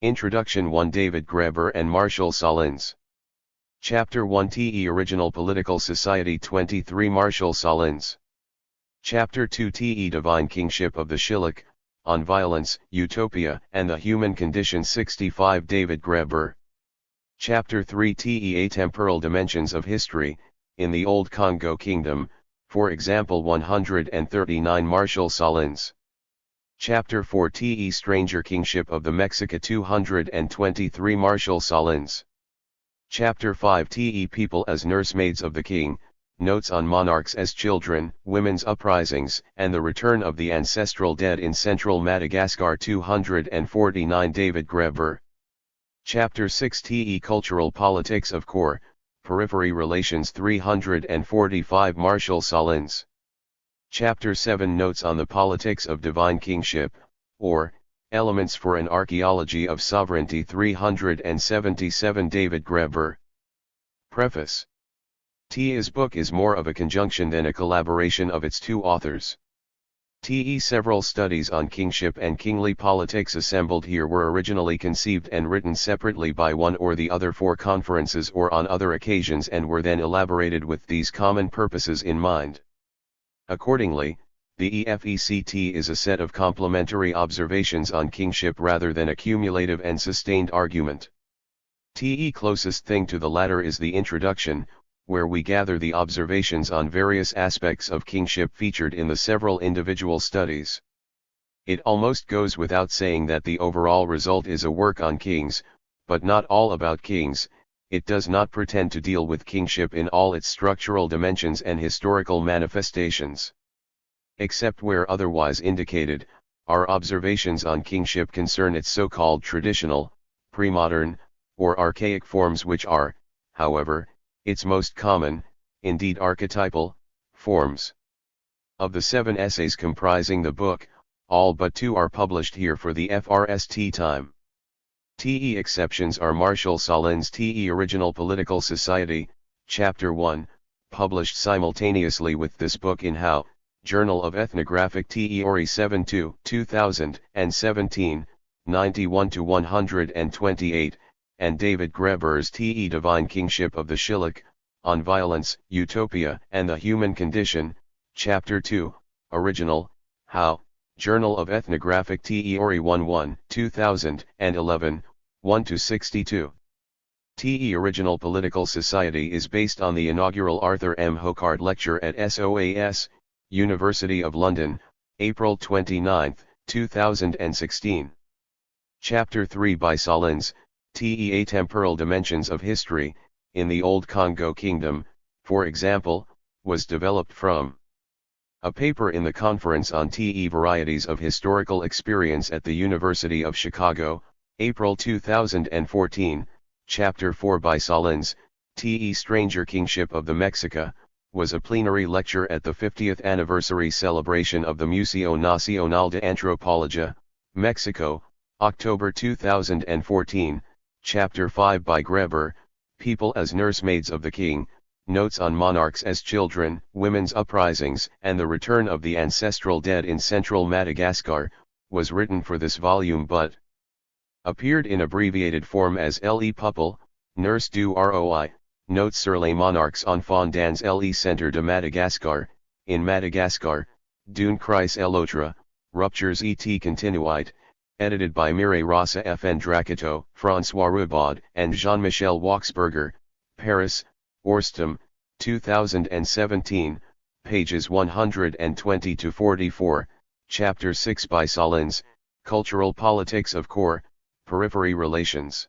Introduction 1 David Graeber and Marshall Sahlins. Chapter 1 TE Original Political Society 23 Marshall Sahlins. Chapter 2 TE Divine Kingship of the Shilluk, On Violence, Utopia, and the Human Condition 65 David Graeber. Chapter 3 TE Atemporal Dimensions of History, in the Old Congo Kingdom, for example 139 Marshall Sahlins. Chapter 4 TE Stranger Kingship of the Mexica 223 Marshall Sahlins. Chapter 5 TE People as Nursemaids of the King, Notes on Monarchs as Children, Women's Uprisings, and the Return of the Ancestral Dead in Central Madagascar 249 David Graeber. Chapter 6 TE Cultural Politics of Core, Periphery Relations 345 Marshall Sahlins. Chapter 7 Notes on the Politics of Divine Kingship, or, Elements for an Archaeology of Sovereignty 377 David Graeber. Preface. TE's book is more of a conjunction than a collaboration of its two authors. Several studies on kingship and kingly politics assembled here were originally conceived and written separately by one or the other for conferences or on other occasions and were then elaborated with these common purposes in mind. Accordingly, the EFECT is a set of complementary observations on kingship rather than a cumulative and sustained argument. Closest thing to the latter is the introduction, where we gather the observations on various aspects of kingship featured in the several individual studies. It almost goes without saying that the overall result is a work on kings, but not all about kings. It does not pretend to deal with kingship in all its structural dimensions and historical manifestations. Except where otherwise indicated, our observations on kingship concern its so-called traditional, pre-modern, or archaic forms which are, however, its most common, indeed archetypal, forms. Of the 7 essays comprising the book, all but 2 are published here for the FRST time. TE exceptions are Marshall Sahlins' TE Original Political Society, Chapter 1, published simultaneously with this book in How, Journal of Ethnographic TE Ori 7-2, 2017, 91-128, and David Graeber's TE Divine Kingship of the Shilluk, On Violence, Utopia, and the Human Condition, Chapter 2, Original, How, Journal of Ethnographic TE Ori 1-1, 2011, 1-62. TE Original Political Society is based on the inaugural Arthur M. Hocard Lecture at SOAS, University of London, April 29, 2016. Chapter 3 by Sahlins, TE Atemporal Dimensions of History, in the Old Congo Kingdom, for example, was developed from a paper in the Conference on TE Varieties of Historical Experience at the University of Chicago, April 2014, Chapter 4 by Sahlins, TE Stranger Kingship of the Mexica, was a plenary lecture at the 50th anniversary celebration of the Museo Nacional de Antropología, Mexico, October 2014, Chapter 5 by Graeber, People as Nursemaids of the King, Notes on Monarchs as Children, Women's Uprisings, and the Return of the Ancestral Dead in Central Madagascar, was written for this volume but appeared in abbreviated form as Le Peuple, Nurse du Roi, Notes sur les monarques enfants dans le centre de Madagascar, in Madagascar, d'une crise et l'autre, Ruptures et continuite, edited by Mireille Rossa Fn Dracato, François Rubaud, and Jean-Michel Waxberger, Paris, Orstom, 2017, pages 120-44, Chapter 6 by Sahlins, Cultural Politics of Core, Periphery Relations.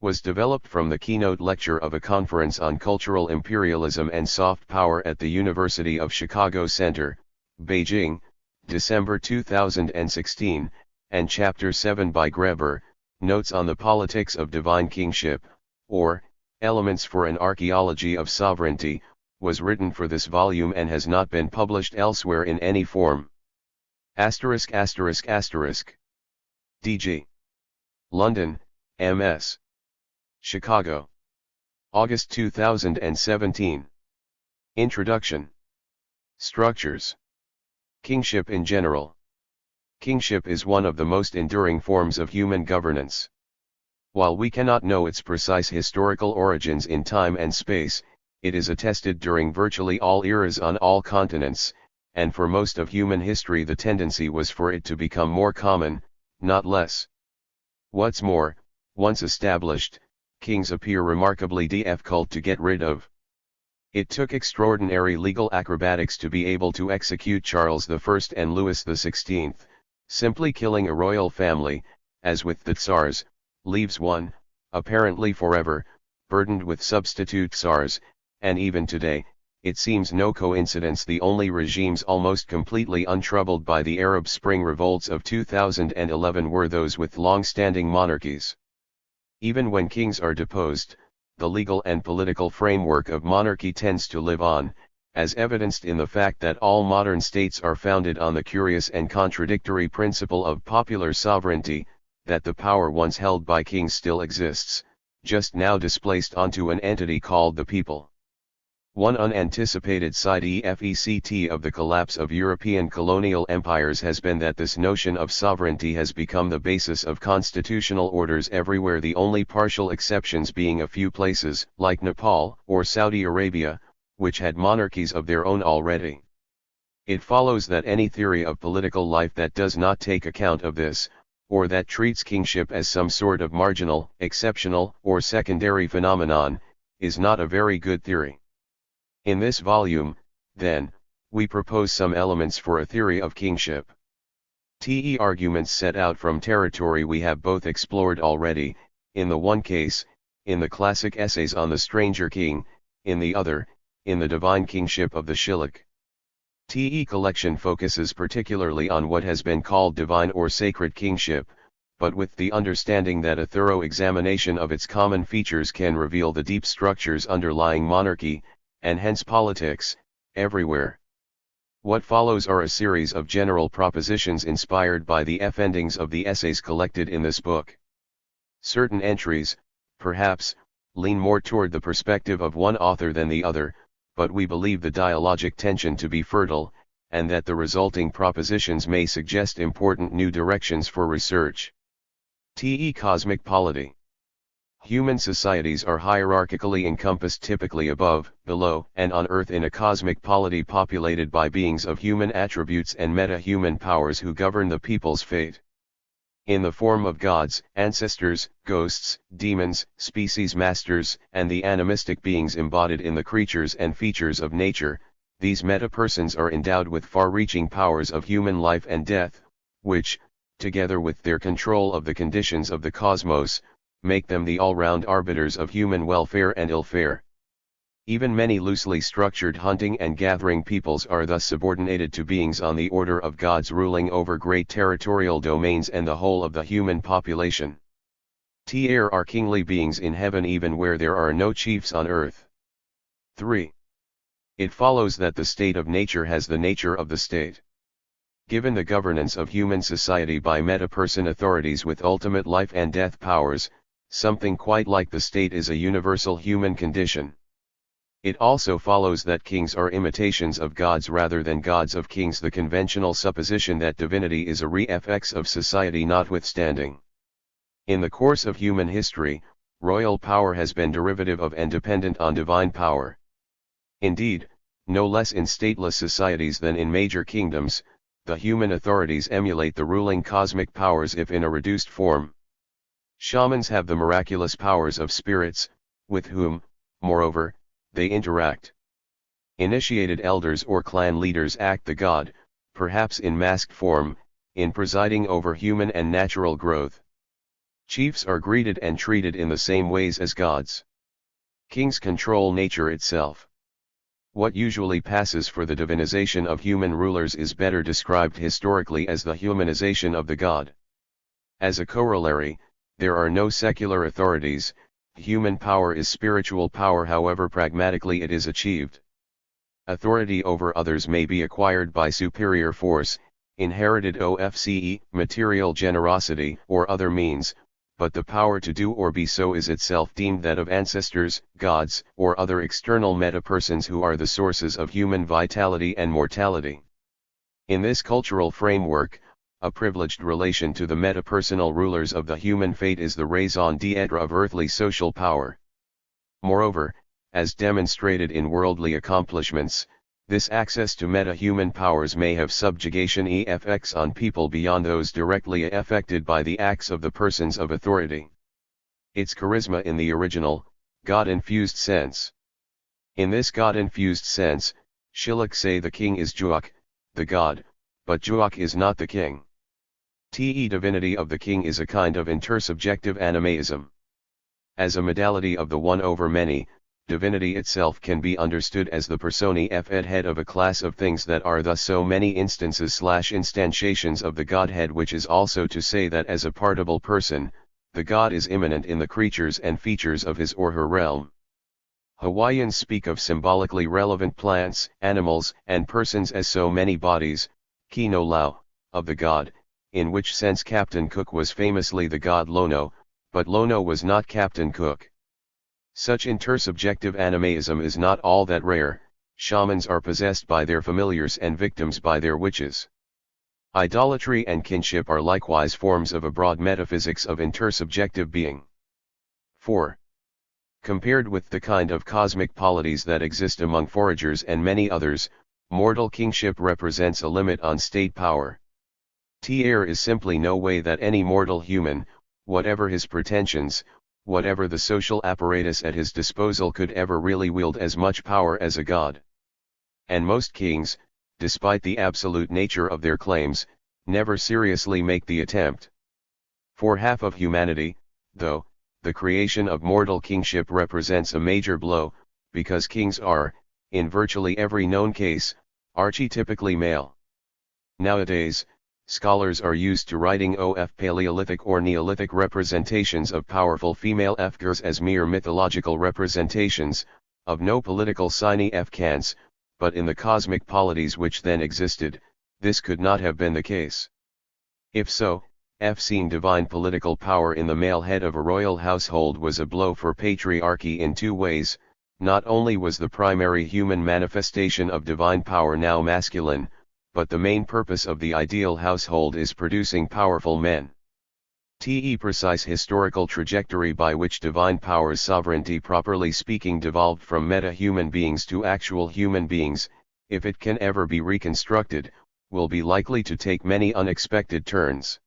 Was developed from the keynote lecture of a conference on cultural imperialism and soft power at the University of Chicago Center, Beijing, December 2016, and Chapter 7 by Graeber, Notes on the Politics of Divine Kingship, or, Elements for an Archaeology of Sovereignty, was written for this volume and has not been published elsewhere in any form. DG. London, MS. Chicago. August 2017. Introduction. Structures. Kingship in general. Kingship is one of the most enduring forms of human governance. While we cannot know its precise historical origins in time and space, it is attested during virtually all eras on all continents, and for most of human history the tendency was for it to become more common, not less. What's more, once established, kings appear remarkably difficult to get rid of. It took extraordinary legal acrobatics to be able to execute Charles I and Louis XVI. Simply killing a royal family, as with the Tsars, leaves one, apparently forever, burdened with substitute Tsars, and even today, it seems no coincidence the only regimes almost completely untroubled by the Arab Spring revolts of 2011 were those with long-standing monarchies. Even when kings are deposed, the legal and political framework of monarchy tends to live on, as evidenced in the fact that all modern states are founded on the curious and contradictory principle of popular sovereignty, that the power once held by kings still exists, just now displaced onto an entity called the people. One unanticipated side effect of the collapse of European colonial empires has been that this notion of sovereignty has become the basis of constitutional orders everywhere, the only partial exceptions being a few places, like Nepal or Saudi Arabia, which had monarchies of their own already. It follows that any theory of political life that does not take account of this, or that treats kingship as some sort of marginal, exceptional, or secondary phenomenon, is not a very good theory. In this volume, then, we propose some elements for a theory of kingship. Arguments set out from territory we have both explored already, in the one case, in the classic essays on the Stranger King, in the other, in the Divine Kingship of the Shilluk. Collection focuses particularly on what has been called divine or sacred kingship, but with the understanding that a thorough examination of its common features can reveal the deep structures underlying monarchy, and hence politics, everywhere. What follows are a series of general propositions inspired by the endings of the essays collected in this book. Certain entries, perhaps, lean more toward the perspective of one author than the other, but we believe the dialogic tension to be fertile, and that the resulting propositions may suggest important new directions for research. Cosmic polity. Human societies are hierarchically encompassed, typically above, below, and on Earth in a cosmic polity populated by beings of human attributes and meta-human powers who govern the people's fate. In the form of gods, ancestors, ghosts, demons, species masters, and the animistic beings embodied in the creatures and features of nature, these meta-persons are endowed with far-reaching powers of human life and death, which, together with their control of the conditions of the cosmos, make them the all-round arbiters of human welfare and ill-fare. Even many loosely structured hunting and gathering peoples are thus subordinated to beings on the order of gods ruling over great territorial domains and the whole of the human population. There are kingly beings in heaven even where there are no chiefs on earth. 3. It follows that the state of nature has the nature of the state. Given the governance of human society by meta-person authorities with ultimate life and death powers, something quite like the state is a universal human condition. It also follows that kings are imitations of gods rather than gods of kings, the conventional supposition that divinity is a re-effects of society notwithstanding. In the course of human history, royal power has been derivative of and dependent on divine power. Indeed, no less in stateless societies than in major kingdoms, the human authorities emulate the ruling cosmic powers if in a reduced form. Shamans have the miraculous powers of spirits, with whom, moreover, they interact. Initiated elders or clan leaders act the god, perhaps in masked form, in presiding over human and natural growth. Chiefs are greeted and treated in the same ways as gods. Kings control nature itself. What usually passes for the divinization of human rulers is better described historically as the humanization of the god. As a corollary, there are no secular authorities. Human power is spiritual power, however pragmatically it is achieved. Authority over others may be acquired by superior force, inherited OFCE, material generosity, or other means, but the power to do or be so is itself deemed that of ancestors, gods, or other external meta-persons who are the sources of human vitality and mortality. In this cultural framework, a privileged relation to the metapersonal rulers of the human fate is the raison d'etre of earthly social power. Moreover, as demonstrated in worldly accomplishments, this access to meta-human powers may have subjugation effects on people beyond those directly affected by the acts of the persons of authority. Its charisma in the original, God-infused sense. In this God-infused sense, Schillich say the king is Juach, the god, but Juach is not the king. The divinity of the king is a kind of intersubjective animaism. As a modality of the one over many, divinity itself can be understood as the personae ed head of a class of things that are thus so many instances/instantiations of the Godhead, which is also to say that as a partible person, the God is immanent in the creatures and features of his or her realm. Hawaiians speak of symbolically relevant plants, animals, and persons as so many bodies, ki no lau, of the God, in which sense Captain Cook was famously the god Lono, but Lono was not Captain Cook. Such intersubjective animaism is not all that rare. Shamans are possessed by their familiars and victims by their witches. Idolatry and kinship are likewise forms of a broad metaphysics of intersubjective being. 4. Compared with the kind of cosmic polities that exist among foragers and many others, mortal kingship represents a limit on state power. There is simply no way that any mortal human, whatever his pretensions, whatever the social apparatus at his disposal, could ever really wield as much power as a god. And most kings, despite the absolute nature of their claims, never seriously make the attempt. For half of humanity, though, the creation of mortal kingship represents a major blow, because kings are, in virtually every known case, archetypically male. Nowadays, scholars are used to writing of Paleolithic or Neolithic representations of powerful female figures as mere mythological representations, of no political significance, but in the cosmic polities which then existed, this could not have been the case. If so, seeing divine political power in the male head of a royal household was a blow for patriarchy in two ways. Not only was the primary human manifestation of divine power now masculine, but the main purpose of the ideal household is producing powerful men. The precise historical trajectory by which divine power's sovereignty, properly speaking, devolved from meta-human beings to actual human beings, if it can ever be reconstructed, will be likely to take many unexpected turns.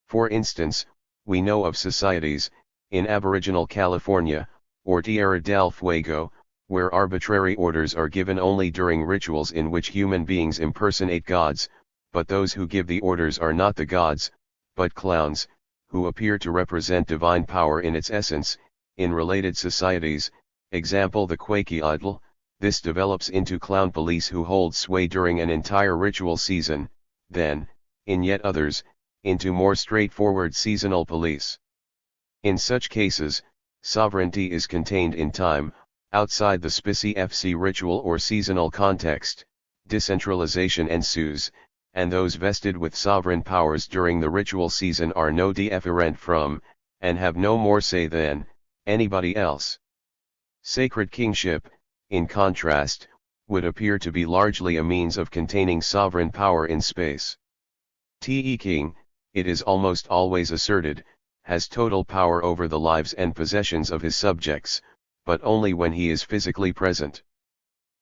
For instance, we know of societies, in Aboriginal California, or Tierra del Fuego, where arbitrary orders are given only during rituals in which human beings impersonate gods, but those who give the orders are not the gods, but clowns, who appear to represent divine power in its essence. In related societies, example the Kwakiutl, this develops into clown police who hold sway during an entire ritual season, then, in yet others, into more straightforward seasonal police. In such cases, sovereignty is contained in time, outside the specific ritual or seasonal context, decentralization ensues, and those vested with sovereign powers during the ritual season are no different from, and have no more say than, anybody else. Sacred kingship, in contrast, would appear to be largely a means of containing sovereign power in space. The king, it is almost always asserted, has total power over the lives and possessions of his subjects, but only when he is physically present.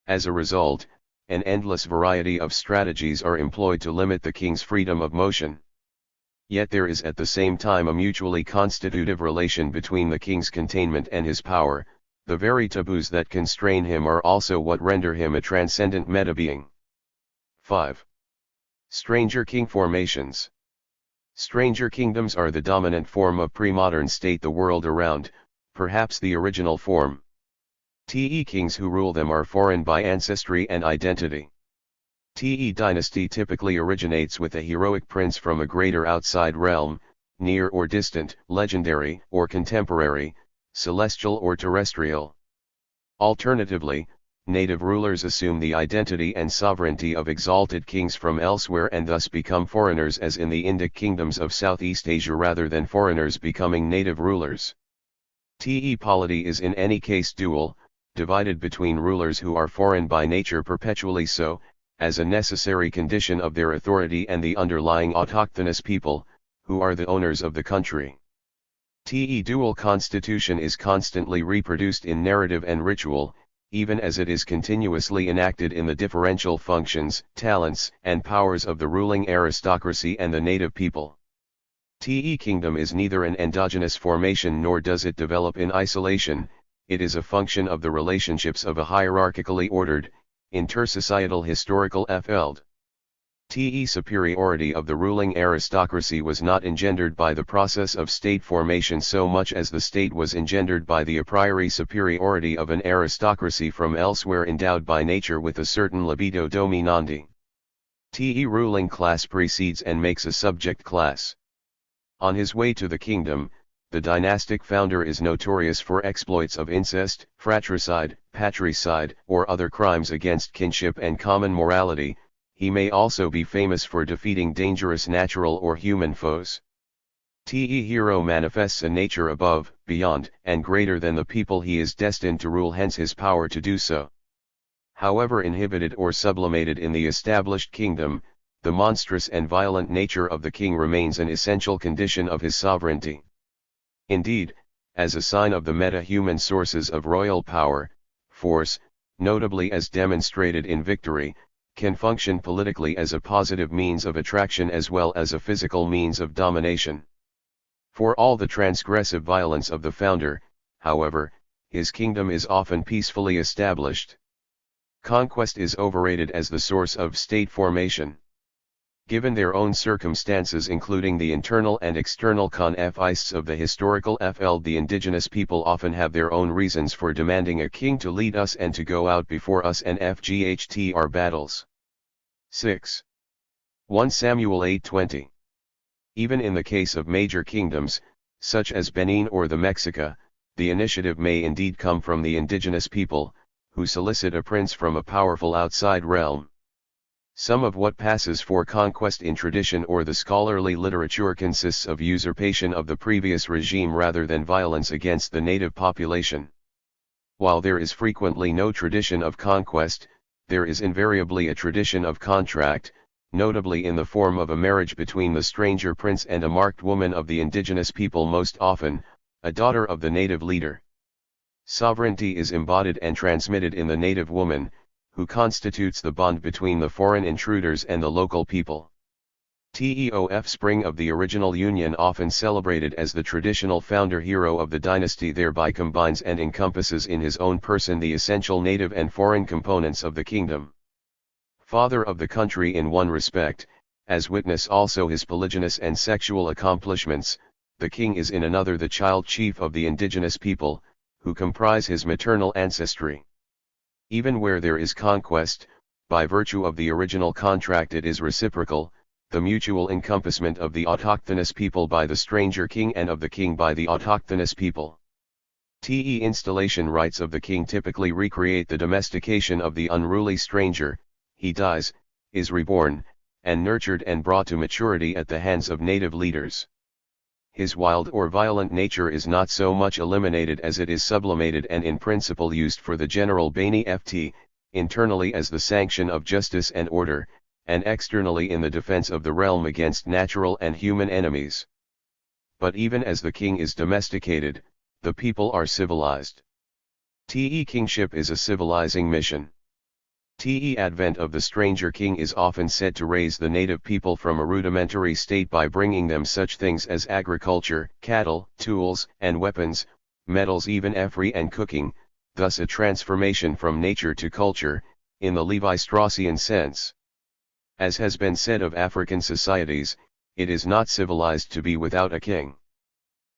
As a result, an endless variety of strategies are employed to limit the king's freedom of motion. Yet there is at the same time a mutually constitutive relation between the king's containment and his power. The very taboos that constrain him are also what render him a transcendent meta-being. 5. Stranger king formations. Stranger kingdoms are the dominant form of pre-modern state the world around, perhaps the original form. The kings who rule them are foreign by ancestry and identity. The dynasty typically originates with a heroic prince from a greater outside realm, near or distant, legendary or contemporary, celestial or terrestrial. Alternatively, native rulers assume the identity and sovereignty of exalted kings from elsewhere and thus become foreigners, as in the Indic kingdoms of Southeast Asia, rather than foreigners becoming native rulers. The polity is in any case dual, divided between rulers who are foreign by nature, perpetually so, as a necessary condition of their authority and the underlying autochthonous people, who are the owners of the country. The dual constitution is constantly reproduced in narrative and ritual, even as it is continuously enacted in the differential functions, talents, and powers of the ruling aristocracy and the native people. The kingdom is neither an endogenous formation nor does it develop in isolation, it is a function of the relationships of a hierarchically ordered, intersocietal historical feld. The superiority of the ruling aristocracy was not engendered by the process of state formation so much as the state was engendered by the a priori superiority of an aristocracy from elsewhere endowed by nature with a certain libido dominandi. The ruling class precedes and makes a subject class. On his way to the kingdom, the dynastic founder is notorious for exploits of incest, fratricide, patricide, or other crimes against kinship and common morality. He may also be famous for defeating dangerous natural or human foes. The hero manifests a nature above, beyond, and greater than the people he is destined to rule, hence his power to do so. However inhibited or sublimated in the established kingdom, the monstrous and violent nature of the king remains an essential condition of his sovereignty. Indeed, as a sign of the meta-human sources of royal power, force, notably as demonstrated in victory, can function politically as a positive means of attraction as well as a physical means of domination. For all the transgressive violence of the founder, however, his kingdom is often peacefully established. Conquest is overrated as the source of state formation. Given their own circumstances including the internal and external conflicts of the historical feld, the indigenous people often have their own reasons for demanding a king to lead us and to go out before us and fight our battles. 6. 1 Samuel 8:20. Even in the case of major kingdoms, such as Benin or the Mexica, the initiative may indeed come from the indigenous people, who solicit a prince from a powerful outside realm. Some of what passes for conquest in tradition or the scholarly literature consists of usurpation of the previous regime rather than violence against the native population. While there is frequently no tradition of conquest, there is invariably a tradition of contract, notably in the form of a marriage between the stranger prince and a marked woman of the indigenous people, most often, a daughter of the native leader. Sovereignty is embodied and transmitted in the native woman, who constitutes the bond between the foreign intruders and the local people. The offspring of the original union, often celebrated as the traditional founder hero of the dynasty, thereby combines and encompasses in his own person the essential native and foreign components of the kingdom. Father of the country in one respect, as witness also his polygynous and sexual accomplishments, the king is in another the child chief of the indigenous people, who comprise his maternal ancestry. Even where there is conquest, by virtue of the original contract it is reciprocal, the mutual encompassment of the autochthonous people by the stranger king and of the king by the autochthonous people. The installation rites of the king typically recreate the domestication of the unruly stranger. He dies, is reborn, and nurtured and brought to maturity at the hands of native leaders. His wild or violent nature is not so much eliminated as it is sublimated and in principle used for the general bene ft, internally as the sanction of justice and order, and externally in the defense of the realm against natural and human enemies. But even as the king is domesticated, the people are civilized. The kingship is a civilizing mission. The advent of the stranger king is often said to raise the native people from a rudimentary state by bringing them such things as agriculture, cattle, tools, and weapons, metals, even effery and cooking, thus a transformation from nature to culture, in the Levi-Straussian sense. As has been said of African societies, it is not civilized to be without a king.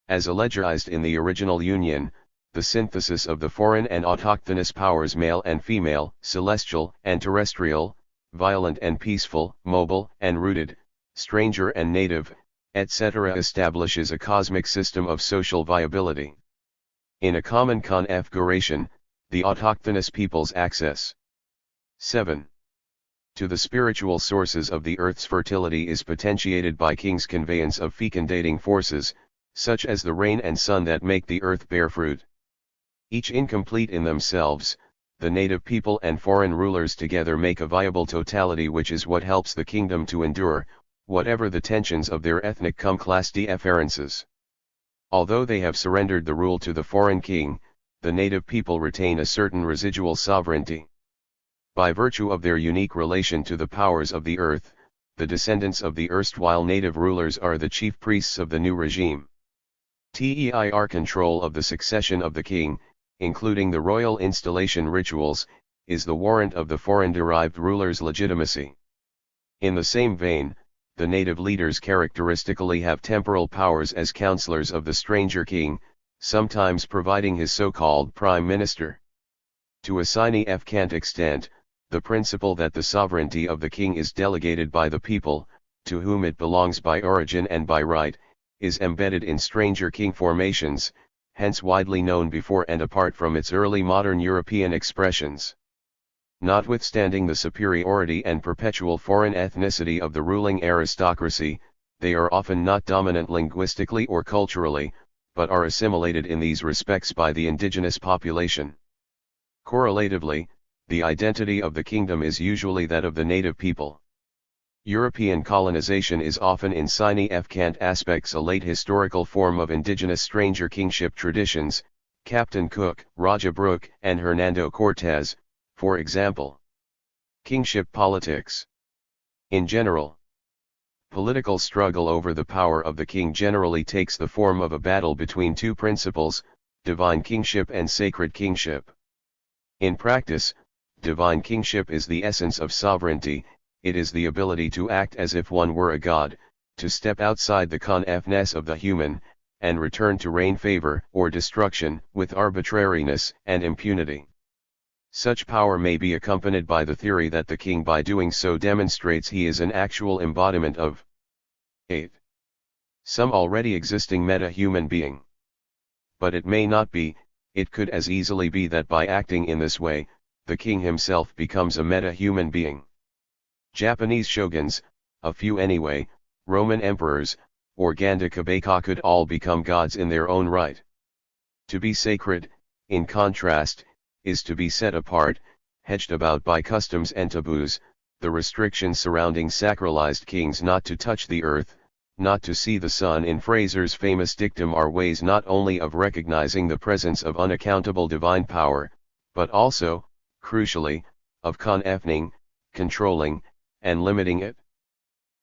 As alleged in the original union, the synthesis of the foreign and autochthonous powers, male and female, celestial and terrestrial, violent and peaceful, mobile and rooted, stranger and native, etc., establishes a cosmic system of social viability. In a common configuration, the autochthonous peoples access 7. To the spiritual sources of the earth's fertility is potentiated by kings' conveyance of fecundating forces, such as the rain and sun that make the earth bear fruit. Each incomplete in themselves, the native people and foreign rulers together make a viable totality, which is what helps the kingdom to endure, whatever the tensions of their ethnic cum class differences. Although they have surrendered the rule to the foreign king, the native people retain a certain residual sovereignty. By virtue of their unique relation to the powers of the earth, the descendants of the erstwhile native rulers are the chief priests of the new regime. THIRD control of the succession of the king, including the royal installation rituals, is the warrant of the foreign-derived ruler's legitimacy. In the same vein, the native leaders characteristically have temporal powers as counselors of the stranger king, sometimes providing his so-called prime minister. To a significant extent, the principle that the sovereignty of the king is delegated by the people, to whom it belongs by origin and by right, is embedded in stranger king formations, hence widely known before and apart from its early modern European expressions. Notwithstanding the superiority and perpetual foreign ethnicity of the ruling aristocracy, they are often not dominant linguistically or culturally, but are assimilated in these respects by the indigenous population. Correlatively, the identity of the kingdom is usually that of the native people. European colonization is often in significant aspects a late historical form of indigenous stranger kingship traditions, Captain Cook, Raja Brooke, and Hernando Cortés, for example. Kingship politics. In general, political struggle over the power of the king generally takes the form of a battle between two principles, divine kingship and sacred kingship. In practice, divine kingship is the essence of sovereignty. It is the ability to act as if one were a god, to step outside the confines of the human, and return to reign favor or destruction with arbitrariness and impunity. Such power may be accompanied by the theory that the king by doing so demonstrates he is an actual embodiment of 8. Some already existing meta-human being. But it may not be. It could as easily be that by acting in this way, the king himself becomes a meta-human being. Japanese shoguns, a few anyway, Roman emperors, or Ganda Kabaka could all become gods in their own right. To be sacred, in contrast, is to be set apart, hedged about by customs and taboos, the restrictions surrounding sacralized kings not to touch the earth, not to see the sun. In Fraser's famous dictum are ways not only of recognizing the presence of unaccountable divine power, but also, crucially, of confining, controlling, and limiting it.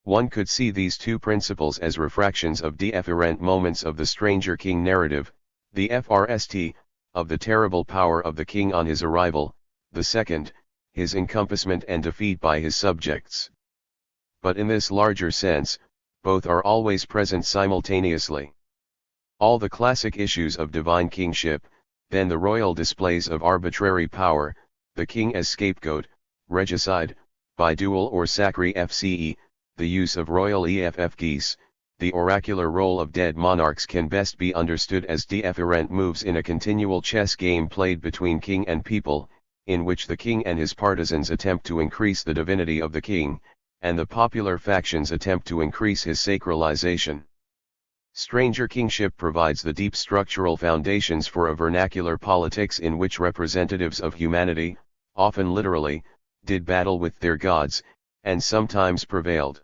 One could see these two principles as refractions of different moments of the stranger king narrative, the first, of the terrible power of the king on his arrival, the second, his encompassment and defeat by his subjects. But in this larger sense, both are always present simultaneously. All the classic issues of divine kingship, then the royal displays of arbitrary power, the king as scapegoat, regicide, by duel or sacri fce, the use of royal effs, the oracular role of dead monarchs can best be understood as different moves in a continual chess game played between king and people, in which the king and his partisans attempt to increase the divinity of the king, and the popular factions attempt to increase his sacralization. Stranger kingship provides the deep structural foundations for a vernacular politics in which representatives of humanity, often literally, did battle with their gods, and sometimes prevailed.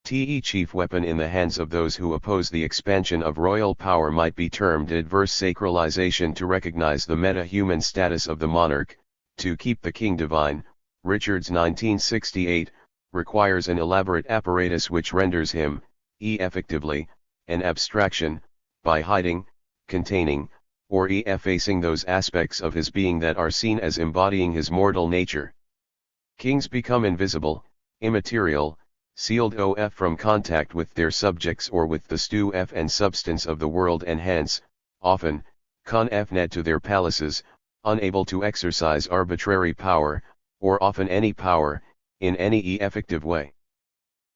The chief weapon in the hands of those who oppose the expansion of royal power might be termed adverse sacralization. To recognize the meta-human status of the monarch, to keep the king divine, Richards 1968, requires an elaborate apparatus which renders him, effectively, an abstraction, by hiding, containing, or effacing those aspects of his being that are seen as embodying his mortal nature. Kings become invisible, immaterial, sealed off from contact with their subjects or with the stuff and substance of the world, and hence, often, confined to their palaces, unable to exercise arbitrary power, or often any power, in any effective way.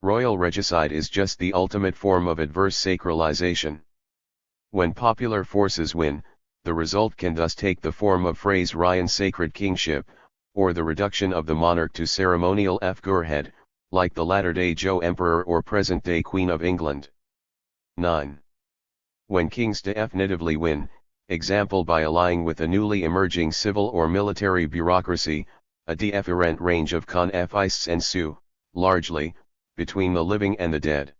Royal regicide is just the ultimate form of adverse sacralization. When popular forces win, the result can thus take the form of phrase Ryan sacred kingship, or the reduction of the monarch to ceremonial figurehead, like the latter-day Joe Emperor or present-day Queen of England. 9. When kings definitively win, example by allying with a newly emerging civil or military bureaucracy, a different range of conflicts ensue, largely, between the living and the dead.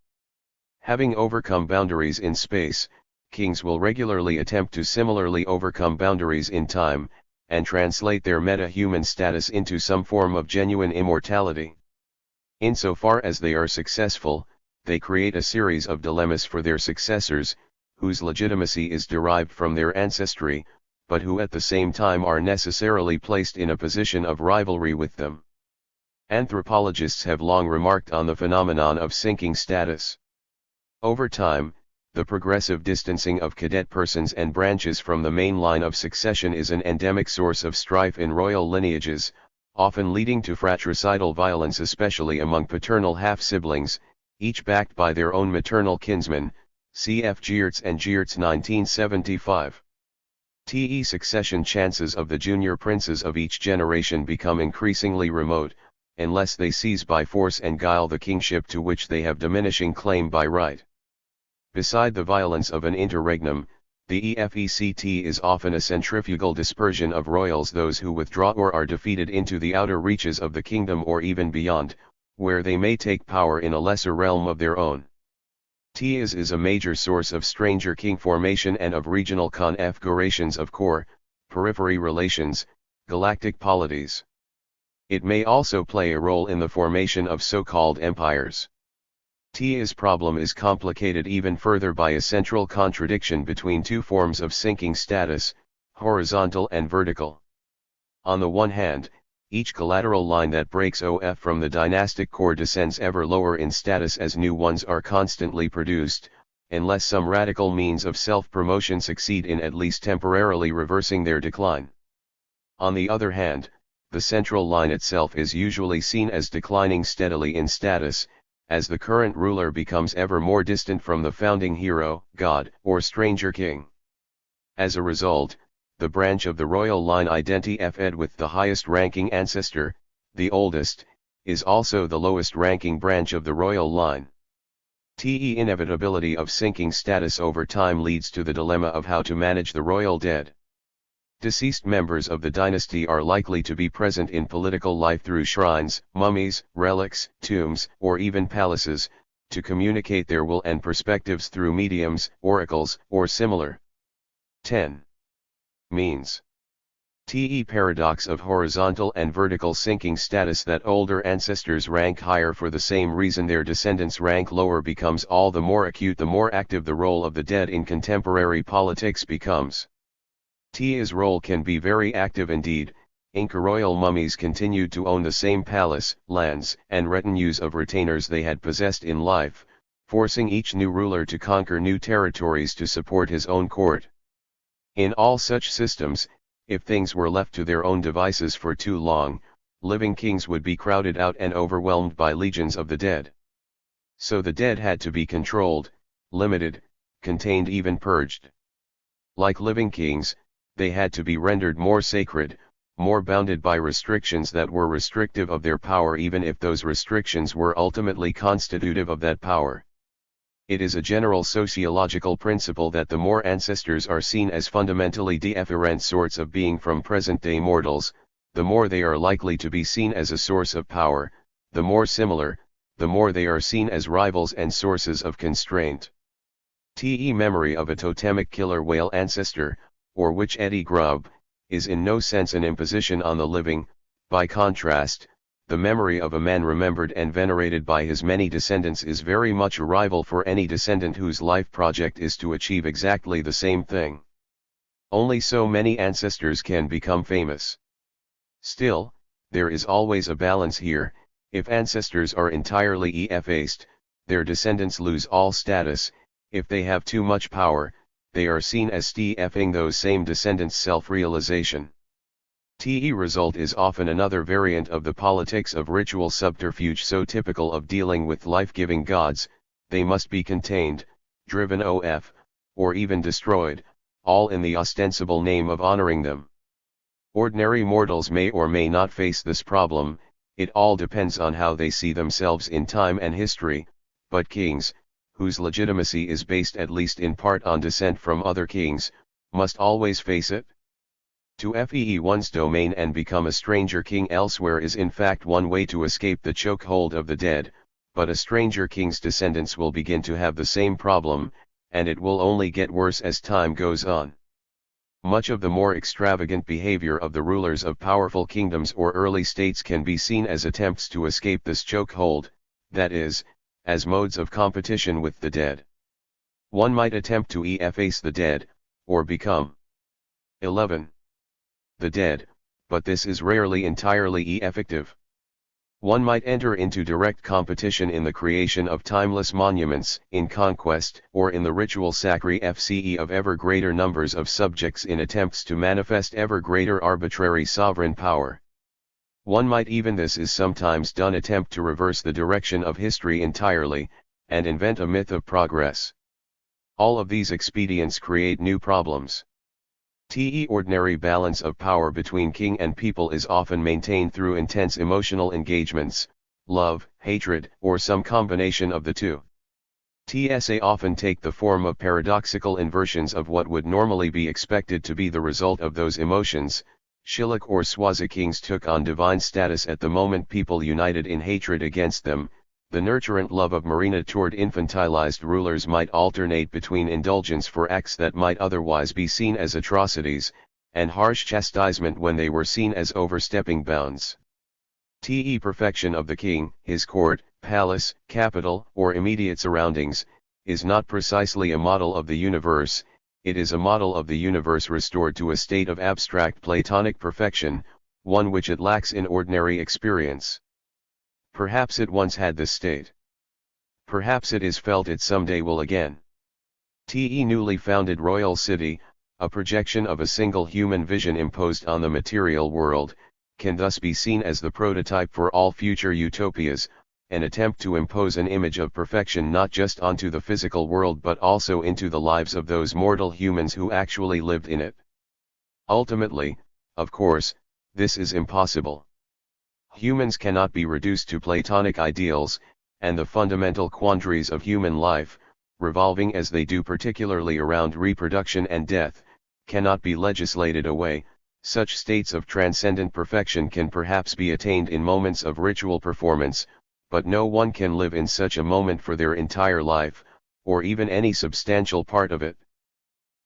Having overcome boundaries in space, kings will regularly attempt to similarly overcome boundaries in time, and translate their meta-human status into some form of genuine immortality. Insofar as they are successful, they create a series of dilemmas for their successors, whose legitimacy is derived from their ancestry, but who at the same time are necessarily placed in a position of rivalry with them. Anthropologists have long remarked on the phenomenon of sinking status. Over time, the progressive distancing of cadet persons and branches from the main line of succession is an endemic source of strife in royal lineages, often leading to fratricidal violence, especially among paternal half-siblings, each backed by their own maternal kinsmen, cf. Geertz and Geertz 1975. Succession chances of the junior princes of each generation become increasingly remote, unless they seize by force and guile the kingship to which they have diminishing claim by right. Beside the violence of an interregnum, the effect is often a centrifugal dispersion of royals, those who withdraw or are defeated, into the outer reaches of the kingdom or even beyond, where they may take power in a lesser realm of their own. Is a major source of stranger king formation and of regional configurations of core, periphery relations, galactic polities. It may also play a role in the formation of so-called empires. Is problem is complicated even further by a central contradiction between two forms of sinking status, horizontal and vertical. On the one hand, each collateral line that breaks off from the dynastic core descends ever lower in status as new ones are constantly produced, unless some radical means of self-promotion succeed in at least temporarily reversing their decline. On the other hand, the central line itself is usually seen as declining steadily in status, as the current ruler becomes ever more distant from the founding hero, god, or stranger king. As a result, the branch of the royal line identified with the highest ranking ancestor, the oldest, is also the lowest ranking branch of the royal line. The inevitability of sinking status over time leads to the dilemma of how to manage the royal dead. Deceased members of the dynasty are likely to be present in political life through shrines, mummies, relics, tombs, or even palaces, to communicate their will and perspectives through mediums, oracles, or similar. 10. Means. The paradox of horizontal and vertical sinking status, that older ancestors rank higher for the same reason their descendants rank lower, becomes all the more acute the more active the role of the dead in contemporary politics becomes. His role can be very active indeed. Inca royal mummies continued to own the same palace, lands, and retinues of retainers they had possessed in life, forcing each new ruler to conquer new territories to support his own court. In all such systems, if things were left to their own devices for too long, living kings would be crowded out and overwhelmed by legions of the dead. So the dead had to be controlled, limited, contained, even purged. Like living kings, they had to be rendered more sacred, more bounded by restrictions that were restrictive of their power, even if those restrictions were ultimately constitutive of that power. It is a general sociological principle that the more ancestors are seen as fundamentally different sorts of being from present-day mortals, the more they are likely to be seen as a source of power, the more similar, the more they are seen as rivals and sources of constraint. The memory of a totemic killer whale ancestor, or witch Eddie Grub, is in no sense an imposition on the living. By contrast, the memory of a man remembered and venerated by his many descendants is very much a rival for any descendant whose life project is to achieve exactly the same thing. Only so many ancestors can become famous. Still, there is always a balance here. If ancestors are entirely effaced, their descendants lose all status. If they have too much power, they are seen as stifling those same descendants' self-realization. The result is often another variant of the politics of ritual subterfuge so typical of dealing with life-giving gods. They must be contained, driven off, or even destroyed, all in the ostensible name of honoring them. Ordinary mortals may or may not face this problem, it all depends on how they see themselves in time and history, but kings, whose legitimacy is based at least in part on descent from other kings, must always face it? To fee one's domain and become a stranger king elsewhere is in fact one way to escape the chokehold of the dead, but a stranger king's descendants will begin to have the same problem, and it will only get worse as time goes on. Much of the more extravagant behavior of the rulers of powerful kingdoms or early states can be seen as attempts to escape this chokehold, that is, as modes of competition with the dead. One might attempt to efface the dead, or become 11. The dead, but this is rarely entirely effective. One might enter into direct competition in the creation of timeless monuments, in conquest, or in the ritual sacrifice of ever greater numbers of subjects in attempts to manifest ever greater arbitrary sovereign power. One might even, this is sometimes done, attempt to reverse the direction of history entirely, and invent a myth of progress. All of these expedients create new problems. The ordinary balance of power between king and people is often maintained through intense emotional engagements, love, hatred, or some combination of the two. TSA often take the form of paradoxical inversions of what would normally be expected to be the result of those emotions. Shilluk or Swazi kings took on divine status at the moment people united in hatred against them. The nurturant love of Marina toward infantilized rulers might alternate between indulgence for acts that might otherwise be seen as atrocities, and harsh chastisement when they were seen as overstepping bounds. The perfection of the king, his court, palace, capital, or immediate surroundings, is not precisely a model of the universe, it is a model of the universe restored to a state of abstract Platonic perfection, one which it lacks in ordinary experience. Perhaps it once had this state. Perhaps it is felt it someday will again. The newly founded royal city, a projection of a single human vision imposed on the material world, can thus be seen as the prototype for all future utopias, an attempt to impose an image of perfection not just onto the physical world but also into the lives of those mortal humans who actually lived in it. Ultimately, of course, this is impossible. Humans cannot be reduced to Platonic ideals, and the fundamental quandaries of human life, revolving as they do particularly around reproduction and death, cannot be legislated away. Such states of transcendent perfection can perhaps be attained in moments of ritual performance, but no one can live in such a moment for their entire life, or even any substantial part of it.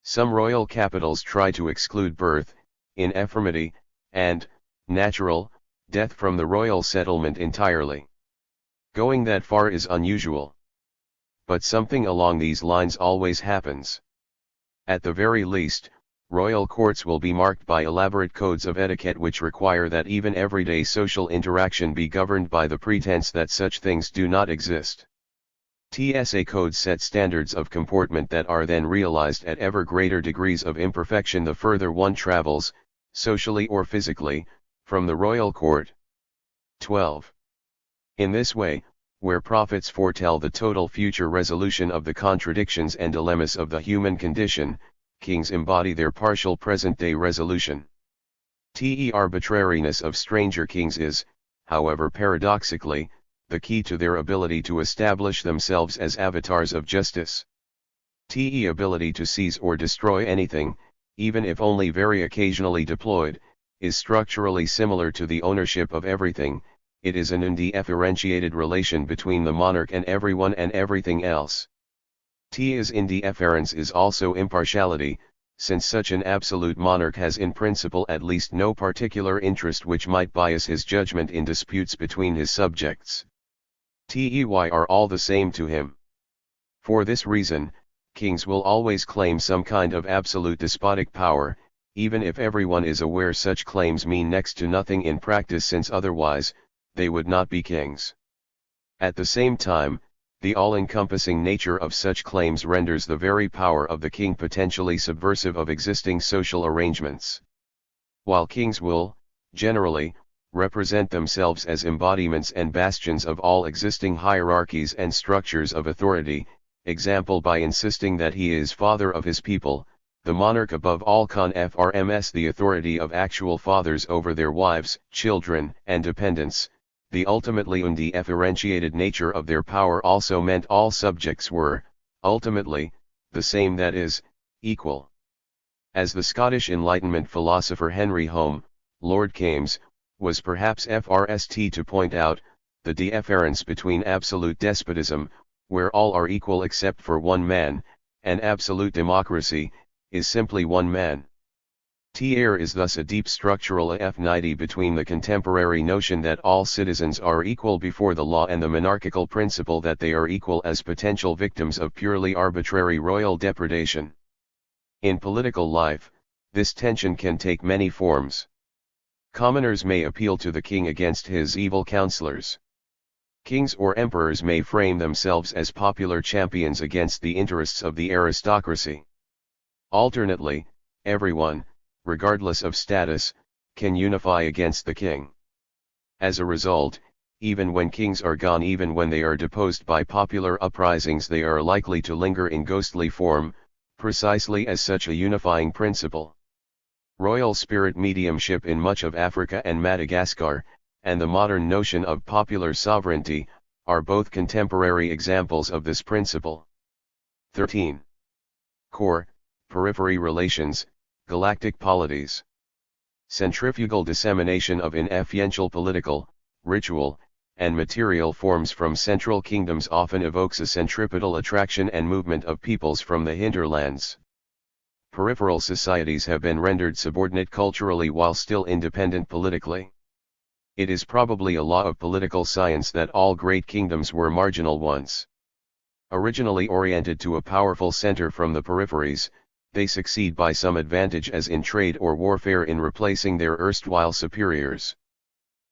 Some royal capitals try to exclude birth, infirmity, and natural death from the royal settlement entirely. Going that far is unusual. But something along these lines always happens. At the very least, royal courts will be marked by elaborate codes of etiquette which require that even everyday social interaction be governed by the pretense that such things do not exist. TSA codes set standards of comportment that are then realized at ever greater degrees of imperfection the further one travels, socially or physically, from the royal court. 12. In this way, where prophets foretell the total future resolution of the contradictions and dilemmas of the human condition, kings embody their partial present-day resolution. The arbitrariness of stranger kings is, however paradoxically, the key to their ability to establish themselves as avatars of justice. The ability to seize or destroy anything, even if only very occasionally deployed, is structurally similar to the ownership of everything. It is an undifferentiated relation between the monarch and everyone and everything else. His indifference is also impartiality, since such an absolute monarch has in principle at least no particular interest which might bias his judgment in disputes between his subjects. They are all the same to him. For this reason, kings will always claim some kind of absolute despotic power, even if everyone is aware such claims mean next to nothing in practice, since otherwise, they would not be kings. At the same time, the all-encompassing nature of such claims renders the very power of the king potentially subversive of existing social arrangements. While kings will, generally, represent themselves as embodiments and bastions of all existing hierarchies and structures of authority, example by insisting that he is father of his people, the monarch above all confirms the authority of actual fathers over their wives, children, and dependents. The ultimately undifferentiated nature of their power also meant all subjects were, ultimately, the same, that is, equal. As the Scottish Enlightenment philosopher Henry Home, Lord Kames, was perhaps first to point out, the difference between absolute despotism, where all are equal except for one man, and absolute democracy, is simply one man. There is thus a deep structural affinity between the contemporary notion that all citizens are equal before the law and the monarchical principle that they are equal as potential victims of purely arbitrary royal depredation. In political life, this tension can take many forms. Commoners may appeal to the king against his evil counselors. Kings or emperors may frame themselves as popular champions against the interests of the aristocracy. Alternately, everyone, regardless of status, can unify against the king. As a result, even when kings are gone, even when they are deposed by popular uprisings, they are likely to linger in ghostly form, precisely as such a unifying principle. Royal spirit mediumship in much of Africa and Madagascar, and the modern notion of popular sovereignty, are both contemporary examples of this principle. 13. Core, periphery relations, galactic polities. Centrifugal dissemination of influential political, ritual, and material forms from central kingdoms often evokes a centripetal attraction and movement of peoples from the hinterlands. Peripheral societies have been rendered subordinate culturally while still independent politically. It is probably a law of political science that all great kingdoms were marginal ones. Originally oriented to a powerful center from the peripheries, they succeed by some advantage as in trade or warfare in replacing their erstwhile superiors.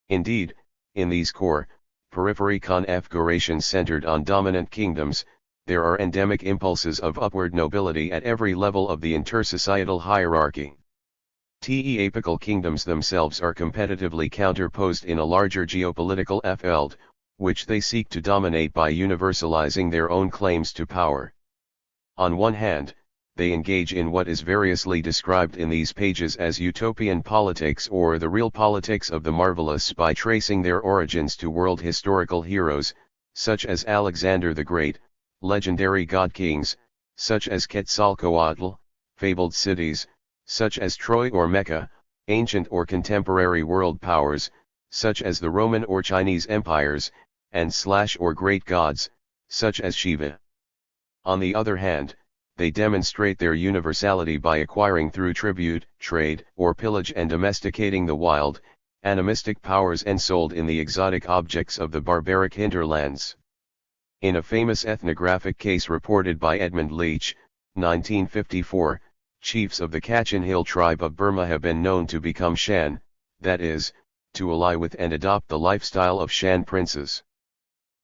Indeed, in these core, periphery configurations centered on dominant kingdoms, there are endemic impulses of upward nobility at every level of the intersocietal hierarchy. The apical kingdoms themselves are competitively counterposed in a larger geopolitical field, which they seek to dominate by universalizing their own claims to power. On one hand, they engage in what is variously described in these pages as utopian politics or the real politics of the marvelous by tracing their origins to world historical heroes, such as Alexander the Great, legendary god-kings, such as Quetzalcoatl, fabled cities, such as Troy or Mecca, ancient or contemporary world powers, such as the Roman or Chinese empires, and or great gods, such as Shiva. On the other hand, they demonstrate their universality by acquiring through tribute, trade, or pillage and domesticating the wild, animistic powers ensouled in the exotic objects of the barbaric hinterlands. In a famous ethnographic case reported by Edmund Leach, 1954, chiefs of the Kachin Hill tribe of Burma have been known to become Shan, that is, to ally with and adopt the lifestyle of Shan princes.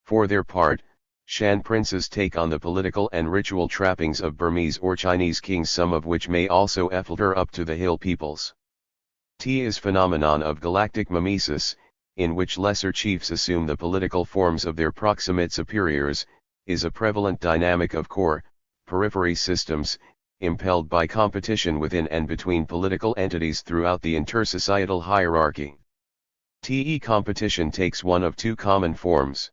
For their part, Shan princes take on the political and ritual trappings of Burmese or Chinese kings, some of which may also filter up to the hill peoples. Is phenomenon of galactic mimesis, in which lesser chiefs assume the political forms of their proximate superiors, is a prevalent dynamic of core, periphery systems, impelled by competition within and between political entities throughout the intersocietal hierarchy. Competition takes one of two common forms.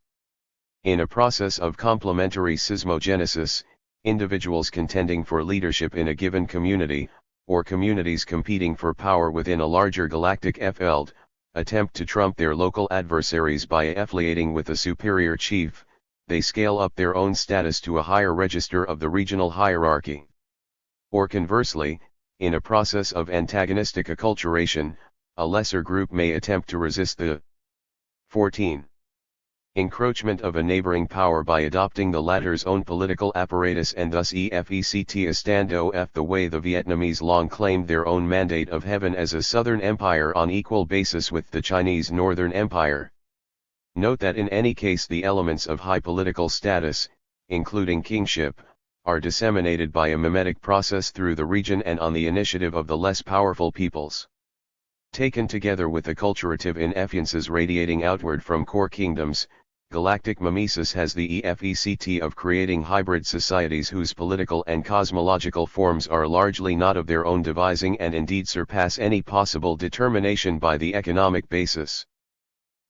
In a process of complementary seismogenesis, individuals contending for leadership in a given community, or communities competing for power within a larger galactic field, attempt to trump their local adversaries by affiliating with a superior chief. They scale up their own status to a higher register of the regional hierarchy. Or conversely, in a process of antagonistic acculturation, a lesser group may attempt to resist the 14. Encroachment of a neighboring power by adopting the latter's own political apparatus and thus effect stand off the way the Vietnamese long claimed their own mandate of heaven as a southern empire on equal basis with the Chinese northern empire. Note that in any case the elements of high political status, including kingship, are disseminated by a mimetic process through the region and on the initiative of the less powerful peoples. Taken together with the culturative influences radiating outward from core kingdoms, galactic mimesis has the effect of creating hybrid societies whose political and cosmological forms are largely not of their own devising and indeed surpass any possible determination by the economic basis.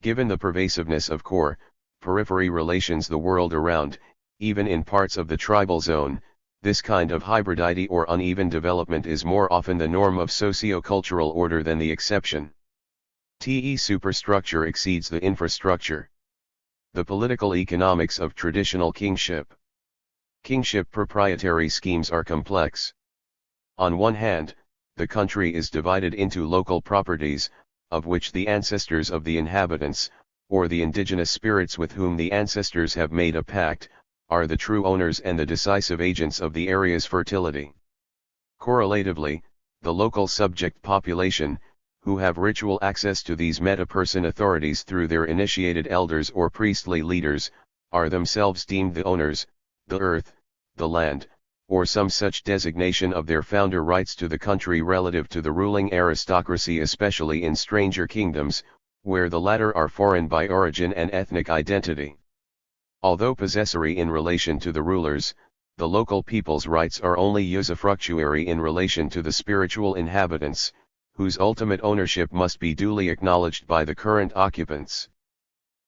Given the pervasiveness of core, periphery relations the world around, even in parts of the tribal zone, This kind of hybridity or uneven development is more often the norm of socio-cultural order than the exception. Superstructure exceeds the infrastructure. The political economics of traditional kingship. Kingship proprietary schemes are complex. On one hand, the country is divided into local properties, of which the ancestors of the inhabitants, or the indigenous spirits with whom the ancestors have made a pact, are the true owners and the decisive agents of the area's fertility. Correlatively, the local subject population, who have ritual access to these meta-person authorities through their initiated elders or priestly leaders, are themselves deemed the owners, the earth, the land, or some such designation of their founder rights to the country relative to the ruling aristocracy, especially in stranger kingdoms, where the latter are foreign by origin and ethnic identity. Although possessory in relation to the rulers, the local people's rights are only usufructuary in relation to the spiritual inhabitants, whose ultimate ownership must be duly acknowledged by the current occupants.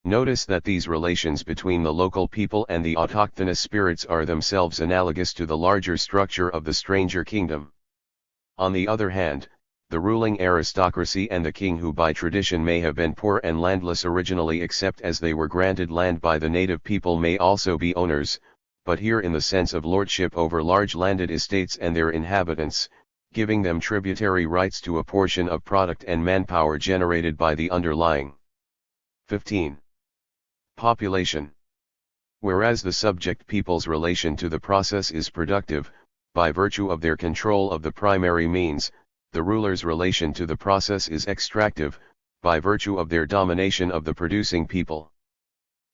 Notice that these relations between the local people and the autochthonous spirits are themselves analogous to the larger structure of the stranger kingdom. On the other hand, the ruling aristocracy and the king, who by tradition may have been poor and landless originally except as they were granted land by the native people, may also be owners, but here in the sense of lordship over large landed estates and their inhabitants, giving them tributary rights to a portion of product and manpower generated by the underlying. 15. Population. Whereas the subject people's relation to the process is productive, by virtue of their control of the primary means, the ruler's relation to the process is extractive, by virtue of their domination of the producing people.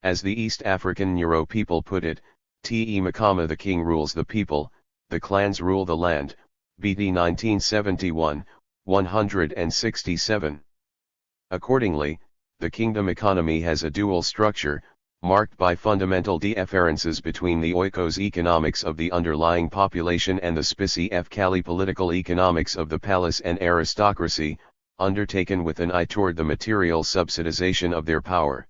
As the East African Nuro people put it, Makama, the king rules the people, the clans rule the land, BT 1971, 167. Accordingly, the kingdom economy has a dual structure, marked by fundamental differences between the oikos economics of the underlying population and the specie Kali political economics of the palace and aristocracy, undertaken with an eye toward the material subsidization of their power.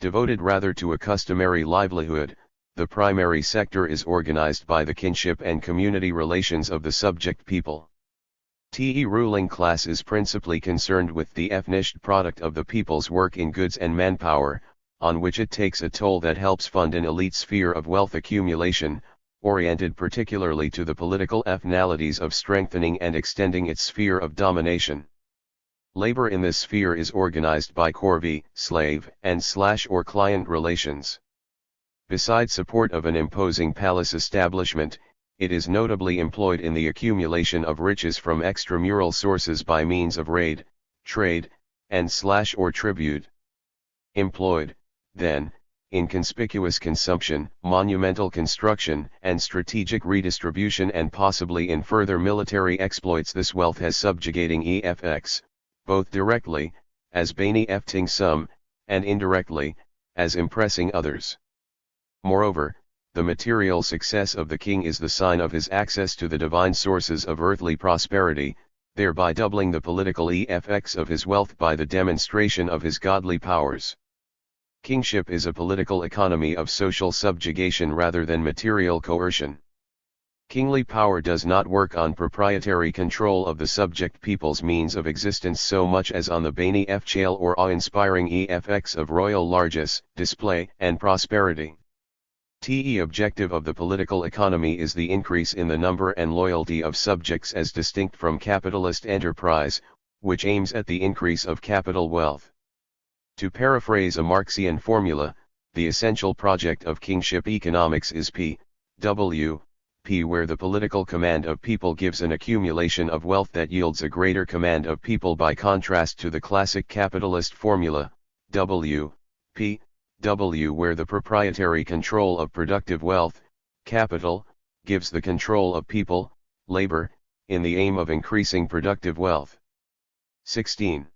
Devoted rather to a customary livelihood, the primary sector is organized by the kinship and community relations of the subject people. The ruling class is principally concerned with the finished product of the people's work in goods and manpower, on which it takes a toll that helps fund an elite sphere of wealth accumulation, oriented particularly to the political finalities of strengthening and extending its sphere of domination. Labor in this sphere is organized by corvée, slave, and or client relations. Besides support of an imposing palace establishment, it is notably employed in the accumulation of riches from extramural sources by means of raid, trade, and or tribute. Employed, then, in conspicuous consumption, monumental construction, and strategic redistribution, and possibly in further military exploits, this wealth has subjugating effects, both directly, as benefiting some, and indirectly, as impressing others. Moreover, the material success of the king is the sign of his access to the divine sources of earthly prosperity, thereby doubling the political effects of his wealth by the demonstration of his godly powers. Kingship is a political economy of social subjugation rather than material coercion. Kingly power does not work on proprietary control of the subject people's means of existence so much as on the beneficial or awe-inspiring effects of royal largesse, display, and prosperity. The objective of the political economy is the increase in the number and loyalty of subjects as distinct from capitalist enterprise, which aims at the increase of capital wealth. To paraphrase a Marxian formula, the essential project of kingship economics is P, where the political command of people gives an accumulation of wealth that yields a greater command of people, by contrast to the classic capitalist formula, W, where the proprietary control of productive wealth, capital, gives the control of people, labor, in the aim of increasing productive wealth. 16.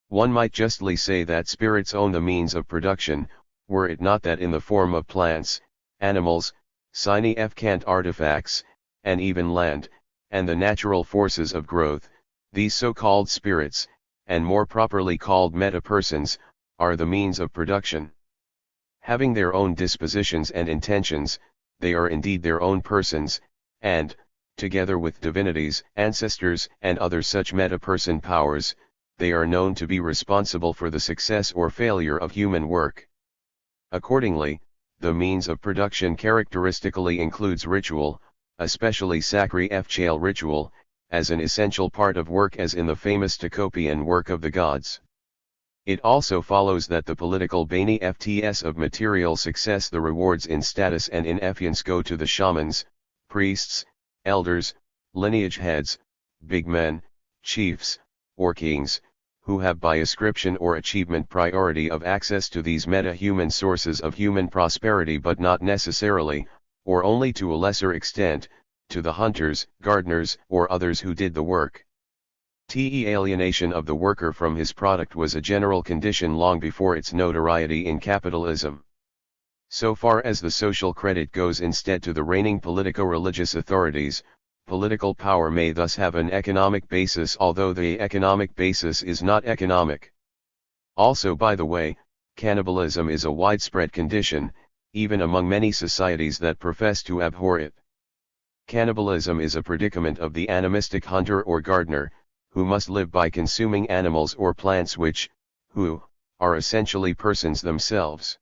One might justly say that spirits own the means of production, were it not that in the form of plants, animals, significant artifacts, and even land, and the natural forces of growth, these so-called spirits, and more properly called meta-persons, are the means of production. Having their own dispositions and intentions, they are indeed their own persons, and, together with divinities, ancestors, and other such meta-person powers, they are known to be responsible for the success or failure of human work. Accordingly, the means of production characteristically includes ritual, especially sacrificial ritual, as an essential part of work, as in the famous Tikopian work of the gods. It also follows that the political benefits of material success, the rewards in status and in influence, go to the shamans, priests, elders, lineage heads, big men, chiefs, or kings, who have by ascription or achievement priority of access to these meta-human sources of human prosperity, but not necessarily, or only to a lesser extent, to the hunters, gardeners, or others who did the work. The alienation of the worker from his product was a general condition long before its notoriety in capitalism. So far as the social credit goes instead to the reigning politico-religious authorities, political power may thus have an economic basis, although the economic basis is not economic. Also, by the way, cannibalism is a widespread condition, even among many societies that profess to abhor it. Cannibalism is a predicament of the animistic hunter or gardener, who must live by consuming animals or plants who are essentially persons themselves.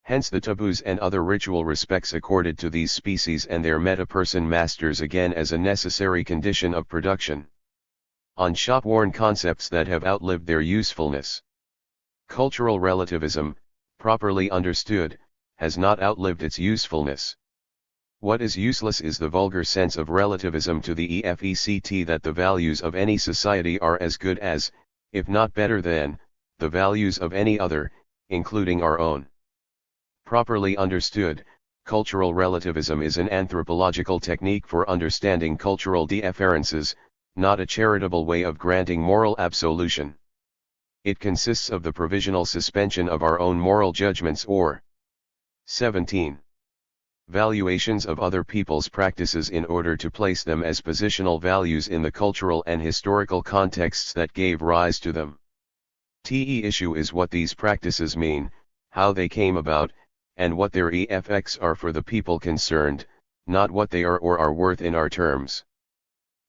Hence the taboos and other ritual respects accorded to these species and their meta-person masters, again as a necessary condition of production. On shop-worn concepts that have outlived their usefulness. Cultural relativism, properly understood, has not outlived its usefulness. What is useless is the vulgar sense of relativism to the effect that the values of any society are as good as, if not better than, the values of any other, including our own. Properly understood, cultural relativism is an anthropological technique for understanding cultural differences, not a charitable way of granting moral absolution. It consists of the provisional suspension of our own moral judgments or 17. Valuations of other people's practices in order to place them as positional values in the cultural and historical contexts that gave rise to them. The issue is what these practices mean, how they came about, and what their effects are for the people concerned, not what they are or are worth in our terms.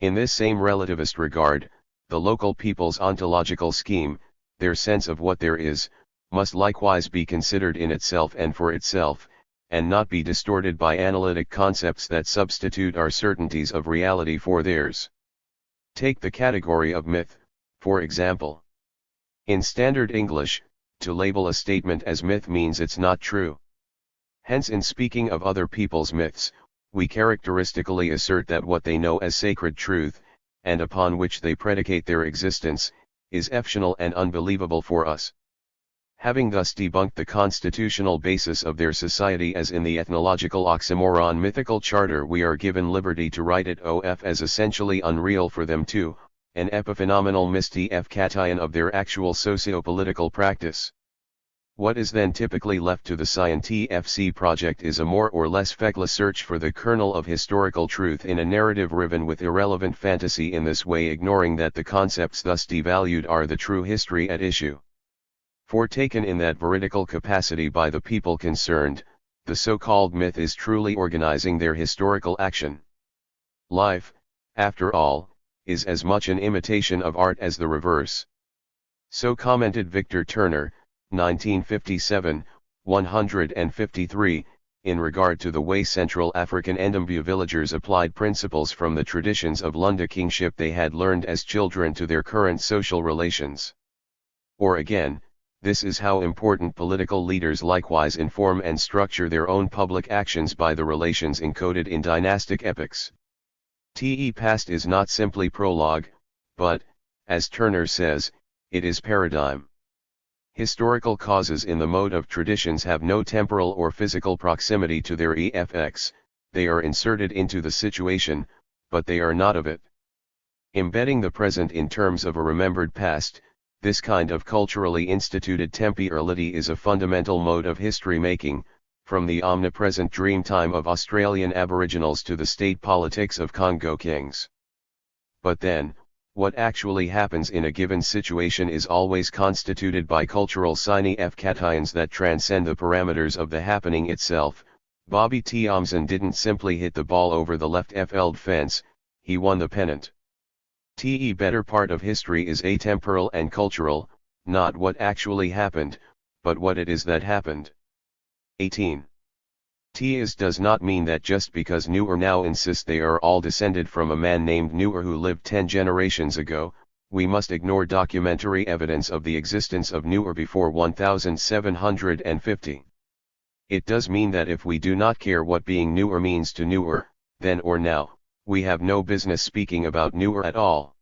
In this same relativist regard, the local people's ontological scheme, their sense of what there is, must likewise be considered in itself and for itself, and not be distorted by analytic concepts that substitute our certainties of reality for theirs. Take the category of myth, for example. In standard English, to label a statement as myth means it's not true. Hence, in speaking of other people's myths, we characteristically assert that what they know as sacred truth, and upon which they predicate their existence, is optional and unbelievable for us. Having thus debunked the constitutional basis of their society as in the ethnological oxymoron mythical charter, we are given liberty to write it off as essentially unreal for them too, an epiphenomenal misdefcation of their actual socio-political practice. What is then typically left to the scientific project is a more or less feckless search for the kernel of historical truth in a narrative riven with irrelevant fantasy, in this way ignoring that the concepts thus devalued are the true history at issue. For taken in that veridical capacity by the people concerned, the so-called myth is truly organizing their historical action. Life, after all, is as much an imitation of art as the reverse. So commented Victor Turner, 1957, 153, in regard to the way Central African Ndembu villagers applied principles from the traditions of Lunda kingship they had learned as children to their current social relations. Or again, this is how important political leaders likewise inform and structure their own public actions by the relations encoded in dynastic epics. The past is not simply prologue, but, as Turner says, it is paradigm. Historical causes in the mode of traditions have no temporal or physical proximity to their effects, they are inserted into the situation, but they are not of it. Embedding the present in terms of a remembered past, this kind of culturally instituted temporality is a fundamental mode of history-making, from the omnipresent dreamtime of Australian Aboriginals to the state politics of Congo kings. But then, what actually happens in a given situation is always constituted by cultural significations that transcend the parameters of the happening itself, Bobby Thompson didn't simply hit the ball over the left field fence, he won the pennant. The better part of history is atemporal and cultural, not what actually happened, but what it is that happened. 18. Is does not mean that just because Neuer now insists they are all descended from a man named Neuer who lived 10 generations ago, we must ignore documentary evidence of the existence of Neuer before 1750. It does mean that if we do not care what being Neuer means to Neuer, then or now, we have no business speaking about Neuer at all.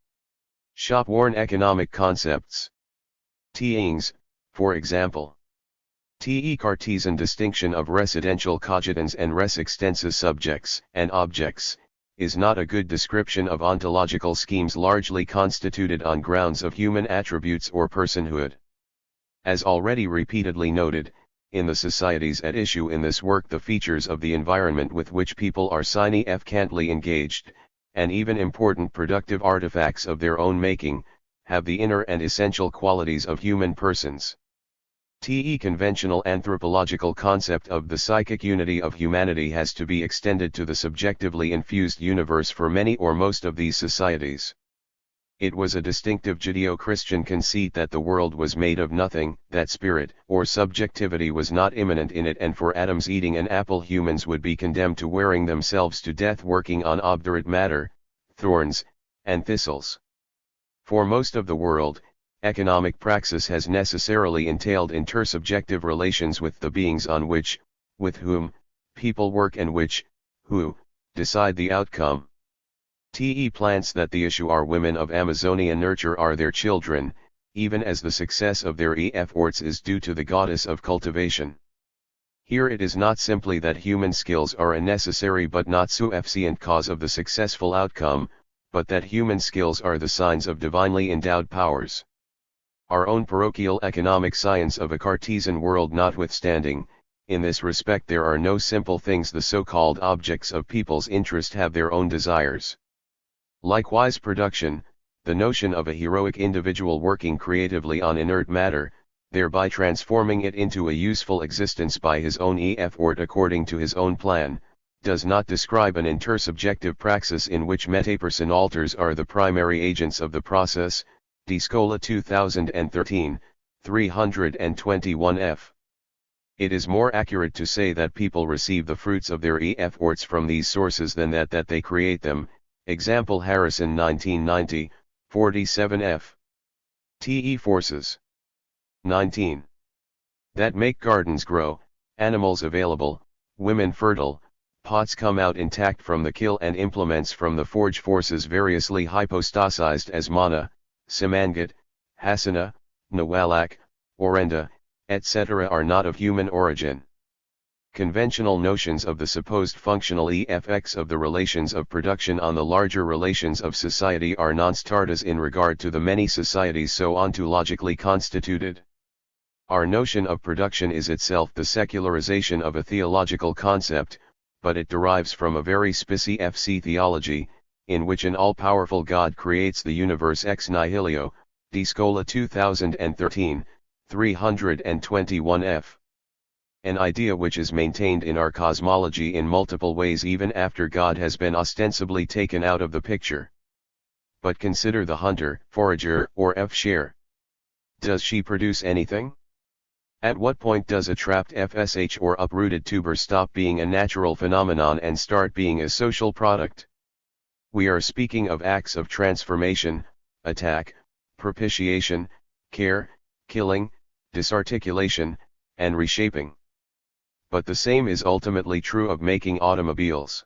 Shop-worn economic concepts. Ings, for example. Cartesian distinction of residential cogitans and res extensa subjects and objects, is not a good description of ontological schemes largely constituted on grounds of human attributes or personhood. As already repeatedly noted, in the societies at issue in this work the features of the environment with which people are significantly engaged, and even important productive artifacts of their own making, have the inner and essential qualities of human persons. The conventional anthropological concept of the psychic unity of humanity has to be extended to the subjectively infused universe for many or most of these societies. It was a distinctive Judeo-Christian conceit that the world was made of nothing, that spirit or subjectivity was not immanent in it, and for atoms eating an apple humans would be condemned to wearing themselves to death working on obdurate matter, thorns, and thistles. For most of the world, economic praxis has necessarily entailed intersubjective relations with the beings on which, with whom, people work and which, who, decide the outcome. The plants that the issue are women of Amazonia nurture are their children, even as the success of their efforts is due to the goddess of cultivation. Here it is not simply that human skills are a necessary but not sufficient cause of the successful outcome, but that human skills are the signs of divinely endowed powers. Our own parochial economic science of a Cartesian world notwithstanding, in this respect there are no simple things. The so-called objects of people's interest have their own desires. Likewise production, the notion of a heroic individual working creatively on inert matter, thereby transforming it into a useful existence by his own effort according to his own plan, does not describe an intersubjective praxis in which metapersonalities are the primary agents of the process. De Scola 2013, 321 f. It is more accurate to say that people receive the fruits of their efforts from these sources than that they create them. Example Harrison 1990, 47 f. The forces. 19. That make gardens grow, animals available, women fertile, pots come out intact from the kiln and implements from the forge, forces variously hypostasized as mana, Samangat, Hasana, Nawalak, Orenda, etc. are not of human origin. Conventional notions of the supposed functional effects of the relations of production on the larger relations of society are non-starters in regard to the many societies so ontologically constituted. Our notion of production is itself the secularization of a theological concept, but it derives from a very specific theology, in which an all-powerful God creates the universe ex nihilo. De Scola 2013, 321 f. An idea which is maintained in our cosmology in multiple ways even after God has been ostensibly taken out of the picture. But consider the hunter, forager, or share. Does she produce anything? At what point does a trapped FSH or uprooted tuber stop being a natural phenomenon and start being a social product? We are speaking of acts of transformation, attack, propitiation, care, killing, disarticulation, and reshaping. But the same is ultimately true of making automobiles.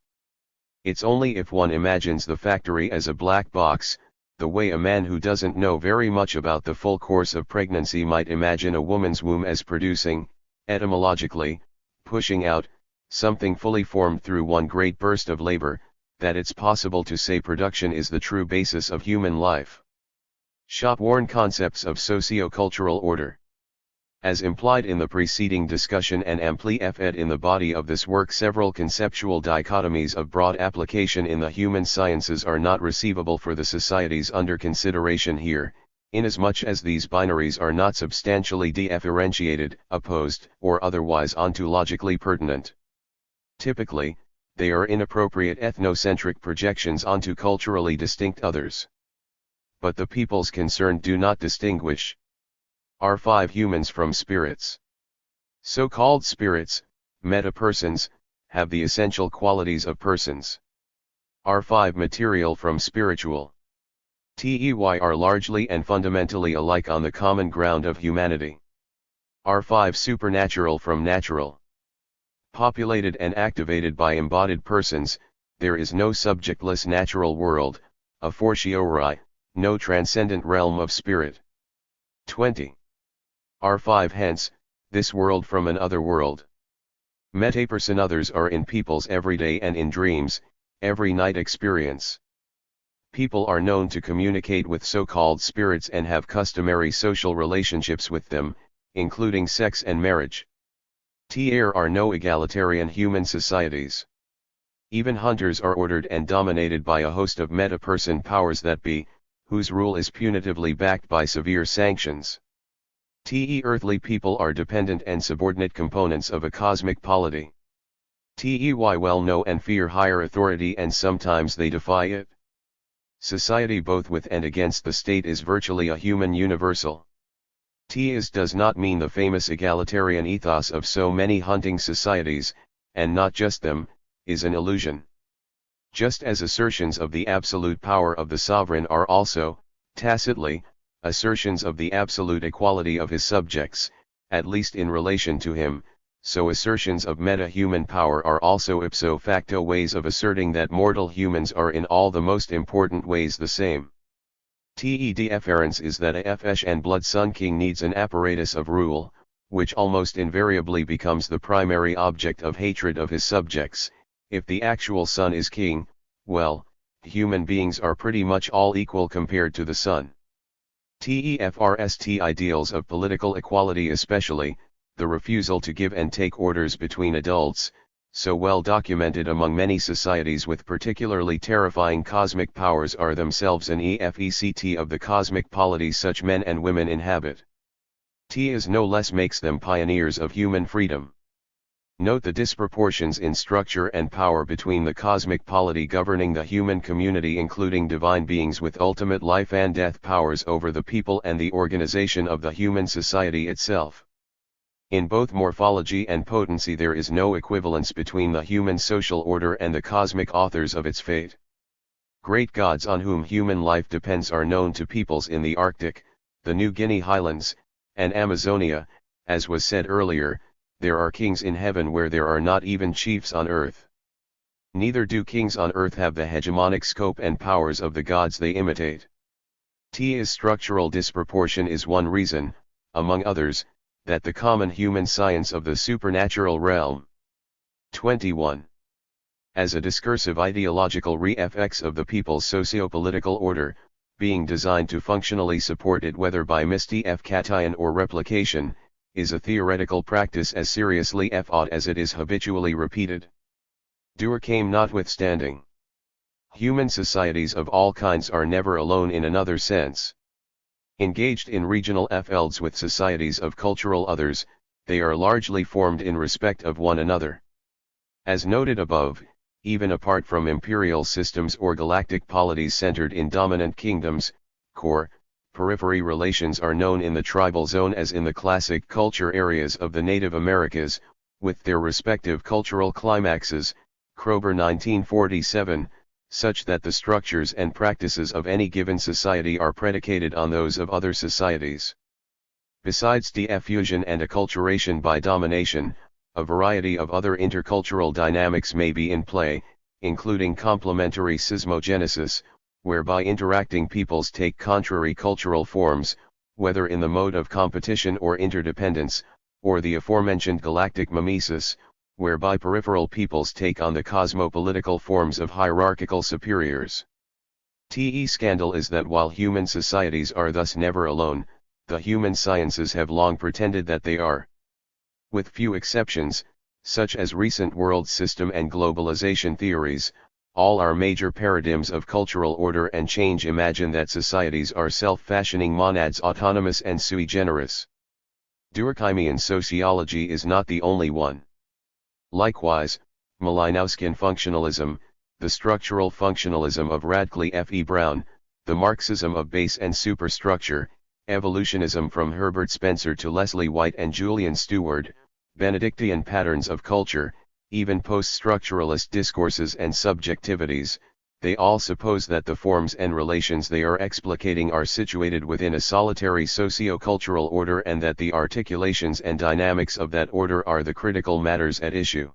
It's only if one imagines the factory as a black box, the way a man who doesn't know very much about the full course of pregnancy might imagine a woman's womb as producing, etymologically, pushing out, something fully formed through one great burst of labor, that it's possible to say production is the true basis of human life. Shop-worn concepts of socio-cultural order. As implied in the preceding discussion and amplified in the body of this work, several conceptual dichotomies of broad application in the human sciences are not receivable for the societies under consideration here, inasmuch as these binaries are not substantially differentiated, opposed, or otherwise ontologically pertinent. Typically, they are inappropriate ethnocentric projections onto culturally distinct others. But the peoples concerned do not distinguish R5 humans from spirits. So-called spirits, meta-persons, have the essential qualities of persons. R5 material from spiritual. TEY are largely and fundamentally alike on the common ground of humanity. R5 supernatural from natural. Populated and activated by embodied persons, there is no subjectless natural world, a fortiori, no transcendent realm of spirit. 20. R5 hence, this world from an other world. Metaperson others are in people's everyday and in dreams, every night experience. People are known to communicate with so-called spirits and have customary social relationships with them, including sex and marriage. There are no egalitarian human societies. Even hunters are ordered and dominated by a host of meta-person powers that be, whose rule is punitively backed by severe sanctions. Earthly people are dependent and subordinate components of a cosmic polity. Well know and fear higher authority and sometimes they defy it. Society both with and against the state is virtually a human universal. Does not mean the famous egalitarian ethos of so many hunting societies, and not just them, is an illusion. Just as assertions of the absolute power of the sovereign are also, tacitly, assertions of the absolute equality of his subjects, at least in relation to him, so assertions of meta-human power are also ipso facto ways of asserting that mortal humans are in all the most important ways the same. Deference is that a flesh and blood Sun King needs an apparatus of rule, which almost invariably becomes the primary object of hatred of his subjects. If the actual Sun is king, well, human beings are pretty much all equal compared to the Sun. TEFRST ideals of political equality, especially, the refusal to give and take orders between adults, so well documented among many societies with particularly terrifying cosmic powers, are themselves an effect of the cosmic polity such men and women inhabit. Is no less makes them pioneers of human freedom. Note the disproportions in structure and power between the cosmic polity governing the human community, including divine beings with ultimate life and death powers over the people, and the organization of the human society itself. In both morphology and potency there is no equivalence between the human social order and the cosmic authors of its fate. Great gods on whom human life depends are known to peoples in the Arctic, the New Guinea highlands, and Amazonia. As was said earlier, there are kings in heaven where there are not even chiefs on earth. Neither do kings on earth have the hegemonic scope and powers of the gods they imitate. Structural disproportion is one reason, among others, that the common human science of the supernatural realm. 21. As a discursive ideological re-FX of the people's socio-political order, being designed to functionally support it whether by cation or replication, is a theoretical practice as seriously odd as it is habitually repeated. Durkheim notwithstanding. Human societies of all kinds are never alone in another sense. Engaged in regional FLs with societies of cultural others, they are largely formed in respect of one another. As noted above, even apart from imperial systems or galactic polities centered in dominant kingdoms, core, periphery relations are known in the tribal zone as in the classic culture areas of the Native Americas, with their respective cultural climaxes, Graeber 1947, such that the structures and practices of any given society are predicated on those of other societies. Besides diffusion and acculturation by domination, a variety of other intercultural dynamics may be in play, including complementary seismogenesis, whereby interacting peoples take contrary cultural forms, whether in the mode of competition or interdependence, or the aforementioned galactic mimesis, whereby peripheral peoples take on the cosmopolitical forms of hierarchical superiors. Scandal is that while human societies are thus never alone, the human sciences have long pretended that they are. With few exceptions, such as recent world system and globalization theories, all our major paradigms of cultural order and change imagine that societies are self-fashioning monads, autonomous and sui generis. Durkheimian sociology is not the only one. Likewise, Malinowskian functionalism, the structural functionalism of Radcliffe F. E. Brown, the Marxism of base and superstructure, evolutionism from Herbert Spencer to Leslie White and Julian Stewart, Benedictine patterns of culture, even post-structuralist discourses and subjectivities, they all suppose that the forms and relations they are explicating are situated within a solitary socio-cultural order and that the articulations and dynamics of that order are the critical matters at issue.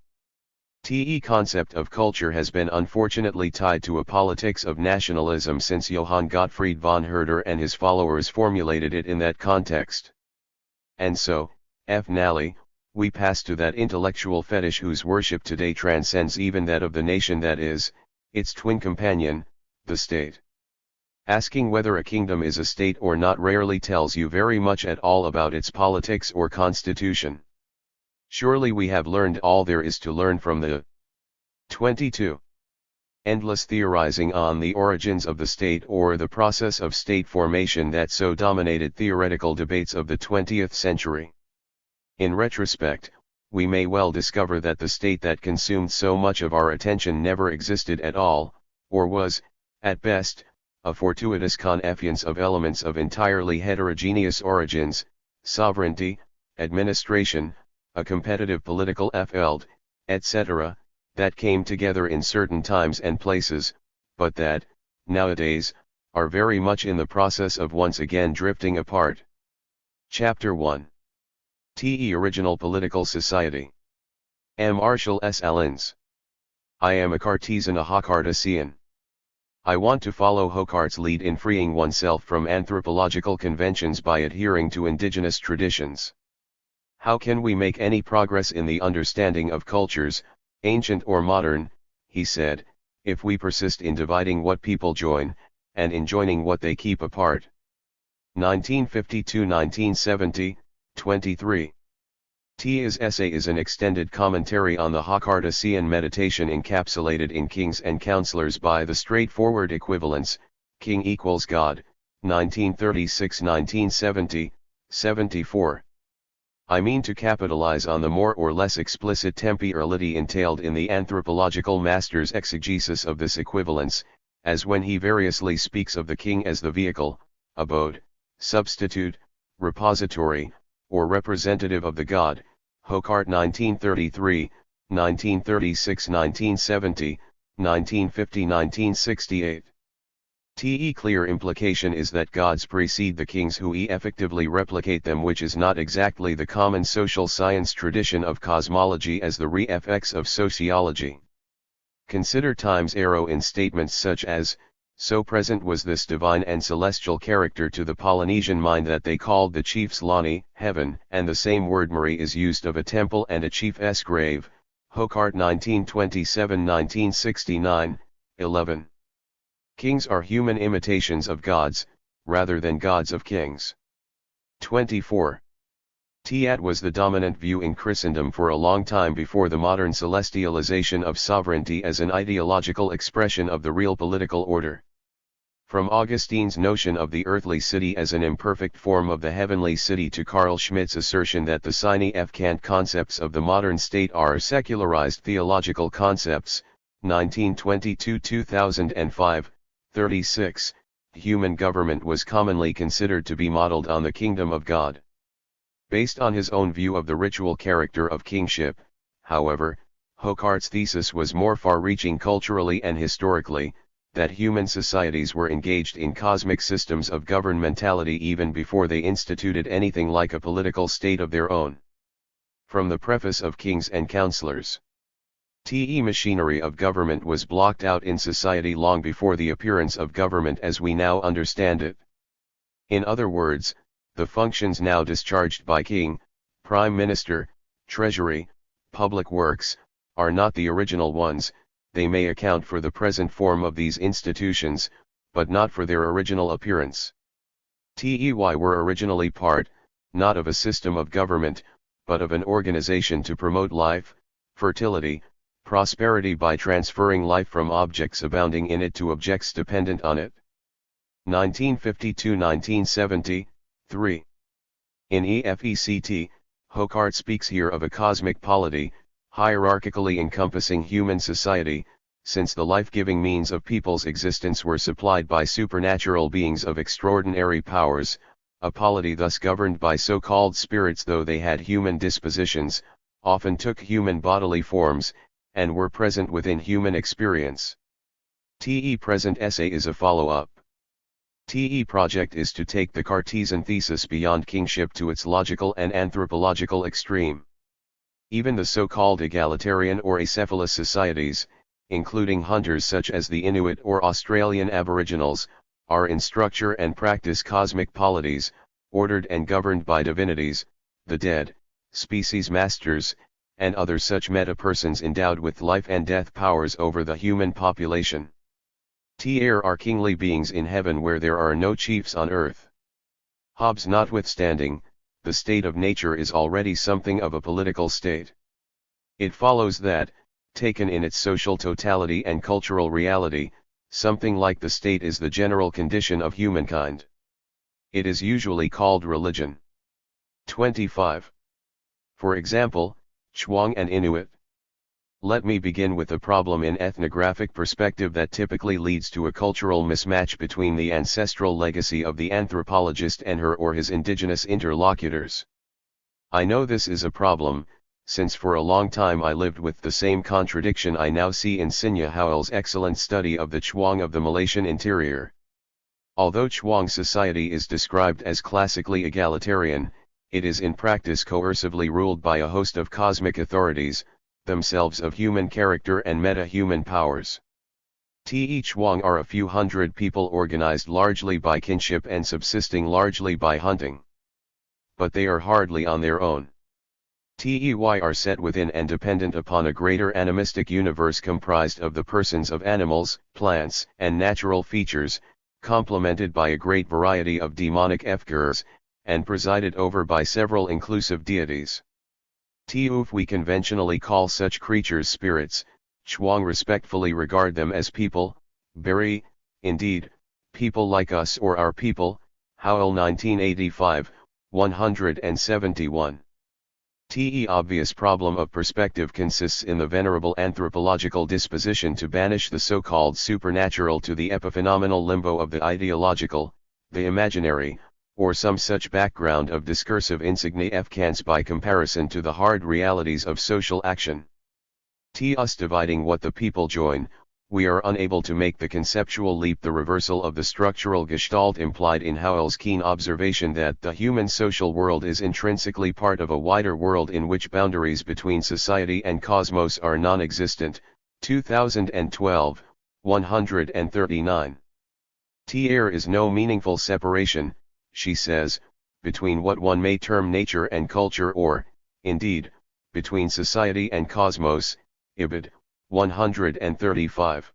The concept of culture has been unfortunately tied to a politics of nationalism since Johann Gottfried von Herder and his followers formulated it in that context. And so, finally, we pass to that intellectual fetish whose worship today transcends even that of the nation, that is, its twin companion, the state. Asking whether a kingdom is a state or not rarely tells you very much at all about its politics or constitution. Surely we have learned all there is to learn from the 22. Endless theorizing on the origins of the state or the process of state formation that so dominated theoretical debates of the 20th century. In retrospect, we may well discover that the state that consumed so much of our attention never existed at all, or was, at best, a fortuitous confluence of elements of entirely heterogeneous origins, sovereignty, administration, a competitive political field, etc., that came together in certain times and places, but that, nowadays, are very much in the process of once again drifting apart. Chapter 1. The Original Political Society. M. Marshall S. Allens. I am a Cartesian, a Hocartesian. I want to follow Hocart's lead in freeing oneself from anthropological conventions by adhering to indigenous traditions. How can we make any progress in the understanding of cultures, ancient or modern, he said, if we persist in dividing what people join, and in joining what they keep apart? 1952-1970, 23. His essay is an extended commentary on the Hocartesian meditation encapsulated in Kings and Counselors by the straightforward equivalence, King equals God, 1936-1970, 74. I mean to capitalize on the more or less explicit temporality entailed in the anthropological master's exegesis of this equivalence, as when he variously speaks of the king as the vehicle, abode, substitute, repository, or representative of the god, Hocart 1933, 1936-1970, 1950-1968. The clear implication is that gods precede the kings who effectively replicate them, which is not exactly the common social science tradition of cosmology as the re-FX of sociology. Consider Time's arrow in statements such as, so present was this divine and celestial character to the Polynesian mind that they called the chief's Lani, heaven, and the same word Mari is used of a temple and a chief's grave, Hocart 1927-1969, 11. Kings are human imitations of gods, rather than gods of kings. 24. That was the dominant view in Christendom for a long time before the modern celestialization of sovereignty as an ideological expression of the real political order. From Augustine's notion of the earthly city as an imperfect form of the heavenly city to Carl Schmitt's assertion that the sine Kant concepts of the modern state are secularized theological concepts, 1922-2005, 36, human government was commonly considered to be modeled on the kingdom of God. Based on his own view of the ritual character of kingship, however, Hocart's thesis was more far-reaching culturally and historically, that human societies were engaged in cosmic systems of governmentality even before they instituted anything like a political state of their own. From the preface of Kings and Counselors. The machinery of government was blocked out in society long before the appearance of government as we now understand it. In other words, the functions now discharged by king, prime minister, treasury, public works, are not the original ones. They may account for the present form of these institutions, but not for their original appearance. They were originally part, not of a system of government, but of an organization to promote life, fertility, prosperity by transferring life from objects abounding in it to objects dependent on it. 1952-1970, 3. In EFECT, Hocart speaks here of a cosmic polity, hierarchically encompassing human society, since the life-giving means of people's existence were supplied by supernatural beings of extraordinary powers, a polity thus governed by so-called spirits though they had human dispositions, often took human bodily forms, and were present within human experience. TE present essay is a follow-up. TE project is to take the Cartesian thesis beyond kingship to its logical and anthropological extreme. Even the so-called egalitarian or acephalous societies, including hunters such as the Inuit or Australian Aboriginals, are in structure and practice cosmic polities, ordered and governed by divinities, the dead, species masters, and other such meta-persons endowed with life and death powers over the human population. There are kingly beings in heaven where there are no chiefs on earth. Hobbes notwithstanding, the state of nature is already something of a political state. It follows that, taken in its social totality and cultural reality, something like the state is the general condition of humankind. It is usually called religion. 25. For example, Chwang and Inuit. Let me begin with a problem in ethnographic perspective that typically leads to a cultural mismatch between the ancestral legacy of the anthropologist and her or his indigenous interlocutors. I know this is a problem, since for a long time I lived with the same contradiction I now see in Sinya Howell's excellent study of the Chwang of the Malaysian interior. Although Chwang society is described as classically egalitarian, it is in practice coercively ruled by a host of cosmic authorities, themselves of human character and meta-human powers. Chwang are a few hundred people organized largely by kinship and subsisting largely by hunting. But they are hardly on their own. Tey are set within and dependent upon a greater animistic universe comprised of the persons of animals, plants, and natural features, complemented by a great variety of demonic efkurs, and presided over by several inclusive deities. We conventionally call such creatures spirits. Chwang respectfully regard them as people, very, indeed, people like us or our people. Howell 1985, 171. Obvious problem of perspective consists in the venerable anthropological disposition to banish the so-called supernatural to the epiphenomenal limbo of the ideological, the imaginary, or some such background of discursive insignificance by comparison to the hard realities of social action. Us dividing what the people join, we are unable to make the conceptual leap, the reversal of the structural gestalt implied in Howell's keen observation that the human social world is intrinsically part of a wider world in which boundaries between society and cosmos are non-existent. 2012, 139. There is no meaningful separation, she says, between what one may term nature and culture or, indeed, between society and cosmos. Ibid. 135.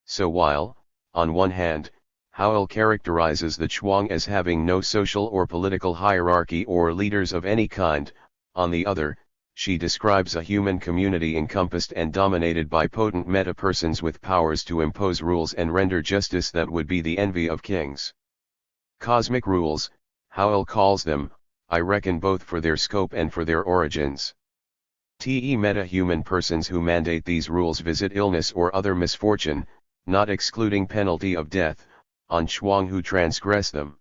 So while, on one hand, Howell characterizes the Chwang as having no social or political hierarchy or leaders of any kind, on the other, she describes a human community encompassed and dominated by potent meta-persons with powers to impose rules and render justice that would be the envy of kings. Cosmic rules, Howell calls them, I reckon, both for their scope and for their origins. Meta-human persons who mandate these rules visit illness or other misfortune, not excluding penalty of death, on Chwang who transgress them.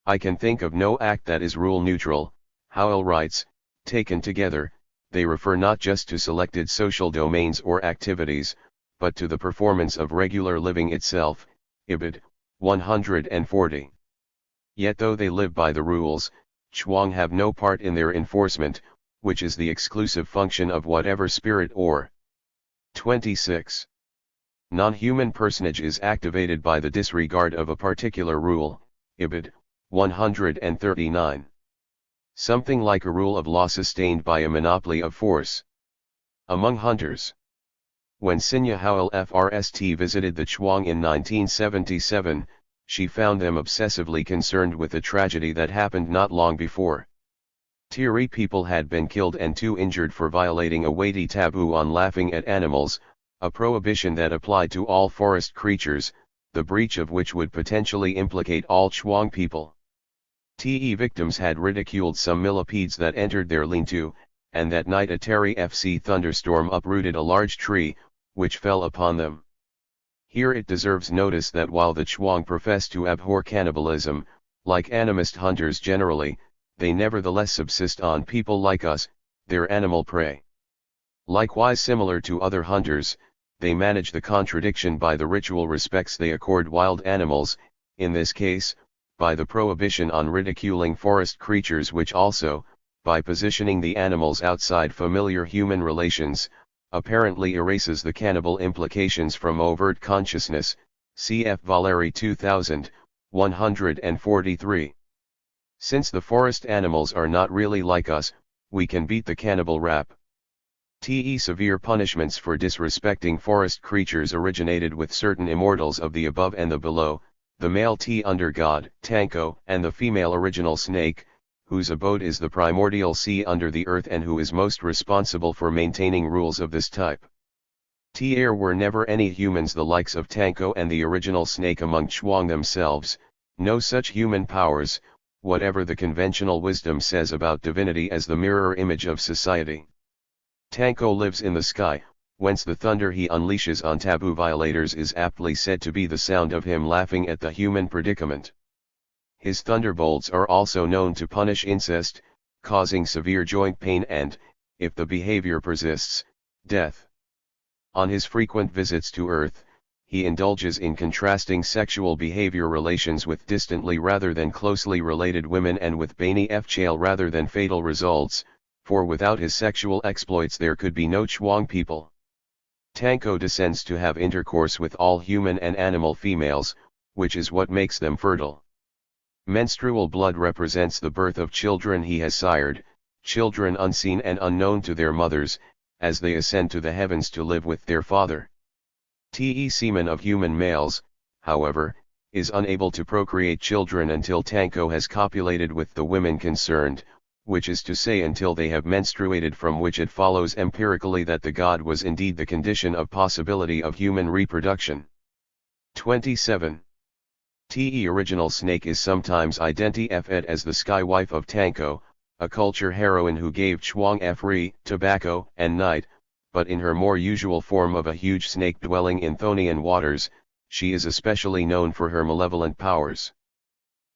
I can think of no act that is rule-neutral, Howell writes. Taken together, they refer not just to selected social domains or activities, but to the performance of regular living itself. Ibid. 140. Yet though they live by the rules, Chwang have no part in their enforcement, which is the exclusive function of whatever spirit or. 26. Non-human personage is activated by the disregard of a particular rule. Ibid. 139. Something like a rule of law sustained by a monopoly of force. Among hunters. When Sinya Howell FRST visited the Chwang in 1977, she found them obsessively concerned with a tragedy that happened not long before. 3 people had been killed and 2 injured for violating a weighty taboo on laughing at animals, a prohibition that applied to all forest creatures, the breach of which would potentially implicate all Chwang people. Victims had ridiculed some millipedes that entered their lean-to, and that night a Terry FC thunderstorm uprooted a large tree, which fell upon them. Here it deserves notice that while the Chuang profess to abhor cannibalism, like animist hunters generally, they nevertheless subsist on people like us, their animal prey. Likewise, similar to other hunters, they manage the contradiction by the ritual respects they accord wild animals, in this case, by the prohibition on ridiculing forest creatures, which also, by positioning the animals outside familiar human relations, apparently erases the cannibal implications from overt consciousness, cf. Valeri 2143. Since the forest animals are not really like us, we can beat the cannibal rap. Severe punishments for disrespecting forest creatures originated with certain immortals of the above and the below, the male under god, Tanko, and the female original snake, whose abode is the primordial sea under the earth and who is most responsible for maintaining rules of this type. There were never any humans the likes of Tanko and the original snake among Chuang themselves, no such human powers, whatever the conventional wisdom says about divinity as the mirror image of society. Tanko lives in the sky, whence the thunder he unleashes on taboo violators is aptly said to be the sound of him laughing at the human predicament. His thunderbolts are also known to punish incest, causing severe joint pain and, if the behavior persists, death. On his frequent visits to Earth, he indulges in contrasting sexual behavior relations with distantly rather than closely related women and with Bani Fchail rather than fatal results, for without his sexual exploits there could be no Chuang people. Tanko descends to have intercourse with all human and animal females, which is what makes them fertile. Menstrual blood represents the birth of children he has sired, children unseen and unknown to their mothers, as they ascend to the heavens to live with their father. Semen of human males, however, is unable to procreate children until Tanko has copulated with the women concerned, which is to say until they have menstruated, from which it follows empirically that the god was indeed the condition of possibility of human reproduction. 27. Original snake is sometimes identified as the sky wife of Tanko, a culture heroine who gave Chuang free tobacco and night, but in her more usual form of a huge snake dwelling in Thonian waters, she is especially known for her malevolent powers.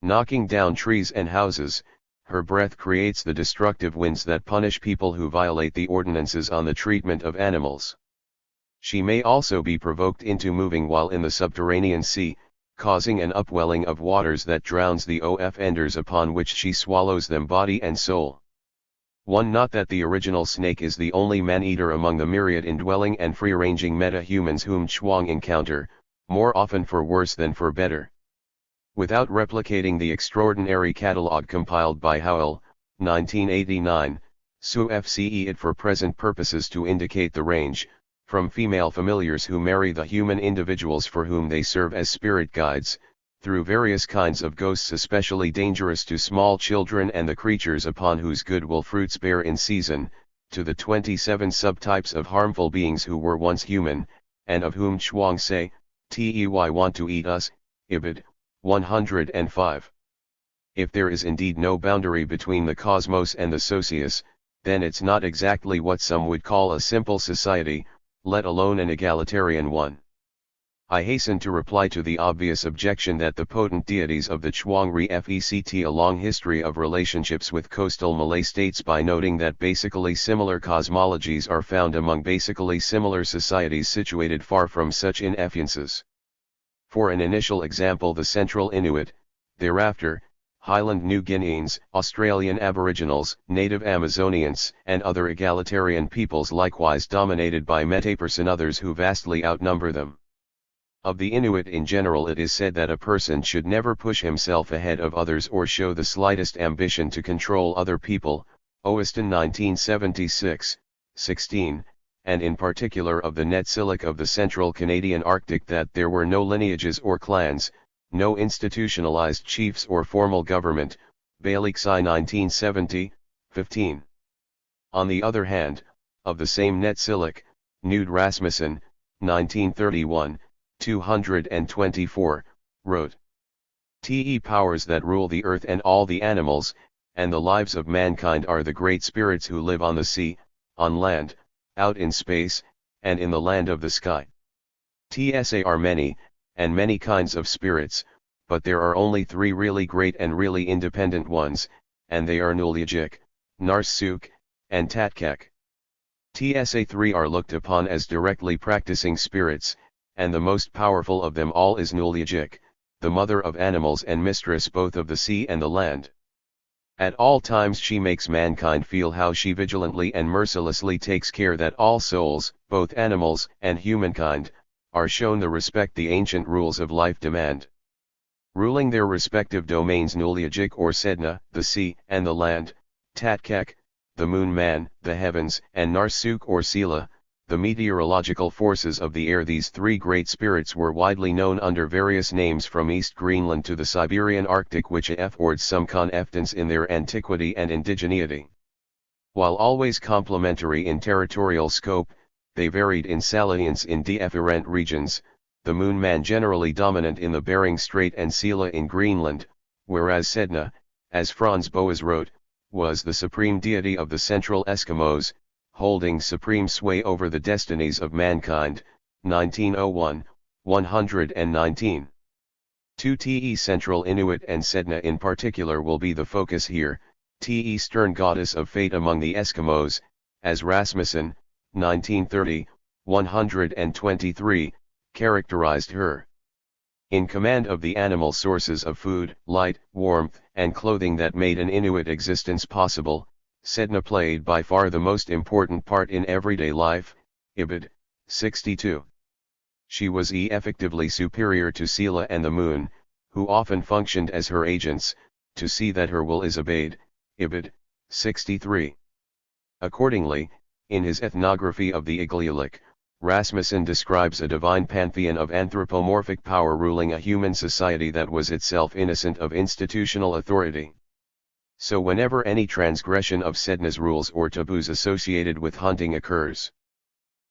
Knocking down trees and houses, her breath creates the destructive winds that punish people who violate the ordinances on the treatment of animals. She may also be provoked into moving while in the subterranean sea, causing an upwelling of waters that drowns the offenders, upon which she swallows them body and soul. Not that the original snake is the only man-eater among the myriad indwelling and free-ranging meta-humans whom Chuang encounter, more often for worse than for better. Without replicating the extraordinary catalogue compiled by Howell, 1989, SUFCE it for present purposes to indicate the range, from female familiars who marry the human individuals for whom they serve as spirit guides, through various kinds of ghosts especially dangerous to small children and the creatures upon whose good will fruits bear in season, to the 27 subtypes of harmful beings who were once human, and of whom Chuang say, "Tey want to eat us," Ibid. 105. If there is indeed no boundary between the cosmos and the socius, then it's not exactly what some would call a simple society, let alone an egalitarian one. I hasten to reply to the obvious objection that the potent deities of the Chuang reflect a long history of relationships with coastal Malay states by noting that basically similar cosmologies are found among basically similar societies situated far from such influences. For an initial example, the Central Inuit, thereafter, Highland New Guineans, Australian Aboriginals, native Amazonians, and other egalitarian peoples likewise dominated by metaperson others who vastly outnumber them. Of the Inuit in general it is said that a person should never push himself ahead of others or show the slightest ambition to control other people, Owiston 1976, 16, and in particular of the Netsilik of the central Canadian Arctic that there were no lineages or clans, no institutionalized chiefs or formal government, Bailiksai 1970, 15. On the other hand, of the same Netsilik, Knud Rasmussen, 1931, 224, wrote, "Te powers that rule the earth and all the animals, and the lives of mankind are the great spirits who live on the sea, on land, out in space, and in the land of the sky. TSA are many, and many kinds of spirits, but there are only three really great and really independent ones, and they are Nulyajik, Narsuk, and Tatkek. TSA 3 are looked upon as directly practicing spirits, and the most powerful of them all is Nulyajik, the mother of animals and mistress both of the sea and the land. At all times she makes mankind feel how she vigilantly and mercilessly takes care that all souls, both animals and humankind, are shown the respect the ancient rules of life demand. Ruling their respective domains Nulyajik or Sedna, the sea and the land, Tatkek, the moon man, the heavens, and Narsuk or Sela, the meteorological forces of the air. These three great spirits were widely known under various names from East Greenland to the Siberian Arctic, which affords some confidence in their antiquity and indigeneity. While always complementary in territorial scope, they varied in salience in different regions, the moon man generally dominant in the Bering Strait and Sela in Greenland, whereas Sedna, as Franz Boas wrote, was the supreme deity of the central Eskimos, holding supreme sway over the destinies of mankind. 1901, 119. 2 Central Inuit and Sedna in particular will be the focus here. Stern goddess of fate among the Eskimos, as Rasmussen, 1930, 123, characterized her. In command of the animal sources of food, light, warmth, and clothing that made an Inuit existence possible, Sedna played by far the most important part in everyday life. Ibid. 62. She was effectively superior to Sela and the moon, who often functioned as her agents, to see that her will is obeyed. Ibid. 63. Accordingly, in his ethnography of the Igloolik, Rasmussen describes a divine pantheon of anthropomorphic power ruling a human society that was itself innocent of institutional authority. So whenever any transgression of Sedna's rules or taboos associated with hunting occurs,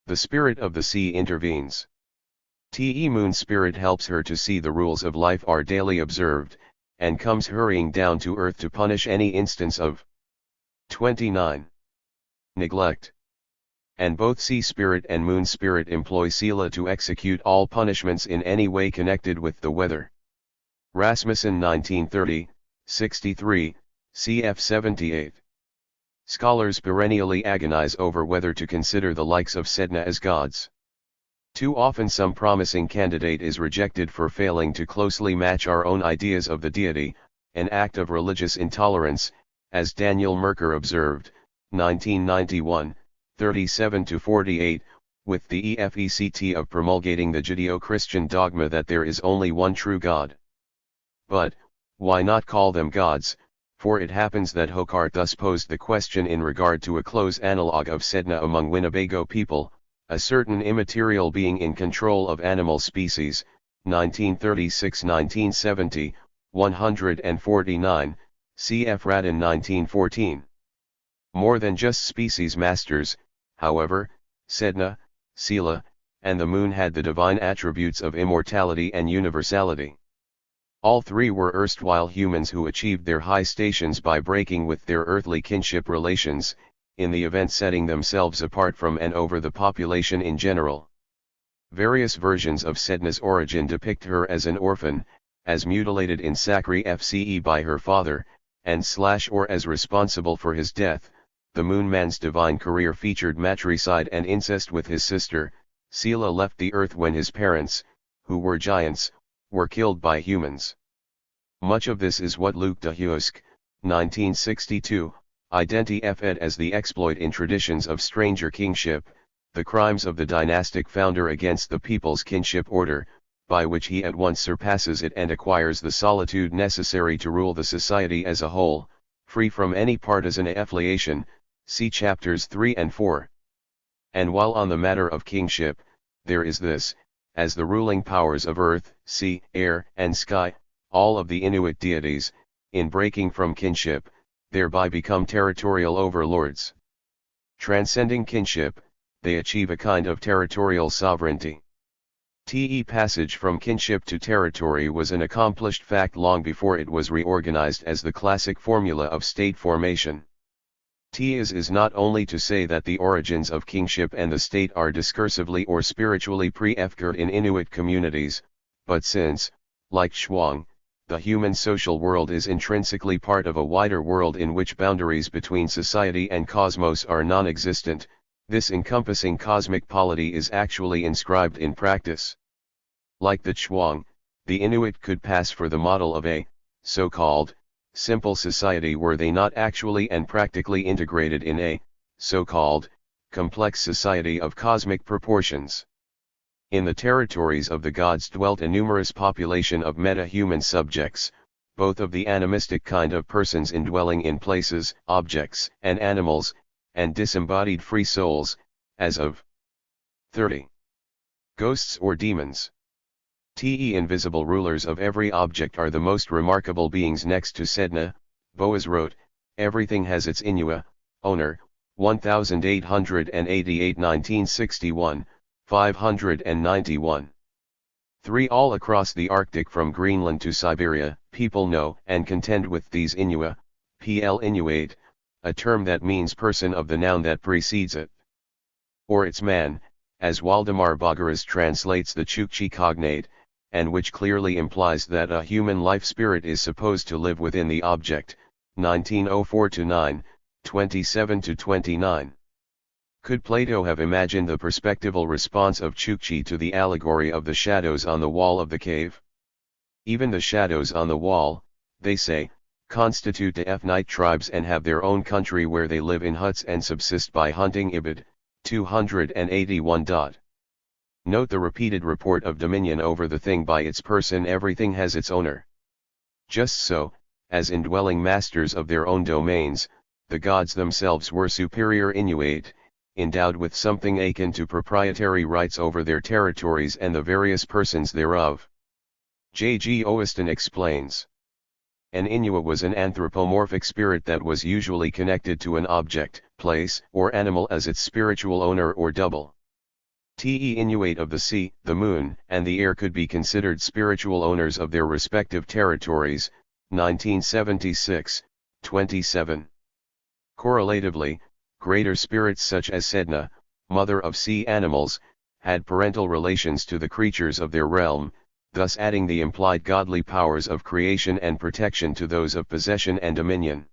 the spirit of the sea intervenes. Moon spirit helps her to see the rules of life are daily observed, and comes hurrying down to earth to punish any instance of 29. Neglect. And both sea spirit and moon spirit employ Sela to execute all punishments in any way connected with the weather. Rasmussen 1930, 63, cf 78. Scholars perennially agonize over whether to consider the likes of Sedna as gods. Too often some promising candidate is rejected for failing to closely match our own ideas of the deity, an act of religious intolerance, as Daniel Merker observed, 1991, 37-48, with the effect of promulgating the Judeo-Christian dogma that there is only one true God. But, why not call them gods, for it happens that Hocart thus posed the question in regard to a close analogue of Sedna among Winnebago people, a certain immaterial being in control of animal species, 1936-1970, 149, cf. Radin 1914. More than just species masters, however, Sedna, Sela, and the moon had the divine attributes of immortality and universality. All three were erstwhile humans who achieved their high stations by breaking with their earthly kinship relations, in the event setting themselves apart from and over the population in general. Various versions of Sedna's origin depict her as an orphan, as mutilated in Sakri Fce by her father, and or as responsible for his death. The moon man's divine career featured matricide and incest with his sister. Sela left the earth when his parents, who were giants, were killed by humans. Much of this is what Luc de Huysque, 1962, identified as the exploit in traditions of stranger kingship, the crimes of the dynastic founder against the people's kinship order, by which he at once surpasses it and acquires the solitude necessary to rule the society as a whole, free from any partisan affiliation. See chapters 3 and 4. And while on the matter of kingship, there is this, as the ruling powers of earth, sea, air, and sky, all of the Inuit deities, in breaking from kinship, thereby become territorial overlords. Transcending kinship, they achieve a kind of territorial sovereignty. The passage from kinship to territory was an accomplished fact long before it was reorganized as the classic formula of state formation. Is not only to say that the origins of kingship and the state are discursively or spiritually pre-figured in Inuit communities, but since, like Shuang, the human social world is intrinsically part of a wider world in which boundaries between society and cosmos are non-existent, this encompassing cosmic polity is actually inscribed in practice. Like the Shuang, the Inuit could pass for the model of a, so-called, simple society were they not actually and practically integrated in a, so-called, complex society of cosmic proportions. In the territories of the gods dwelt a numerous population of meta-human subjects, both of the animistic kind of persons indwelling in places, objects, and animals, and disembodied free souls, as of 30. Ghosts or demons. The invisible rulers of every object are the most remarkable beings next to Sedna. Boas wrote, everything has its Inua, owner, 1888 1961, 591. 3. All across the Arctic from Greenland to Siberia, people know and contend with these Inua, pl Inuit, a term that means person of the noun that precedes it. Or its man, as Waldemar Bogaras translates the Chukchi cognate, and which clearly implies that a human life spirit is supposed to live within the object, 1904-9, 27-29. Could Plato have imagined the perspectival response of Chukchi to the allegory of the shadows on the wall of the cave? Even the shadows on the wall, they say, constitute the Efnite tribes and have their own country where they live in huts and subsist by hunting. Ibid, 281. Note the repeated report of dominion over the thing by its person. Everything has its owner. Just so, as indwelling masters of their own domains, the gods themselves were superior Inuit, endowed with something akin to proprietary rights over their territories and the various persons thereof. J. G. Oiston explains. An Inua was an anthropomorphic spirit that was usually connected to an object, place, or animal as its spiritual owner or double. The Inuit of the sea, the moon, and the air could be considered spiritual owners of their respective territories, 1976, 27. Correlatively, greater spirits such as Sedna, mother of sea animals, had parental relations to the creatures of their realm, thus adding the implied godly powers of creation and protection to those of possession and dominion.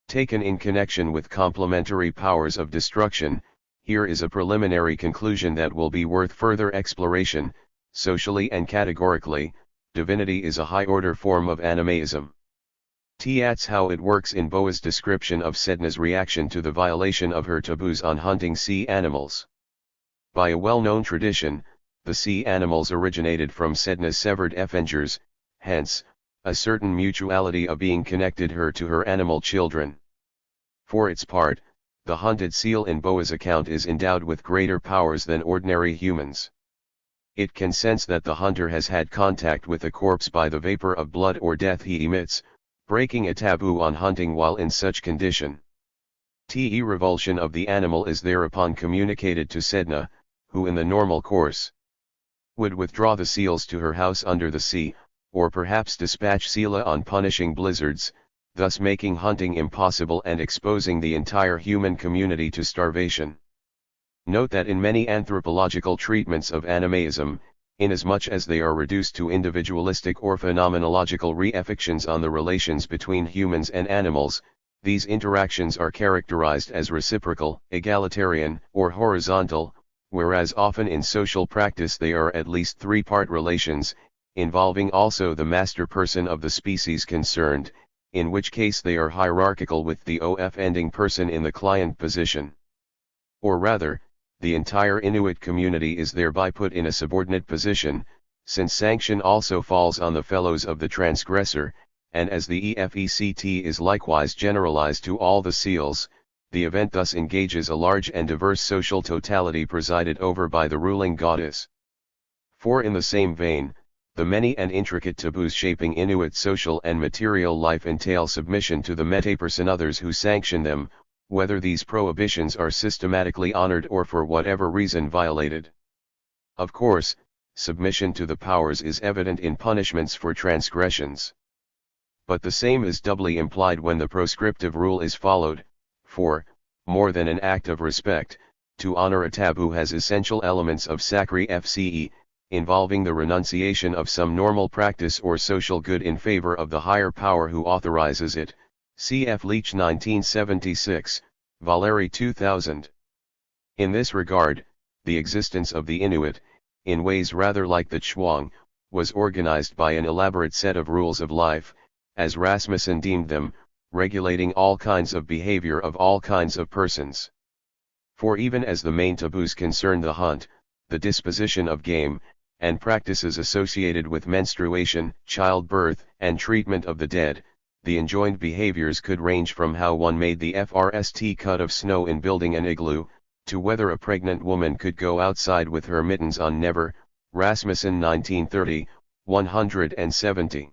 Taken in connection with complementary powers of destruction, here is a preliminary conclusion that will be worth further exploration. Socially and categorically, divinity is a high-order form of animaism. That's how it works in Boa's description of Sedna's reaction to the violation of her taboos on hunting sea animals. By a well-known tradition, the sea animals originated from Sedna's severed effengers, hence, a certain mutuality of being connected her to her animal children. For its part, the hunted seal in Boa's account is endowed with greater powers than ordinary humans. It can sense that the hunter has had contact with a corpse by the vapor of blood or death he emits, breaking a taboo on hunting while in such condition. The revulsion of the animal is thereupon communicated to Sedna, who in the normal course would withdraw the seals to her house under the sea, or perhaps dispatch Sela on punishing blizzards, thus making hunting impossible and exposing the entire human community to starvation. Note that in many anthropological treatments of animaism, inasmuch as they are reduced to individualistic or phenomenological reifications on the relations between humans and animals, these interactions are characterized as reciprocal, egalitarian, or horizontal, whereas often in social practice they are at least three-part relations, involving also the master person of the species concerned, in which case they are hierarchical with the offending person in the client position. Or rather, the entire Inuit community is thereby put in a subordinate position, since sanction also falls on the fellows of the transgressor, and as the EFECT is likewise generalized to all the seals, the event thus engages a large and diverse social totality presided over by the ruling goddess. For in the same vein, the many and intricate taboos shaping Inuit social and material life entail submission to the metaperson others who sanction them, whether these prohibitions are systematically honored or for whatever reason violated. Of course, submission to the powers is evident in punishments for transgressions. But the same is doubly implied when the proscriptive rule is followed, for, more than an act of respect, to honor a taboo has essential elements of sacri-fce, involving the renunciation of some normal practice or social good in favor of the higher power who authorizes it. Cf. Leach 1976, Valeri 2000. In this regard, the existence of the Inuit, in ways rather like the Chwang, was organized by an elaborate set of rules of life, as Rasmussen deemed them, regulating all kinds of behavior of all kinds of persons. For even as the main taboos concern the hunt, the disposition of game, and practices associated with menstruation, childbirth, and treatment of the dead, the enjoined behaviors could range from how one made the first cut of snow in building an igloo, to whether a pregnant woman could go outside with her mittens on. Never, Rasmussen 1930, 170.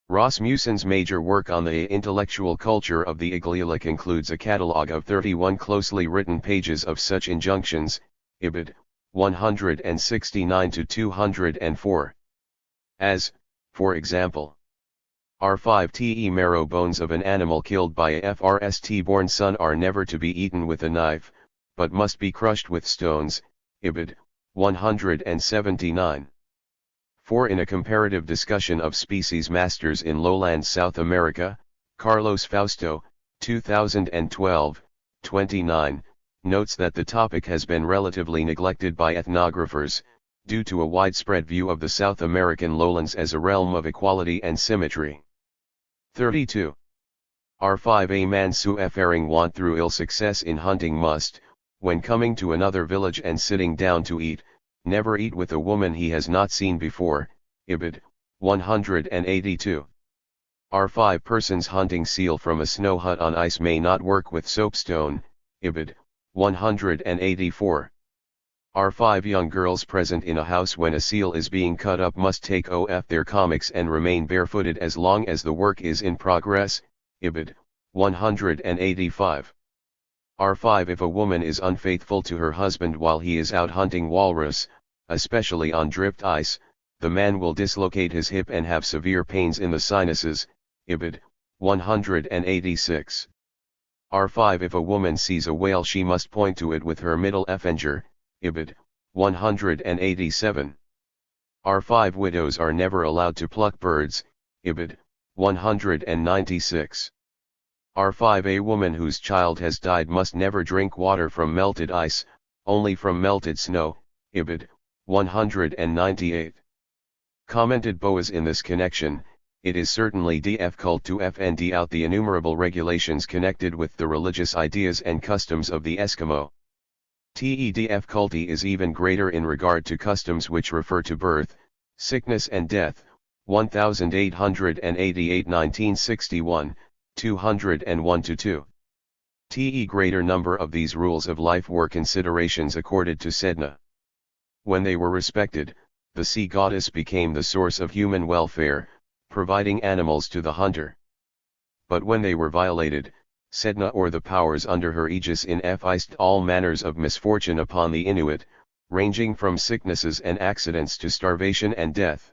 Rasmussen's major work on the intellectual culture of the Igloolik includes a catalogue of 31 closely written pages of such injunctions, Ibid. 169-204. As, for example, R5 marrow bones of an animal killed by a first-born son are never to be eaten with a knife, but must be crushed with stones, Ibid. 179. For in a comparative discussion of species masters in lowland South America, Carlos Fausto, 2012, 29, notes that the topic has been relatively neglected by ethnographers, due to a widespread view of the South American lowlands as a realm of equality and symmetry. 32. R5 A man suffering want through ill success in hunting must, when coming to another village and sitting down to eat, never eat with a woman he has not seen before, Ibid. 182. R5 persons hunting seal from a snow hut on ice may not work with soapstone, Ibid. 184. R5 young girls present in a house when a seal is being cut up must take off their comics and remain barefooted as long as the work is in progress, Ibid. 185. R5 If a woman is unfaithful to her husband while he is out hunting walrus, especially on drift ice, the man will dislocate his hip and have severe pains in the sinuses, Ibid. 186. R5 If a woman sees a whale she must point to it with her middle finger, Ibid. 187. R5 Widows are never allowed to pluck birds, Ibid. 196. R5 A woman whose child has died must never drink water from melted ice, only from melted snow, Ibid. 198. Commented Boas in this connection, it is certainly difficult to find out the innumerable regulations connected with the religious ideas and customs of the Eskimo. The difficulty is even greater in regard to customs which refer to birth, sickness and death, 1888 1961, 201-2. Greater number of these rules of life were considerations accorded to Sedna. When they were respected, the sea goddess became the source of human welfare, providing animals to the hunter. But when they were violated, Sedna or the powers under her aegis inflicted all manners of misfortune upon the Inuit, ranging from sicknesses and accidents to starvation and death.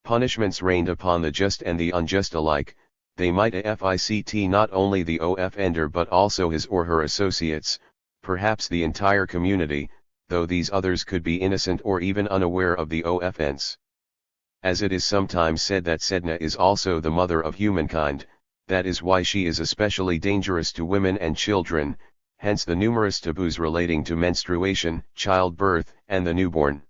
Punishments rained upon the just and the unjust alike. They might afflict not only the offender but also his or her associates, perhaps the entire community, though these others could be innocent or even unaware of the offense. As it is sometimes said that Sedna is also the mother of humankind, that is why she is especially dangerous to women and children, hence the numerous taboos relating to menstruation, childbirth, and the newborn.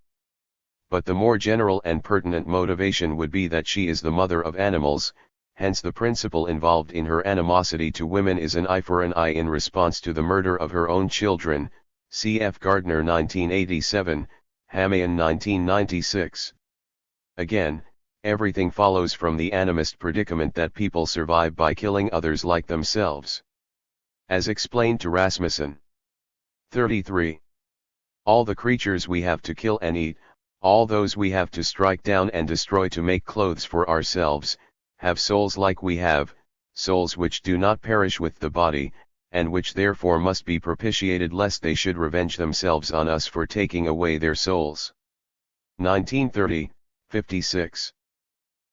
But the more general and pertinent motivation would be that she is the mother of animals, hence the principle involved in her animosity to women is an eye for an eye in response to the murder of her own children, cf. Gardner 1987, Hamayan 1996. Again, everything follows from the animist predicament that people survive by killing others like themselves. As explained to Rasmussen. 33. All the creatures we have to kill and eat, all those we have to strike down and destroy to make clothes for ourselves, have souls like we have, souls which do not perish with the body, and which therefore must be propitiated lest they should revenge themselves on us for taking away their souls. 1930, 56.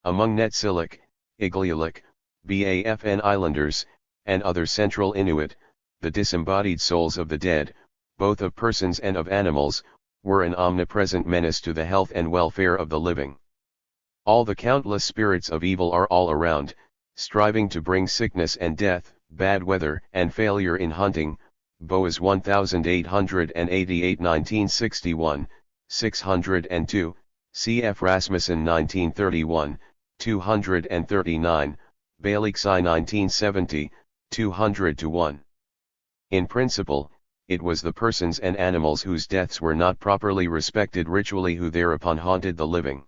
Among Netsilik, Iglialik, Bafn Islanders, and other Central Inuit, the disembodied souls of the dead, both of persons and of animals, were an omnipresent menace to the health and welfare of the living. All the countless spirits of evil are all around, striving to bring sickness and death, bad weather and failure in hunting. Boas 1888 1961, 602, cf. Rasmussen 1931, 239, Baileyxi 1970, 200-1. In principle, it was the persons and animals whose deaths were not properly respected ritually who thereupon haunted the living.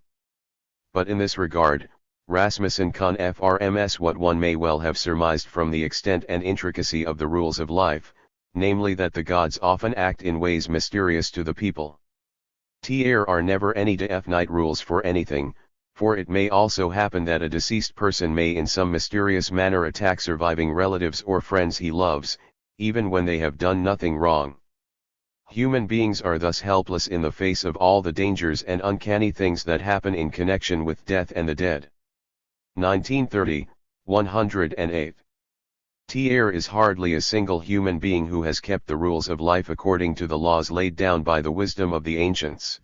But in this regard, Rasmussen confirms what one may well have surmised from the extent and intricacy of the rules of life, namely that the gods often act in ways mysterious to the people. There are never any definite rules for anything, for it may also happen that a deceased person may in some mysterious manner attack surviving relatives or friends he loves, even when they have done nothing wrong. Human beings are thus helpless in the face of all the dangers and uncanny things that happen in connection with death and the dead. 1930, 108. There is hardly a single human being who has kept the rules of life according to the laws laid down by the wisdom of the ancients.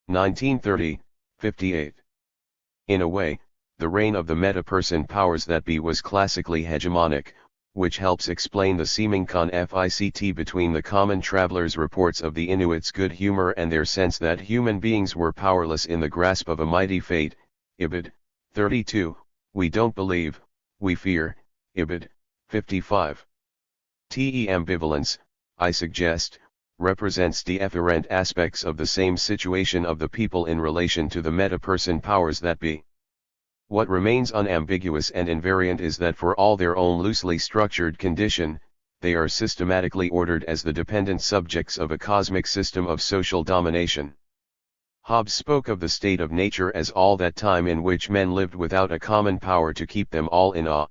1930, 58. In a way, the reign of the meta-person powers that be was classically hegemonic, which helps explain the seeming conflict between the common travelers' reports of the Inuits' good humor and their sense that human beings were powerless in the grasp of a mighty fate. Ibid. 32, we don't believe, we fear. Ibid. 55. Ambivalence, I suggest, represents different aspects of the same situation of the people in relation to the meta-person powers that be. What remains unambiguous and invariant is that for all their own loosely structured condition, they are systematically ordered as the dependent subjects of a cosmic system of social domination. Hobbes spoke of the state of nature as all that time in which men lived without a common power to keep them all in awe.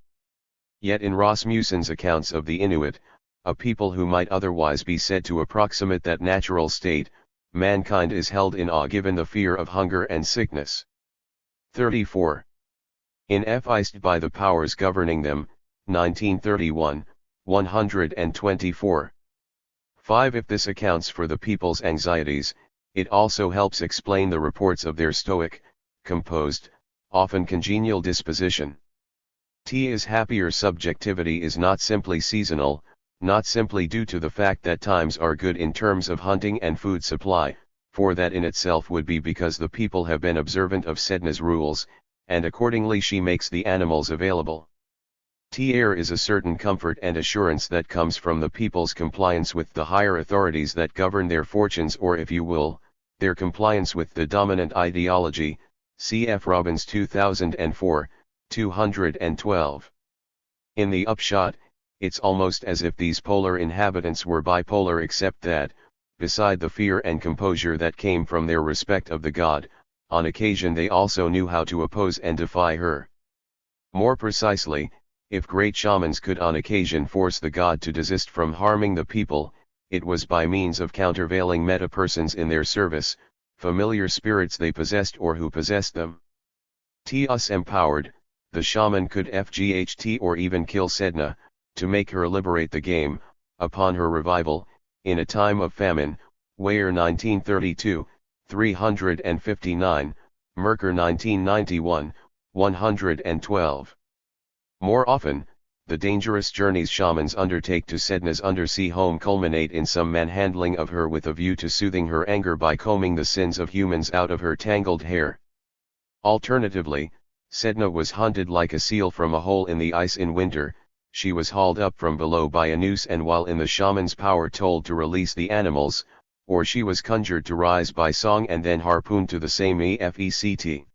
Yet in Rasmussen's accounts of the Inuit, a people who might otherwise be said to approximate that natural state, mankind is held in awe given the fear of hunger and sickness. 34. Influenced by the powers governing them, 1931, 124. 5. If this accounts for the people's anxieties, it also helps explain the reports of their stoic, composed, often congenial disposition. Is happier subjectivity is not simply seasonal, not simply due to the fact that times are good in terms of hunting and food supply, for that in itself would be because the people have been observant of Sedna's rules, and accordingly she makes the animals available. There is a certain comfort and assurance that comes from the people's compliance with the higher authorities that govern their fortunes, or if you will, their compliance with the dominant ideology, cf. Robbins 2004, 212. In the upshot, it's almost as if these polar inhabitants were bipolar, except that, beside the fear and composure that came from their respect of the god, on occasion they also knew how to oppose and defy her. More precisely, if great shamans could on occasion force the god to desist from harming the people, it was by means of countervailing meta-persons in their service, familiar spirits they possessed or who possessed them. Thus empowered, the shaman could FGHT or even kill Sedna, to make her liberate the game, upon her revival, in a time of famine. Weyer 1932, 359, Merker 1991, 112. More often, the dangerous journeys shamans undertake to Sedna's undersea home culminate in some manhandling of her with a view to soothing her anger by combing the sins of humans out of her tangled hair. Alternatively, Sedna was hunted like a seal from a hole in the ice in winter, she was hauled up from below by a noose and while in the shaman's power told to release the animals, or she was conjured to rise by song and then harpooned to the same effect.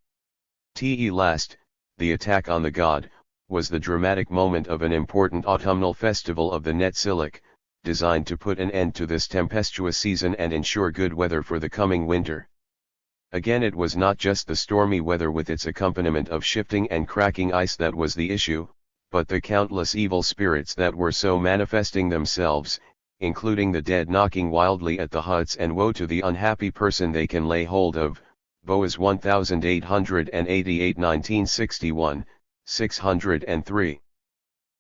Last, the attack on the god, was the dramatic moment of an important autumnal festival of the Netsilik, designed to put an end to this tempestuous season and ensure good weather for the coming winter. Again, it was not just the stormy weather with its accompaniment of shifting and cracking ice that was the issue, but the countless evil spirits that were so manifesting themselves, including the dead knocking wildly at the huts, and woe to the unhappy person they can lay hold of, Boas 1888 1961, 603.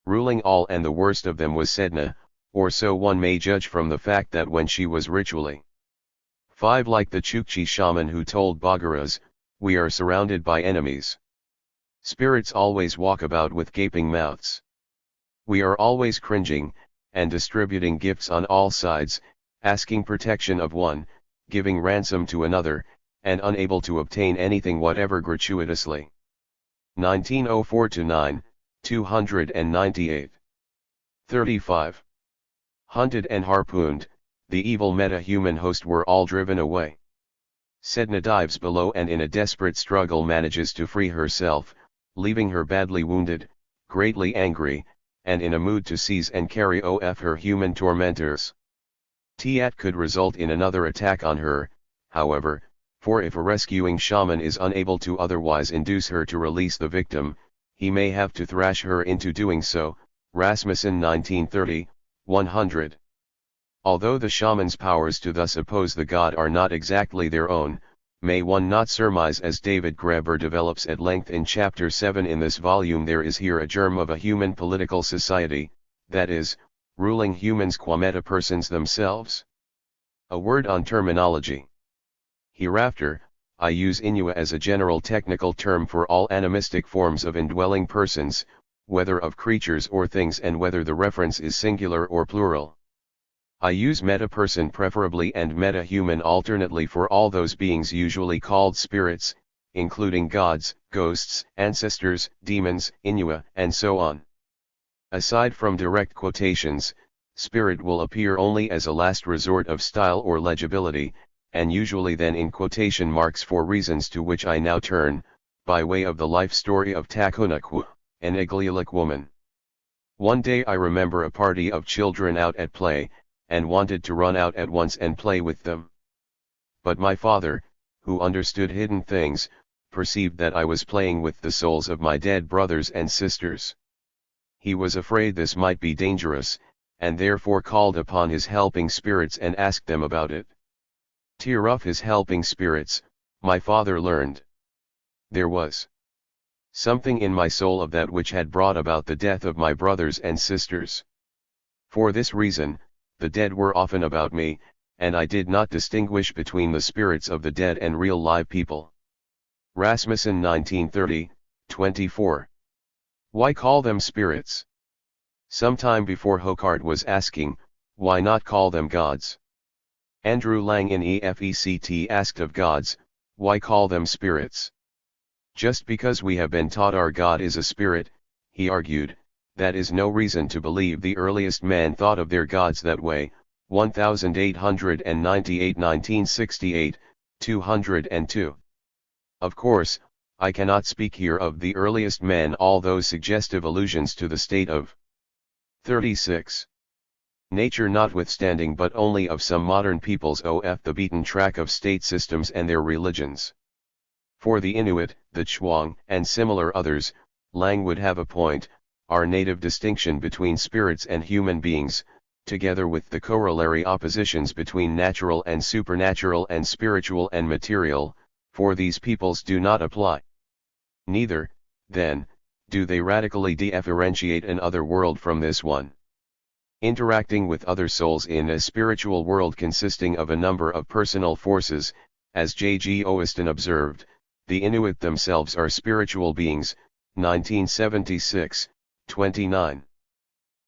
Ruling all, and the worst of them was Sedna, or so one may judge from the fact that when she was ritually 5 like the Chukchi shaman who told Bagaras, "We are surrounded by enemies. Spirits always walk about with gaping mouths. We are always cringing, and distributing gifts on all sides, asking protection of one, giving ransom to another, and unable to obtain anything whatever gratuitously." 1904-9, 298. 35. Hunted and harpooned, the evil meta-human host were all driven away. Sedna dives below and in a desperate struggle manages to free herself, leaving her badly wounded, greatly angry, and in a mood to seize and carry off her human tormentors. That could result in another attack on her, however, for if a rescuing shaman is unable to otherwise induce her to release the victim, he may have to thrash her into doing so. Rasmussen 1930, 100. Although the shaman's powers to thus oppose the god are not exactly their own, may one not surmise, as David Graeber develops at length in Chapter 7 in this volume, there is here a germ of a human political society, that is, ruling humans qua meta persons themselves? A word on terminology. Hereafter, I use Inua as a general technical term for all animistic forms of indwelling persons, whether of creatures or things, and whether the reference is singular or plural. I use meta-person preferably and meta-human alternately for all those beings usually called spirits, including gods, ghosts, ancestors, demons, Inua, and so on. Aside from direct quotations, spirit will appear only as a last resort of style or legibility, and usually then in quotation marks for reasons to which I now turn, by way of the life story of Takunakwu, an Iglialic woman. One day I remember a party of children out at play, and wanted to run out at once and play with them. But my father, who understood hidden things, perceived that I was playing with the souls of my dead brothers and sisters. He was afraid this might be dangerous, and therefore called upon his helping spirits and asked them about it. Tear of his helping spirits, my father learned. There was something in my soul of that which had brought about the death of my brothers and sisters. For this reason, the dead were often about me, and I did not distinguish between the spirits of the dead and real live people. Rasmussen 1930, 24. Why call them spirits? Some time before Hocart was asking, why not call them gods? Andrew Lang in EFECT asked of gods, why call them spirits? Just because we have been taught our God is a spirit, he argued, that is no reason to believe the earliest men thought of their gods that way. 1898 1968, 202. Of course, I cannot speak here of the earliest men, all those suggestive allusions to the state of 36. Nature notwithstanding, but only of some modern peoples off the beaten track of state systems and their religions. For the Inuit, the Chwang, and similar others, Lang would have a point. Our native distinction between spirits and human beings, together with the corollary oppositions between natural and supernatural and spiritual and material, for these peoples do not apply. Neither, then, do they radically differentiate an other world from this one. Interacting with other souls in a spiritual world consisting of a number of personal forces, as J.G. Owiston observed, the Inuit themselves are spiritual beings. 1976, 29.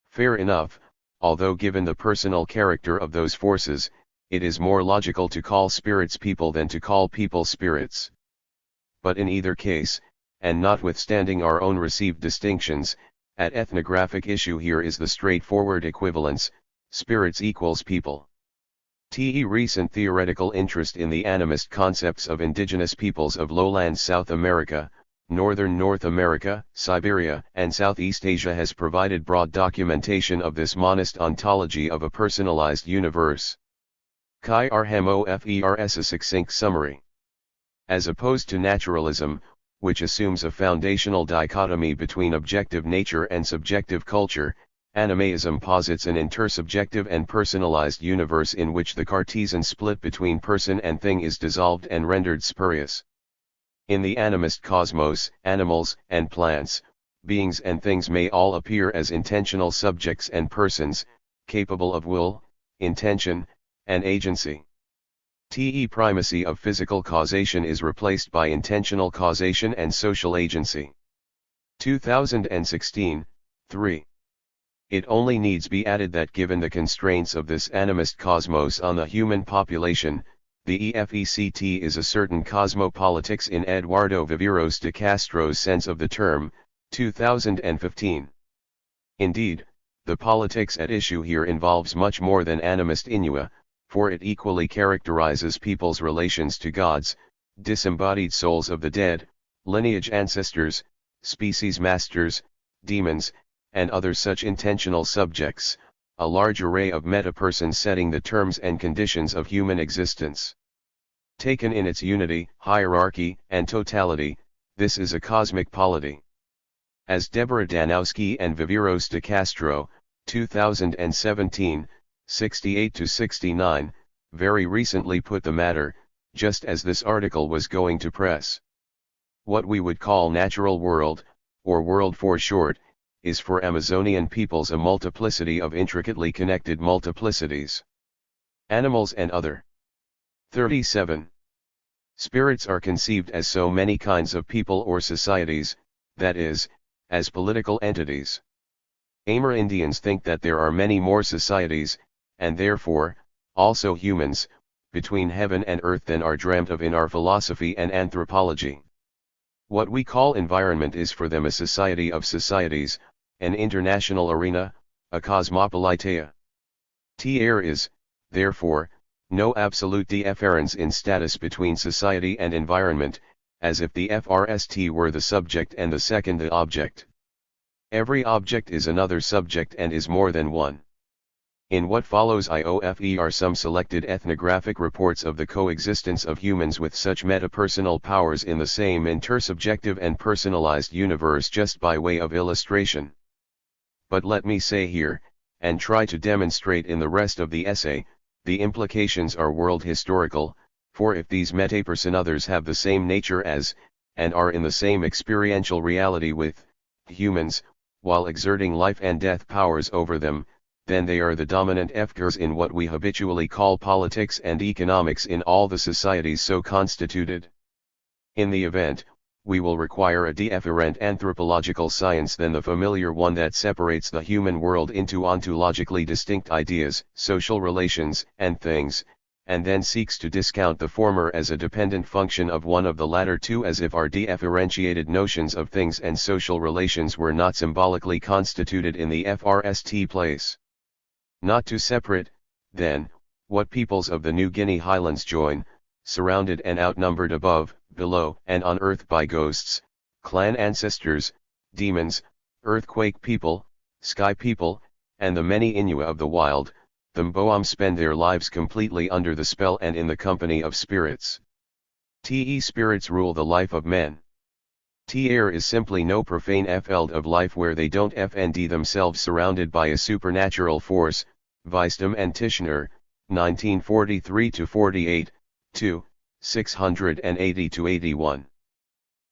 Fair enough, although given the personal character of those forces, it is more logical to call spirits people than to call people spirits. But in either case, and notwithstanding our own received distinctions, at ethnographic issue here is the straightforward equivalence, spirits equals people. Recent theoretical interest in the animist concepts of indigenous peoples of lowland South America, northern North America, Siberia, and Southeast Asia has provided broad documentation of this monist ontology of a personalized universe. Chi Arhem Ofers a succinct summary. As opposed to naturalism, which assumes a foundational dichotomy between objective nature and subjective culture, Animism posits an intersubjective and personalized universe in which the Cartesian split between person and thing is dissolved and rendered spurious. In the animist cosmos, animals and plants, beings and things may all appear as intentional subjects and persons, capable of will, intention, and agency. The primacy of physical causation is replaced by intentional causation and social agency. 2016, 3. It only needs be added that given the constraints of this animist cosmos on the human population, the EFECT is a certain cosmopolitics in Eduardo Viveros de Castro's sense of the term, 2015. Indeed, the politics at issue here involves much more than animist inua, for it equally characterizes people's relations to gods, disembodied souls of the dead, lineage ancestors, species masters, demons, and other such intentional subjects, a large array of meta-persons setting the terms and conditions of human existence. Taken in its unity, hierarchy, and totality, this is a cosmic polity. As Deborah Danowski and Viveros de Castro, 2017, 68-69, very recently put the matter, just as this article was going to press. What we would call natural world, or world for short, is for Amazonian peoples a multiplicity of intricately connected multiplicities. Animals and other. 37. Spirits are conceived as so many kinds of people or societies, that is, as political entities. Amerindians think that there are many more societies, and therefore, also humans, between heaven and earth than are dreamt of in our philosophy and anthropology. What we call environment is for them a society of societies, an international arena, a cosmopolitea. There is, therefore, no absolute difference in status between society and environment, as if the first were the subject and the second the object. Every object is another subject and is more than one. In what follows IOFE are some selected ethnographic reports of the coexistence of humans with such metapersonal powers in the same intersubjective and personalized universe, just by way of illustration. But let me say here, and try to demonstrate in the rest of the essay, the implications are world historical, for if these metapersonothers have the same nature as, and are in the same experiential reality with, humans, while exerting life and death powers over them, then they are the dominant figures in what we habitually call politics and economics in all the societies so constituted. In the event, we will require a different anthropological science than the familiar one that separates the human world into ontologically distinct ideas, social relations, and things, and then seeks to discount the former as a dependent function of one of the latter two, as if our differentiated notions of things and social relations were not symbolically constituted in the first place. Not to separate, then, what peoples of the New Guinea highlands join, surrounded and outnumbered above, below, and on earth by ghosts, clan ancestors, demons, earthquake people, sky people, and the many Inua of the wild, the Mboam spend their lives completely under the spell and in the company of spirits. Spirits rule the life of men. There is simply no profane field of life where they don't find themselves surrounded by a supernatural force. Weisdom and Tishner, 1943-48, 2, 680-81.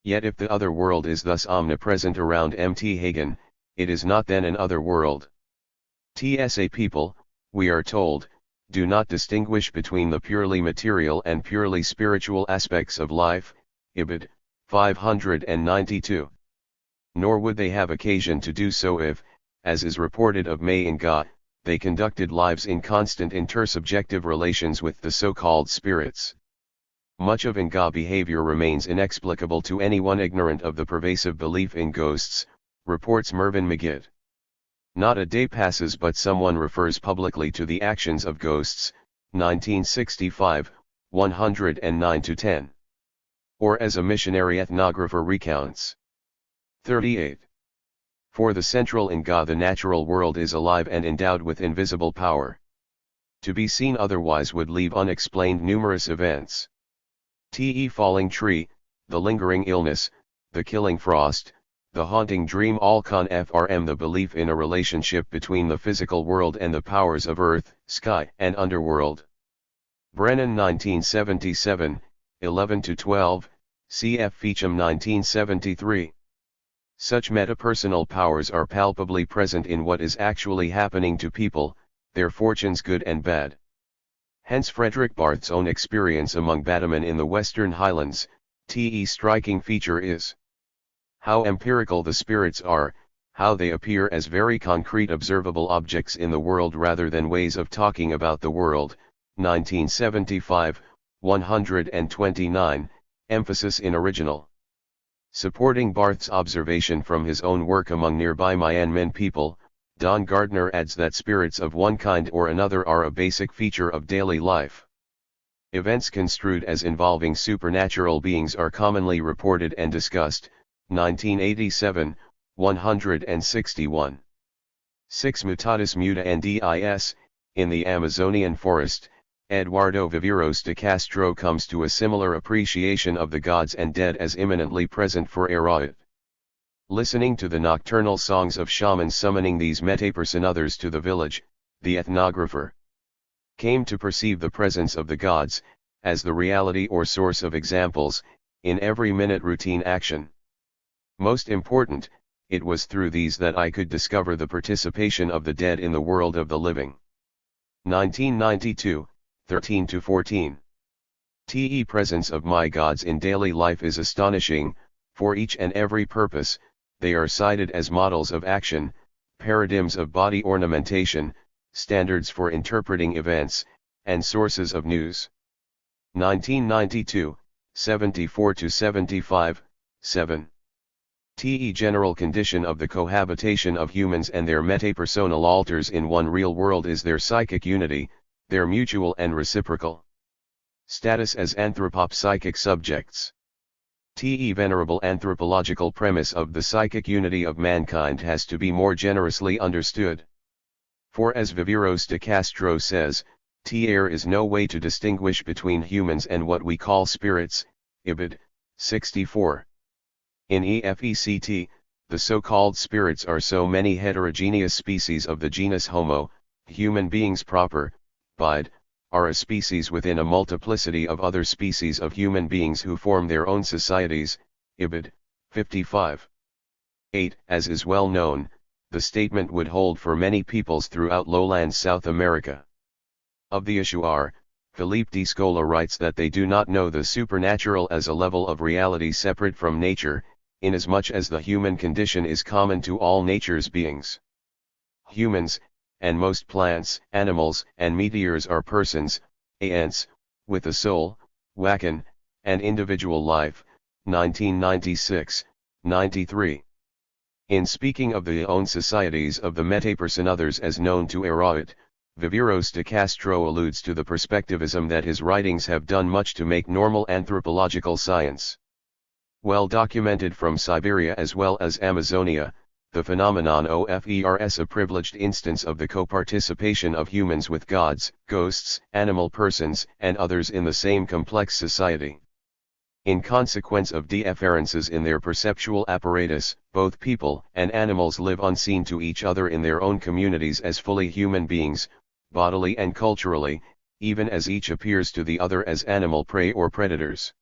Yet if the other world is thus omnipresent around Mt. Hagen, it is not then an other world. TSA people, we are told, do not distinguish between the purely material and purely spiritual aspects of life, Ibid, 592. Nor would they have occasion to do so if, as is reported of May Nga, they conducted lives in constant intersubjective relations with the so-called spirits. Much of Nga behavior remains inexplicable to anyone ignorant of the pervasive belief in ghosts, reports Mervyn Magid. Not a day passes but someone refers publicly to the actions of ghosts, 1965, 109-10. Or as a missionary ethnographer recounts. 38. For the central Nga the natural world is alive and endowed with invisible power. To be seen otherwise would leave unexplained numerous events. Falling tree, the lingering illness, the killing frost, the haunting dream Alkan Frm, the belief in a relationship between the physical world and the powers of earth, sky and underworld. Brennan 1977, 11-12, cf. Feacham 1973. Such metapersonal powers are palpably present in what is actually happening to people, their fortunes good and bad. Hence Frederick Barth's own experience among Batamen in the Western Highlands. Striking feature is how empirical the spirits are, how they appear as very concrete observable objects in the world rather than ways of talking about the world. 1975, 129, emphasis in original. Supporting Barth's observation from his own work among nearby Myanmar people, Don Gardner adds that spirits of one kind or another are a basic feature of daily life. Events construed as involving supernatural beings are commonly reported and discussed. 1987, 161. 6 Mutatis mutandis, in the Amazonian forest, Eduardo Viveros de Castro comes to a similar appreciation of the gods and dead as imminently present for Eraut. Listening to the nocturnal songs of shamans summoning these metapersoners to the village, the ethnographer came to perceive the presence of the gods, as the reality or source of examples, in every minute routine action. Most important, it was through these that I could discover the participation of the dead in the world of the living. 1992, 13-14. The presence of my gods in daily life is astonishing. For each and every purpose, they are cited as models of action, paradigms of body ornamentation, standards for interpreting events, and sources of news. 1992, 74-75, 7. The general condition of the cohabitation of humans and their metapersonal alters in one real world is their psychic unity, their mutual and reciprocal status as anthropopsychic subjects. The venerable anthropological premise of the psychic unity of mankind has to be more generously understood. For as Viveros de Castro says, there is no way to distinguish between humans and what we call spirits, Ibid. 64. In EFECT, the so-called spirits are so many heterogeneous species of the genus Homo, human beings proper, bide, are a species within a multiplicity of other species of human beings who form their own societies, Ibid. 55. 8. As is well known, the statement would hold for many peoples throughout lowland South America. Of the Ishuar, Philippe de Scola writes that they do not know the supernatural as a level of reality separate from nature, inasmuch as the human condition is common to all nature's beings. Humans, and most plants, animals, and meteors are persons, ants, with a soul, wakan, and individual life. 1996, 93. In speaking of the own societies of the metapersoners as known to Eraut, Viveros de Castro alludes to the perspectivism that his writings have done much to make normal anthropological science. Well documented from Siberia as well as Amazonia, the phenomenon offers a privileged instance of the co-participation of humans with gods, ghosts, animal persons, and others in the same complex society. In consequence of differences in their perceptual apparatus, both people and animals live unseen to each other in their own communities as fully human beings, bodily and culturally, even as each appears to the other as animal prey or predators.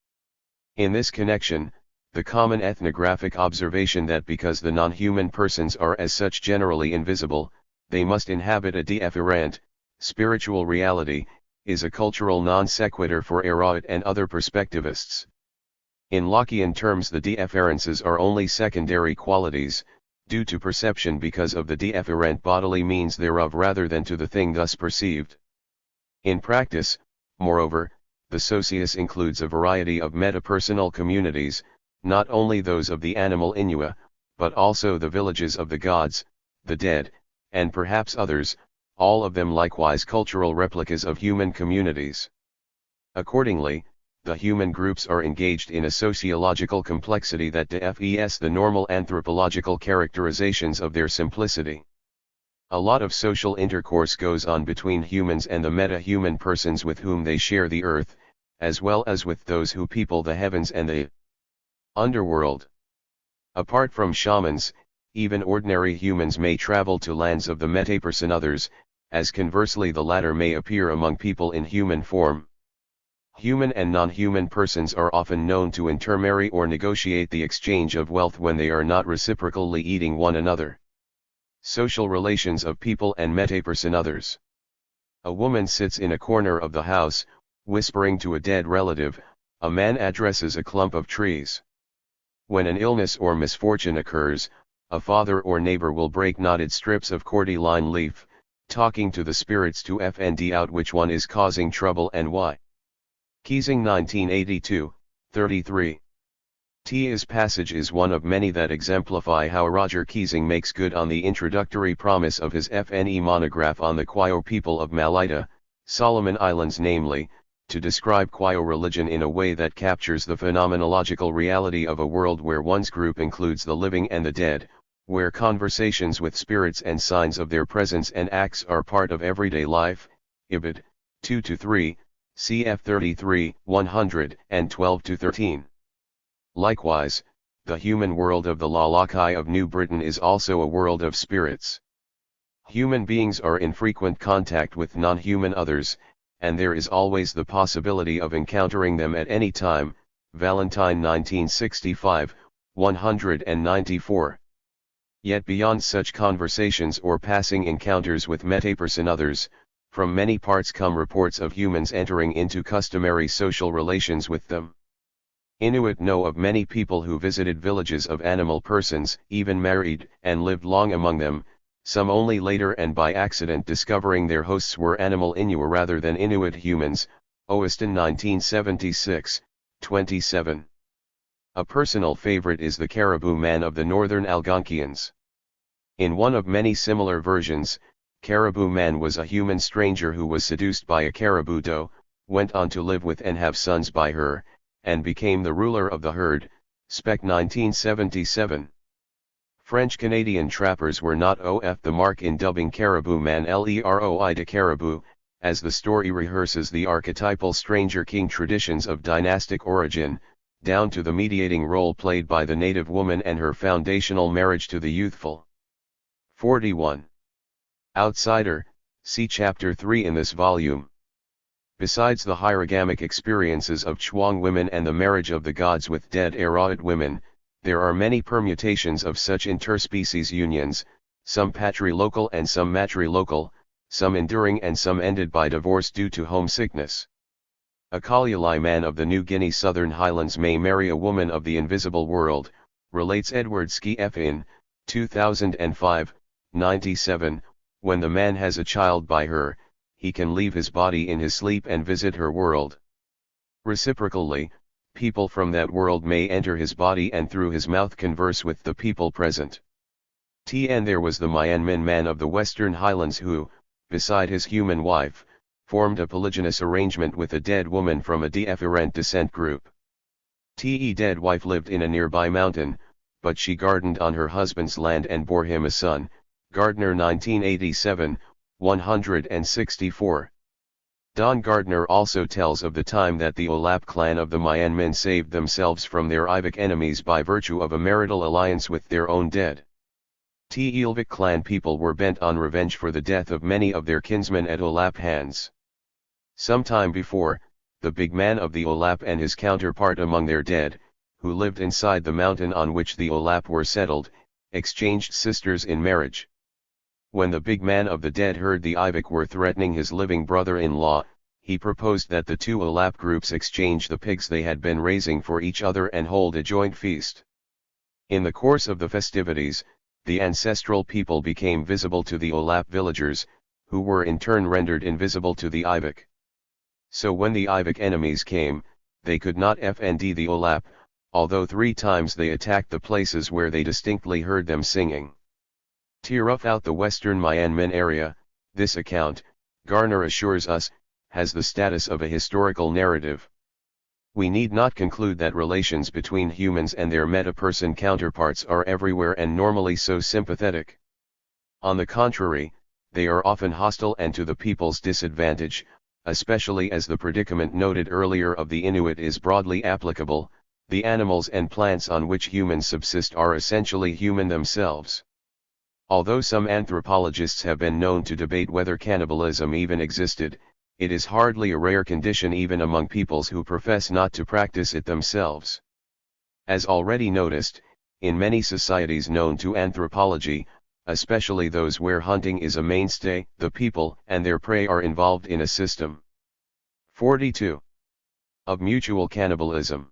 In this connection, the common ethnographic observation that because the non-human persons are as such generally invisible, they must inhabit a different, spiritual reality, is a cultural non sequitur for Eraut and other perspectivists. In Lockean terms, the differences are only secondary qualities, due to perception because of the different bodily means thereof rather than to the thing thus perceived. In practice, moreover, the socius includes a variety of metapersonal communities, not only those of the animal Inua, but also the villages of the gods, the dead, and perhaps others, all of them likewise cultural replicas of human communities. Accordingly, the human groups are engaged in a sociological complexity that defeats the normal anthropological characterizations of their simplicity. A lot of social intercourse goes on between humans and the meta-human persons with whom they share the earth, as well as with those who people the heavens and the underworld. Apart from shamans, even ordinary humans may travel to lands of the metaperson others, as conversely the latter may appear among people in human form. Human and non-human persons are often known to intermarry or negotiate the exchange of wealth when they are not reciprocally eating one another. Social relations of people and metaperson others. A woman sits in a corner of the house, whispering to a dead relative. A man addresses a clump of trees. When an illness or misfortune occurs, a father or neighbor will break knotted strips of cordyline leaf, talking to the spirits to find out which one is causing trouble and why. Keysing 1982, 33. T's passage is one of many that exemplify how Roger Keysing makes good on the introductory promise of his FNE monograph on the Quayo people of Malaita, Solomon Islands, namely, to describe Quayo religion in a way that captures the phenomenological reality of a world where one's group includes the living and the dead, where conversations with spirits and signs of their presence and acts are part of everyday life. Ibid. 2-3, cf 33, 112-13. Likewise, the human world of the Lalakai of New Britain is also a world of spirits. Human beings are in frequent contact with non-human others, and there is always the possibility of encountering them at any time. Valentine 1965, 194. Yet beyond such conversations or passing encounters with metaperson others, from many parts come reports of humans entering into customary social relations with them. Inuit know of many people who visited villages of animal persons, even married, and lived long among them, some only later and by accident discovering their hosts were animal Inuit rather than Inuit humans. Oiston 1976, 27. A personal favorite is the Caribou Man of the Northern Algonquians. In one of many similar versions, Caribou Man was a human stranger who was seduced by a caribou doe, went on to live with and have sons by her, and became the ruler of the herd. Spec 1977. French-Canadian trappers were not off the mark in dubbing Caribou Man Leroi de Caribou, as the story rehearses the archetypal stranger king traditions of dynastic origin, down to the mediating role played by the native woman and her foundational marriage to the youthful. 41. Outsider, see Chapter 3 in this volume. Besides the hierogamic experiences of Chuang women and the marriage of the gods with dead Araid women, there are many permutations of such interspecies unions, some patrilocal and some matrilocal, some enduring and some ended by divorce due to homesickness. A Kalyalai man of the New Guinea Southern Highlands may marry a woman of the invisible world, relates Edward Ski F. in 2005, 97, when the man has a child by her, he can leave his body in his sleep and visit her world. Reciprocally, people from that world may enter his body and through his mouth converse with the people present. And there was the Myanmar man of the Western Highlands who, beside his human wife, formed a polygynous arrangement with a dead woman from a different descent group. Dead wife lived in a nearby mountain, but she gardened on her husband's land and bore him a son. Gardner 1987, 164. Don Gardner also tells of the time that the Olap clan of the Myanmar saved themselves from their Ivik enemies by virtue of a marital alliance with their own dead. Ilvik clan people were bent on revenge for the death of many of their kinsmen at Olap hands. Some time before, the big man of the Olap and his counterpart among their dead, who lived inside the mountain on which the Olap were settled, exchanged sisters in marriage. When the big man of the dead heard the Ivik were threatening his living brother-in-law, he proposed that the two Olap groups exchange the pigs they had been raising for each other and hold a joint feast. In the course of the festivities, the ancestral people became visible to the Olap villagers, who were in turn rendered invisible to the Ivik. So when the Ivik enemies came, they could not fnd the Olap, although 3 times they attacked the places where they distinctly heard them singing. To rough out the western Myanmar area, this account, Garner assures us, has the status of a historical narrative. We need not conclude that relations between humans and their metaperson counterparts are everywhere and normally so sympathetic. On the contrary, they are often hostile and to the people's disadvantage, especially as the predicament noted earlier of the Inuit is broadly applicable, The animals and plants on which humans subsist are essentially human themselves. Although some anthropologists have been known to debate whether cannibalism even existed, it is hardly a rare condition even among peoples who profess not to practice it themselves. As already noticed, in many societies known to anthropology, especially those where hunting is a mainstay, the people and their prey are involved in a system. 42. Of mutual cannibalism.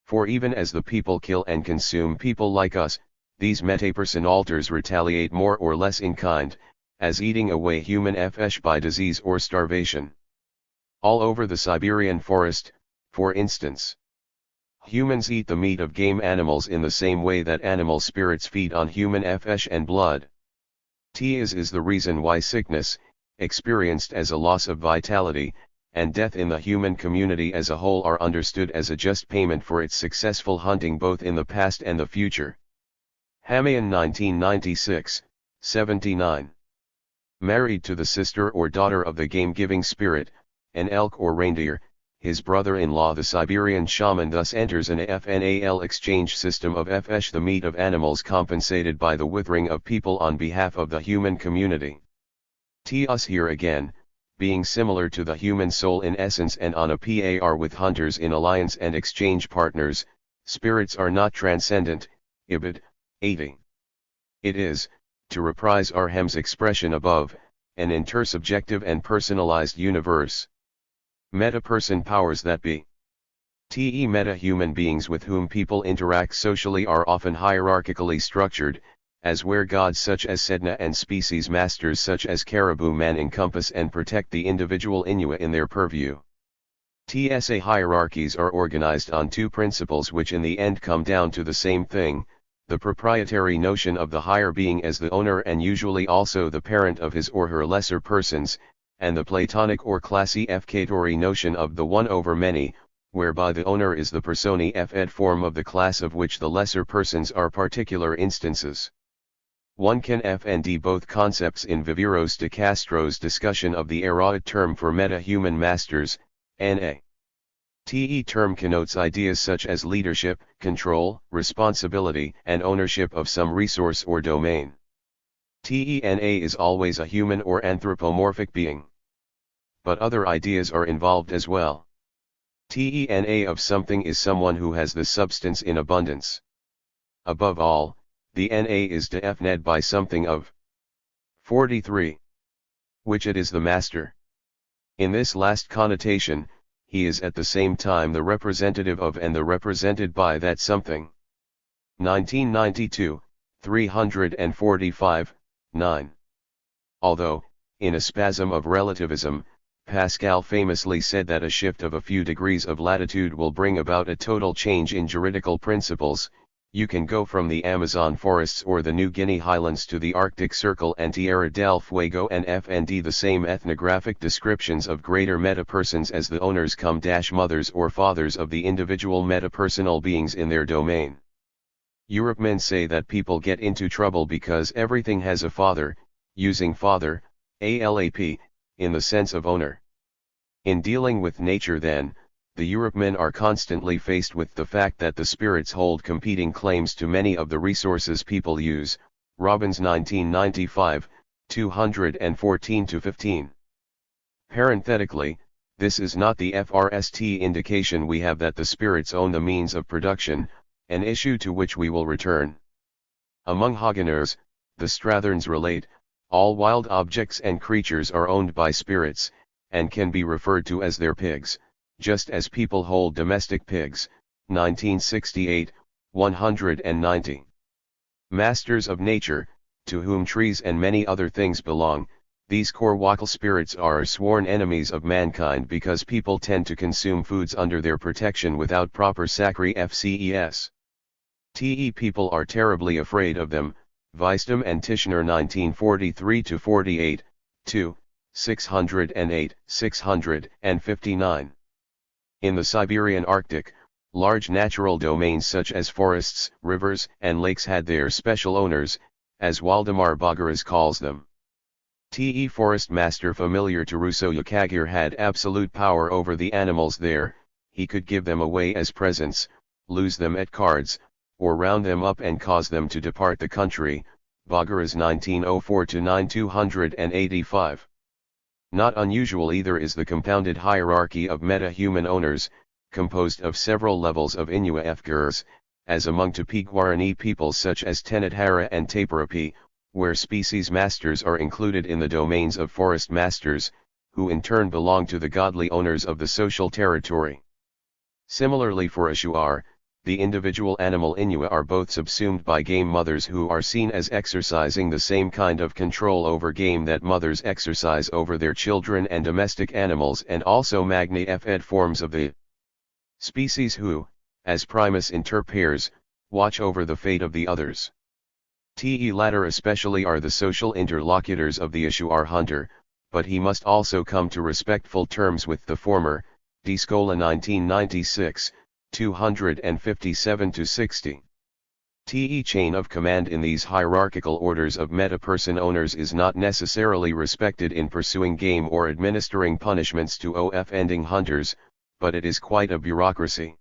For even as the people kill and consume people like us, these metapersonaliters retaliate more or less in kind, as eating away human flesh by disease or starvation. All over the Siberian forest, for instance. Humans eat the meat of game animals in the same way that animal spirits feed on human flesh and blood. This is the reason why sickness, experienced as a loss of vitality, and death in the human community as a whole are understood as a just payment for its successful hunting both in the past and the future. Hamayan 1996, 79. Married to the sister or daughter of the game-giving spirit, an elk or reindeer, his brother-in-law the Siberian shaman thus enters an FNAL exchange system of flesh, the meat of animals compensated by the withering of people on behalf of the human community. Us here again, being similar to the human soul in essence and on a par with hunters in alliance and exchange partners, spirits are not transcendent, ibid, 80. It is, to reprise Arhem's expression above, an intersubjective and personalized universe. Meta-person powers that be. Meta-human beings with whom people interact socially are often hierarchically structured, as where gods such as Sedna and species masters such as Caribou Man encompass and protect the individual Inuit in their purview. TSA hierarchies are organized on two principles which in the end come down to the same thing, the proprietary notion of the higher being as the owner and usually also the parent of his or her lesser persons, and the Platonic or classificatory notion of the one over many, whereby the owner is the personae fed form of the class of which the lesser persons are particular instances. One can FND both concepts in Viveros de Castro's discussion of the Araid term for meta-human masters, NA. Term connotes ideas such as leadership, control, responsibility, and ownership of some resource or domain. TENA is always a human or anthropomorphic being. But other ideas are involved as well. TENA of something is someone who has the substance in abundance. Above all, the NA is defined by something of 43. Which it is the master. In this last connotation, he is at the same time the representative of and the represented by that something. 1992, 345, 9. Although, in a spasm of relativism, Pascal famously said that a shift of a few degrees of latitude will bring about a total change in juridical principles, you can go from the Amazon forests or the New Guinea highlands to the Arctic Circle and Tierra del Fuego and FND the same ethnographic descriptions of greater meta-persons as the owners mothers or fathers of the individual meta-personal beings in their domain. Europemen say that people get into trouble because everything has a father, using father, ALAP, in the sense of owner. In dealing with nature then, the Europemen are constantly faced with the fact that the spirits hold competing claims to many of the resources people use, Robbins 1995, 214-15. Parenthetically, this is not the first indication we have that the spirits own the means of production, an issue to which we will return. Among Haganers, the Stratherns relate, all wild objects and creatures are owned by spirits, and can be referred to as their pigs, just as people hold domestic pigs, 1968, 190. Masters of nature, to whom trees and many other things belong, these Korwakal spirits are sworn enemies of mankind because people tend to consume foods under their protection without proper sacrifices. People are terribly afraid of them, Weisdom and Tishner 1943-48, 2, 608, 659. In the Siberian Arctic, large natural domains such as forests, rivers, and lakes had their special owners, as Waldemar Bogaras calls them. Forest master familiar to Russo Yakagir had absolute power over the animals there, he could give them away as presents, lose them at cards, or round them up and cause them to depart the country, Bagaras 1904-9285. Not unusual either is the compounded hierarchy of meta-human owners, composed of several levels of Inua Fgurs, as among Tupi-Guarani peoples such as Tenethara and Taparapi, where species masters are included in the domains of forest masters, who in turn belong to the godly owners of the social territory. Similarly for Ashuar, the individual animal Inua are both subsumed by game mothers who are seen as exercising the same kind of control over game that mothers exercise over their children and domestic animals, and also Magni Fed forms of the species who, as primus inter pares, watch over the fate of the others. The latter especially are the social interlocutors of the Ashuar hunter, but he must also come to respectful terms with the former, D. Scola 1996, 257-60. The chain of command in these hierarchical orders of meta-person owners is not necessarily respected in pursuing game or administering punishments to offending hunters, but it is quite a bureaucracy.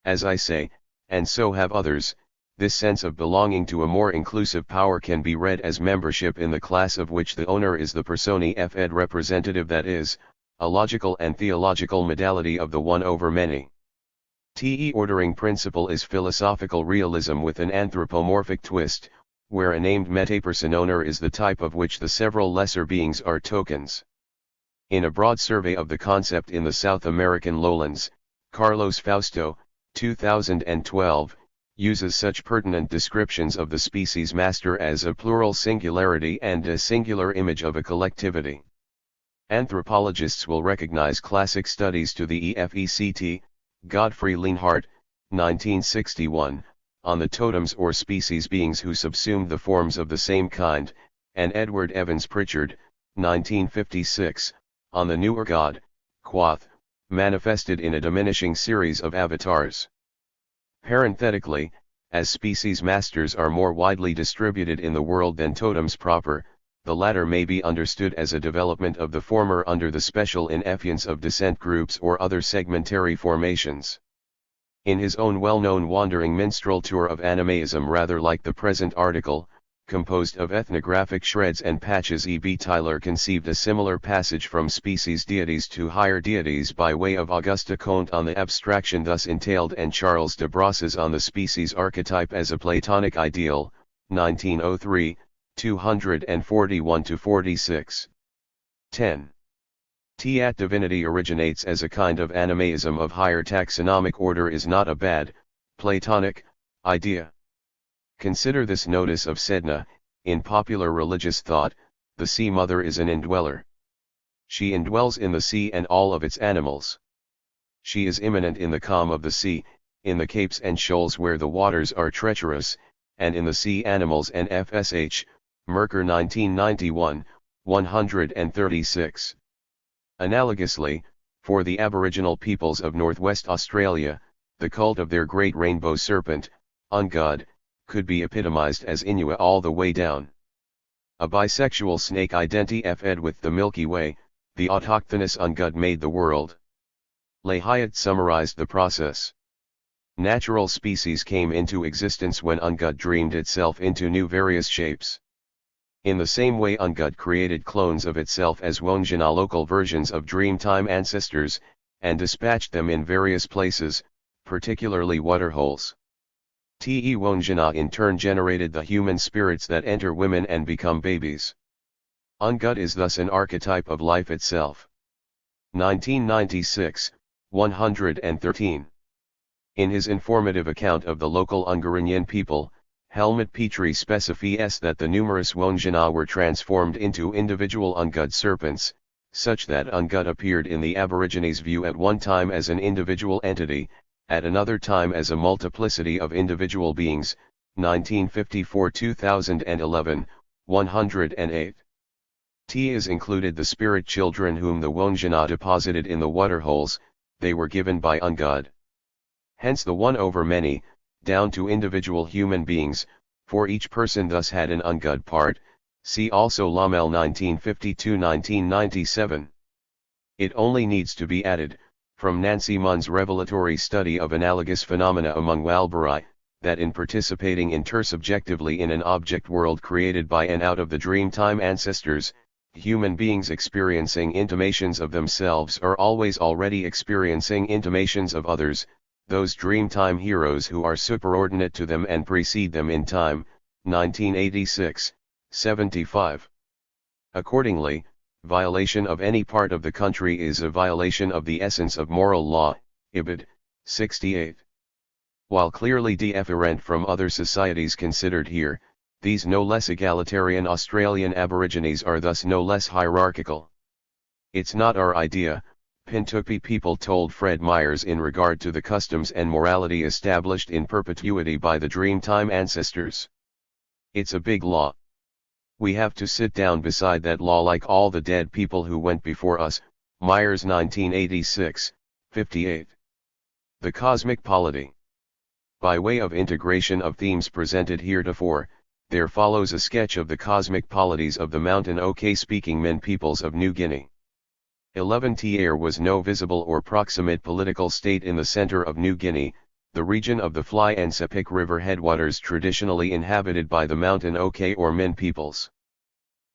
As I say, and so have others, this sense of belonging to a more inclusive power can be read as membership in the class of which the owner is the personi fed representative, that is, a logical and theological modality of the one over many. The ordering principle is philosophical realism with an anthropomorphic twist, where a named metaperson owner is the type of which the several lesser beings are tokens. In a broad survey of the concept in the South American lowlands, Carlos Fausto, 2012, uses such pertinent descriptions of the species master as a plural singularity and a singular image of a collectivity. Anthropologists will recognize classic studies to the EFECT, Godfrey Lienhardt, 1961, on the totems or species beings who subsumed the forms of the same kind, and Edward Evans Pritchard, 1956, on the newer god, Quoth, manifested in a diminishing series of avatars. Parenthetically, as species masters are more widely distributed in the world than totems proper, the latter may be understood as a development of the former under the special inefficiency of descent groups or other segmentary formations. In his own well-known wandering minstrel tour of animaism, rather like the present article, composed of ethnographic shreds and patches, E.B. Tyler conceived a similar passage from species deities to higher deities by way of Auguste Comte on the abstraction thus entailed, and Charles de Brosses on the species archetype as a Platonic ideal, 1903, 241-46. 10. At divinity originates as a kind of animaism of higher taxonomic order is not a bad, Platonic, idea. Consider this notice of Sedna: in popular religious thought, the sea mother is an indweller. She indwells in the sea and all of its animals. She is immanent in the calm of the sea, in the capes and shoals where the waters are treacherous, and in the sea animals and FSH, Merker 1991, 136. Analogously, for the Aboriginal peoples of Northwest Australia, the cult of their great rainbow serpent, Ungod, could be epitomized as Inua all the way down. A bisexual snake identified with the Milky Way, the autochthonous Ungod made the world. Leigh Hyatt summarized the process. Natural species came into existence when Ungod dreamed itself into new various shapes. In the same way Ungod created clones of itself as Wonjina, local versions of Dreamtime ancestors, and dispatched them in various places, particularly waterholes. Te Wonjina in turn generated the human spirits that enter women and become babies. Ungod is thus an archetype of life itself. 1996, 113. In his informative account of the local Ungarinyan people, Helmut Petrie specifies that the numerous Wonjina were transformed into individual Ungod serpents, such that Ungod appeared in the Aborigines' view at one time as an individual entity, at another time as a multiplicity of individual beings, 1954-2011, 108. Is included the spirit children whom the Wonjina deposited in the waterholes, they were given by Ungod. Hence the one over many, down to individual human beings, for each person thus had an Ungod part, see also Lamel 1952-1997. It only needs to be added, From Nancy Munn's revelatory study of analogous phenomena among Walberi, that in participating intersubjectively in an object world created by and out of the dreamtime ancestors, human beings experiencing intimations of themselves are always already experiencing intimations of others, those dreamtime heroes who are superordinate to them and precede them in time, 1986, 75. Accordingly, violation of any part of the country is a violation of the essence of moral law, Ibid, 68. While clearly different from other societies considered here, these no less egalitarian Australian Aborigines are thus no less hierarchical. It's not our idea, Pintupi people told Fred Myers in regard to the customs and morality established in perpetuity by the Dreamtime ancestors. It's a big law. We have to sit down beside that law like all the dead people who went before us, Myers 1986, 58. The Cosmic Polity. By way of integration of themes presented heretofore, there follows a sketch of the cosmic polities of the Mountain OK-speaking Min peoples of New Guinea. 11. There was no visible or proximate political state in the center of New Guinea, the region of the Fly and Sepik River headwaters traditionally inhabited by the Mountain OK or Min peoples.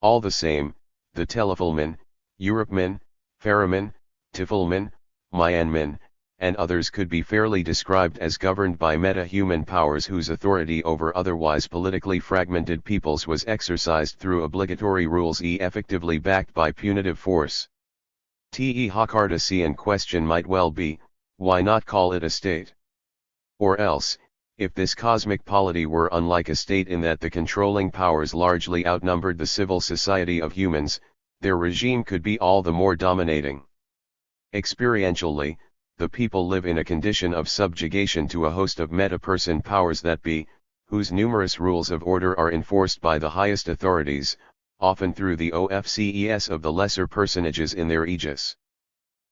All the same, the Telefulmin, Europemin, Faramin, Tifulmin, Mayanmin, and others could be fairly described as governed by meta-human powers whose authority over otherwise politically fragmented peoples was exercised through obligatory rules effectively backed by punitive force. The Hokkardasian question might well be, why not call it a state? Or else, if this cosmic polity were unlike a state in that the controlling powers largely outnumbered the civil society of humans, their regime could be all the more dominating. Experientially, the people live in a condition of subjugation to a host of meta-person powers that be, whose numerous rules of order are enforced by the highest authorities, often through the ofces of the lesser personages in their aegis.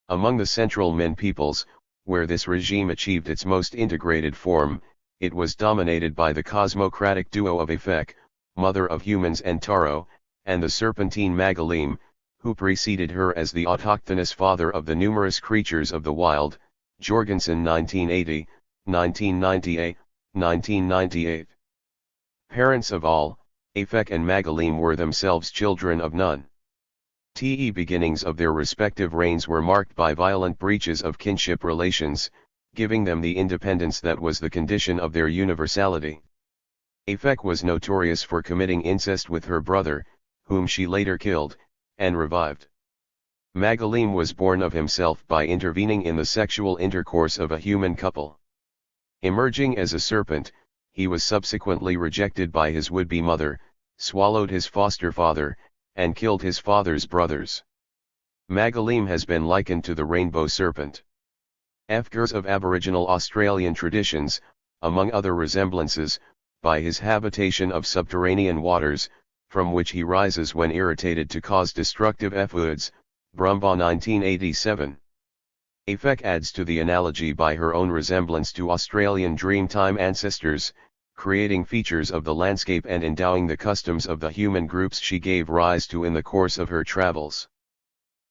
Among the central Min peoples, where this regime achieved its most integrated form, it was dominated by the cosmocratic duo of Efek, mother of humans and Taro, and the serpentine Magalim, who preceded her as the autochthonous father of the numerous creatures of the wild, Jorgensen 1980, 1998, 1998. Parents of all, Efek and Magalim were themselves children of none. The beginnings of their respective reigns were marked by violent breaches of kinship relations, giving them the independence that was the condition of their universality. Efek was notorious for committing incest with her brother, whom she later killed, and revived. Magalim was born of himself by intervening in the sexual intercourse of a human couple. Emerging as a serpent, he was subsequently rejected by his would-be mother, swallowed his foster father, and killed his father's brothers. Magalim has been likened to the rainbow serpent. Fgurs of Aboriginal Australian traditions, among other resemblances, by his habitation of subterranean waters, from which he rises when irritated to cause destructive effluids, Brumbaugh 1987. Efek adds to the analogy by her own resemblance to Australian Dreamtime ancestors, creating features of the landscape and endowing the customs of the human groups she gave rise to in the course of her travels.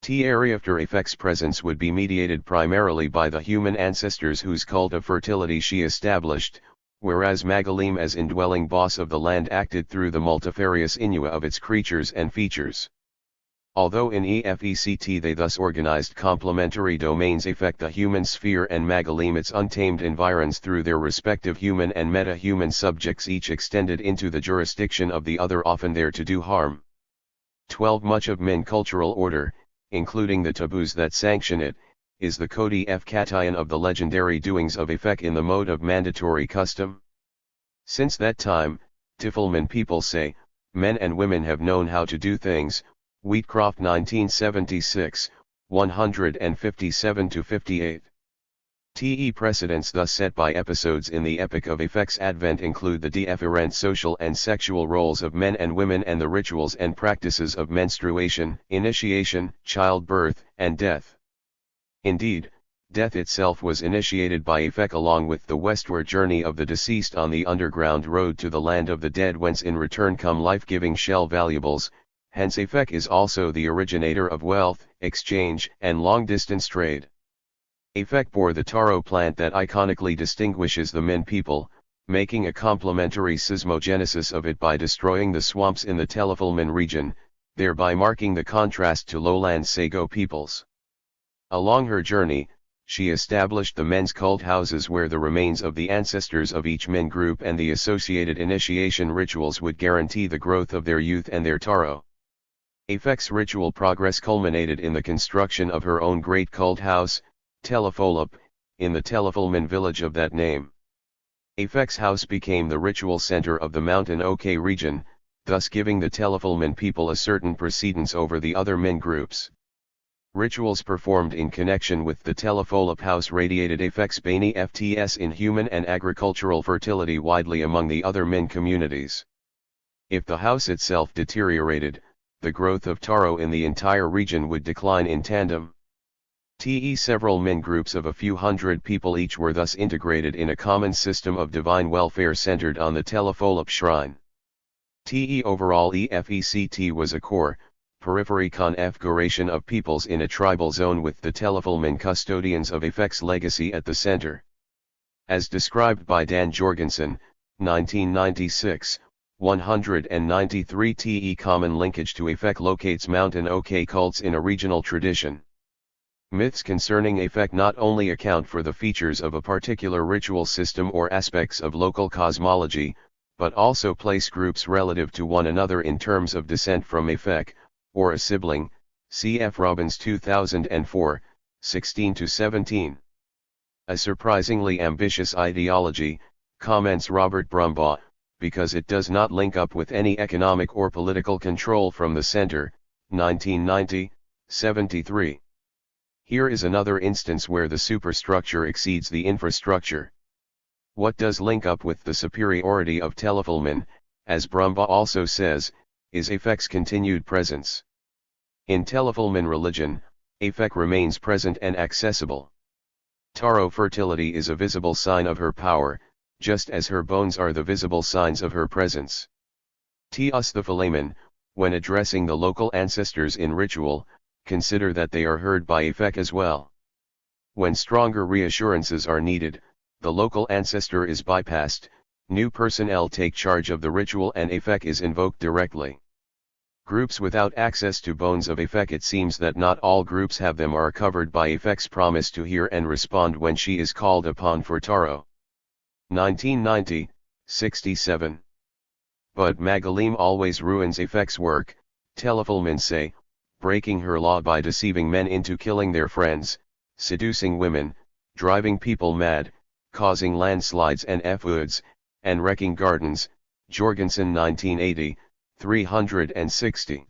Thereafter Efek's presence would be mediated primarily by the human ancestors whose cult of fertility she established, whereas Magalim as indwelling boss of the land acted through the multifarious inua of its creatures and features. Although in EFECT they thus organized complementary domains Efek the human sphere and Magalim its untamed environs through their respective human and meta-human subjects each extended into the jurisdiction of the other often there to do harm. 12. Much of Min cultural order, including the taboos that sanction it, is the Cody F. Katayan of the legendary doings of Efek in the mode of mandatory custom. Since that time, Tifulmin people say, men and women have known how to do things, Wheatcroft 1976, 157-58. The precedents thus set by episodes in the Epic of Efek's advent include the different social and sexual roles of men and women and the rituals and practices of menstruation, initiation, childbirth, and death. Indeed, death itself was initiated by Efek along with the westward journey of the deceased on the underground road to the land of the dead whence in return come life-giving shell valuables, hence Efek is also the originator of wealth, exchange, and long-distance trade. Efek bore the taro plant that iconically distinguishes the Min people, making a complementary seismogenesis of it by destroying the swamps in the Telefilmin region, thereby marking the contrast to lowland Sago peoples. Along her journey, she established the men's cult houses where the remains of the ancestors of each Min group and the associated initiation rituals would guarantee the growth of their youth and their taro. Efek's ritual progress culminated in the construction of her own great cult house, Telefolop, in the Telefilmin village of that name. Efek's house became the ritual center of the Mountain OK region, thus giving the Telefilmin people a certain precedence over the other Min groups. Rituals performed in connection with the Telefolop house radiated Efek's Bani FTS in human and agricultural fertility widely among the other Min communities. If the house itself deteriorated, the growth of taro in the entire region would decline in tandem. Several Min groups of a few hundred people each were thus integrated in a common system of divine welfare centered on the Telefolop shrine. Overall EFECT was a core, periphery configuration of peoples in a tribal zone with the Telefilmin custodians of Efek's legacy at the center. As described by Dan Jorgensen, 1996, 193 common linkage to Efek locates Mountain OK cults in a regional tradition. Myths concerning Efek not only account for the features of a particular ritual system or aspects of local cosmology, but also place groups relative to one another in terms of descent from Efek, or a sibling, cf. Robbins 2004, 16-17. A surprisingly ambitious ideology, comments Robert Brumbaugh, because it does not link up with any economic or political control from the center, 1990, 73. Here is another instance where the superstructure exceeds the infrastructure. What does link up with the superiority of Telefilmin, as Brumbaugh also says, is Efek's continued presence. In Telefilmin religion, Efek remains present and accessible. Taro fertility is a visible sign of her power, just as her bones are the visible signs of her presence. The Philamen, when addressing the local ancestors in ritual, consider that they are heard by Efek as well. When stronger reassurances are needed, the local ancestor is bypassed, new personnel take charge of the ritual and Efek is invoked directly. Groups without access to bones of Efek, it seems that not all groups have them, are covered by Efek's promise to hear and respond when she is called upon for taro. 1990, 67. But Magalim always ruins Efek's work, Telefilmin say, breaking her law by deceiving men into killing their friends, seducing women, driving people mad, causing landslides and F-woods, and wrecking gardens, Jorgensen 1980, 360.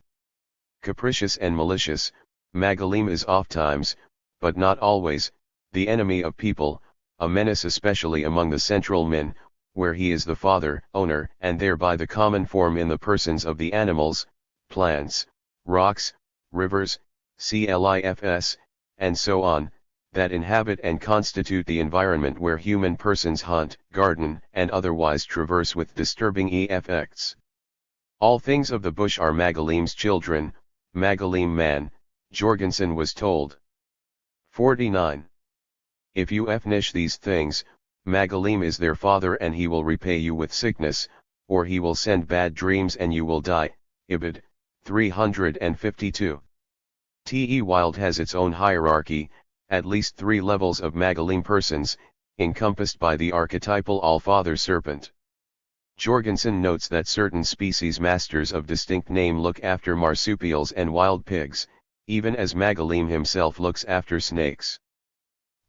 Capricious and malicious, Magalim is ofttimes, but not always, the enemy of people, a menace especially among the central Min, where he is the father, owner, and thereby the common form in the persons of the animals, plants, rocks, rivers, cliffs, and so on, that inhabit and constitute the environment where human persons hunt, garden, and otherwise traverse with disturbing effects. All things of the bush are Magalim's children, Magalim man, Jorgensen was told. 49. If you finish these things, Magalim is their father and he will repay you with sickness, or he will send bad dreams and you will die, Ibid, 352. Wild has its own hierarchy, at least 3 levels of Magalim persons, encompassed by the archetypal All-Father Serpent. Jorgensen notes that certain species masters of distinct name look after marsupials and wild pigs, even as Magalim himself looks after snakes.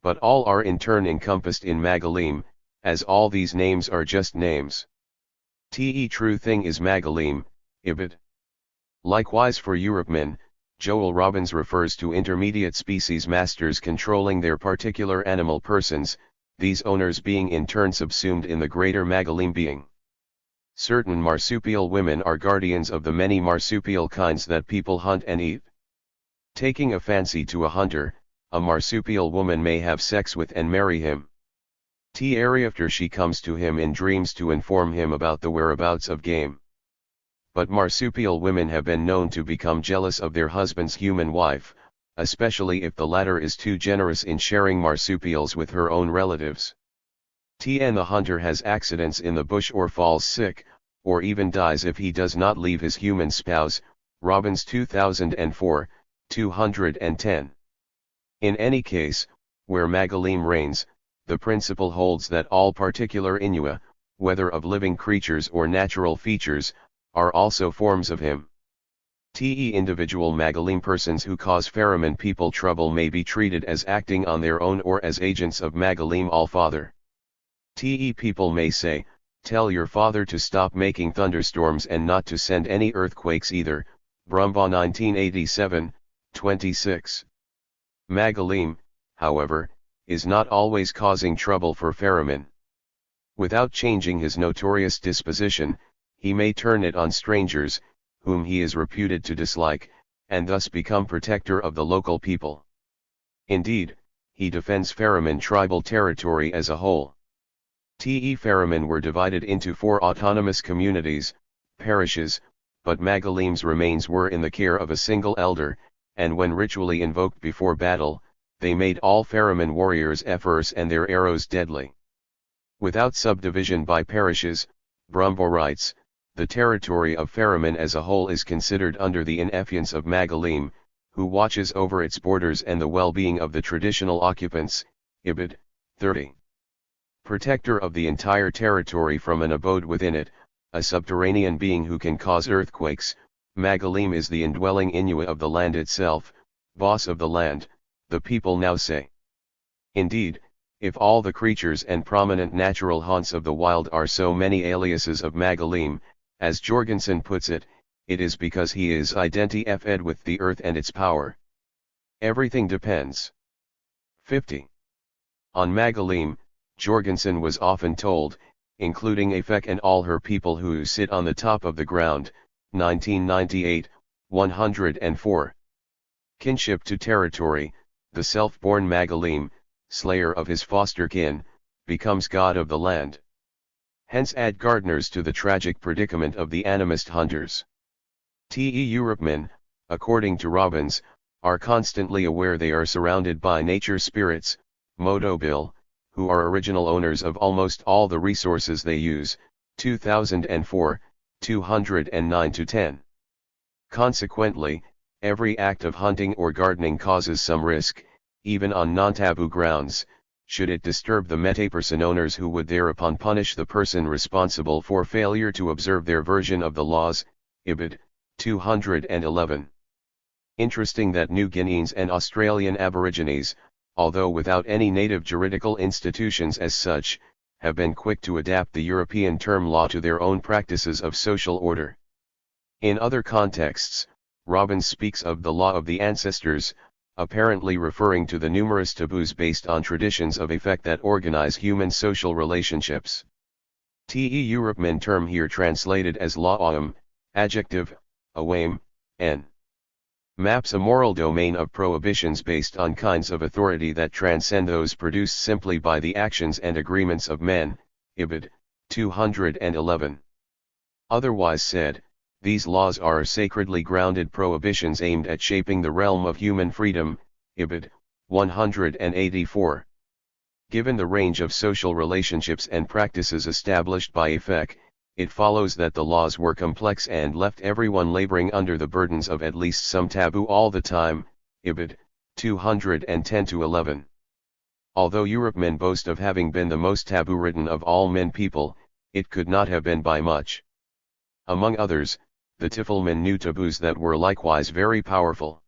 But all are in turn encompassed in Magalim, as all these names are just names. True thing is Magalim, Ibid. Likewise for Europemen, Joel Robbins refers to intermediate species masters controlling their particular animal persons, these owners being in turn subsumed in the greater Magalim being. Certain marsupial women are guardians of the many marsupial kinds that people hunt and eat. Taking a fancy to a hunter, a marsupial woman may have sex with and marry him. After she comes to him in dreams to inform him about the whereabouts of game. But marsupial women have been known to become jealous of their husband's human wife, especially if the latter is too generous in sharing marsupials with her own relatives. The hunter has accidents in the bush or falls sick, or even dies if he does not leave his human spouse, Robbins 2004, 210. In any case, where Magalim reigns, the principle holds that all particular inua, whether of living creatures or natural features, are also forms of him. Individual Magalim persons who cause Pheromone people trouble may be treated as acting on their own or as agents of Magalim All-Father. People may say, "Tell your father to stop making thunderstorms and not to send any earthquakes either," Brumbaugh 1987, 26. Magalim, however, is not always causing trouble for Pheromone. Without changing his notorious disposition, he may turn it on strangers, whom he is reputed to dislike, and thus become protector of the local people. Indeed, he defends Pheromone tribal territory as a whole. Pheromone were divided into 4 autonomous communities, parishes, but Magalim's remains were in the care of a single elder, and when ritually invoked before battle, they made all Pheromone warriors efforts and their arrows deadly. Without subdivision by parishes, Brumbaugh writes, the territory of Pheromone as a whole is considered under the influence of Magalim, who watches over its borders and the well-being of the traditional occupants, Ibid. 30. Protector of the entire territory from an abode within it, a subterranean being who can cause earthquakes, Magalim is the indwelling Inua of the land itself, boss of the land, the people now say. Indeed, if all the creatures and prominent natural haunts of the wild are so many aliases of Magalim, as Jorgensen puts it, it is because he is identified with the earth and its power. Everything depends. 50. On Magalim, Jorgensen was often told, including Afek and all her people who sit on the top of the ground, 1998, 104. Kinship to territory, the self-born Magalim, slayer of his foster kin, becomes god of the land. Hence add gardeners to the tragic predicament of the animist hunters. Europemen, according to Robbins, are constantly aware they are surrounded by nature spirits, Modobil, who are original owners of almost all the resources they use, 2004, 209-10. Consequently, every act of hunting or gardening causes some risk, even on non-taboo grounds, should it disturb the metaperson owners who would thereupon punish the person responsible for failure to observe their version of the laws, Ibid. 211. Interesting that New Guineans and Australian Aborigines, although without any native juridical institutions as such, have been quick to adapt the European term law to their own practices of social order. In other contexts, Robbins speaks of the law of the ancestors, apparently referring to the numerous taboos based on traditions of effect that organize human social relationships. European term here translated as law adjective, awame, n. Maps a moral domain of prohibitions based on kinds of authority that transcend those produced simply by the actions and agreements of men, Ibid. 211. Otherwise said, these laws are sacredly grounded prohibitions aimed at shaping the realm of human freedom, Ibid. 184. Given the range of social relationships and practices established by effect, it follows that the laws were complex and left everyone laboring under the burdens of at least some taboo all the time, Ibid. 210-11. Although Europemen boast of having been the most taboo-ridden of all men people, it could not have been by much. Among others, the Tiflmen knew taboos that were likewise very powerful,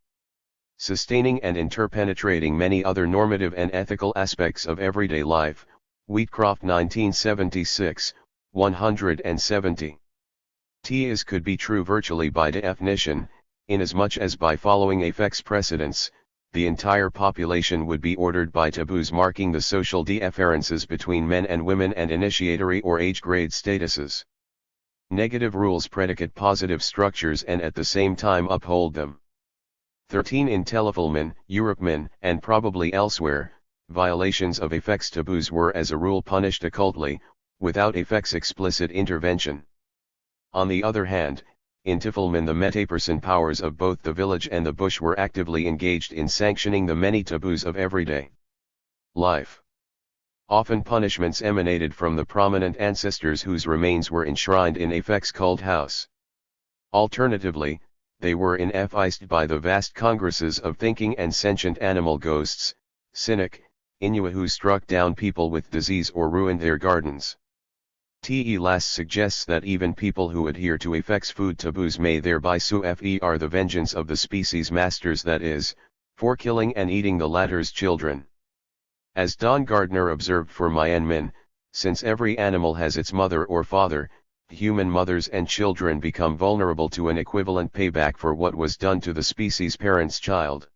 sustaining and interpenetrating many other normative and ethical aspects of everyday life, Wheatcroft 1976, 170. Is could be true virtually by definition, inasmuch as by following effects precedents, the entire population would be ordered by taboos marking the social differences between men and women and initiatory or age grade statuses. Negative rules predicate positive structures and at the same time uphold them. 13 In Telefilmen, Europemen, and probably elsewhere, violations of effects taboos were as a rule punished occultly, without effects explicit intervention. On the other hand, In Tiflman the metaperson powers of both the village and the bush were actively engaged in sanctioning the many taboos of everyday life. Often punishments emanated from the prominent ancestors whose remains were enshrined in Afek's cult house. Alternatively, they were inefficed by the vast congresses of thinking and sentient animal ghosts, Cynic, Inua who struck down people with disease or ruined their gardens. TELAS suggests that even people who adhere to Afek's food taboos may thereby sue FER the vengeance of the species masters, that is, for killing and eating the latter's children. As Don Gardner observed for Myanmar, since every animal has its mother or father, human mothers and children become vulnerable to an equivalent payback for what was done to the species parent's child.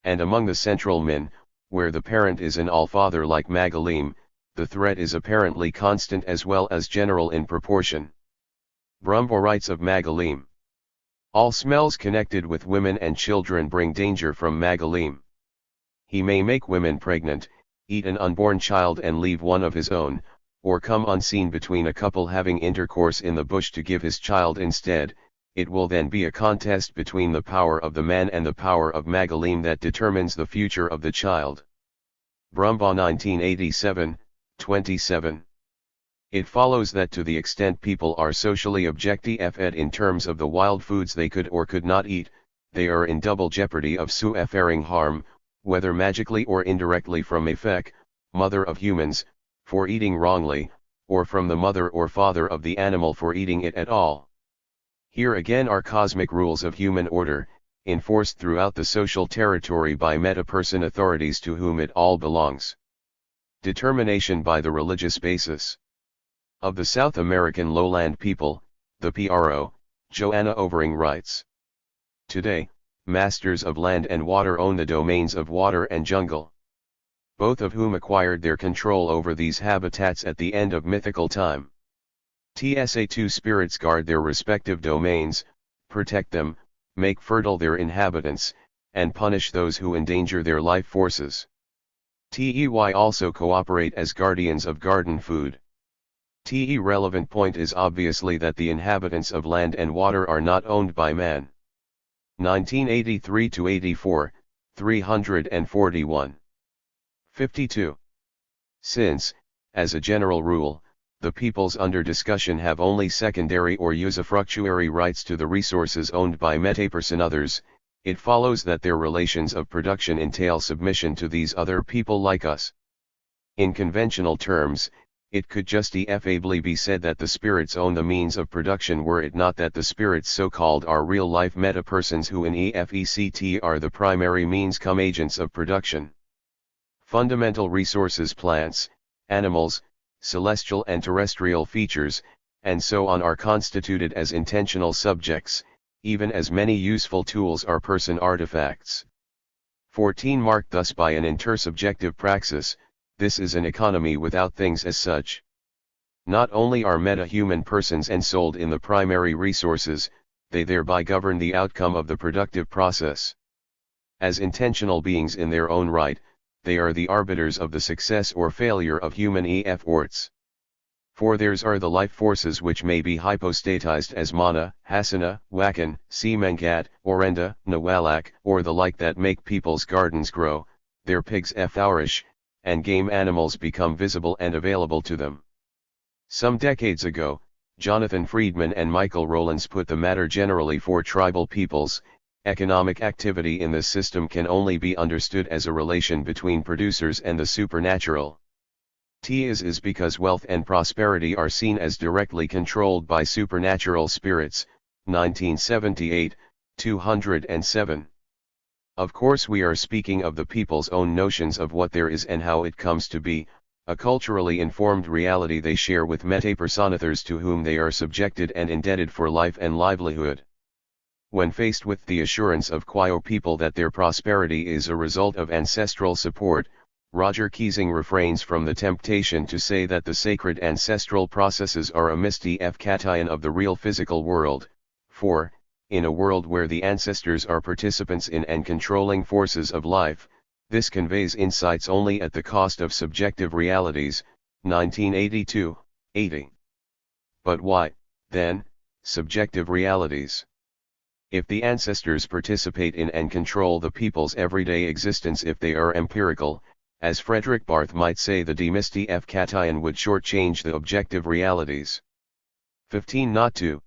And among the Central Min, where the parent is an all-father like Magalim, the threat is apparently constant as well as general in proportion. Brumbo writes of Magalim. All smells connected with women and children bring danger from Magalim. He may make women pregnant, eat an unborn child and leave one of his own, or come unseen between a couple having intercourse in the bush to give his child instead. It will then be a contest between the power of the man and the power of Magalim that determines the future of the child. Brumbaugh 1987, 27. It follows that to the extent people are socially objective in terms of the wild foods they could or could not eat, they are in double jeopardy of suffering harm, whether magically or indirectly from Afek, mother of humans, for eating wrongly, or from the mother or father of the animal for eating it at all. Here again are cosmic rules of human order, enforced throughout the social territory by metaperson authorities to whom it all belongs. Determination by the religious basis. Of the South American lowland people, the PRO, Joanna Overing writes. Today, masters of land and water own the domains of water and jungle, both of whom acquired their control over these habitats at the end of mythical time. TSA2 spirits guard their respective domains, protect them, make fertile their inhabitants, and punish those who endanger their life forces. TEY also cooperate as guardians of garden food. TE relevant point is obviously that the inhabitants of land and water are not owned by man. 1983-84, 341. 52. Since, as a general rule, the peoples under discussion have only secondary or usufructuary rights to the resources owned by metaperson others, it follows that their relations of production entail submission to these other people like us. In conventional terms, it could justifiably be said that the spirits own the means of production were it not that the spirits so-called are real-life metapersons who in EFECT are the primary means cum agents of production. Fundamental resources, plants, animals, celestial and terrestrial features, and so on are constituted as intentional subjects, even as many useful tools are person artifacts. 14 Marked thus by an intersubjective praxis, this is an economy without things as such. Not only are meta-human persons ensouled in the primary resources, they thereby govern the outcome of the productive process. As intentional beings in their own right, they are the arbiters of the success or failure of human efforts. For theirs are the life forces which may be hypostatized as mana, hasana, wakan, semangat, orenda, nawalak, or the like that make people's gardens grow, their pigs flourish, and game animals become visible and available to them. Some decades ago, Jonathan Friedman and Michael Rowlands put the matter generally for tribal peoples. Economic activity in this system can only be understood as a relation between producers and the supernatural. T is because wealth and prosperity are seen as directly controlled by supernatural spirits. 1978, 207. Of course we are speaking of the people's own notions of what there is and how it comes to be, a culturally informed reality they share with metapersonathers to whom they are subjected and indebted for life and livelihood. When faced with the assurance of Quio people that their prosperity is a result of ancestral support, Roger Keesing refrains from the temptation to say that the sacred ancestral processes are a misty cation of the real physical world, for, in a world where the ancestors are participants in and controlling forces of life, this conveys insights only at the cost of subjective realities. 1982, 80. But why, then, subjective realities. If the ancestors participate in and control the people's everyday existence, if they are empirical, as Frederick Barth might say, the demysty F. cation would shortchange the objective realities. 15. Not to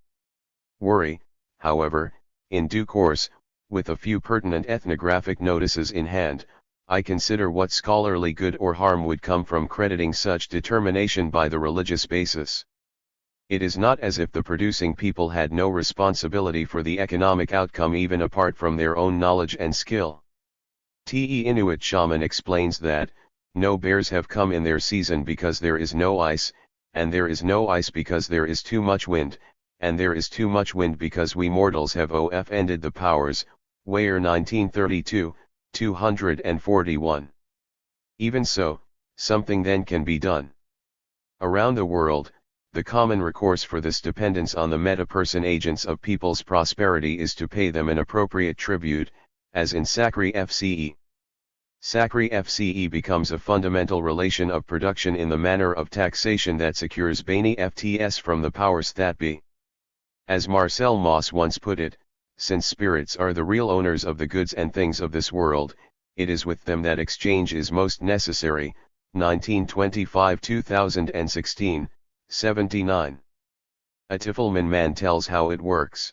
worry, however, in due course, with a few pertinent ethnographic notices in hand, I consider what scholarly good or harm would come from crediting such determination by the religious basis. It is not as if the producing people had no responsibility for the economic outcome even apart from their own knowledge and skill. Te Inuit shaman explains that, no bears have come in their season because there is no ice, and there is no ice because there is too much wind, and there is too much wind because we mortals have offended the powers. Weyer 1932, 241. Even so, something then can be done. Around the world, the common recourse for this dependence on the meta-person agents of people's prosperity is to pay them an appropriate tribute, as in Sakri FCE. Sakri FCE becomes a fundamental relation of production in the manner of taxation that secures Bani FTS from the powers that be. As Marcel Mauss once put it, since spirits are the real owners of the goods and things of this world, it is with them that exchange is most necessary. 1925-2016, 79. A Tiflman man tells how it works.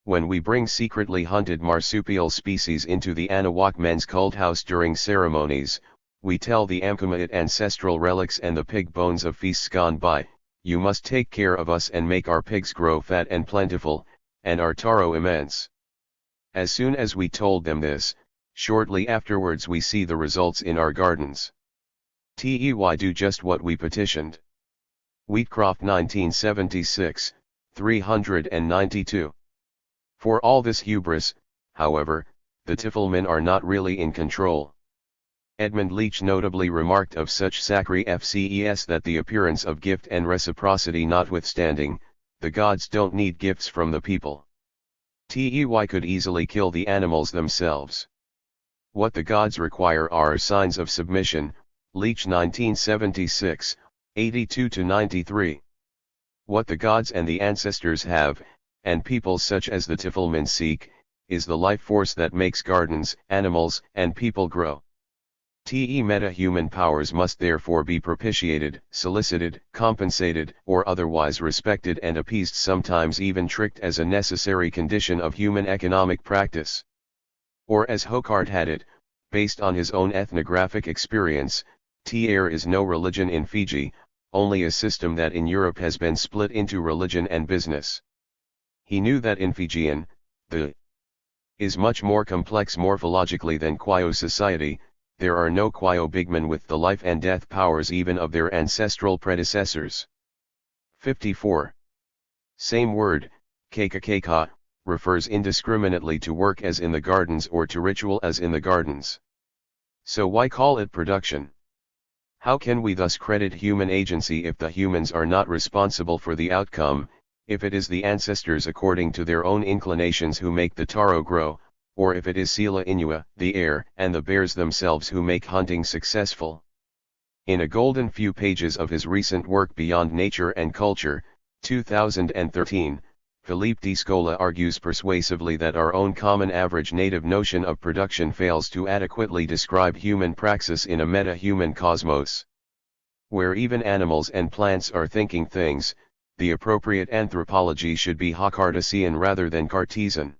When we bring secretly hunted marsupial species into the Anahuac men's cult house during ceremonies, we tell the Amkumait ancestral relics and the pig bones of feasts gone by, you must take care of us and make our pigs grow fat and plentiful, and our taro immense. As soon as we told them this, shortly afterwards we see the results in our gardens. Tey do just what we petitioned. Wheatcroft 1976, 392. For all this hubris, however, the Tiflmen are not really in control. Edmund Leach notably remarked of such Sakri FCES that the appearance of gift and reciprocity notwithstanding, the gods don't need gifts from the people. Tey could easily kill the animals themselves. What the gods require are signs of submission. Leach 1976, 82-93. What the gods and the ancestors have, and peoples such as the Tiflmen seek, is the life force that makes gardens, animals, and people grow. Meta-human powers must therefore be propitiated, solicited, compensated, or otherwise respected and appeased, sometimes even tricked, as a necessary condition of human economic practice. Or as Hocard had it, based on his own ethnographic experience, TR is no religion in Fiji, only a system that in Europe has been split into religion and business. He knew that in Fijian, the is much more complex morphologically than Kwao society. There are no Kwao bigmen with the life and death powers even of their ancestral predecessors. 54. Same word, keka, refers indiscriminately to work as in the gardens or to ritual as in the gardens. So why call it production? How can we thus credit human agency if the humans are not responsible for the outcome, if it is the ancestors according to their own inclinations who make the taro grow, or if it is Sila Inua, the air, and the bears themselves who make hunting successful? In a golden few pages of his recent work Beyond Nature and Culture, 2013, Philippe de Scola argues persuasively that our own common average native notion of production fails to adequately describe human praxis in a meta-human cosmos. Where even animals and plants are thinking things, the appropriate anthropology should be Hocartesian rather than Cartesian.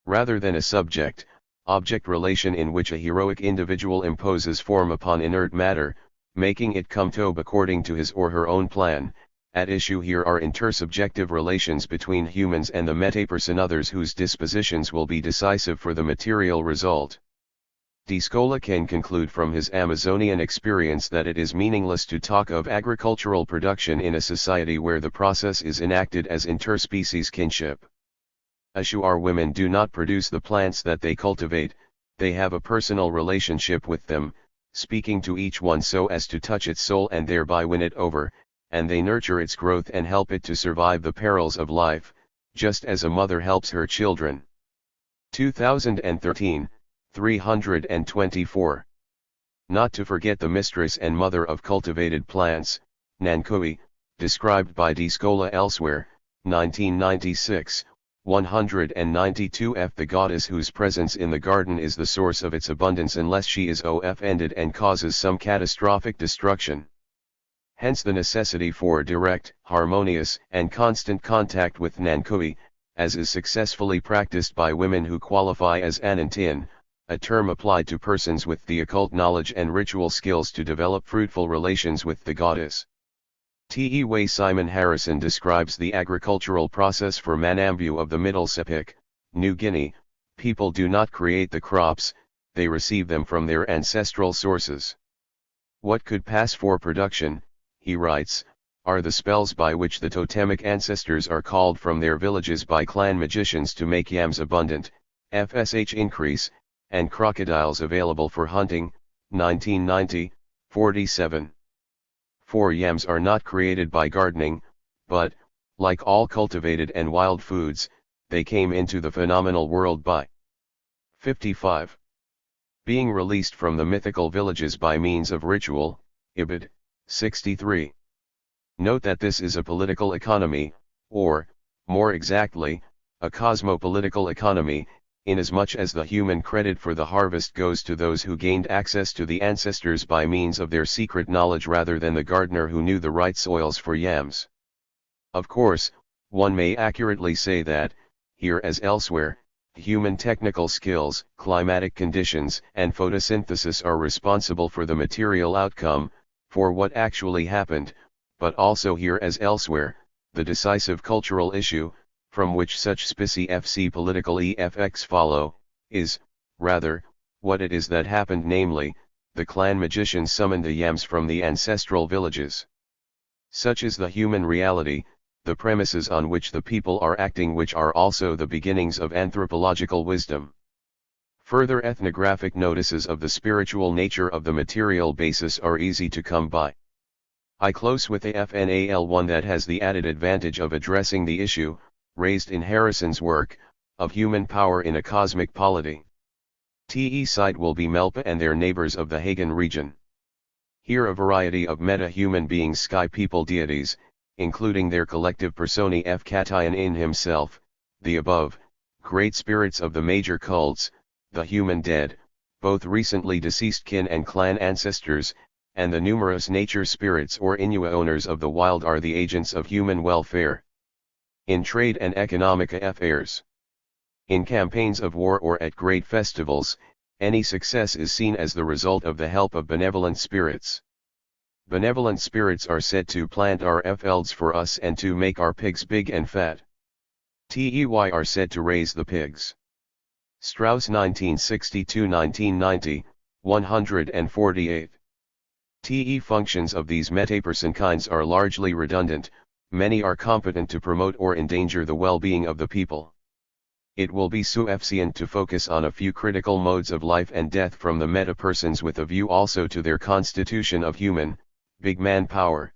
Rather than a subject-object relation in which a heroic individual imposes form upon inert matter, making it come to be according to his or her own plan, at issue here are intersubjective relations between humans and the metaperson others whose dispositions will be decisive for the material result. De Scola can conclude from his Amazonian experience that it is meaningless to talk of agricultural production in a society where the process is enacted as interspecies kinship. Ashuar women do not produce the plants that they cultivate, they have a personal relationship with them, speaking to each one so as to touch its soul and thereby win it over, and they nurture its growth and help it to survive the perils of life, just as a mother helps her children. 2013, 324. Not to forget the mistress and mother of cultivated plants, Nankui, described by de Scola elsewhere, 1996, 192 f. The goddess whose presence in the garden is the source of its abundance unless she is offended and causes some catastrophic destruction. Hence the necessity for direct, harmonious, and constant contact with Nankui, as is successfully practiced by women who qualify as Anantin, a term applied to persons with the occult knowledge and ritual skills to develop fruitful relations with the goddess. T. E. Way Simon Harrison describes the agricultural process for Manambu of the Middle Sepik, New Guinea. People do not create the crops, they receive them from their ancestral sources. What could pass for production, he writes, are the spells by which the totemic ancestors are called from their villages by clan magicians to make yams abundant, FSH increase, and crocodiles available for hunting. 1990, 47. 4 Yams are not created by gardening, but, like all cultivated and wild foods, they came into the phenomenal world by 55. Being released from the mythical villages by means of ritual. Ibid. 63. Note that this is a political economy, or, more exactly, a cosmopolitical economy, inasmuch as the human credit for the harvest goes to those who gained access to the ancestors by means of their secret knowledge rather than the gardener who knew the right soils for yams. Of course, one may accurately say that, here as elsewhere, human technical skills, climatic conditions, and photosynthesis are responsible for the material outcome, for what actually happened, but also here as elsewhere, the decisive cultural issue, from which such specie political effects follow, is, rather, what it is that happened, namely, the clan magicians summoned the yams from the ancestral villages. Such is the human reality, the premises on which the people are acting, which are also the beginnings of anthropological wisdom. Further ethnographic notices of the spiritual nature of the material basis are easy to come by. I close with a FNAL one that has the added advantage of addressing the issue, raised in Harrison's work, of human power in a cosmic polity. TE site will be Melpa and their neighbors of the Hagan region. Here a variety of meta-human beings, sky people deities, including their collective personae F. Katayan in himself, the above, great spirits of the major cults, the human dead, both recently deceased kin and clan ancestors, and the numerous nature spirits or Inua owners of the wild are the agents of human welfare. In trade and economic affairs. In campaigns of war or at great festivals, any success is seen as the result of the help of benevolent spirits. Benevolent spirits are said to plant our fields for us and to make our pigs big and fat. TEY are said to raise the pigs. Strauss 1962-1990, 148. TE functions of these metaperson kinds are largely redundant. Many are competent to promote or endanger the well-being of the people. It will be sufficient to focus on a few critical modes of life and death from the meta-persons with a view also to their constitution of human, big man power.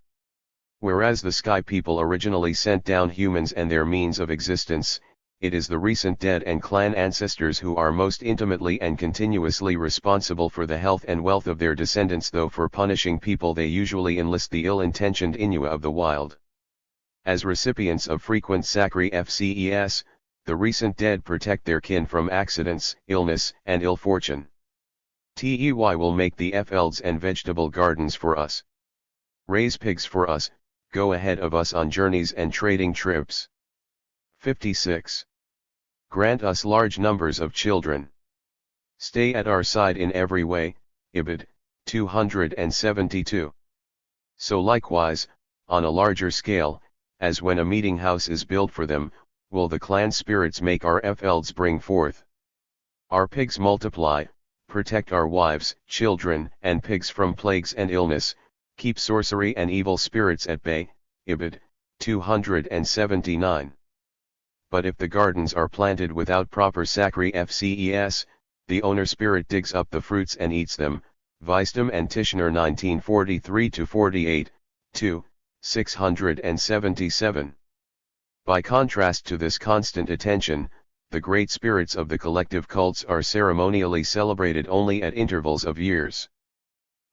Whereas the sky people originally sent down humans and their means of existence, it is the recent dead and clan ancestors who are most intimately and continuously responsible for the health and wealth of their descendants, though for punishing people they usually enlist the ill-intentioned Inua of the wild. As recipients of frequent sacri fces, the recent dead protect their kin from accidents, illness, and ill fortune. TEY will make the fields and vegetable gardens for us. Raise pigs for us, go ahead of us on journeys and trading trips. 56. Grant us large numbers of children. Stay at our side in every way. Ibid. 272. So likewise, on a larger scale, as when a meeting house is built for them, will the clan spirits make our fields bring forth. Our pigs multiply, protect our wives, children, and pigs from plagues and illness, keep sorcery and evil spirits at bay. Ibid. 279. But if the gardens are planted without proper sacri fces, the owner spirit digs up the fruits and eats them. Weisdom and Tishner 1943-48, 2. 677. By contrast to this constant attention, the great spirits of the collective cults are ceremonially celebrated only at intervals of years.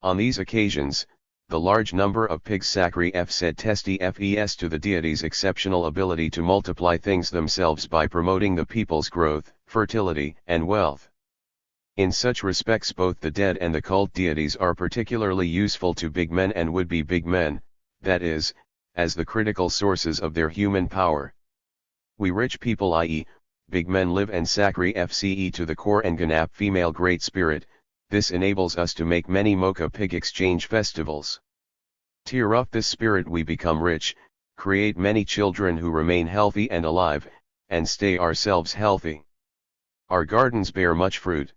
On these occasions, the large number of pigs sacri said testi fes to the deity's exceptional ability to multiply things themselves by promoting the people's growth, fertility, and wealth. In such respects both the dead and the cult deities are particularly useful to big men and would-be big men, that is, as the critical sources of their human power. We rich people, i.e., big men, live and sacri fce to the core and ganap female great spirit. This enables us to make many mocha pig exchange festivals. Tear off this spirit we become rich, create many children who remain healthy and alive, and stay ourselves healthy. Our gardens bear much fruit.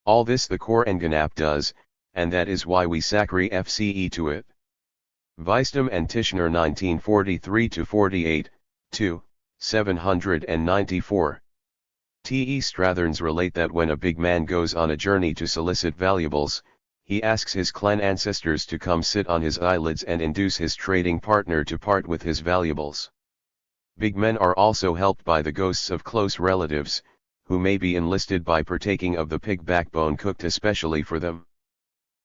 All this the core and ganap does, and that is why we sacri fce to it. Weisdom and Tishner 1943-48, 2, 794. T.E. Strathers relate that when a big man goes on a journey to solicit valuables, he asks his clan ancestors to come sit on his eyelids and induce his trading partner to part with his valuables. Big men are also helped by the ghosts of close relatives, who may be enlisted by partaking of the pig backbone cooked especially for them.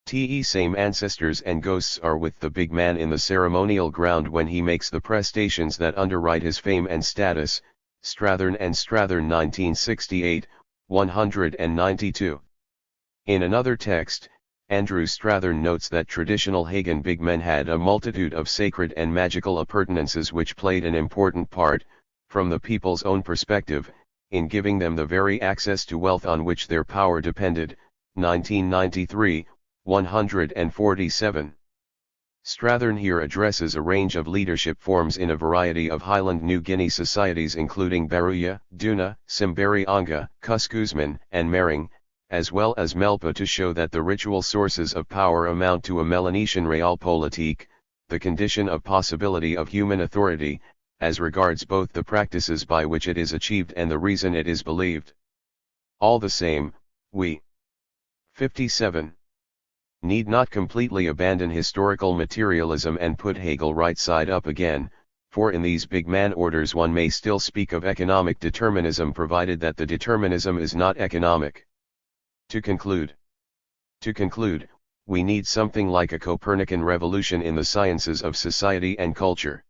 T.E. same ancestors and ghosts are with the big man in the ceremonial ground when he makes the prestations that underwrite his fame and status. Strathern and Strathern 1968, 192. In another text, Andrew Strathern notes that traditional Hagan big men had a multitude of sacred and magical appurtenances which played an important part, from the people's own perspective, in giving them the very access to wealth on which their power depended. 1993, 147. Strathern here addresses a range of leadership forms in a variety of Highland New Guinea societies including Baruya, Duna, Simberi Anga, Kuskuzman, and Mering, as well as Melpa, to show that the ritual sources of power amount to a Melanesian realpolitik, the condition of possibility of human authority, as regards both the practices by which it is achieved and the reason it is believed. All the same, we 57. Need not completely abandon historical materialism and put Hegel right side up again, for in these big man orders one may still speak of economic determinism provided that the determinism is not economic. To conclude, we need something like a Copernican revolution in the sciences of society and culture.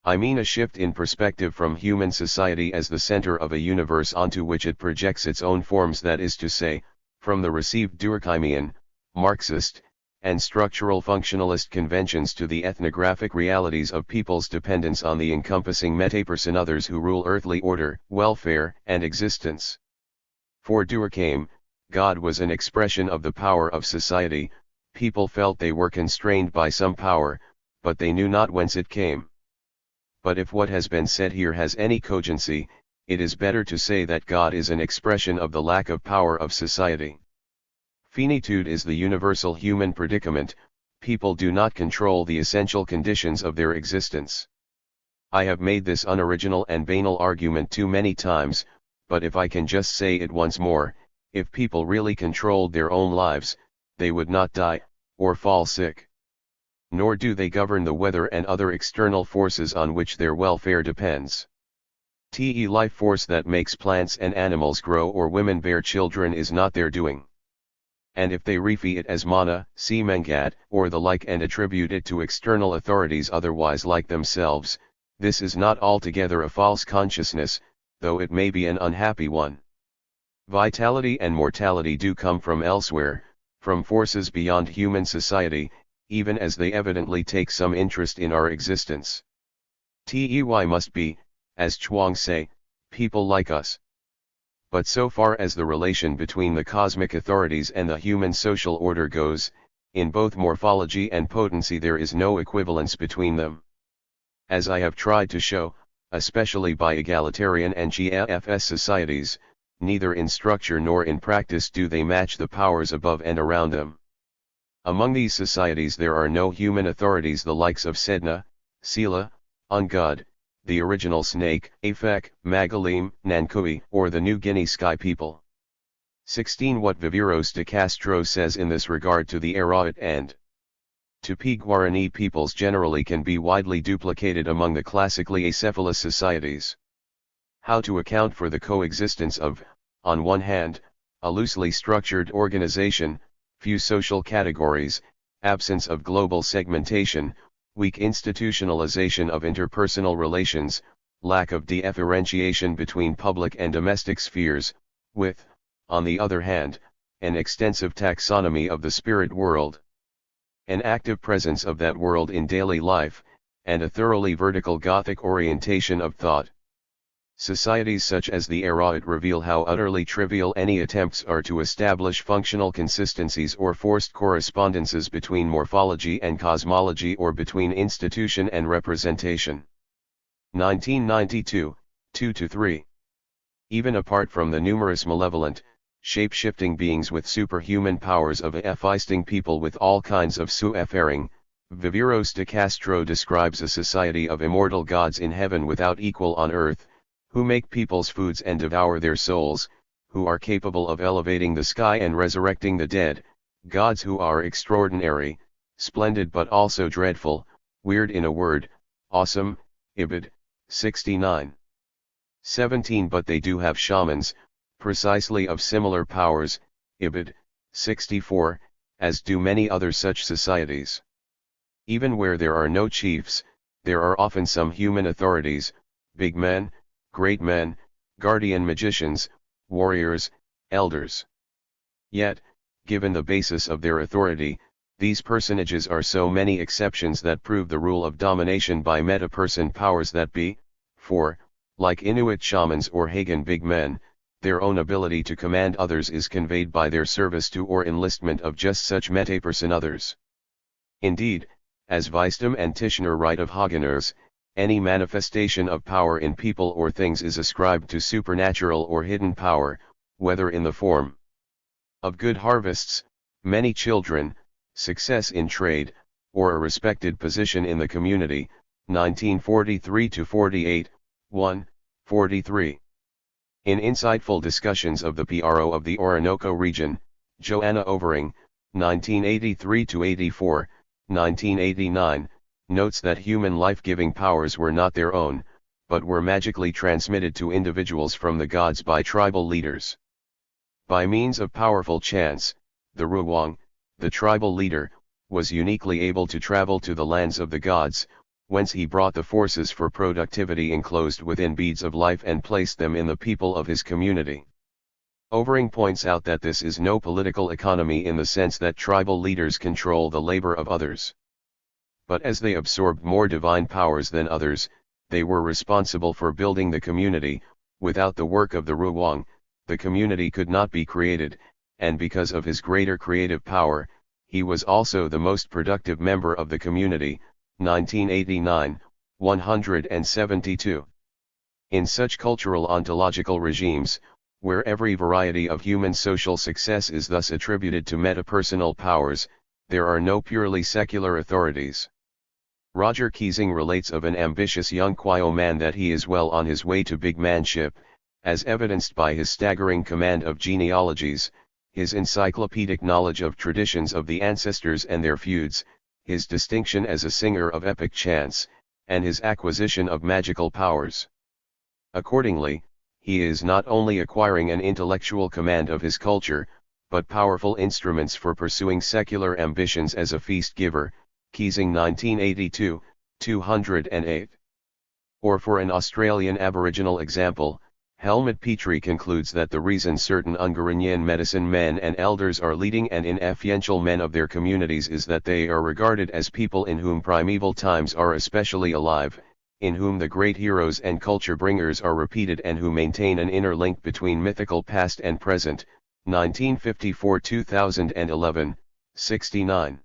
I mean a shift in perspective from human society as the center of a universe onto which it projects its own forms, that is to say, from the received Durkheimian, Marxist, and structural functionalist conventions to the ethnographic realities of people's dependence on the encompassing metaperson others who rule earthly order, welfare, and existence. For Durkheim, God was an expression of the power of society. People felt they were constrained by some power, but they knew not whence it came. But if what has been said here has any cogency, it is better to say that God is an expression of the lack of power of society. Finitude is the universal human predicament. People do not control the essential conditions of their existence. I have made this unoriginal and banal argument too many times, but if I can just say it once more, if people really controlled their own lives, they would not die, or fall sick. Nor do they govern the weather and other external forces on which their welfare depends. The life force that makes plants and animals grow or women bear children is not their doing. And if they refer it as mana, semangat, or the like and attribute it to external authorities otherwise like themselves, this is not altogether a false consciousness, though it may be an unhappy one. Vitality and mortality do come from elsewhere, from forces beyond human society, even as they evidently take some interest in our existence. Tey must be, as Chuang say, people like us. But so far as the relation between the cosmic authorities and the human social order goes, in both morphology and potency there is no equivalence between them. As I have tried to show, especially by egalitarian and GFS societies, neither in structure nor in practice do they match the powers above and around them. Among these societies there are no human authorities the likes of Sedna, Sela, Ungod, the original Snake, Afek, Magalim, Nankui, or the New Guinea Sky people. 16. What Viveros de Castro says in this regard to the Araut and Tupi Guarani peoples generally can be widely duplicated among the classically acephalous societies. How to account for the coexistence of, on one hand, a loosely structured organization, few social categories, absence of global segmentation, weak institutionalization of interpersonal relations, lack of differentiation between public and domestic spheres, with, on the other hand, an extensive taxonomy of the spirit world. An active presence of that world in daily life, and a thoroughly vertical Gothic orientation of thought. Societies such as the Eraut reveal how utterly trivial any attempts are to establish functional consistencies or forced correspondences between morphology and cosmology or between institution and representation. 1992, 2-3. Even apart from the numerous malevolent, shape-shifting beings with superhuman powers of feisting people with all kinds of suffering, Viveros de Castro describes a society of immortal gods in heaven without equal on earth, who make people's foods and devour their souls, who are capable of elevating the sky and resurrecting the dead, gods who are extraordinary, splendid but also dreadful, weird in a word, awesome, Ibid, 69. 17. But they do have shamans, precisely of similar powers, Ibid, 64, as do many other such societies. Even where there are no chiefs, there are often some human authorities, big men, great men, guardian magicians, warriors, elders. Yet, given the basis of their authority, these personages are so many exceptions that prove the rule of domination by meta-person powers that be, for, like Inuit shamans or Hagan big men, their own ability to command others is conveyed by their service to or enlistment of just such meta-person others. Indeed, as Wisdom and Tishner write of Hageners, any manifestation of power in people or things is ascribed to supernatural or hidden power, whether in the form of good harvests, many children, success in trade, or a respected position in the community. 1943-48, 1, 43. In insightful discussions of the PRO of the Orinoco region, Joanna Overing, 1983-84, 1989, notes that human life-giving powers were not their own, but were magically transmitted to individuals from the gods by tribal leaders. By means of powerful chance, the Ruwang, the tribal leader, was uniquely able to travel to the lands of the gods, whence he brought the forces for productivity enclosed within beads of life and placed them in the people of his community. Overing points out that this is no political economy in the sense that tribal leaders control the labor of others. But as they absorbed more divine powers than others, they were responsible for building the community. Without the work of the Ruwang, the community could not be created, and because of his greater creative power, he was also the most productive member of the community. 1989, 172. In such cultural ontological regimes, where every variety of human social success is thus attributed to metapersonal powers, there are no purely secular authorities. Roger Keesing relates of an ambitious young Quio man that he is well on his way to big manship, as evidenced by his staggering command of genealogies, his encyclopedic knowledge of traditions of the ancestors and their feuds, his distinction as a singer of epic chants, and his acquisition of magical powers. Accordingly, he is not only acquiring an intellectual command of his culture, but powerful instruments for pursuing secular ambitions as a feast giver. Keesing 1982, 208. Or for an Australian Aboriginal example, Helmut Petrie concludes that the reason certain Ungarinyan medicine men and elders are leading and influential men of their communities is that they are regarded as people in whom primeval times are especially alive, in whom the great heroes and culture bringers are repeated and who maintain an inner link between mythical past and present. 1954-2011, 69.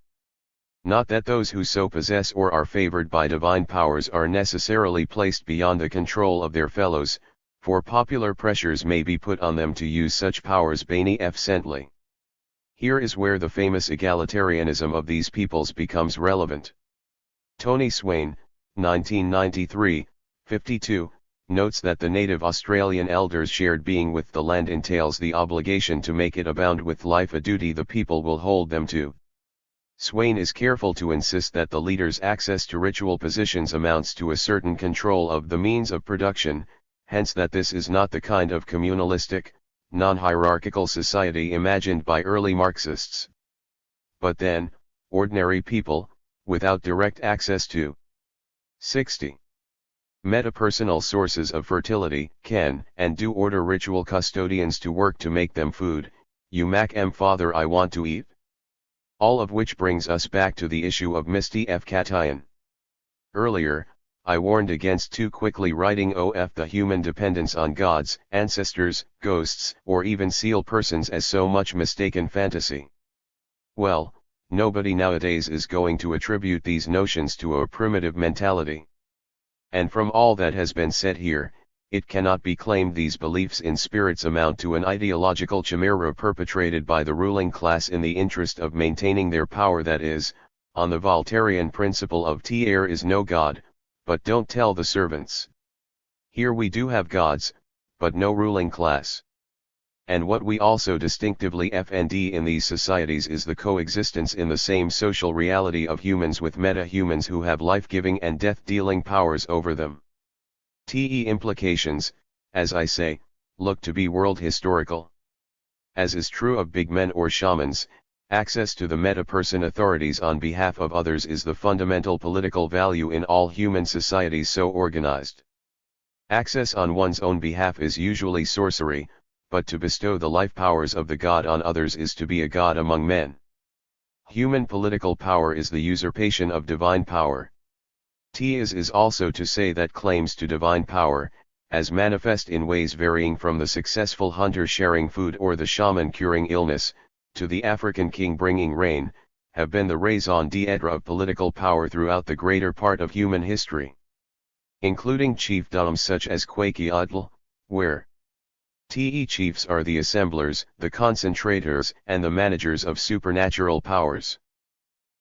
Not that those who so possess or are favored by divine powers are necessarily placed beyond the control of their fellows, for popular pressures may be put on them to use such powers beneficently. Here is where the famous egalitarianism of these peoples becomes relevant. Tony Swain, 1993, 52, notes that the native Australian elders' shared being with the land entails the obligation to make it abound with life, a duty the people will hold them to. Swain is careful to insist that the leader's access to ritual positions amounts to a certain control of the means of production, hence that this is not the kind of communalistic, non-hierarchical society imagined by early Marxists. But then, ordinary people, without direct access to. 60. Metapersonal sources of fertility can and do order ritual custodians to work to make them food. You mak father I want to eat. All of which brings us back to the issue of misty f cation. Earlier, I warned against too quickly writing off the human dependence on gods, ancestors, ghosts, or even seal persons as so much mistaken fantasy. Well, nobody nowadays is going to attribute these notions to a primitive mentality. And from all that has been said here, it cannot be claimed these beliefs in spirits amount to an ideological chimera perpetrated by the ruling class in the interest of maintaining their power, that is, on the Voltairean principle of there is no God, but don't tell the servants. Here we do have gods, but no ruling class. And what we also distinctively find in these societies is the coexistence in the same social reality of humans with meta-humans who have life-giving and death-dealing powers over them. Implications, as I say, look to be world historical. As is true of big men or shamans, access to the meta-person authorities on behalf of others is the fundamental political value in all human societies so organized. Access on one's own behalf is usually sorcery, but to bestow the life powers of the god on others is to be a god among men. Human political power is the usurpation of divine power. Is also to say that claims to divine power, as manifest in ways varying from the successful hunter sharing food or the shaman curing illness, to the African king bringing rain, have been the raison d'etre of political power throughout the greater part of human history. Including chiefdoms such as Kwakiutl, where chiefs are the assemblers, the concentrators, and the managers of supernatural powers.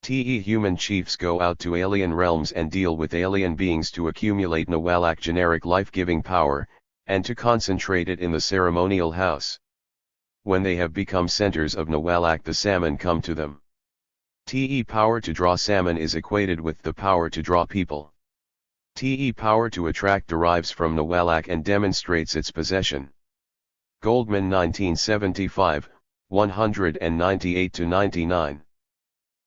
Human chiefs go out to alien realms and deal with alien beings to accumulate Nawalak generic life-giving power, and to concentrate it in the ceremonial house. When they have become centers of Nawalak, the salmon come to them. Power to draw salmon is equated with the power to draw people. Power to attract derives from Nawalak and demonstrates its possession. Goldman 1975, 198-99.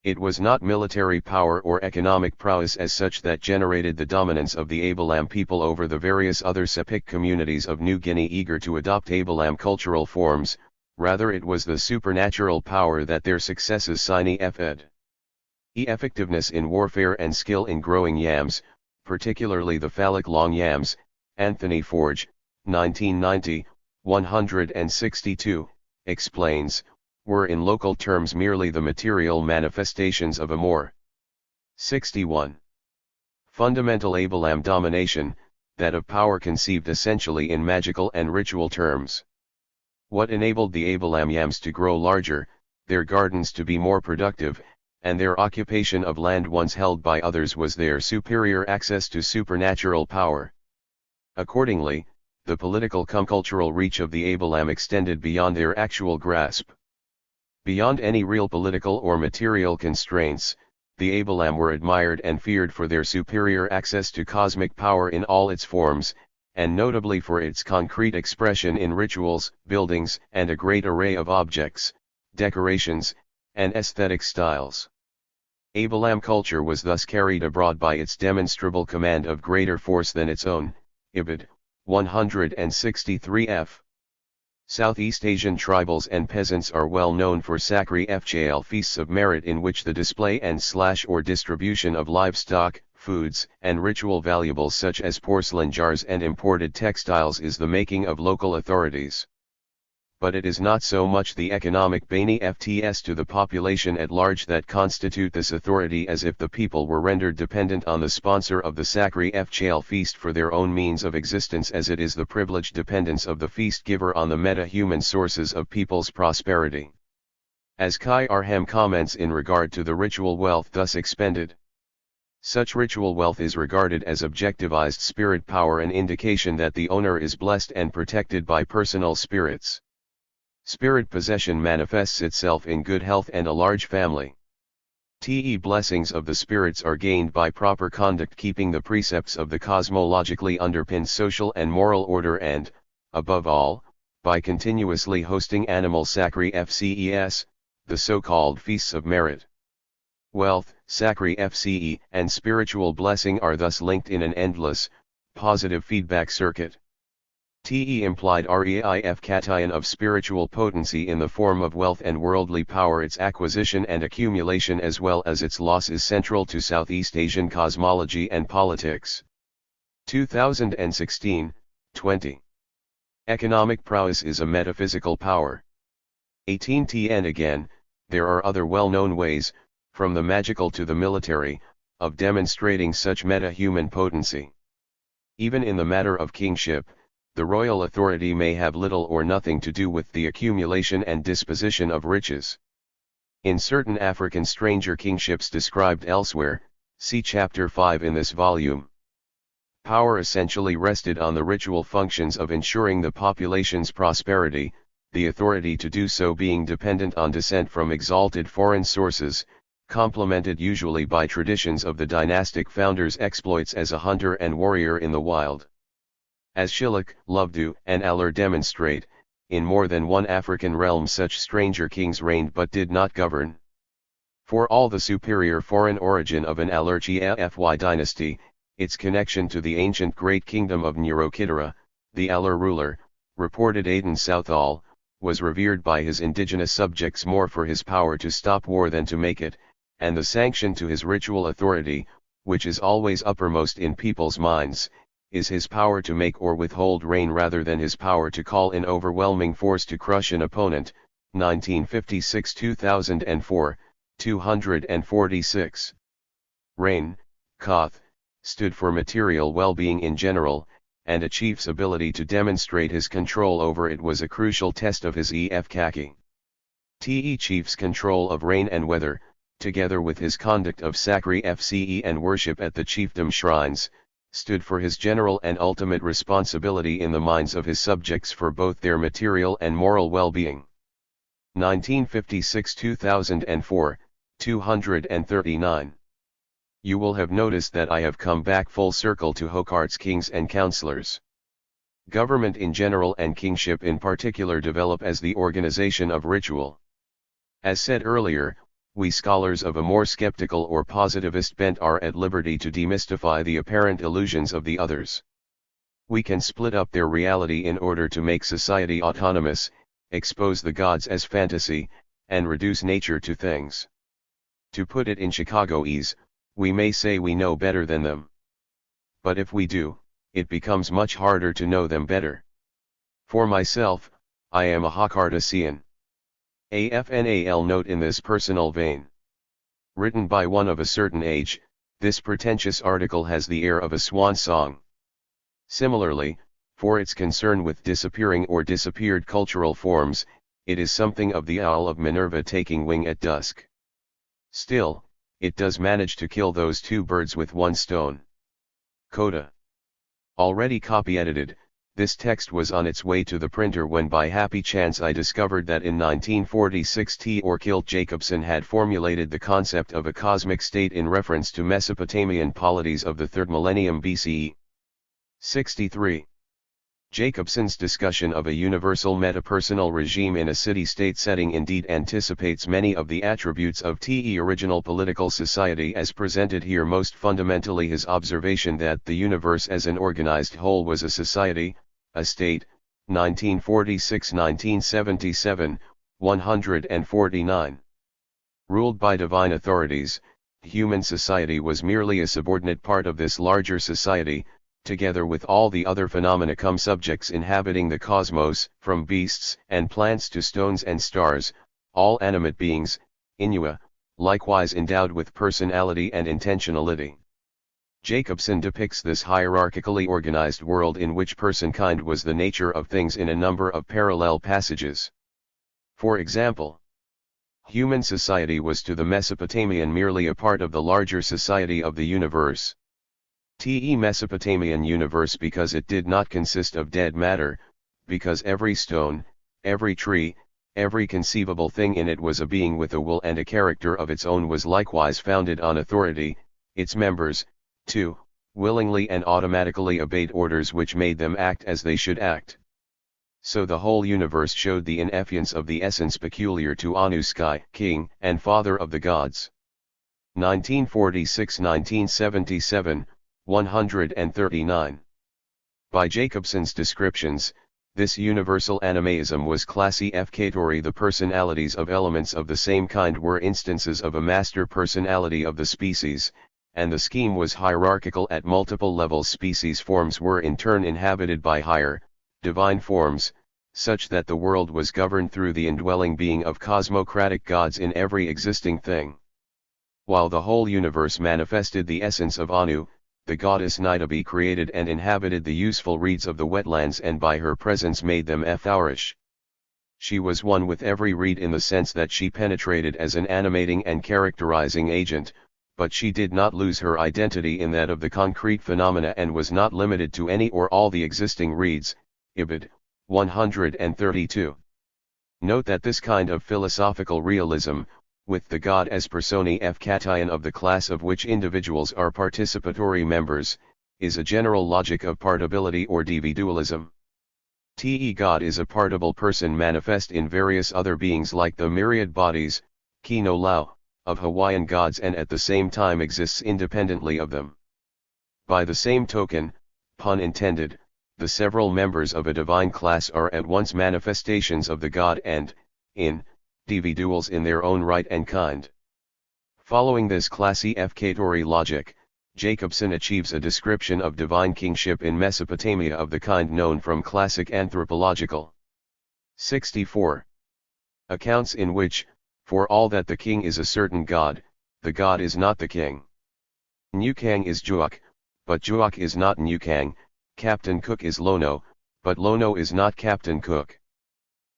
It was not military power or economic prowess as such that generated the dominance of the Abalam people over the various other Sepik communities of New Guinea eager to adopt Abalam cultural forms, rather it was the supernatural power that their successes sine fed. Effectiveness in warfare and skill in growing yams, particularly the phallic long yams, Anthony Forge, 1990, 162, explains, were in local terms merely the material manifestations of a more 61. Fundamental Abalam domination, that of power conceived essentially in magical and ritual terms. What enabled the Abalam yams to grow larger, their gardens to be more productive, and their occupation of land once held by others was their superior access to supernatural power. Accordingly, the political cum cultural reach of the Abalam extended beyond their actual grasp. Beyond any real political or material constraints, the Abalam were admired and feared for their superior access to cosmic power in all its forms, and notably for its concrete expression in rituals, buildings, and a great array of objects, decorations, and aesthetic styles. Abalam culture was thus carried abroad by its demonstrable command of greater force than its own. Ibid. 163f. Southeast Asian tribals and peasants are well known for Sakri Fjal feasts of merit in which the display and or distribution of livestock, foods, and ritual valuables such as porcelain jars and imported textiles is the making of local authorities. But it is not so much the economic benefits to the population at large that constitute this authority as if the people were rendered dependent on the sponsor of the Sakri Fjal feast for their own means of existence as it is the privileged dependence of the feast giver on the meta-human sources of people's prosperity. As Kai Arham comments in regard to the ritual wealth thus expended. Such ritual wealth is regarded as objectivized spirit power, an indication that the owner is blessed and protected by personal spirits. Spirit possession manifests itself in good health and a large family. Blessings of the spirits are gained by proper conduct, keeping the precepts of the cosmologically underpinned social and moral order, and, above all, by continuously hosting animal sacri fces, the so-called feasts of merit. Wealth, sacri-fce, and spiritual blessing are thus linked in an endless, positive feedback circuit. Te implied reif cation of spiritual potency in the form of wealth and worldly power. Its acquisition and accumulation as well as its loss is central to Southeast Asian cosmology and politics. 2016, 20. Economic prowess is a metaphysical power. 18 TN again, there are other well-known ways, from the magical to the military, of demonstrating such meta-human potency. Even in the matter of kingship, the royal authority may have little or nothing to do with the accumulation and disposition of riches. In certain African stranger kingships described elsewhere, see Chapter 5 in this volume, power essentially rested on the ritual functions of ensuring the population's prosperity, the authority to do so being dependent on descent from exalted foreign sources, complemented usually by traditions of the dynastic founder's exploits as a hunter and warrior in the wild. As Shilluk, Luvdu, and Alur demonstrate, in more than one African realm such stranger kings reigned but did not govern. For all the superior foreign origin of an Alur-Fy dynasty, its connection to the ancient great kingdom of Nurokidera, the Alur ruler, reported Aden Southall, was revered by his indigenous subjects more for his power to stop war than to make it, and the sanction to his ritual authority, which is always uppermost in people's minds, is his power to make or withhold rain rather than his power to call in overwhelming force to crush an opponent. 1956-2004, 246. Rain, Koth, stood for material well-being in general, and a chief's ability to demonstrate his control over it was a crucial test of his efkaki. Te chief's control of rain and weather, together with his conduct of sacri-fce and worship at the chiefdom shrines, stood for his general and ultimate responsibility in the minds of his subjects for both their material and moral well-being. 1956-2004, 239. You will have noticed that I have come back full circle to Hokart's kings and counselors. Government in general and kingship in particular develop as the organization of ritual. As said earlier, we scholars of a more skeptical or positivist bent are at liberty to demystify the apparent illusions of the others. We can split up their reality in order to make society autonomous, expose the gods as fantasy, and reduce nature to things. To put it in Chicagoese, we may say we know better than them. But if we do, it becomes much harder to know them better. For myself, I am a Hokartian. AFNAL note in this personal vein. Written by one of a certain age, this pretentious article has the air of a swan song. Similarly, for its concern with disappearing or disappeared cultural forms, it is something of the owl of Minerva taking wing at dusk. Still, it does manage to kill those two birds with one stone. Coda. Already copy-edited, this text was on its way to the printer when by happy chance I discovered that in 1946 T. Jacobson had formulated the concept of a cosmic state in reference to Mesopotamian polities of the 3rd millennium BCE. 63. Jacobson's discussion of a universal metapersonal regime in a city-state setting indeed anticipates many of the attributes of TE original political society as presented here, most fundamentally his observation that the universe as an organized whole was a society, a state, 1946-1977, 149. Ruled by divine authorities, human society was merely a subordinate part of this larger society, together with all the other phenomena cum subjects inhabiting the cosmos, from beasts and plants to stones and stars, all animate beings, inua, likewise endowed with personality and intentionality. Jacobson depicts this hierarchically organized world in which personkind was the nature of things in a number of parallel passages. For example, human society was to the Mesopotamian merely a part of the larger society of the universe. Te Mesopotamian universe because it did not consist of dead matter, because every stone, every tree, every conceivable thing in it was a being with a will and a character of its own, was likewise founded on authority. Its members, too, willingly and automatically obeyed orders which made them act as they should act. So the whole universe showed the ineffiance of the essence peculiar to Anu, sky, king, and father of the gods. 1946-1977, 139. By Jacobson's descriptions, this universal animaism was classificatory. The personalities of elements of the same kind were instances of a master personality of the species, and the scheme was hierarchical at multiple levels. Species forms were in turn inhabited by higher, divine forms, such that the world was governed through the indwelling being of cosmocratic gods in every existing thing. While the whole universe manifested the essence of Anu, the goddess Niobe created and inhabited the useful reeds of the wetlands and by her presence made them flourish. She was one with every reed in the sense that she penetrated as an animating and characterizing agent, but she did not lose her identity in that of the concrete phenomena and was not limited to any or all the existing reeds. Ibid. 132. Note that this kind of philosophical realism, with the god as personae cation of the class of which individuals are participatory members, is a general logic of partability or individualism. God is a partable person manifest in various other beings like the myriad bodies, kino lau, of Hawaiian gods and at the same time exists independently of them. By the same token, pun intended, the several members of a divine class are at once manifestations of the god and, individuals in their own right and kind. Following this classificatory logic, Jacobson achieves a description of divine kingship in Mesopotamia of the kind known from classic anthropological 64 accounts in which, for all that the king is a certain god, the god is not the king. Nukang is Juak, but Juak is not Nukang, Captain Cook is Lono, but Lono is not Captain Cook.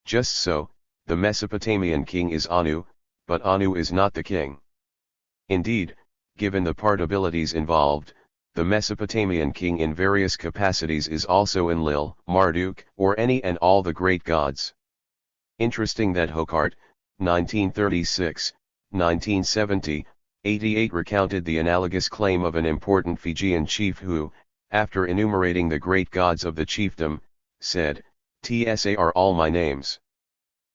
Just so, the Mesopotamian king is Anu, but Anu is not the king. Indeed, given the partabilities involved, the Mesopotamian king in various capacities is also Enlil, Marduk, or any and all the great gods. Interesting that Hocart, 1936, 1970, 88 recounted the analogous claim of an important Fijian chief who, after enumerating the great gods of the chiefdom, said, "These are all my names."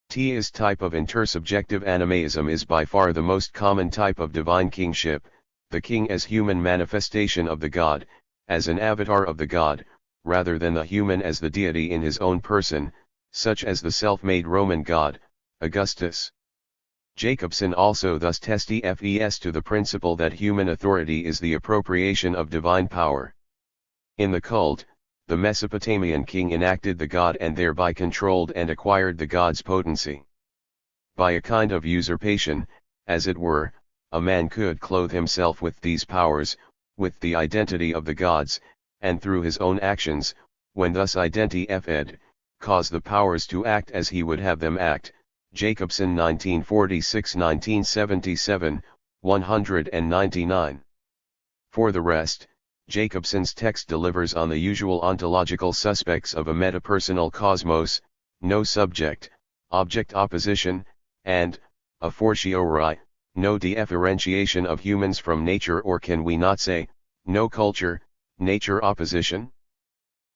This type of intersubjective animaism is by far the most common type of divine kingship, the king as human manifestation of the god, as an avatar of the god, rather than the human as the deity in his own person, such as the self-made Roman god, Augustus. Jacobson also thus testifies to the principle that human authority is the appropriation of divine power. In the cult, the Mesopotamian king enacted the god and thereby controlled and acquired the god's potency. By a kind of usurpation, as it were, a man could clothe himself with these powers, with the identity of the gods, and through his own actions, when thus identified, cause the powers to act as he would have them act. Jacobson 1946-1977, 199. For the rest, Jacobson's text delivers on the usual ontological suspects of a metapersonal cosmos, no subject-object opposition, and, a fortiori, no differentiation of humans from nature, or can we not say, no culture-nature opposition?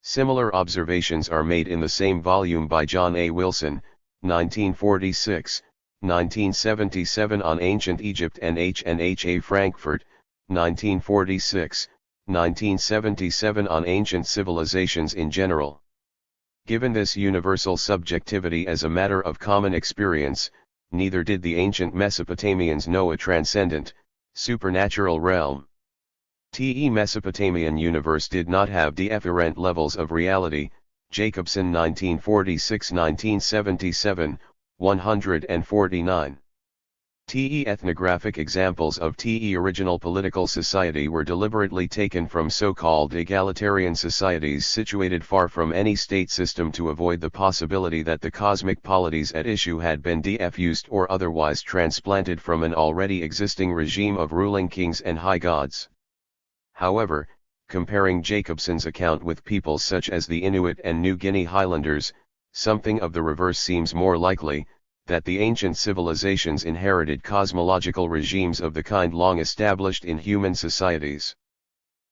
Similar observations are made in the same volume by John A. Wilson, 1946, 1977 on Ancient Egypt and H. A. Frankfurt, 1946, 1977 on Ancient Civilizations in General. Given this universal subjectivity as a matter of common experience, neither did the ancient Mesopotamians know a transcendent, supernatural realm. The Mesopotamian universe did not have different levels of reality. Jacobson 1946-1977, 149. Ethnographic examples of original political society were deliberately taken from so-called egalitarian societies situated far from any state system to avoid the possibility that the cosmic polities at issue had been diffused or otherwise transplanted from an already existing regime of ruling kings and high gods. However, comparing Jacobson's account with peoples such as the Inuit and New Guinea Highlanders, something of the reverse seems more likely, that the ancient civilizations inherited cosmological regimes of the kind long established in human societies.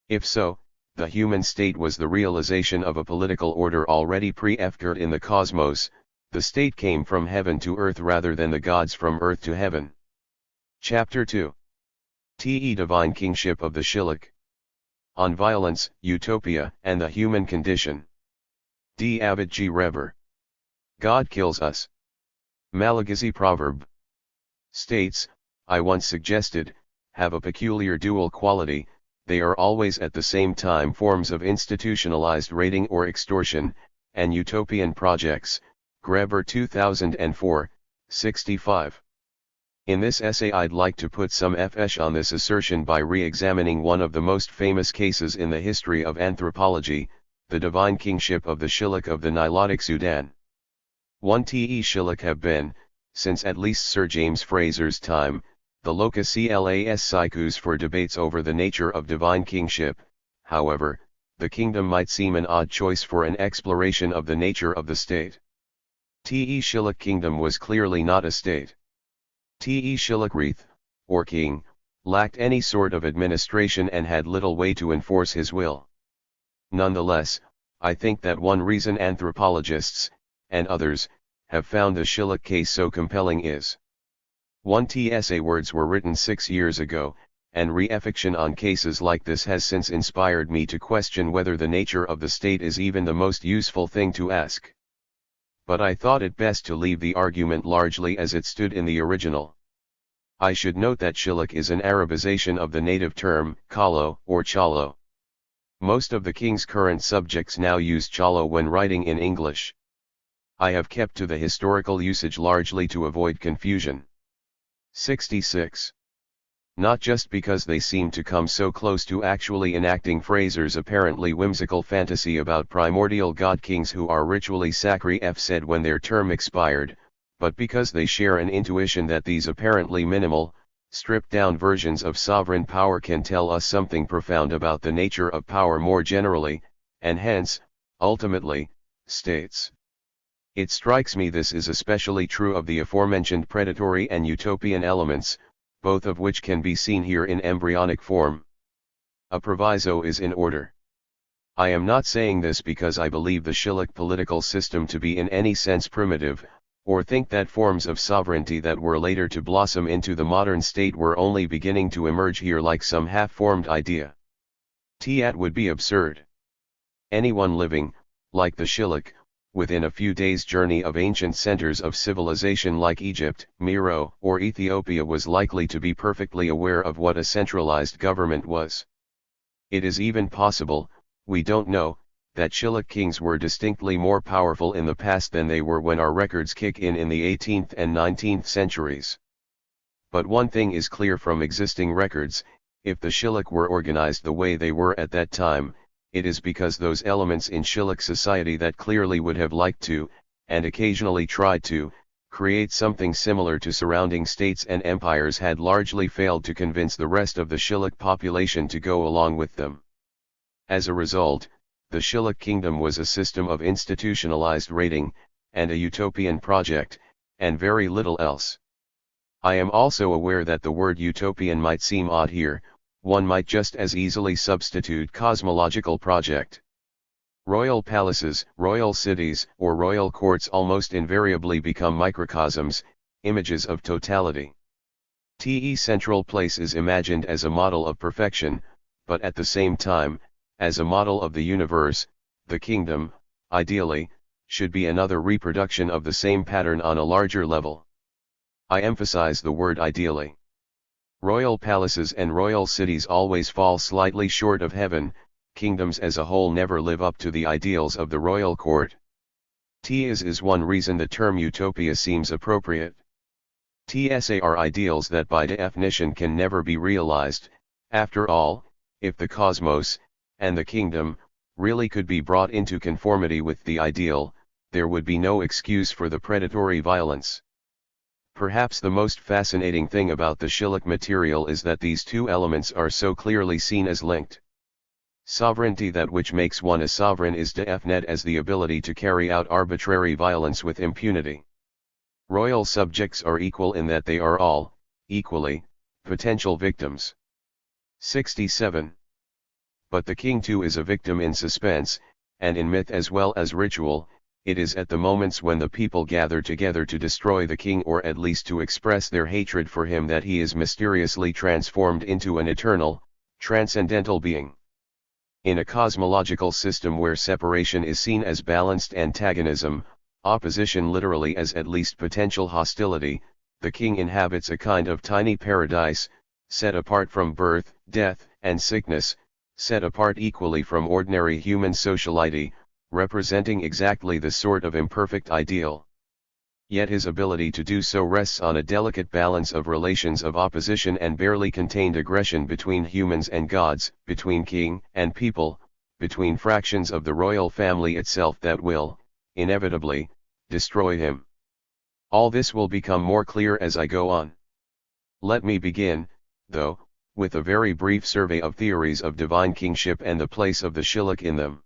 If so, the human state was the realization of a political order already prefigured in the cosmos. The state came from heaven to earth rather than the gods from earth to heaven. Chapter 2. Te Divine Kingship of the Shilluk. On Violence, Utopia, and the Human Condition. D. Abbot G. Graeber. God kills us. Malagasy proverb states, I once suggested, have a peculiar dual quality, they are always at the same time forms of institutionalized raiding or extortion, and utopian projects. Graeber 2004, 65. In this essay I'd like to put some flesh on this assertion by re-examining one of the most famous cases in the history of anthropology, the divine kingship of the Shilluk of the Nilotic Sudan. 1 Te Shilluk have been, since at least Sir James Fraser's time, the locus clas sikus for debates over the nature of divine kingship. However, the kingdom might seem an odd choice for an exploration of the nature of the state. Te Shilluk kingdom was clearly not a state. Te Shilluk Reith, or king, lacked any sort of administration and had little way to enforce his will. Nonetheless, I think that one reason anthropologists, and others, have found the Shilluk case so compelling is 1 Tsa words were written 6 years ago, and re-affection on cases like this has since inspired me to question whether the nature of the state is even the most useful thing to ask. But I thought it best to leave the argument largely as it stood in the original. I should note that Shilluk is an Arabization of the native term, Kalo, or Chalo. Most of the king's current subjects now use Chalo when writing in English. I have kept to the historical usage largely to avoid confusion. 66. Not just because they seem to come so close to actually enacting Fraser's apparently whimsical fantasy about primordial god-kings who are ritually said when their term expired, but because they share an intuition that these apparently minimal, stripped-down versions of sovereign power can tell us something profound about the nature of power more generally, and hence, ultimately, states. It strikes me this is especially true of the aforementioned predatory and utopian elements, both of which can be seen here in embryonic form. A proviso is in order. I am not saying this because I believe the Shilluk political system to be in any sense primitive, or think that forms of sovereignty that were later to blossom into the modern state were only beginning to emerge here like some half-formed idea. That would be absurd. Anyone living, like the Shilluk, within a few days' journey of ancient centers of civilization like Egypt, Meroe, or Ethiopia was likely to be perfectly aware of what a centralized government was. It is even possible, we don't know, that Shilluk kings were distinctly more powerful in the past than they were when our records kick in the 18th and 19th centuries. But one thing is clear from existing records, if the Shilluk were organized the way they were at that time, it is because those elements in Shilluk society that clearly would have liked to, and occasionally tried to, create something similar to surrounding states and empires had largely failed to convince the rest of the Shilluk population to go along with them. As a result, the Shilluk kingdom was a system of institutionalized raiding, and a utopian project, and very little else. I am also aware that the word utopian might seem odd here. One might just as easily substitute cosmological project. Royal palaces, royal cities, or royal courts almost invariably become microcosms, images of totality. Te central place is imagined as a model of perfection, but at the same time, as a model of the universe, the kingdom, ideally, should be another reproduction of the same pattern on a larger level. I emphasize the word ideally. Royal palaces and royal cities always fall slightly short of heaven, kingdoms as a whole never live up to the ideals of the royal court. Is one reason the term utopia seems appropriate. TSA are ideals that by definition can never be realized. After all, if the cosmos, and the kingdom, really could be brought into conformity with the ideal, there would be no excuse for the predatory violence. Perhaps the most fascinating thing about the Shilluk material is that these two elements are so clearly seen as linked. Sovereignty, that which makes one a sovereign, is definite as the ability to carry out arbitrary violence with impunity. Royal subjects are equal in that they are all, equally, potential victims. 67. But the king too is a victim in suspense, and in myth as well as ritual, it is at the moments when the people gather together to destroy the king or at least to express their hatred for him that he is mysteriously transformed into an eternal, transcendental being. In a cosmological system where separation is seen as balanced antagonism, opposition literally as at least potential hostility, the king inhabits a kind of tiny paradise, set apart from birth, death, and sickness, set apart equally from ordinary human sociality, representing exactly the sort of imperfect ideal. Yet his ability to do so rests on a delicate balance of relations of opposition and barely contained aggression between humans and gods, between king and people, between fractions of the royal family itself that will, inevitably, destroy him. All this will become more clear as I go on. Let me begin, though, with a very brief survey of theories of divine kingship and the place of the shilluk in them.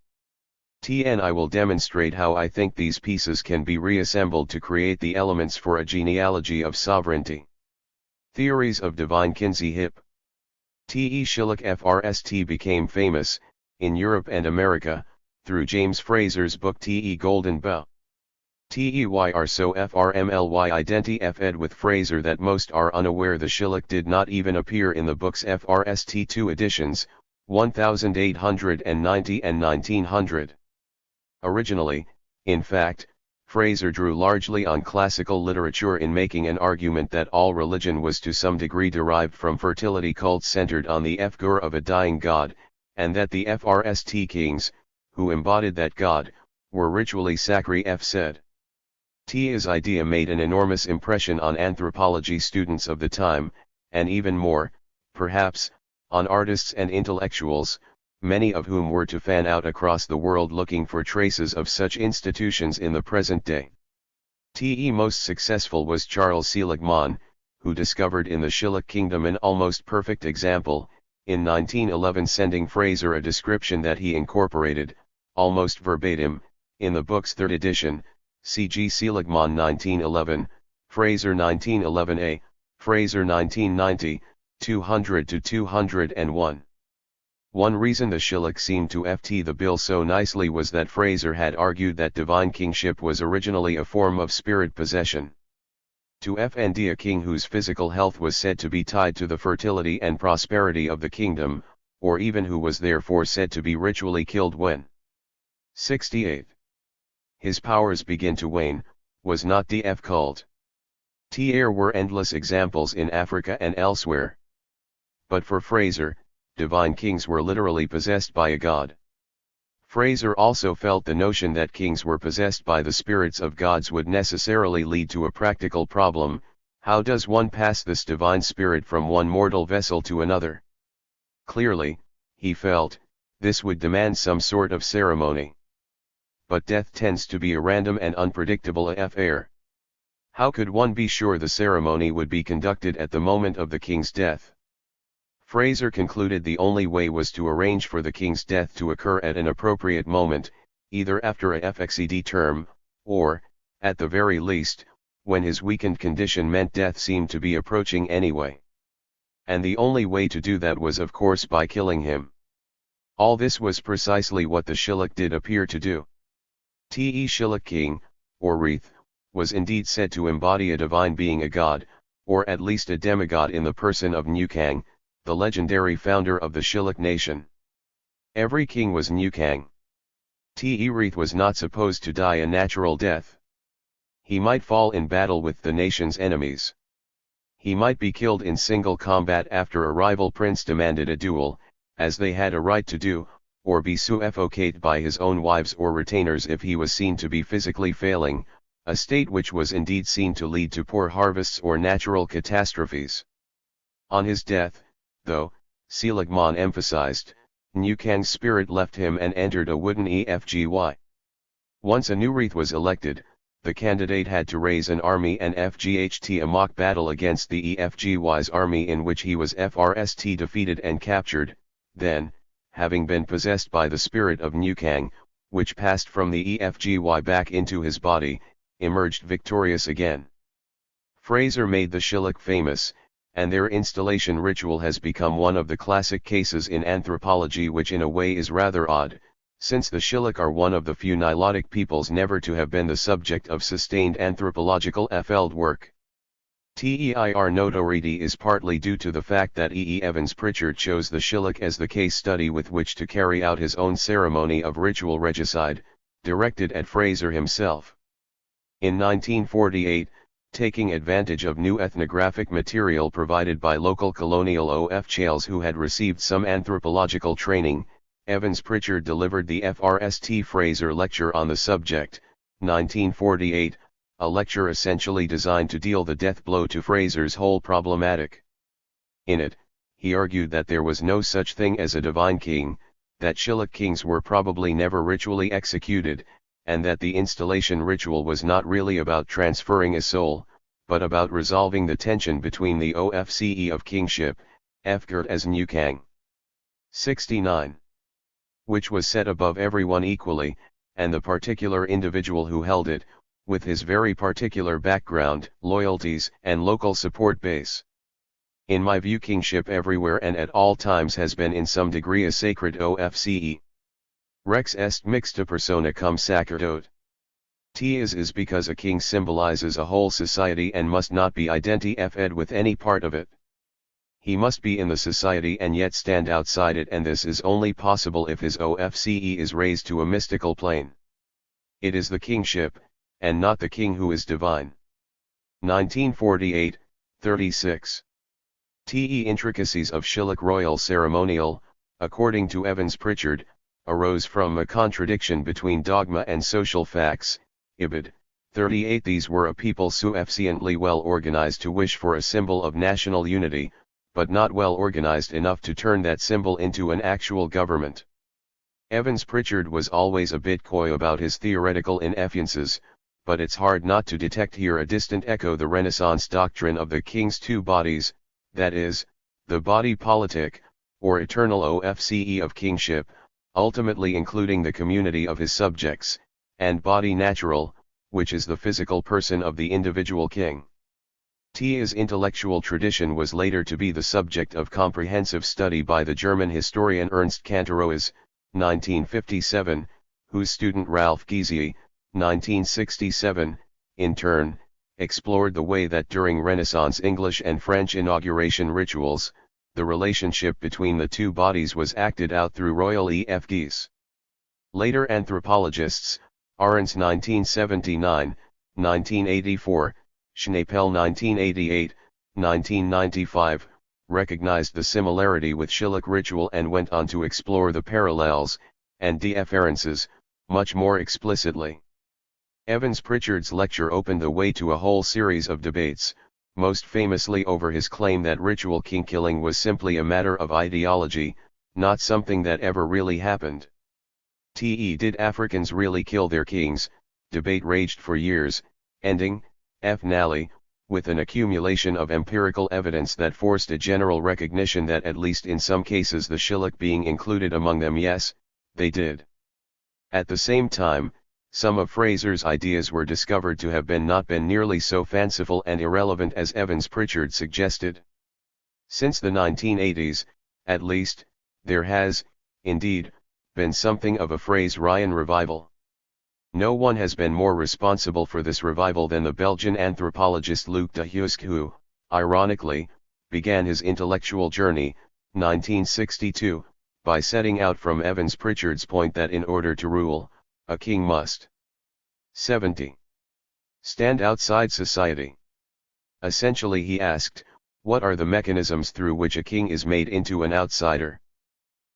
I will demonstrate how I think these pieces can be reassembled to create the elements for a genealogy of sovereignty. Theories of divine kinship. Shilluk FRST became famous, in Europe and America, through James Fraser's book Golden Bough. Tyr so frmly identi fed with Fraser that most are unaware the shilluk did not even appear in the book's FRST2 editions, 1890 and 1900. Originally, in fact, Fraser drew largely on classical literature in making an argument that all religion was to some degree derived from fertility cults centered on the figure of a dying god, and that the FRST kings, who embodied that god, were ritually sacri said. His idea made an enormous impression on anthropology students of the time, and even more, perhaps, on artists and intellectuals, many of whom were to fan out across the world looking for traces of such institutions in the present day. Most successful was Charles Seligman, who discovered in the Shilluk kingdom an almost perfect example, in 1911 sending Fraser a description that he incorporated, almost verbatim, in the book's third edition, C.G. Seligman 1911, Fraser 1911a, Fraser 1990, 200-201. One reason the shilluk seemed to ft the bill so nicely was that Fraser had argued that divine kingship was originally a form of spirit possession. To fnd a king whose physical health was said to be tied to the fertility and prosperity of the kingdom, or even who was therefore said to be ritually killed when 68. His powers begin to wane, was not df cult. There were endless examples in Africa and elsewhere. But for Fraser, divine kings were literally possessed by a god. Fraser also felt the notion that kings were possessed by the spirits of gods would necessarily lead to a practical problem: how does one pass this divine spirit from one mortal vessel to another? Clearly, he felt, this would demand some sort of ceremony. But death tends to be a random and unpredictable affair. How could one be sure the ceremony would be conducted at the moment of the king's death? Fraser concluded the only way was to arrange for the king's death to occur at an appropriate moment, either after a FXED term, or, at the very least, when his weakened condition meant death seemed to be approaching anyway. And the only way to do that was of course by killing him. All this was precisely what the shilluk did appear to do. Shilluk king, or Wreath, was indeed said to embody a divine being, a god, or at least a demigod in the person of Nukang, the legendary founder of the Shilluk nation. Every king was Nukang. Wreath was not supposed to die a natural death. He might fall in battle with the nation's enemies. He might be killed in single combat after a rival prince demanded a duel, as they had a right to do, or be suffocated by his own wives or retainers if he was seen to be physically failing, a state which was indeed seen to lead to poor harvests or natural catastrophes. On his death, though, Seligman emphasized, Nukang's spirit left him and entered a wooden EFGY. Once a new Wreath was elected, the candidate had to raise an army and FGHT a mock battle against the EFGY's army in which he was FRST defeated and captured, then, having been possessed by the spirit of Nukang, which passed from the EFGY back into his body, emerged victorious again. Fraser made the Shilluk famous, and their installation ritual has become one of the classic cases in anthropology, which in a way is rather odd, Since the Shilluk are one of the few Nilotic peoples never to have been the subject of sustained anthropological field work. THIR notoriety is partly due to the fact that Evans Pritchard chose the Shilluk as the case study with which to carry out his own ceremony of ritual regicide, directed at Fraser himself. In 1948, taking advantage of new ethnographic material provided by local colonial officials who had received some anthropological training, Evans Pritchard delivered the FRST Fraser Lecture on the subject, 1948, a lecture essentially designed to deal the death blow to Fraser's whole problematic. In it, he argued that there was no such thing as a divine king, that Shilluk kings were probably never ritually executed, and that the installation ritual was not really about transferring a soul, but about resolving the tension between the OFCE of kingship, Fgurt as Nukang. 69. Which was set above everyone equally, and the particular individual who held it, with his very particular background, loyalties, and local support base. In my view, kingship everywhere and at all times has been in some degree a sacred OFCE. Rex est mixta persona cum sacerdote. T is because a king symbolizes a whole society and must not be identified with any part of it. He must be in the society and yet stand outside it, and this is only possible if his OFCE is raised to a mystical plane. It is the kingship, and not the king, who is divine. 1948, 36. Intricacies of Shilluk royal ceremonial, according to Evans Pritchard, arose from a contradiction between dogma and social facts. Ibid. 38. These were a people sufficiently well organized to wish for a symbol of national unity, but not well organized enough to turn that symbol into an actual government. Evans Pritchard was always a bit coy about his theoretical inefficiencies, but it's hard not to detect here a distant echo the Renaissance doctrine of the king's two bodies, that is, the body politic, or eternal OFCE of kingship, ultimately including the community of his subjects, and body natural, which is the physical person of the individual king. His intellectual tradition was later to be the subject of comprehensive study by the German historian Ernst Kantorowicz, 1957, whose student Ralph Giese, 1967, in turn, explored the way that during Renaissance English and French inauguration rituals, the relationship between the two bodies was acted out through royal effigies. Later anthropologists, Arends 1979, 1984, Schnepel 1988, 1995, recognized the similarity with Shilluk ritual and went on to explore the parallels, and differences, much more explicitly. Evans Pritchard's lecture opened the way to a whole series of debates, most famously over his claim that ritual king killing was simply a matter of ideology, not something that ever really happened. Did Africans really kill their kings? Debate raged for years, ending, finally, with an accumulation of empirical evidence that forced a general recognition that at least in some cases the Shilluk being included among them, yes, they did. At the same time, some of Fraser's ideas were discovered to have not been nearly so fanciful and irrelevant as Evans Pritchard suggested. Since the 1980s, at least, there has, indeed, been something of a Fraserian revival. No one has been more responsible for this revival than the Belgian anthropologist Luc de Husk, who, ironically, began his intellectual journey, 1962, by setting out from Evans Pritchard's point that in order to rule, a king must 70. Stand outside society. Essentially, he asked, what are the mechanisms through which a king is made into an outsider?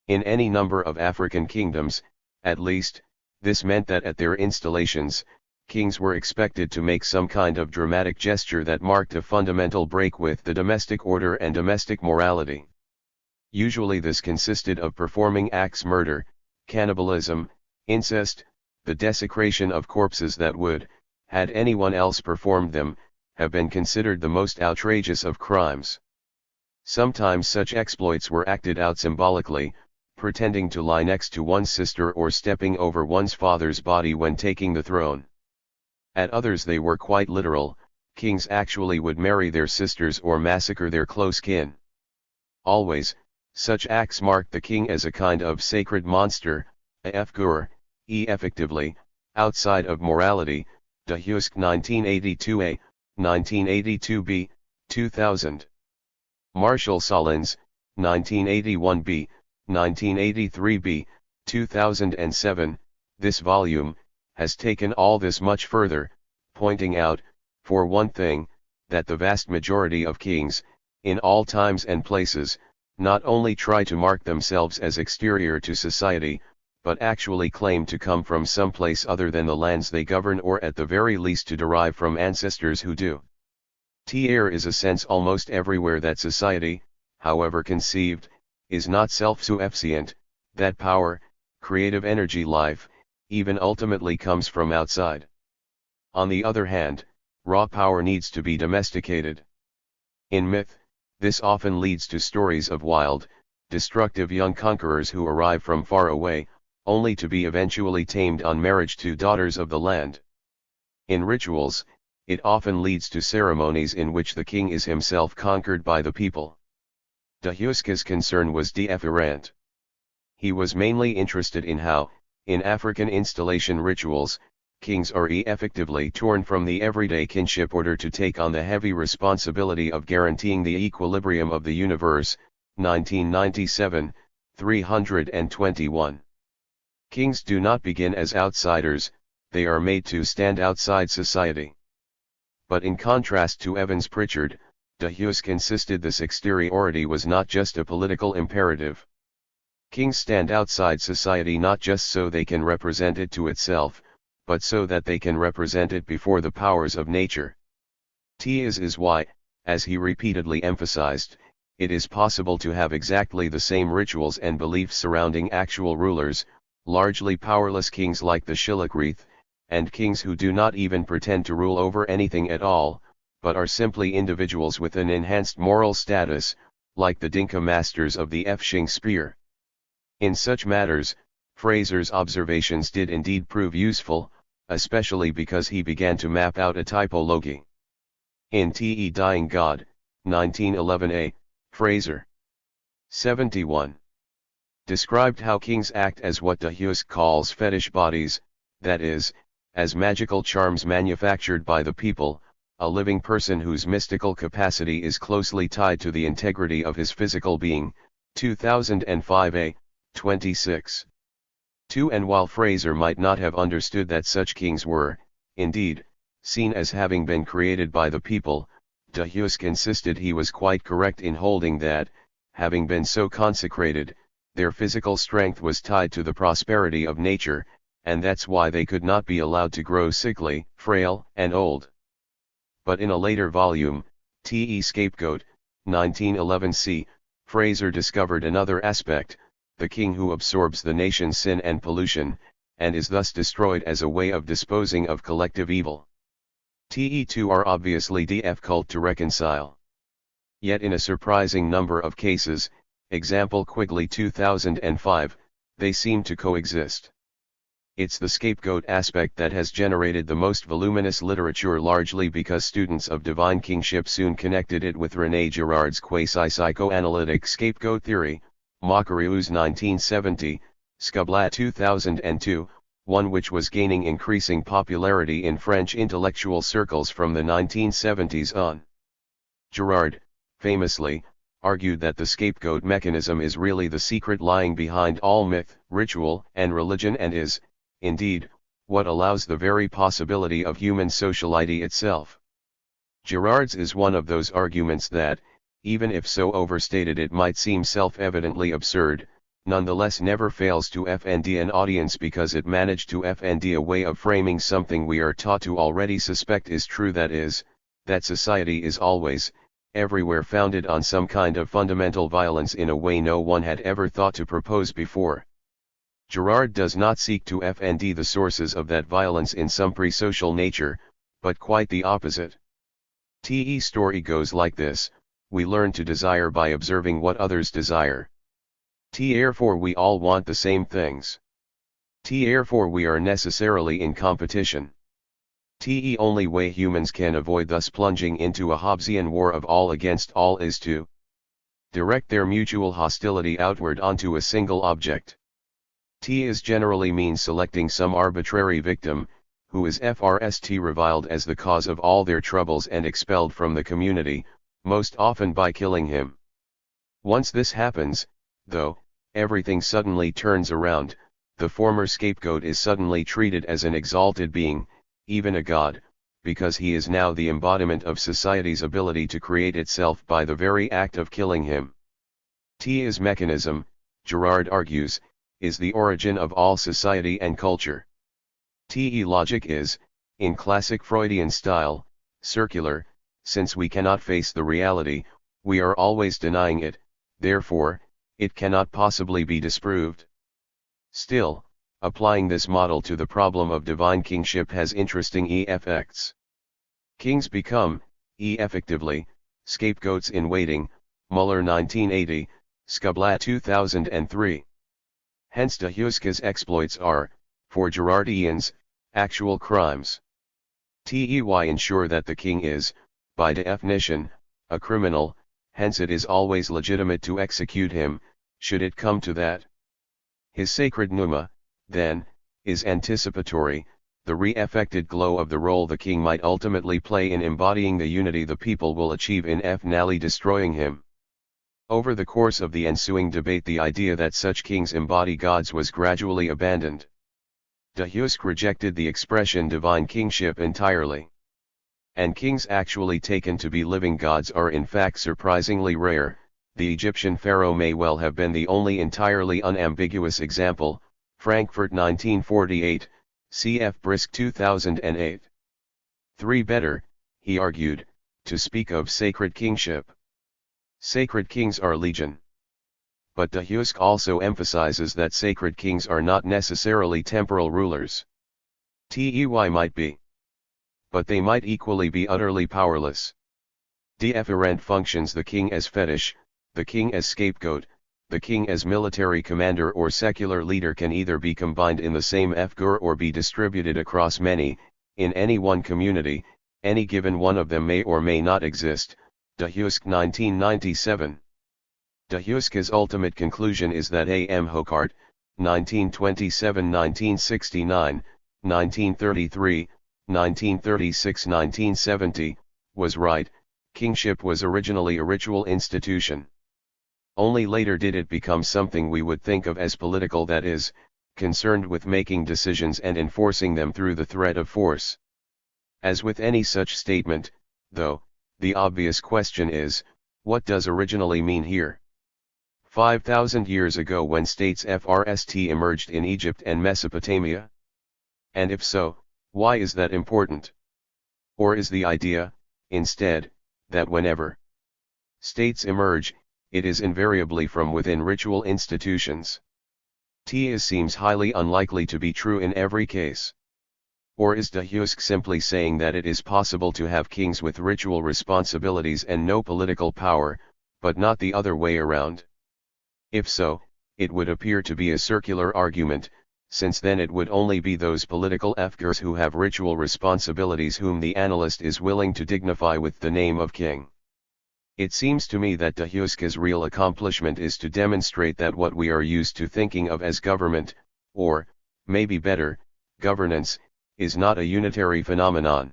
In any number of African kingdoms, at least, this meant that at their installations, kings were expected to make some kind of dramatic gesture that marked a fundamental break with the domestic order and domestic morality. Usually this consisted of performing acts murder, cannibalism, incest, the desecration of corpses that would, had anyone else performed them, have been considered the most outrageous of crimes. Sometimes such exploits were acted out symbolically, pretending to lie next to one's sister or stepping over one's father's body when taking the throne. At others they were quite literal, kings actually would marry their sisters or massacre their close kin. Always, such acts marked the king as a kind of sacred monster, af gur, effectively, outside of morality, de Husk 1982a, 1982b, 2000. Marshall Solins, 1981b, 1983b, 2007, this volume, has taken all this much further, pointing out, for one thing, that the vast majority of kings, in all times and places, not only try to mark themselves as exterior to society, but actually claim to come from some place other than the lands they govern, or at the very least to derive from ancestors who do. There is a sense almost everywhere that society, however conceived, is not self-sufficient, that power, creative energy, life, even ultimately comes from outside. On the other hand, raw power needs to be domesticated. In myth, this often leads to stories of wild, destructive young conquerors who arrive from far away, only to be eventually tamed on marriage to daughters of the land. In rituals, it often leads to ceremonies in which the king is himself conquered by the people. De Husk's concern was different. He was mainly interested in how, in African installation rituals, kings are effectively torn from the everyday kinship order to take on the heavy responsibility of guaranteeing the equilibrium of the universe, 1997, 321. Kings do not begin as outsiders, they are made to stand outside society. But in contrast to Evans Pritchard, de Husk insisted this exteriority was not just a political imperative. Kings stand outside society not just so they can represent it to itself, but so that they can represent it before the powers of nature. Is why, as he repeatedly emphasized, it is possible to have exactly the same rituals and beliefs surrounding actual rulers, largely powerless kings like the Shilakreath, and kings who do not even pretend to rule over anything at all, but are simply individuals with an enhanced moral status, like the Dinka masters of the Fshing spear. In such matters, Fraser's observations did indeed prove useful, especially because he began to map out a typology. In Te Dying God, 1911a, Fraser 71. Described how kings act as what de Husk calls fetish bodies, that is, as magical charms manufactured by the people, a living person whose mystical capacity is closely tied to the integrity of his physical being, 2005a, 26. 2. And while Fraser might not have understood that such kings were, indeed, seen as having been created by the people, de Husk insisted he was quite correct in holding that, having been so consecrated, their physical strength was tied to the prosperity of nature, and that's why they could not be allowed to grow sickly, frail, and old. But in a later volume, Te Scapegoat, 1911c, Fraser discovered another aspect, the king who absorbs the nation's sin and pollution, and is thus destroyed as a way of disposing of collective evil. Te2 are obviously difficult to reconcile. Yet in a surprising number of cases, example Quigley 2005, they seem to coexist. It's the scapegoat aspect that has generated the most voluminous literature, largely because students of divine kingship soon connected it with René Girard's quasi-psychoanalytic scapegoat theory, Macarius 1970, Scablat 2002, one which was gaining increasing popularity in French intellectual circles from the 1970s on. Girard, famously, argued that the scapegoat mechanism is really the secret lying behind all myth, ritual, and religion, and is, indeed, what allows the very possibility of human sociality itself. Girard's is one of those arguments that, even if so overstated it might seem self-evidently absurd, nonetheless never fails to offend an audience because it managed to offend a way of framing something we are taught to already suspect is true, that is, that society is always, everywhere founded on some kind of fundamental violence in a way no one had ever thought to propose before. Girard does not seek to offend the sources of that violence in some pre-social nature, but quite the opposite. Te story goes like this: we learn to desire by observing what others desire. Therefore we all want the same things. Therefore we are necessarily in competition. The only way humans can avoid thus plunging into a Hobbesian war of all against all is to direct their mutual hostility outward onto a single object. Is generally means selecting some arbitrary victim, who is reviled as the cause of all their troubles and expelled from the community, most often by killing him. Once this happens, though, everything suddenly turns around. The former scapegoat is suddenly treated as an exalted being, even a god, because he is now the embodiment of society's ability to create itself by the very act of killing him. Is mechanism, Girard argues, is the origin of all society and culture. Logic is, in classic Freudian style, circular, since we cannot face the reality, we are always denying it, therefore, it cannot possibly be disproved. Still, applying this model to the problem of divine kingship has interesting effects. Kings become, effectively, scapegoats in waiting, Muller 1980, Skublat 2003. Hence de Huyske's exploits are, for Girardians, actual crimes. They ensure that the king is, by definition, a criminal, hence it is always legitimate to execute him, should it come to that. His sacred pneuma, then, is anticipatory, the re-affected glow of the role the king might ultimately play in embodying the unity the people will achieve in finally destroying him. Over the course of the ensuing debate, the idea that such kings embody gods was gradually abandoned. De Huyske rejected the expression divine kingship entirely. And kings actually taken to be living gods are in fact surprisingly rare. The Egyptian pharaoh may well have been the only entirely unambiguous example, Frankfurt 1948, cf. Brisk 2008. 3. Better, he argued, to speak of sacred kingship. Sacred kings are legion. But de Huyske also emphasizes that sacred kings are not necessarily temporal rulers. They might be. But they might equally be utterly powerless. Different functions: the king as fetish, the king as scapegoat, the king as military commander or secular leader can either be combined in the same figure or be distributed across many. In any one community, any given one of them may or may not exist. De Huyske 1997. De Huyske's ultimate conclusion is that A.M. Hocquart, 1927-1969, 1933, 1936-1970, was right. Kingship was originally a ritual institution. Only later did it become something we would think of as political, that is, concerned with making decisions and enforcing them through the threat of force. As with any such statement, though, the obvious question is, what does originally mean here? 5,000 years ago, when states first emerged in Egypt and Mesopotamia? And if so, why is that important? Or is the idea, instead, that whenever states emerge, it is invariably from within ritual institutions? It seems highly unlikely to be true in every case. Or is de Huyske simply saying that it is possible to have kings with ritual responsibilities and no political power, but not the other way around? If so, it would appear to be a circular argument, since then it would only be those political figures who have ritual responsibilities whom the analyst is willing to dignify with the name of king. It seems to me that de Huyske's real accomplishment is to demonstrate that what we are used to thinking of as government, or, maybe better, governance, is not a unitary phenomenon.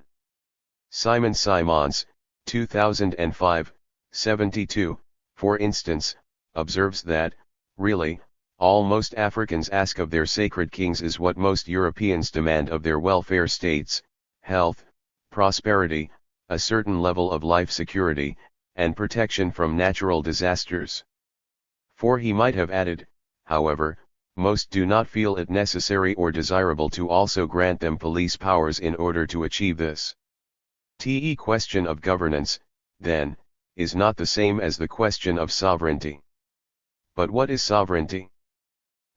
Simon Simons, 2005, 72, for instance, observes that, really, all most Africans ask of their sacred kings is what most Europeans demand of their welfare states: health, prosperity, a certain level of life security, and protection from natural disasters. For he might have added, however, most do not feel it necessary or desirable to also grant them police powers in order to achieve this. The question of governance, then, is not the same as the question of sovereignty. But what is sovereignty?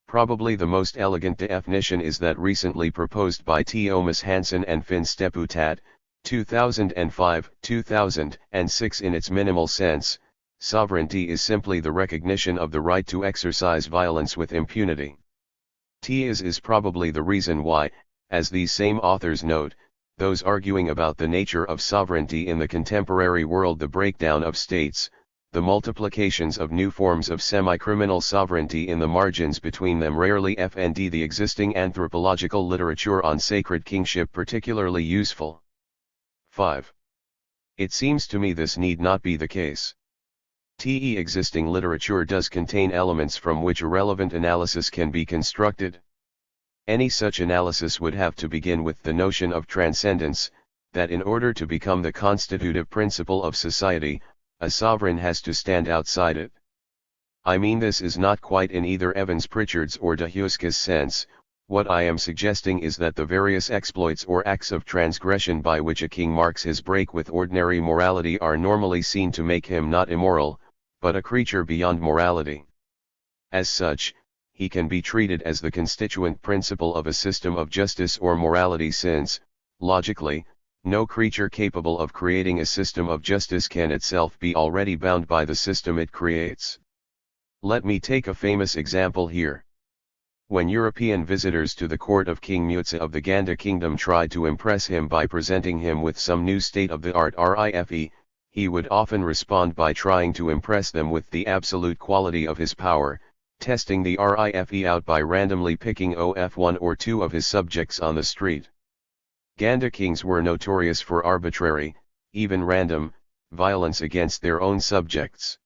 Probably the most elegant definition is that recently proposed by Thomas Hansen and Finn Steputat, 2005-2006. In its minimal sense, sovereignty is simply the recognition of the right to exercise violence with impunity. Is probably the reason why, as these same authors note, those arguing about the nature of sovereignty in the contemporary world, the breakdown of states, the multiplications of new forms of semi-criminal sovereignty in the margins between them rarely find the existing anthropological literature on sacred kingship particularly useful. 5. It seems to me this need not be the case. Existing literature does contain elements from which a relevant analysis can be constructed. Any such analysis would have to begin with the notion of transcendence, that in order to become the constitutive principle of society, a sovereign has to stand outside it. I mean, this is not quite in either Evans Pritchard's or de Huyske's sense. What I am suggesting is that the various exploits or acts of transgression by which a king marks his break with ordinary morality are normally seen to make him not immoral, but a creature beyond morality. As such, he can be treated as the constituent principle of a system of justice or morality, since, logically, no creature capable of creating a system of justice can itself be already bound by the system it creates. Let me take a famous example here. When European visitors to the court of King Mutsa of the Ganda kingdom tried to impress him by presenting him with some new state-of-the-art rife, he would often respond by trying to impress them with the absolute quality of his power, testing the rife out by randomly picking off one or two of his subjects on the street. Ganda kings were notorious for arbitrary, even random, violence against their own subjects.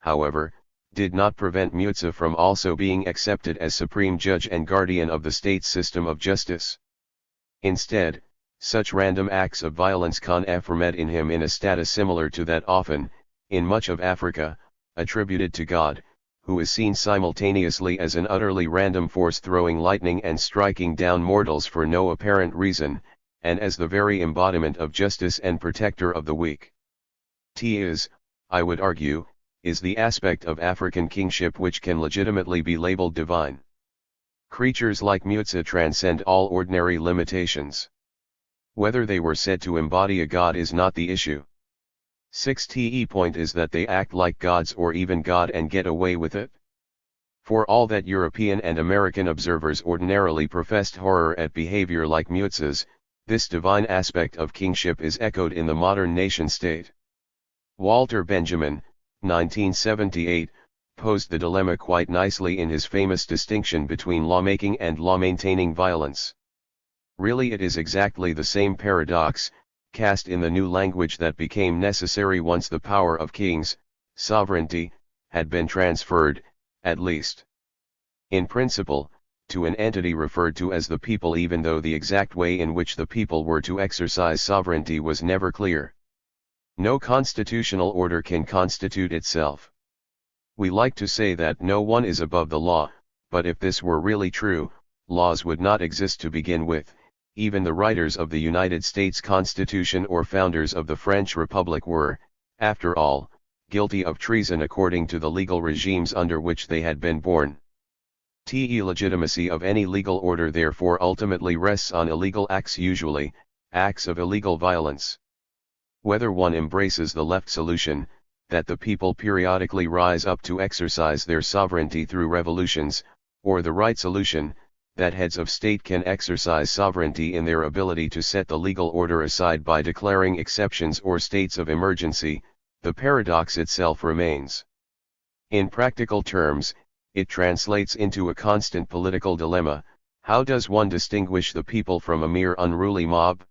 However, did not prevent Mutsa from also being accepted as supreme judge and guardian of the state's system of justice. Instead, such random acts of violence confirmed in him in a status similar to that often, in much of Africa, attributed to God, who is seen simultaneously as an utterly random force throwing lightning and striking down mortals for no apparent reason, and as the very embodiment of justice and protector of the weak. I would argue, is the aspect of African kingship which can legitimately be labeled divine. Creatures like Mutsa transcend all ordinary limitations. Whether they were said to embody a god is not the issue. 6. Point is that they act like gods or even God and get away with it. For all that European and American observers ordinarily professed horror at behavior like Mutsa's, this divine aspect of kingship is echoed in the modern nation-state. Walter Benjamin, 1978, posed the dilemma quite nicely in his famous distinction between lawmaking and law-maintaining violence. Really, it is exactly the same paradox, cast in the new language that became necessary once the power of kings, sovereignty, had been transferred, at least in principle, to an entity referred to as the people, even though the exact way in which the people were to exercise sovereignty was never clear. No constitutional order can constitute itself. We like to say that no one is above the law, but if this were really true, laws would not exist to begin with. Even the writers of the United States Constitution or founders of the French Republic were, after all, guilty of treason according to the legal regimes under which they had been born. The legitimacy of any legal order therefore ultimately rests on illegal acts, usually, acts of illegal violence. Whether one embraces the left solution, that the people periodically rise up to exercise their sovereignty through revolutions, or the right solution, that heads of state can exercise sovereignty in their ability to set the legal order aside by declaring exceptions or states of emergency, the paradox itself remains. In practical terms, it translates into a constant political dilemma. How does one distinguish the people from a mere unruly mob?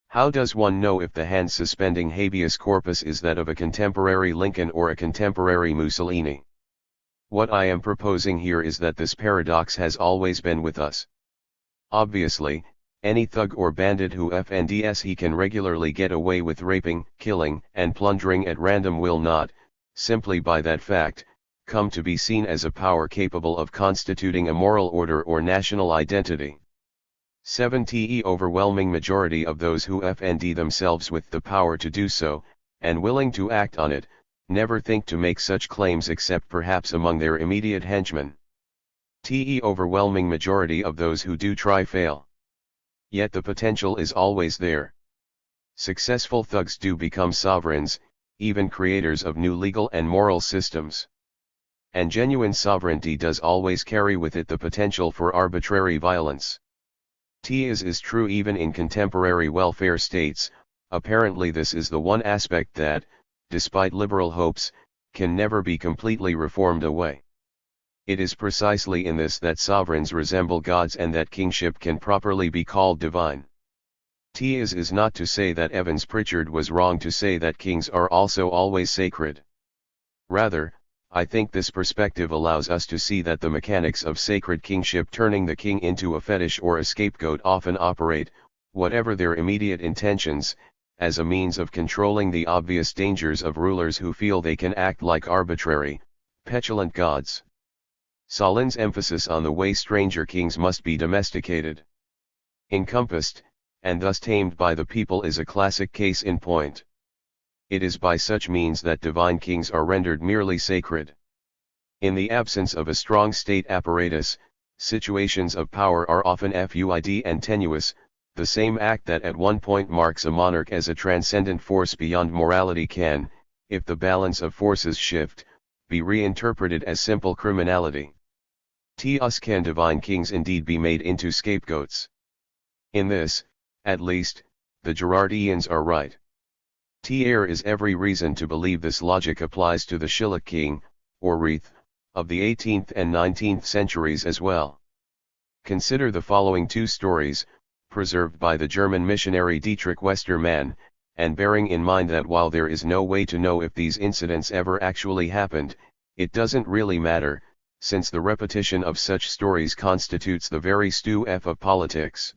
How does one know if the hand suspending habeas corpus is that of a contemporary Lincoln or a contemporary Mussolini? What I am proposing here is that this paradox has always been with us. Obviously, any thug or bandit who he can regularly get away with raping, killing, and plundering at random will not, simply by that fact, come to be seen as a power capable of constituting a moral order or national identity. 7. The overwhelming majority of those who themselves with the power to do so, and willing to act on it, never think to make such claims except perhaps among their immediate henchmen. The overwhelming majority of those who do try fail. Yet the potential is always there. Successful thugs do become sovereigns, even creators of new legal and moral systems. And genuine sovereignty does always carry with it the potential for arbitrary violence. Is true even in contemporary welfare states. Apparently this is the one aspect that, despite liberal hopes, can never be completely reformed away. It is precisely in this that sovereigns resemble gods and that kingship can properly be called divine. Is not to say that Evans Pritchard was wrong to say that kings are also always sacred. Rather, I think this perspective allows us to see that the mechanics of sacred kingship, turning the king into a fetish or a scapegoat, often operate, whatever their immediate intentions, as a means of controlling the obvious dangers of rulers who feel they can act like arbitrary, petulant gods. Solon's emphasis on the way stranger kings must be domesticated, encompassed, and thus tamed by the people is a classic case in point. It is by such means that divine kings are rendered merely sacred. In the absence of a strong state apparatus, situations of power are often fluid and tenuous. The same act that at one point marks a monarch as a transcendent force beyond morality can, if the balance of forces shift, be reinterpreted as simple criminality. Thus can divine kings indeed be made into scapegoats. In this, at least, the Girardians are right. There is every reason to believe this logic applies to the Shilluk king, or Wreath, of the 18th and 19th centuries as well. Consider the following two stories, preserved by the German missionary Dietrich Westermann, and bearing in mind that while there is no way to know if these incidents ever actually happened, it doesn't really matter, since the repetition of such stories constitutes the very stew of politics.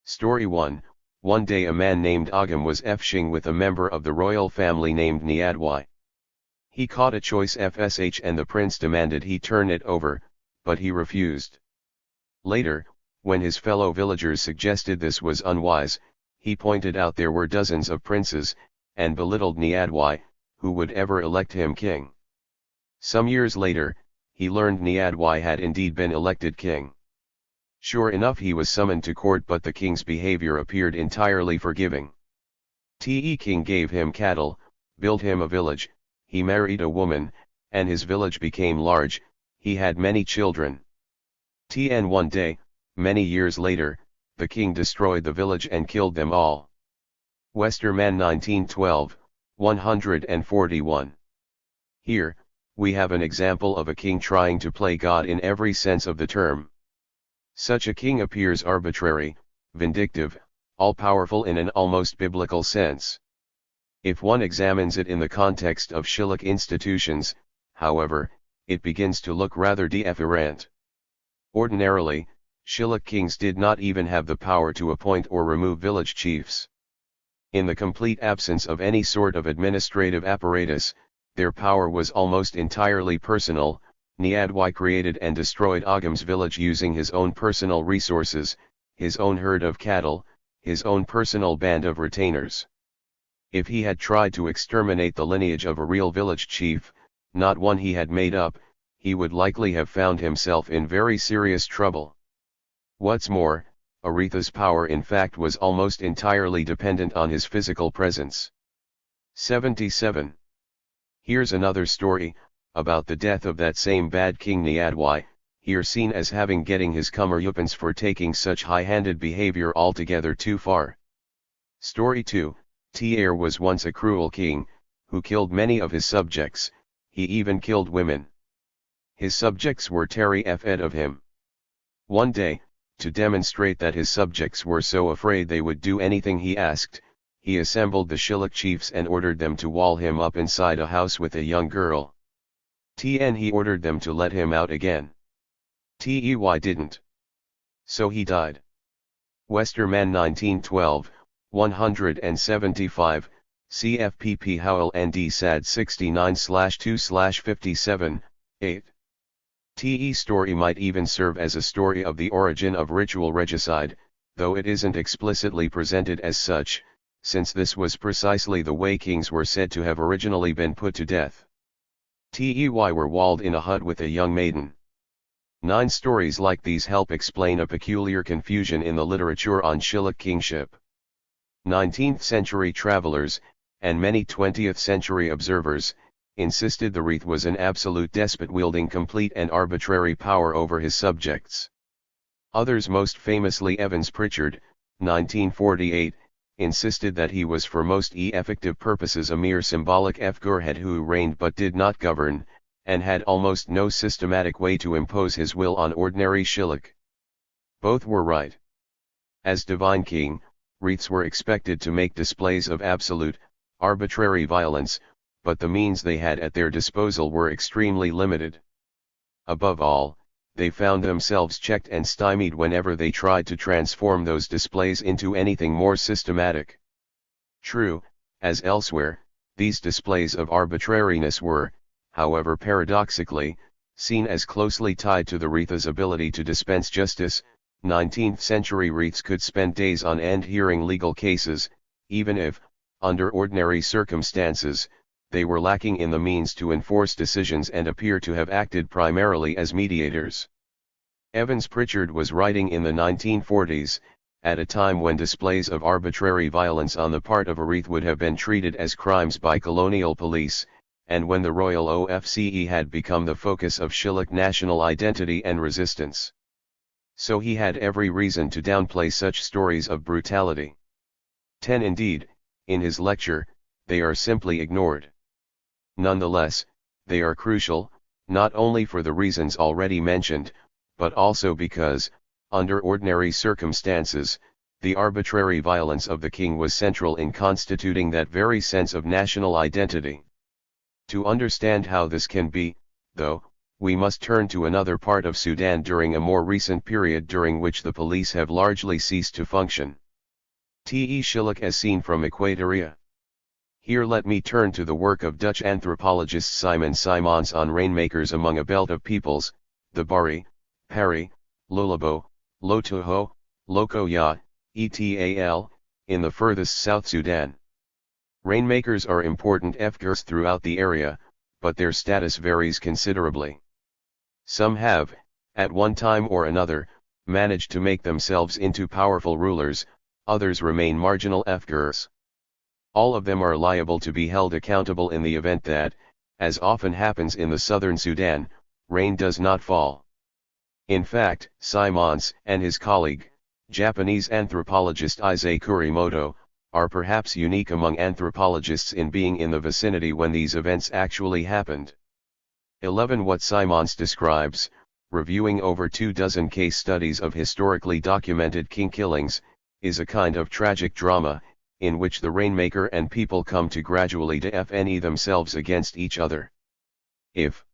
Story 1. One day a man named Agam was fishing with a member of the royal family named Niadwai. He caught a choice FSH and the prince demanded he turn it over, but he refused. Later, when his fellow villagers suggested this was unwise, he pointed out there were dozens of princes, and belittled Niadwai, who would ever elect him king. Some years later, he learned Niadwai had indeed been elected king. Sure enough, he was summoned to court, but the king's behavior appeared entirely forgiving. The king gave him cattle, built him a village, he married a woman, and his village became large. He had many children. And one day, many years later, the king destroyed the village and killed them all. Westermann 1912, 141. Here, we have an example of a king trying to play God in every sense of the term. Such a king appears arbitrary, vindictive, all-powerful in an almost biblical sense. If one examines it in the context of Shilluk institutions, however, it begins to look rather different. Ordinarily, Shilluk kings did not even have the power to appoint or remove village chiefs. In the complete absence of any sort of administrative apparatus, their power was almost entirely personal. Niadwai created and destroyed Agam's village using his own personal resources, his own herd of cattle, his own personal band of retainers. If he had tried to exterminate the lineage of a real village chief, not one he had made up, he would likely have found himself in very serious trouble. What's more, Aretha's power in fact was almost entirely dependent on his physical presence. 77. Here's another story, about the death of that same bad king Niadwai, here seen as having getting his comeuppance for taking such high-handed behavior altogether too far. Story 2, Tyr was once a cruel king, who killed many of his subjects, he even killed women. His subjects were terrified of him. One day, to demonstrate that his subjects were so afraid they would do anything he asked, he assembled the Shilluk chiefs and ordered them to wall him up inside a house with a young girl. He ordered them to let him out again. Why didn't? So he died. Westermann 1912, 175, CFPP Howell ND SAD 69/2/57, 8. Story might even serve as a story of the origin of ritual regicide, though it isn't explicitly presented as such, since this was precisely the way kings were said to have originally been put to death. Were walled in a hut with a young maiden. 9 stories like these help explain a peculiar confusion in the literature on Shilluk kingship. 19th century travelers, and many 20th century observers, insisted the Wreath was an absolute despot wielding complete and arbitrary power over his subjects. Others, most famously Evans Pritchard, 1948, insisted that he was for most effective purposes a mere symbolic figurehead who reigned but did not govern, and had almost no systematic way to impose his will on ordinary shilluk. Both were right. As divine king, wreaths were expected to make displays of absolute, arbitrary violence, but the means they had at their disposal were extremely limited. Above all, they found themselves checked and stymied whenever they tried to transform those displays into anything more systematic. True, as elsewhere, these displays of arbitrariness were, however paradoxically, seen as closely tied to the wreath's ability to dispense justice. 19th-century wreaths could spend days on end hearing legal cases, even if, under ordinary circumstances, they were lacking in the means to enforce decisions and appear to have acted primarily as mediators. Evans Pritchard was writing in the 1940s, at a time when displays of arbitrary violence on the part of a wreath would have been treated as crimes by colonial police, and when the Royal OFCE had become the focus of shilluk national identity and resistance. So he had every reason to downplay such stories of brutality. 10 Indeed, in his lecture, they are simply ignored. Nonetheless, they are crucial, not only for the reasons already mentioned, but also because, under ordinary circumstances, the arbitrary violence of the king was central in constituting that very sense of national identity. To understand how this can be, though, we must turn to another part of Sudan during a more recent period during which the police have largely ceased to function. Shilluk as seen from Equatoria. Here let me turn to the work of Dutch anthropologist Simon Simons on rainmakers among a belt of peoples, the Bari, Pari, Lolabo, Lotoho, Lokoya, Etal, in the furthest South Sudan. Rainmakers are important figures throughout the area, but their status varies considerably. Some have, at one time or another, managed to make themselves into powerful rulers, others remain marginal figures. All of them are liable to be held accountable in the event that, as often happens in the southern Sudan, rain does not fall. In fact, Simons and his colleague, Japanese anthropologist Issei Kurimoto, are perhaps unique among anthropologists in being in the vicinity when these events actually happened. 11 What Simons describes, reviewing over 24 case studies of historically documented king killings, is a kind of tragic drama, in which the rainmaker and people come to gradually defend themselves against each other. If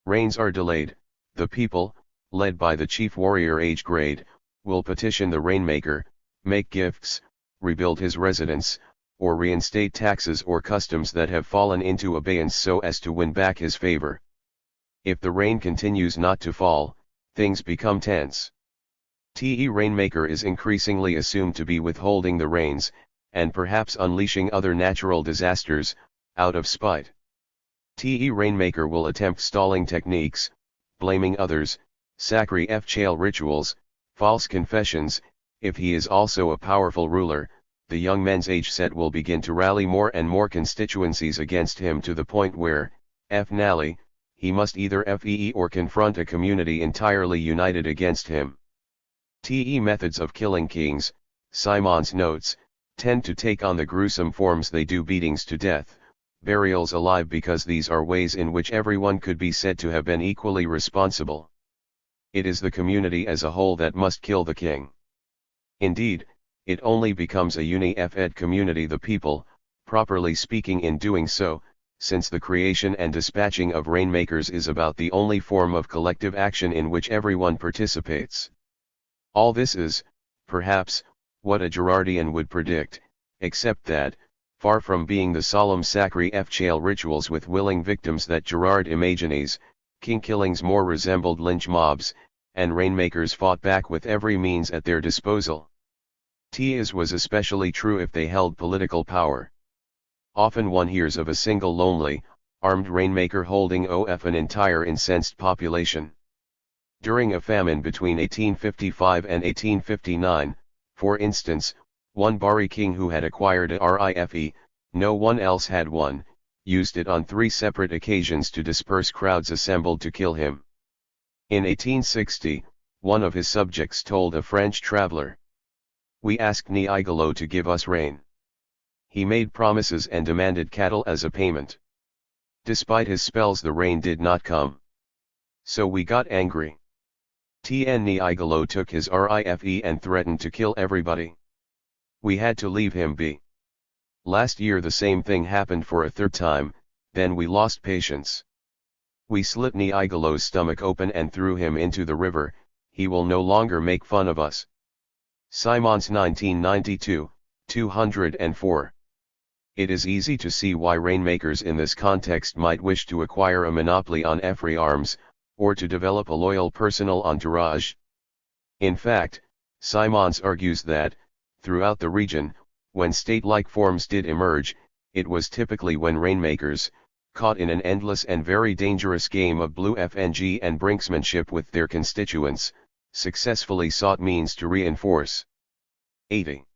rains are delayed, the people, led by the chief warrior age grade, will petition the rainmaker, make gifts, rebuild his residence, or reinstate taxes or customs that have fallen into abeyance so as to win back his favor. If the rain continues not to fall, things become tense. The rainmaker is increasingly assumed to be withholding the rains, and perhaps unleashing other natural disasters, out of spite. The rainmaker will attempt stalling techniques, blaming others, sacrificial rituals, false confessions. If he is also a powerful ruler, the young men's age set will begin to rally more and more constituencies against him to the point where, finally, he must either flee or confront a community entirely united against him. The methods of killing kings, Simons notes, tend to take on the gruesome forms they do: beatings to death, burials alive, because these are ways in which everyone could be said to have been equally responsible. It is the community as a whole that must kill the king. Indeed, it only becomes a uni-fed community, the people, properly speaking, in doing so, since the creation and dispatching of rainmakers is about the only form of collective action in which everyone participates. All this is, perhaps, what a Girardian would predict, except that, far from being the solemn sacrificial rituals with willing victims that Girard imagines, king killings more resembled lynch mobs, and rainmakers fought back with every means at their disposal. This was especially true if they held political power. Often one hears of a single lonely, armed rainmaker holding an entire incensed population. During a famine between 1855 and 1859, for instance, one Bari king who had acquired a rife, no one else had one, used it on 3 separate occasions to disperse crowds assembled to kill him. In 1860, one of his subjects told a French traveler, We asked Niigalo to give us rain. He made promises and demanded cattle as a payment. Despite his spells, the rain did not come. So we got angry. Tn Niigalo took his rife and threatened to kill everybody. We had to leave him be. Last year the same thing happened for a third time, then we lost patience. We slit Niigalo's stomach open and threw him into the river. He will no longer make fun of us. Simons 1992, 204. It is easy to see why rainmakers in this context might wish to acquire a monopoly on free arms, or to develop a loyal personal entourage. In fact, Simons argues that, throughout the region, when state-like forms did emerge, it was typically when rainmakers, caught in an endless and very dangerous game of blue FNG and brinksmanship with their constituents, successfully sought means to reinforce 80.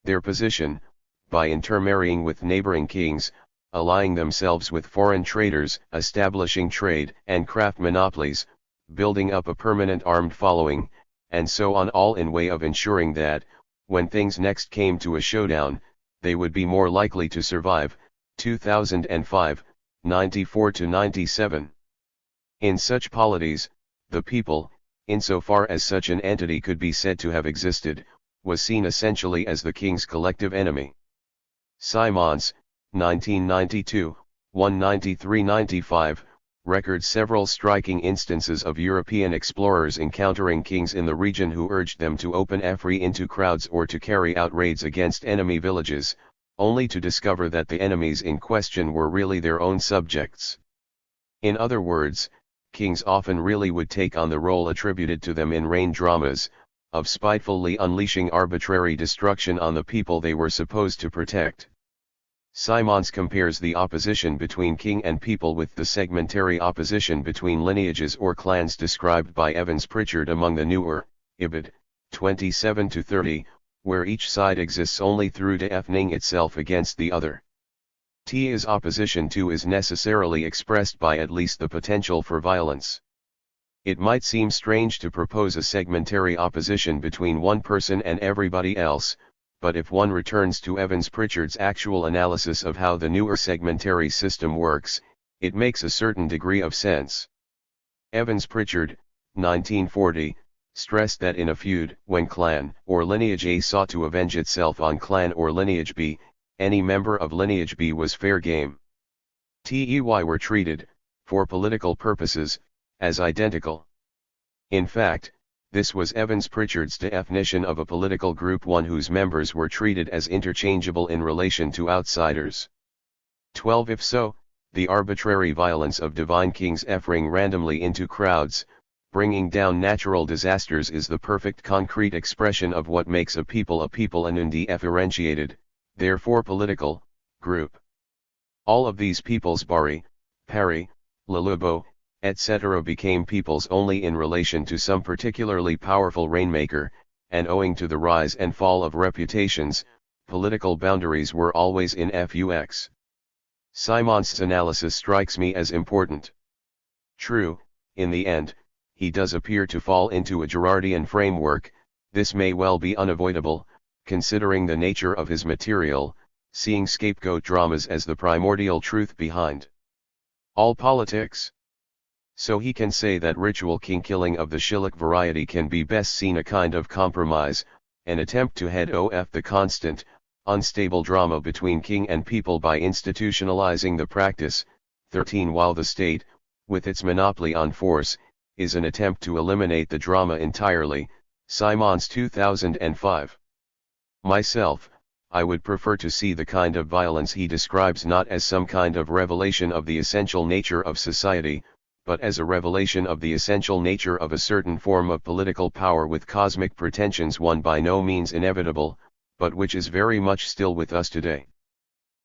Their position, by intermarrying with neighboring kings, allying themselves with foreign traders, establishing trade and craft monopolies, building up a permanent armed following, and so on, all in way of ensuring that, when things next came to a showdown, they would be more likely to survive. 2005, 94-97. In such polities, the people, insofar as such an entity could be said to have existed, was seen essentially as the king's collective enemy. Simons, 1992, 193-95, records several striking instances of European explorers encountering kings in the region who urged them to open free into crowds or to carry out raids against enemy villages, only to discover that the enemies in question were really their own subjects. In other words, kings often really would take on the role attributed to them in reign dramas, of spitefully unleashing arbitrary destruction on the people they were supposed to protect. Simons compares the opposition between king and people with the segmentary opposition between lineages or clans described by Evans Pritchard among the newer, Ibid, 27-30, where each side exists only through deafening itself against the other. T's opposition to is necessarily expressed by at least the potential for violence. It might seem strange to propose a segmentary opposition between one person and everybody else, but if one returns to Evans Pritchard's actual analysis of how the newer segmentary system works, it makes a certain degree of sense. Evans Pritchard, 1940, stressed that in a feud, when clan or lineage A sought to avenge itself on clan or lineage B, any member of lineage B was fair game. TEY were treated, for political purposes, as identical. In fact, this was Evans Pritchard's definition of a political group, one whose members were treated as interchangeable in relation to outsiders. 12. If so, the arbitrary violence of divine kings effering randomly into crowds, bringing down natural disasters, is the perfect concrete expression of what makes a people an undifferentiated, therefore political, group. All of these peoples, Bari, Pari, Lalubo, etc., became peoples only in relation to some particularly powerful rainmaker, and owing to the rise and fall of reputations, political boundaries were always in flux. Simons's analysis strikes me as important. True, in the end, he does appear to fall into a Girardian framework. This may well be unavoidable, considering the nature of his material, seeing scapegoat dramas as the primordial truth behind all politics. So he can say that ritual king killing of the Shilluk variety can be best seen a kind of compromise, an attempt to head off the constant, unstable drama between king and people by institutionalizing the practice. 13. While the state, with its monopoly on force, is an attempt to eliminate the drama entirely. Simons 2005. Myself, I would prefer to see the kind of violence he describes not as some kind of revelation of the essential nature of society, but as a revelation of the essential nature of a certain form of political power with cosmic pretensions, one by no means inevitable, but which is very much still with us today.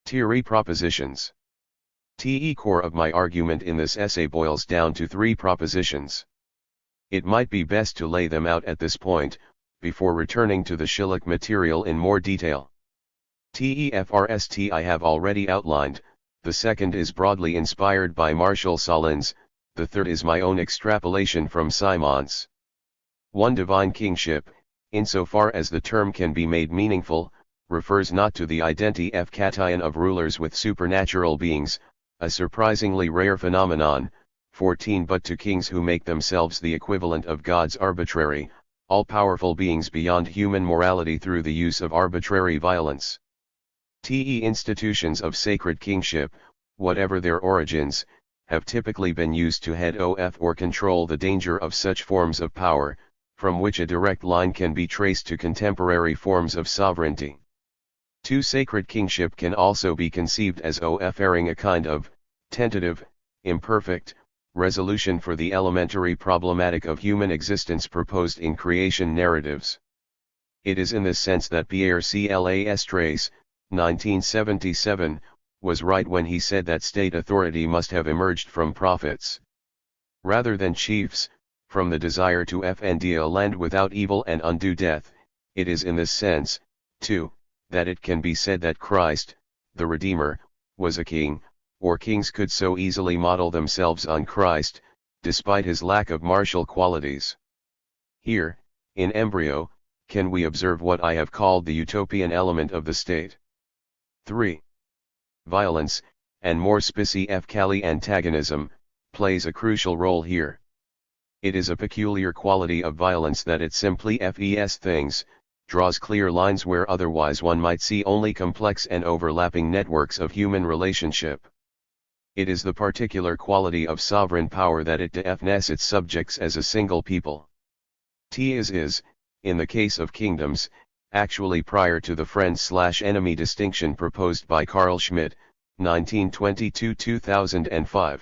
Theory propositions. The core of my argument in this essay boils down to 3 propositions. It might be best to lay them out at this point, before returning to the Shilluk material in more detail. First I have already outlined, the second is broadly inspired by Marshall Sahlins, the third is my own extrapolation from Simons. 1. Divine kingship, insofar as the term can be made meaningful, refers not to the identification of rulers with supernatural beings, a surprisingly rare phenomenon, 14, but to kings who make themselves the equivalent of God's arbitrary, all-powerful beings beyond human morality through the use of arbitrary violence. Institutions of sacred kingship, whatever their origins, have typically been used to head off or control the danger of such forms of power, from which a direct line can be traced to contemporary forms of sovereignty. Sacred kingship can also be conceived as offering a kind of tentative, imperfect, resolution for the elementary problematic of human existence proposed in creation narratives. It is in this sense that Pierre Clastres, 1977, was right when he said that state authority must have emerged from prophets, rather than chiefs, from the desire to fend a land without evil and undue death. It is in this sense, too, that it can be said that Christ, the Redeemer, was a king, or kings could so easily model themselves on Christ, despite his lack of martial qualities. Here, in embryo, can we observe what I have called the utopian element of the state. 3. Violence, and more specifically antagonism, plays a crucial role here. It is a peculiar quality of violence that it simply fes things, draws clear lines where otherwise one might see only complex and overlapping networks of human relationship. It is the particular quality of sovereign power that it defines its subjects as a single people. Is, in the case of kingdoms, actually prior to the friend/enemy distinction proposed by Carl Schmitt, 1922-2005.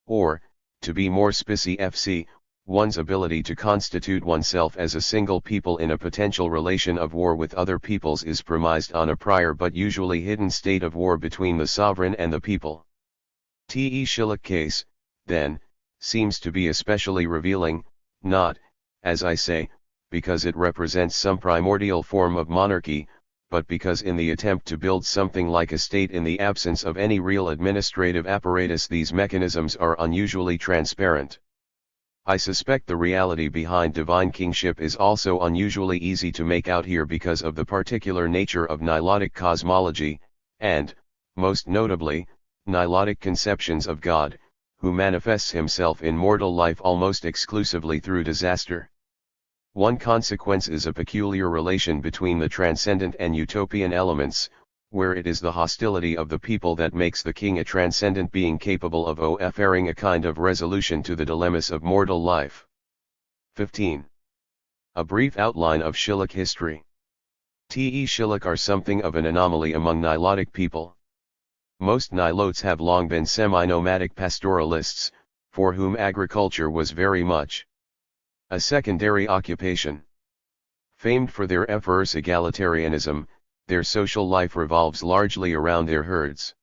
Or, to be more specific, one's ability to constitute oneself as a single people in a potential relation of war with other peoples is premised on a prior but usually hidden state of war between the sovereign and the people. Schillich case, then, seems to be especially revealing, not, as I say, because it represents some primordial form of monarchy, but because in the attempt to build something like a state in the absence of any real administrative apparatus these mechanisms are unusually transparent. I suspect the reality behind divine kingship is also unusually easy to make out here because of the particular nature of Nilotic cosmology, and, most notably, Nilotic conceptions of God, who manifests himself in mortal life almost exclusively through disaster. One consequence is a peculiar relation between the transcendent and utopian elements, where it is the hostility of the people that makes the king a transcendent being capable of offering a kind of resolution to the dilemmas of mortal life. 15. A brief outline of Schillich history. Schillich are something of an anomaly among Nilotic people. Most Nilotes have long been semi-nomadic pastoralists, for whom agriculture was very much a secondary occupation. Famed for their efforts egalitarianism, their social life revolves largely around their herds.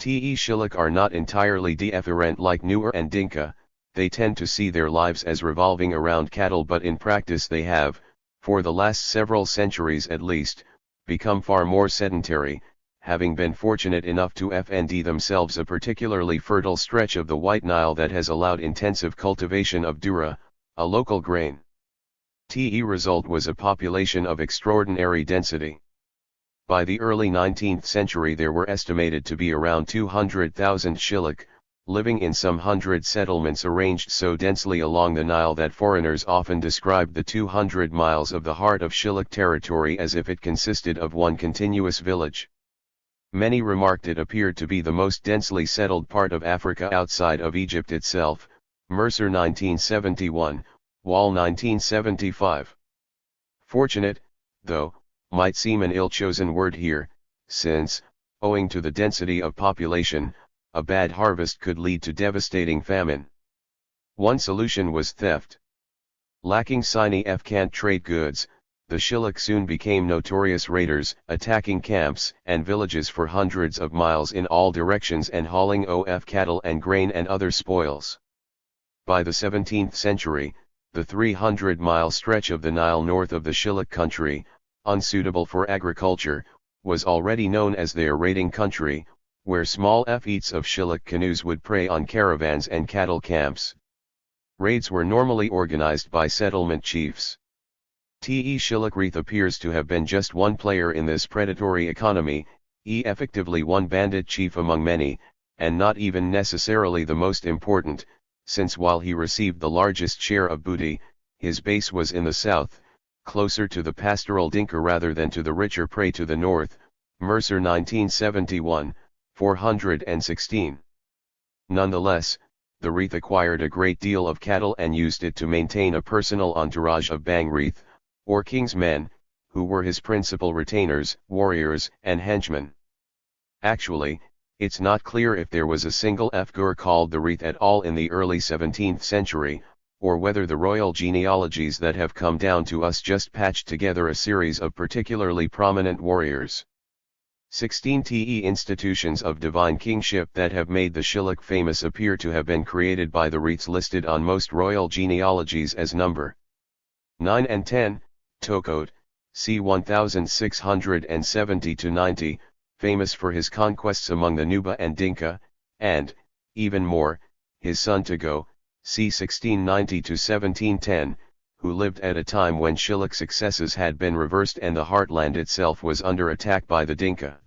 Schillich are not entirely different like Nuer and Dinka, they tend to see their lives as revolving around cattle, but in practice they have, for the last several centuries at least, become far more sedentary, having been fortunate enough to fend themselves a particularly fertile stretch of the White Nile that has allowed intensive cultivation of dura, a local grain. Result was a population of extraordinary density. By the early 19th century there were estimated to be around 200,000 Schillich, living in some 100 settlements arranged so densely along the Nile that foreigners often described the 200 miles of the heart of Schillich territory as if it consisted of one continuous village. Many remarked it appeared to be the most densely settled part of Africa outside of Egypt itself. Mercer 1971, Wall 1975. Fortunate, though, might seem an ill-chosen word here, since, owing to the density of population, a bad harvest could lead to devastating famine. One solution was theft. Lacking significant trade goods, the Schillich soon became notorious raiders, attacking camps and villages for hundreds of miles in all directions and hauling off cattle and grain and other spoils. By the 17th century, the 300-mile stretch of the Nile north of the Schillich country, unsuitable for agriculture, was already known as their raiding country, where small fleets of Schillich canoes would prey on caravans and cattle camps. Raids were normally organized by settlement chiefs. Shilluk appears to have been just one player in this predatory economy, effectively one bandit chief among many, and not even necessarily the most important, since while he received the largest share of booty, his base was in the south, closer to the pastoral Dinka rather than to the richer prey to the north. Mercer 1971, 416. Nonetheless, the Reith acquired a great deal of cattle and used it to maintain a personal entourage of Bang Reith, or king's men, who were his principal retainers, warriors, and henchmen. Actually, it's not clear if there was a single Fgur called the Reith at all in the early 17th century, or whether the royal genealogies that have come down to us just patched together a series of particularly prominent warriors. 16 institutions of divine kingship that have made the Shilluk famous appear to have been created by the Reiths listed on most royal genealogies as number 9 and 10, Tokot, c. 1670-90, famous for his conquests among the Nuba and Dinka, and, even more, his son Togo, c. 1690-1710, who lived at a time when Shilluk successes had been reversed and the heartland itself was under attack by the Dinka.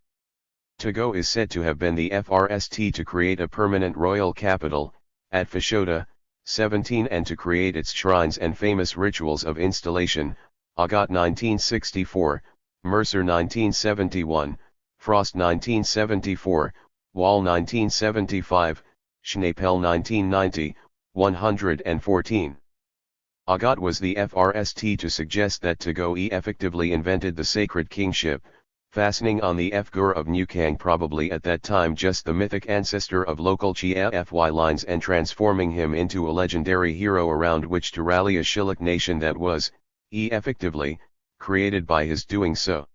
Togo is said to have been the first to create a permanent royal capital, at Fashoda, 17 and to create its shrines and famous rituals of installation, Agat 1964, Mercer 1971, Frost 1974, Wall 1975, Schnapel 1990, 114. Agat was the first to suggest that Togo effectively invented the sacred kingship, fastening on the Fgur of Newkang, probably at that time just the mythic ancestor of local Chia Fy lines, and transforming him into a legendary hero around which to rally a Shilluk nation that was, effectively, created by his doing so.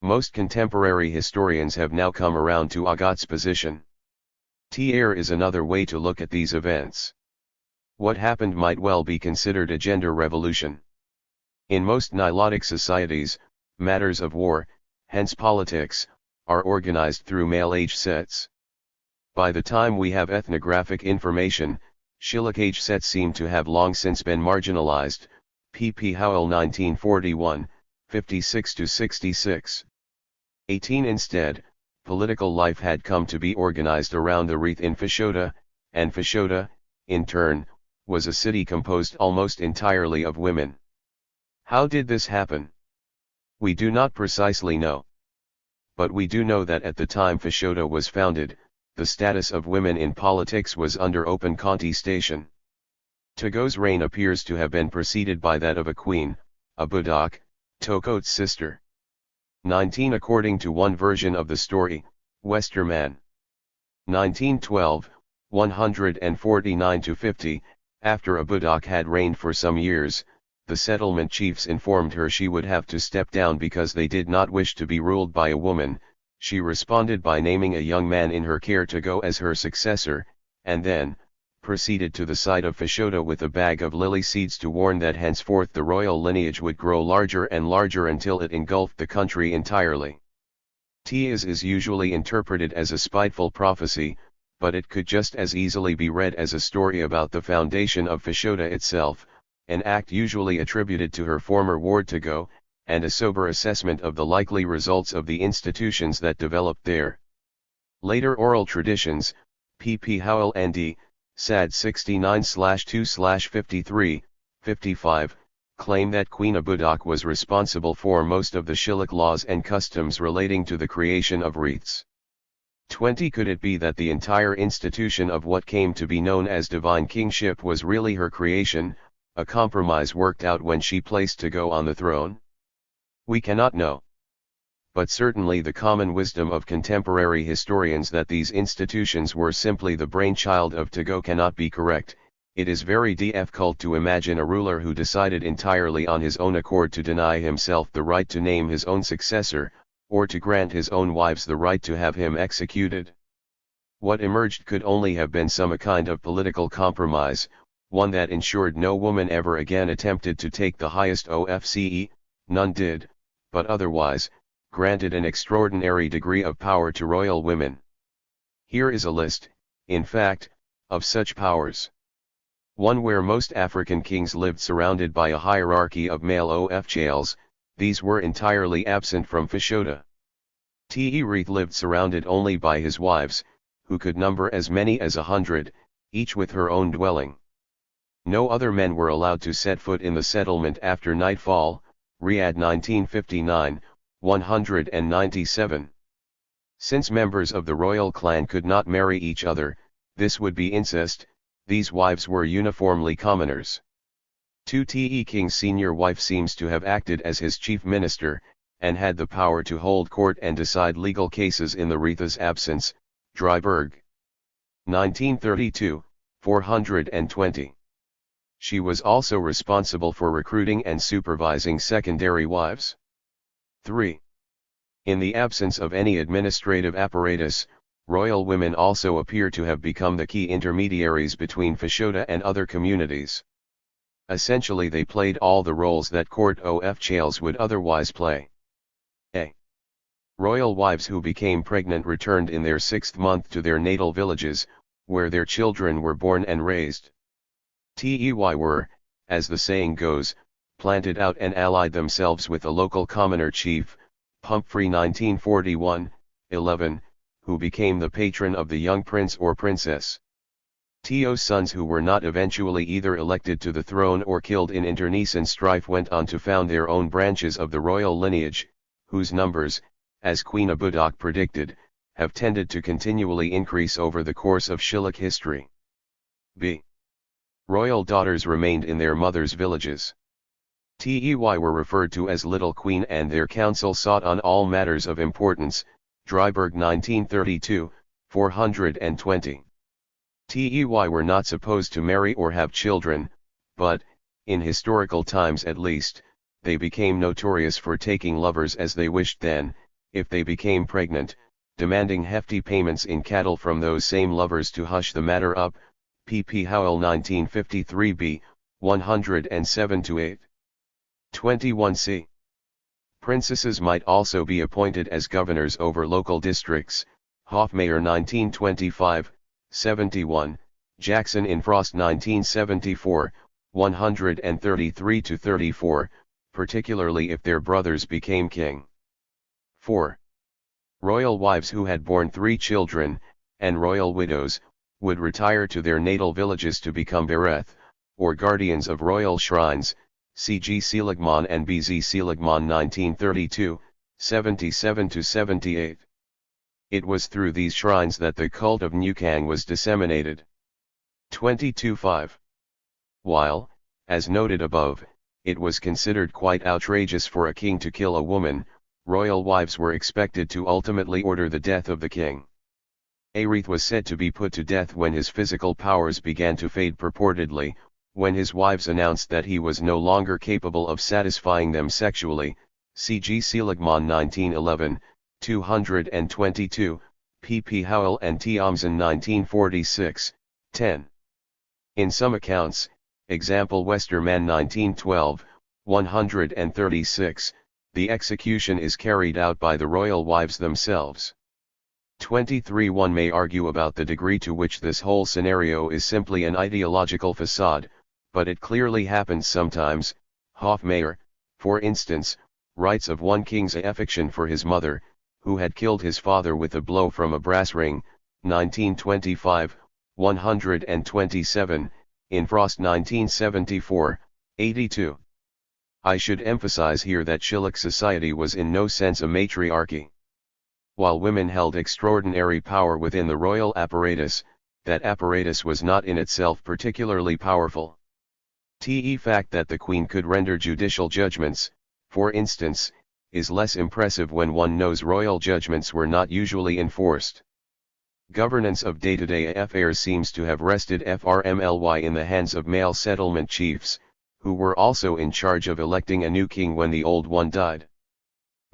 Most contemporary historians have now come around to Agat's position. TR is another way to look at these events. What happened might well be considered a gender revolution. In most Nilotic societies, matters of war, hence politics, are organized through male age sets. By the time we have ethnographic information, Shilluk age sets seem to have long since been marginalized. P. Howell 1941, 56-66. 18 Instead, political life had come to be organized around the Reith in Fashoda, and Fashoda, in turn, was a city composed almost entirely of women. How did this happen? We do not precisely know. But we do know that at the time Fashoda was founded, the status of women in politics was under open contestation. Togo's reign appears to have been preceded by that of a queen, a Budak, Tokot's sister. 19 According to one version of the story, Westermann. 1912, 149-50, after a Budak had reigned for some years, the settlement chiefs informed her she would have to step down because they did not wish to be ruled by a woman. She responded by naming a young man in her care to go as her successor, and then proceeded to the site of Fashoda with a bag of lily seeds to warn that henceforth the royal lineage would grow larger and larger until it engulfed the country entirely. Is usually interpreted as a spiteful prophecy, but it could just as easily be read as a story about the foundation of Fashoda itself, an act usually attributed to her former ward Togo, and a sober assessment of the likely results of the institutions that developed there. Later oral traditions, P. Howell N.D., SAD 69/2/53, 55, claim that Queen Abudak was responsible for most of the Shilluk laws and customs relating to the creation of Reiths. 20 Could it be that the entire institution of what came to be known as divine kingship was really her creation, a compromise worked out when she placed Togo on the throne? We cannot know. But certainly the common wisdom of contemporary historians that these institutions were simply the brainchild of Togo cannot be correct. It is very difficult to imagine a ruler who decided entirely on his own accord to deny himself the right to name his own successor, or to grant his own wives the right to have him executed. What emerged could only have been some kind of political compromise, one that ensured no woman ever again attempted to take the highest ofce, none did, but otherwise, granted an extraordinary degree of power to royal women. Here is a list, in fact, of such powers. One where most African kings lived surrounded by a hierarchy of male officials, these were entirely absent from Fashoda. THIRD lived surrounded only by his wives, who could number as many as 100, each with her own dwelling. No other men were allowed to set foot in the settlement after nightfall, Riyadh 1959, 197. Since members of the royal clan could not marry each other, this would be incest. These wives were uniformly commoners. 2. The king's senior wife seems to have acted as his chief minister, and had the power to hold court and decide legal cases in the Retha's absence, Graeber. 1932, 420. She was also responsible for recruiting and supervising secondary wives. 3. In the absence of any administrative apparatus, royal women also appear to have become the key intermediaries between Fashoda and other communities. Essentially they played all the roles that court officials would otherwise play. A. Royal wives who became pregnant returned in their 6th month to their natal villages, where their children were born and raised. They were, as the saying goes, planted out and allied themselves with a local commoner chief, Pumphrey 1941, 11, who became the patron of the young prince or princess. To's sons who were not eventually either elected to the throne or killed in internecine strife went on to found their own branches of the royal lineage, whose numbers, as Queen Abudak predicted, have tended to continually increase over the course of Shilluk history. B. Royal daughters remained in their mothers' villages. They were referred to as Little Queen and their counsel sought on all matters of importance, Dryberg 1932, 420. They were not supposed to marry or have children, but, in historical times at least, they became notorious for taking lovers as they wished then, if they became pregnant, demanding hefty payments in cattle from those same lovers to hush the matter up, pp. Howell 1953b, 107-8. 21c. Princesses might also be appointed as governors over local districts, Hofmeyr 1925, 71, Jackson in Frost 1974, 133-34, particularly if their brothers became king. 4. Royal wives who had borne 3 children, and royal widows, would retire to their natal villages to become bereth, or guardians of royal shrines, C.G. Seligman and B.Z. Seligman 1932, 77-78. It was through these shrines that the cult of Nukang was disseminated. 22.5. While, as noted above, it was considered quite outrageous for a king to kill a woman, royal wives were expected to ultimately order the death of the king. Arith was said to be put to death when his physical powers began to fade purportedly, when his wives announced that he was no longer capable of satisfying them sexually, C.G. Seligman 1911, 222, P.P. Howell and T. Omsen 1946, 10. In some accounts, example Westermann 1912, 136, the execution is carried out by the royal wives themselves. 23. One may argue about the degree to which this whole scenario is simply an ideological facade, but it clearly happens sometimes. Hofmeyr, for instance, writes of one king's affection for his mother, who had killed his father with a blow from a brass ring, 1925, 127, in Frost 1974, 82. I should emphasize here that Shilluk society was in no sense a matriarchy. While women held extraordinary power within the royal apparatus, that apparatus was not in itself particularly powerful. The fact that the queen could render judicial judgments, for instance, is less impressive when one knows royal judgments were not usually enforced. Governance of day-to-day affairs seems to have rested frmly in the hands of male settlement chiefs, who were also in charge of electing a new king when the old one died.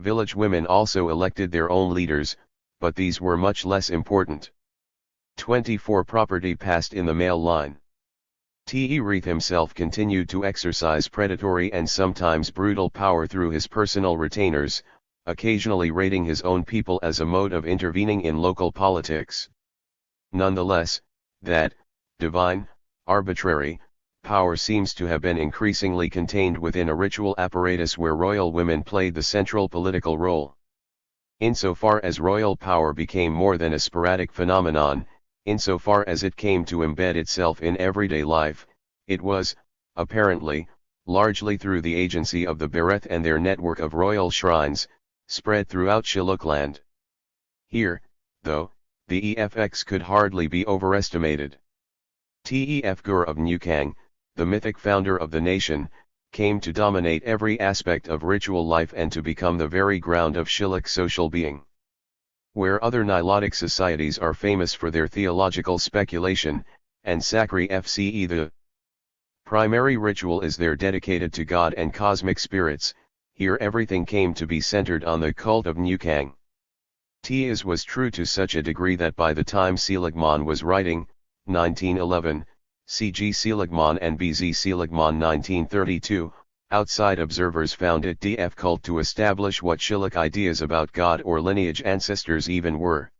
Village women also elected their own leaders, but these were much less important. 24. Property passed in the male line. T'Rith himself continued to exercise predatory and sometimes brutal power through his personal retainers, occasionally raiding his own people as a mode of intervening in local politics. Nonetheless, that divine, arbitrary, power seems to have been increasingly contained within a ritual apparatus where royal women played the central political role. Insofar as royal power became more than a sporadic phenomenon, insofar as it came to embed itself in everyday life, it was, apparently, largely through the agency of the Bereth and their network of royal shrines, spread throughout Shillukland. Here, though, the EFX could hardly be overestimated. Tef of Newkang, the mythic founder of the nation, came to dominate every aspect of ritual life and to become the very ground of Shilluk social being. Where other Nilotic societies are famous for their theological speculation, and Sakri Fce the primary ritual is there dedicated to God and cosmic spirits, here everything came to be centered on the cult of Newkang. Tis was true to such a degree that by the time Seligman was writing, 1911, C.G. Seligman and B.Z. Seligman 1932, outside observers found it difficult to establish what Shilluk ideas about God or lineage ancestors even were.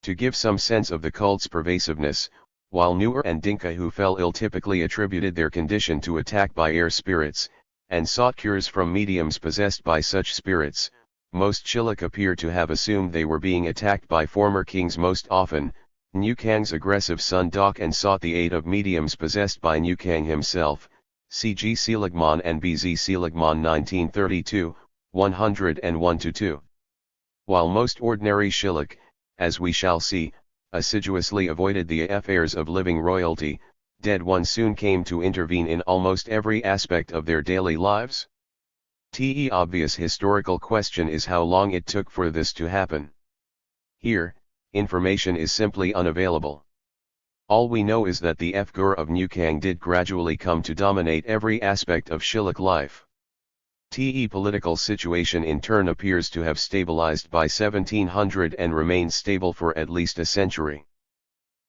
To give some sense of the cult's pervasiveness, while Nuer and Dinka who fell ill typically attributed their condition to attack by air spirits, and sought cures from mediums possessed by such spirits, most Shilluk appear to have assumed they were being attacked by former kings. Most often, Newkang's aggressive son Dok and sought the aid of mediums possessed by Newkang himself, C.G. Seligman and B.Z. Seligman 1932, 101-2. While most ordinary Shilluk, as we shall see, assiduously avoided the affairs of living royalty, dead ones soon came to intervene in almost every aspect of their daily lives. The obvious historical question is how long it took for this to happen. Here, information is simply unavailable. All we know is that the Fgur of Newkang did gradually come to dominate every aspect of Shilluk life. The political situation in turn appears to have stabilized by 1700 and remained stable for at least a century.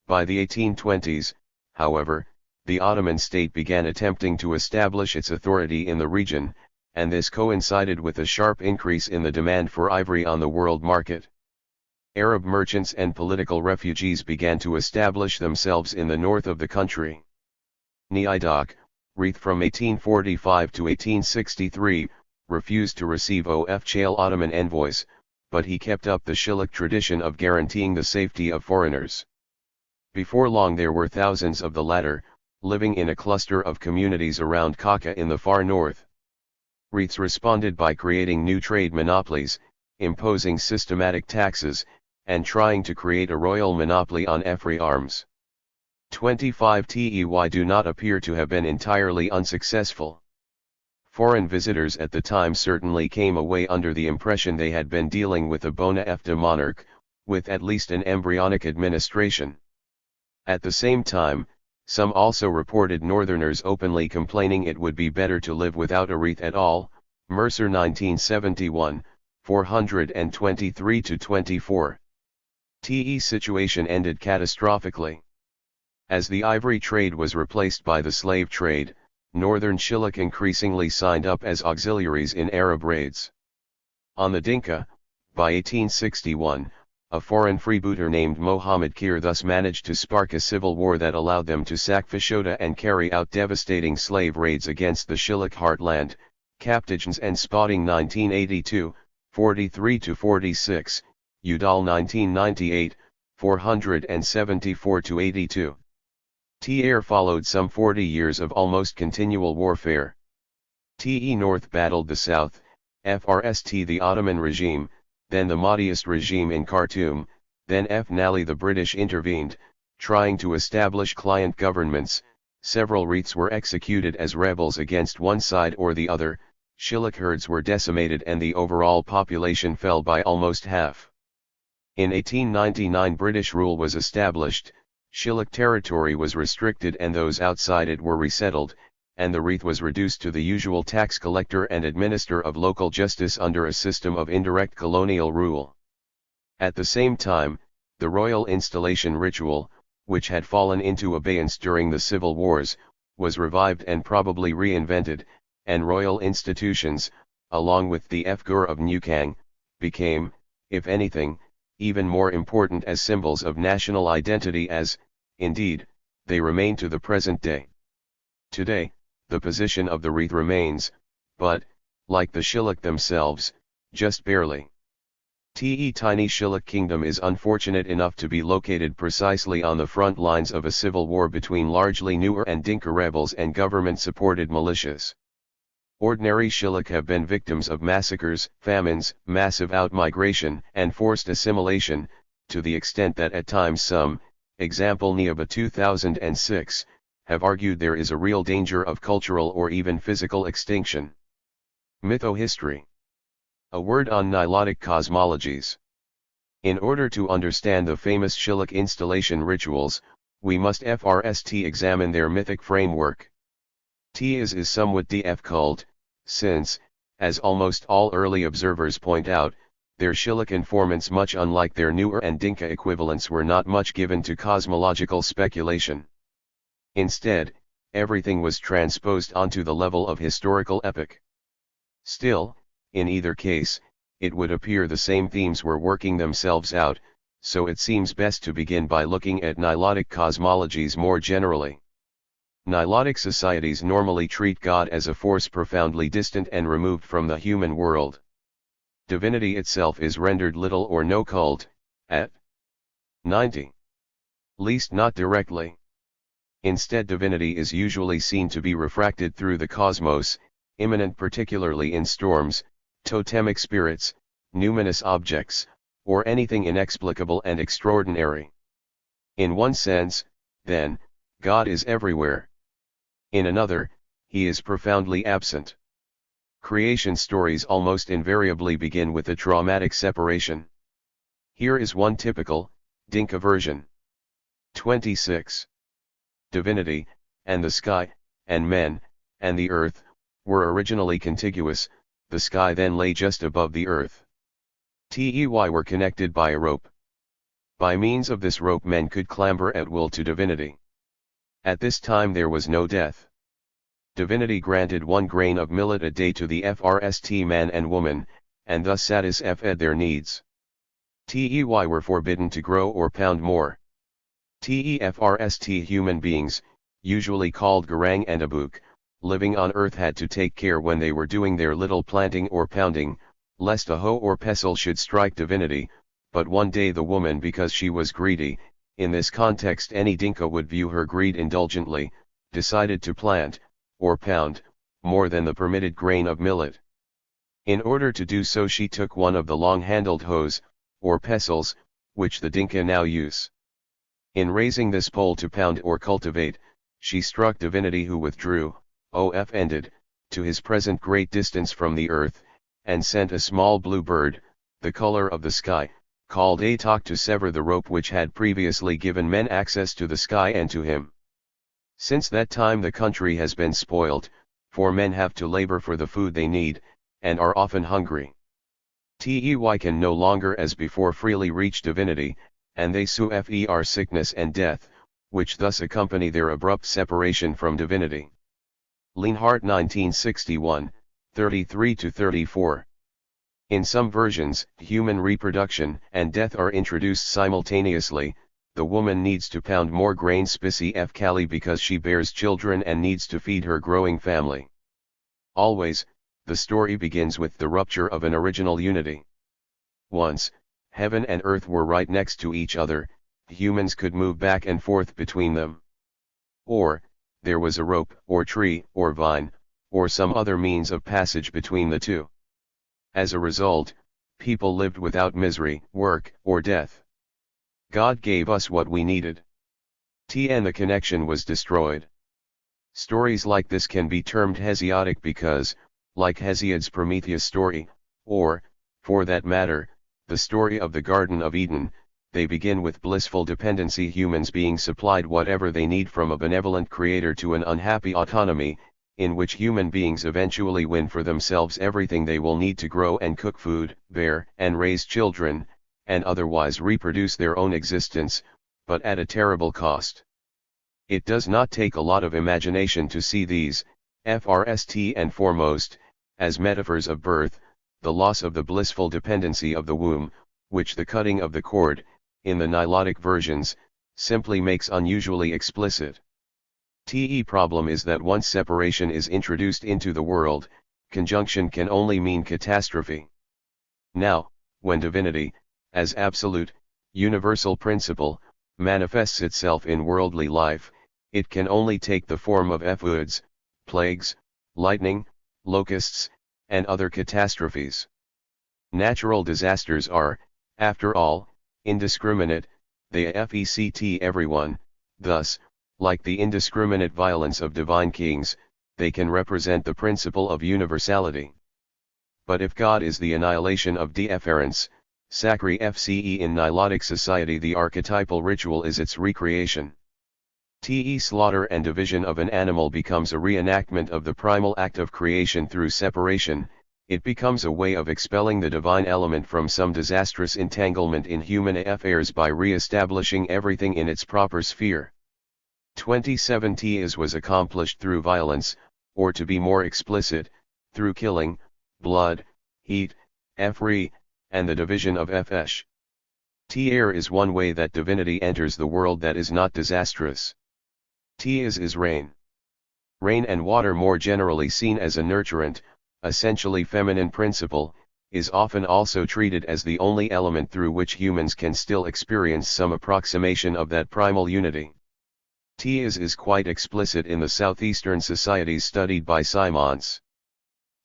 By the 1820s, however, the Ottoman state began attempting to establish its authority in the region, and this coincided with a sharp increase in the demand for ivory on the world market. Arab merchants and political refugees began to establish themselves in the north of the country. Niidak, Reith from 1845 to 1863, refused to receive Official Ottoman envoys, but he kept up the Shilluk tradition of guaranteeing the safety of foreigners. Before long there were thousands of the latter, living in a cluster of communities around Kaka in the far north. Reiths responded by creating new trade monopolies, imposing systematic taxes, and trying to create a royal monopoly on Efri arms. 25 TEY do not appear to have been entirely unsuccessful. Foreign visitors at the time certainly came away under the impression they had been dealing with a bona fide monarch, with at least an embryonic administration. At the same time, some also reported northerners openly complaining it would be better to live without a Reith at all, Mercer 1971, 423-24. The situation ended catastrophically. As the ivory trade was replaced by the slave trade, northern Shilluk increasingly signed up as auxiliaries in Arab raids. On the Dinka, by 1861, a foreign freebooter named Mohammed Kir thus managed to spark a civil war that allowed them to sack Fashoda and carry out devastating slave raids against the Shilluk heartland, Kaptigens and Spotting 1982, 43-46, Udal 1998, 474-82. T-Air followed some 40 years of almost continual warfare. Te North battled the South, FRST the Ottoman regime, then the Mahdiist regime in Khartoum, then finally the British intervened, trying to establish client governments. Several Reiths were executed as rebels against one side or the other, Shilluk herds were decimated and the overall population fell by almost half. In 1899 British rule was established, Shilluk territory was restricted and those outside it were resettled, and the Reith was reduced to the usual tax collector and administrator of local justice under a system of indirect colonial rule. At the same time, the royal installation ritual, which had fallen into abeyance during the civil wars, was revived and probably reinvented, and royal institutions, along with the Fgur of Newkang, became, if anything, even more important as symbols of national identity as, indeed, they remain to the present day. Today, the position of the wreath remains, but, like the Shilluk themselves, just barely. Tiny Shilluk kingdom is unfortunate enough to be located precisely on the front lines of a civil war between largely Nuer and Dinka rebels and government-supported militias. Ordinary Shilluk have been victims of massacres, famines, massive outmigration, and forced assimilation, to the extent that at times some, example Niaba 2006, have argued there is a real danger of cultural or even physical extinction. Mytho-history. A word on Nilotic cosmologies. In order to understand the famous Shilluk installation rituals, we must first examine their mythic framework. Is somewhat difficult, since, as almost all early observers point out, their Shilluk informants, much unlike their Nuer and Dinka equivalents, were not much given to cosmological speculation. Instead, everything was transposed onto the level of historical epic. Still, in either case, it would appear the same themes were working themselves out, so it seems best to begin by looking at Nilotic cosmologies more generally. Nilotic societies normally treat God as a force profoundly distant and removed from the human world. Divinity itself is rendered little or no cult, at 90. Least not directly. Instead, divinity is usually seen to be refracted through the cosmos, immanent particularly in storms, totemic spirits, numinous objects, or anything inexplicable and extraordinary. In one sense, then, God is everywhere. In another, he is profoundly absent. Creation stories almost invariably begin with a traumatic separation. Here is one typical, Dinka version. 26. Divinity, and the sky, and men, and the earth, were originally contiguous, the sky then lay just above the earth. Were connected by a rope. By means of this rope men could clamber at will to divinity. At this time there was no death. Divinity granted 1 grain of millet a day to the first man and woman, and thus satisfied their needs. Were forbidden to grow or pound more. First human beings, usually called Garang and Abuk, living on earth had to take care when they were doing their little planting or pounding, lest a hoe or pestle should strike divinity, but one day the woman, because she was greedy, in this context any Dinka would view her greed indulgently, decided to plant, or pound, more than the permitted grain of millet. In order to do so she took one of the long-handled hoes, or pestles, which the Dinka now use. In raising this pole to pound or cultivate, she struck divinity who withdrew, ended, to his present great distance from the earth, and sent a small blue bird, the color of the sky, called Atok, to sever the rope which had previously given men access to the sky and to him. Since that time the country has been spoilt, for men have to labor for the food they need, and are often hungry. Can no longer as before freely reach divinity, and they suffer sickness and death, which thus accompany their abrupt separation from divinity. Lienhart 1961, 33-34. In some versions, human reproduction and death are introduced simultaneously. The woman needs to pound more grain specifically because she bears children and needs to feed her growing family. Always, the story begins with the rupture of an original unity. Once, heaven and earth were right next to each other, humans could move back and forth between them. Or, there was a rope, or tree, or vine, or some other means of passage between the two. As a result, people lived without misery, work, or death. God gave us what we needed. And the connection was destroyed. Stories like this can be termed Hesiodic because, like Hesiod's Prometheus story, or, for that matter, the story of the Garden of Eden, they begin with blissful dependency, humans being supplied whatever they need from a benevolent creator, to an unhappy autonomy, in which human beings eventually win for themselves everything they will need to grow and cook food, bear and raise children, and otherwise reproduce their own existence, but at a terrible cost. It does not take a lot of imagination to see these, first and foremost, as metaphors of birth, the loss of the blissful dependency of the womb, which the cutting of the cord, in the Nilotic versions, simply makes unusually explicit. The problem is that once separation is introduced into the world, conjunction can only mean catastrophe. Now, when divinity, as absolute, universal principle, manifests itself in worldly life, it can only take the form of floods, plagues, lightning, locusts, and other catastrophes. Natural disasters are, after all, indiscriminate, they affect everyone, thus, like the indiscriminate violence of divine kings, they can represent the principle of universality. But if God is the annihilation of deference, sacri fce in nilotic society, the archetypal ritual is its recreation. The slaughter and division of an animal becomes a reenactment of the primal act of creation through separation. It becomes a way of expelling the divine element from some disastrous entanglement in human affairs by re-establishing everything in its proper sphere. 27 Ts was accomplished through violence, or to be more explicit, through killing, blood, heat, Fre, and the division of Fesh. Air is one way that divinity enters the world that is not disastrous. Is rain. Rain and water, more generally seen as a nurturant, essentially feminine principle, is often also treated as the only element through which humans can still experience some approximation of that primal unity. Is quite explicit in the southeastern societies studied by Simons.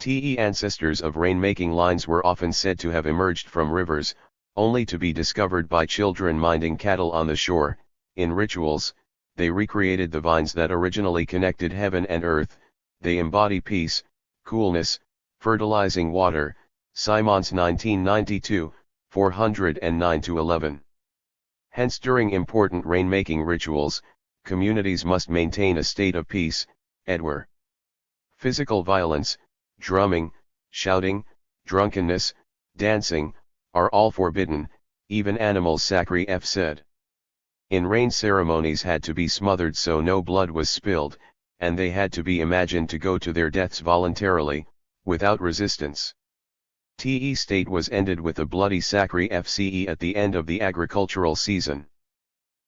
Ancestors of rain-making lines were often said to have emerged from rivers, only to be discovered by children minding cattle on the shore. In rituals, they recreated the vines that originally connected heaven and earth. They embody peace, coolness, fertilizing water. Simons 1992, 409-11. Hence, during important rain-making rituals, communities must maintain a state of peace. Edwer. Physical violence, drumming, shouting, drunkenness, dancing, are all forbidden, even animals, sacri F said. In rain, ceremonies had to be smothered so no blood was spilled, and they had to be imagined to go to their deaths voluntarily, without resistance. The state was ended with a bloody sacri fce at the end of the agricultural season.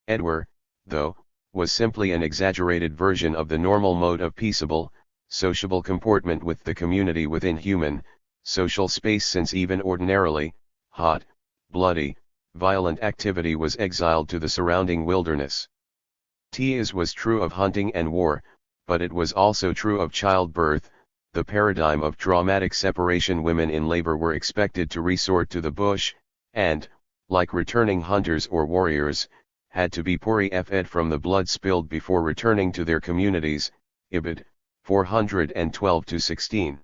Edwer, though, was simply an exaggerated version of the normal mode of peaceable, sociable comportment with the community within human, social space, since even ordinarily, hot, bloody, violent activity was exiled to the surrounding wilderness. Tis was true of hunting and war, but it was also true of childbirth, the paradigm of traumatic separation. Women in labor were expected to resort to the bush, and, like returning hunters or warriors, had to be puri fed from the blood spilled before returning to their communities. Ibid. 412-16.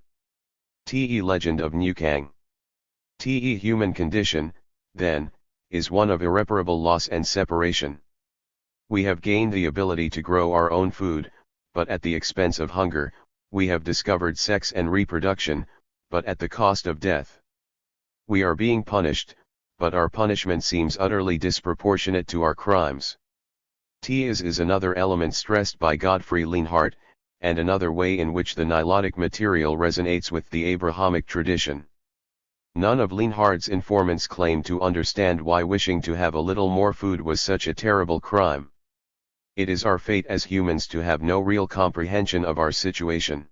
The legend of Nukang. The human condition, then, is one of irreparable loss and separation. We have gained the ability to grow our own food, but at the expense of hunger. We have discovered sex and reproduction, but at the cost of death. We are being punished, but our punishment seems utterly disproportionate to our crimes. Tis is another element stressed by Godfrey Leonhardt, and another way in which the Nilotic material resonates with the Abrahamic tradition. None of Leonhardt's informants claimed to understand why wishing to have a little more food was such a terrible crime. It is our fate as humans to have no real comprehension of our situation.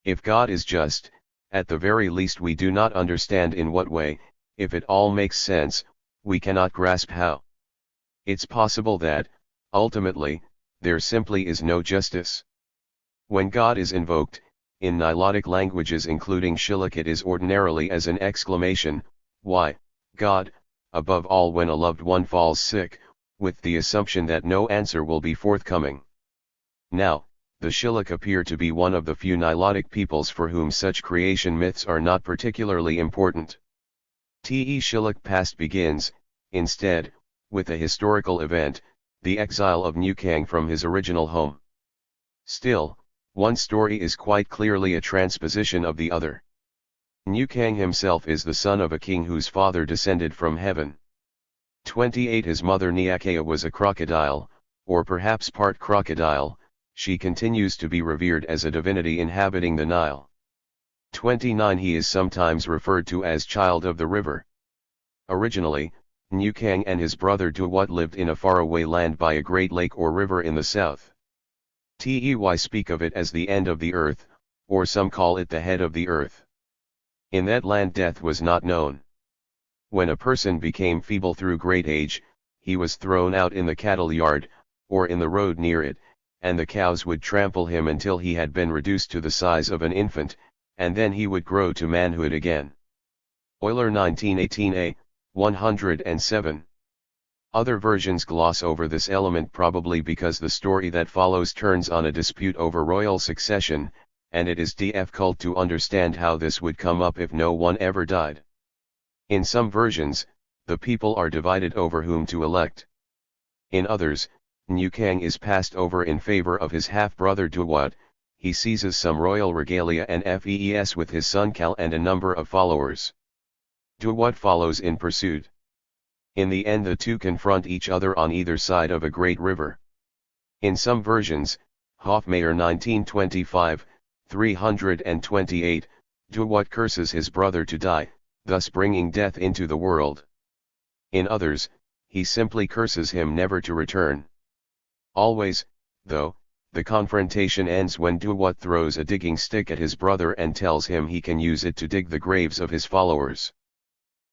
If God is just, at the very least we do not understand in what way. If it all makes sense, we cannot grasp how. It's possible that, ultimately, there simply is no justice. When God is invoked, in Nilotic languages including Shilluk, it is ordinarily as an exclamation, "Why, God," above all when a loved one falls sick, with the assumption that no answer will be forthcoming. Now, the Shilluk appear to be one of the few Nilotic peoples for whom such creation myths are not particularly important. The Shilluk past begins, instead, with a historical event, the exile of Nukang from his original home. Still, one story is quite clearly a transposition of the other. Nukang himself is the son of a king whose father descended from heaven. 28 His mother Nyakea was a crocodile, or perhaps part crocodile. She continues to be revered as a divinity inhabiting the Nile. 29 He is sometimes referred to as Child of the River. Originally, Nukang and his brother Duwut lived in a faraway land by a great lake or river in the south. TEY speak of it as the end of the earth, or some call it the head of the earth. In that land death was not known. When a person became feeble through great age, he was thrown out in the cattle yard, or in the road near it, and the cows would trample him until he had been reduced to the size of an infant, and then he would grow to manhood again. Euler 1918a, 107. Other versions gloss over this element probably because the story that follows turns on a dispute over royal succession, and it is difficult to understand how this would come up if no one ever died. In some versions, the people are divided over whom to elect. In others, New Kang is passed over in favor of his half-brother Duwat. He seizes some royal regalia and fees with his son Kal and a number of followers. Duwat follows in pursuit. In the end the two confront each other on either side of a great river. In some versions, Hofmeyr 1925, 328, Duwat curses his brother to die, thus bringing death into the world. In others, he simply curses him never to return. Always, though, the confrontation ends when Duwat throws a digging stick at his brother and tells him he can use it to dig the graves of his followers.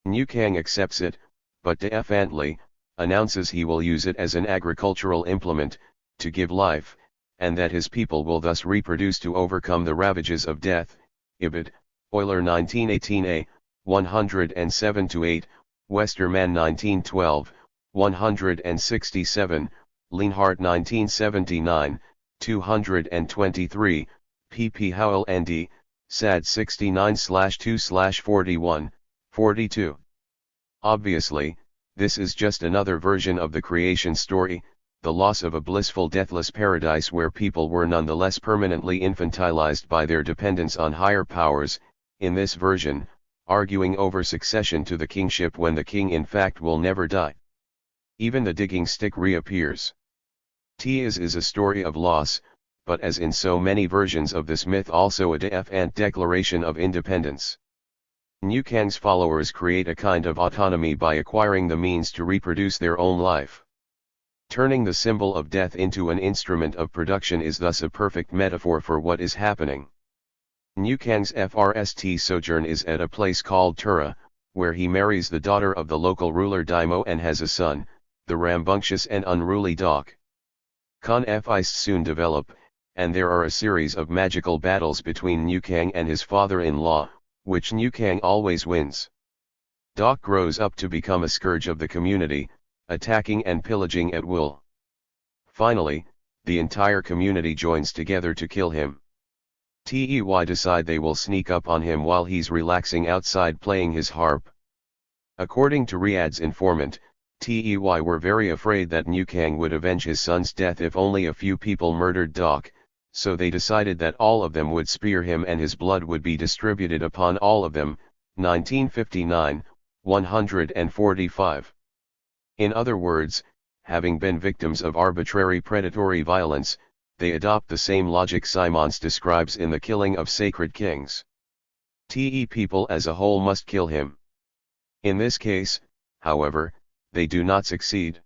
New Kang accepts it, but defiantly announces he will use it as an agricultural implement, to give life, and that his people will thus reproduce to overcome the ravages of death. Ibid, Euler 1918a, 107-8, Westermann 1912, 167, Lienhardt 1979, 223, pp. Howell N.D., SAD 69/2/41, 42. Obviously, this is just another version of the creation story, the loss of a blissful deathless paradise where people were nonetheless permanently infantilized by their dependence on higher powers, in this version, arguing over succession to the kingship when the king in fact will never die. Even the digging stick reappears. Is a story of loss, but as in so many versions of this myth also a defiant declaration of independence. New Kang's followers create a kind of autonomy by acquiring the means to reproduce their own life. Turning the symbol of death into an instrument of production is thus a perfect metaphor for what is happening. New Kang's first sojourn is at a place called Tura, where he marries the daughter of the local ruler Daimo and has a son, the rambunctious and unruly Dok. Conflicts soon develop, and there are a series of magical battles between New Kang and his father-in-law, which New Kang always wins. Dok grows up to become a scourge of the community, attacking and pillaging at will. Finally, the entire community joins together to kill him. Tey decide they will sneak up on him while he's relaxing outside playing his harp. According to Riyadh's informant, Tey were very afraid that New Kang would avenge his son's death if only a few people murdered Dok, so they decided that all of them would spear him and his blood would be distributed upon all of them. 1959, 145. In other words, having been victims of arbitrary predatory violence, they adopt the same logic Simons describes in the killing of sacred kings. People as a whole must kill him. In this case, however, they do not succeed.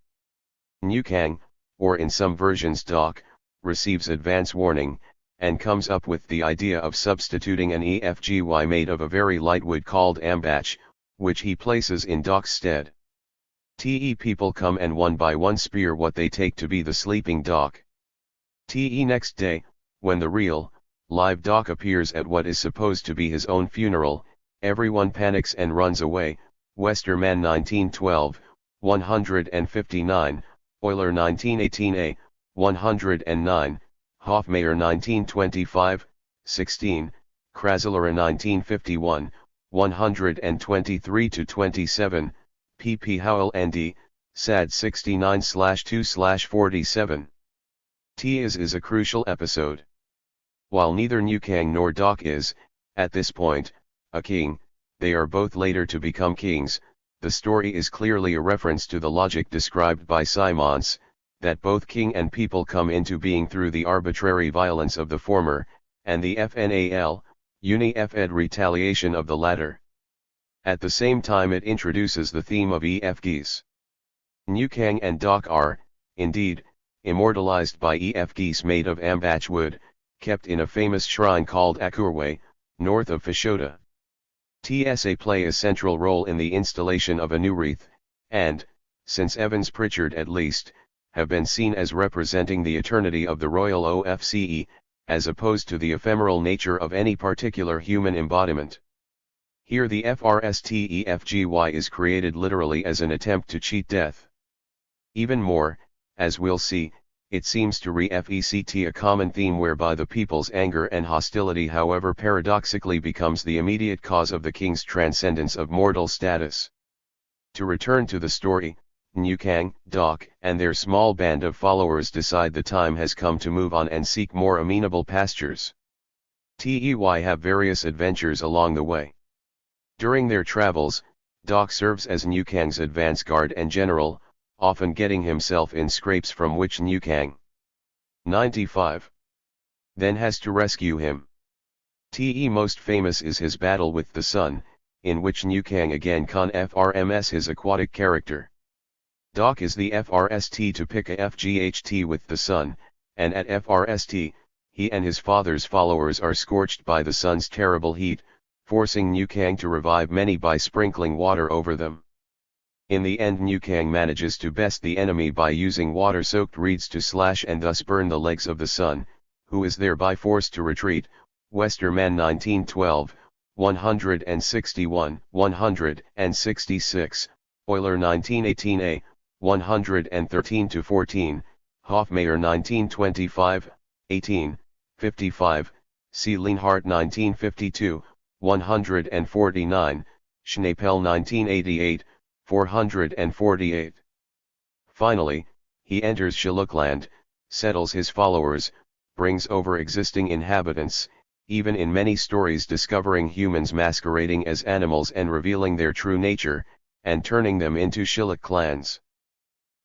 New Kang, or in some versions Dok, receives advance warning, and comes up with the idea of substituting an EFGY made of a very light wood called ambach, which he places in Dok's stead. People come and one by one spear what they take to be the sleeping Dok. Next day, when the real, live Dok appears at what is supposed to be his own funeral, everyone panics and runs away. Westermann 1912, 159, Euler 1918a, 109, Hofmeyr 1925, 16, Krasillera 1951, 123-27, pp. Howell N.D., SAD 69/2/47. Is a crucial episode. While neither New Kang nor Dok is, at this point, a king, they are both later to become kings. The story is clearly a reference to the logic described by Simons, that both king and people come into being through the arbitrary violence of the former, and the FNAL, uni-FED retaliation of the latter. At the same time it introduces the theme of EFGs. New Kang and Dok are, indeed, immortalized by geese made of ambach wood, kept in a famous shrine called Akurwe, north of Fashoda. TSA play a central role in the installation of a new wreath, and, since Evans Pritchard at least, have been seen as representing the eternity of the royal OFCE, as opposed to the ephemeral nature of any particular human embodiment. Here the FRSTEFGY is created literally as an attempt to cheat death. Even more, as we'll see, it seems to reflect a common theme whereby the people's anger and hostility, however paradoxically, becomes the immediate cause of the king's transcendence of mortal status. To return to the story, Nukang, Doc, and their small band of followers decide the time has come to move on and seek more amenable pastures. TEY have various adventures along the way. During their travels, Doc serves as Nukang's advance guard and general, often getting himself in scrapes from which Nukang 95 then has to rescue him. TE most famous is his battle with the sun, in which Nukang again confirms his aquatic character. Doc is the FRST to pick a FGHT with the sun, and at FRST, he and his father's followers are scorched by the sun's terrible heat, forcing Nukang to revive many by sprinkling water over them. In the end, Nukang manages to best the enemy by using water-soaked reeds to slash and thus burn the legs of the sun, who is thereby forced to retreat. Westermann 1912, 161, 166, Euler 1918a, 113-14, Hofmeier 1925, 18, 55, C. Lienhardt 1952, 149, Schnepel 1988, 448. Finally, he enters Shillukland, settles his followers, brings over existing inhabitants, even in many stories discovering humans masquerading as animals and revealing their true nature, and turning them into Shilluk clans.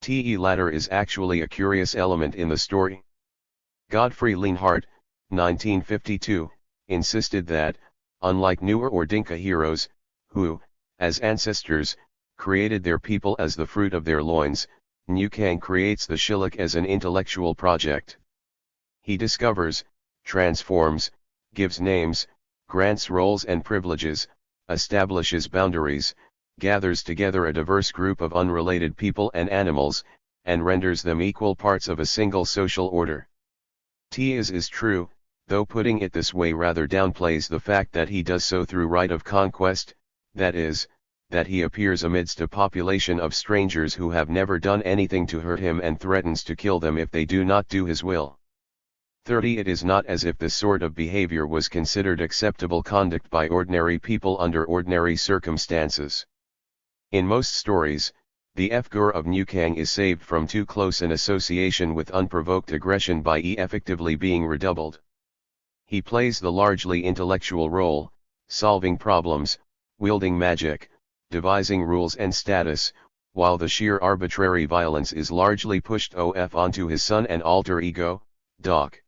The latter is actually a curious element in the story. Godfrey Lienhardt, 1952, insisted that, unlike Nuer or Dinka heroes, who, as ancestors, created their people as the fruit of their loins, Nukang creates the Shilluk as an intellectual project. He discovers, transforms, gives names, grants roles and privileges, establishes boundaries, gathers together a diverse group of unrelated people and animals, and renders them equal parts of a single social order. Is true, though putting it this way rather downplays the fact that he does so through right of conquest, that is, that he appears amidst a population of strangers who have never done anything to hurt him and threatens to kill them if they do not do his will. 30. It is not as if this sort of behavior was considered acceptable conduct by ordinary people under ordinary circumstances. In most stories, the Fgur of Nukang is saved from too close an association with unprovoked aggression by effectively being redoubled. He plays the largely intellectual role, solving problems, wielding magic, devising rules and status, while the sheer arbitrary violence is largely pushed onto his son and alter ego, Doc.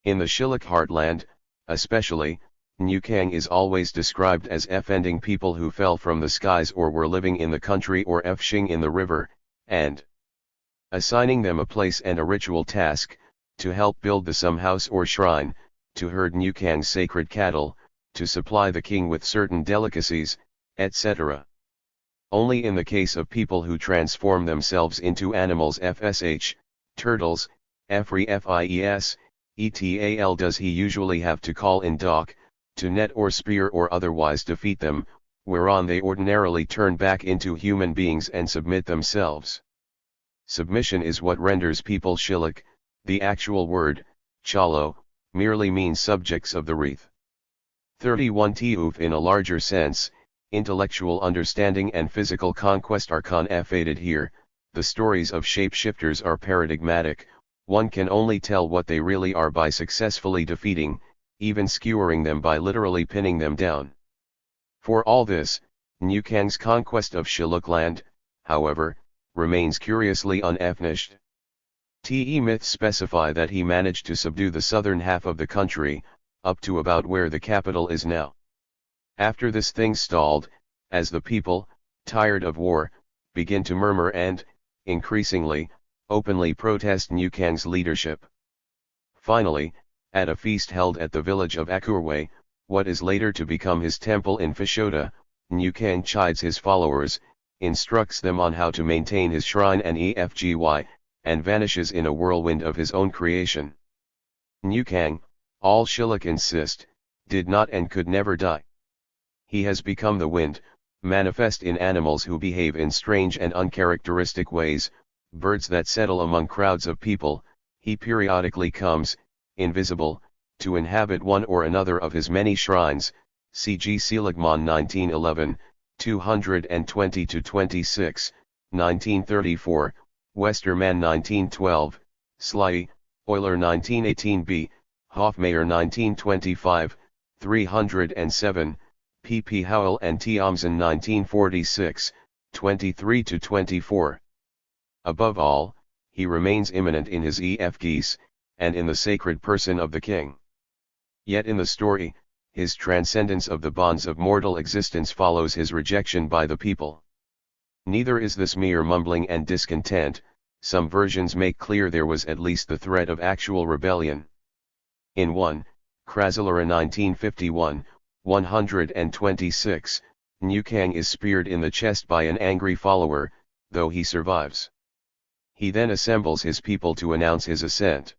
In the Shilluk heartland, especially, Nukang is always described as offending people who fell from the skies or were living in the country or fishing in the river, and assigning them a place and a ritual task, to help build the some house or shrine, to herd Nukang's sacred cattle, to supply the king with certain delicacies, etc. Only in the case of people who transform themselves into animals FSH, turtles, FREFIES, ETAL does he usually have to call in Doc, to net or spear or otherwise defeat them, whereon they ordinarily turn back into human beings and submit themselves. Submission is what renders people Shilluk. The actual word, chalo, merely means subjects of the wreath. 31. Tuf in a larger sense, intellectual understanding and physical conquest are confated here. The stories of shapeshifters are paradigmatic. One can only tell what they really are by successfully defeating, even skewering them by literally pinning them down. For all this, Nukang's conquest of Shillukland, however, remains curiously unfinished. Myths specify that he managed to subdue the southern half of the country, up to about where the capital is now. After this things stalled, as the people, tired of war, begin to murmur and, increasingly, openly protest New Kang's leadership. Finally, at a feast held at the village of Akurwe, what is later to become his temple in Fashoda, New Kang chides his followers, instructs them on how to maintain his shrine and EFGY, and vanishes in a whirlwind of his own creation. New Kang, all Shilluk insist, did not and could never die. He has become the wind, manifest in animals who behave in strange and uncharacteristic ways, birds that settle among crowds of people. He periodically comes, invisible, to inhabit one or another of his many shrines, cg Seligman 1911, 220-26, 1934, Westermann 1912, Sly, Euler 1918b, Hofmeyr 1925, 307, P. P. Howell and T. Omsen 1946, 23-24. Above all, he remains immanent in his EFGs, and in the sacred person of the king. Yet in the story, his transcendence of the bonds of mortal existence follows his rejection by the people. Neither is this mere mumbling and discontent, some versions make clear there was at least the threat of actual rebellion. In 1, Krasilera 1951, 126, New Kang is speared in the chest by an angry follower, though he survives. He then assembles his people to announce his ascent.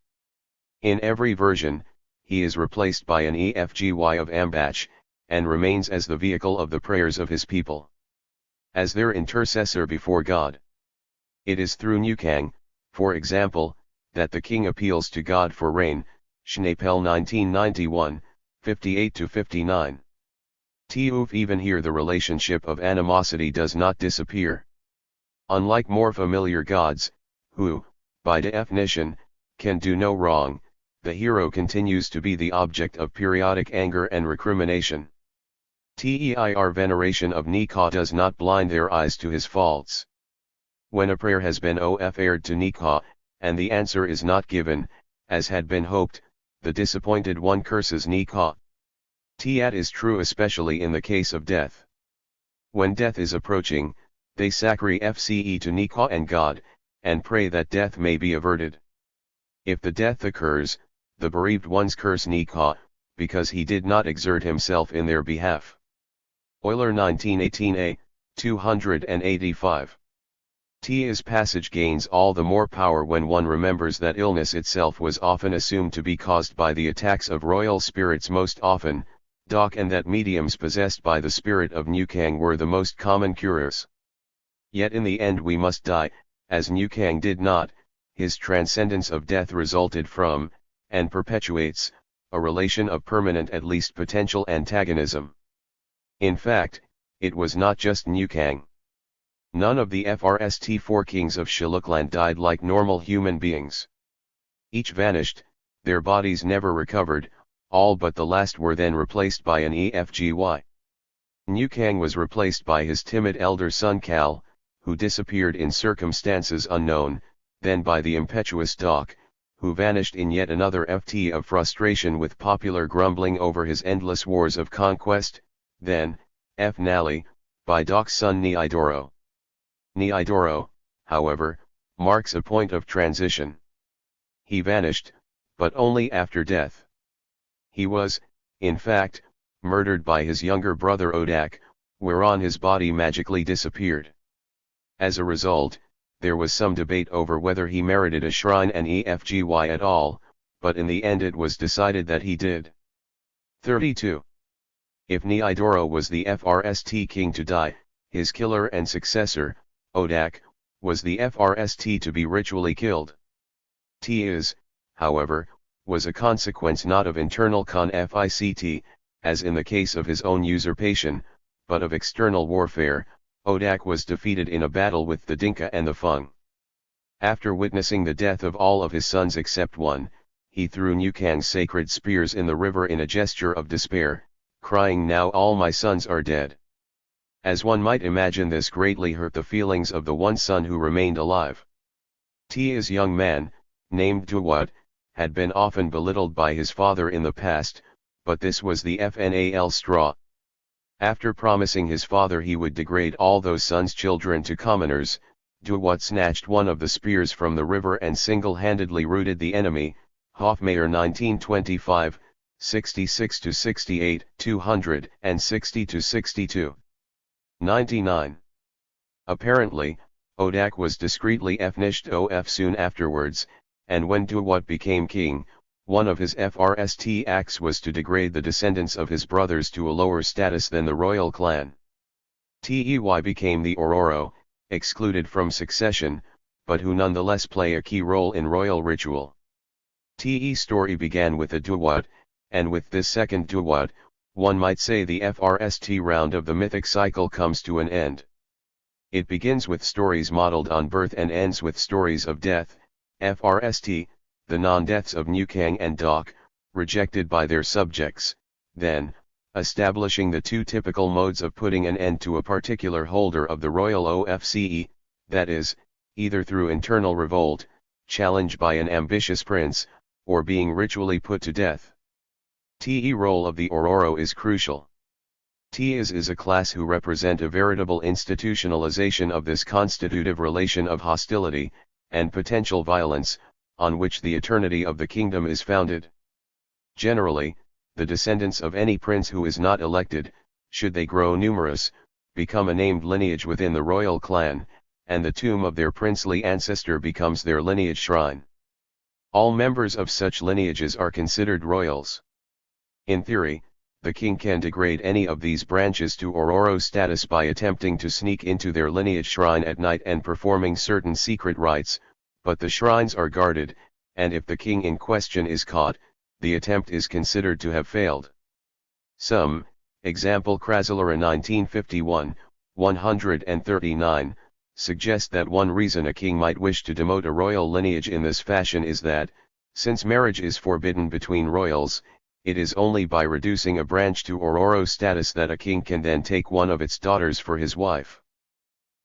In every version, he is replaced by an EFGY of Ambach, and remains as the vehicle of the prayers of his people, as their intercessor before God. It is through New Kang, for example, that the king appeals to God for rain, Schnepel 1991, 58-59. Even here the relationship of animosity does not disappear. Unlike more familiar gods, who, by definition, can do no wrong, the hero continues to be the object of periodic anger and recrimination. Their veneration of Nika does not blind their eyes to his faults. When a prayer has been offered to Nika, and the answer is not given, as had been hoped, the disappointed one curses Nika. That is true especially in the case of death. When death is approaching, they sacrifice to Nika and God, and pray that death may be averted. If the death occurs, the bereaved ones curse Nika, because he did not exert himself in their behalf. Euler 1918a, 285. His passage gains all the more power when one remembers that illness itself was often assumed to be caused by the attacks of royal spirits, most often, and that mediums possessed by the spirit of New Kang were the most common curers. Yet in the end we must die, as New Kang did not. His transcendence of death resulted from, and perpetuates, a relation of permanent at least potential antagonism. In fact, it was not just New Kang. None of the FRST 4 kings of Shillukland died like normal human beings. Each vanished, their bodies never recovered, all but the last were then replaced by an EFGY. New Kang was replaced by his timid elder son Kal, who disappeared in circumstances unknown, then by the impetuous Doc, who vanished in yet another FT of frustration with popular grumbling over his endless wars of conquest, then, finally, by Doc's son Neidoro. Neidoro, however, marks a point of transition. He vanished, but only after death. He was, in fact, murdered by his younger brother Odak, whereon his body magically disappeared. As a result, there was some debate over whether he merited a shrine and EFGY at all, but in the end it was decided that he did. 32. If Neidoro was the FRST king to die, his killer and successor, Odak, was the FRST to be ritually killed. However, was a consequence not of internal conflict, as in the case of his own usurpation, but of external warfare. Odak was defeated in a battle with the Dinka and the Fung. After witnessing the death of all of his sons except one, he threw New Kang's sacred spears in the river in a gesture of despair, crying, "Now all my sons are dead." As one might imagine, this greatly hurt the feelings of the one son who remained alive. His young man, named Duwat, had been often belittled by his father in the past, but this was the final straw. After promising his father he would degrade all those sons' children to commoners, Duwat snatched one of the spears from the river and single-handedly routed the enemy, Hofmeyr 1925, 66-68, 260-62. 99. Apparently, Odak was discreetly efnished of soon afterwards, and when Duwat became king, one of his first acts was to degrade the descendants of his brothers to a lower status than the royal clan. Tey became the Ororo, excluded from succession, but who nonetheless play a key role in royal ritual. Tey's story began with a Duwat, and with this second Duwat, one might say the first round of the mythic cycle comes to an end. It begins with stories modeled on birth and ends with stories of death, first, the non-deaths of Nukang and Dok, rejected by their subjects, then, establishing the two typical modes of putting an end to a particular holder of the royal ofce, that is, either through internal revolt, challenge by an ambitious prince, or being ritually put to death. Tey role of the Ororo is crucial. Teys is a class who represent a veritable institutionalization of this constitutive relation of hostility, and potential violence, on which the eternity of the kingdom is founded. Generally, the descendants of any prince who is not elected, should they grow numerous, become a named lineage within the royal clan, and the tomb of their princely ancestor becomes their lineage shrine. All members of such lineages are considered royals. In theory, the king can degrade any of these branches to Ororo status by attempting to sneak into their lineage shrine at night and performing certain secret rites, but the shrines are guarded, and if the king in question is caught, the attempt is considered to have failed. Some, example Krasilera 1951, 139, suggest that one reason a king might wish to demote a royal lineage in this fashion is that, since marriage is forbidden between royals, it is only by reducing a branch to Ororo status that a king can then take one of its daughters for his wife.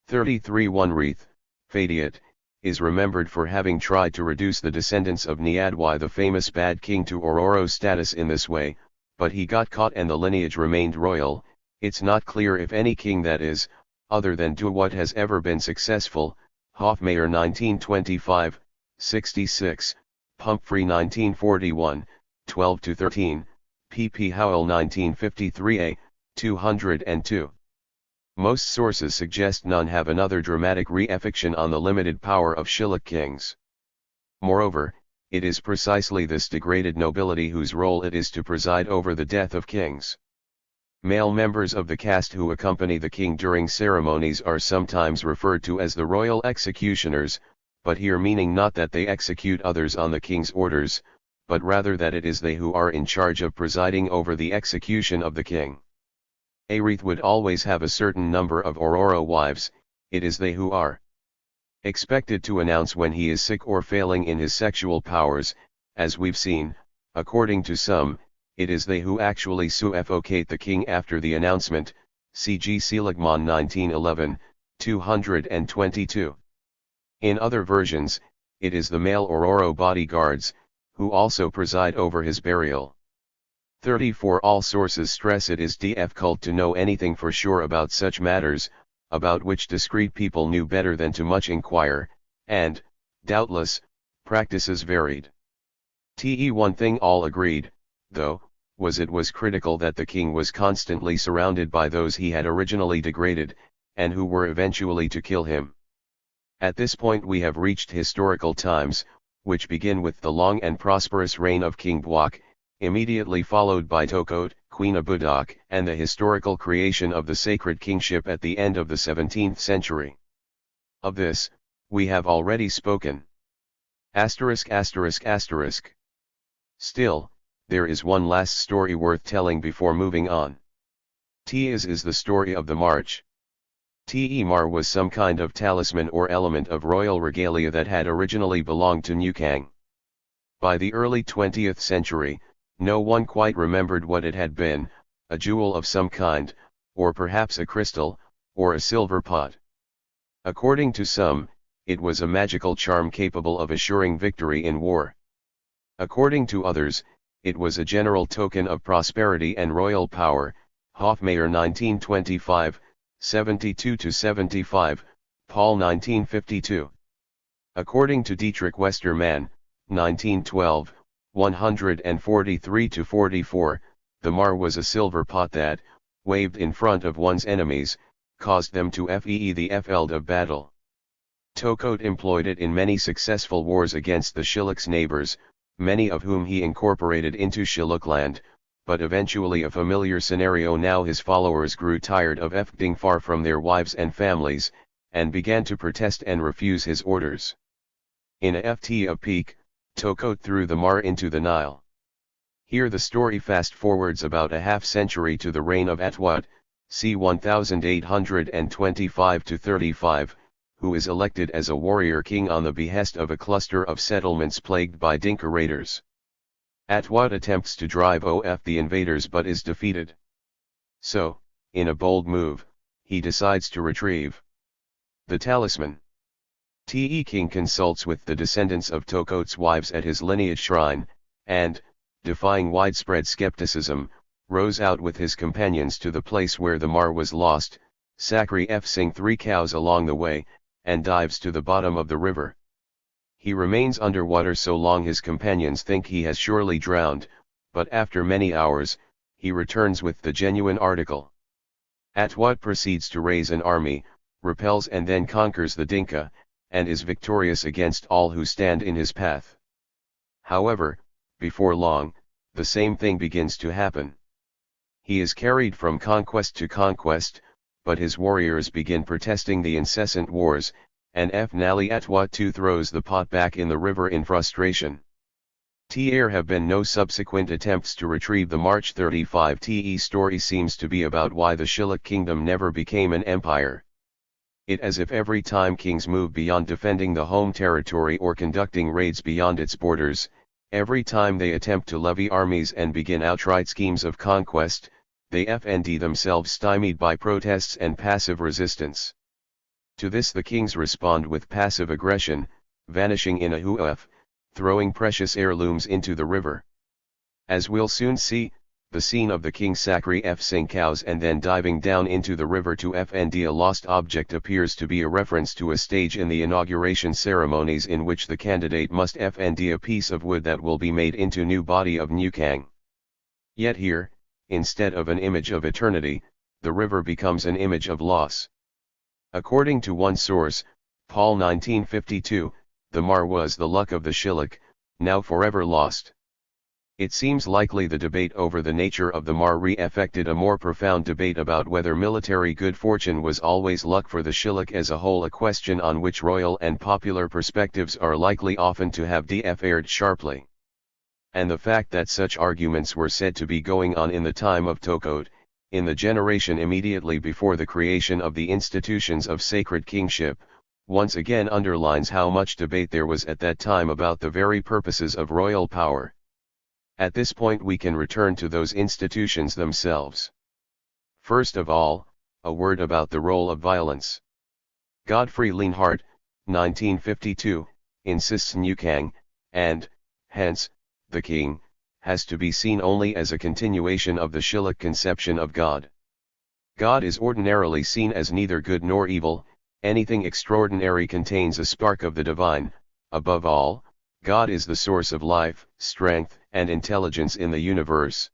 33 One Wreath, Fadiat, is remembered for having tried to reduce the descendants of Niadwai the famous bad king to Ororo status in this way, but he got caught and the lineage remained royal. It's not clear if any king that is, other than Duwat has ever been successful. Hofmeyr 1925, 66, Pumphrey 1941, 12-13, P. P. Howell 1953a, 202. Most sources suggest none have another dramatic re-effiction on the limited power of Shilluk kings. Moreover, it is precisely this degraded nobility whose role it is to preside over the death of kings. Male members of the caste who accompany the king during ceremonies are sometimes referred to as the royal executioners, but here meaning not that they execute others on the king's orders, but rather that it is they who are in charge of presiding over the execution of the king. A wreath would always have a certain number of Ororo wives, it is they who are expected to announce when he is sick or failing in his sexual powers, as we've seen. According to some, it is they who actually suffocate the king after the announcement, cg Seligman 1911, 222. In other versions, it is the male Ororo bodyguards, who also preside over his burial. 34 All sources stress it is difficult to know anything for sure about such matters, about which discreet people knew better than to much inquire, and, doubtless, practices varied. One thing all agreed, though, was it was critical that the king was constantly surrounded by those he had originally degraded, and who were eventually to kill him. At this point we have reached historical times, which begin with the long and prosperous reign of King Bwak, immediately followed by Tokot, Queen Abudok, and the historical creation of the sacred kingship at the end of the 17th century. Of this, we have already spoken. ******. Still, there is one last story worth telling before moving on. Tey's is the story of the march. Mar was some kind of talisman or element of royal regalia that had originally belonged to Nukang. By the early 20th century, no one quite remembered what it had been, a jewel of some kind, or perhaps a crystal, or a silver pot. According to some, it was a magical charm capable of assuring victory in war. According to others, it was a general token of prosperity and royal power. Hofmeyr 1925, 72-75, Paul 1952. According to Dietrich Westermann, 1912, 143-44, the mar was a silver pot that, waved in front of one's enemies, caused them to flee the field of battle. Tocote employed it in many successful wars against the Shilluk's neighbors, many of whom he incorporated into Shillukland, but eventually a familiar scenario. Now his followers grew tired of fleeing far from their wives and families, and began to protest and refuse his orders. In a ft of pique, Tocote threw the mar into the Nile. Here the story fast forwards about a half-century to the reign of Atwat, c. 1825-35, who is elected as a warrior king on the behest of a cluster of settlements plagued by Dinka raiders. Atwat attempts to drive off the invaders but is defeated. So, in a bold move, he decides to retrieve the talisman. The king consults with the descendants of Tocote's wives at his lineage shrine, and, defying widespread skepticism, rows out with his companions to the place where the mar was lost, sacrificing 3 cows along the way, and dives to the bottom of the river. He remains underwater so long his companions think he has surely drowned, but after many hours, he returns with the genuine article. Atwat proceeds to raise an army, repels and then conquers the Dinka, and is victorious against all who stand in his path. However, before long, the same thing begins to happen. He is carried from conquest to conquest, but his warriors begin protesting the incessant wars, and finally Atwat too throws the pot back in the river in frustration. There have been no subsequent attempts to retrieve the March 35. The story seems to be about why the Shilluk kingdom never became an empire. It as if every time kings move beyond defending the home territory or conducting raids beyond its borders, every time they attempt to levy armies and begin outright schemes of conquest, they find themselves stymied by protests and passive resistance. To this the kings respond with passive aggression, vanishing in a hoof, throwing precious heirlooms into the river. As we'll soon see, the scene of the king sacrificing cows and then diving down into the river to find a lost object appears to be a reference to a stage in the inauguration ceremonies in which the candidate must find a piece of wood that will be made into new body of Nukang. Yet here, instead of an image of eternity, the river becomes an image of loss. According to one source, Paul 1952, the mar was the luck of the Shilluk, now forever lost. It seems likely the debate over the nature of the mar re-affected a more profound debate about whether military good fortune was always luck for the Shilluk as a whole, a question on which royal and popular perspectives are likely often to have differed sharply. And the fact that such arguments were said to be going on in the time of Tocote, in the generation immediately before the creation of the institutions of sacred kingship, once again underlines how much debate there was at that time about the very purposes of royal power. At this point we can return to those institutions themselves. First of all, a word about the role of violence. Godfrey Lienhart, 1952, insists Nukang, and, hence, the king, has to be seen only as a continuation of the Shilluk conception of God. God is ordinarily seen as neither good nor evil. Anything extraordinary contains a spark of the divine. Above all, God is the source of life, strength, and intelligence in the universe.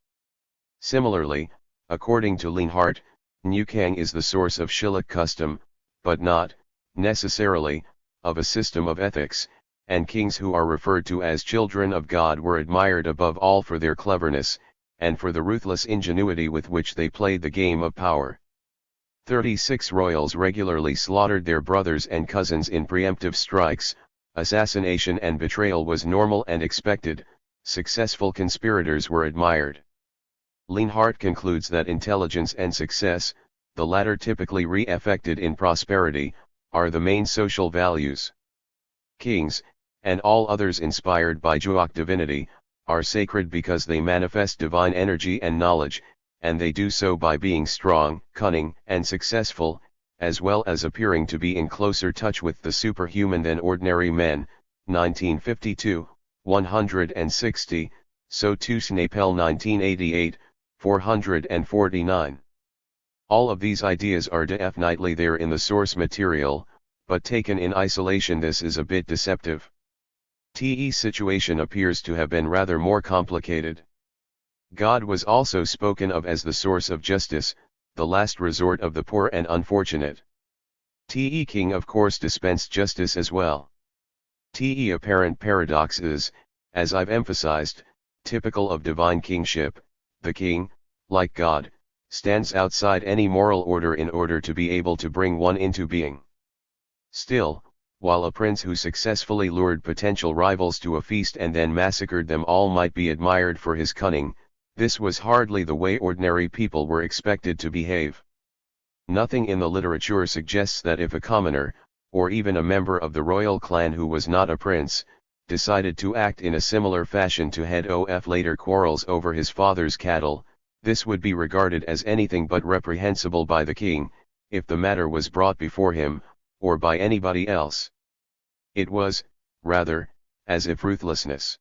Similarly, according to Lienhart, Nukang is the source of Shilluk custom, but not, necessarily, of a system of ethics, and kings who are referred to as children of God were admired above all for their cleverness, and for the ruthless ingenuity with which they played the game of power. 36 royals regularly slaughtered their brothers and cousins in preemptive strikes. Assassination and betrayal was normal and expected. Successful conspirators were admired. Lienhart concludes that intelligence and success, the latter typically re-affected in prosperity, are the main social values. Kings, and all others inspired by Juak divinity, are sacred because they manifest divine energy and knowledge, and they do so by being strong, cunning, and successful, as well as appearing to be in closer touch with the superhuman than ordinary men. 1952, 160, so too Snapel 1988, 449. All of these ideas are definitely there in the source material, but taken in isolation this is a bit deceptive. TE's situation appears to have been rather more complicated. God was also spoken of as the source of justice, the last resort of the poor and unfortunate. TE King of course dispensed justice as well. TE apparent paradox is, as I've emphasized, typical of divine kingship. The king, like God, stands outside any moral order in order to be able to bring one into being. Still, while a prince who successfully lured potential rivals to a feast and then massacred them all might be admired for his cunning, this was hardly the way ordinary people were expected to behave. Nothing in the literature suggests that if a commoner, or even a member of the royal clan who was not a prince, decided to act in a similar fashion to head off later quarrels over his father's cattle, this would be regarded as anything but reprehensible by the king, if the matter was brought before him, or by anybody else. It was, rather, as if ruthlessness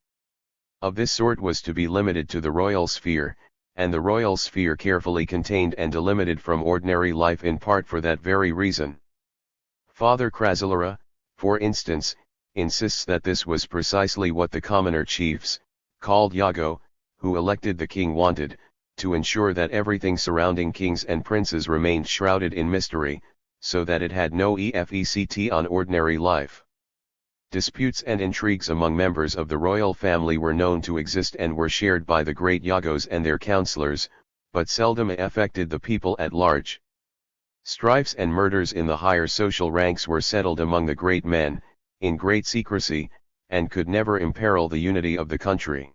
of this sort was to be limited to the royal sphere, and the royal sphere carefully contained and delimited from ordinary life in part for that very reason. Father Crasilera, for instance, insists that this was precisely what the commoner chiefs, called Yago, who elected the king wanted, to ensure that everything surrounding kings and princes remained shrouded in mystery, so that it had no effect on ordinary life. Disputes and intrigues among members of the royal family were known to exist and were shared by the great Yagos and their counselors, but seldom affected the people at large. Strifes and murders in the higher social ranks were settled among the great men, in great secrecy, and could never imperil the unity of the country.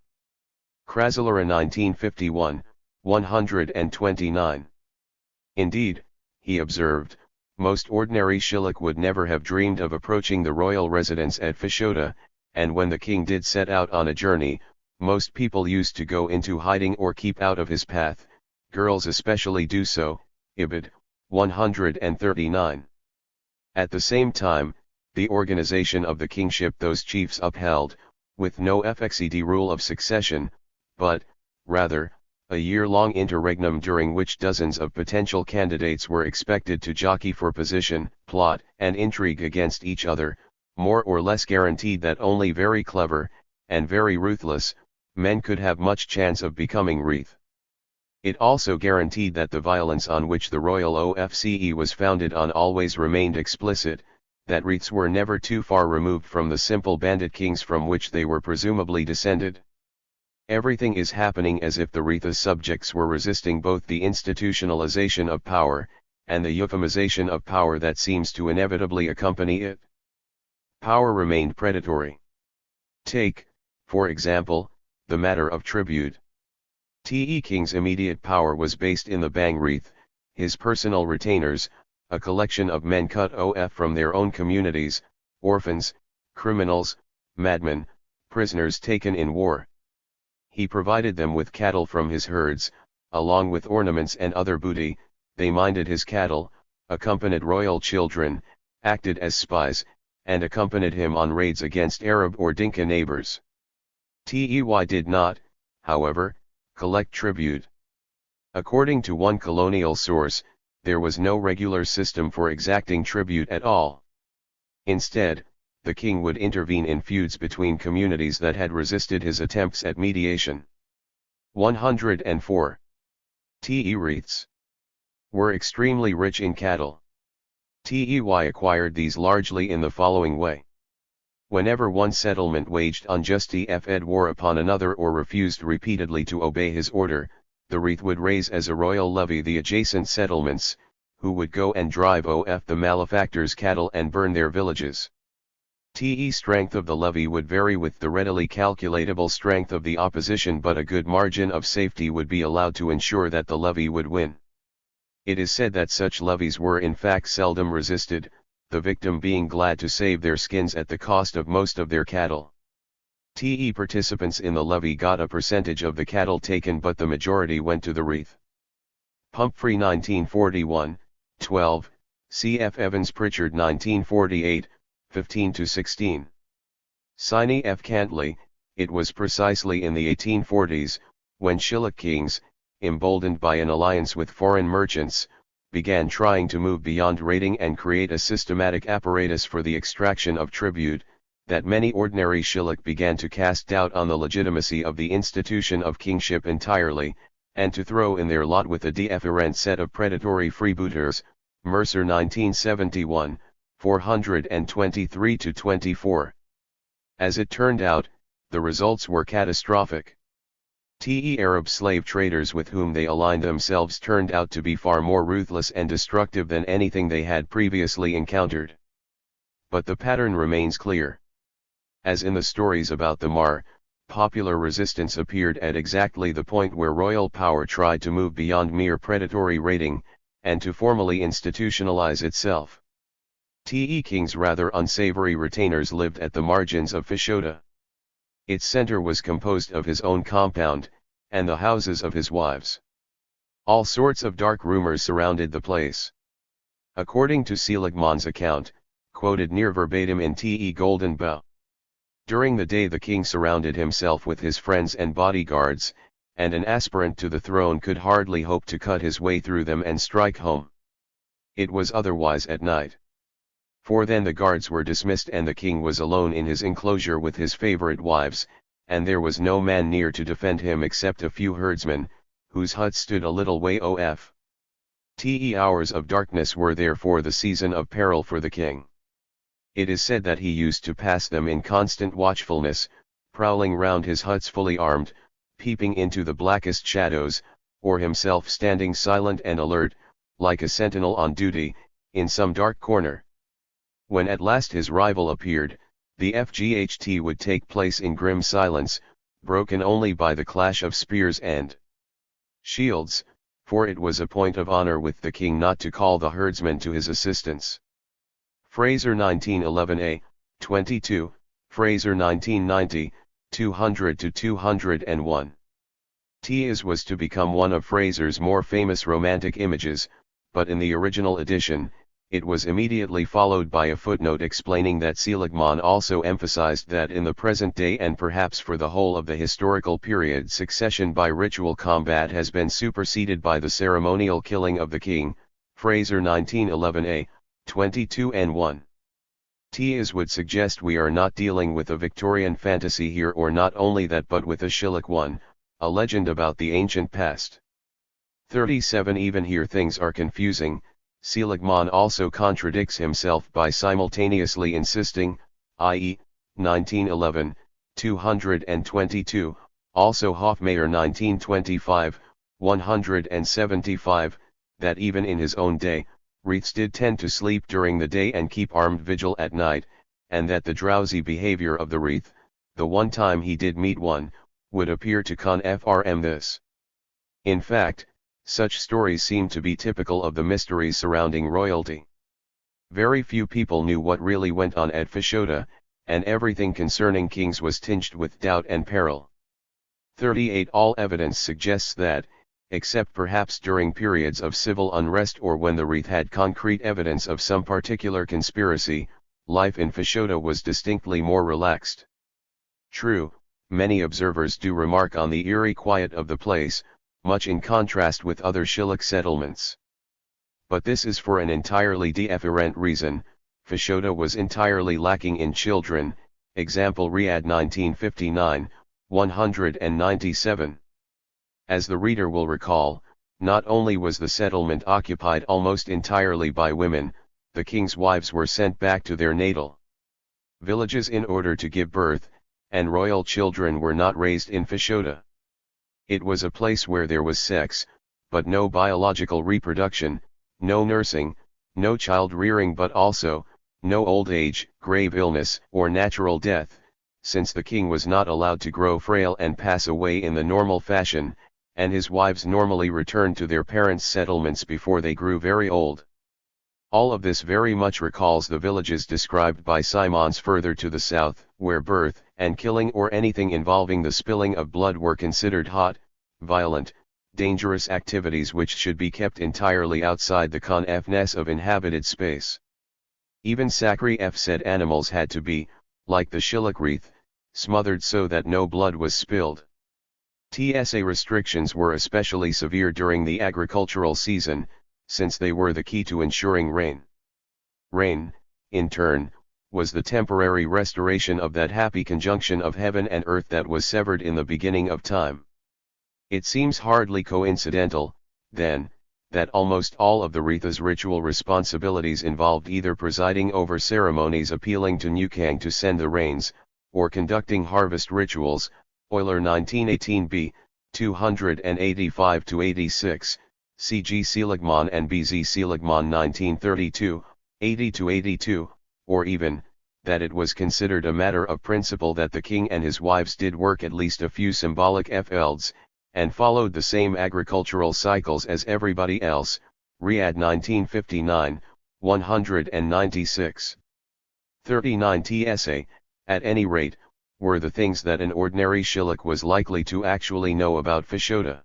Crasilera 1951, 129. Indeed, he observed, most ordinary shilluk would never have dreamed of approaching the royal residence at Fishota, and when the king did set out on a journey, most people used to go into hiding or keep out of his path, girls especially do so. Ibid. 139. At the same time, the organization of the kingship those chiefs upheld, with no fxed rule of succession, but, rather, a year-long interregnum during which dozens of potential candidates were expected to jockey for position, plot, and intrigue against each other, more or less guaranteed that only very clever, and very ruthless, men could have much chance of becoming wreath. It also guaranteed that the violence on which the royal OFCE was founded on always remained explicit, that wreaths were never too far removed from the simple bandit kings from which they were presumably descended. Everything is happening as if the wreath's subjects were resisting both the institutionalization of power, and the euphemization of power that seems to inevitably accompany it. Power remained predatory. Take, for example, the matter of tribute. TE King's immediate power was based in the Bang wreath, his personal retainers, a collection of men cut off from their own communities, orphans, criminals, madmen, prisoners taken in war. He provided them with cattle from his herds, along with ornaments and other booty. They minded his cattle, accompanied royal children, acted as spies, and accompanied him on raids against Arab or Dinka neighbors. TEY did not, however, collect tribute. According to one colonial source, there was no regular system for exacting tribute at all. Instead, the king would intervene in feuds between communities that had resisted his attempts at mediation. 104. TE wreaths were extremely rich in cattle. TEY acquired these largely in the following way. Whenever one settlement waged unjust war upon another or refused repeatedly to obey his order, the wreath would raise as a royal levy the adjacent settlements, who would go and drive off the malefactors' cattle and burn their villages. TE strength of the levy would vary with the readily calculatable strength of the opposition, but a good margin of safety would be allowed to ensure that the levy would win. It is said that such levies were in fact seldom resisted, the victim being glad to save their skins at the cost of most of their cattle. TE participants in the levy got a percentage of the cattle taken, but the majority went to the wreath. Pumphrey 1941, 12, C.F. Evans Pritchard 1948, 15-16. Sine F. Cantley, it was precisely in the 1840s, when Shilluk kings, emboldened by an alliance with foreign merchants, began trying to move beyond raiding and create a systematic apparatus for the extraction of tribute, that many ordinary shilluk began to cast doubt on the legitimacy of the institution of kingship entirely, and to throw in their lot with a different set of predatory freebooters. Mercer 1971, 423-24. As it turned out, the results were catastrophic. Arab slave traders with whom they aligned themselves turned out to be far more ruthless and destructive than anything they had previously encountered. But the pattern remains clear. As in the stories about the Mar, popular resistance appeared at exactly the point where royal power tried to move beyond mere predatory raiding, and to formally institutionalize itself. King's rather unsavory retainers lived at the margins of Fashoda. Its center was composed of his own compound, and the houses of his wives. All sorts of dark rumors surrounded the place. According to Seligman's account, quoted near verbatim in Golden Bough, during the day the king surrounded himself with his friends and bodyguards, and an aspirant to the throne could hardly hope to cut his way through them and strike home. It was otherwise at night. For then the guards were dismissed and the king was alone in his enclosure with his favorite wives, and there was no man near to defend him except a few herdsmen, whose huts stood a little way off. Hours of darkness were therefore the season of peril for the king. It is said that he used to pass them in constant watchfulness, prowling round his huts fully armed, peeping into the blackest shadows, or himself standing silent and alert, like a sentinel on duty, in some dark corner. When at last his rival appeared, the FGHT would take place in grim silence, broken only by the clash of spears and shields, for it was a point of honor with the king not to call the herdsmen to his assistance. Fraser 1911a, 22, Fraser 1990, 200-201. Tears was to become one of Fraser's more famous romantic images, but in the original edition, it was immediately followed by a footnote explaining that Seligman also emphasized that in the present day and perhaps for the whole of the historical period succession by ritual combat has been superseded by the ceremonial killing of the king. Fraser 1911a, 22-1. Tears would suggest we are not dealing with a Victorian fantasy here, or not only that but with a shilluk one, a legend about the ancient past. 37. Even here things are confusing. Seligman also contradicts himself by simultaneously insisting, i.e., 1911, 222, also Hofmeyr 1925, 175, that even in his own day, wreaths did tend to sleep during the day and keep armed vigil at night, and that the drowsy behavior of the wreath, the one time he did meet one, would appear to confirm this. In fact, such stories seem to be typical of the mysteries surrounding royalty. Very few people knew what really went on at Fashoda, and everything concerning kings was tinged with doubt and peril. 38. All evidence suggests that, except perhaps during periods of civil unrest or when the wreath had concrete evidence of some particular conspiracy, life in Fashoda was distinctly more relaxed. True, many observers do remark on the eerie quiet of the place, much in contrast with other shilluk settlements. But this is for an entirely different reason. Fashoda was entirely lacking in children, example Riyadh 1959, 197. As the reader will recall, not only was the settlement occupied almost entirely by women, the king's wives were sent back to their natal villages in order to give birth, and royal children were not raised in Fashoda. It was a place where there was sex, but no biological reproduction, no nursing, no child rearing, but also, no old age, grave illness, or natural death, since the king was not allowed to grow frail and pass away in the normal fashion, and his wives normally returned to their parents' settlements before they grew very old. All of this very much recalls the villages described by Simons further to the south, where birth and killing or anything involving the spilling of blood were considered hot, violent, dangerous activities which should be kept entirely outside the confines of inhabited space. Even sacri said animals had to be, like the shilluk wreath, smothered so that no blood was spilled. TSA restrictions were especially severe during the agricultural season, since they were the key to ensuring rain. Rain, in turn, was the temporary restoration of that happy conjunction of heaven and earth that was severed in the beginning of time. It seems hardly coincidental, then, that almost all of the Wreath's ritual responsibilities involved either presiding over ceremonies appealing to Nukang to send the rains, or conducting harvest rituals. Euler 1918b, 285-86, C.G. Seligman and B.Z. Seligman 1932, 80-82, or even, that it was considered a matter of principle that the king and his wives did work at least a few symbolic felds, and followed the same agricultural cycles as everybody else. Riyadh 1959, 196. 39 TSA, at any rate, were the things that an ordinary shilluk was likely to actually know about Fashoda.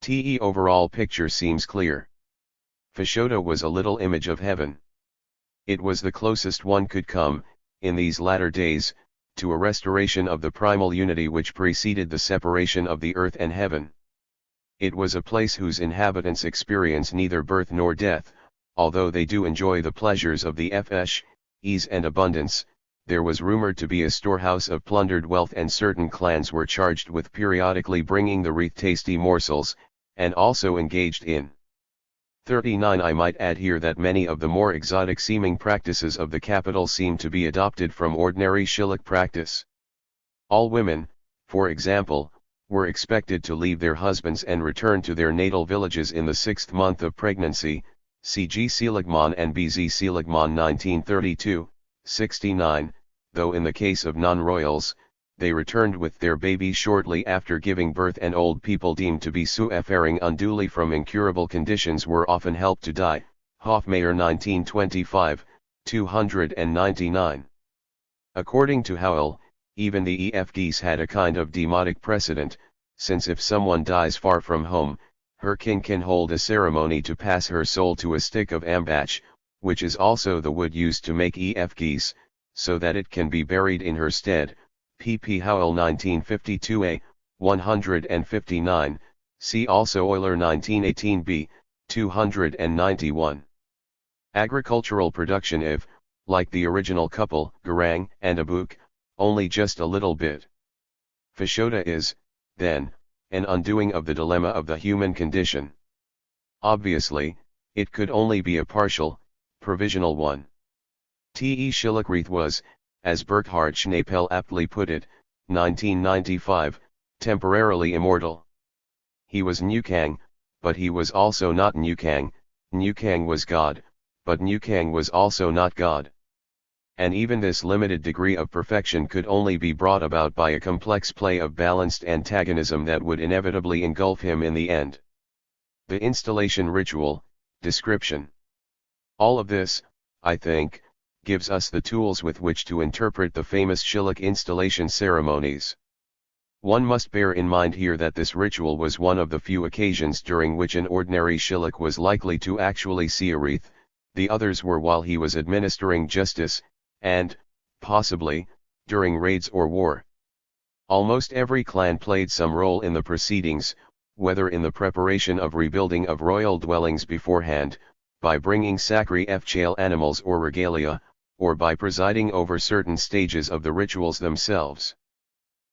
The overall picture seems clear. Fashoda was a little image of heaven. It was the closest one could come, in these latter days, to a restoration of the primal unity which preceded the separation of the earth and heaven. It was a place whose inhabitants experience neither birth nor death, although they do enjoy the pleasures of the flesh, ease and abundance. There was rumored to be a storehouse of plundered wealth, and certain clans were charged with periodically bringing the Wreath tasty morsels, and also engaged in 39. I might add here that many of the more exotic seeming practices of the capital seem to be adopted from ordinary shilluk practice. All women, for example, were expected to leave their husbands and return to their natal villages in the 6th month of pregnancy. C.G. Seligman and B.Z. Seligman 1932, 69, though in the case of non-royals, they returned with their babies shortly after giving birth, and old people deemed to be suffering unduly from incurable conditions were often helped to die. Hofmeyr 1925, 299. According to Howell, even the EFGs had a kind of demotic precedent, since if someone dies far from home, her king can hold a ceremony to pass her soul to a stick of ambach, which is also the wood used to make EFGs, so that it can be buried in her stead. P.P. Howell 1952a, 159, see also Euler 1918b, 291. Agricultural production if, like the original couple, Garang and Abuk, only just a little bit. Fashoda is, then, an undoing of the dilemma of the human condition. Obviously, it could only be a partial, provisional one. T.E. Shilluk Wreath was, as Burkhard Schnapel aptly put it, 1995, temporarily immortal. He was Nukang, but he was also not Nukang. Nukang was God, but Nukang was also not God. And even this limited degree of perfection could only be brought about by a complex play of balanced antagonism that would inevitably engulf him in the end. The installation ritual, description. All of this, I think, gives us the tools with which to interpret the famous shilluk installation ceremonies. One must bear in mind here that this ritual was one of the few occasions during which an ordinary shilluk was likely to actually see a wreath. The others were while he was administering justice, and, possibly, during raids or war. Almost every clan played some role in the proceedings, whether in the preparation of rebuilding of royal dwellings beforehand, by bringing sacrificial animals or regalia, or by presiding over certain stages of the rituals themselves.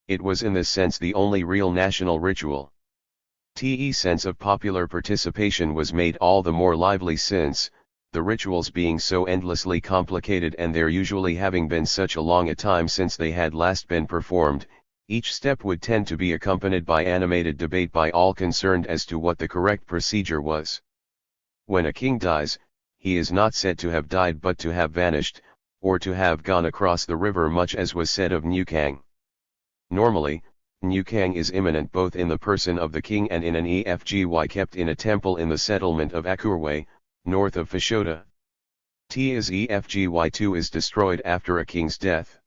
It was in this sense the only real national ritual. The sense of popular participation was made all the more lively since, the rituals being so endlessly complicated and there usually having been such a long a time since they had last been performed, each step would tend to be accompanied by animated debate by all concerned as to what the correct procedure was. When a king dies, he is not said to have died but to have vanished, or to have gone across the river, much as was said of Nukang. Normally, Nukang is immanent both in the person of the king and in an EFGY kept in a temple in the settlement of Akurwe, north of Fashoda. As EFGY2 is destroyed after a king's death.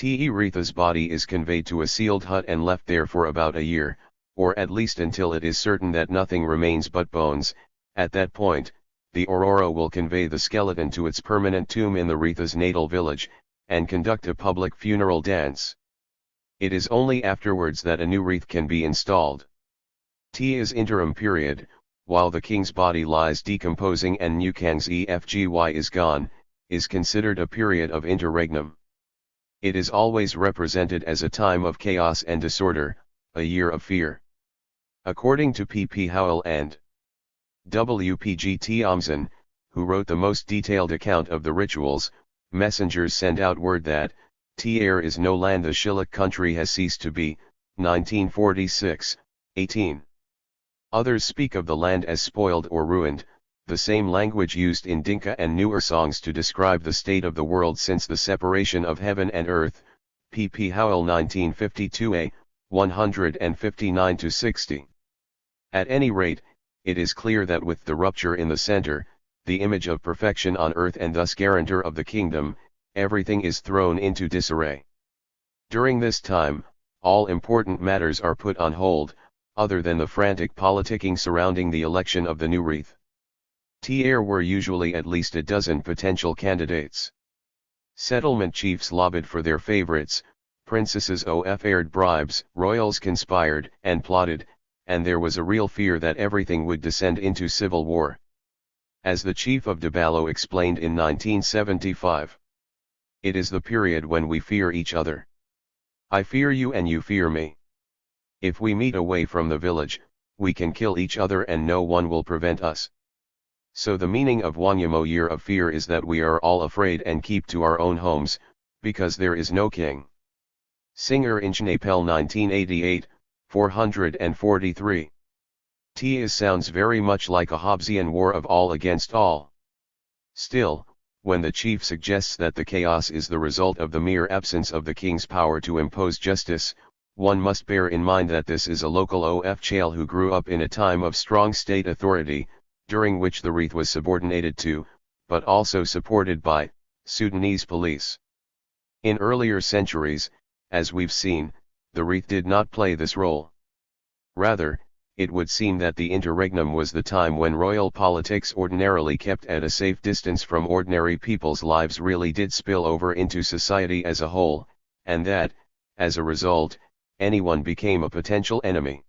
Wreath's body is conveyed to a sealed hut and left there for about a year, or at least until it is certain that nothing remains but bones. At that point, the Aurora will convey the skeleton to its permanent tomb in the Wreath's natal village, and conduct a public funeral dance. It is only afterwards that a new wreath can be installed. His interim period, while the king's body lies decomposing and Nukang's EFGY is gone, is considered a period of interregnum. It is always represented as a time of chaos and disorder, a year of fear. According to P. Howell and W.P.G. Tiomson, who wrote the most detailed account of the rituals, messengers send out word that, Tyr is no land, the Shilluk country has ceased to be, 1946, 18. Others speak of the land as spoiled or ruined, the same language used in Dinka and newer songs to describe the state of the world since the separation of heaven and earth, P. Howell 1952a, 159-60. At any rate, it is clear that with the rupture in the center, the image of perfection on earth and thus guarantor of the kingdom, everything is thrown into disarray. During this time, all important matters are put on hold, other than the frantic politicking surrounding the election of the new wreath. There were usually at least a dozen potential candidates. Settlement chiefs lobbied for their favorites, princesses offered bribes, royals conspired and plotted, and there was a real fear that everything would descend into civil war. As the chief of Dabalo explained in 1975, "It is the period when we fear each other. I fear you and you fear me. If we meet away from the village, we can kill each other and no one will prevent us." So the meaning of Wanyamo year of fear is that we are all afraid and keep to our own homes, because there is no king. Singer Inchnapel 1988, 443. Is sounds very much like a Hobbesian war of all against all. Still, when the chief suggests that the chaos is the result of the mere absence of the king's power to impose justice, one must bear in mind that this is a local of Chale who grew up in a time of strong state authority, during which the wreath was subordinated to, but also supported by, Sudanese police. In earlier centuries, as we've seen, the wreath did not play this role. Rather, it would seem that the interregnum was the time when royal politics, ordinarily kept at a safe distance from ordinary people's lives, really did spill over into society as a whole, and that, as a result, anyone became a potential enemy.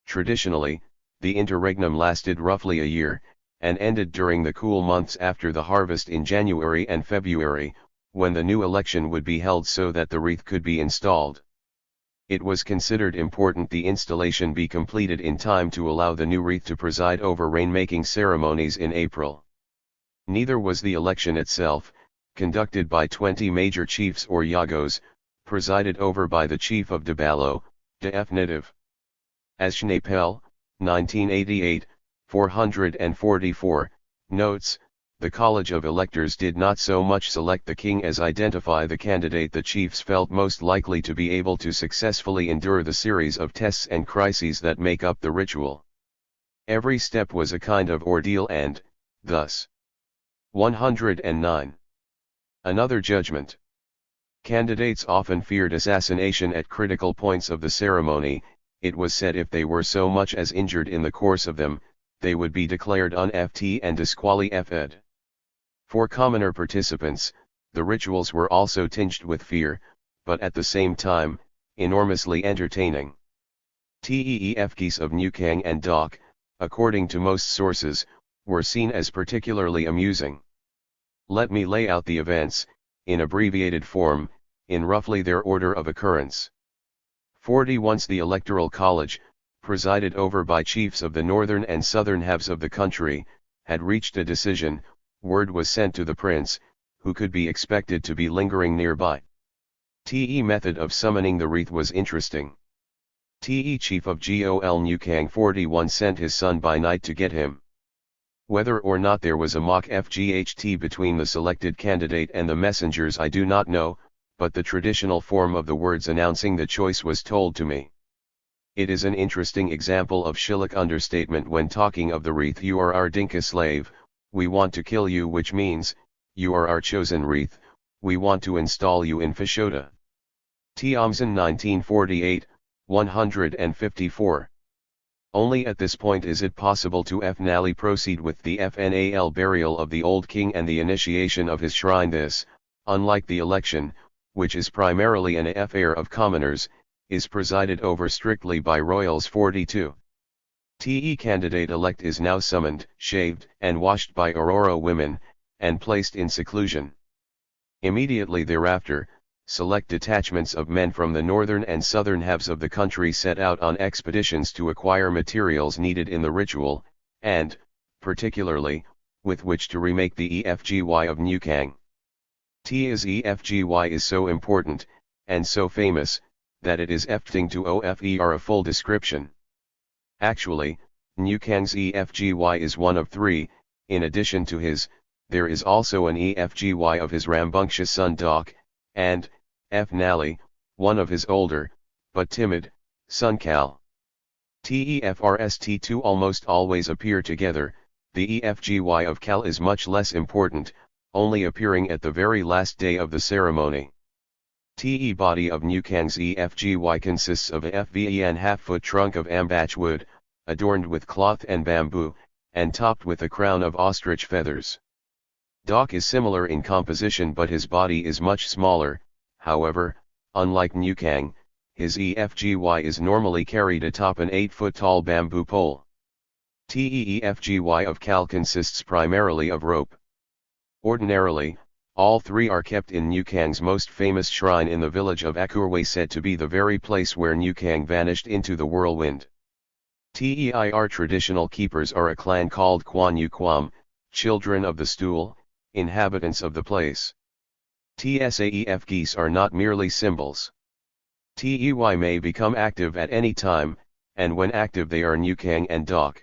Traditionally, the interregnum lasted roughly a year, and ended during the cool months after the harvest in January and February, when the new election would be held so that the wreath could be installed. It was considered important the installation be completed in time to allow the new wreath to preside over rainmaking ceremonies in April. Neither was the election itself, conducted by 20 major chiefs or yagos, presided over by the chief of Dabalo, definitive. As Schnapel, 1988, 444, notes, the College of Electors did not so much select the king as identify the candidate the chiefs felt most likely to be able to successfully endure the series of tests and crises that make up the ritual. Every step was a kind of ordeal and, thus. 109. Another judgment. Candidates often feared assassination at critical points of the ceremony. It was said if they were so much as injured in the course of them, they would be declared unft and disqualified. For commoner participants, the rituals were also tinged with fear, but at the same time, enormously entertaining. TEEFKs of Nukang and Dok, according to most sources, were seen as particularly amusing. Let me lay out the events, in abbreviated form, in roughly their order of occurrence. 40. Once the Electoral College, presided over by chiefs of the northern and southern halves of the country, had reached a decision, word was sent to the prince, who could be expected to be lingering nearby. Method of summoning the wreath was interesting. Chief of Gol Nukang 41 sent his son by night to get him. Whether or not there was a mock FGHT between the selected candidate and the messengers I do not know, but the traditional form of the words announcing the choice was told to me. It is an interesting example of Shilluk understatement when talking of the wreath. You are our Dinka slave, we want to kill you, which means, you are our chosen wreath, we want to install you in Fashoda. Tiomson 1948, 154. Only at this point is it possible to finally proceed with the FNAL burial of the old king and the initiation of his shrine. This, unlike the election, which is primarily an affair of commoners, is presided over strictly by royals. 42. TE candidate-elect is now summoned, shaved, and washed by Aurora women, and placed in seclusion. Immediately thereafter, select detachments of men from the northern and southern halves of the country set out on expeditions to acquire materials needed in the ritual, and, particularly, with which to remake the EFGY of New Kang. T's EFGY is so important, and so famous, that it is efting to OFER a full description. Actually, New Kang's EFGY is one of three. In addition to his, there is also an EFGY of his rambunctious son Doc, and, F. Nally, one of his older, but timid, son Cal. TEFRST2 almost always appear together. The EFGY of Cal is much less important, only appearing at the very last day of the ceremony. TE body of New Kang's EFGY consists of a FVEN half-foot trunk of ambach wood, adorned with cloth and bamboo, and topped with a crown of ostrich feathers. Doc is similar in composition, but his body is much smaller. However, unlike New Kang, his EFGY is normally carried atop an 8-foot tall bamboo pole. TEFGY of Cal consists primarily of rope. Ordinarily, all three are kept in New Kang's most famous shrine in the village of Akurwe, said to be the very place where New Kang vanished into the whirlwind. TEIR traditional keepers are a clan called Kwan Yu Kwam, children of the stool, inhabitants of the place. TSAEF geese are not merely symbols. TEY may become active at any time, and when active they are New Kang and Doc.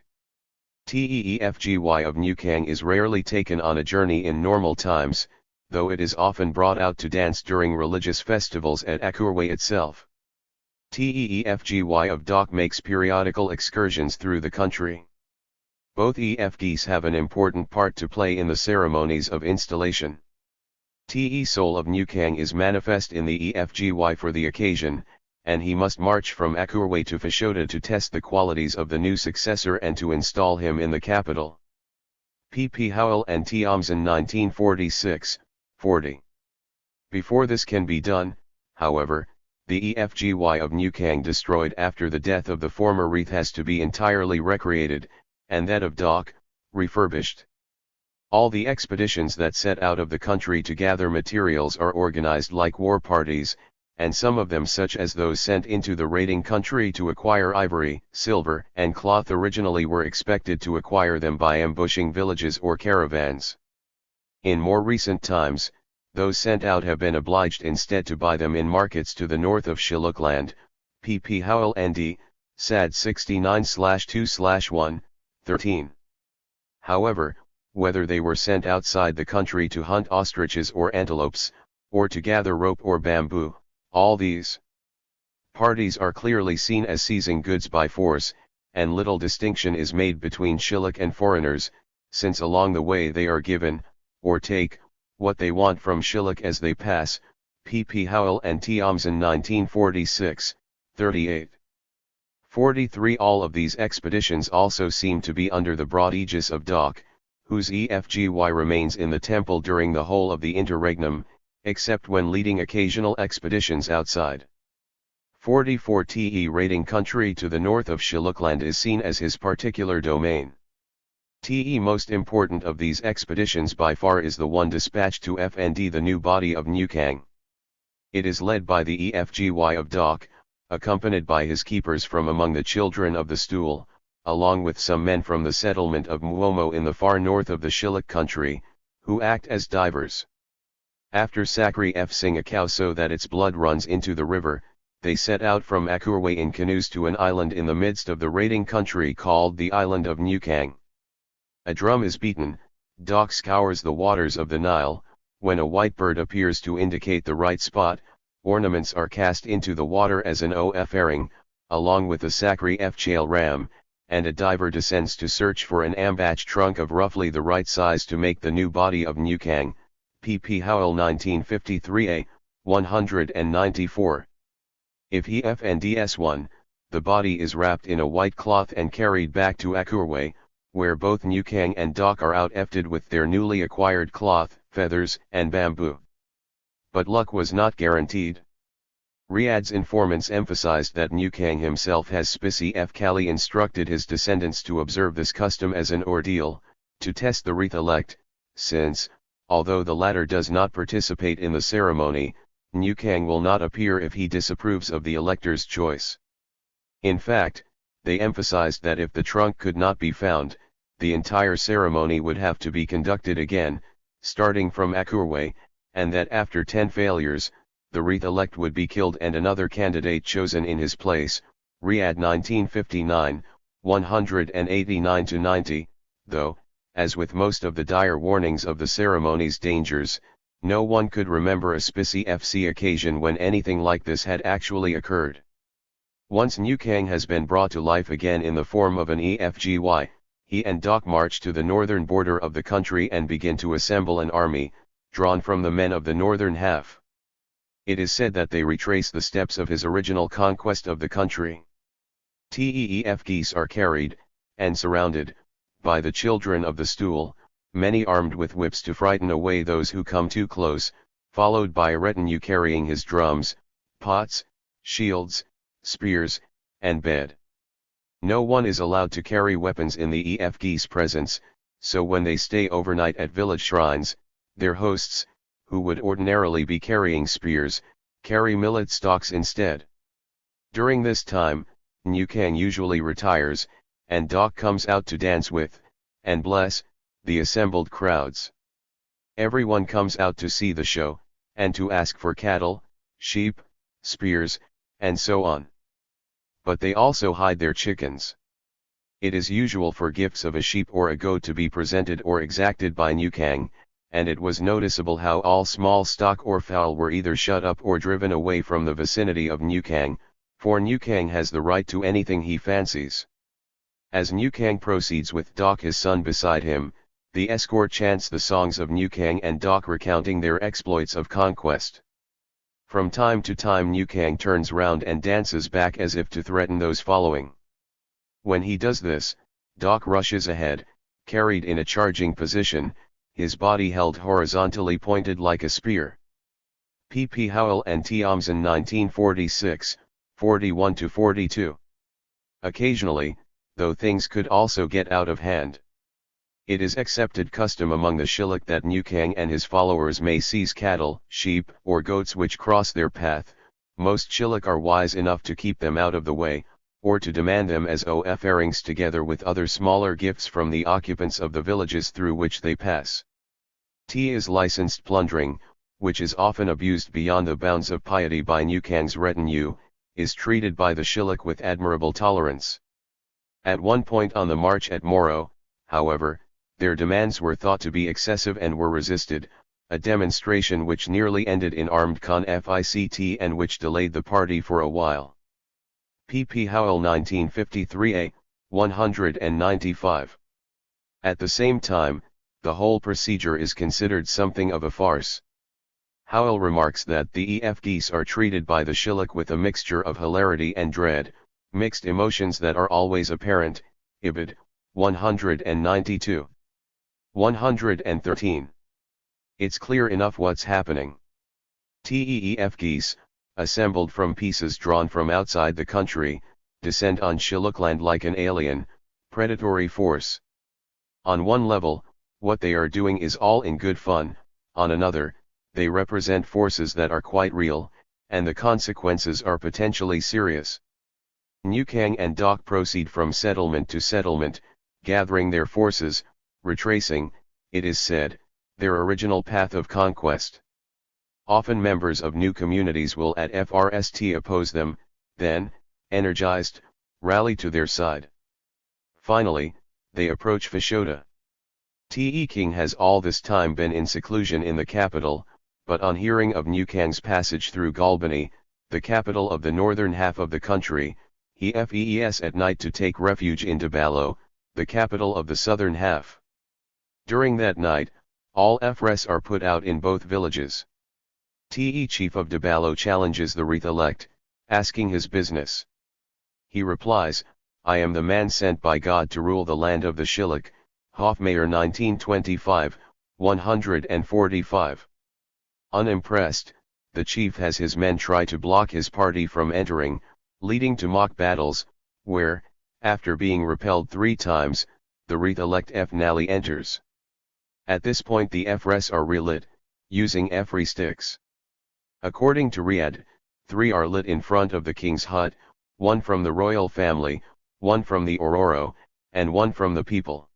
TEFGY of New Kang is rarely taken on a journey in normal times, though it is often brought out to dance during religious festivals at Akurwe itself. TEFGY of Doc makes periodical excursions through the country. Both EF geese have an important part to play in the ceremonies of installation. TE soul of New Kang is manifest in the EFGY for the occasion, and he must march from Akurwe to Fashoda to test the qualities of the new successor and to install him in the capital. P. Howell and T. Omsen 1946, 40. Before this can be done, however, the EFGY of New Kang destroyed after the death of the former wreath has to be entirely recreated, and that of Doc, refurbished. All the expeditions that set out of the country to gather materials are organized like war parties, and some of them, such as those sent into the raiding country to acquire ivory, silver, and cloth, originally were expected to acquire them by ambushing villages or caravans. In more recent times, those sent out have been obliged instead to buy them in markets to the north of Shillukland. P. Howell ND, SAD 69/2/1, 13. However, whether they were sent outside the country to hunt ostriches or antelopes, or to gather rope or bamboo, all these parties are clearly seen as seizing goods by force, and little distinction is made between Shilluk and foreigners, since along the way they are given, or take, what they want from Shilluk as they pass. P. Howell and T. Omsen 1946, 38. 43. All of these expeditions also seem to be under the broad aegis of Doc, whose EFGY remains in the temple during the whole of the interregnum, except when leading occasional expeditions outside. 44. TE raiding country to the north of Shillukland is seen as his particular domain. TE most important of these expeditions by far is the one dispatched to FND, the new body of New Kang. It is led by the EFGY of Doc, accompanied by his keepers from among the children of the stool, along with some men from the settlement of Muomo in the far north of the Shilluk country, who act as divers. After sacrificing a cow so that its blood runs into the river, they set out from Akurwe in canoes to an island in the midst of the raiding country called the Island of New Kang. A drum is beaten, Doc scours the waters of the Nile. When a white bird appears to indicate the right spot, ornaments are cast into the water as an offering, along with the Sakri Fchail ram, and a diver descends to search for an ambach trunk of roughly the right size to make the new body of New Kang. P. Howell 1953a, 194. If he FNDS1, the body is wrapped in a white cloth and carried back to Akurwe, where both New Kang and Doc are out-efted with their newly acquired cloth, feathers, and bamboo. But luck was not guaranteed. Riyadh's informants emphasized that Newkang himself has specifically instructed his descendants to observe this custom as an ordeal, to test the wreath elect, since, although the latter does not participate in the ceremony, Newkang will not appear if he disapproves of the elector's choice. In fact, they emphasized that if the trunk could not be found, the entire ceremony would have to be conducted again, starting from Akurwe, and that after 10 failures, the wreath elect would be killed and another candidate chosen in his place. Riyadh 1959, 189-90, though, as with most of the dire warnings of the ceremony's dangers, no one could remember a specific occasion when anything like this had actually occurred. Once Newkang has been brought to life again in the form of an EFGY, he and Doc march to the northern border of the country and begin to assemble an army, drawn from the men of the northern half. It is said that they retrace the steps of his original conquest of the country. TEEF geese are carried, and surrounded, by the children of the stool, many armed with whips to frighten away those who come too close, followed by a retinue carrying his drums, pots, shields, spears, and bed. No one is allowed to carry weapons in the EF geese presence, so when they stay overnight at village shrines, their hosts, who would ordinarily be carrying spears, carry millet stalks instead. During this time, Newkang usually retires, and Doc comes out to dance with, and bless, the assembled crowds. Everyone comes out to see the show, and to ask for cattle, sheep, spears, and so on. But they also hide their chickens. It is usual for gifts of a sheep or a goat to be presented or exacted by Newkang, and it was noticeable how all small stock or fowl were either shut up or driven away from the vicinity of Newkang, for Newkang has the right to anything he fancies. As Newkang proceeds with Doc his son beside him, the escort chants the songs of Newkang and Doc recounting their exploits of conquest. From time to time Newkang turns round and dances back as if to threaten those following. When he does this, Doc rushes ahead, carried in a charging position, his body held horizontally pointed like a spear. P. P. Howell and Thompson 1946, 41-42. Occasionally, though things could also get out of hand. It is accepted custom among the Shilluk that Newkang and his followers may seize cattle, sheep, or goats which cross their path. Most Shilluk are wise enough to keep them out of the way, or to demand them as offerings together with other smaller gifts from the occupants of the villages through which they pass. T is licensed plundering, which is often abused beyond the bounds of piety by Newkang's retinue, is treated by the Shilluk with admirable tolerance. At one point on the march at Moro, however, their demands were thought to be excessive and were resisted, a demonstration which nearly ended in armed conflict and which delayed the party for a while. P. P. Howell 1953a, 195. At the same time, the whole procedure is considered something of a farce. Howell remarks that the EF geese are treated by the Shilluk with a mixture of hilarity and dread, mixed emotions that are always apparent. Ibid, 192. 113. It's clear enough what's happening. TEEF geese, assembled from pieces drawn from outside the country, descend on Shillukland like an alien, predatory force. On one level, what they are doing is all in good fun, on another, they represent forces that are quite real, and the consequences are potentially serious. Newkang and Doc proceed from settlement to settlement, gathering their forces, retracing, it is said, their original path of conquest. Often members of new communities will at first oppose them, then, energized, rally to their side. Finally, they approach Fashoda. Te King has all this time been in seclusion in the capital, but on hearing of Newkang's passage through Galbani, the capital of the northern half of the country, he fees at night to take refuge in Dabalo, the capital of the southern half. During that night, all FRES are put out in both villages. Te chief of Dabalo challenges the wreath elect, asking his business. He replies, I am the man sent by God to rule the land of the Shilluk, Hofmeyr 1925, 145. Unimpressed, the chief has his men try to block his party from entering, leading to mock battles, where, after being repelled 3 times, the wreath-elect F-Nally enters. At this point the F-Res are relit, using F-Re sticks. According to Riyadh, 3 are lit in front of the king's hut, 1 from the royal family, 1 from the Ororo, and 1 from the people.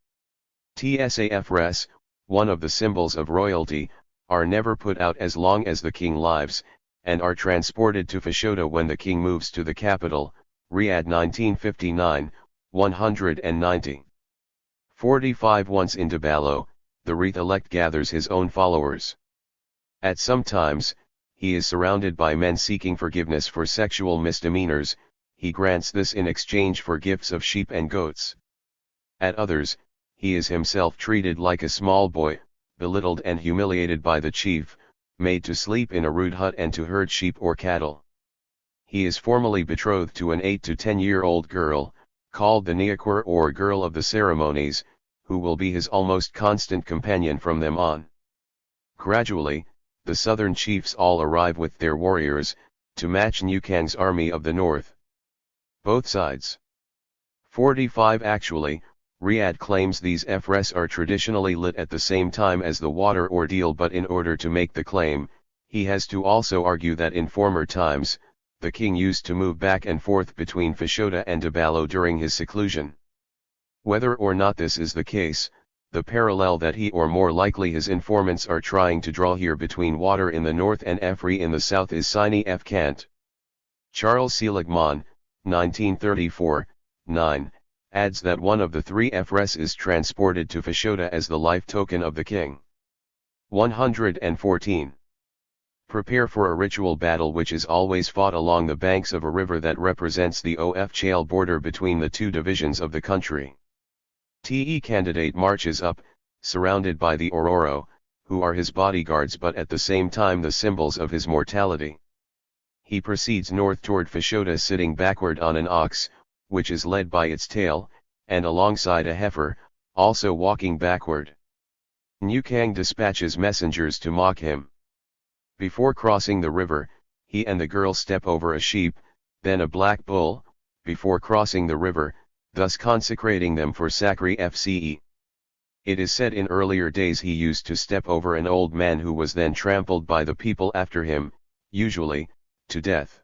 TSAF-Res, one of the symbols of royalty, are never put out as long as the king lives, and are transported to Fashoda when the king moves to the capital, Riyadh 1959, 190. 45 Once in Dabalo, the wreath-elect gathers his own followers. At some times, he is surrounded by men seeking forgiveness for sexual misdemeanors, he grants this in exchange for gifts of sheep and goats. At others, he is himself treated like a small boy, belittled and humiliated by the chief, made to sleep in a rude hut and to herd sheep or cattle. He is formally betrothed to an 8 to 10-year-old girl, called the Niakur or girl of the ceremonies, who will be his almost constant companion from them on. Gradually, the southern chiefs all arrive with their warriors, to match Nukang's army of the north. Both sides. 45 Actually, Riyadh claims these F-Res are traditionally lit at the same time as the water ordeal, but in order to make the claim, he has to also argue that in former times, the king used to move back and forth between Fashoda and Dabalo during his seclusion. Whether or not this is the case, the parallel that he or more likely his informants are trying to draw here between water in the north and F-Re in the south is sine F. Kant. Charles Seligman, 1934, 9. Adds that one of the 3 F-Res is transported to Fashoda as the life token of the king. 114. Prepare for a ritual battle which is always fought along the banks of a river that represents the Of-Chale border between the 2 divisions of the country. The candidate marches up, surrounded by the Ororo, who are his bodyguards but at the same time the symbols of his mortality. He proceeds north toward Fashoda sitting backward on an ox, which is led by its tail, and alongside a heifer, also walking backward. Nukang dispatches messengers to mock him. Before crossing the river, he and the girl step over a sheep, then a black bull, before crossing the river, thus consecrating them for Sakri Fce. It is said in earlier days he used to step over an old man who was then trampled by the people after him, usually, to death.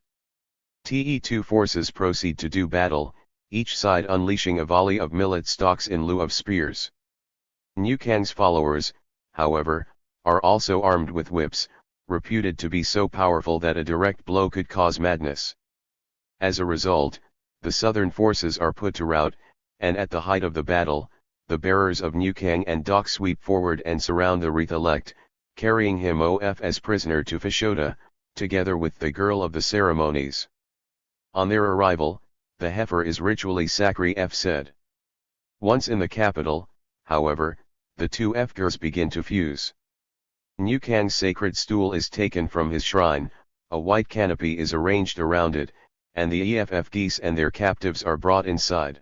Te2 forces proceed to do battle, each side unleashing a volley of millet stalks in lieu of spears. Nukang's followers, however, are also armed with whips, reputed to be so powerful that a direct blow could cause madness. As a result, the southern forces are put to rout, and at the height of the battle, the bearers of Nukang and Dok sweep forward and surround the wreath-elect, carrying him off as prisoner to Fashoda, together with the girl of the ceremonies. On their arrival, the heifer is ritually Sakri F said. Once in the capital, however, the 2 Fgers begin to fuse. Nukang's sacred stool is taken from his shrine, a white canopy is arranged around it, and the EFF geese and their captives are brought inside.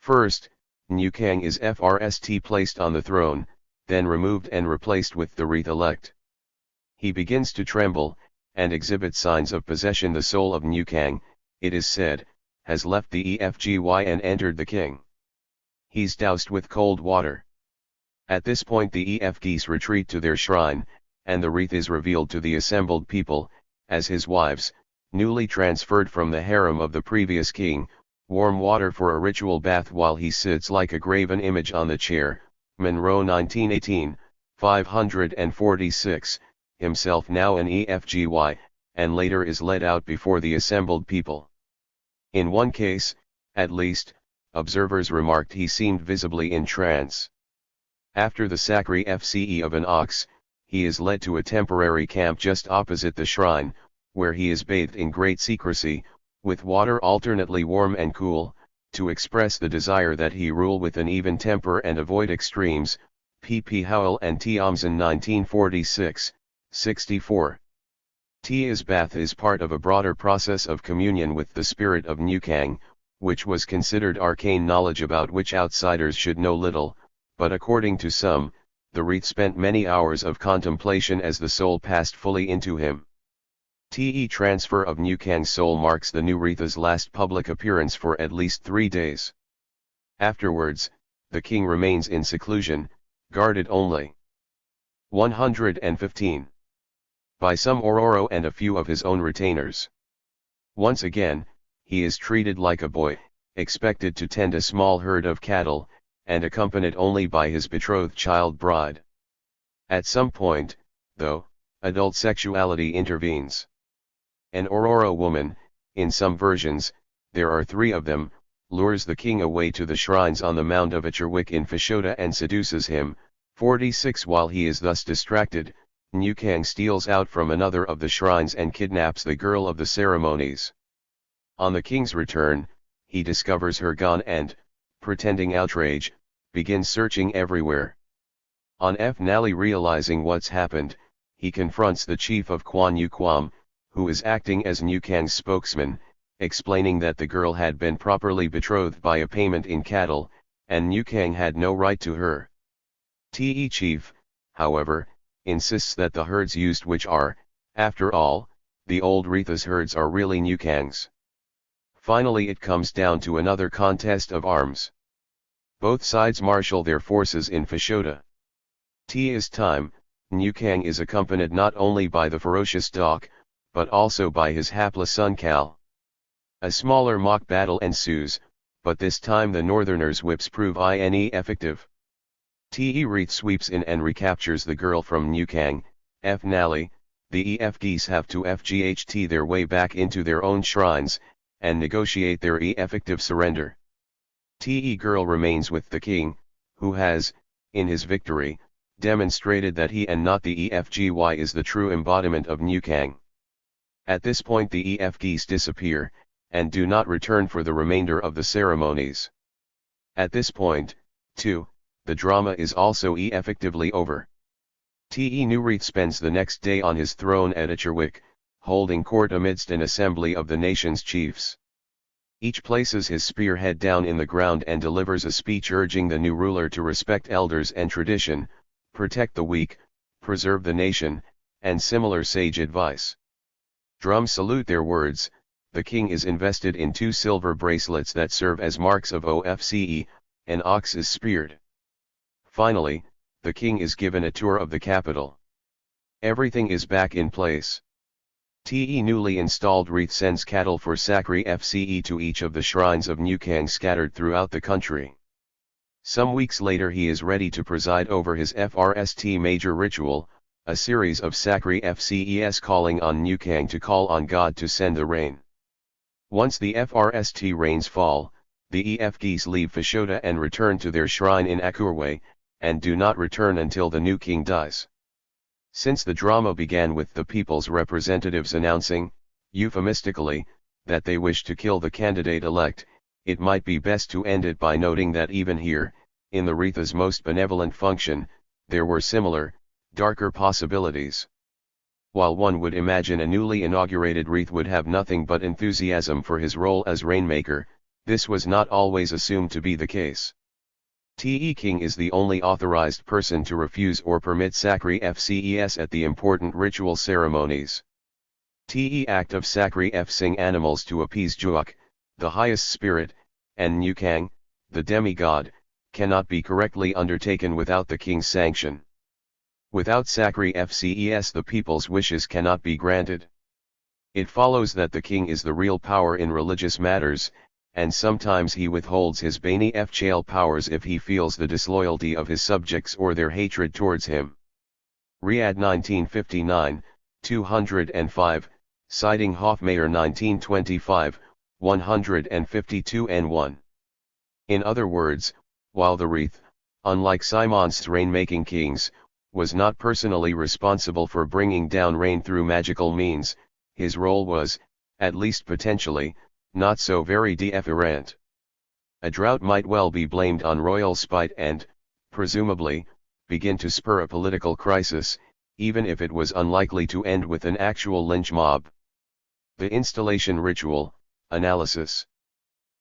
First, Nukang is FRST placed on the throne, then removed and replaced with the wreath-elect. He begins to tremble, and exhibit signs of possession. The soul of Nukang, it is said, has left the EFGY and entered the king. He's doused with cold water. At this point the EF geese retreat to their shrine, and the wreath is revealed to the assembled people, as his wives, newly transferred from the harem of the previous king, warm water for a ritual bath while he sits like a graven image on the chair. Monroe 1918, 546, himself now an EFGY, and later is led out before the assembled people. In one case, at least, observers remarked he seemed visibly in trance. After the Sakri Fce of an ox, he is led to a temporary camp just opposite the shrine, where he is bathed in great secrecy, with water alternately warm and cool, to express the desire that he rule with an even temper and avoid extremes. P. P. Howell and T. Omsen 1946, 64. Tia's bath is part of a broader process of communion with the spirit of Nukang, which was considered arcane knowledge about which outsiders should know little, but according to some, the wreath spent many hours of contemplation as the soul passed fully into him. The transfer of New Kang's soul marks the new Retha's last public appearance for at least 3 days. Afterwards, the king remains in seclusion, guarded only. 115. By some Ororo and a few of his own retainers. Once again, he is treated like a boy, expected to tend a small herd of cattle, and accompanied only by his betrothed child bride. At some point, though, adult sexuality intervenes. An Ororo woman, in some versions, there are 3 of them, lures the king away to the shrines on the Mound of Achirwick in Fashoda and seduces him. 46. While he is thus distracted, New Kang steals out from another of the shrines and kidnaps the girl of the ceremonies. On the king's return, he discovers her gone and, pretending outrage, begins searching everywhere. On finally realizing what's happened, he confronts the chief of Kwan Yu Kwam, who is acting as New Kang's spokesman, explaining that the girl had been properly betrothed by a payment in cattle, and New Kang had no right to her. The chief, however, insists that the herds used, which are, after all, the old Retha's herds, are really New Kang's. Finally it comes down to another contest of arms. Both sides marshal their forces in Fashoda. This time, New Kang is accompanied not only by the ferocious Dok, but also by his hapless son Kal. A smaller mock battle ensues, but this time the northerners' whips prove ineffective. The Wreath sweeps in and recaptures the girl from New Kang. Finally, the geese have to fght their way back into their own shrines, and negotiate their effective surrender. The girl remains with the king, who has, in his victory, demonstrated that he and not the EFGY is the true embodiment of New Kang. At this point the geese disappear, and do not return for the remainder of the ceremonies. At this point, too, the drama is also effectively over. The New Wreath spends the next day on his throne at Achirwick, holding court amidst an assembly of the nation's chiefs. Each places his spearhead down in the ground and delivers a speech urging the new ruler to respect elders and tradition, protect the weak, preserve the nation, and similar sage advice. Drums salute their words. The king is invested in 2 silver bracelets that serve as marks of OFCE, an ox is speared. Finally, the king is given a tour of the capital. Everything is back in place. The newly installed Wreath sends cattle for Sakri FCE to each of the shrines of New Kang scattered throughout the country. Some weeks later he is ready to preside over his FRST major ritual, a series of Sakri FCEs calling on New Kang to call on God to send the rain. Once the FRST rains fall, the EF geese leave Fashoda and return to their shrine in Akurwe, and do not return until the new king dies. Since the drama began with the people's representatives announcing, euphemistically, that they wish to kill the candidate-elect, it might be best to end it by noting that even here, in the Retha's most benevolent function, there were similar, darker possibilities. While one would imagine a newly inaugurated Wreath would have nothing but enthusiasm for his role as rainmaker, this was not always assumed to be the case. The king is the only authorized person to refuse or permit Sakri FCES at the important ritual ceremonies. The act of Sakri F-sing animals to appease Juak, the highest spirit, and New Kang, the demigod, cannot be correctly undertaken without the king's sanction. Without Sakri FCES the people's wishes cannot be granted. It follows that the king is the real power in religious matters, and sometimes he withholds his Bani Fchail powers if he feels the disloyalty of his subjects or their hatred towards him. Riyadh 1959, 205, citing Hofmeyr 1925, 152 and 1. In other words, while the Wreath, unlike Simon's rain-making kings, was not personally responsible for bringing down rain through magical means, his role was, at least potentially, not so very different. A drought might well be blamed on royal spite and, presumably, begin to spur a political crisis, even if it was unlikely to end with an actual lynch mob. The installation ritual, analysis.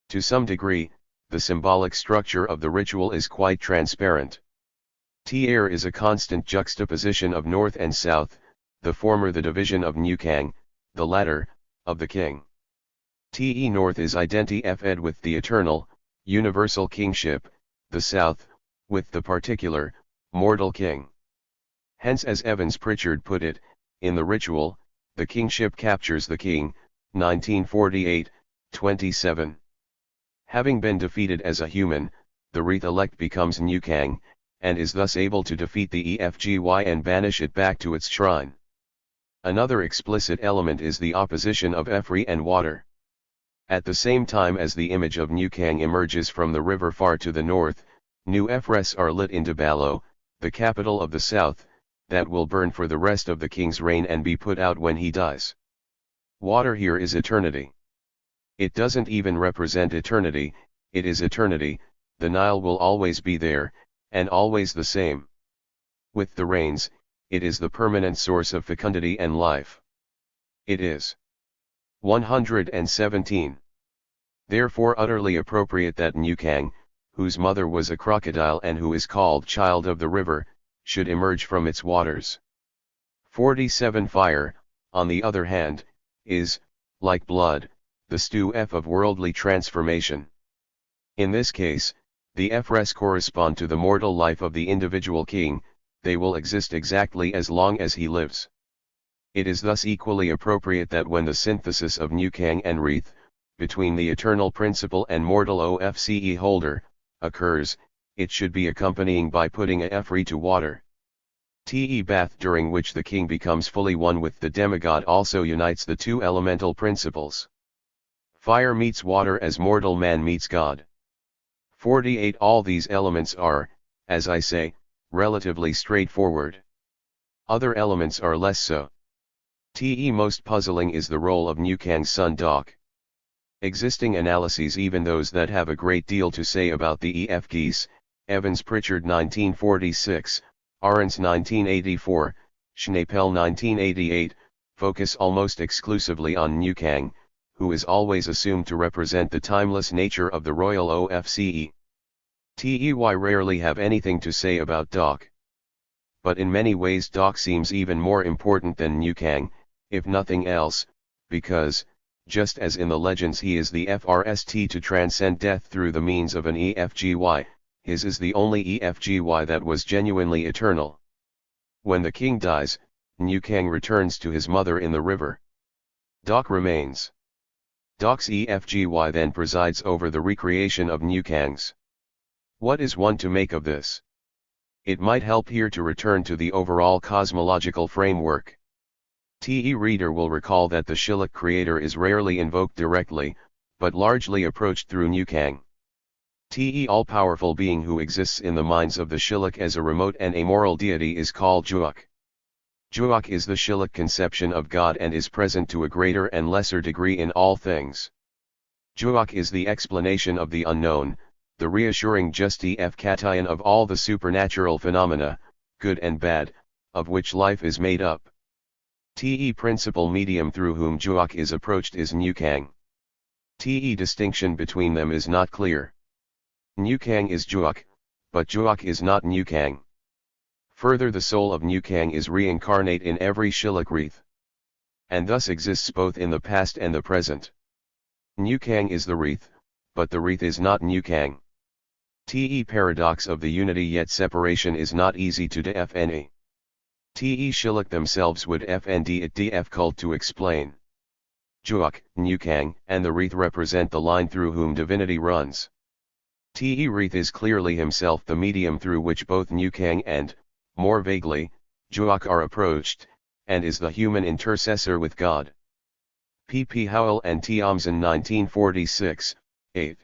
To some degree, the symbolic structure of the ritual is quite transparent. Tier is a constant juxtaposition of north and south, the former the division of New Kang, the latter, of the king. Te north is identi-fed with the eternal, universal kingship, the south, with the particular, mortal king. Hence, as Evans Pritchard put it, in the ritual, the kingship captures the king, 1948, 27. Having been defeated as a human, the wreath elect becomes Nukang, and is thus able to defeat the EFGY and banish it back to its shrine. Another explicit element is the opposition of Efri and water. At the same time as the image of Nukang emerges from the river far to the north, new Efres are lit into Balo, the capital of the south, that will burn for the rest of the king's reign and be put out when he dies. Water here is eternity. It doesn't even represent eternity, it is eternity. The Nile will always be there, and always the same. With the rains, it is the permanent source of fecundity and life. It is 117. Therefore utterly appropriate that Nukang, whose mother was a crocodile and who is called child of the river, should emerge from its waters. 47. Fire, on the other hand, is, like blood, the stew of worldly transformation. In this case, the Efres correspond to the mortal life of the individual king, they will exist exactly as long as he lives. It is thus equally appropriate that when the synthesis of Nukang and wreath, between the eternal principle and mortal OFCE holder, occurs, it should be accompanying by putting a Efri to water. Te bath during which the king becomes fully one with the demigod also unites the two elemental principles. Fire meets water as mortal man meets God. 48. All these elements are, as I say, relatively straightforward. Other elements are less so. Te most puzzling is the role of Nukang's son Dok. Existing analyses, even those that have a great deal to say about the EFGs, Evans Pritchard 1946, Arons 1984, Schnapel 1988, focus almost exclusively on Nukang, who is always assumed to represent the timeless nature of the royal OFCE. Tey rarely have anything to say about Dok. But in many ways Dok seems even more important than Nukang, if nothing else, because, just as in the legends he is the FRST to transcend death through the means of an EFGY, his is the only EFGY that was genuinely eternal. When the king dies, Nukang returns to his mother in the river. Dok remains. Dok's EFGY then presides over the recreation of Nukang's. What is one to make of this? It might help here to return to the overall cosmological framework. Te reader will recall that the Shilluk creator is rarely invoked directly, but largely approached through Nukang. Te all-powerful being who exists in the minds of the Shilluk as a remote and amoral deity is called Juak. Juak is the Shilluk conception of God and is present to a greater and lesser degree in all things. Juak is the explanation of the unknown, the reassuring justification of all the supernatural phenomena, good and bad, of which life is made up. Te principal medium through whom Juak is approached is Nukang. Te distinction between them is not clear. Nukang is Juak, but Juak is not Nukang. Further, the soul of Nukang is reincarnate in every Shilluk wreath, and thus exists both in the past and the present. Nukang is the wreath, but the wreath is not Nukang. Te paradox of the unity yet separation is not easy to define. Te Shilluk themselves would fnd it difficult to explain. Juak, Nukang, and the wreath represent the line through whom divinity runs. Te wreath is clearly himself the medium through which both Nukang and, more vaguely, Juak are approached, and is the human intercessor with God. P. P. Howell and T. Omsen 1946, 8.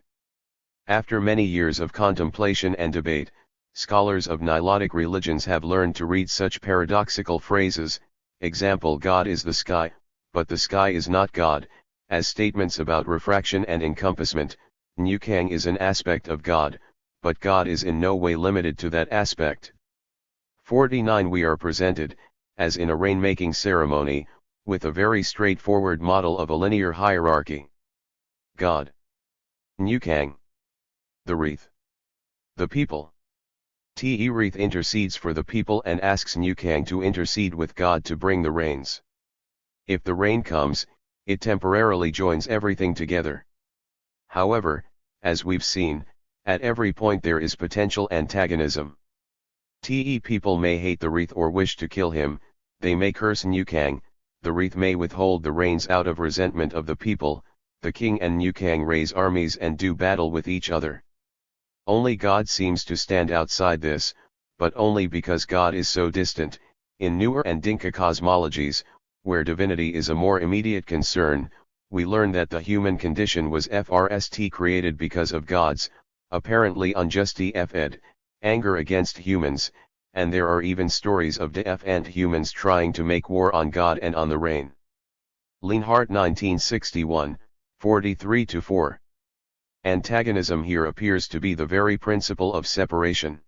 After many years of contemplation and debate, scholars of Nilotic religions have learned to read such paradoxical phrases, example God is the sky, but the sky is not God, as statements about refraction and encompassment. Nukang is an aspect of God, but God is in no way limited to that aspect. 49. We are presented, as in a rainmaking ceremony, with a very straightforward model of a linear hierarchy. God. Nukang. The wreath. The people. Te wreath intercedes for the people and asks Nukang to intercede with God to bring the rains. If the rain comes, it temporarily joins everything together. However, as we've seen, at every point there is potential antagonism. People may hate the wreath or wish to kill him, they may curse Nukang, the wreath may withhold the rains out of resentment of the people, the king and Nukang raise armies and do battle with each other. Only God seems to stand outside this, but only because God is so distant. In Nuer and Dinka cosmologies, where divinity is a more immediate concern, we learn that the human condition was first created because of God's, apparently unjust anger against humans, and there are even stories of defiant humans trying to make war on God and on the rain. Lienhart 1961, 43-4. Antagonism here appears to be the very principle of separation.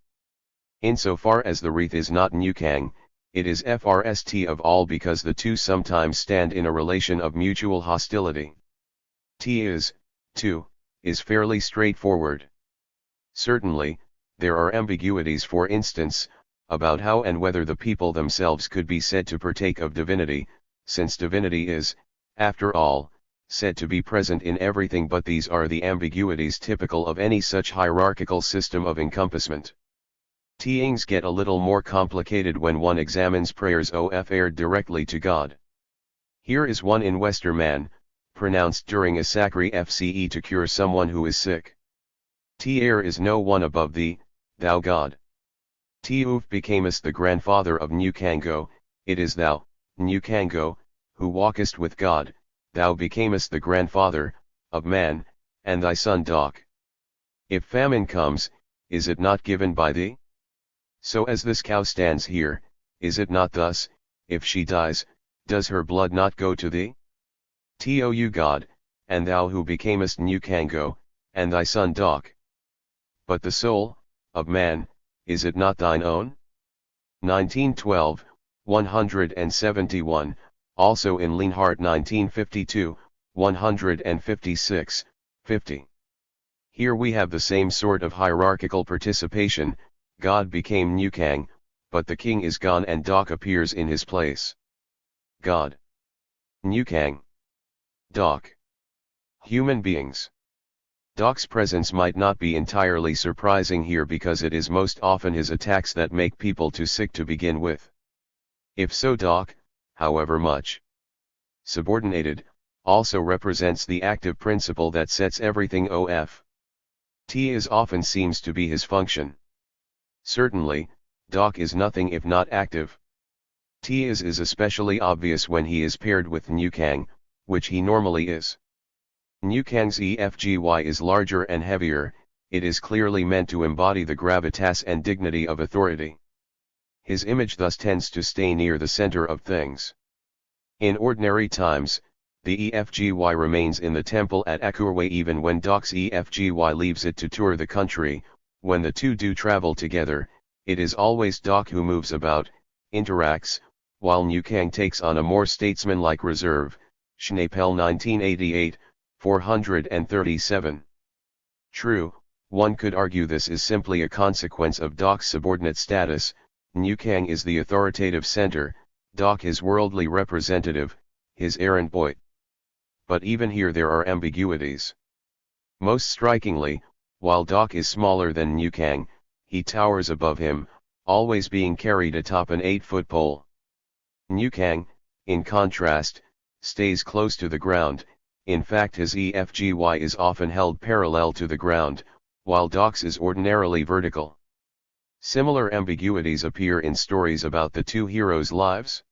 Insofar as the wreath is not Nukang, it is first of all because the two sometimes stand in a relation of mutual hostility. Too, is fairly straightforward. Certainly, there are ambiguities, for instance, about how and whether the people themselves could be said to partake of divinity, since divinity is, after all, said to be present in everything, but these are the ambiguities typical of any such hierarchical system of encompassment. Things get a little more complicated when one examines prayers offered directly to God. Here is one in Westermann, pronounced during a Sakri Fce to cure someone who is sick. There is no one above thee, thou God. Teuv becamest the grandfather of Nukango, it is thou, Nukango, who walkest with God, thou becamest the grandfather, of man, and thy son Dok. If famine comes, is it not given by thee? So as this cow stands here, is it not thus? If she dies, does her blood not go to thee? Tou God, and thou who becamest Nukango, and thy son Dok. But the soul, of man, is it not thine own? 1912, 171, also in Lienhart 1952, 156, 50. Here we have the same sort of hierarchical participation. God became Nukang, but the king is gone and Dok appears in his place. God. Nukang. Dok. Human beings. Dok's presence might not be entirely surprising here because it is most often his attacks that make people too sick to begin with. If so, Dok, however much subordinated, also represents the active principle that sets everything off. Is often seems to be his function. Certainly, Dok is nothing if not active. Is especially obvious when he is paired with Nukang, which he normally is. Nukang's EFGY is larger and heavier, it is clearly meant to embody the gravitas and dignity of authority. His image thus tends to stay near the center of things. In ordinary times, the EFGY remains in the temple at Akurwe even when Dok's EFGY leaves it to tour the country. When the two do travel together, it is always Dok who moves about, interacts, while Nukang takes on a more statesmanlike reserve. Schnapel 1988, 437. True, one could argue this is simply a consequence of Dok's subordinate status. Nukang is the authoritative center, Dok his worldly representative, his errand boy. But even here there are ambiguities. Most strikingly, while Dok is smaller than Nukang, he towers above him, always being carried atop an 8-foot pole. Nukang, in contrast, stays close to the ground, in fact his EFGY is often held parallel to the ground, while Dok's is ordinarily vertical. Similar ambiguities appear in stories about the two heroes' lives.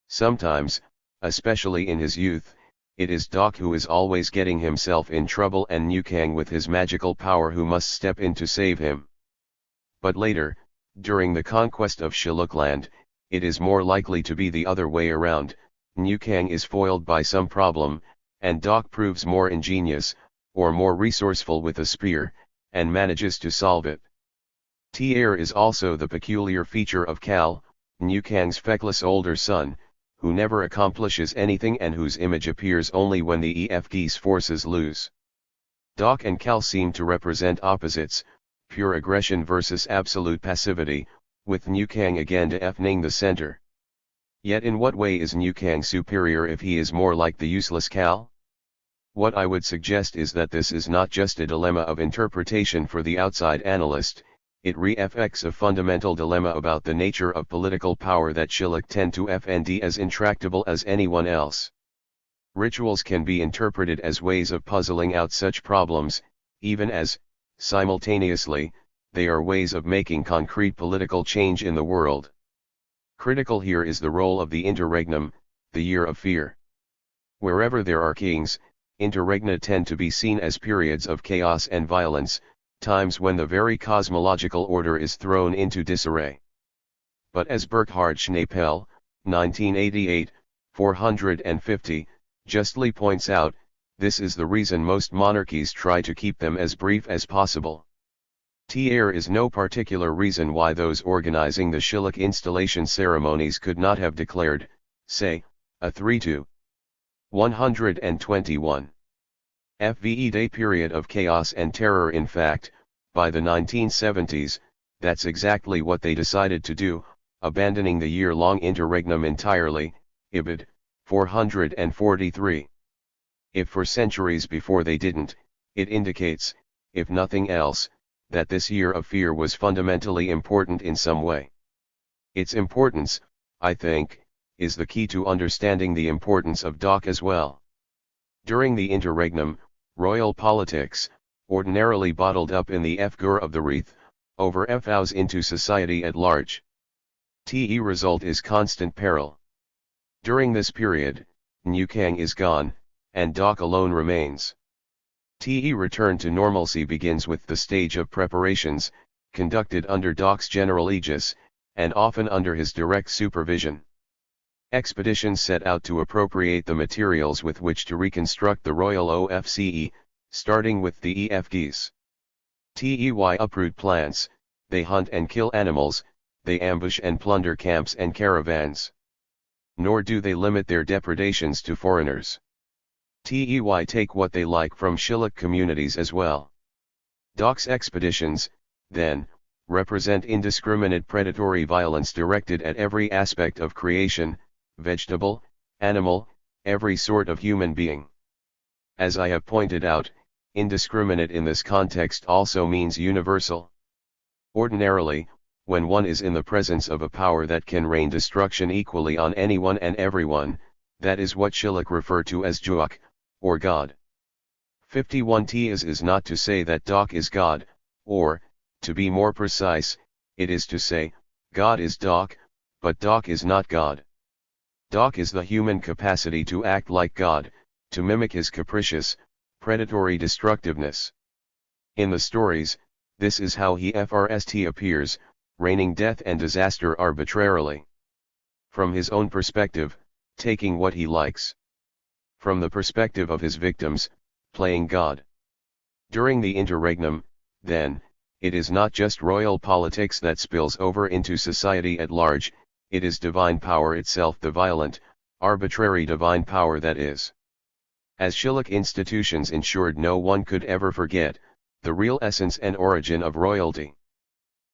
Sometimes, especially in his youth, it is Dok who is always getting himself in trouble and Nukang with his magical power who must step in to save him. But later, during the conquest of Shillukland, it is more likely to be the other way around. Nukang is foiled by some problem, and Dok proves more ingenious, or more resourceful with a spear, and manages to solve it. Tier is also the peculiar feature of Kal, Nukang's feckless older son, who never accomplishes anything and whose image appears only when the EFG's forces lose. Dok and Kal seem to represent opposites, pure aggression versus absolute passivity, with Nukang again defining the center. Yet in what way is New Kang superior if he is more like the useless Cal? What I would suggest is that this is not just a dilemma of interpretation for the outside analyst, it reflects a fundamental dilemma about the nature of political power that Schillich tend to find as intractable as anyone else. Rituals can be interpreted as ways of puzzling out such problems, even as, simultaneously, they are ways of making concrete political change in the world. Critical here is the role of the interregnum, the year of fear. Wherever there are kings, interregna tend to be seen as periods of chaos and violence, times when the very cosmological order is thrown into disarray. But as Burkhard Schnepel, 1988, 450, justly points out, this is the reason most monarchies try to keep them as brief as possible. There is no particular reason why those organizing the Schillich installation ceremonies could not have declared, say, a 3-121 FVE day period of chaos and terror. In fact, by the 1970s, that's exactly what they decided to do, abandoning the year-long interregnum entirely, Ibid, 443. If for centuries before they didn't, it indicates, if nothing else, that this year of fear was fundamentally important in some way. Its importance, I think, is the key to understanding the importance of Doc as well. During the interregnum, royal politics, ordinarily bottled up in the fgur of the wreath, overflows into society at large. The result is constant peril. During this period, New Kang is gone, and Doc alone remains. The return to normalcy begins with the stage of preparations, conducted under Doc's general aegis, and often under his direct supervision. Expeditions set out to appropriate the materials with which to reconstruct the royal OFCE, starting with the EFGs. They uproot plants, they hunt and kill animals, they ambush and plunder camps and caravans. Nor do they limit their depredations to foreigners. They take what they like from Schillich communities as well. Doc's expeditions, then, represent indiscriminate predatory violence directed at every aspect of creation, vegetable, animal, every sort of human being. As I have pointed out, indiscriminate in this context also means universal. Ordinarily, when one is in the presence of a power that can rain destruction equally on anyone and everyone, that is what Schillich refer to as Juak, or God. 51 is not to say that Doc is God, or, to be more precise, it is to say, God is Doc, but Doc is not God. Doc is the human capacity to act like God, to mimic his capricious, predatory destructiveness. In the stories, this is how he first appears, raining death and disaster arbitrarily. From his own perspective, taking what he likes. From the perspective of his victims, playing God. During the interregnum, then, it is not just royal politics that spills over into society at large, it is divine power itself, the violent, arbitrary divine power that is. As Schillich institutions ensured no one could ever forget, the real essence and origin of royalty.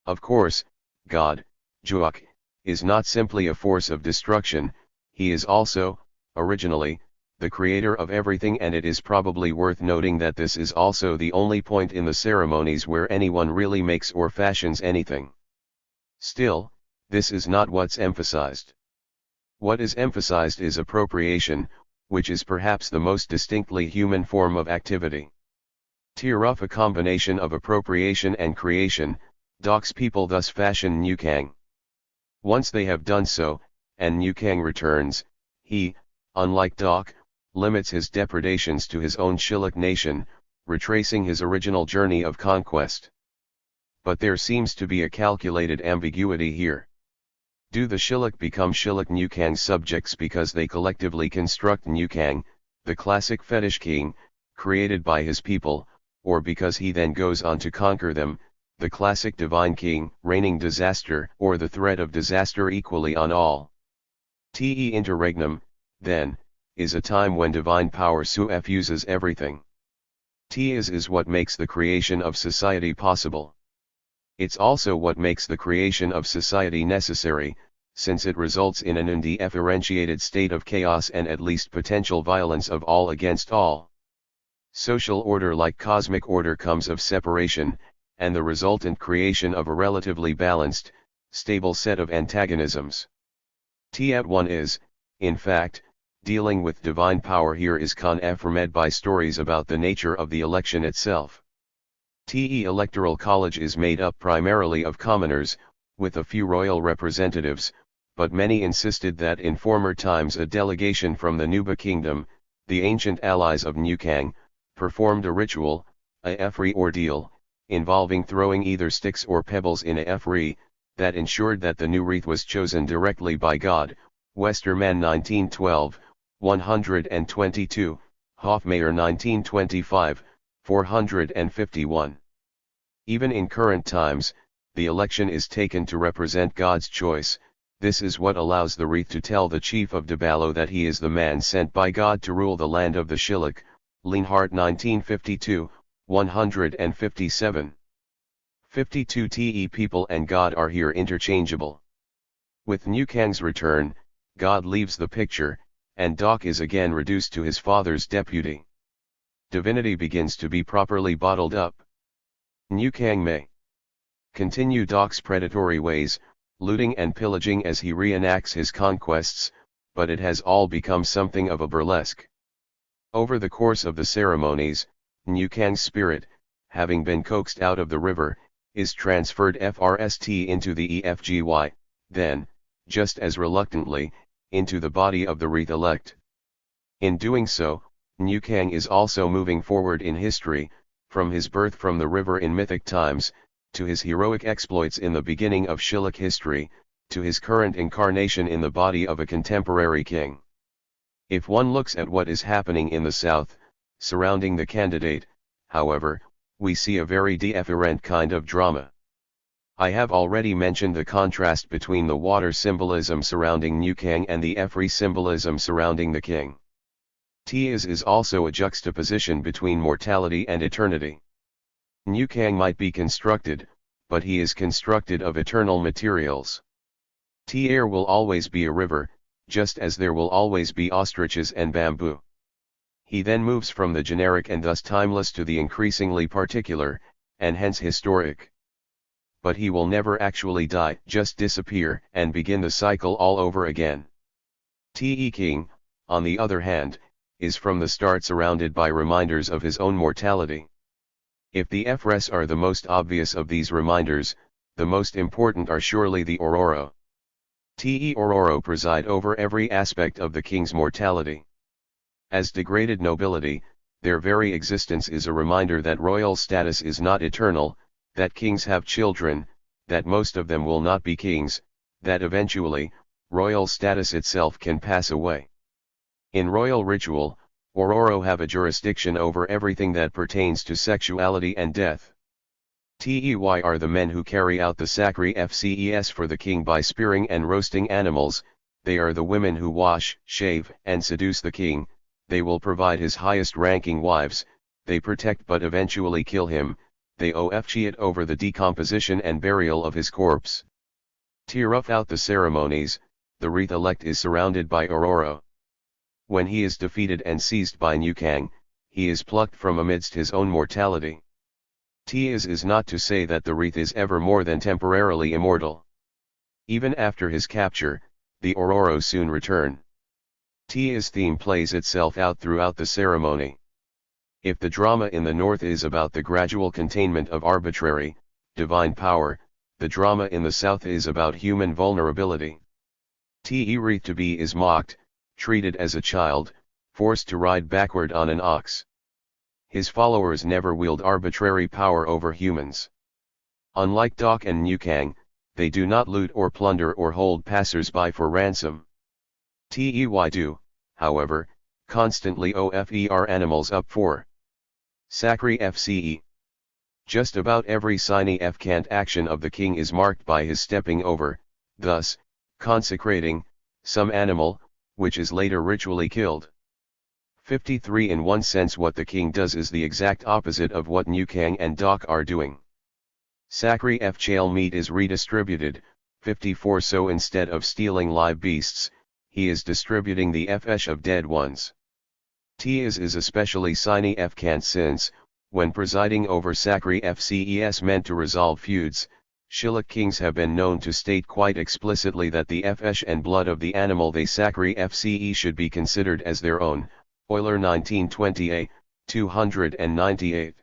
Of course, God, Juak, is not simply a force of destruction, he is also, originally, the creator of everything, and it is probably worth noting that this is also the only point in the ceremonies where anyone really makes or fashions anything. Still, this is not what's emphasized. What is emphasized is appropriation, which is perhaps the most distinctly human form of activity. Rough a combination of appropriation and creation, Doc's people thus fashion New Kang. Once they have done so, and New Kang returns, he, unlike Doc, limits his depredations to his own Schillich nation, retracing his original journey of conquest. But there seems to be a calculated ambiguity here. Do the Schillich become Schillich New Kang subjects because they collectively construct New Kang, the classic fetish king, created by his people, or because he then goes on to conquer them, the classic divine king, raining disaster or the threat of disaster equally on all? Interregnum, then, is a time when divine power suffuses everything. Is what makes the creation of society possible. It's also what makes the creation of society necessary, since it results in an undifferentiated state of chaos and at least potential violence of all against all. Social order like cosmic order comes of separation, and the resultant creation of a relatively balanced, stable set of antagonisms. THIRD-1 is, in fact, dealing with divine power here is confirmed by stories about the nature of the election itself. The Electoral College is made up primarily of commoners, with a few royal representatives, but many insisted that in former times a delegation from the Nuba kingdom, the ancient allies of New Kang, performed a ritual, a Efri ordeal, involving throwing either sticks or pebbles in a Efri, that ensured that the new wreath was chosen directly by God. Westermann 1912, 122, Hofmeier 1925, 451. Even in current times, the election is taken to represent God's choice. This is what allows the wreath to tell the chief of Dabalo that he is the man sent by God to rule the land of the Shilluk. Lienhardt 1952, 157. 52 TE people and God are here interchangeable. With New Kang's return, God leaves the picture, and Doc is again reduced to his father's deputy. Divinity begins to be properly bottled up. New Kang may continue Doc's predatory ways, looting and pillaging as he reenacts his conquests, but it has all become something of a burlesque. Over the course of the ceremonies, New Kang's spirit, having been coaxed out of the river, is transferred FRST into the EFGY, then, just as reluctantly, into the body of the wreath-elect. In doing so, New Kang is also moving forward in history, from his birth from the river in mythic times, to his heroic exploits in the beginning of Shilluk history, to his current incarnation in the body of a contemporary king. If one looks at what is happening in the south, surrounding the candidate, however, we see a very different kind of drama. I have already mentioned the contrast between the water symbolism surrounding New Kang and the Efri symbolism surrounding the king. Is also a juxtaposition between mortality and eternity. New Kang might be constructed, but he is constructed of eternal materials. Air will always be a river, just as there will always be ostriches and bamboo. He then moves from the generic and thus timeless to the increasingly particular, and hence historic. But he will never actually die, just disappear and begin the cycle all over again. King, on the other hand, is from the start surrounded by reminders of his own mortality. If the Efres are the most obvious of these reminders, the most important are surely the Ororo. Ororo preside over every aspect of the king's mortality. As degraded nobility, their very existence is a reminder that royal status is not eternal, that kings have children, that most of them will not be kings, that eventually, royal status itself can pass away. In royal ritual, Ororo have a jurisdiction over everything that pertains to sexuality and death. Tey are the men who carry out the sacrifices for the king by spearing and roasting animals, they are the women who wash, shave, and seduce the king, they will provide his highest-ranking wives, they protect but eventually kill him, they officiate over the decomposition and burial of his corpse. To rough out the ceremonies, the wreath-elect is surrounded by Ororo. When he is defeated and seized by New Kang, he is plucked from amidst his own mortality. Is not to say that the wreath is ever more than temporarily immortal. Even after his capture, the Ororo soon return. Tia's theme plays itself out throughout the ceremony. If the drama in the north is about the gradual containment of arbitrary, divine power, the drama in the south is about human vulnerability. Wreath to be is mocked, treated as a child, forced to ride backward on an ox. His followers never wield arbitrary power over humans. Unlike Doc and New Kang, they do not loot or plunder or hold passers-by for ransom. Tey do, however, constantly offer animals up for sacrifice. Just about every significant action of the king is marked by his stepping over, thus, consecrating, some animal, which is later ritually killed. 53 In one sense what the king does is the exact opposite of what New Kang and Doc are doing. Sacrificial meat is redistributed, 54 So instead of stealing live beasts, he is distributing the flesh of dead ones. T is especially significant since, when presiding over sacrifices meant to resolve feuds, Shilluk kings have been known to state quite explicitly that the flesh and blood of the animal they sacrifice should be considered as their own, Euler 1920a, 298.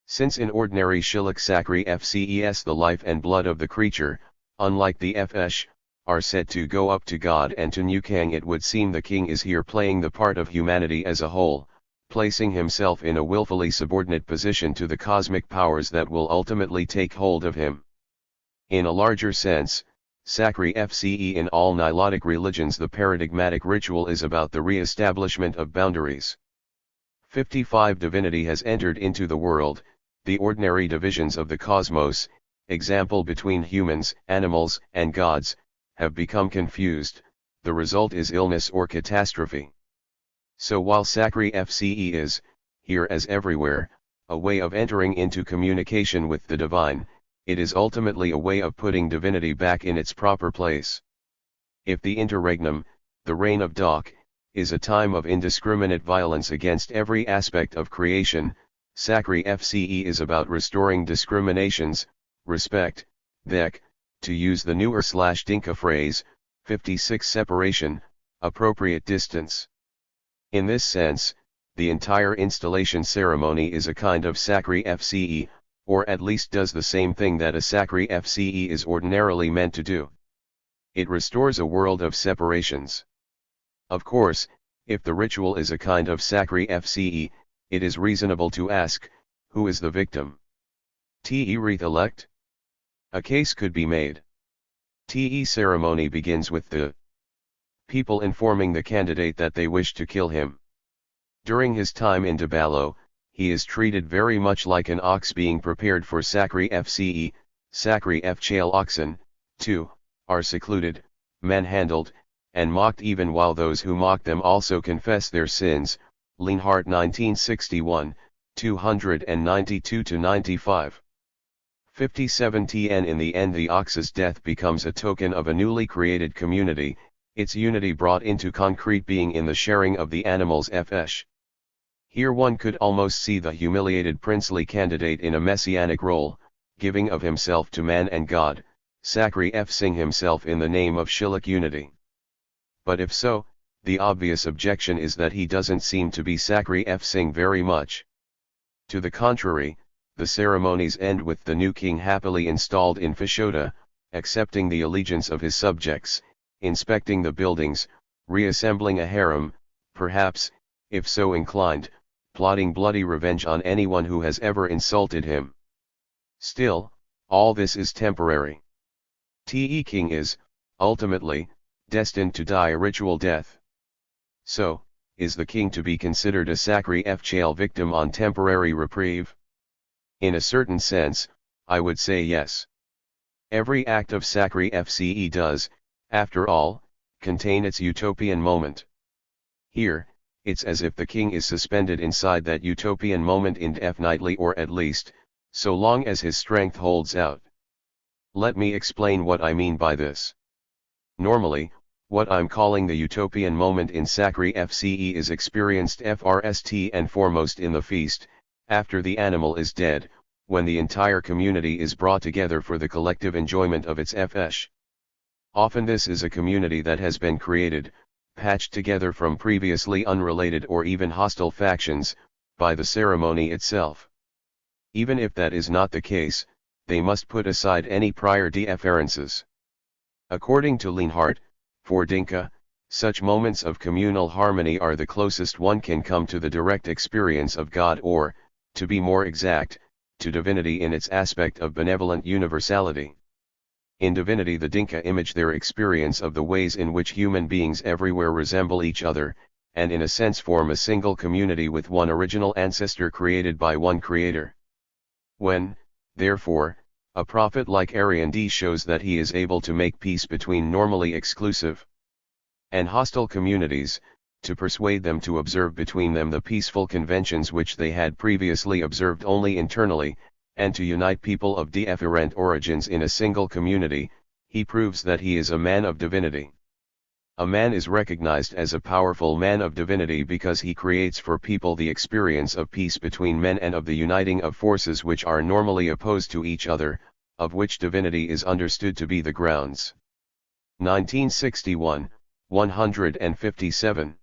Since in ordinary Shilluk sacrifices the life and blood of the creature, unlike the flesh, are said to go up to God and to Nukang, it would seem the king is here playing the part of humanity as a whole, placing himself in a willfully subordinate position to the cosmic powers that will ultimately take hold of him. In a larger sense, sacrifice in all Nilotic religions, the paradigmatic ritual is about the re-establishment of boundaries. 55 Divinity has entered into the world, the ordinary divisions of the cosmos, example between humans, animals, and gods, have become confused, the result is illness or catastrophe. So while sacrifice is, here as everywhere, a way of entering into communication with the divine, it is ultimately a way of putting divinity back in its proper place. If the interregnum, the reign of Dok, is a time of indiscriminate violence against every aspect of creation, sacrifice is about restoring discriminations, respect, Dek, to use the newer/Dinka phrase, 56 separation, appropriate distance. In this sense, the entire installation ceremony is a kind of sacrifice, or at least does the same thing that a sacrifice is ordinarily meant to do. It restores a world of separations. Of course, if the ritual is a kind of sacrifice, it is reasonable to ask, who is the victim? Wreath elect? A case could be made. Ceremony begins with the people informing the candidate that they wish to kill him. During his time in Dabalo, he is treated very much like an ox being prepared for sacrifice. Sacrificial oxen, too, are secluded, manhandled, and mocked, even while those who mock them also confess their sins. Lienhart 1961, 292-95. 57 TN In the end, the ox's death becomes a token of a newly created community, its unity brought into concrete being in the sharing of the animal's flesh. Here one could almost see the humiliated princely candidate in a messianic role, giving of himself to man and God, sacrificing himself in the name of Shilluk unity. But if so, the obvious objection is that he doesn't seem to be sacrificing very much. To the contrary, the ceremonies end with the new king happily installed in Fashoda, accepting the allegiance of his subjects, inspecting the buildings, reassembling a harem, perhaps, if so inclined, plotting bloody revenge on anyone who has ever insulted him. Still, all this is temporary. King is, ultimately, destined to die a ritual death. So, is the king to be considered a sacrificial victim on temporary reprieve? In a certain sense, I would say yes. Every act of sacrifice does, after all, contain its utopian moment. Here, it's as if the king is suspended inside that utopian moment indefinitely, or at least, so long as his strength holds out. Let me explain what I mean by this. Normally, what I'm calling the utopian moment in sacrifice is experienced first and foremost in the feast, after the animal is dead, when the entire community is brought together for the collective enjoyment of its flesh. Often this is a community that has been created, patched together from previously unrelated or even hostile factions, by the ceremony itself. Even if that is not the case, they must put aside any prior differences. According to Lienhart, for Dinka, such moments of communal harmony are the closest one can come to the direct experience of God, or, to be more exact, to divinity in its aspect of benevolent universality. In divinity, the Dinka image their experience of the ways in which human beings everywhere resemble each other, and in a sense form a single community with one original ancestor created by one creator. When, therefore, a prophet like Arian shows that he is able to make peace between normally exclusive and hostile communities, to persuade them to observe between them the peaceful conventions which they had previously observed only internally, and to unite people of different origins in a single community, he proves that he is a man of divinity. A man is recognized as a powerful man of divinity because he creates for people the experience of peace between men and of the uniting of forces which are normally opposed to each other, of which divinity is understood to be the grounds. 1961, 157.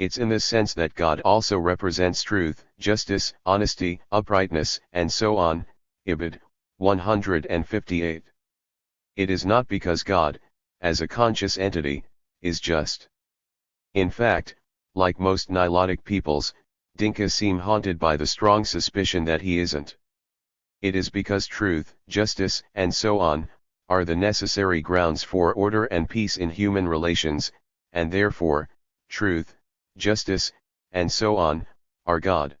It's in this sense that God also represents truth, justice, honesty, uprightness, and so on, Ibid. 158. It is not because God, as a conscious entity, is just. In fact, like most Nilotic peoples, Dinkas seem haunted by the strong suspicion that he isn't. It is because truth, justice, and so on, are the necessary grounds for order and peace in human relations, and therefore, truth, justice, and so on, are God.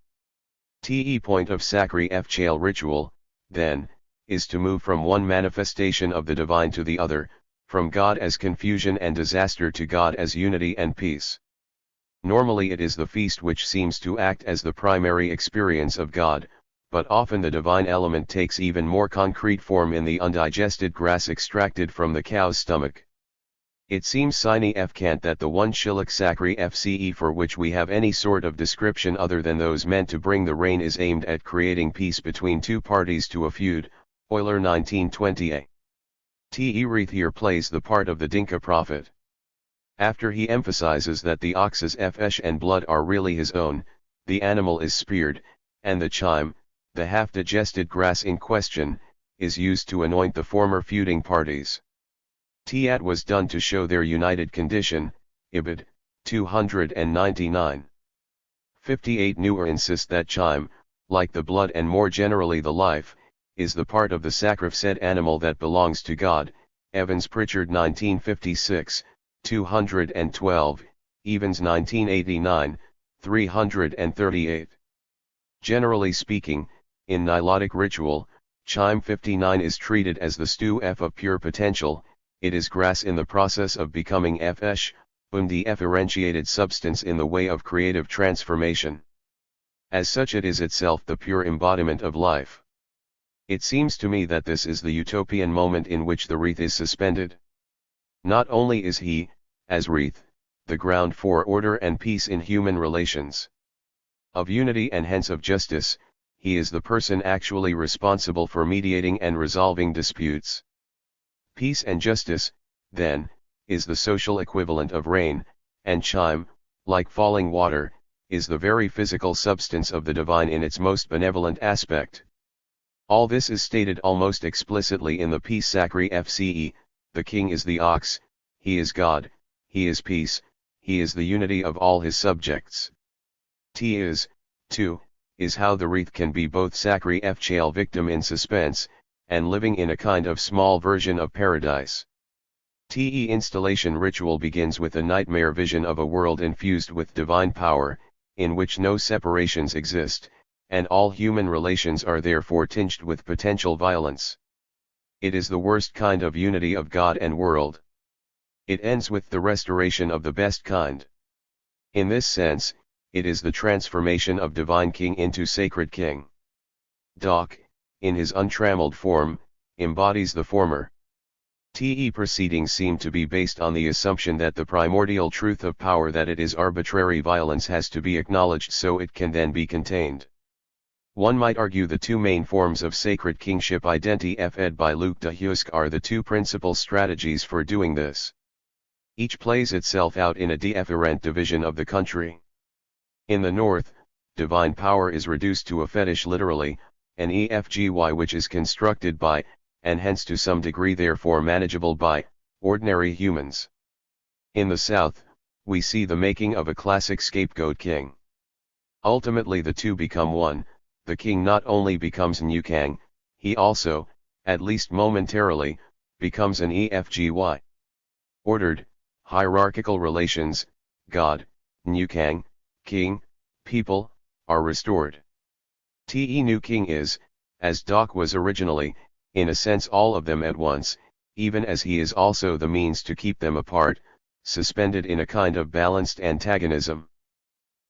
The point of Sakri Fchail ritual, then, is to move from one manifestation of the divine to the other, from God as confusion and disaster to God as unity and peace. Normally it is the feast which seems to act as the primary experience of God, but often the divine element takes even more concrete form in the undigested grass extracted from the cow's stomach. It seems sine fcant that the one shillik Sakri Fce for which we have any sort of description other than those meant to bring the rain is aimed at creating peace between two parties to a feud, Euler 1920a. Wreath here plays the part of the Dinka prophet. After he emphasizes that the ox's flesh and blood are really his own, the animal is speared, and the chime, the half-digested grass in question, is used to anoint the former feuding parties. That was done to show their united condition, Ibid. 299. 58 Newer insists that chime, like the blood and more generally the life, is the part of the sacrificed animal that belongs to God, Evans Pritchard 1956, 212, Evans 1989, 338. Generally speaking, in Nilotic ritual, chime 59 is treated as the stew F of pure potential, it is grass in the process of becoming Fesh, the differentiated substance in the way of creative transformation. As such it is itself the pure embodiment of life. It seems to me that this is the utopian moment in which the wreath is suspended. Not only is he, as wreath, the ground for order and peace in human relations, of unity and hence of justice, he is the person actually responsible for mediating and resolving disputes. Peace and justice, then, is the social equivalent of rain, and chime, like falling water, is the very physical substance of the divine in its most benevolent aspect. All this is stated almost explicitly in the Peace Sakri Fce, the king is the ox, he is God, he is peace, he is the unity of all his subjects. T is, too, is how the wreath can be both Sakri Fchail victim in suspense, and living in a kind of small version of paradise. The installation ritual begins with a nightmare vision of a world infused with divine power, in which no separations exist, and all human relations are therefore tinged with potential violence. It is the worst kind of unity of God and world. It ends with the restoration of the best kind. In this sense, it is the transformation of divine king into sacred king. Doc, in his untrammeled form, embodies the former. The proceedings seem to be based on the assumption that the primordial truth of power that it is arbitrary violence has to be acknowledged so it can then be contained. One might argue the two main forms of sacred kingship identi fed by Luc de Huysque are the two principal strategies for doing this. Each plays itself out in a different division of the country. In the north, divine power is reduced to a fetish literally, an EFGY which is constructed by, and hence to some degree therefore manageable by, ordinary humans. In the south, we see the making of a classic scapegoat king. Ultimately the two become one. The king not only becomes Nukang, he also, at least momentarily, becomes an EFGY. Ordered, hierarchical relations, God, Nukang, king, people, are restored. The new king is, as Doc was originally, in a sense all of them at once, even as he is also the means to keep them apart, suspended in a kind of balanced antagonism.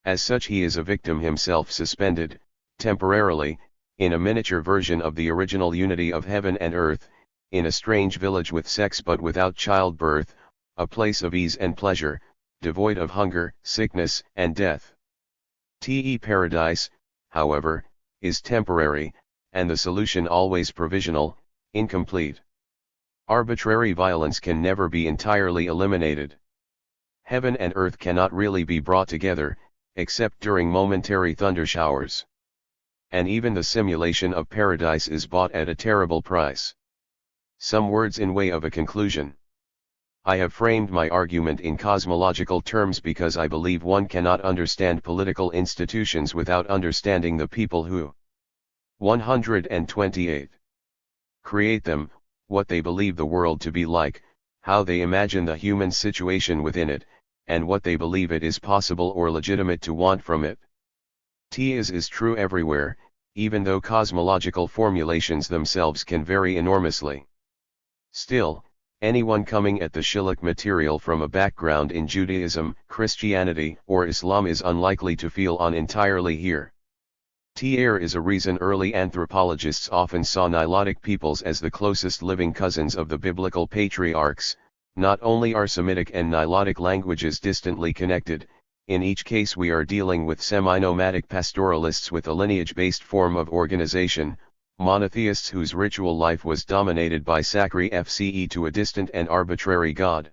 As such he is a victim himself suspended, temporarily, in a miniature version of the original unity of heaven and earth, in a strange village with sex but without childbirth, a place of ease and pleasure, devoid of hunger, sickness, and death. Paradise, however, is temporary, and the solution always provisional, incomplete. Arbitrary violence can never be entirely eliminated. Heaven and earth cannot really be brought together, except during momentary thundershowers. And even the simulation of paradise is bought at a terrible price. Some words in way of a conclusion. I have framed my argument in cosmological terms because I believe one cannot understand political institutions without understanding the people who 128 create them, what they believe the world to be like, how they imagine the human situation within it, and what they believe it is possible or legitimate to want from it. Is true everywhere, even though cosmological formulations themselves can vary enormously. Still, anyone coming at the Shilluk material from a background in Judaism, Christianity, or Islam is unlikely to feel entirely here. There is a reason early anthropologists often saw Nilotic peoples as the closest living cousins of the biblical patriarchs. Not only are Semitic and Nilotic languages distantly connected, in each case we are dealing with semi-nomadic pastoralists with a lineage-based form of organization, monotheists whose ritual life was dominated by sacrifice to a distant and arbitrary god.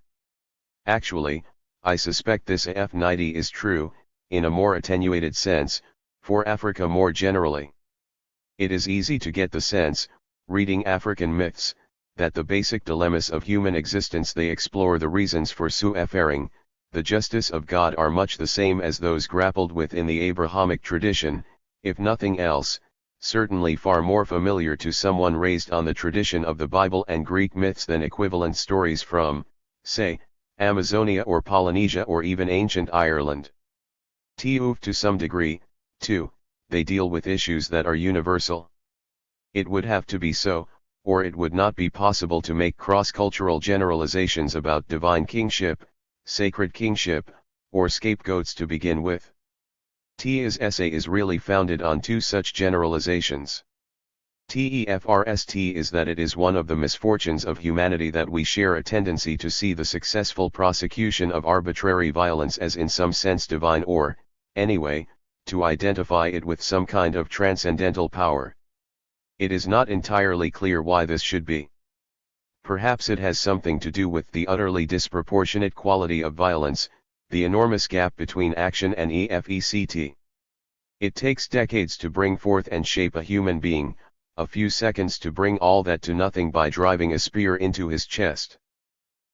Actually, I suspect this F90 is true, in a more attenuated sense, for Africa more generally. It is easy to get the sense, reading African myths, that the basic dilemmas of human existence they explore the reasons for suffering, the justice of God are much the same as those grappled with in the Abrahamic tradition, if nothing else, certainly far more familiar to someone raised on the tradition of the Bible and Greek myths than equivalent stories from, say, Amazonia or Polynesia or even ancient Ireland. To some degree, too, they deal with issues that are universal. It would have to be so, or it would not be possible to make cross-cultural generalizations about divine kingship, sacred kingship, or scapegoats to begin with. His essay is really founded on two such generalizations. First is that it is one of the misfortunes of humanity that we share a tendency to see the successful prosecution of arbitrary violence as in some sense divine or, anyway, to identify it with some kind of transcendental power. It is not entirely clear why this should be. Perhaps it has something to do with the utterly disproportionate quality of violence, the enormous gap between action and effect. It takes decades to bring forth and shape a human being, a few seconds to bring all that to nothing by driving a spear into his chest.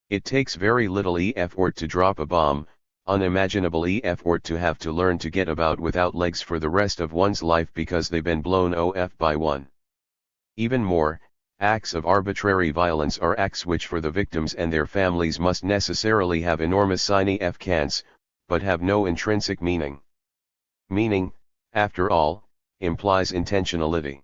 It takes very little effort to drop a bomb, unimaginable effort to have to learn to get about without legs for the rest of one's life because they've been blown off by one. Even more, acts of arbitrary violence are acts which for the victims and their families must necessarily have enormous significance, but have no intrinsic meaning. Meaning, after all, implies intentionality.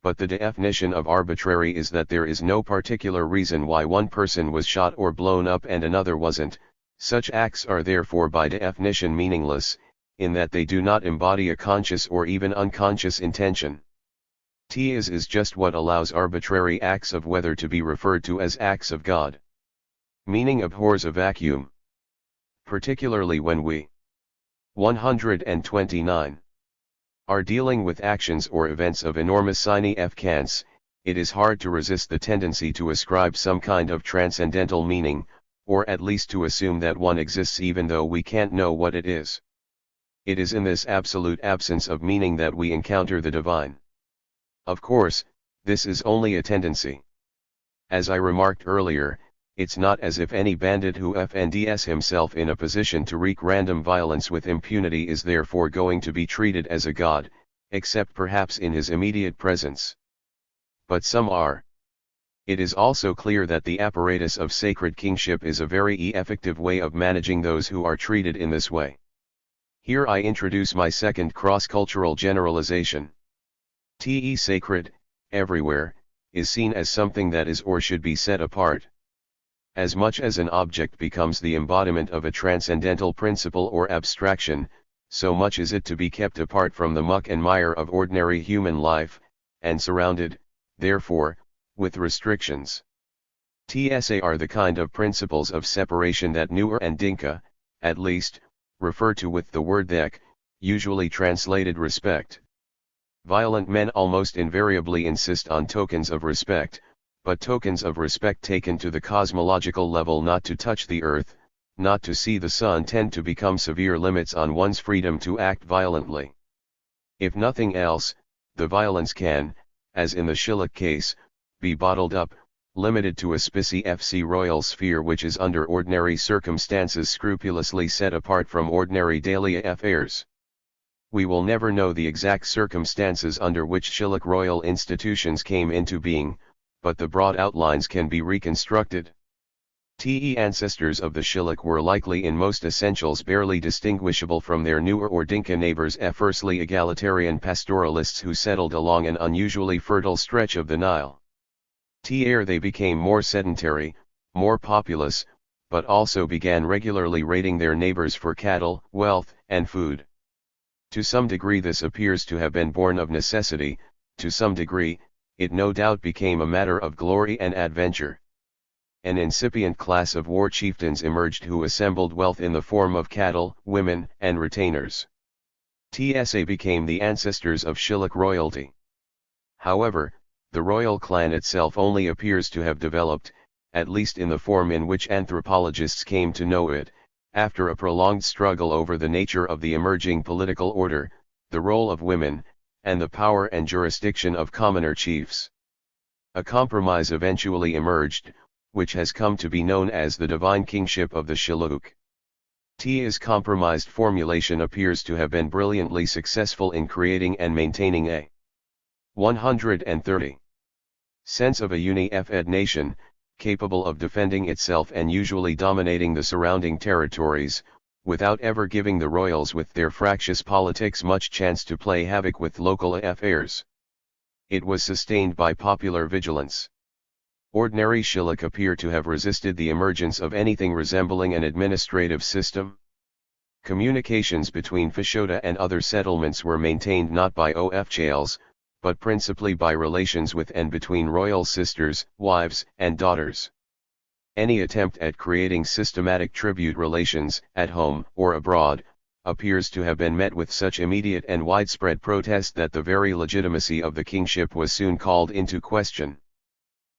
But the definition of arbitrary is that there is no particular reason why one person was shot or blown up and another wasn't. Such acts are therefore by definition meaningless, in that they do not embody a conscious or even unconscious intention. Is just what allows arbitrary acts of weather to be referred to as acts of God. Meaning abhors a vacuum. Particularly when we 129 are dealing with actions or events of enormous significance, it is hard to resist the tendency to ascribe some kind of transcendental meaning, or at least to assume that one exists even though we can't know what it is. It is in this absolute absence of meaning that we encounter the divine. Of course, this is only a tendency. As I remarked earlier, it's not as if any bandit who finds himself in a position to wreak random violence with impunity is therefore going to be treated as a god, except perhaps in his immediate presence. But some are. It is also clear that the apparatus of sacred kingship is a very effective way of managing those who are treated in this way. Here I introduce my second cross-cultural generalization. Sacred, everywhere, is seen as something that is or should be set apart. As much as an object becomes the embodiment of a transcendental principle or abstraction, so much is it to be kept apart from the muck and mire of ordinary human life, and surrounded, therefore, with restrictions. TSA are the kind of principles of separation that Nuer and Dinka, at least, refer to with the word thek, usually translated respect. Violent men almost invariably insist on tokens of respect, but tokens of respect taken to the cosmological level, not to touch the earth, not to see the sun, tend to become severe limits on one's freedom to act violently. If nothing else, the violence can, as in the Shilluk case, be bottled up, limited to a specie royal sphere which is under ordinary circumstances scrupulously set apart from ordinary daily affairs. We will never know the exact circumstances under which Shilluk royal institutions came into being, but the broad outlines can be reconstructed. The ancestors of the Shilluk were likely in most essentials barely distinguishable from their Nuer or Dinka neighbors, firstly egalitarian pastoralists who settled along an unusually fertile stretch of the Nile. They became more sedentary, more populous, but also began regularly raiding their neighbors for cattle, wealth, and food. To some degree this appears to have been born of necessity, to some degree, it no doubt became a matter of glory and adventure. An incipient class of war chieftains emerged who assembled wealth in the form of cattle, women, and retainers. TSA became the ancestors of Shilluk royalty. However, the royal clan itself only appears to have developed, at least in the form in which anthropologists came to know it, after a prolonged struggle over the nature of the emerging political order, the role of women, and the power and jurisdiction of commoner chiefs. A compromise eventually emerged, which has come to be known as the divine kingship of the Shilluk. TS's compromised formulation appears to have been brilliantly successful in creating and maintaining a 130 sense of a uni-fed nation, capable of defending itself and usually dominating the surrounding territories, without ever giving the royals with their fractious politics much chance to play havoc with local affairs. It was sustained by popular vigilance. Ordinary Shilluk appear to have resisted the emergence of anything resembling an administrative system. Communications between Fashoda and other settlements were maintained not by officials, but principally by relations with and between royal sisters, wives, and daughters. Any attempt at creating systematic tribute relations, at home or abroad, appears to have been met with such immediate and widespread protest that the very legitimacy of the kingship was soon called into question.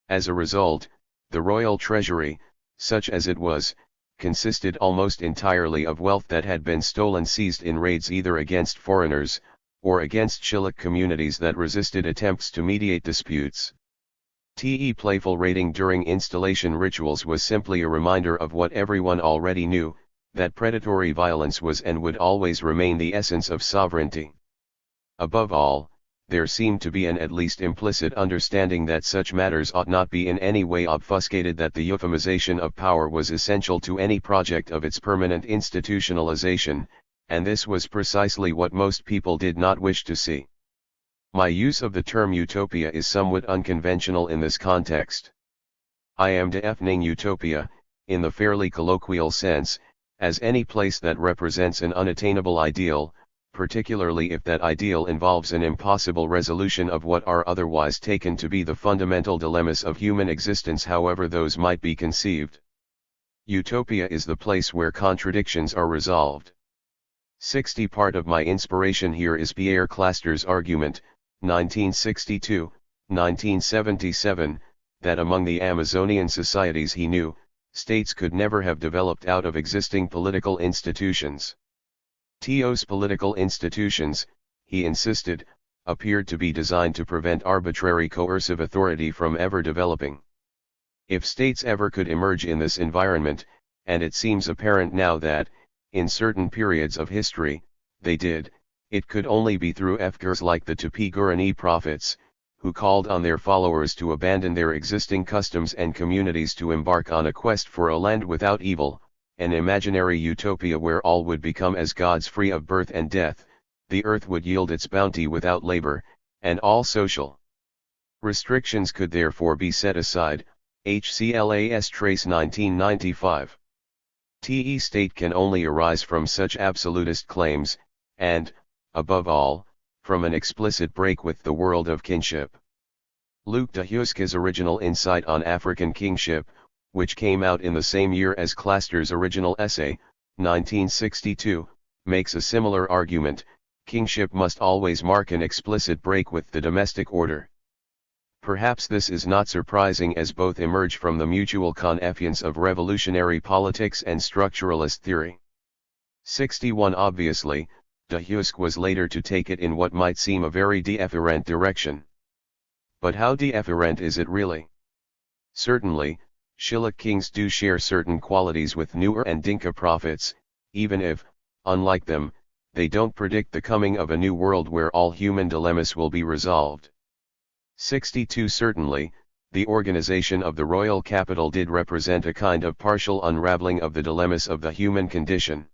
As a result, the royal treasury, such as it was, consisted almost entirely of wealth that had been seized in raids either against foreigners, or against Shilluk communities that resisted attempts to mediate disputes. Playful raiding during installation rituals was simply a reminder of what everyone already knew, that predatory violence was and would always remain the essence of sovereignty. Above all, there seemed to be an at least implicit understanding that such matters ought not be in any way obfuscated, that the euphemisation of power was essential to any project of its permanent institutionalization, and this was precisely what most people did not wish to see. My use of the term utopia is somewhat unconventional in this context. I am defining utopia, in the fairly colloquial sense, as any place that represents an unattainable ideal, particularly if that ideal involves an impossible resolution of what are otherwise taken to be the fundamental dilemmas of human existence, however those might be conceived. Utopia is the place where contradictions are resolved. 60 Part of my inspiration here is Pierre Claster's argument, 1962, 1977, that among the Amazonian societies he knew, states could never have developed out of existing political institutions. Those political institutions, he insisted, appeared to be designed to prevent arbitrary coercive authority from ever developing. If states ever could emerge in this environment, and it seems apparent now that, in certain periods of history, they did, it could only be through figures like the Tupi-Guarani prophets, who called on their followers to abandon their existing customs and communities to embark on a quest for a land without evil, an imaginary utopia where all would become as gods, free of birth and death, the earth would yield its bounty without labor, and all social restrictions could therefore be set aside. HCLAS Trace 1995. The state can only arise from such absolutist claims, and, above all, from an explicit break with the world of kinship. Luc de Huysque's original insight on African kingship, which came out in the same year as Claster's original essay, 1962, makes a similar argument: kingship must always mark an explicit break with the domestic order. Perhaps this is not surprising, as both emerge from the mutual confiance of revolutionary politics and structuralist theory. 61 Obviously, de Huysque was later to take it in what might seem a very different direction. But how different is it really? Certainly, Shilluk kings do share certain qualities with Nuer and Dinka prophets, even if, unlike them, they don't predict the coming of a new world where all human dilemmas will be resolved. 62 Certainly, the organization of the royal capital did represent a kind of partial unraveling of the dilemmas of the human condition.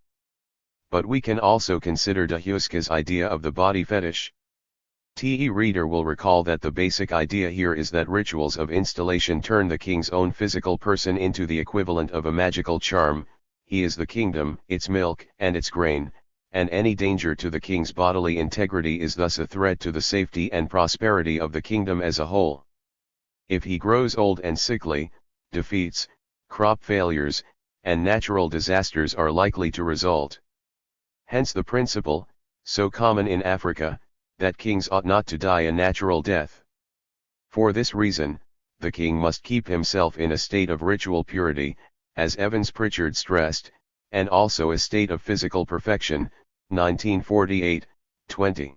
But we can also consider de Huysque's idea of the body fetish. The reader will recall that the basic idea here is that rituals of installation turn the king's own physical person into the equivalent of a magical charm. He is the kingdom, its milk and its grain, and any danger to the king's bodily integrity is thus a threat to the safety and prosperity of the kingdom as a whole. If he grows old and sickly, defeats, crop failures, and natural disasters are likely to result. Hence the principle, so common in Africa, that kings ought not to die a natural death. For this reason, the king must keep himself in a state of ritual purity, as Evans Pritchard stressed, and also a state of physical perfection, 1948, 20.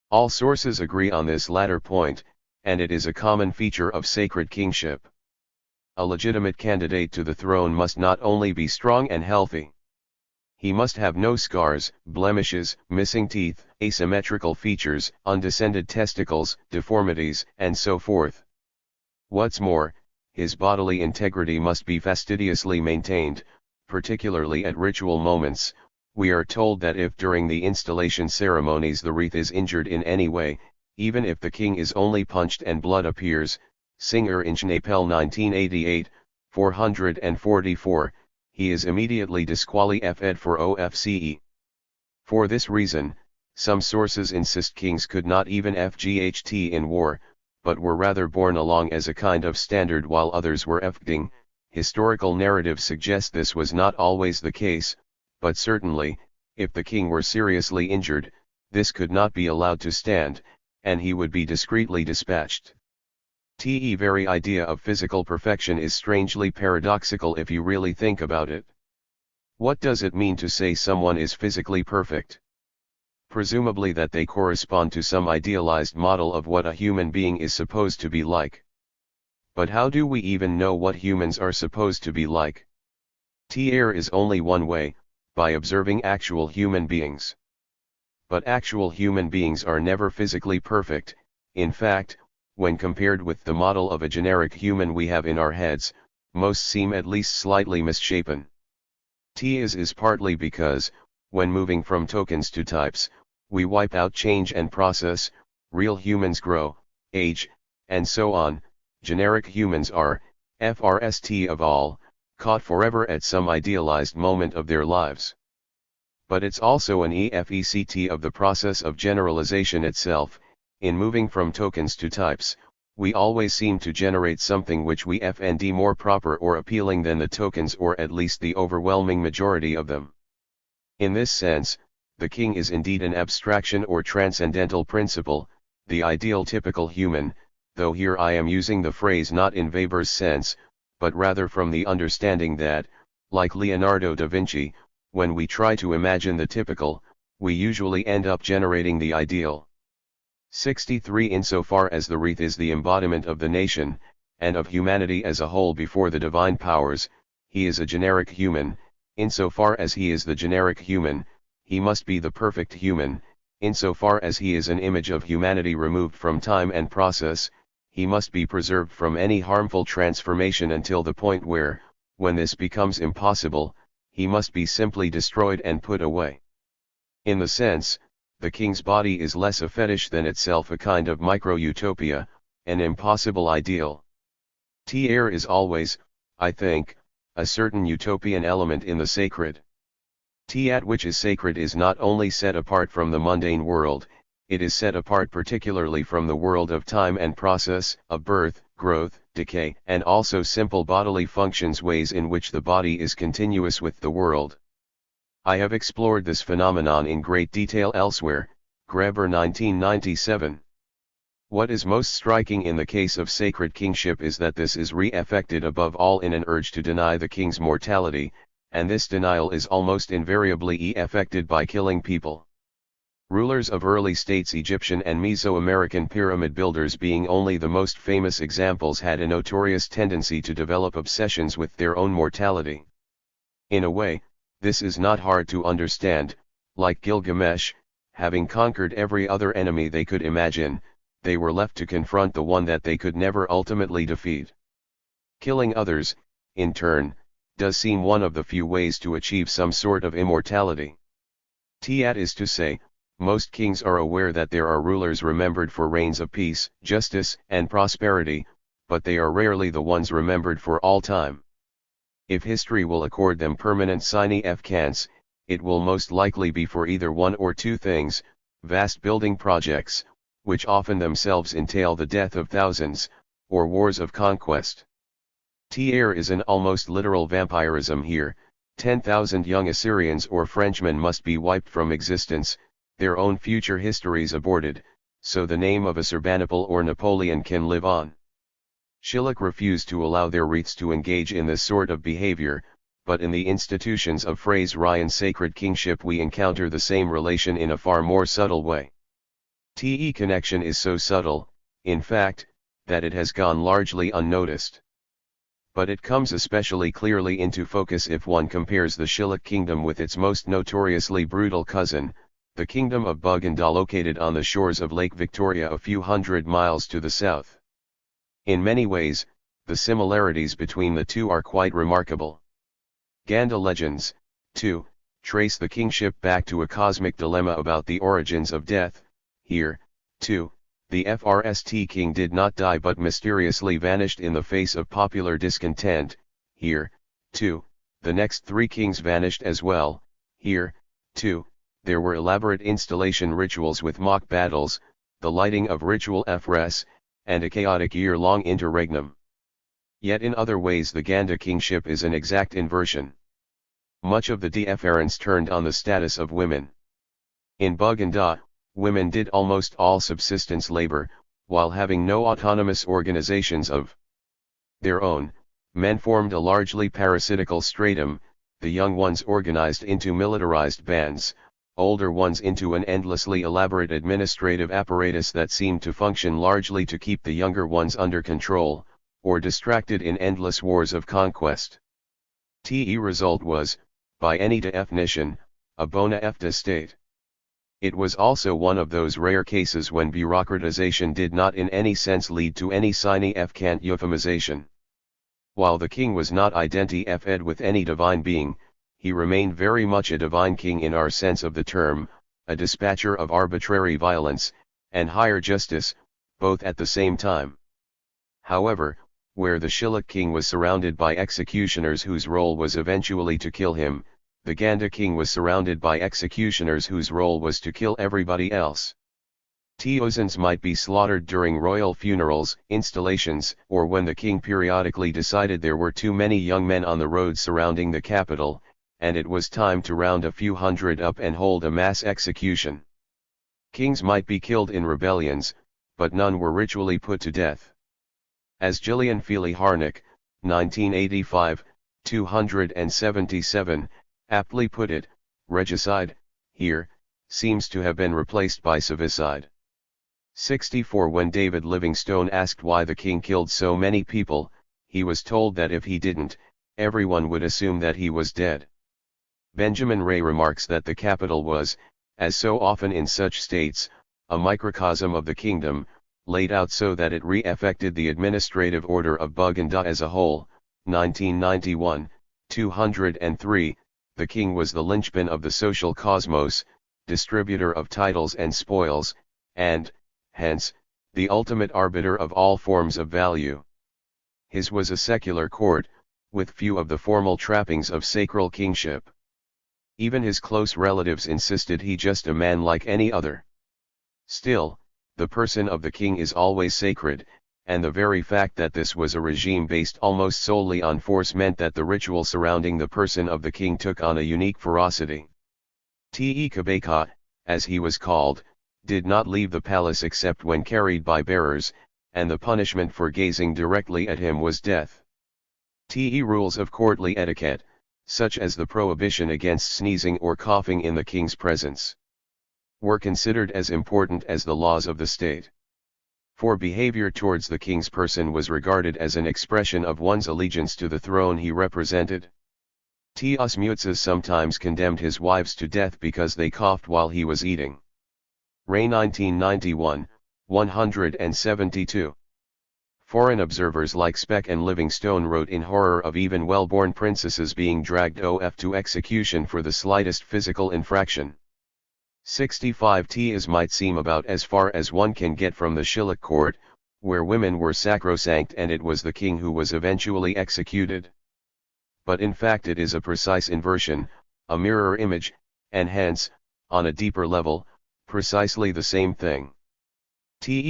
All sources agree on this latter point, and it is a common feature of sacred kingship. A legitimate candidate to the throne must not only be strong and healthy. He must have no scars, blemishes, missing teeth, asymmetrical features, undescended testicles, deformities, and so forth. What's more, his bodily integrity must be fastidiously maintained, particularly at ritual moments. We are told that if during the installation ceremonies the wreath is injured in any way, even if the king is only punched and blood appears, Singer in Schnapel 1988, 444, he is immediately disqualified for OFCE. For this reason, some sources insist kings could not even FGHT in war, but were rather borne along as a kind of standard, while others were FGing. Historical narrative suggests this was not always the case, but certainly, if the king were seriously injured, this could not be allowed to stand, and he would be discreetly dispatched. The very idea of physical perfection is strangely paradoxical if you really think about it. What does it mean to say someone is physically perfect? Presumably that they correspond to some idealized model of what a human being is supposed to be like. But how do we even know what humans are supposed to be like? There is only one way, by observing actual human beings. But actual human beings are never physically perfect. In fact, when compared with the model of a generic human we have in our heads, most seem at least slightly misshapen. This is partly because, when moving from tokens to types, we wipe out change and process. Real humans grow, age, and so on. Generic humans are, FRST of all, caught forever at some idealized moment of their lives. But it's also an EFECT of the process of generalization itself. In moving from tokens to types, we always seem to generate something which we find more proper or appealing than the tokens, or at least the overwhelming majority of them. In this sense, the king is indeed an abstraction or transcendental principle, the ideal typical human, though here I am using the phrase not in Weber's sense, but rather from the understanding that, like Leonardo da Vinci, when we try to imagine the typical, we usually end up generating the ideal. 63 Insofar as the wreath is the embodiment of the nation, and of humanity as a whole before the divine powers, he is a generic human. Insofar as he is the generic human, he must be the perfect human. Insofar as he is an image of humanity removed from time and process, he must be preserved from any harmful transformation until the point where, when this becomes impossible, he must be simply destroyed and put away. In the sense, the king's body is less a fetish than itself a kind of micro-utopia, an impossible ideal. There is always, I think, a certain utopian element in the sacred. That which is sacred is not only set apart from the mundane world, it is set apart particularly from the world of time and process, of birth, growth, decay, and also simple bodily functions, ways in which the body is continuous with the world. I have explored this phenomenon in great detail elsewhere, Graeber 1997. What is most striking in the case of sacred kingship is that this is re-affected above all in an urge to deny the king's mortality, and this denial is almost invariably affected by killing people. Rulers of early states, Egyptian and Mesoamerican pyramid builders being only the most famous examples, had a notorious tendency to develop obsessions with their own mortality. In a way, this is not hard to understand. Like Gilgamesh, having conquered every other enemy they could imagine, they were left to confront the one that they could never ultimately defeat. Killing others, in turn, does seem one of the few ways to achieve some sort of immortality. That is to say, most kings are aware that there are rulers remembered for reigns of peace, justice, and prosperity, but they are rarely the ones remembered for all time. If history will accord them permanent sine vacance, it will most likely be for either one or two things: vast building projects, which often themselves entail the death of thousands, or wars of conquest. There is an almost literal vampirism here. 10,000 young Assyrians or Frenchmen must be wiped from existence, their own future histories aborted, so the name of Assurbanipal or Napoleon can live on. Shilluk refused to allow their wreaths to engage in this sort of behavior, but in the institutions of phrase Ryan sacred kingship we encounter the same relation in a far more subtle way. The connection is so subtle, in fact, that it has gone largely unnoticed. But it comes especially clearly into focus if one compares the Shilluk kingdom with its most notoriously brutal cousin, the kingdom of Buganda, located on the shores of Lake Victoria a few hundred miles to the south. In many ways, the similarities between the two are quite remarkable. Ganda legends, too, trace the kingship back to a cosmic dilemma about the origins of death. Here, too, the First king did not die but mysteriously vanished in the face of popular discontent. Here, too, the next three kings vanished as well. Here, too, there were elaborate installation rituals with mock battles, the lighting of ritual efres, and a chaotic year-long interregnum. Yet in other ways the Ganda kingship is an exact inversion. Much of the deference turned on the status of women. In Buganda, women did almost all subsistence labor, while having no autonomous organizations of their own. Men formed a largely parasitical stratum, the young ones organized into militarized bands, older ones into an endlessly elaborate administrative apparatus that seemed to function largely to keep the younger ones under control, or distracted in endless wars of conquest. The result was, by any definition, a bona fide state. It was also one of those rare cases when bureaucratization did not in any sense lead to any sine vacant euphemization. While the king was not identified with any divine being, he remained very much a divine king in our sense of the term, a dispatcher of arbitrary violence, and higher justice, both at the same time. However, where the Shilluk king was surrounded by executioners whose role was eventually to kill him, the Ganda king was surrounded by executioners whose role was to kill everybody else. Teozans might be slaughtered during royal funerals, installations, or when the king periodically decided there were too many young men on the roads surrounding the capital, and it was time to round a few hundred up and hold a mass execution. Kings might be killed in rebellions, but none were ritually put to death. As Gillian Feely Harnick, 1985, 277, aptly put it, regicide, here, seems to have been replaced by civicide. 64 When David Livingstone asked why the king killed so many people, he was told that if he didn't, everyone would assume that he was dead. Benjamin Ray remarks that the capital was, as so often in such states, a microcosm of the kingdom, laid out so that it re-affected the administrative order of Buganda as a whole. 1991, 203, the king was the linchpin of the social cosmos, distributor of titles and spoils, and, hence, the ultimate arbiter of all forms of value. His was a secular court, with few of the formal trappings of sacral kingship. Even his close relatives insisted he just a man like any other. Still, the person of the king is always sacred, and the very fact that this was a regime based almost solely on force meant that the ritual surrounding the person of the king took on a unique ferocity. Kabeka, as he was called, did not leave the palace except when carried by bearers, and the punishment for gazing directly at him was death. Rules of courtly etiquette, such as the prohibition against sneezing or coughing in the king's presence, were considered as important as the laws of the state. For behavior towards the king's person was regarded as an expression of one's allegiance to the throne he represented. Osmutzes sometimes condemned his wives to death because they coughed while he was eating. Ray 1991, 172. Foreign observers like Speck and Livingstone wrote in horror of even well-born princesses being dragged off to execution for the slightest physical infraction. 65 As might seem about as far as one can get from the Shilluk court, where women were sacrosanct and it was the king who was eventually executed. But in fact it is a precise inversion, a mirror image, and hence, on a deeper level, precisely the same thing.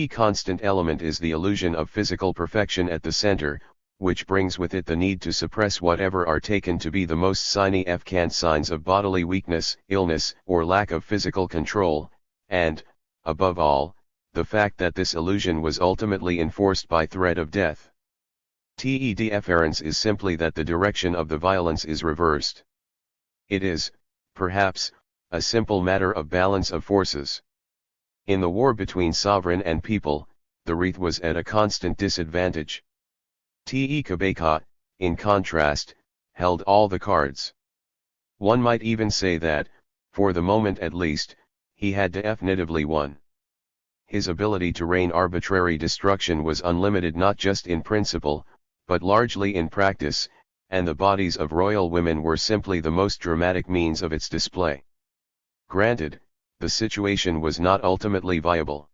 Constant element is the illusion of physical perfection at the center, which brings with it the need to suppress whatever are taken to be the most significant signs of bodily weakness, illness, or lack of physical control, and, above all, the fact that this illusion was ultimately enforced by threat of death. Deference is simply that the direction of the violence is reversed. It is, perhaps, a simple matter of balance of forces. In the war between sovereign and people, the wreath was at a constant disadvantage. Kabeka, in contrast, held all the cards. One might even say that, for the moment at least, he had definitively won. His ability to rain arbitrary destruction was unlimited not just in principle, but largely in practice, and the bodies of royal women were simply the most dramatic means of its display. Granted, the situation was not ultimately viable.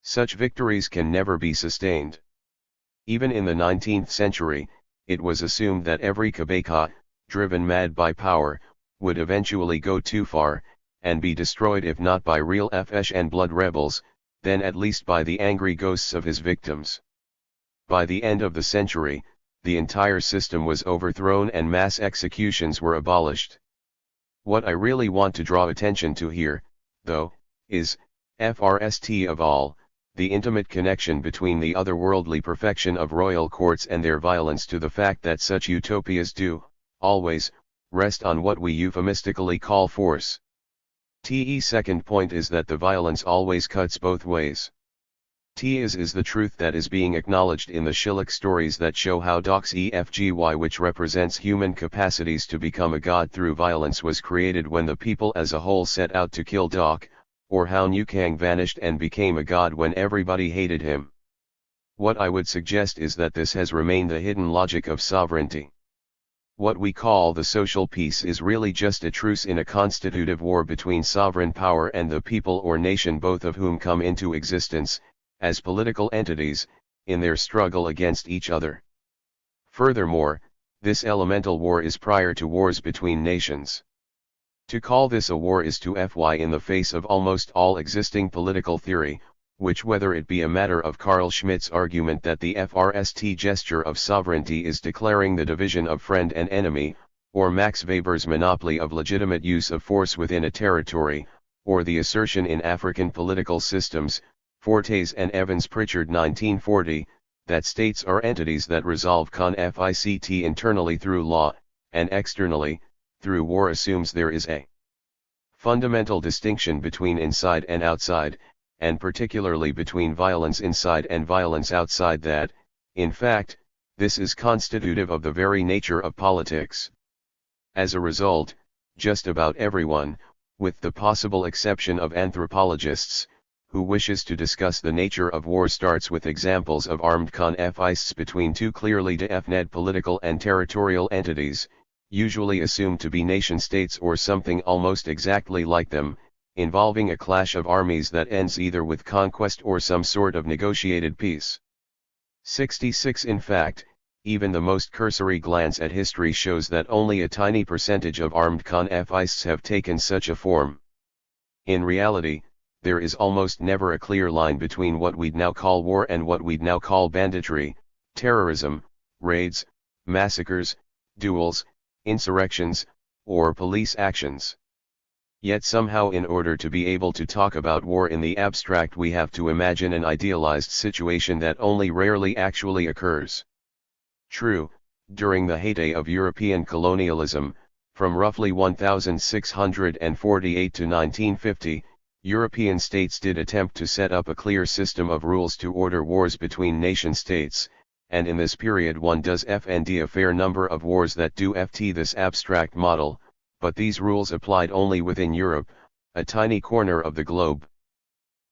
Such victories can never be sustained. Even in the 19th century, it was assumed that every Kabeka, driven mad by power, would eventually go too far, and be destroyed if not by real flesh and blood rebels, then at least by the angry ghosts of his victims. By the end of the century, the entire system was overthrown and mass executions were abolished. What I really want to draw attention to here, though, is, first of all, the intimate connection between the otherworldly perfection of royal courts and their violence to the fact that such utopias do, always, rest on what we euphemistically call force. Second point is that the violence always cuts both ways. Is the truth that is being acknowledged in the Shilluk stories that show how Dox EFGY, which represents human capacities to become a god through violence, was created when the people as a whole set out to kill Doc, or how Nukang vanished and became a god when everybody hated him. What I would suggest is that this has remained the hidden logic of sovereignty. What we call the social peace is really just a truce in a constitutive war between sovereign power and the people or nation, both of whom come into existence, as political entities, in their struggle against each other. Furthermore, this elemental war is prior to wars between nations. To call this a war is to fly in the face of almost all existing political theory, which, whether it be a matter of Carl Schmitt's argument that the first gesture of sovereignty is declaring the division of friend and enemy, or Max Weber's monopoly of legitimate use of force within a territory, or the assertion in African political systems, Fortes and Evans Pritchard 1940, that states are entities that resolve conflict internally through law, and externally, through war, assumes there is a fundamental distinction between inside and outside, and particularly between violence inside and violence outside, that, in fact, this is constitutive of the very nature of politics. As a result, just about everyone, with the possible exception of anthropologists, who wishes to discuss the nature of war starts with examples of armed conflicts between two clearly definite political and territorial entities, usually assumed to be nation-states or something almost exactly like them, involving a clash of armies that ends either with conquest or some sort of negotiated peace. 66 In fact, even the most cursory glance at history shows that only a tiny percentage of armed conflicts have taken such a form. In reality, there is almost never a clear line between what we'd now call war and what we'd now call banditry, terrorism, raids, massacres, duels, insurrections, or police actions. Yet somehow, in order to be able to talk about war in the abstract, we have to imagine an idealized situation that only rarely actually occurs. True, during the heyday of European colonialism, from roughly 1648 to 1950, European states did attempt to set up a clear system of rules to order wars between nation-states, and in this period one does find a fair number of wars that do fit this abstract model, but these rules applied only within Europe, a tiny corner of the globe.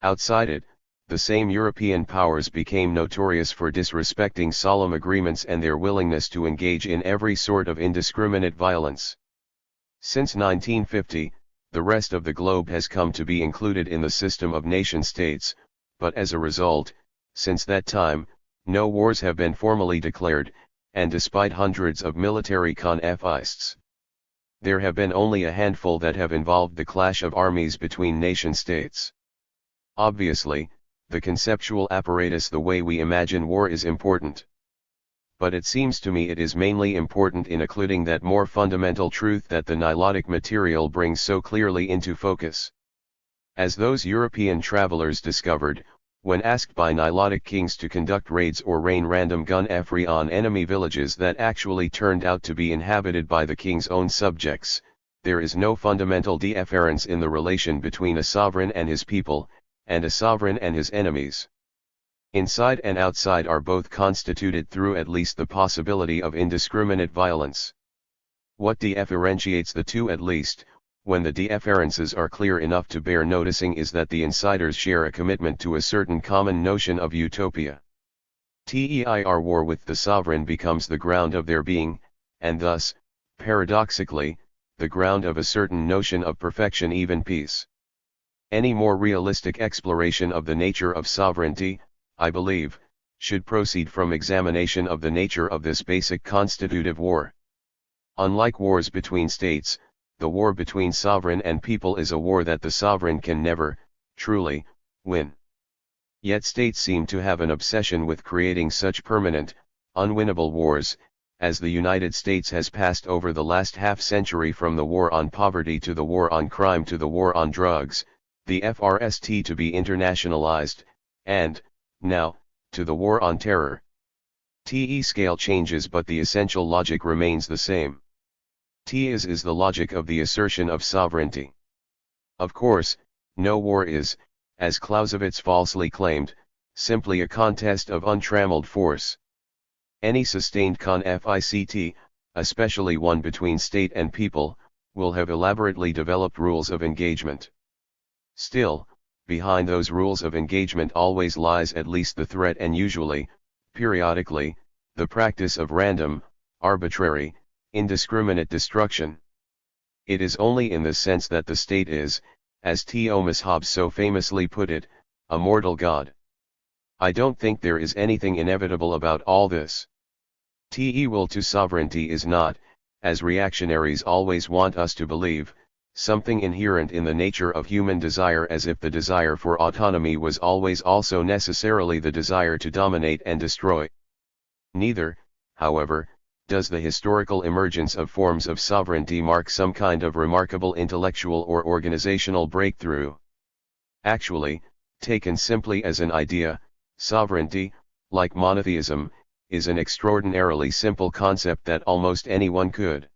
Outside it, the same European powers became notorious for disrespecting solemn agreements and their willingness to engage in every sort of indiscriminate violence. Since 1950, the rest of the globe has come to be included in the system of nation-states, but as a result, since that time, no wars have been formally declared, and despite hundreds of military conflicts, there have been only a handful that have involved the clash of armies between nation-states. Obviously, the conceptual apparatus, the way we imagine war, is important. But it seems to me it is mainly important in occluding that more fundamental truth that the Nilotic material brings so clearly into focus. As those European travelers discovered, when asked by Nilotic kings to conduct raids or rain random gunfire on enemy villages that actually turned out to be inhabited by the king's own subjects, there is no fundamental difference in the relation between a sovereign and his people, and a sovereign and his enemies. Inside and outside are both constituted through at least the possibility of indiscriminate violence. What differentiates the two, at least, when the differences are clear enough to bear noticing, is that the insiders share a commitment to a certain common notion of utopia. Their war with the sovereign becomes the ground of their being, and thus, paradoxically, the ground of a certain notion of perfection, even peace. Any more realistic exploration of the nature of sovereignty, I believe, should proceed from examination of the nature of this basic constitutive war. Unlike wars between states, the war between sovereign and people is a war that the sovereign can never, truly, win. Yet states seem to have an obsession with creating such permanent, unwinnable wars, as the United States has passed over the last half-century, from the war on poverty to the war on crime to the war on drugs, the FRST to be internationalized, and, now, to the war on terror. Scale changes, but the essential logic remains the same. Is the logic of the assertion of sovereignty. Of course, no war is, as Clausewitz falsely claimed, simply a contest of untrammeled force. Any sustained conflict, especially one between state and people, will have elaborately developed rules of engagement. Still, behind those rules of engagement always lies at least the threat, and usually, periodically, the practice of random, arbitrary, indiscriminate destruction. It is only in this sense that the state is, as Thomas Hobbes so famously put it, a mortal god. I don't think there is anything inevitable about all this. Will to sovereignty is not, as reactionaries always want us to believe, something inherent in the nature of human desire, as if the desire for autonomy was always also necessarily the desire to dominate and destroy. Neither, however, does the historical emergence of forms of sovereignty mark some kind of remarkable intellectual or organizational breakthrough. Actually, taken simply as an idea, sovereignty, like monotheism, is an extraordinarily simple concept that almost anyone could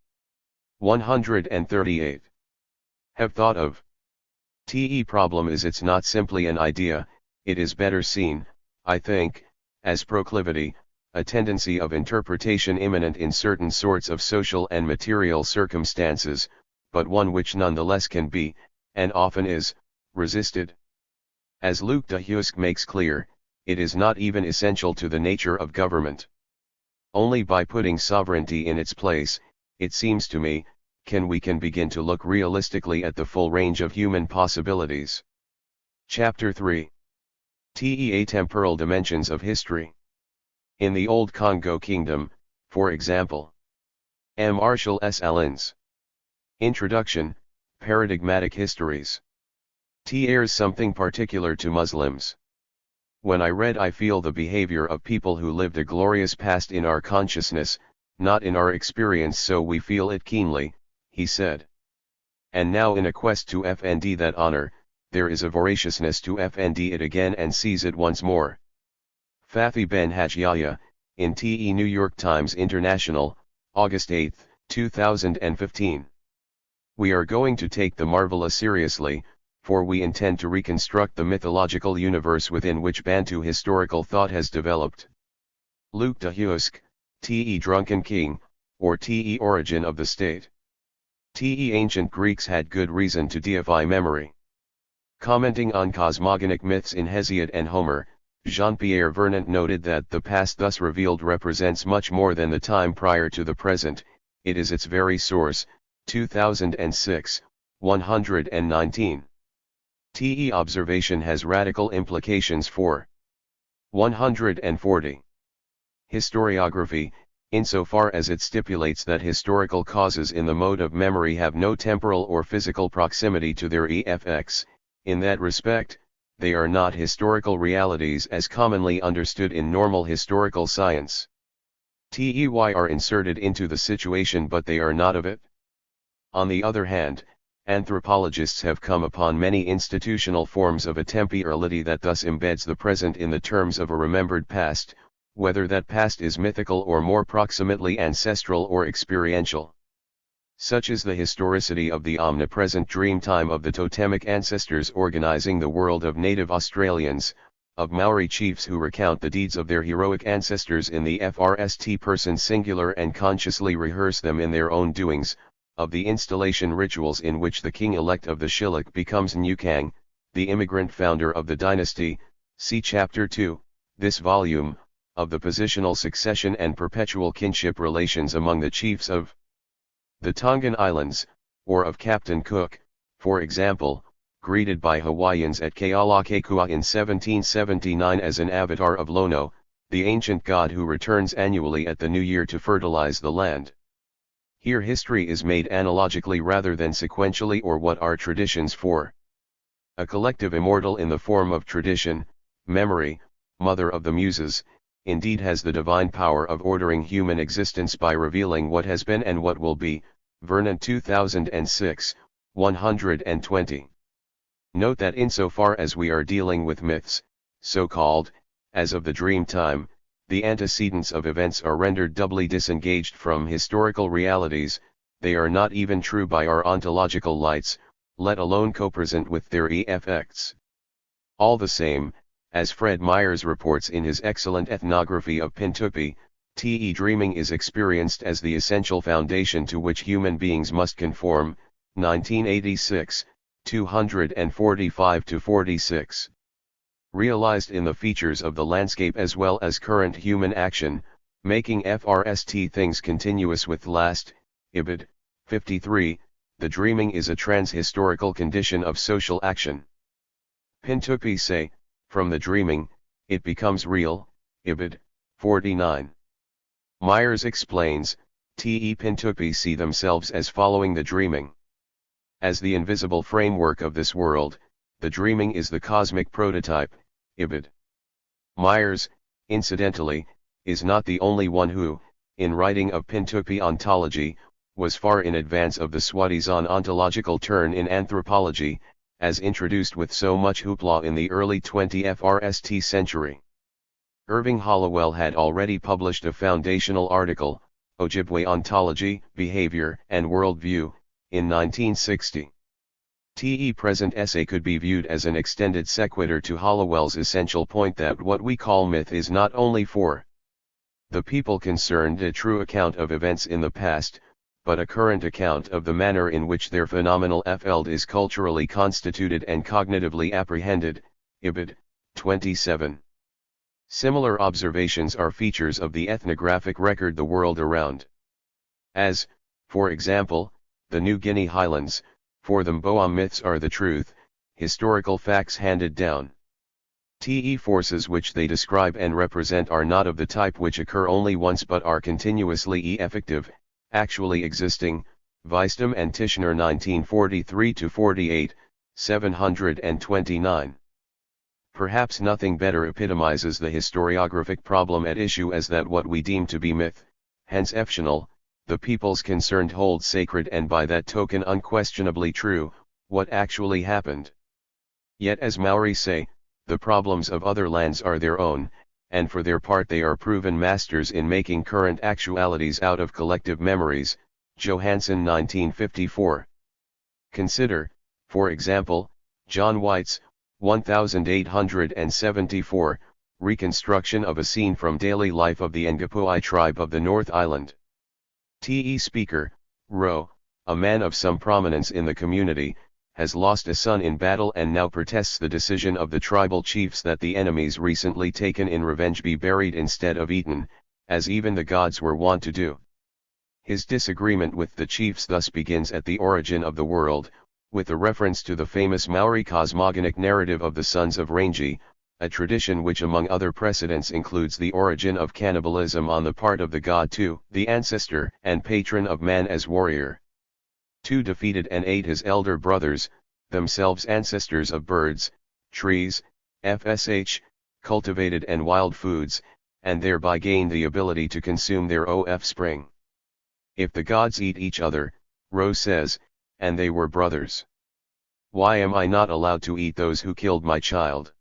138 have thought of. The problem is it's not simply an idea, it is better seen, I think, as proclivity, a tendency of interpretation immanent in certain sorts of social and material circumstances, but one which nonetheless can be, and often is, resisted. As Luc de Huysque makes clear, it is not even essential to the nature of government. Only by putting sovereignty in its place, it seems to me, can we begin to look realistically at the full range of human possibilities. Chapter 3. Temporal dimensions of history. In the Old Congo Kingdom, for example. M. Marshall S. Allens. Introduction, Paradigmatic Histories. There's something particular to Muslims. When I read, I feel the behavior of people who lived a glorious past in our consciousness, not in our experience, so we feel it keenly, he said. And now in a quest to find that honor, there is a voraciousness to find it again and seize it once more. Fathi Ben Haj Yahya, in TE New York Times International, August 8, 2015. We are going to take the marvelous seriously, for we intend to reconstruct the mythological universe within which Bantu historical thought has developed. Luke de Husk, Te Drunken King, or Te Origin of the State. Te Ancient Greeks had good reason to deify memory. Commenting on cosmogonic myths in Hesiod and Homer, Jean-Pierre Vernant noted that the past thus revealed represents much more than the time prior to the present, it is its very source. 2006, 119. TE observation has radical implications for 140. Historiography, insofar as it stipulates that historical causes in the mode of memory have no temporal or physical proximity to their effects, in that respect, they are not historical realities as commonly understood in normal historical science. TEY are inserted into the situation but they are not of it. On the other hand, anthropologists have come upon many institutional forms of a temporality that thus embeds the present in the terms of a remembered past, whether that past is mythical or more proximately ancestral or experiential. Such is the historicity of the omnipresent dream time of the totemic ancestors organizing the world of native Australians, of Maori chiefs who recount the deeds of their heroic ancestors in the first person singular and consciously rehearse them in their own doings, of the installation rituals in which the king-elect of the Shilluk becomes Nukang, the immigrant founder of the dynasty, see Chapter 2, this volume, of the positional succession and perpetual kinship relations among the chiefs of the Tongan Islands, or of Captain Cook, for example, greeted by Hawaiians at Kealakekua in 1779 as an avatar of Lono, the ancient god who returns annually at the new year to fertilize the land. Here history is made analogically rather than sequentially, or what are traditions for. A collective immortal in the form of tradition, memory, mother of the muses, indeed has the divine power of ordering human existence by revealing what has been and what will be. Vernon 2006, 120. Note that insofar as we are dealing with myths, so-called, as of the dream time, the antecedents of events are rendered doubly disengaged from historical realities, they are not even true by our ontological lights, let alone co-present with their effects. All the same, as Fred Myers reports in his excellent ethnography of Pintupi, TE dreaming is experienced as the essential foundation to which human beings must conform, 1986, 245-46. Realized in the features of the landscape as well as current human action, making FRST things continuous with last, Ibid, 53, the dreaming is a trans-historical condition of social action. Pintupi say, from the dreaming, it becomes real, Ibid, 49. Myers explains, Te Pintupi see themselves as following the dreaming. As the invisible framework of this world, the dreaming is the cosmic prototype, Ibid. Myers, incidentally, is not the only one who, in writing of Pintupi ontology, was far in advance of the Swadizan ontological turn in anthropology, as introduced with so much hoopla in the early 21st century. Irving Hollowell had already published a foundational article, Ojibwe Ontology, Behavior, and Worldview, in 1960. TE present essay could be viewed as an extended sequitur to Hollowell's essential point that what we call myth is not only for the people concerned a true account of events in the past, but a current account of the manner in which their phenomenal field is culturally constituted and cognitively apprehended, Ibid, 27. Similar observations are features of the ethnographic record the world around. As, for example, the New Guinea Highlands, for them Boam myths are the truth, historical facts handed down. TE forces which they describe and represent are not of the type which occur only once but are continuously effective, actually existing, Weisdom and Tishner 1943-48, 729. Perhaps nothing better epitomizes the historiographic problem at issue as that what we deem to be myth, hence fictional, the peoples concerned hold sacred and by that token unquestionably true, what actually happened. Yet as Maori say, the problems of other lands are their own, and for their part they are proven masters in making current actualities out of collective memories, Johansson 1954. Consider, for example, John White's, 1874, reconstruction of a scene from daily life of the Ngapui tribe of the North Island. T.E. Speaker, Roe, a man of some prominence in the community, has lost a son in battle and now protests the decision of the tribal chiefs that the enemies recently taken in revenge be buried instead of eaten, as even the gods were wont to do. His disagreement with the chiefs thus begins at the origin of the world, with a reference to the famous Maori cosmogonic narrative of the sons of Rangi, a tradition which among other precedents includes the origin of cannibalism on the part of the god Tu, the ancestor and patron of man as warrior. Tu defeated and ate his elder brothers, themselves ancestors of birds, trees, cultivated and wild foods, and thereby gained the ability to consume their offspring. If the gods eat each other, Roe says, and they were brothers, why am I not allowed to eat those who killed my child?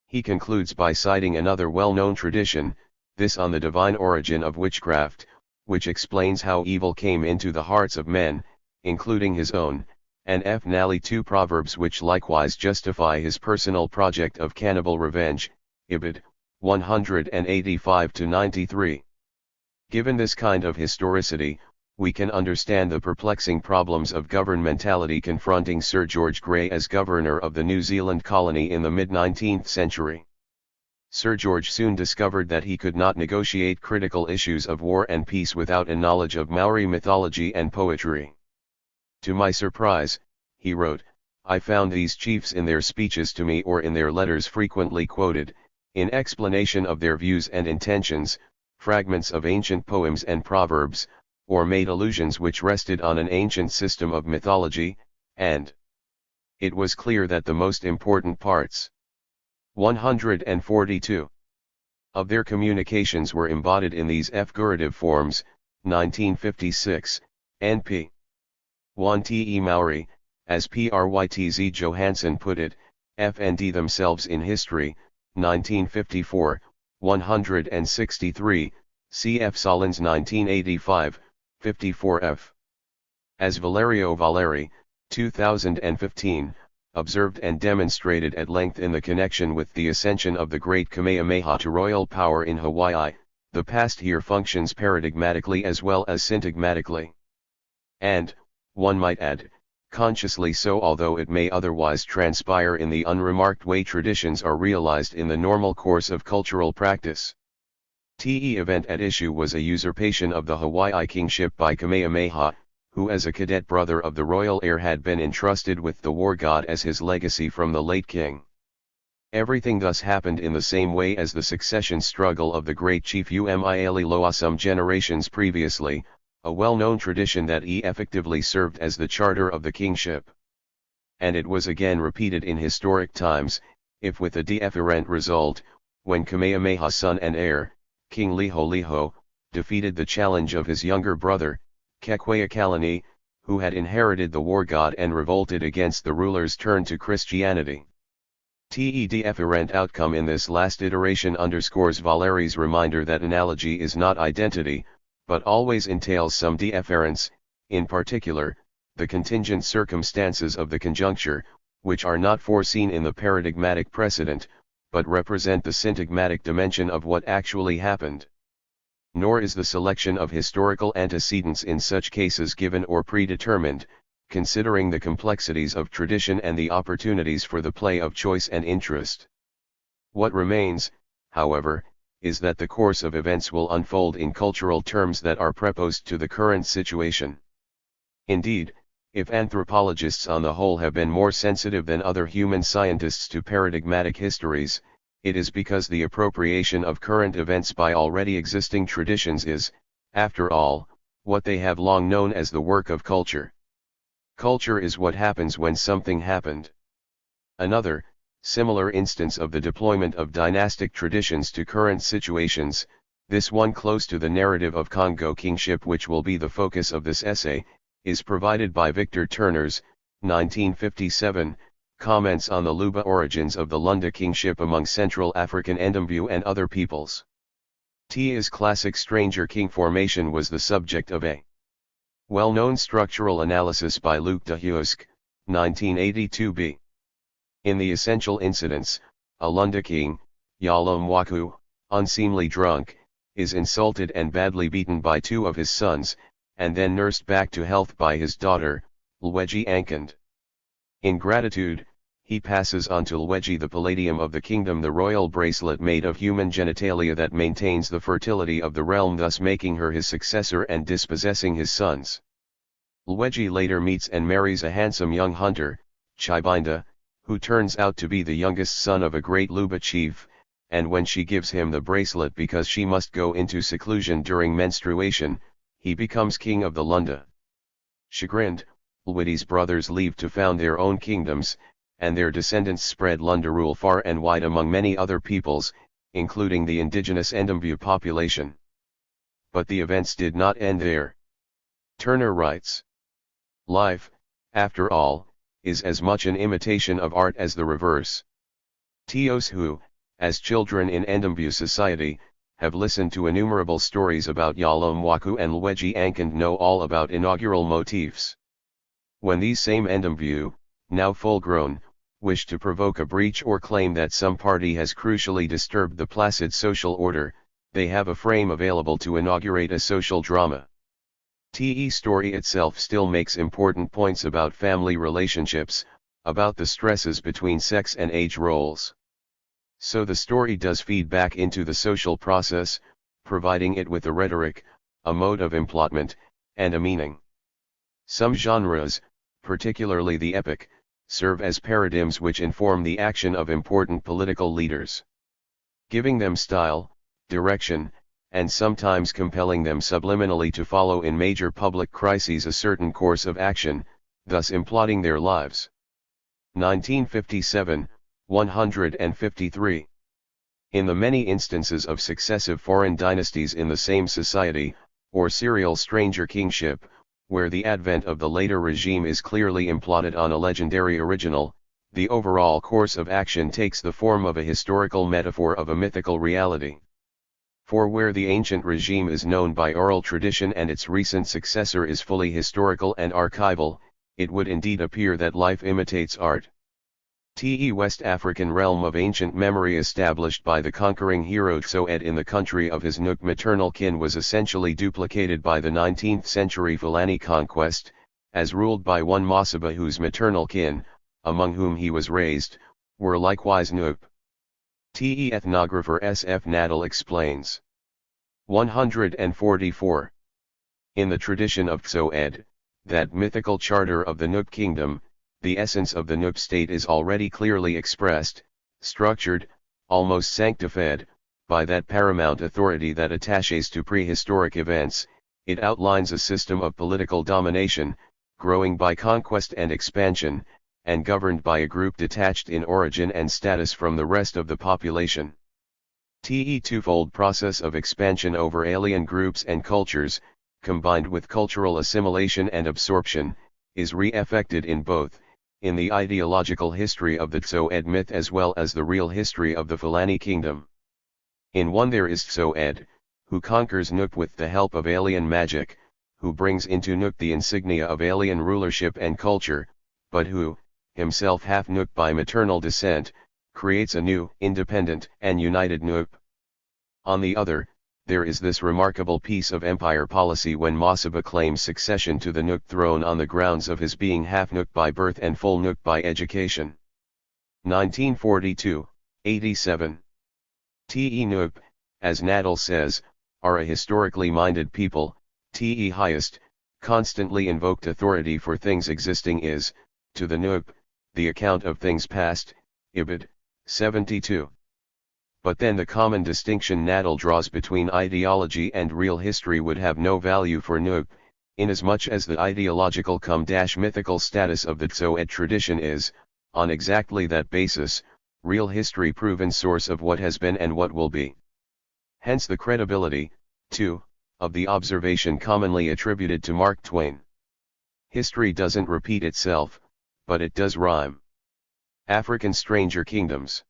He concludes by citing another well-known tradition, this on the divine origin of witchcraft, which explains how evil came into the hearts of men, including his own, and finally 2 proverbs which likewise justify his personal project of cannibal revenge, Ibid, 185-93. Given this kind of historicity, we can understand the perplexing problems of governmentality confronting Sir George Grey as governor of the New Zealand colony in the mid-19th century. Sir George soon discovered that he could not negotiate critical issues of war and peace without a knowledge of Maori mythology and poetry. To my surprise, he wrote, I found these chiefs in their speeches to me or in their letters frequently quoted, in explanation of their views and intentions, fragments of ancient poems and proverbs, or made allusions which rested on an ancient system of mythology, and it was clear that the most important parts, 142, of their communications were embodied in these figurative forms, 1956, NP. 1 Te Maori, as Prytz Johansson put it, FND themselves in history, 1954, 163, cf. Solins 1985, 54f. As Valerio Valeri, 2015, observed and demonstrated at length in the connection with the ascension of the great Kamehameha to royal power in Hawaii, the past here functions paradigmatically as well as syntagmatically. And, one might add, consciously so, although it may otherwise transpire in the unremarked way traditions are realized in the normal course of cultural practice. The event at issue was a usurpation of the Hawaii kingship by Kamehameha, who as a cadet brother of the royal heir had been entrusted with the war god as his legacy from the late king. Everything thus happened in the same way as the succession struggle of the great chief Umialiloa some generations previously, a well-known tradition that effectively served as the charter of the kingship. And it was again repeated in historic times, if with a different result, when Kamehameha's son and heir, King Liholiho, defeated the challenge of his younger brother, Kekweakalani, who had inherited the war god and revolted against the ruler's turn to Christianity. The different outcome in this last iteration underscores Valeri's reminder that analogy is not identity, but always entails some difference, in particular, the contingent circumstances of the conjuncture, which are not foreseen in the paradigmatic precedent, but represent the syntagmatic dimension of what actually happened. Nor is the selection of historical antecedents in such cases given or predetermined, considering the complexities of tradition and the opportunities for the play of choice and interest. What remains, however, is that the course of events will unfold in cultural terms that are preposed to the current situation. Indeed, if anthropologists on the whole have been more sensitive than other human scientists to paradigmatic histories, it is because the appropriation of current events by already existing traditions is, after all, what they have long known as the work of culture. Culture is what happens when something happened. Another, similar instance of the deployment of dynastic traditions to current situations, this one close to the narrative of Congo kingship which will be the focus of this essay, is provided by Victor Turner's, 1957, comments on the Luba origins of the Lunda kingship among Central African Ndembu and other peoples. T's classic Stranger King formation was the subject of a well-known structural analysis by Luc de Huysque, 1982b. In the essential incidents, a Lunda king, Yala Mwaku, unseemly drunk, is insulted and badly beaten by two of his sons, and then nursed back to health by his daughter, Lweji Ankand. In gratitude, he passes on to Lweji the palladium of the kingdom, the royal bracelet made of human genitalia that maintains the fertility of the realm, thus making her his successor and dispossessing his sons. Lweji later meets and marries a handsome young hunter, Chibinda, who turns out to be the youngest son of a great Luba chief, and when she gives him the bracelet because she must go into seclusion during menstruation, he becomes king of the Lunda. Chagrined, Lweji's brothers leave to found their own kingdoms, and their descendants spread Lunda rule far and wide among many other peoples, including the indigenous Ndembu population. But the events did not end there. Turner writes, "Life, after all, is as much an imitation of art as the reverse. Those who, as children in Ndembu society, have listened to innumerable stories about Yala Mwaku and Lweji Ankand know all about inaugural motifs. When these same Ndembu, now full-grown, wish to provoke a breach or claim that some party has crucially disturbed the placid social order, they have a frame available to inaugurate a social drama. TE's story itself still makes important points about family relationships, about the stresses between sex and age roles. So the story does feed back into the social process, providing it with a rhetoric, a mode of implotment, and a meaning. Some genres, particularly the epic, serve as paradigms which inform the action of important political leaders, giving them style, direction, and sometimes compelling them subliminally to follow in major public crises a certain course of action, thus imploding their lives." 1957, 153. In the many instances of successive foreign dynasties in the same society, or serial stranger kingship, where the advent of the later regime is clearly imploded on a legendary original, the overall course of action takes the form of a historical metaphor of a mythical reality. For where the ancient regime is known by oral tradition and its recent successor is fully historical and archival, it would indeed appear that life imitates art. The West African realm of ancient memory established by the conquering hero Tsoed in the country of his Nook maternal kin was essentially duplicated by the 19th century Fulani conquest, as ruled by one Masaba whose maternal kin, among whom he was raised, were likewise Nook. The ethnographer S.F. Nadal explains. 144. In the tradition of Tsoed, that mythical charter of the Nook kingdom, the essence of the Nook state is already clearly expressed, structured, almost sanctified, by that paramount authority that attaches to prehistoric events. It outlines a system of political domination, growing by conquest and expansion, and governed by a group detached in origin and status from the rest of the population. The twofold process of expansion over alien groups and cultures, combined with cultural assimilation and absorption, is re-effected in both, in the ideological history of the Tsoed myth as well as the real history of the Fulani kingdom. In one there is Tsoed, who conquers Nook with the help of alien magic, who brings into Nook the insignia of alien rulership and culture, but who, himself half Nook by maternal descent, creates a new, independent, and united Nook. On the other, there is this remarkable piece of empire policy when Masaba claims succession to the Nook throne on the grounds of his being half Nook by birth and full Nook by education. 1942, 87. Te Nook, as Nadal says, are a historically minded people. Te highest, constantly invoked authority for things existing is, to the Nook, the account of things past. Ibid. 72. But then the common distinction Nadal draws between ideology and real history would have no value for Nook, inasmuch as the ideological mythical status of the Tzoed tradition is, on exactly that basis, real history proven source of what has been and what will be. Hence the credibility, too, of the observation commonly attributed to Mark Twain. History doesn't repeat itself, but it does rhyme. African Stranger Kingdoms.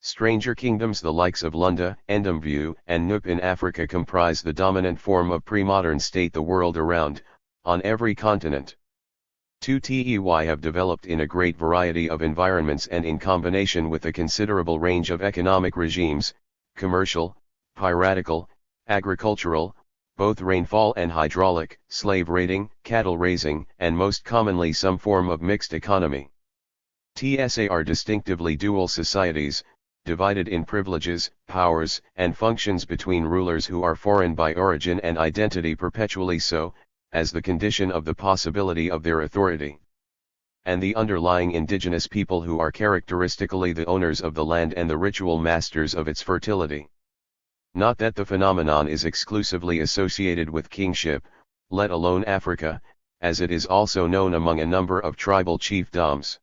Stranger kingdoms the likes of Lunda, Ndemvu, and Nupe in Africa comprise the dominant form of pre-modern state the world around, on every continent. 2TEY have developed in a great variety of environments and in combination with a considerable range of economic regimes, commercial, piratical, agricultural, both rainfall and hydraulic, slave raiding, cattle raising, and most commonly some form of mixed economy. TSA are distinctively dual societies, divided in privileges, powers, and functions between rulers who are foreign by origin and identity perpetually so, as the condition of the possibility of their authority, and the underlying indigenous people who are characteristically the owners of the land and the ritual masters of its fertility. Not that the phenomenon is exclusively associated with kingship, let alone Africa, as it is also known among a number of tribal chiefdoms.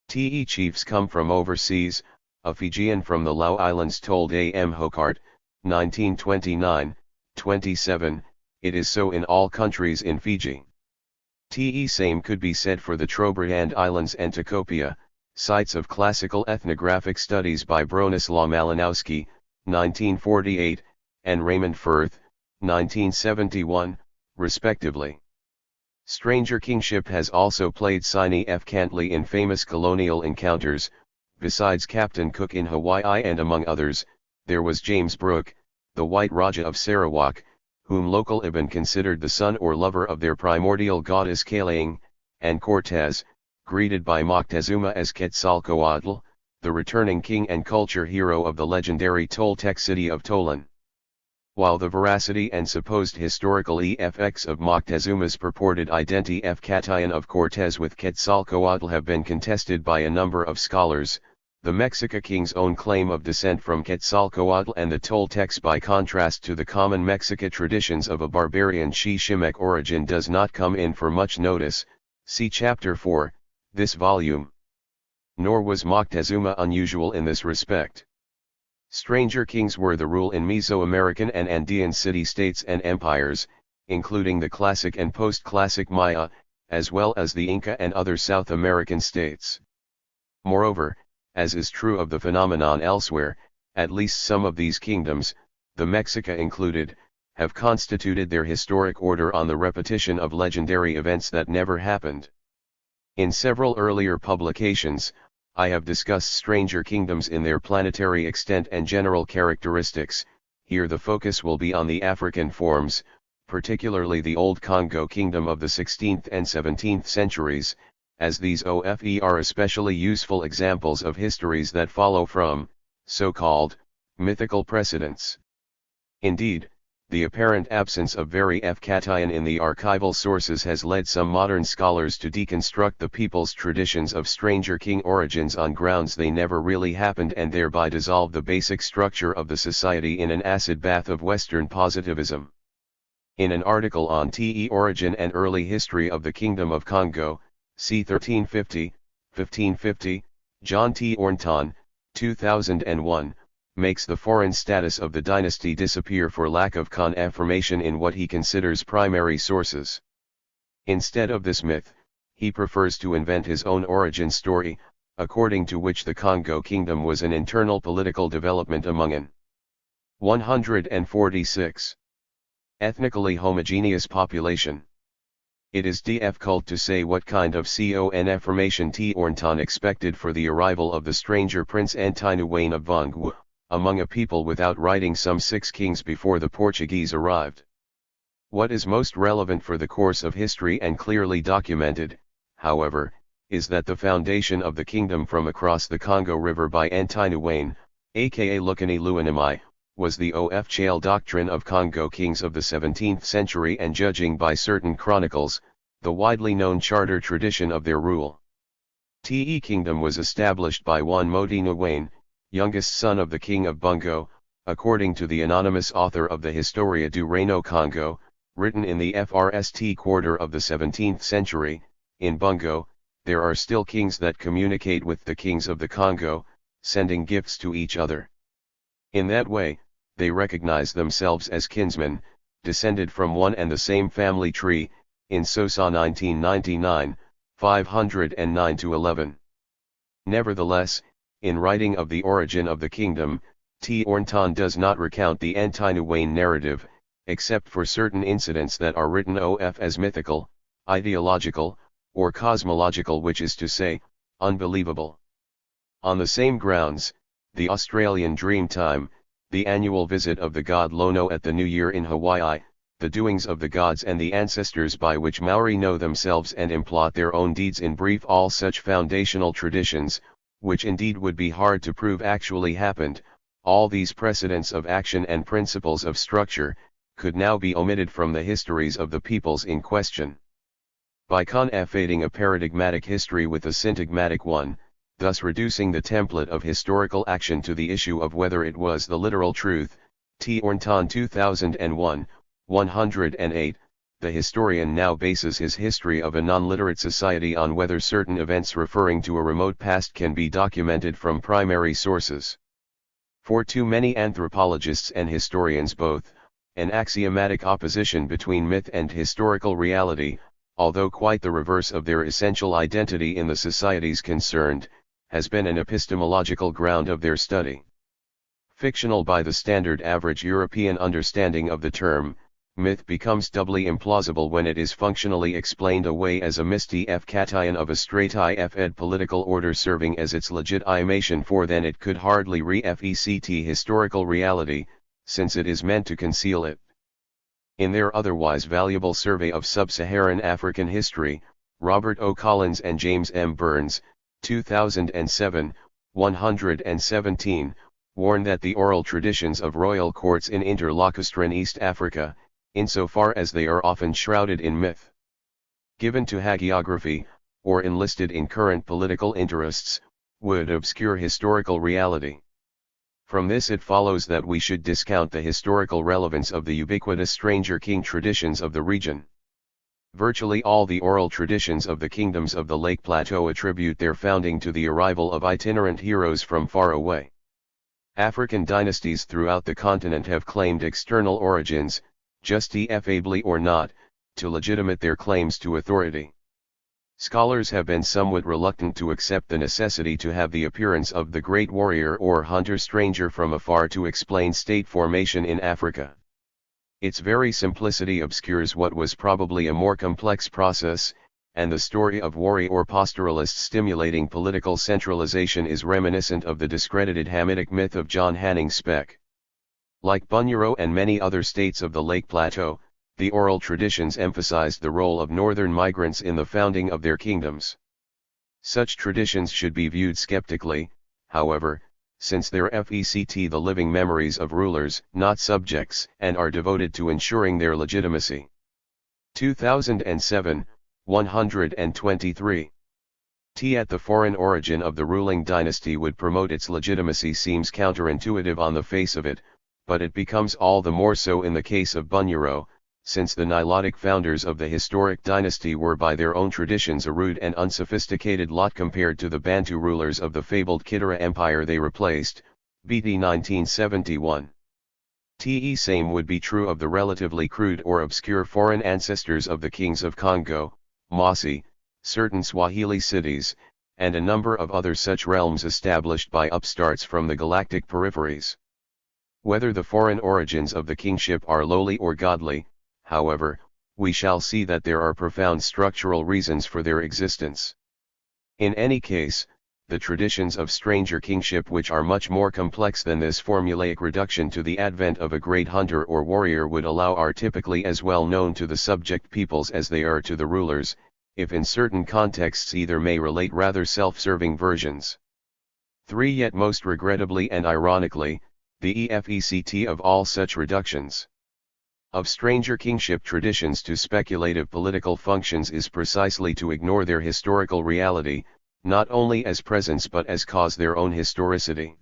Chiefs come from overseas. A Fijian from the Lau Islands told A.M. Hokart, 1929, 27, it is so in all countries in Fiji. Same could be said for the Trobriand Islands and Tikopia, sites of classical ethnographic studies by Bronislaw Malinowski, 1948, and Raymond Firth, 1971, respectively. Stranger kingship has also played Sine F. Cantley in famous colonial encounters. Besides Captain Cook in Hawaii and among others, there was James Brooke, the White Raja of Sarawak, whom local Ibn considered the son or lover of their primordial goddess Kalaying, and Cortez, greeted by Moctezuma as Quetzalcoatl, the returning king and culture hero of the legendary Toltec city of Tolan. While the veracity and supposed historical effects of Moctezuma's purported identification of Cortez with Quetzalcoatl have been contested by a number of scholars, the Mexica king's own claim of descent from Quetzalcoatl and the Toltecs by contrast to the common Mexica traditions of a barbarian Chichimeque origin does not come in for much notice, see Chapter 4, this volume. Nor was Moctezuma unusual in this respect. Stranger kings were the rule in Mesoamerican and Andean city-states and empires, including the classic and post-classic Maya, as well as the Inca and other South American states. Moreover, as is true of the phenomenon elsewhere, at least some of these kingdoms, the Mexica included, have constituted their historic order on the repetition of legendary events that never happened. In several earlier publications, I have discussed stranger kingdoms in their planetary extent and general characteristics. Here the focus will be on the African forms, particularly the Old Congo Kingdom of the 16th and 17th centuries, as these are especially useful examples of histories that follow from, so-called, mythical precedents. Indeed, the apparent absence of very efkation in the archival sources has led some modern scholars to deconstruct the people's traditions of stranger king origins on grounds they never really happened and thereby dissolve the basic structure of the society in an acid bath of Western positivism. In an article on origin and early history of the Kingdom of Congo, c. 1550, John T. Ornton, 2001, makes the foreign status of the dynasty disappear for lack of confirmation in what he considers primary sources. Instead of this myth, he prefers to invent his own origin story, according to which the Congo Kingdom was an internal political development among an 146 ethnically homogeneous population. It is difficult to say what kind of confirmation T. Ornton expected for the arrival of the stranger Prince Antinouane of Vongwu, among a people without writing some 6 kings before the Portuguese arrived. What is most relevant for the course of history and clearly documented, however, is that the foundation of the kingdom from across the Congo River by Antinouane, aka Lukani Luanamai, was the Ofchale doctrine of Congo kings of the 17th century and judging by certain chronicles, the widely known charter tradition of their rule. Te kingdom was established by one Moti Nouane, youngest son of the king of Bungo, according to the anonymous author of the Historia du Reino Congo, Written in the first quarter of the 17th century, in Bungo, there are still kings that communicate with the kings of the Congo, sending gifts to each other. In that way, they recognize themselves as kinsmen, descended from one and the same family tree, in Sosa 1999, 509-11. Nevertheless, in writing of the origin of the kingdom, Thornton does not recount the Antinoan narrative, except for certain incidents that are written off as mythical, ideological, or cosmological, which is to say, unbelievable. On the same grounds, the Australian Dreamtime, the annual visit of the god Lono at the New Year in Hawaii, the doings of the gods and the ancestors by which Maori know themselves and implot their own deeds, in brief, all such foundational traditions, which indeed would be hard to prove actually happened, all these precedents of action and principles of structure, could now be omitted from the histories of the peoples in question. By confounding a paradigmatic history with a syntagmatic one, thus reducing the template of historical action to the issue of whether it was the literal truth, Thornton 2001, 108, the historian now bases his history of a non-literate society on whether certain events referring to a remote past can be documented from primary sources. For too many anthropologists and historians both, an axiomatic opposition between myth and historical reality, although quite the reverse of their essential identity in the societies concerned, has been an epistemological ground of their study. Fictional by the standard average European understanding of the term, myth becomes doubly implausible when it is functionally explained away as a misty cation of a straight ed political order serving as its legitimation, for then it could hardly reflect historical reality, since it is meant to conceal it. In their otherwise valuable survey of sub-Saharan African history, Robert O. Collins and James M. Burns, 2007, 117, warn that the oral traditions of royal courts in interlocustran East Africa, insofar as they are often shrouded in myth, given to hagiography, or enlisted in current political interests, would obscure historical reality. From this it follows that we should discount the historical relevance of the ubiquitous stranger king traditions of the region. Virtually all the oral traditions of the kingdoms of the Lake Plateau attribute their founding to the arrival of itinerant heroes from far away. African dynasties throughout the continent have claimed external origins, justifiably or not, to legitimate their claims to authority. Scholars have been somewhat reluctant to accept the necessity to have the appearance of the great warrior or hunter-stranger from afar to explain state formation in Africa. Its very simplicity obscures what was probably a more complex process, and the story of warrior or pastoralist stimulating political centralization is reminiscent of the discredited Hamitic myth of John Hanning Speke. Like Bunyoro and many other states of the Lake Plateau, the oral traditions emphasized the role of northern migrants in the founding of their kingdoms. Such traditions should be viewed skeptically, however, since they're the living memories of rulers, not subjects, and are devoted to ensuring their legitimacy. 2007, 123. At the foreign origin of the ruling dynasty would promote its legitimacy seems counterintuitive on the face of it, but it becomes all the more so in the case of Bunyoro, since the Nilotic founders of the historic dynasty were by their own traditions a rude and unsophisticated lot compared to the Bantu rulers of the fabled Kidara Empire they replaced, BD 1971. Same would be true of the relatively crude or obscure foreign ancestors of the kings of Congo, Mossi, certain Swahili cities, and a number of other such realms established by upstarts from the galactic peripheries. Whether the foreign origins of the kingship are lowly or godly, however, we shall see that there are profound structural reasons for their existence. In any case, the traditions of stranger kingship, which are much more complex than this formulaic reduction to the advent of a great hunter or warrior would allow, are typically as well known to the subject peoples as they are to the rulers, if in certain contexts either may relate rather self-serving versions. 3. Yet most regrettably and ironically, the effect of all such reductions of stranger kingship traditions to speculative political functions is precisely to ignore their historical reality, not only as presence but as cause their own historicity.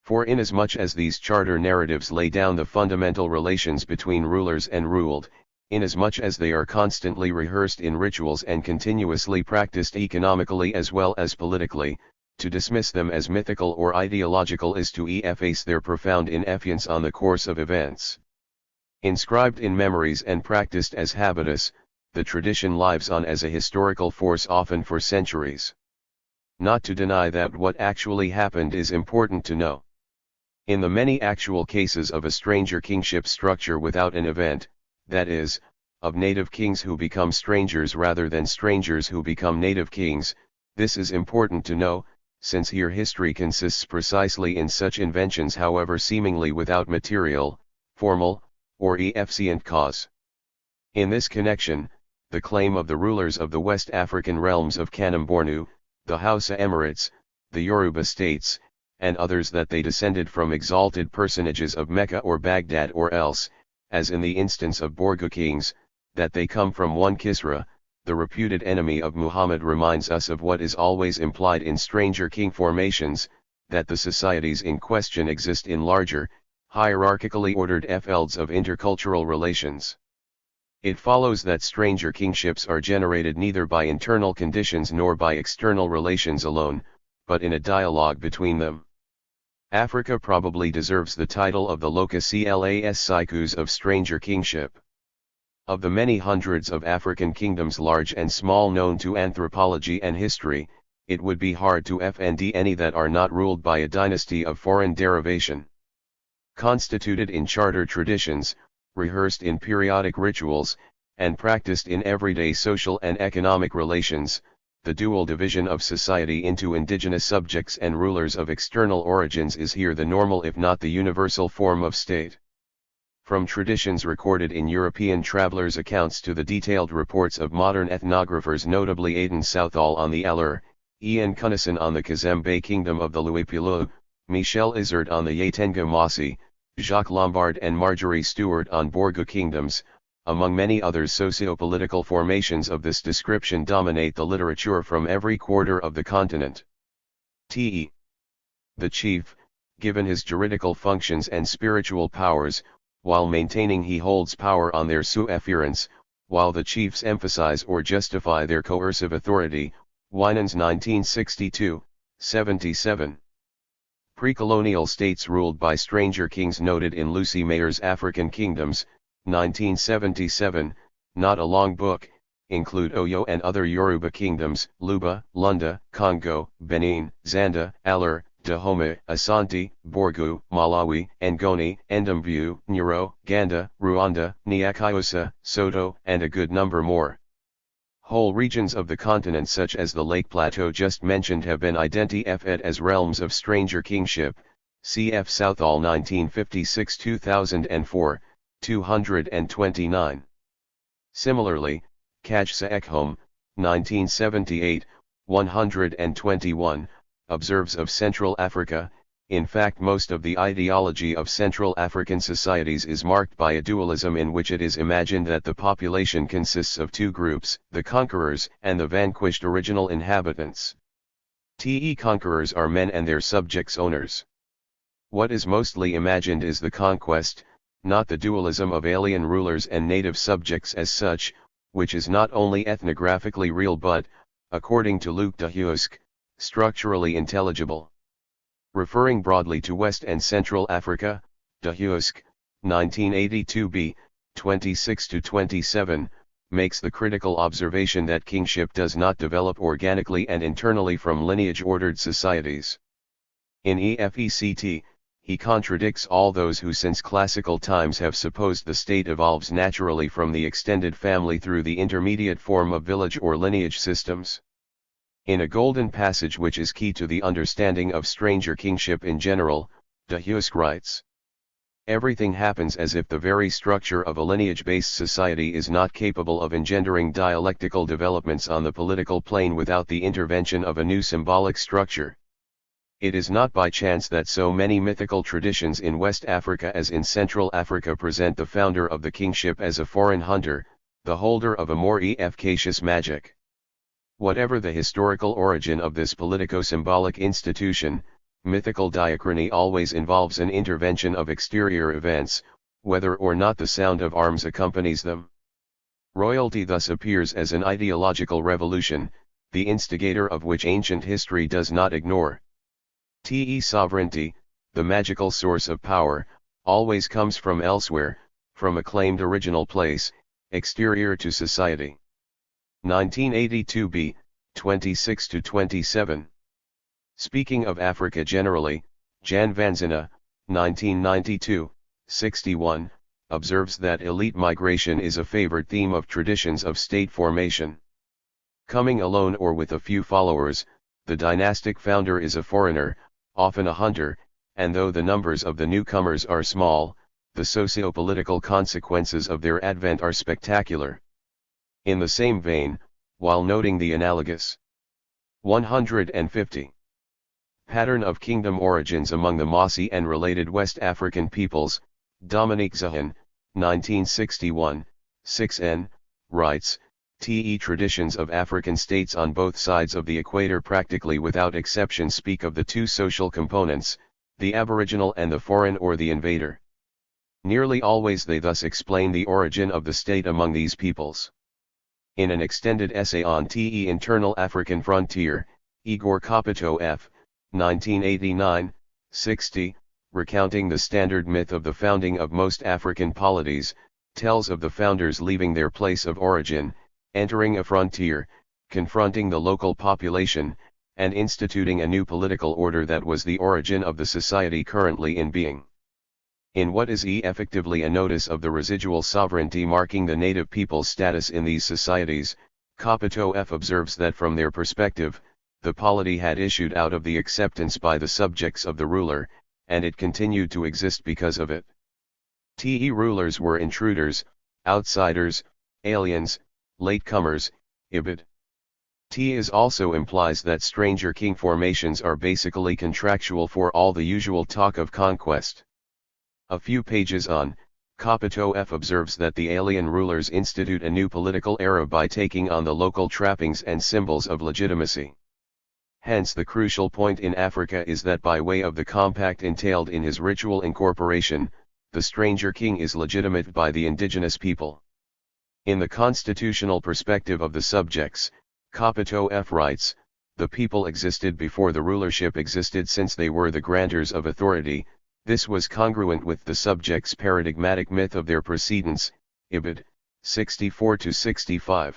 For inasmuch as these charter narratives lay down the fundamental relations between rulers and ruled, inasmuch as they are constantly rehearsed in rituals and continuously practiced economically as well as politically. To dismiss them as mythical or ideological is to efface their profound influence on the course of events. Inscribed in memories and practiced as habitus, the tradition lives on as a historical force often for centuries. Not to deny that what actually happened is important to know. In the many actual cases of a stranger kingship structure without an event, that is, of native kings who become strangers rather than strangers who become native kings, this is important to know, since here history consists precisely in such inventions, however seemingly without material, formal, or efficient cause. In this connection, the claim of the rulers of the West African realms of Kanem-Bornu, the Hausa Emirates, the Yoruba states, and others that they descended from exalted personages of Mecca or Baghdad, or else, as in the instance of Borgu kings, that they come from one Kisra, the reputed enemy of Muhammad, reminds us of what is always implied in stranger king formations, that the societies in question exist in larger, hierarchically ordered fields of intercultural relations. It follows that stranger kingships are generated neither by internal conditions nor by external relations alone, but in a dialogue between them. Africa probably deserves the title of the locus clas siecus of stranger kingship. Of the many hundreds of African kingdoms, large and small, known to anthropology and history, it would be hard to find any that are not ruled by a dynasty of foreign derivation. Constituted in charter traditions, rehearsed in periodic rituals, and practiced in everyday social and economic relations, the dual division of society into indigenous subjects and rulers of external origins is here the normal if not the universal form of state. From traditions recorded in European travelers' accounts to the detailed reports of modern ethnographers, notably Aidan Southall on the Allur, Ian Cunnison on the Kazembe Kingdom of the Luipulu, Michel Izard on the Yatenga Mossi, Jacques Lombard and Marjorie Stewart on Borgu kingdoms, among many others, socio-political formations of this description dominate the literature from every quarter of the continent. The chief, given his juridical functions and spiritual powers, while maintaining he holds power on their sufferance, while the chiefs emphasize or justify their coercive authority. Winans 1962, 77. Pre-colonial states ruled by stranger kings, noted in Lucy Mayer's African Kingdoms, 1977, not a long book, include Oyo and other Yoruba kingdoms, Luba, Lunda, Congo, Benin, Zanda, Allur, Dahomey, Asante, Borgu, Malawi, Ngoni, Ndambu, Nyiro, Ganda, Rwanda, Nyakayosa, Soto, and a good number more. Whole regions of the continent such as the Lake Plateau just mentioned have been identified as realms of stranger kingship, cf. Southall 1956-2004, 229. Similarly, Kajsa Ekholm, 1978, 121, observes of Central Africa. In fact, most of the ideology of Central African societies is marked by a dualism in which it is imagined that the population consists of two groups, the conquerors and the vanquished original inhabitants. The conquerors are men and their subjects owners. What is mostly imagined is the conquest, not the dualism of alien rulers and native subjects as such, which is not only ethnographically real but, according to Luc de Huysque, structurally intelligible. Referring broadly to West and Central Africa, de Huysque, 1982b, 26-27, makes the critical observation that kingship does not develop organically and internally from lineage-ordered societies. In EFECT, he contradicts all those who since classical times have supposed the state evolves naturally from the extended family through the intermediate form of village or lineage systems. In a golden passage which is key to the understanding of stranger kingship in general, de Huysque writes, "Everything happens as if the very structure of a lineage-based society is not capable of engendering dialectical developments on the political plane without the intervention of a new symbolic structure. It is not by chance that so many mythical traditions in West Africa as in Central Africa present the founder of the kingship as a foreign hunter, the holder of a more efficacious magic. Whatever the historical origin of this politico-symbolic institution, mythical diachrony always involves an intervention of exterior events, whether or not the sound of arms accompanies them. Royalty thus appears as an ideological revolution, the instigator of which ancient history does not ignore. Sovereignty, the magical source of power, always comes from elsewhere, from a claimed original place, exterior to society. 1982b, 26-27. Speaking of Africa generally, Jan Vanzina, 1992, 61, observes that elite migration is a favored theme of traditions of state formation. Coming alone or with a few followers, the dynastic founder is a foreigner, often a hunter, and though the numbers of the newcomers are small, the socio-political consequences of their advent are spectacular. In the same vein, while noting the analogous 150 pattern of kingdom origins among the Mossi and related West African peoples, Dominique Zahan, 1961, 6n, writes, traditions of African states on both sides of the equator practically without exception speak of the two social components, the aboriginal and the foreign or the invader. Nearly always they thus explain the origin of the state among these peoples. In an extended essay on internal African frontier, Igor Kopyto F., 1989, 60, recounting the standard myth of the founding of most African polities, tells of the founders leaving their place of origin, entering a frontier, confronting the local population, and instituting a new political order that was the origin of the society currently in being. In what is effectively a notice of the residual sovereignty marking the native people's status in these societies, Kopyto F. observes that from their perspective, the polity had issued out of the acceptance by the subjects of the ruler, and it continued to exist because of it. Rulers were intruders, outsiders, aliens, latecomers, ibid. Also implies that stranger king formations are basically contractual for all the usual talk of conquest. A few pages on, Kopyto F. observes that the alien rulers institute a new political era by taking on the local trappings and symbols of legitimacy. Hence the crucial point in Africa is that by way of the compact entailed in his ritual incorporation, the stranger king is legitimate by the indigenous people. In the constitutional perspective of the subjects, Kopyto F. writes, the people existed before the rulership existed since they were the grantors of authority. This was congruent with the subjects' paradigmatic myth of their precedence, ibid. 64-65.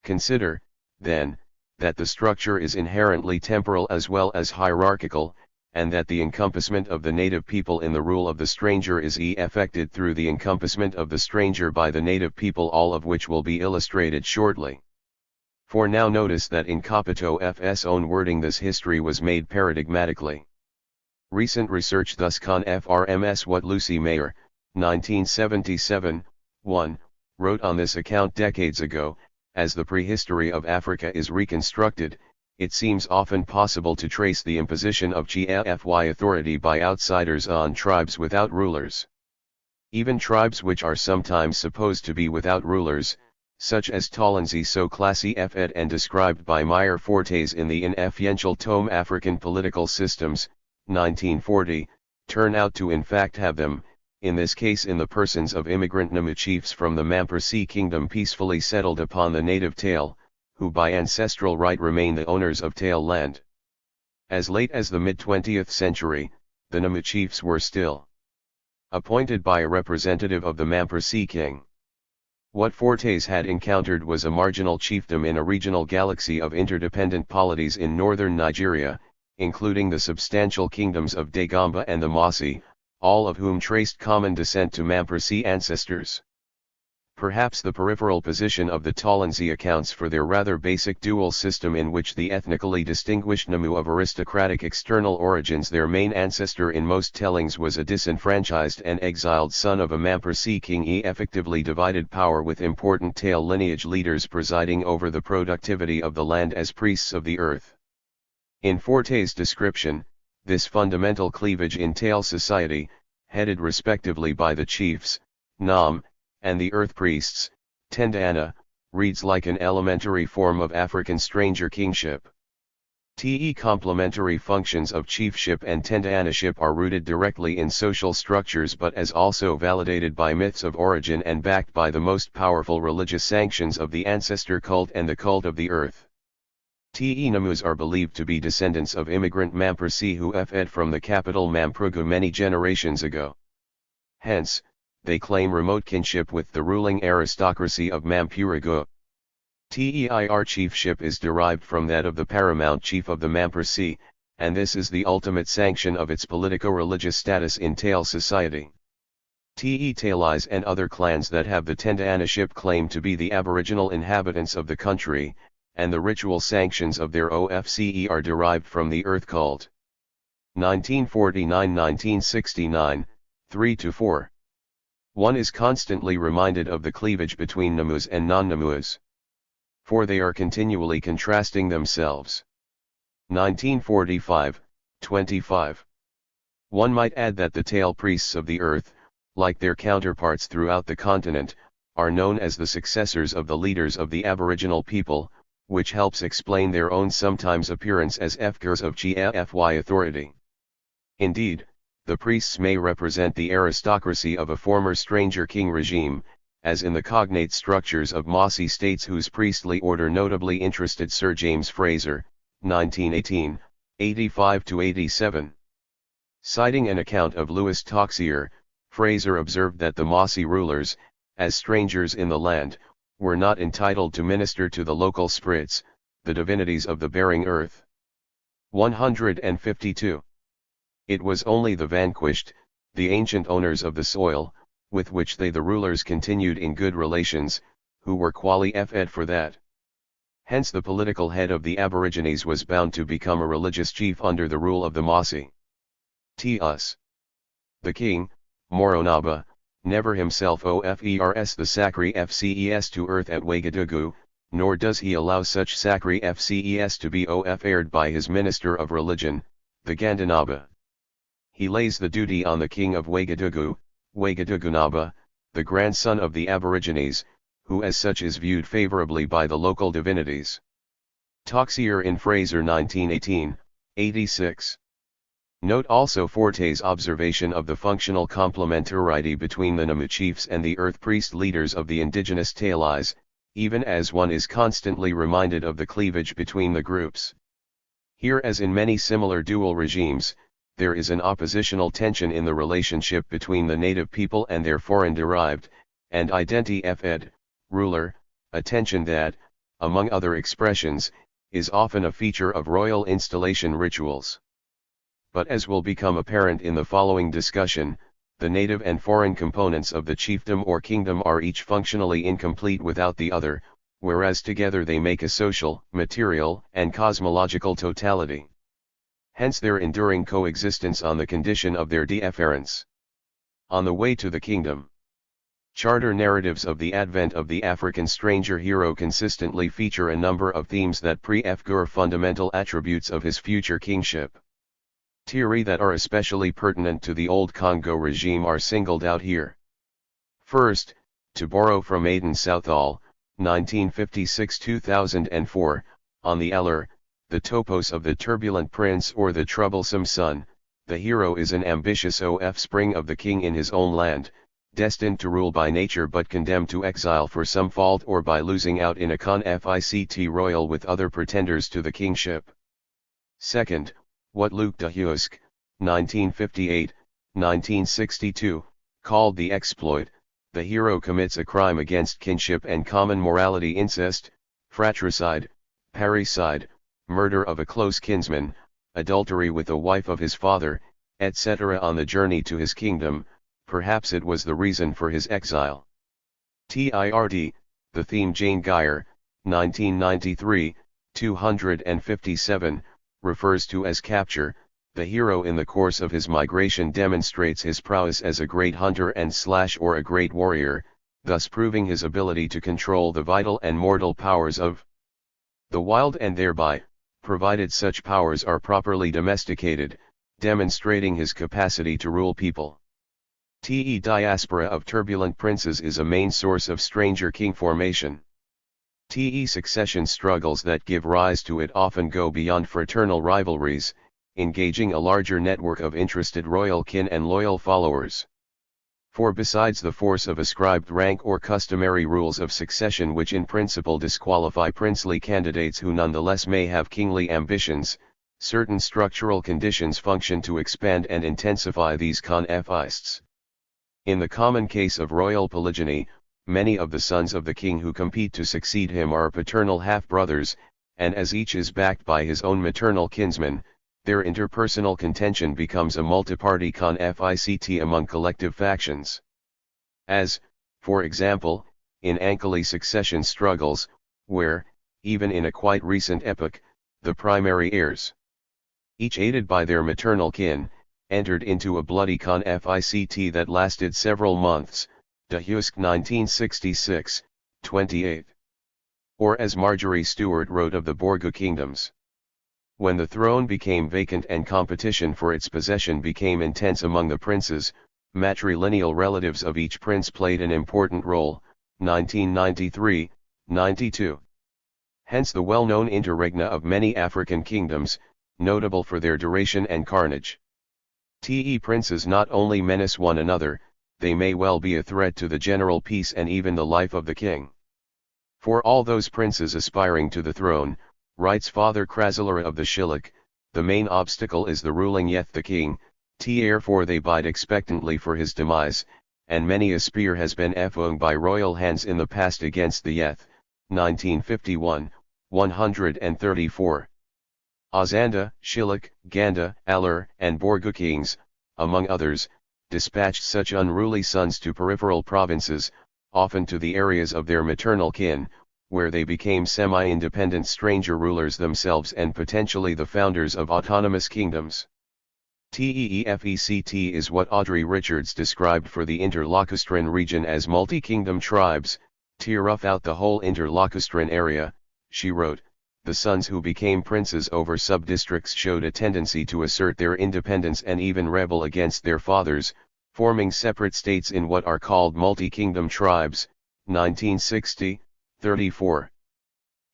Consider, then, that the structure is inherently temporal as well as hierarchical, and that the encompassment of the native people in the rule of the stranger is effected through the encompassment of the stranger by the native people, all of which will be illustrated shortly. For now notice that in Kopyto F.'s own wording this history was made paradigmatically. Recent research thus confirms what Lucy Mayer, 1977, 1, wrote on this account decades ago. As the prehistory of Africa is reconstructed, it seems often possible to trace the imposition of GFY authority by outsiders on tribes without rulers. Even tribes which are sometimes supposed to be without rulers, such as Tolensi so classy F.ed and described by Meyer Fortes in the influential tome African Political Systems, 1940, turn out to in fact have them, in this case in the persons of immigrant Namu chiefs from the Mamprasi kingdom peacefully settled upon the native Tail, who by ancestral right remain the owners of Tail land. As late as the mid-20th century, the Namu chiefs were still appointed by a representative of the Mamprasi king. What Fortes had encountered was a marginal chiefdom in a regional galaxy of interdependent polities in northern Nigeria, including the substantial kingdoms of Dagomba and the Mossi, all of whom traced common descent to Mamprasi ancestors. Perhaps the peripheral position of the Tolensi accounts for their rather basic dual system in which the ethnically distinguished Namu of aristocratic external origins, their main ancestor in most tellings was a disenfranchised and exiled son of a Mamprasi king, effectively divided power with important Tail lineage leaders presiding over the productivity of the land as priests of the earth. In Fortes' description, this fundamental cleavage in Tail society, headed respectively by the chiefs, Nam, and the earth priests, Tendana, reads like an elementary form of African stranger kingship. Complementary functions of chiefship and tendanaship are rooted directly in social structures but as also validated by myths of origin and backed by the most powerful religious sanctions of the ancestor cult and the cult of the earth. Namus are believed to be descendants of immigrant Mamprasi who fled from the capital Mamprugu many generations ago. Hence, they claim remote kinship with the ruling aristocracy of Mampurugu. Their chiefship is derived from that of the paramount chief of the Mamprasi, and this is the ultimate sanction of its politico-religious status in Tale society. Tales and other clans that have the tendanaship claim to be the aboriginal inhabitants of the country, and the ritual sanctions of their OFCE are derived from the earth cult. 1949-1969, 3-4. One is constantly reminded of the cleavage between Namus and non-Namus. For they are continually contrasting themselves. 1945, 25. One might add that the Tale priests of the earth, like their counterparts throughout the continent, are known as the successors of the leaders of the aboriginal people, which helps explain their own sometimes appearance as figures of GFY authority. Indeed, the priests may represent the aristocracy of a former stranger king regime, as in the cognate structures of Mossy states whose priestly order notably interested Sir James Fraser, 1918, 85-87. Citing an account of Louis Toxier, Fraser observed that the Mossy rulers, as strangers in the land, were not entitled to minister to the local spirits, the divinities of the bearing earth. 152. It was only the vanquished, the ancient owners of the soil, with which they the rulers continued in good relations, who were qualified for that. Hence the political head of the Aborigines was bound to become a religious chief under the rule of the Mossy. The king, Moronaba, never himself offers the sacri fces to earth at Ouagadougou, nor does he allow such sacri fces to be offered by his minister of religion, the Gandanaba. He lays the duty on the king of Ouagadougou, Ouagadougounaba, the grandson of the Aborigines, who as such is viewed favorably by the local divinities. Toxier in Fraser 1918, 86. Note also Forte's observation of the functional complementarity between the Namu chiefs and the earth priest leaders of the indigenous Tales, even as one is constantly reminded of the cleavage between the groups. Here as in many similar dual regimes, there is an oppositional tension in the relationship between the native people and their foreign-derived, and identified, ruler, a tension that, among other expressions, is often a feature of royal installation rituals. But as will become apparent in the following discussion, the native and foreign components of the chiefdom or kingdom are each functionally incomplete without the other, whereas together they make a social, material, and cosmological totality. Hence their enduring coexistence on the condition of their deference. On the way to the kingdom. Charter narratives of the advent of the African stranger hero consistently feature a number of themes that prefigure fundamental attributes of his future kingship. Theory that are especially pertinent to the Old Congo regime are singled out here. First, to borrow from Aidan Southall, 1956-2004, on the Eller, the topos of the turbulent prince or the troublesome son, the hero is an ambitious offspring of the king in his own land, destined to rule by nature but condemned to exile for some fault or by losing out in a conflict royal with other pretenders to the kingship. Second, what Luc de Huysque, 1958, 1962, called the exploit, the hero commits a crime against kinship and common morality: incest, fratricide, parricide, murder of a close kinsman, adultery with a wife of his father, etc. On the journey to his kingdom, perhaps it was the reason for his exile. THIRD, the theme Jane Geyer, 1993, 257, refers to as capture. The hero in the course of his migration demonstrates his prowess as a great hunter and or a great warrior, thus proving his ability to control the vital and mortal powers of the wild and thereby, provided such powers are properly domesticated, demonstrating his capacity to rule people. The diaspora of turbulent princes is a main source of stranger king formation. Succession struggles that give rise to it often go beyond fraternal rivalries, engaging a larger network of interested royal kin and loyal followers. For besides the force of ascribed rank or customary rules of succession which in principle disqualify princely candidates who nonetheless may have kingly ambitions, certain structural conditions function to expand and intensify these conflicts. In the common case of royal polygyny, many of the sons of the king who compete to succeed him are paternal half-brothers, and as each is backed by his own maternal kinsman, their interpersonal contention becomes a multi-party conflict among collective factions. As, for example, in Ankali succession struggles, where, even in a quite recent epoch, the primary heirs, each aided by their maternal kin, entered into a bloody conflict that lasted several months, de Husk 1966, 28. Or as Marjorie Stewart wrote of the Borgu kingdoms. When the throne became vacant and competition for its possession became intense among the princes, matrilineal relatives of each prince played an important role, 1993, 92. Hence the well-known interregna of many African kingdoms, notable for their duration and carnage. Princes not only menace one another, they may well be a threat to the general peace and even the life of the king. For all those princes aspiring to the throne, writes Father Krasilera of the Shilluk, the main obstacle is the ruling yet the king, therefore they bide expectantly for his demise, and many a spear has been flung by royal hands in the past against the yeth, 1951, 134. Azanda, Shilluk, Ganda, Alur, and Borgu kings, among others, dispatched such unruly sons to peripheral provinces, often to the areas of their maternal kin, where they became semi-independent stranger rulers themselves and potentially the founders of autonomous kingdoms. TEEFECT is what Audrey Richards described for the Interlocustran region as multi-kingdom tribes. To rough out the whole Interlocustran area, she wrote, the sons who became princes over sub-districts showed a tendency to assert their independence and even rebel against their fathers, forming separate states in what are called multi-kingdom tribes, 1960, 34.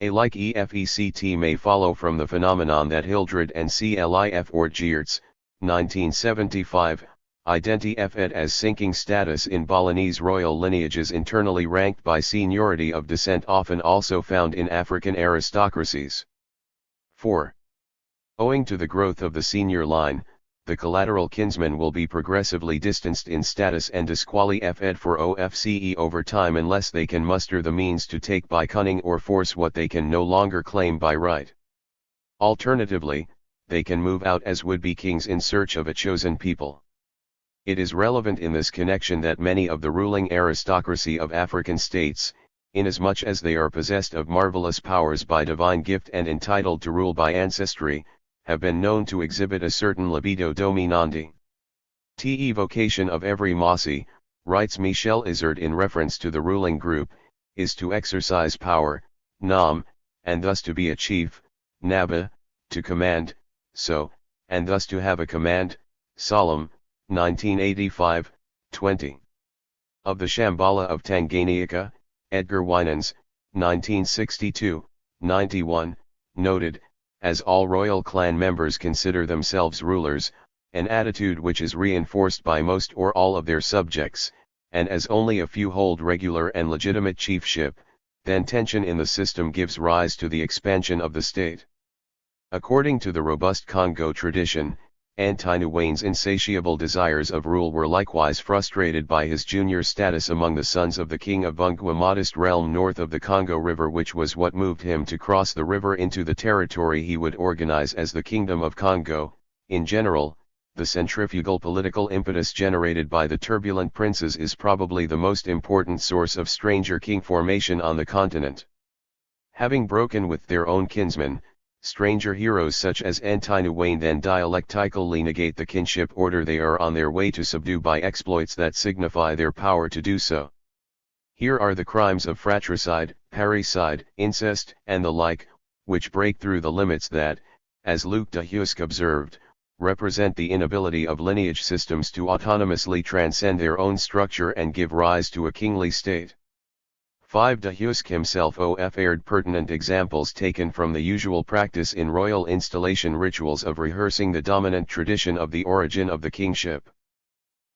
A like EFECT may follow from the phenomenon that Hildred and Clif or Geertz, 1975, identified as sinking status in Balinese royal lineages internally ranked by seniority of descent often also found in African aristocracies. 4. Owing to the growth of the senior line, the collateral kinsmen will be progressively distanced in status and disqualified for OFCE over time unless they can muster the means to take by cunning or force what they can no longer claim by right. Alternatively, they can move out as would-be kings in search of a chosen people. It is relevant in this connection that many of the ruling aristocracy of African states, inasmuch as they are possessed of marvelous powers by divine gift and entitled to rule by ancestry, have been known to exhibit a certain libido dominandi. Vocation of every Mossi, writes Michel Izard in reference to the ruling group, is to exercise power, nam, and thus to be a chief, naba, to command, so, and thus to have a command, solemn, 1985, 20. Of the Shambhala of Tanganyika, Edgar Winans, 1962, 91, noted, as all royal clan members consider themselves rulers, an attitude which is reinforced by most or all of their subjects, and as only a few hold regular and legitimate chiefship, then tension in the system gives rise to the expansion of the state. According to the robust Congo tradition, Antinouane's insatiable desires of rule were likewise frustrated by his junior status among the sons of the king of Bungwa, modest realm north of the Congo River, which was what moved him to cross the river into the territory he would organize as the Kingdom of Congo. In general, the centrifugal political impetus generated by the turbulent princes is probably the most important source of stranger king formation on the continent. Having broken with their own kinsmen, stranger heroes such as Antinouane then dialectically negate the kinship order they are on their way to subdue by exploits that signify their power to do so. Here are the crimes of fratricide, parricide, incest, and the like, which break through the limits that, as Luc de Husk observed, represent the inability of lineage systems to autonomously transcend their own structure and give rise to a kingly state. 5. De Husk himself offered pertinent examples taken from the usual practice in royal installation rituals of rehearsing the dominant tradition of the origin of the kingship.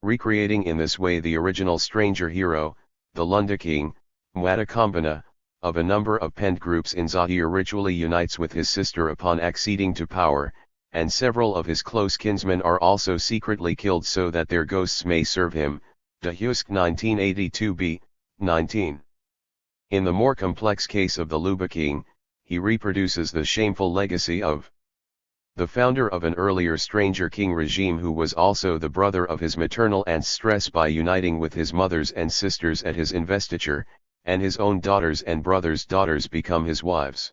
Recreating in this way the original stranger hero, the Lunda king, Mwata Kombina, of a number of pent groups in Zaire ritually unites with his sister upon acceding to power, and several of his close kinsmen are also secretly killed so that their ghosts may serve him. De Husk 1982b, 19. In the more complex case of the Luba king, he reproduces the shameful legacy of the founder of an earlier stranger king regime who was also the brother of his maternal aunt's stress by uniting with his mothers and sisters at his investiture, and his own daughters and brothers' daughters become his wives.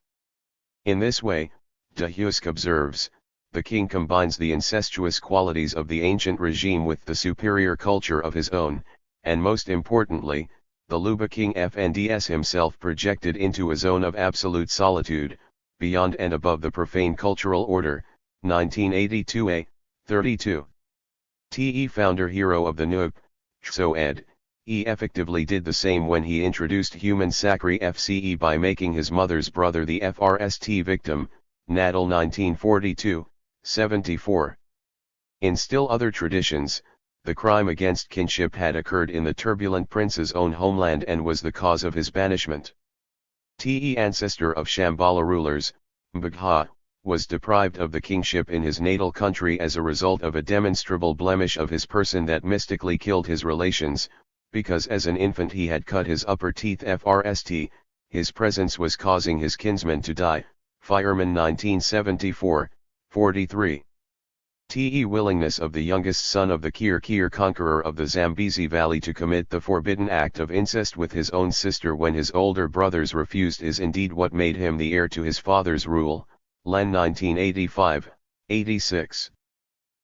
In this way, De Husk observes, the king combines the incestuous qualities of the ancient regime with the superior culture of his own, and most importantly, the Luba king FNDS himself projected into a zone of absolute solitude, beyond and above the profane cultural order. 1982a, 32. Te founder hero of the Nup, Chso ed, he effectively did the same when he introduced human sacri FCE by making his mother's brother the FRST victim, Nadal 1942, 74. In still other traditions, the crime against kinship had occurred in the turbulent prince's own homeland and was the cause of his banishment. Te ancestor of Shambhala rulers, Mbagha, was deprived of the kingship in his natal country as a result of a demonstrable blemish of his person that mystically killed his relations, because as an infant he had cut his upper teeth FRST, his presence was causing his kinsmen to die. Fireman 1974, 43. Te willingness of the youngest son of the Kir conqueror of the Zambezi Valley to commit the forbidden act of incest with his own sister when his older brothers refused is indeed what made him the heir to his father's rule. Len 1985, 86.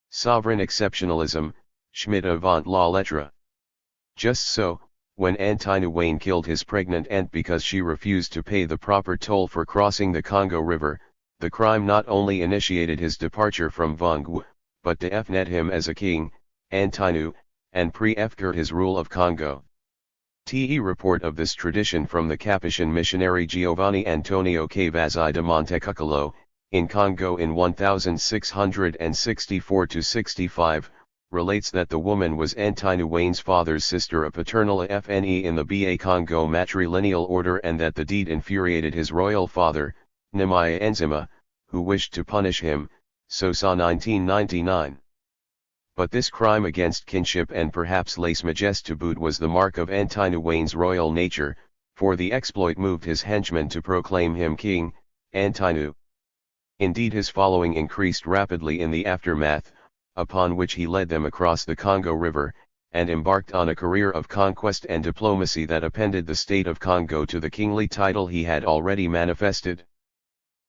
Sovereign exceptionalism, Schmidt avant la lettre. Just so, when Antinu Wayne killed his pregnant aunt because she refused to pay the proper toll for crossing the Congo River, the crime not only initiated his departure from Vongwu, but defnet him as a king, Antinu, and pre-efker his rule of Congo. Te report of this tradition from the Capuchin missionary Giovanni Antonio Cavazzi de Montecuccolo, in Congo in 1664-65, relates that the woman was Antinu Wayne's father's sister, a paternal FNE in the Ba Congo matrilineal order, and that the deed infuriated his royal father, Nimaya Enzima, who wished to punish him, so saw 1999. But this crime against kinship and perhaps lèse majesté to boot was the mark of Antinu Wayne's royal nature, for the exploit moved his henchmen to proclaim him king, Antinu. Indeed his following increased rapidly in the aftermath, upon which he led them across the Congo River, and embarked on a career of conquest and diplomacy that appended the state of Congo to the kingly title he had already manifested.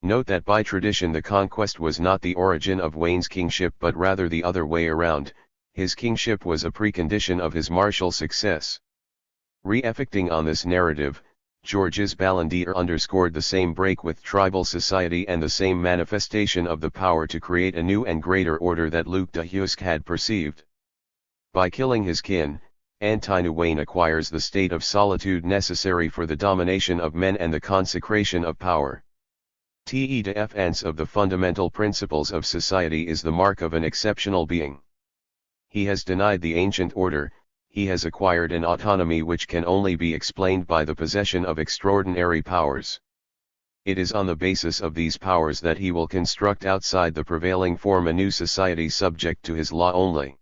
Note that by tradition the conquest was not the origin of Wayne's kingship but rather the other way around, his kingship was a precondition of his martial success. Re-effecting on this narrative, Georges Balandier underscored the same break with tribal society and the same manifestation of the power to create a new and greater order that Luc de Husk had perceived. By killing his kin, Antinu Wayne acquires the state of solitude necessary for the domination of men and the consecration of power. Te defense of the fundamental principles of society is the mark of an exceptional being. He has denied the ancient order, he has acquired an autonomy which can only be explained by the possession of extraordinary powers. It is on the basis of these powers that he will construct outside the prevailing form a new society subject to his law only.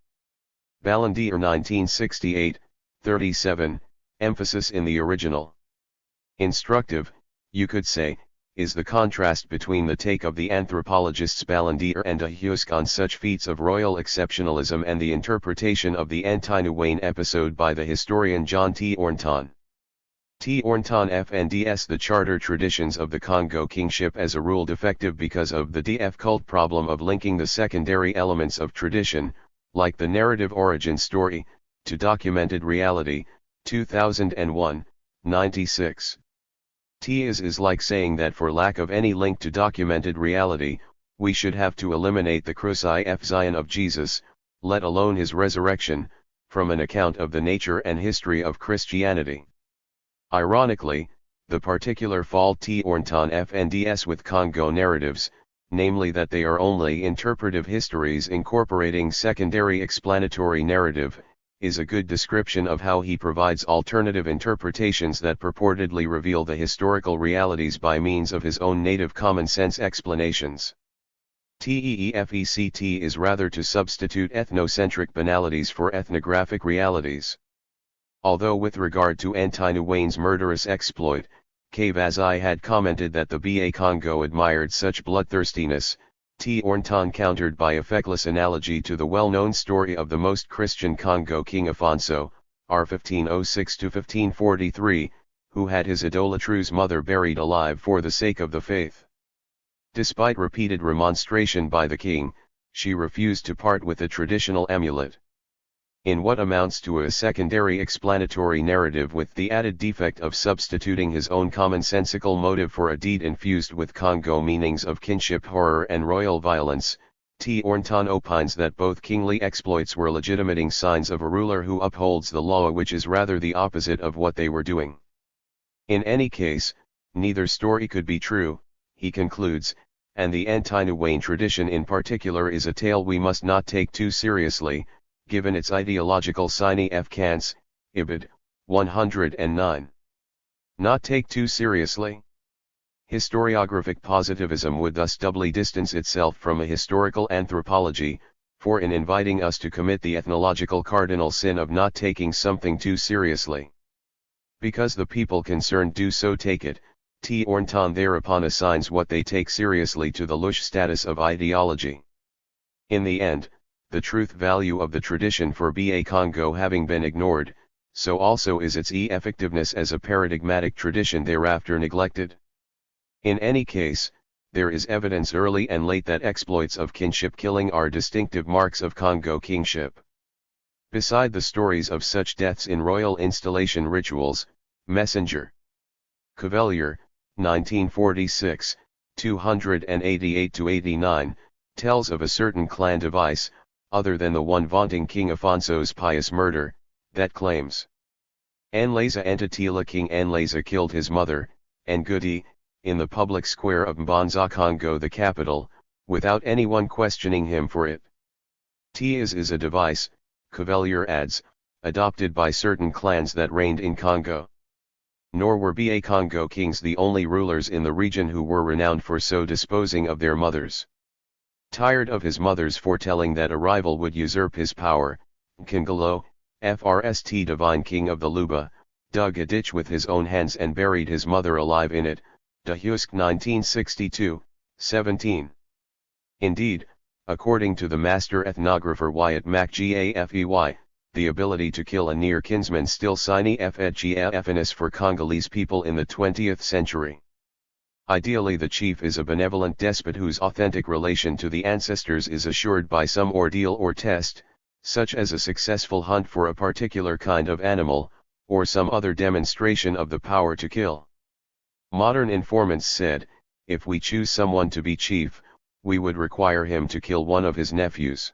Balandier 1968, 37, emphasis in the original. Instructive, you could say, is the contrast between the take of the anthropologists Balandier and de Husk on such feats of royal exceptionalism and the interpretation of the Antinu Wayne episode by the historian John T. Ornton. T. Ornton FNDS The charter traditions of the Congo kingship as a rule defective because of the DF cult problem of linking the secondary elements of tradition, like the narrative origin story, to documented reality, 2001, 96. T is like saying that for lack of any link to documented reality, we should have to eliminate the crucifixion of Jesus, let alone his resurrection, from an account of the nature and history of Christianity. Ironically, the particular fault T'Ornton FNDS with Congo narratives, namely that they are only interpretive histories incorporating secondary explanatory narrative, is a good description of how he provides alternative interpretations that purportedly reveal the historical realities by means of his own native common-sense explanations. TEEFECT is rather to substitute ethnocentric banalities for ethnographic realities. Although with regard to Antinouane's murderous exploit, Kavazi had commented that the BA Congo admired such bloodthirstiness, T'Ornton countered by a feckless analogy to the well-known story of the most Christian Congo King Afonso, r. 1506-1543, who had his idolatrous mother buried alive for the sake of the faith. Despite repeated remonstration by the king, she refused to part with the traditional amulet. In what amounts to a secondary explanatory narrative with the added defect of substituting his own commonsensical motive for a deed infused with Congo meanings of kinship horror and royal violence, T'Ornton opines that both kingly exploits were legitimating signs of a ruler who upholds the law, which is rather the opposite of what they were doing. In any case, neither story could be true, he concludes, and the Antinouane tradition in particular is a tale we must not take too seriously, given its ideological sine F. Kant's, Ibid. 109. Not take too seriously? Historiographic positivism would thus doubly distance itself from a historical anthropology, for in inviting us to commit the ethnological cardinal sin of not taking something too seriously. Because the people concerned do so take it, T'Ornton thereupon assigns what they take seriously to the louche status of ideology. In the end, the truth value of the tradition for BA Congo having been ignored, so also is its effectiveness as a paradigmatic tradition thereafter neglected. In any case, there is evidence early and late that exploits of kinship killing are distinctive marks of Congo kingship. Beside the stories of such deaths in royal installation rituals, Messenger Cavelier, 1946, 288-89, tells of a certain clan device, other than the one vaunting King Afonso's pious murder, that claims Anlaza Antatila King Anlaza killed his mother, Ngudi, in the public square of Mbanza Congo the capital, without anyone questioning him for it. Is a device, Cavelier adds, adopted by certain clans that reigned in Congo. Nor were BA Congo kings the only rulers in the region who were renowned for so disposing of their mothers. Tired of his mother's foretelling that a rival would usurp his power, Kingalo, FRST divine king of the Luba, dug a ditch with his own hands and buried his mother alive in it, De Husk 1962, 17. Indeed, according to the master ethnographer Wyatt MacGafey, the ability to kill a near kinsman still sine fetgafness for Congolese people in the 20th century. Ideally, the chief is a benevolent despot whose authentic relation to the ancestors is assured by some ordeal or test, such as a successful hunt for a particular kind of animal, or some other demonstration of the power to kill. Modern informants said, if we choose someone to be chief, we would require him to kill one of his nephews.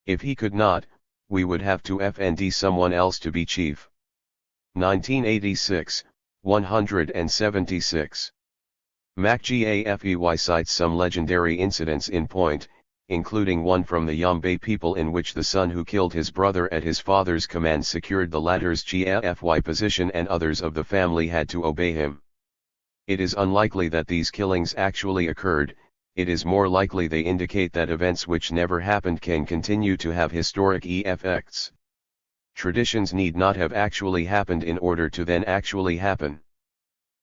If he could not, we would have to FND someone else to be chief. 1986, 176. MacGafey cites some legendary incidents in point, including one from the Yombe people in which the son who killed his brother at his father's command secured the latter's GFY position and others of the family had to obey him. It is unlikely that these killings actually occurred, it is more likely they indicate that events which never happened can continue to have historic effects. Traditions need not have actually happened in order to then actually happen.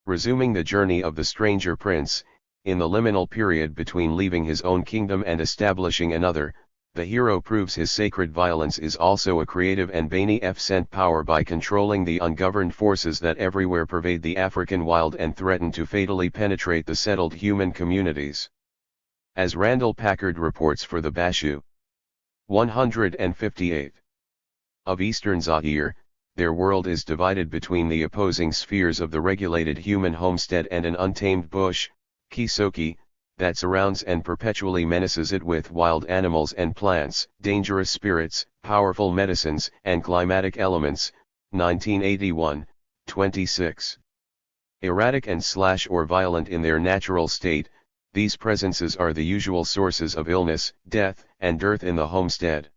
Resuming the journey of the stranger prince, in the liminal period between leaving his own kingdom and establishing another, the hero proves his sacred violence is also a creative and beneficent power by controlling the ungoverned forces that everywhere pervade the African wild and threaten to fatally penetrate the settled human communities. As Randall Packard reports for the Bashu. 158. Of Eastern Zaire, their world is divided between the opposing spheres of the regulated human homestead and an untamed bush, Kisoki, that surrounds and perpetually menaces it with wild animals and plants, dangerous spirits, powerful medicines, and climatic elements. 1981, 26. Erratic and / or violent in their natural state, these presences are the usual sources of illness, death, and dearth in the homestead.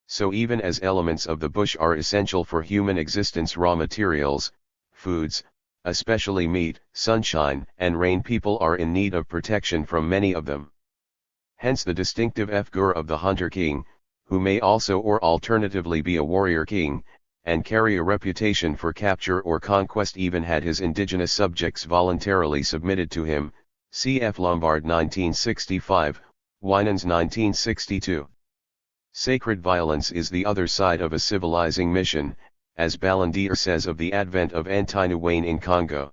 So even as elements of the bush are essential for human existence, raw materials, foods, especially meat, sunshine, and rain, people are in need of protection from many of them. Hence the distinctive figure of the hunter king, who may also or alternatively be a warrior king, and carry a reputation for capture or conquest even had his indigenous subjects voluntarily submitted to him, cf. Lombard 1965, Winans 1962. Sacred violence is the other side of a civilizing mission, as Ballandier says of the advent of Antinouane in Congo.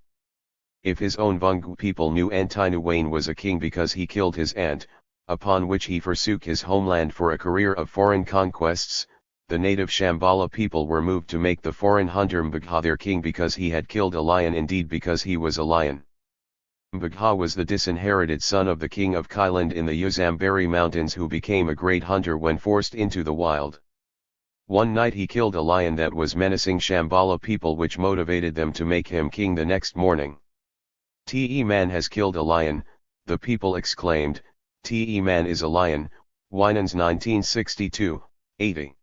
If his own Vungu people knew Antinouane was a king because he killed his aunt, upon which he forsook his homeland for a career of foreign conquests, the native Shambhala people were moved to make the foreign hunter Mbagha their king because he had killed a lion, indeed because he was a lion. Mbagha was the disinherited son of the king of Kyland in the Uzamberi Mountains, who became a great hunter when forced into the wild. One night he killed a lion that was menacing Shambhala people, which motivated them to make him king the next morning. "Te man has killed a lion," the people exclaimed. "Te man is a lion," Winans 1962, 80.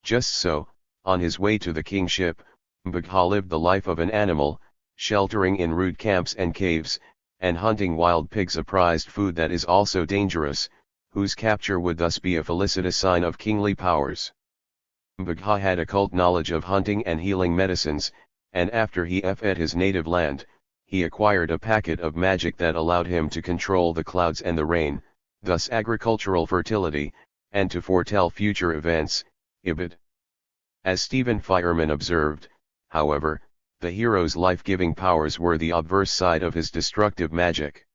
Just so, on his way to the kingship, Mbagha lived the life of an animal, sheltering in rude camps and caves, and hunting wild pigs, a prized food that is also dangerous, whose capture would thus be a felicitous sign of kingly powers. Mbagha had occult knowledge of hunting and healing medicines, and after he fled his native land, he acquired a packet of magic that allowed him to control the clouds and the rain, thus agricultural fertility, and to foretell future events, Ibid. As Stephen Fireman observed, however, the hero's life-giving powers were the obverse side of his destructive magic.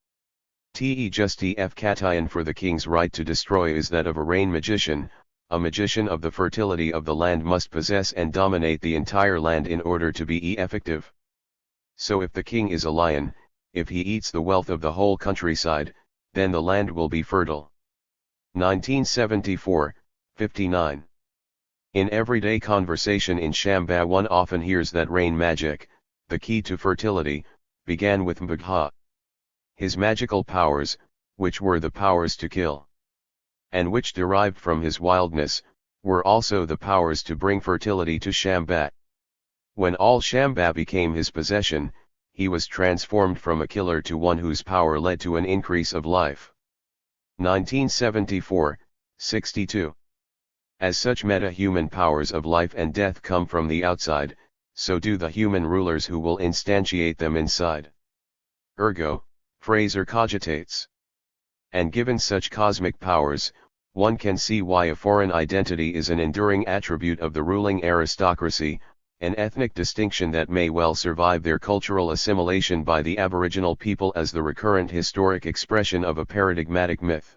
Te justi f katayan, for the king's right to destroy is that of a rain magician. A magician of the fertility of the land must possess and dominate the entire land in order to be effective. So if the king is a lion, if he eats the wealth of the whole countryside, then the land will be fertile. 1974, 59. In everyday conversation in Shamba one often hears that rain magic, the key to fertility, began with Mbagha. His magical powers, which were the powers to kill, and which derived from his wildness, were also the powers to bring fertility to Shamba. When all Shamba became his possession, he was transformed from a killer to one whose power led to an increase of life. 1974, 62. As such meta-human powers of life and death come from the outside, so do the human rulers who will instantiate them inside. Ergo, Fraser cogitates. And given such cosmic powers, one can see why a foreign identity is an enduring attribute of the ruling aristocracy, an ethnic distinction that may well survive their cultural assimilation by the Aboriginal people as the recurrent historic expression of a paradigmatic myth.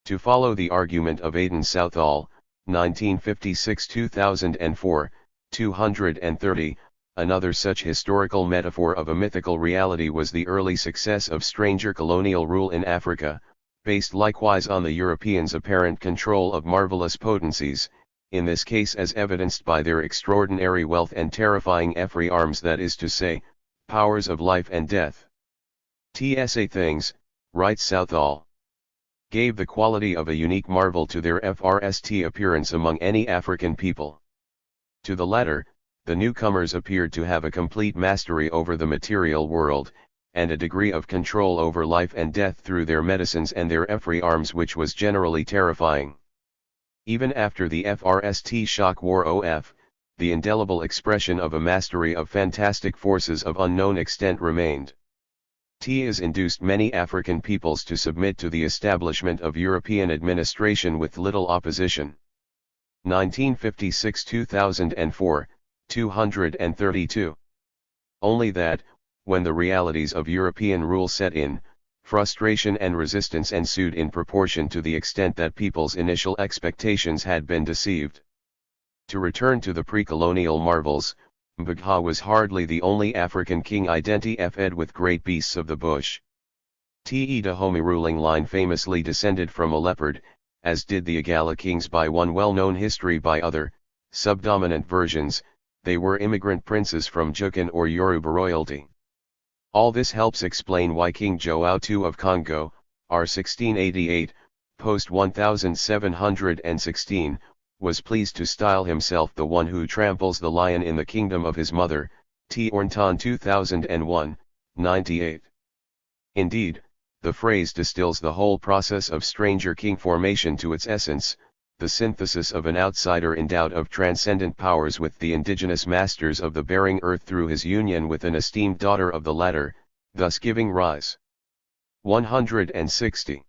To follow the argument of Aidan Southall, 1956-2004, 230, another such historical metaphor of a mythical reality was the early success of stranger colonial rule in Africa, based likewise on the Europeans' apparent control of marvelous potencies, in this case as evidenced by their extraordinary wealth and terrifying free arms, that is to say, powers of life and death. TSA things, writes Southall, gave the quality of a unique marvel to their FRST appearance among any African people. To the latter, the newcomers appeared to have a complete mastery over the material world, and a degree of control over life and death through their medicines and their free arms which was generally terrifying. Even after the FRST shock war OF, the indelible expression of a mastery of fantastic forces of unknown extent remained. Has induced many African peoples to submit to the establishment of European administration with little opposition. 1956-2004, 232. Only that, when the realities of European rule set in, frustration and resistance ensued in proportion to the extent that people's initial expectations had been deceived. To return to the pre-colonial marvels, Mbagha was hardly the only African king identified with great beasts of the bush. Te Dahomey ruling line famously descended from a leopard, as did the Igala kings by one well-known history. By other, subdominant versions, they were immigrant princes from Jukan or Yoruba royalty. All this helps explain why King Joao II of Congo, r. 1688, post 1716, was pleased to style himself the one who tramples the lion in the kingdom of his mother, T. Ornton 2001, 98. Indeed, the phrase distills the whole process of stranger king formation to its essence, the synthesis of an outsider endowed of transcendent powers with the indigenous masters of the bearing earth through his union with an esteemed daughter of the latter, thus giving rise 160.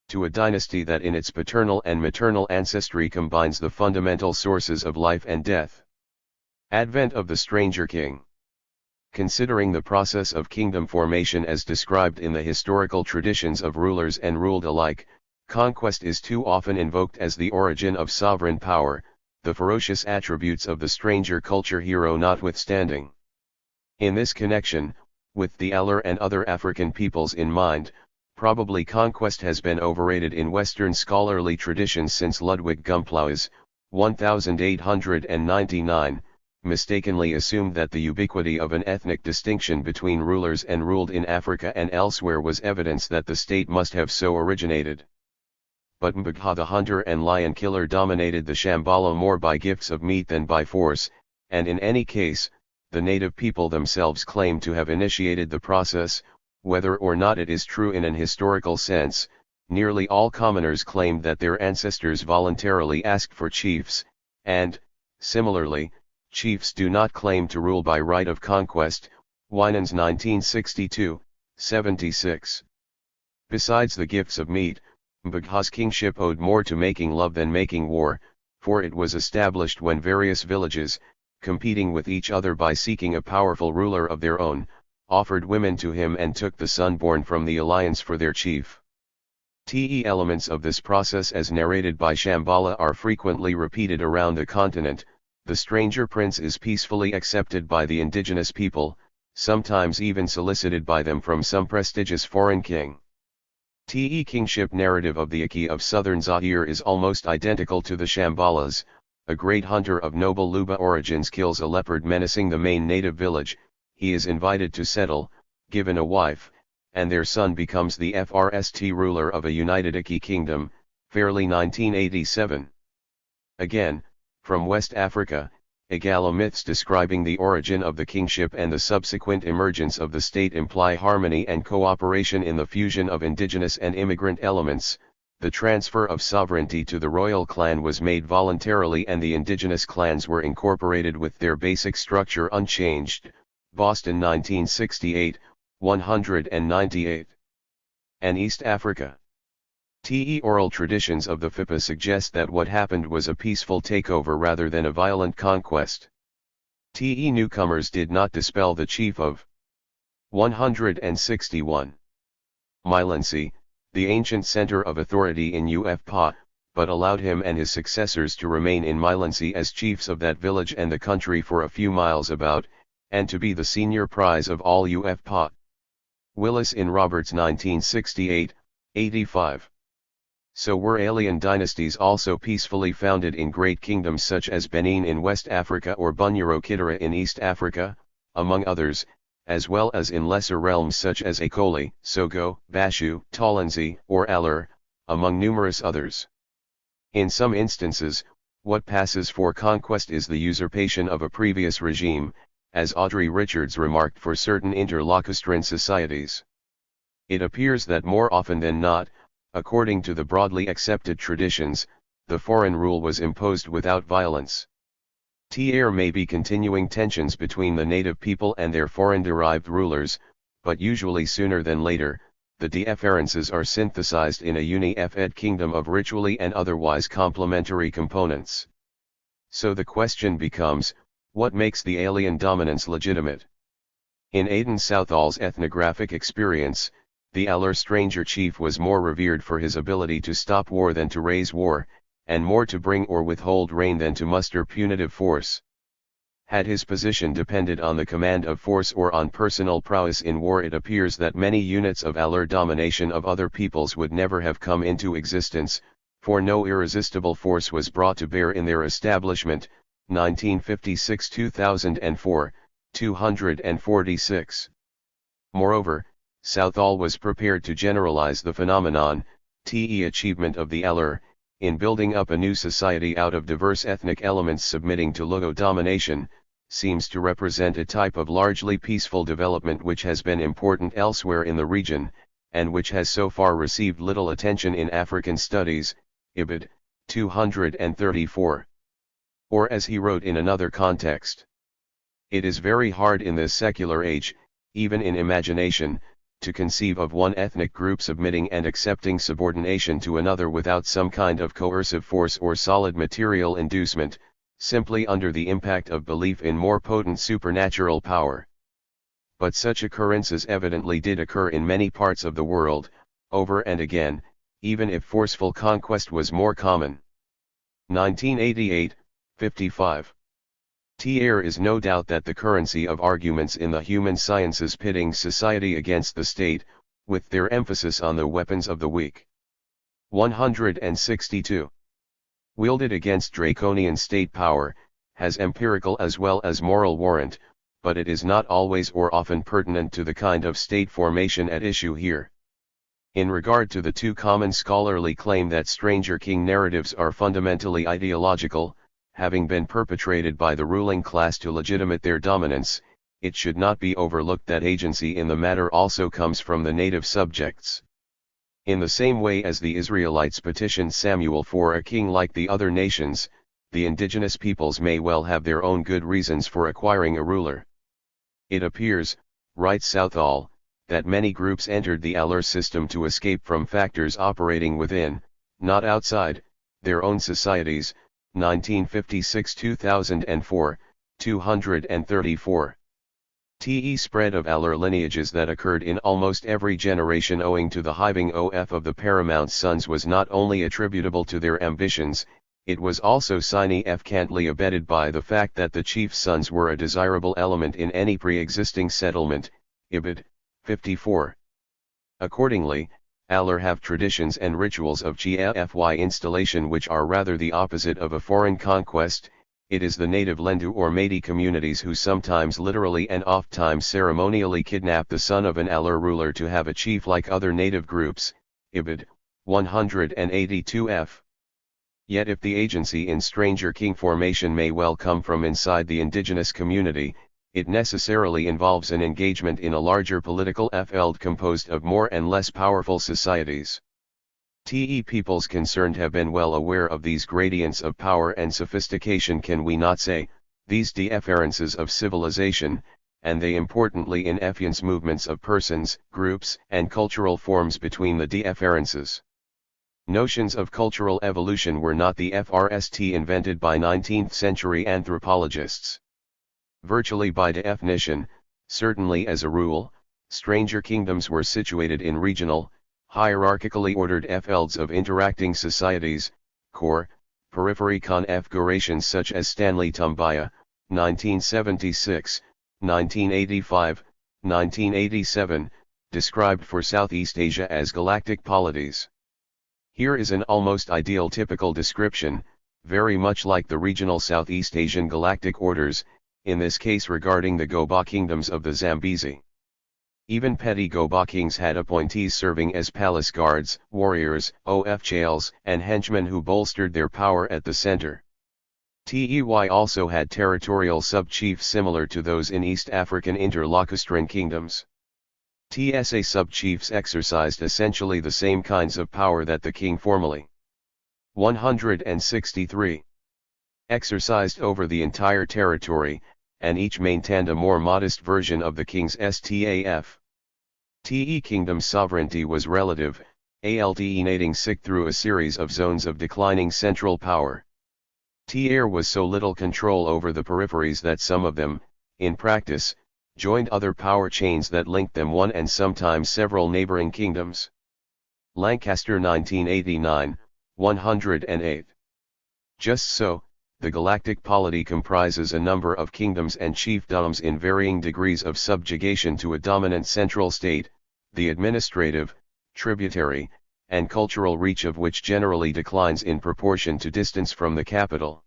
To a dynasty that in its paternal and maternal ancestry combines the fundamental sources of life and death. Advent of the stranger king. Considering the process of kingdom formation as described in the historical traditions of rulers and ruled alike, conquest is too often invoked as the origin of sovereign power, the ferocious attributes of the stranger culture hero notwithstanding. In this connection, with the Alur and other African peoples in mind, probably conquest has been overrated in Western scholarly traditions since Ludwig Gumplau's, 1899, mistakenly assumed that the ubiquity of an ethnic distinction between rulers and ruled in Africa and elsewhere was evidence that the state must have so originated. But Mbagha the hunter and lion killer dominated the Shambhala more by gifts of meat than by force, and in any case, the native people themselves claim to have initiated the process, whether or not it is true in an historical sense. Nearly all commoners claimed that their ancestors voluntarily asked for chiefs, and, similarly, chiefs do not claim to rule by right of conquest, Winans 1962, 76. Besides the gifts of meat, Mbagha's kingship owed more to making love than making war, for it was established when various villages, competing with each other by seeking a powerful ruler of their own, offered women to him and took the son born from the alliance for their chief. Elements of this process as narrated by Shambhala are frequently repeated around the continent. The stranger prince is peacefully accepted by the indigenous people, sometimes even solicited by them from some prestigious foreign king. Kingship narrative of the Aki of southern Zaire is almost identical to the Shambhala's. A great hunter of noble Luba origins kills a leopard menacing the main native village, he is invited to settle, given a wife, and their son becomes the first ruler of a united Aki kingdom, Fairley 1987. Again, from West Africa, Igala myths describing the origin of the kingship and the subsequent emergence of the state imply harmony and cooperation in the fusion of indigenous and immigrant elements. The transfer of sovereignty to the royal clan was made voluntarily and the indigenous clans were incorporated with their basic structure unchanged. Boston 1968, 198. And East Africa. Oral traditions of the FIPA suggest that what happened was a peaceful takeover rather than a violent conquest. Newcomers did not dispel the chief of 161. Milancy, the ancient center of authority in Ufpa, but allowed him and his successors to remain in Milancy as chiefs of that village and the country for a few miles about, and to be the senior prize of all Ufpa. Willis in Roberts 1968, 85. So were alien dynasties also peacefully founded in great kingdoms such as Benin in West Africa or Bunyoro Kidira in East Africa, among others, as well as in lesser realms such as Akoli, Sogo, Bashu, Talanzi, or Alur, among numerous others. In some instances, what passes for conquest is the usurpation of a previous regime, as Audrey Richards remarked for certain interlocustrine societies. It appears that more often than not, according to the broadly accepted traditions, the foreign rule was imposed without violence. There may be continuing tensions between the native people and their foreign-derived rulers, but usually sooner than later, the differences are synthesized in a uni-fed kingdom of ritually and otherwise complementary components. So the question becomes, what makes the alien dominance legitimate? In Aidan Southall's ethnographic experience, the Alur stranger chief was more revered for his ability to stop war than to raise war, and more to bring or withhold rain than to muster punitive force. Had his position depended on the command of force or on personal prowess in war, it appears that many units of Alur domination of other peoples would never have come into existence, for no irresistible force was brought to bear in their establishment. 1956-2004, 246. Moreover, Southall was prepared to generalize the phenomenon, the achievement of the Eller, in building up a new society out of diverse ethnic elements submitting to Luo domination, seems to represent a type of largely peaceful development which has been important elsewhere in the region, and which has so far received little attention in African studies, Ibid, 234. Or as he wrote in another context, "It is very hard in this secular age, even in imagination, to conceive of one ethnic group submitting and accepting subordination to another without some kind of coercive force or solid material inducement, simply under the impact of belief in more potent supernatural power." But such occurrences evidently did occur in many parts of the world, over and again, even if forceful conquest was more common. 1988, 55. There is no doubt that the currency of arguments in the human sciences pitting society against the state, with their emphasis on the weapons of the weak. 162. Wielded against draconian state power, has empirical as well as moral warrant, but it is not always or often pertinent to the kind of state formation at issue here. In regard to the too common scholarly claim that Stranger King narratives are fundamentally ideological, having been perpetrated by the ruling class to legitimate their dominance, it should not be overlooked that agency in the matter also comes from the native subjects. In the same way as the Israelites petitioned Samuel for a king like the other nations, the indigenous peoples may well have their own good reasons for acquiring a ruler. It appears, writes Southall, that many groups entered the Aller system to escape from factors operating within, not outside, their own societies, 1956-2004, 234. The spread of Aller lineages that occurred in almost every generation owing to the hiving of the paramount sons was not only attributable to their ambitions, it was also significantly abetted by the fact that the chief sons were a desirable element in any pre-existing settlement, Ibid, 54. Accordingly, Aller have traditions and rituals of GFY installation which are rather the opposite of a foreign conquest. It is the native Lendu or Metis communities who sometimes literally and oft-times ceremonially kidnap the son of an Aller ruler to have a chief like other native groups, Ibid, 182f. Yet if the agency in Stranger King formation may well come from inside the indigenous community, it necessarily involves an engagement in a larger political field composed of more and less powerful societies. The peoples concerned have been well aware of these gradients of power and sophistication, can we not say, these differences of civilization, and they importantly influence movements of persons, groups, and cultural forms between the differences. Notions of cultural evolution were not the first invented by 19th century anthropologists. Virtually by definition, certainly as a rule, stranger kingdoms were situated in regional, hierarchically ordered fields of interacting societies, core, periphery configurations such as Stanley Tumbaya, 1976, 1985, 1987, described for Southeast Asia as galactic polities. Here is an almost ideal typical description, very much like the regional Southeast Asian galactic orders, in this case regarding the Goba kingdoms of the Zambezi. Even petty Goba kings had appointees serving as palace guards, warriors, officials, and henchmen who bolstered their power at the center. TEY also had territorial sub-chiefs similar to those in East African interlocustrine kingdoms. TSA sub-chiefs exercised essentially the same kinds of power that the king formally 163 exercised over the entire territory, and each maintained a more modest version of the king's staff. The kingdom's sovereignty was relative, alternating through a series of zones of declining central power. There was so little control over the peripheries that some of them, in practice, joined other power chains that linked them one and sometimes several neighboring kingdoms. Lancaster 1989, 108. Just so, the galactic polity comprises a number of kingdoms and chiefdoms in varying degrees of subjugation to a dominant central state, the administrative, tributary, and cultural reach of which generally declines in proportion to distance from the capital.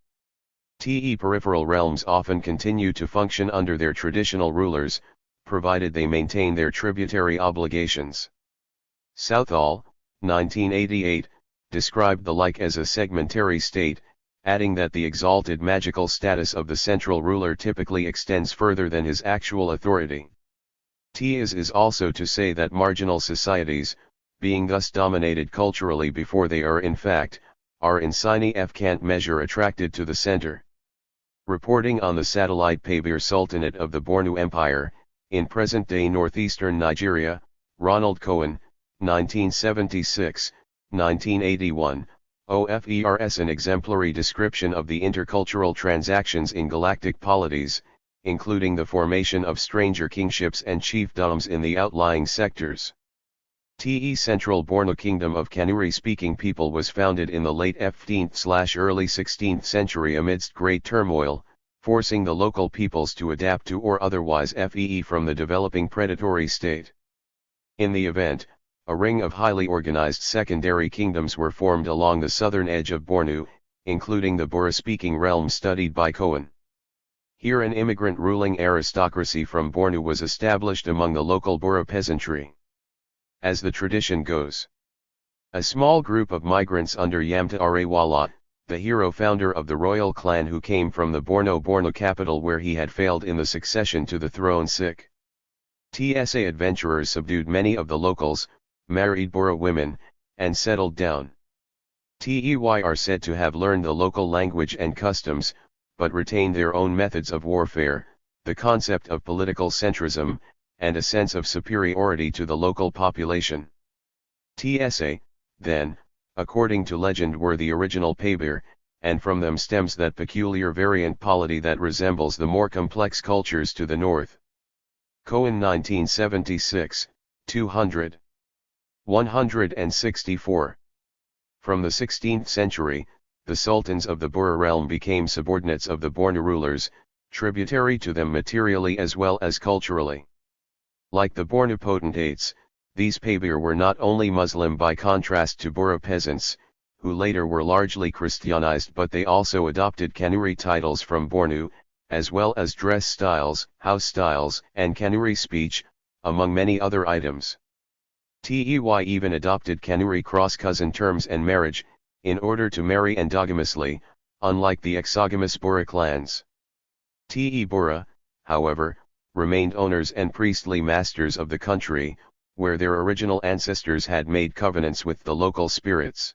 TE peripheral realms often continue to function under their traditional rulers, provided they maintain their tributary obligations. Southall, 1988, described the like as a segmentary state, adding that the exalted magical status of the central ruler typically extends further than his actual authority. T is also to say that marginal societies, being thus dominated culturally before they are in fact, are in sine f can't measure attracted to the center. Reporting on the satellite Pabir Sultanate of the Bornu Empire, in present-day northeastern Nigeria, Ronald Cohen, 1976, 1981, offers an exemplary description of the intercultural transactions in galactic polities, including the formation of stranger kingships and chiefdoms in the outlying sectors. TE Central Borno Kingdom of Kanuri-speaking people was founded in the late 15th/early 16th century amidst great turmoil, forcing the local peoples to adapt to or otherwise flee from the developing predatory state. In the event, a ring of highly organized secondary kingdoms were formed along the southern edge of Bornu, including the Bora-speaking realm studied by Cohen. Here an immigrant ruling aristocracy from Bornu was established among the local Bora peasantry. As the tradition goes, a small group of migrants under Yamta Arewala, the hero founder of the royal clan who came from the Borno capital where he had failed in the succession to the throne TSA adventurers subdued many of the locals, married Bora women, and settled down. TEY are said to have learned the local language and customs, but retained their own methods of warfare, the concept of political centrism, and a sense of superiority to the local population. TSA, then, according to legend were the original Pabir, and from them stems that peculiar variant polity that resembles the more complex cultures to the north. Cohen 1976, 200. 164. From the 16th century, the sultans of the Bora realm became subordinates of the Bornu rulers, tributary to them materially as well as culturally. Like the Bornu potentates, these Pabir were not only Muslim by contrast to Bora peasants, who later were largely Christianized, but they also adopted Kanuri titles from Bornu, as well as dress styles, house styles, and Kanuri speech, among many other items. TEY even adopted Kanuri cross-cousin terms and marriage, in order to marry endogamously, unlike the exogamous Bora clans. TE Bora, however, remained owners and priestly masters of the country, where their original ancestors had made covenants with the local spirits.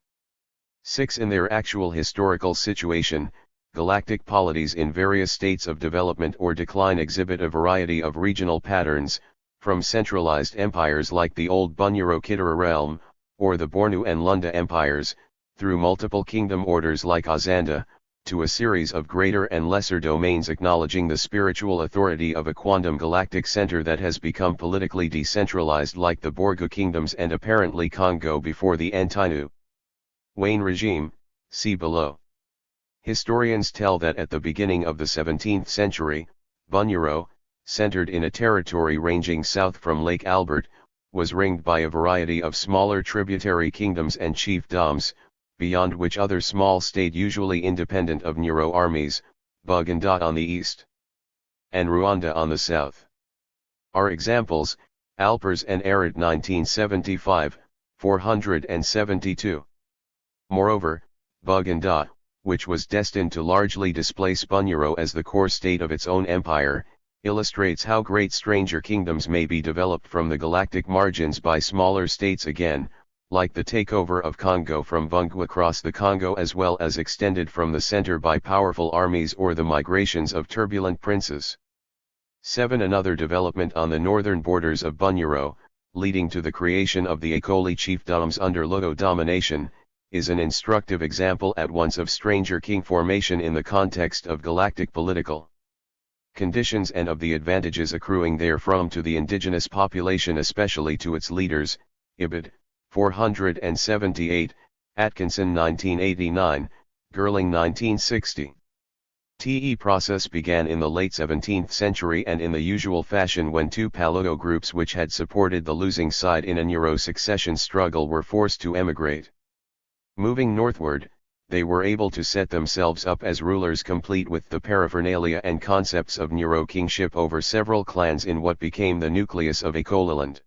6. In their actual historical situation, galactic polities in various states of development or decline exhibit a variety of regional patterns, from centralized empires like the old Bunyoro-Kidara realm, or the Bornu and Lunda empires, through multiple kingdom orders like Azanda, to a series of greater and lesser domains acknowledging the spiritual authority of a quantum galactic center that has become politically decentralized like the Borgu kingdoms and apparently Congo before the Antinu Wayne regime, see below. Historians tell that at the beginning of the 17th century, Bunyoro, centered in a territory ranging south from Lake Albert, was ringed by a variety of smaller tributary kingdoms and chiefdoms, beyond which other small stayed usually independent of Nero armies, Buganda on the east, and Rwanda on the south. Are examples, Alpers and Arid 1975, 472. Moreover, Buganda, which was destined to largely displace Bunyoro as the core state of its own empire, illustrates how great stranger kingdoms may be developed from the galactic margins by smaller states again, like the takeover of Congo from Bungu across the Congo as well as extended from the center by powerful armies or the migrations of turbulent princes. 7. Another development on the northern borders of Bunyoro, leading to the creation of the Akoli chiefdoms under Luo domination, is an instructive example at once of stranger king formation in the context of galactic political conditions and of the advantages accruing therefrom to the indigenous population, especially to its leaders. Ibid. 478, Atkinson 1989, Girling 1960. TE process began in the late 17th century and in the usual fashion when two Palugo groups which had supported the losing side in a Nero succession struggle were forced to emigrate. Moving northward, they were able to set themselves up as rulers complete with the paraphernalia and concepts of neuro-kingship over several clans in what became the nucleus of Ekoliland.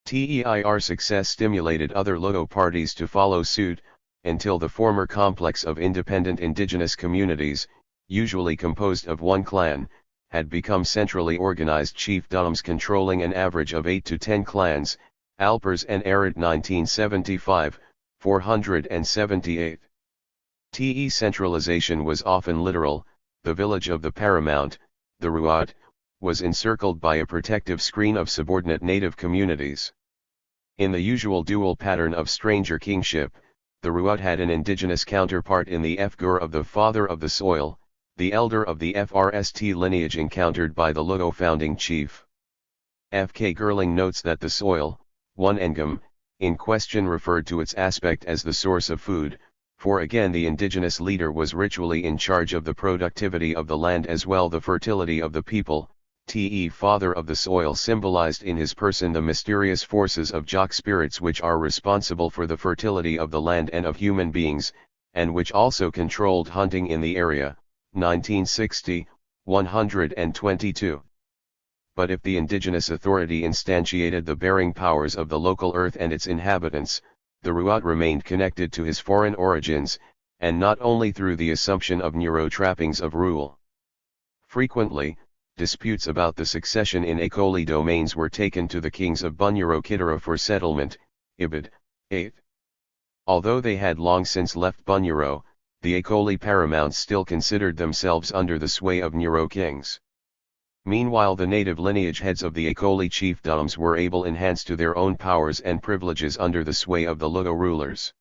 THIR success stimulated other Luo parties to follow suit, until the former complex of independent indigenous communities, usually composed of one clan, had become centrally organized chiefdoms controlling an average of 8 to 10 clans, Alpers and Arid 1975, 478. TE centralization was often literal. The village of the paramount, the Ruat, was encircled by a protective screen of subordinate native communities. In the usual dual pattern of stranger kingship, the Ruat had an indigenous counterpart in the Fgur of the father of the soil, the elder of the FRST lineage encountered by the Luo founding chief. F.K. Gerling notes that the soil, one engam, in question referred to its aspect as the source of food, for again the indigenous leader was ritually in charge of the productivity of the land as well the fertility of the people. Te father of the soil symbolized in his person the mysterious forces of Jok spirits which are responsible for the fertility of the land and of human beings, and which also controlled hunting in the area. 1960, 122. But if the indigenous authority instantiated the bearing powers of the local earth and its inhabitants, the Ruat remained connected to his foreign origins, and not only through the assumption of neuro-trappings of rule. Frequently, disputes about the succession in Ekoli domains were taken to the kings of Bunyoro Kitara for settlement, Ibid. 8. Although they had long since left Bunyoro, the Ekoli paramounts still considered themselves under the sway of Neuro kings. Meanwhile the native lineage heads of the Ekoli chiefdoms were able enhance to their own powers and privileges under the sway of the Luo rulers.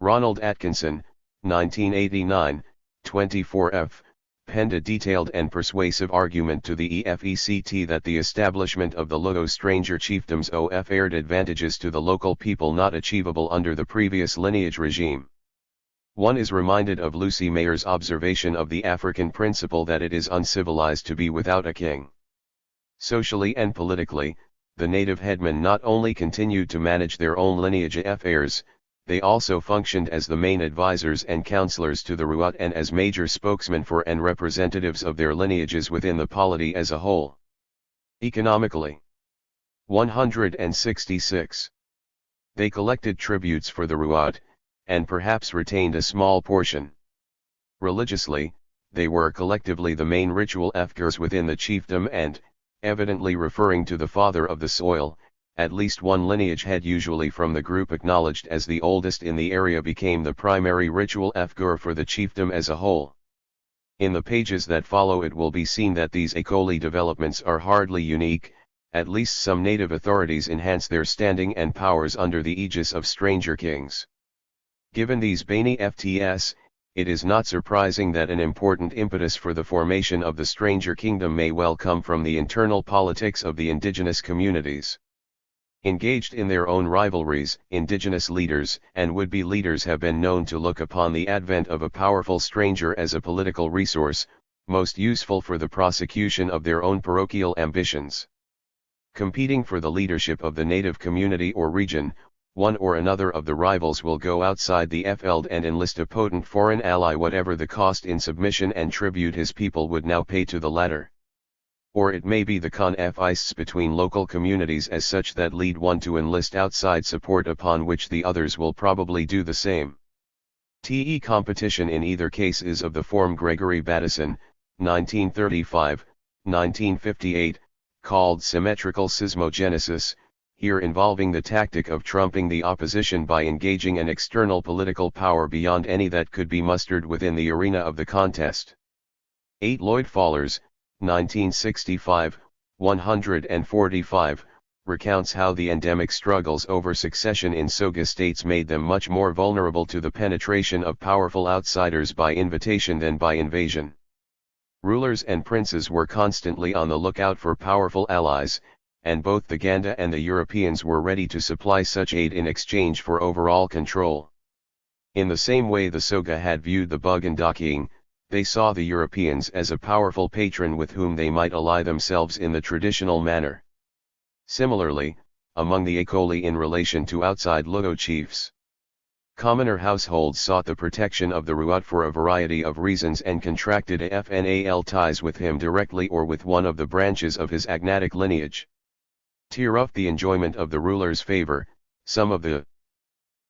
Ronald Atkinson, 1989, 24f, penned a detailed and persuasive argument to the EFECT that the establishment of the Luo stranger chiefdoms offered advantages to the local people not achievable under the previous lineage regime. One is reminded of Lucy Mayer's observation of the African principle that it is uncivilized to be without a king. Socially and politically, the native headmen not only continued to manage their own lineage affairs, they also functioned as the main advisors and counselors to the Ruat and as major spokesmen for and representatives of their lineages within the polity as a whole. Economically, 166. They collected tributes for the Ruat, and perhaps retained a small portion. Religiously, they were collectively the main ritual Fgurs within the chiefdom and, evidently referring to the father of the soil, at least one lineage head usually from the group acknowledged as the oldest in the area became the primary ritual Fgur for the chiefdom as a whole. In the pages that follow it will be seen that these Ekoli developments are hardly unique, at least some native authorities enhance their standing and powers under the aegis of stranger kings. Given these Bani FTS, it is not surprising that an important impetus for the formation of the stranger kingdom may well come from the internal politics of the indigenous communities. Engaged in their own rivalries, indigenous leaders and would-be leaders have been known to look upon the advent of a powerful stranger as a political resource, most useful for the prosecution of their own parochial ambitions. Competing for the leadership of the native community or region, one or another of the rivals will go outside the Feld and enlist a potent foreign ally whatever the cost in submission and tribute his people would now pay to the latter. Or it may be the conflicts between local communities as such that lead one to enlist outside support upon which the others will probably do the same. TE competition in either case is of the form Gregory Bateson, 1935, 1958, called symmetrical seismogenesis, here involving the tactic of trumping the opposition by engaging an external political power beyond any that could be mustered within the arena of the contest. 8. Lloyd Fallers, 1965, 145, recounts how the endemic struggles over succession in Soga states made them much more vulnerable to the penetration of powerful outsiders by invitation than by invasion. Rulers and princes were constantly on the lookout for powerful allies, and both the Ganda and the Europeans were ready to supply such aid in exchange for overall control. In the same way the Soga had viewed the Bugandaking, they saw the Europeans as a powerful patron with whom they might ally themselves in the traditional manner. Similarly, among the Ekoli in relation to outside Luo chiefs. Commoner households sought the protection of the Ruut for a variety of reasons and contracted AFNAL ties with him directly or with one of the branches of his agnatic lineage. To rough the enjoyment of the ruler's favor, some of the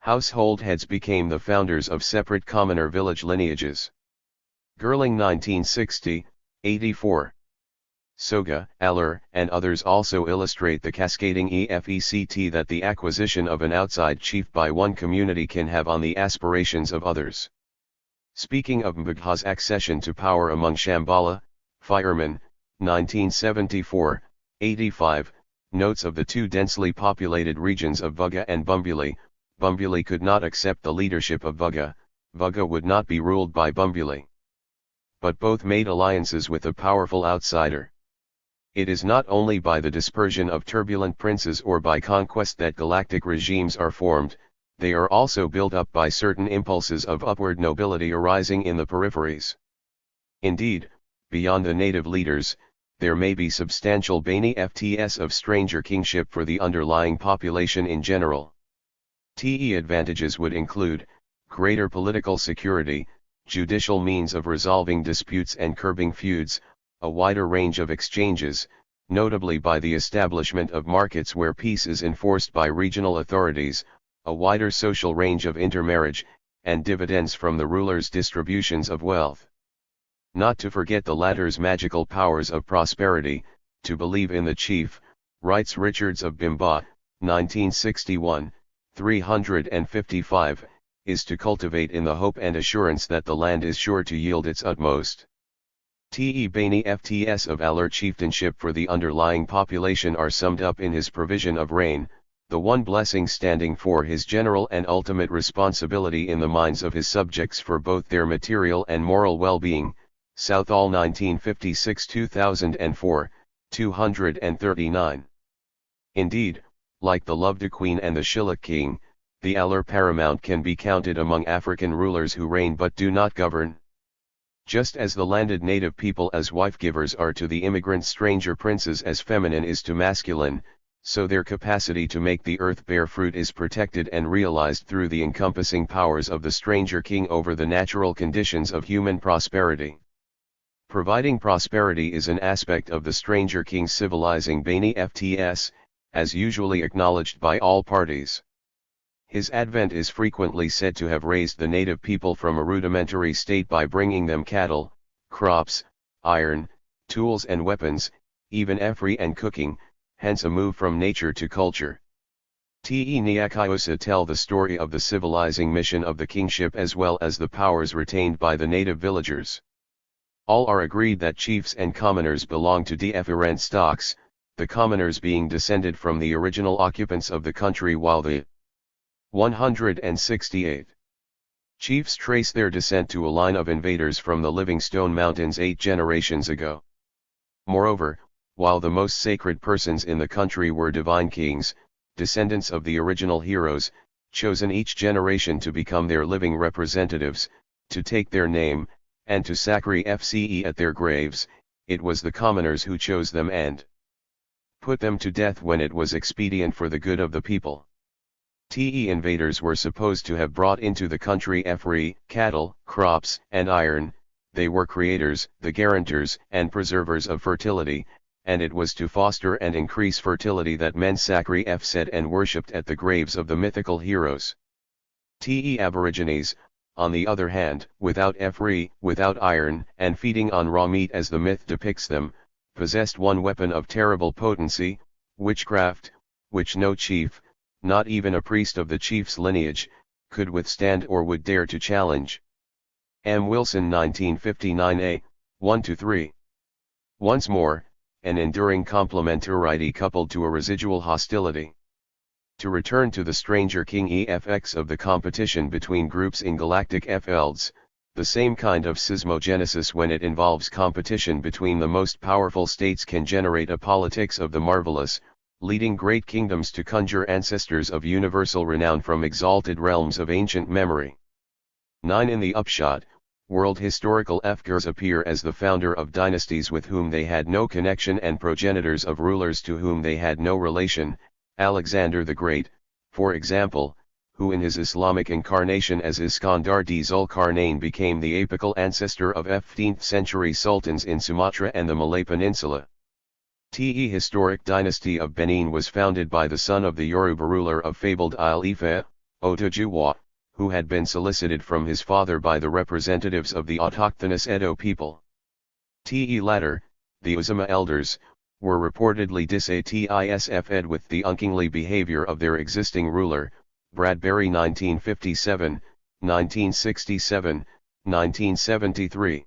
household heads became the founders of separate commoner village lineages. Gerling 1960, 84. Soga, Aller, and others also illustrate the cascading effect that the acquisition of an outside chief by one community can have on the aspirations of others. Speaking of Mbagha's accession to power among Shambhala, Fireman, 1974, 85, notes of the two densely populated regions of Vuga and Bumbuli. Bumbuli could not accept the leadership of Vuga, Vuga would not be ruled by Bumbuli. But both made alliances with a powerful outsider. It is not only by the dispersion of turbulent princes or by conquest that galactic regimes are formed, they are also built up by certain impulses of upward nobility arising in the peripheries. Indeed, beyond the native leaders, there may be substantial benefits of stranger kingship for the underlying population in general. Advantages would include greater political security, judicial means of resolving disputes and curbing feuds, a wider range of exchanges, notably by the establishment of markets where peace is enforced by regional authorities, a wider social range of intermarriage, and dividends from the ruler's distributions of wealth. Not to forget the latter's magical powers of prosperity, to believe in the chief, writes Richards of Bimba, 1961, 355, is to cultivate in the hope and assurance that the land is sure to yield its utmost. Benefits of Aller chieftainship for the underlying population are summed up in his provision of rain, the one blessing standing for his general and ultimate responsibility in the minds of his subjects for both their material and moral well-being. Southall 1956-2004, 239. Indeed, like the Loved Queen and the Shilluk King, the Aller paramount can be counted among African rulers who reign but do not govern. Just as the landed native people as wife-givers are to the immigrant stranger princes as feminine is to masculine, so their capacity to make the earth bear fruit is protected and realized through the encompassing powers of the stranger king over the natural conditions of human prosperity. Providing prosperity is an aspect of the stranger king's civilizing benefits, as usually acknowledged by all parties. His advent is frequently said to have raised the native people from a rudimentary state by bringing them cattle, crops, iron, tools and weapons, even effery and cooking, hence a move from nature to culture. Nyakiosa tell the story of the civilizing mission of the kingship as well as the powers retained by the native villagers. All are agreed that chiefs and commoners belong to different stocks, the commoners being descended from the original occupants of the country while the 168 chiefs trace their descent to a line of invaders from the Livingstone Mountains 8 generations ago. Moreover, while the most sacred persons in the country were divine kings, descendants of the original heroes, chosen each generation to become their living representatives, to take their name, and to sacrifice at their graves, it was the commoners who chose them and put them to death when it was expedient for the good of the people. Invaders were supposed to have brought into the country effery, cattle, crops, and iron. They were creators, the guarantors and preservers of fertility, and it was to foster and increase fertility that men sacrificed and worshipped at the graves of the mythical heroes. Aborigines, on the other hand, without effery, without iron, and feeding on raw meat as the myth depicts them, possessed one weapon of terrible potency, witchcraft, which no chief, not even a priest of the chief's lineage, could withstand or would dare to challenge. M. Wilson 1959a, 1-3. Once more, an enduring complementarity coupled to a residual hostility. To return to the stranger king effects of the competition between groups in galactic fields, the same kind of seismogenesis when it involves competition between the most powerful states can generate a politics of the marvelous, leading great kingdoms to conjure ancestors of universal renown from exalted realms of ancient memory. 9. In the upshot, world historical figures appear as the founder of dynasties with whom they had no connection and progenitors of rulers to whom they had no relation. Alexander the Great, for example, who in his Islamic incarnation as Iskandar di Zulkarnain became the apical ancestor of 15th century sultans in Sumatra and the Malay Peninsula. The historic dynasty of Benin was founded by the son of the Yoruba ruler of fabled Ile-Ife, Otojuwa, who had been solicited from his father by the representatives of the autochthonous Edo people. The latter, the Uzuma elders, were reportedly dissatisfied with the unkingly behavior of their existing ruler, Bradbury 1957, 1967, 1973.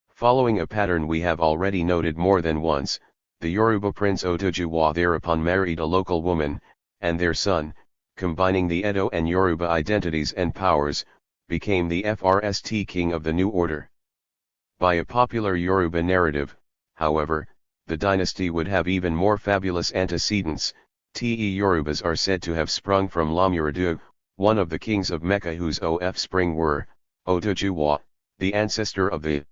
Following a pattern we have already noted more than once, the Yoruba prince Otojuwa thereupon married a local woman, and their son, combining the Edo and Yoruba identities and powers, became the first king of the new order. By a popular Yoruba narrative, however, the dynasty would have even more fabulous antecedents. The Yorubas are said to have sprung from Lamuradu, one of the kings of Mecca whose offspring were, Otojuwa, the ancestor of the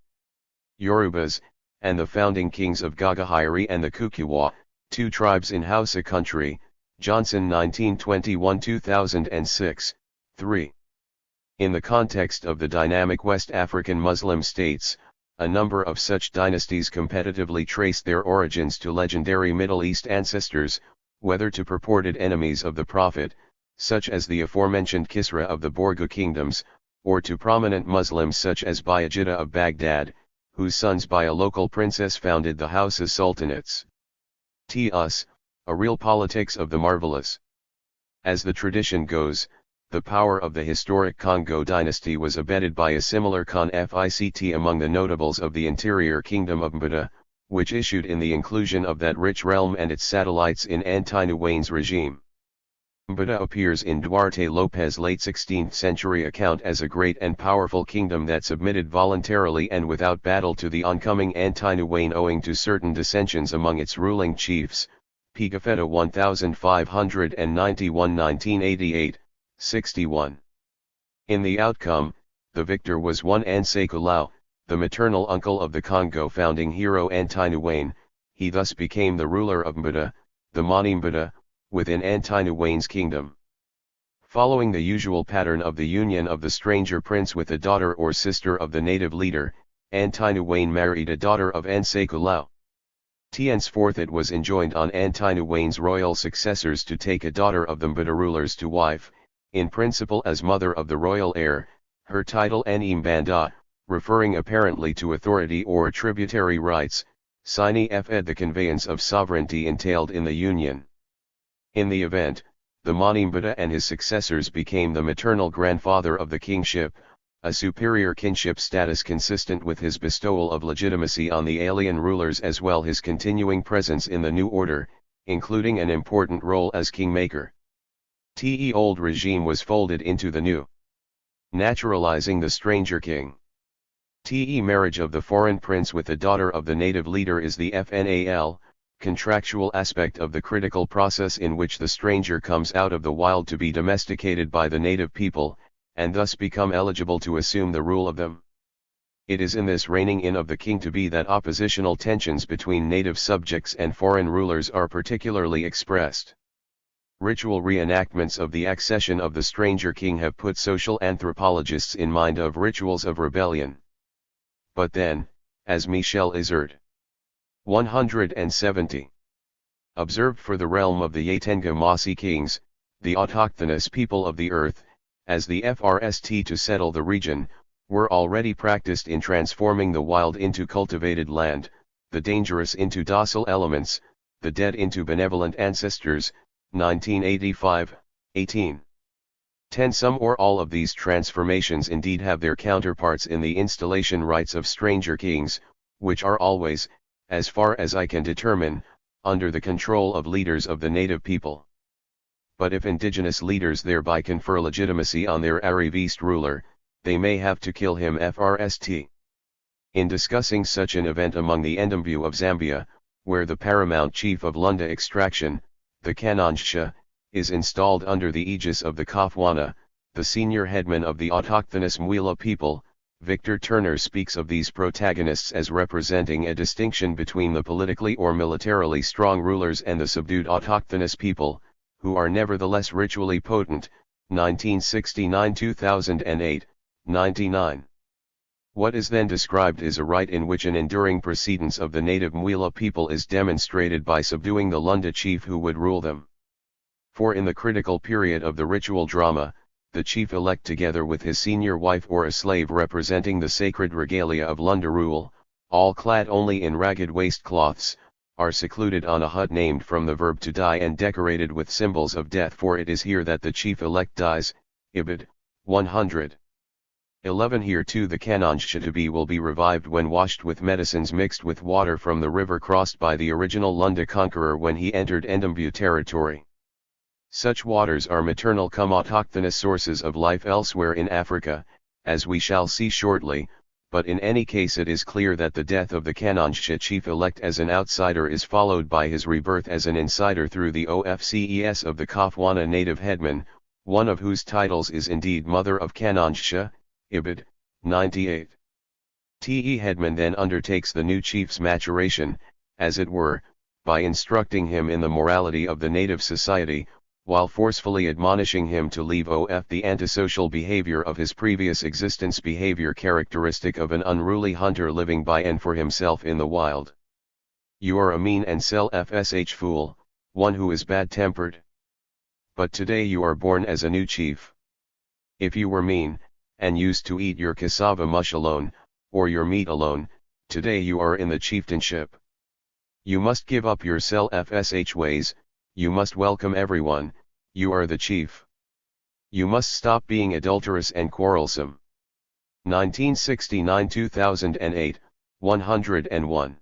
Yorubas, and the founding kings of Gagahiri and the Kukuwa, two tribes in Hausa country, Johnson 1921-2006, 3. In the context of the dynamic West African Muslim states, a number of such dynasties competitively trace their origins to legendary Middle East ancestors, whether to purported enemies of the Prophet, such as the aforementioned Kisra of the Borgu kingdoms, or to prominent Muslims such as Bayezid of Baghdad, whose sons by a local princess founded the Hausa sultanates. T.us, a real politics of the marvelous. As the tradition goes, the power of the historic Congo dynasty was abetted by a similar conflict among the notables of the interior kingdom of Mbada, which issued in the inclusion of that rich realm and its satellites in Antinouane's regime. Mbada appears in Duarte Lopez's late 16th century account as a great and powerful kingdom that submitted voluntarily and without battle to the oncoming Antinouane owing to certain dissensions among its ruling chiefs. Pigafetta 1591 1988, 61. In the outcome, the victor was one Ansekulao, the maternal uncle of the Congo founding hero Antinouane. He thus became the ruler of Mbada, the Mani Mbada, within Antinouane's kingdom. Following the usual pattern of the union of the stranger prince with a daughter or sister of the native leader, Antinouane married a daughter of Ansekulao. Henceforth it was enjoined on Antinouane's royal successors to take a daughter of the Mbada rulers to wife, in principle as mother of the royal heir, her title Animbanda, referring apparently to authority or tributary rights, sine fed the conveyance of sovereignty entailed in the union. In the event, the Mani Mbada and his successors became the maternal grandfather of the kingship, a superior kinship status consistent with his bestowal of legitimacy on the alien rulers as well his continuing presence in the new order, including an important role as kingmaker. The old regime was folded into the new, naturalizing the stranger king. The marriage of the foreign prince with the daughter of the native leader is the FNAL, contractual aspect of the critical process in which the stranger comes out of the wild to be domesticated by the native people, and thus become eligible to assume the rule of them. It is in this reigning in of the king to be that oppositional tensions between native subjects and foreign rulers are particularly expressed. Ritual reenactments of the accession of the stranger king have put social anthropologists in mind of rituals of rebellion. But then, as Michel Izard 170 observed for the realm of the Yatenga Masi kings, the autochthonous people of the earth, as the FRST to settle the region, were already practiced in transforming the wild into cultivated land, the dangerous into docile elements, the dead into benevolent ancestors. 1985, 18. 10. Some or all of these transformations indeed have their counterparts in the installation rites of stranger kings, which are always, as far as I can determine, under the control of leaders of the native people. But if indigenous leaders thereby confer legitimacy on their Arivist ruler, they may have to kill him FRST. In discussing such an event among the Ndembu of Zambia, where the paramount chief of Lunda extraction, the Kanonjsha, is installed under the aegis of the Kafwana, the senior headman of the autochthonous Mwila people, Victor Turner speaks of these protagonists as representing a distinction between the politically or militarily strong rulers and the subdued autochthonous people, who are nevertheless ritually potent, 1969-2008, 99. What is then described is a rite in which an enduring precedence of the native Mwila people is demonstrated by subduing the Lunda chief who would rule them. For in the critical period of the ritual drama, the chief-elect together with his senior wife or a slave representing the sacred regalia of Lunda rule, all clad only in ragged waistcloths, are secluded on a hut named from the verb to die and decorated with symbols of death, for it is here that the chief-elect dies. Ibid. 100. 11. Here too the Kanonj will be revived when washed with medicines mixed with water from the river crossed by the original Lunda conqueror when he entered Ndembu territory. Such waters are maternal cum autochthonous sources of life elsewhere in Africa, as we shall see shortly, but in any case it is clear that the death of the Kanonj chief-elect as an outsider is followed by his rebirth as an insider through the ofces of the Kafwana native headman, one of whose titles is indeed Mother of Kanonj. Ibid. 98. Te headman then undertakes the new chief's maturation, as it were, by instructing him in the morality of the native society, while forcefully admonishing him to leave off the antisocial behavior of his previous existence, behavior characteristic of an unruly hunter living by and for himself in the wild. You are a mean and self-fsh fool, one who is bad-tempered. But today you are born as a new chief. If you were mean, and used to eat your cassava mush alone, or your meat alone, today you are in the chieftainship. You must give up your self-fsh ways, you must welcome everyone, you are the chief. You must stop being adulterous and quarrelsome. 1969-2008, 101.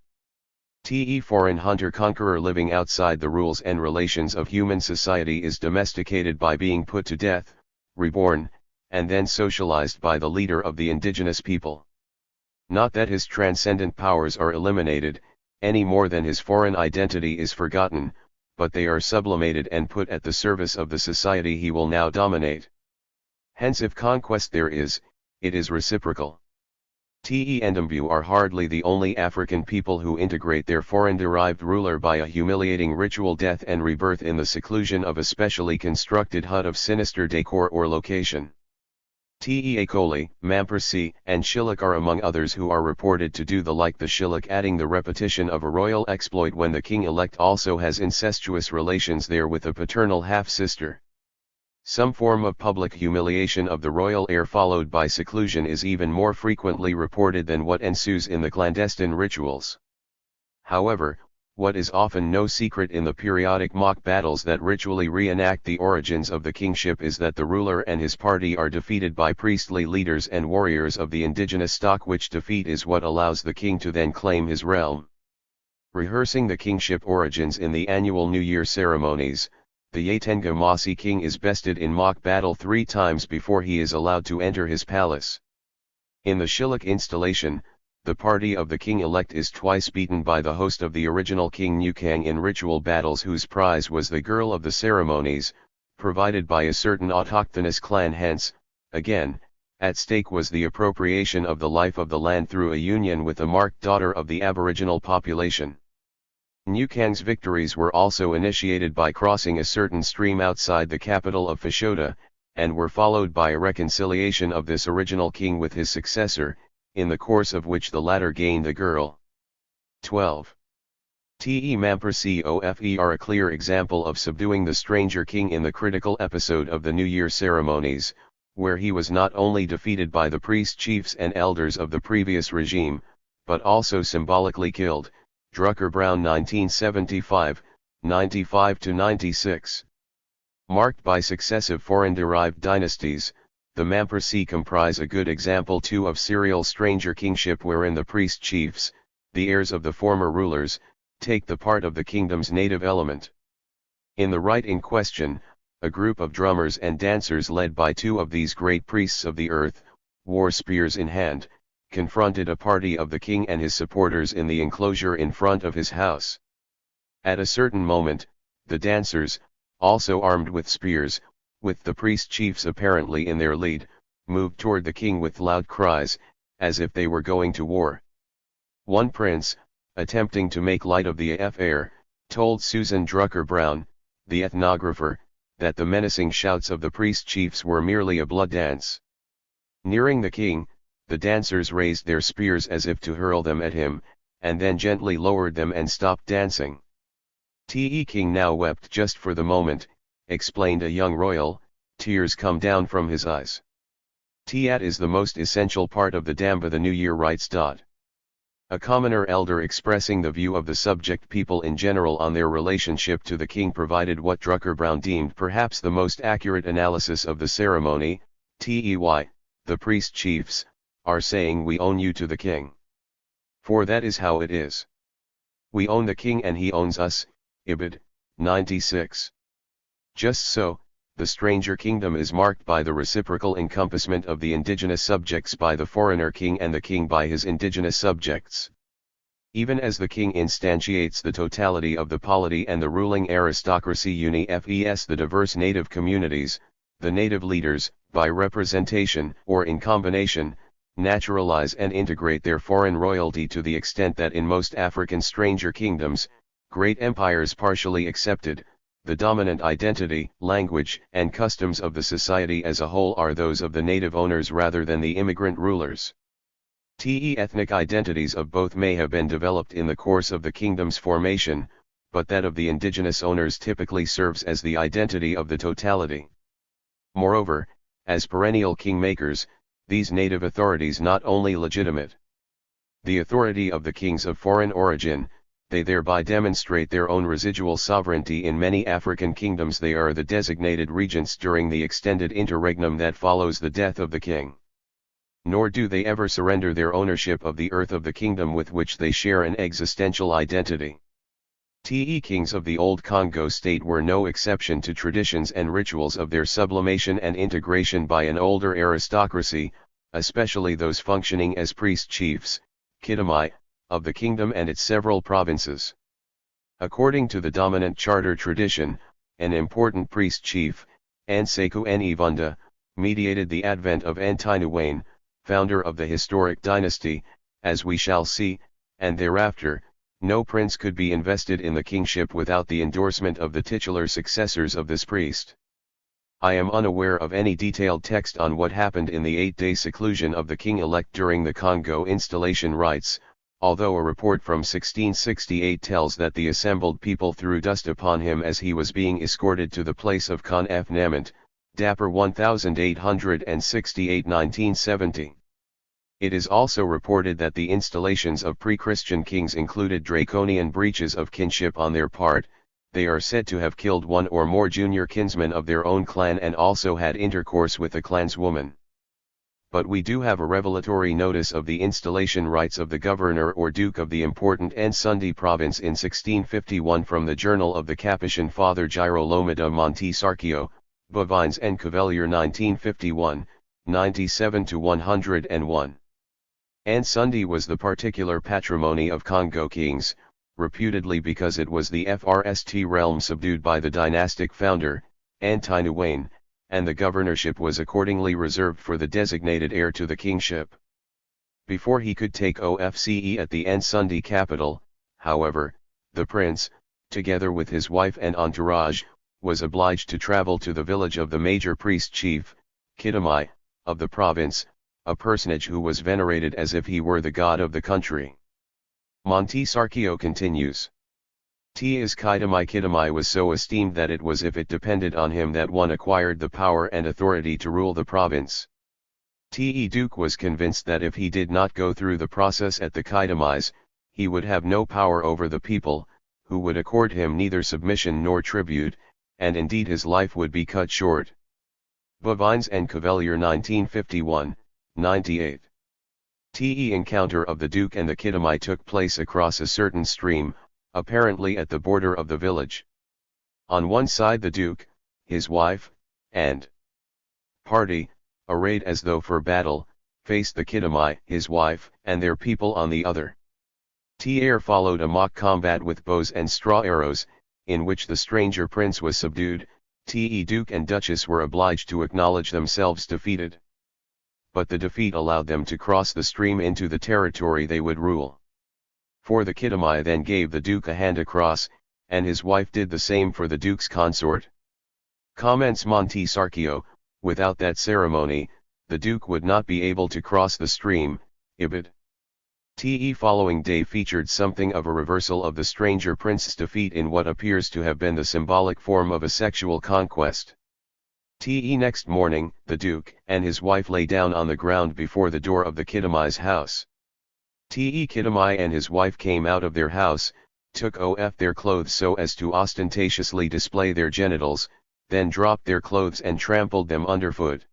Te foreign hunter-conqueror living outside the rules and relations of human society is domesticated by being put to death, reborn, and then socialized by the leader of the indigenous people. Not that his transcendent powers are eliminated, any more than his foreign identity is forgotten, but they are sublimated and put at the service of the society he will now dominate. Hence if conquest there is, it is reciprocal. Te Ndembu are hardly the only African people who integrate their foreign-derived ruler by a humiliating ritual death and rebirth in the seclusion of a specially constructed hut of sinister decor or location. Te Akoli, Mampersi, and Shilluk are among others who are reported to do the like, the Shilluk adding the repetition of a royal exploit when the king-elect also has incestuous relations there with a paternal half-sister. Some form of public humiliation of the royal heir followed by seclusion is even more frequently reported than what ensues in the clandestine rituals. However, what is often no secret in the periodic mock battles that ritually reenact the origins of the kingship is that the ruler and his party are defeated by priestly leaders and warriors of the indigenous stock, which defeat is what allows the king to then claim his realm. Rehearsing the kingship origins in the annual New Year ceremonies, the Yatenga Masi king is bested in mock battle 3 times before he is allowed to enter his palace. In the Shilluk installation, the party of the king-elect is twice beaten by the host of the original King Nukang in ritual battles, whose prize was the girl of the ceremonies, provided by a certain autochthonous clan. Hence, again, at stake was the appropriation of the life of the land through a union with a marked daughter of the aboriginal population. Nukang's victories were also initiated by crossing a certain stream outside the capital of Fashoda, and were followed by a reconciliation of this original king with his successor, in the course of which the latter gained the girl. 12. Te Mampersi Ofe are a clear example of subduing the stranger king in the critical episode of the New Year ceremonies, where he was not only defeated by the priest chiefs and elders of the previous regime, but also symbolically killed. Drucker Brown 1975, 95-96. Marked by successive foreign-derived dynasties, the Mampersi comprise a good example too of serial stranger kingship wherein the priest chiefs, the heirs of the former rulers, take the part of the kingdom's native element. In the rite in question, a group of drummers and dancers led by 2 of these great priests of the earth, war spears in hand, confronted a party of the king and his supporters in the enclosure in front of his house. At a certain moment, the dancers, also armed with spears, with the priest chiefs apparently in their lead, moved toward the king with loud cries, as if they were going to war. One prince, attempting to make light of the affair, told Susan Drucker Brown, the ethnographer, that the menacing shouts of the priest chiefs were merely a blood dance. Nearing the king, the dancers raised their spears as if to hurl them at him, and then gently lowered them and stopped dancing. The king now wept just for the moment, explained a young royal, tears come down from his eyes. That is the most essential part of the Damba, the New Year writes. A commoner elder expressing the view of the subject people in general on their relationship to the king provided what Drucker Brown deemed perhaps the most accurate analysis of the ceremony. The priest chiefs are saying, we own you to the king. For that is how it is. We own the king and he owns us. Ibid. 96. Just so, the stranger kingdom is marked by the reciprocal encompassment of the indigenous subjects by the foreigner king and the king by his indigenous subjects. Even as the king instantiates the totality of the polity and the ruling aristocracy fes the diverse native communities, the native leaders, by representation or in combination, naturalize and integrate their foreign royalty to the extent that in most African stranger kingdoms, great empires partially excepted, the dominant identity, language, and customs of the society as a whole are those of the native owners rather than the immigrant rulers. Ethnic identities of both may have been developed in the course of the kingdom's formation, but that of the indigenous owners typically serves as the identity of the totality. Moreover, as perennial kingmakers, these native authorities not only legitimate the authority of the kings of foreign origin, they thereby demonstrate their own residual sovereignty. In many African kingdoms they are the designated regents during the extended interregnum that follows the death of the king. Nor do they ever surrender their ownership of the earth of the kingdom with which they share an existential identity. Kings of the old Congo state were no exception to traditions and rituals of their sublimation and integration by an older aristocracy, especially those functioning as priest chiefs, Kidamai, of the kingdom and its several provinces. According to the dominant charter tradition, an important priest chief, Anseku Nivunda, mediated the advent of Antinuwane, founder of the historic dynasty, as we shall see, and thereafter, no prince could be invested in the kingship without the endorsement of the titular successors of this priest. I am unaware of any detailed text on what happened in the 8-day seclusion of the king-elect during the Congo installation rites, although a report from 1668 tells that the assembled people threw dust upon him as he was being escorted to the place of Kon F. Namant, Dapper 1868 1970. It is also reported that the installations of pre-Christian kings included draconian breaches of kinship on their part. They are said to have killed one or more junior kinsmen of their own clan and also had intercourse with a clanswoman. But we do have a revelatory notice of the installation rites of the governor or duke of the important Nsundi province in 1651 from the journal of the Capuchin Father Girolamo da Monte Sarchio, Bovines and Cavelier 1951, 97-101. Nsundi was the particular patrimony of Congo kings, reputedly because it was the FRST realm subdued by the dynastic founder, Antinuwane, and the governorship was accordingly reserved for the designated heir to the kingship. Before he could take OFCE at the Nsundi capital, however, the prince, together with his wife and entourage, was obliged to travel to the village of the major priest chief, Kidamai, of the province, a personage who was venerated as if he were the god of the country. Monte Sarchio continues. Kidamai was so esteemed that it was if it depended on him that one acquired the power and authority to rule the province. Duke was convinced that if he did not go through the process at the Kidamais, he would have no power over the people, who would accord him neither submission nor tribute, and indeed his life would be cut short. Bovines and Cavelier 1951, 98. Encounter of the Duke and the Kidamai took place across a certain stream, apparently at the border of the village. On one side the Duke, his wife, and party, arrayed as though for battle, faced the Kidamai, his wife, and their people on the other. Followed a mock combat with bows and straw arrows, in which the stranger prince was subdued. Duke and Duchess were obliged to acknowledge themselves defeated. But the defeat allowed them to cross the stream into the territory they would rule. For the Kidamai then gave the Duke a hand across, and his wife did the same for the Duke's consort. Comments Monte Sarchio, without that ceremony, the Duke would not be able to cross the stream, Ibid. The following day featured something of a reversal of the stranger prince's defeat in what appears to have been the symbolic form of a sexual conquest. Next morning, the Duke and his wife lay down on the ground before the door of the Kitamai's house. Kitamai and his wife came out of their house, took off their clothes so as to ostentatiously display their genitals, then dropped their clothes and trampled them underfoot.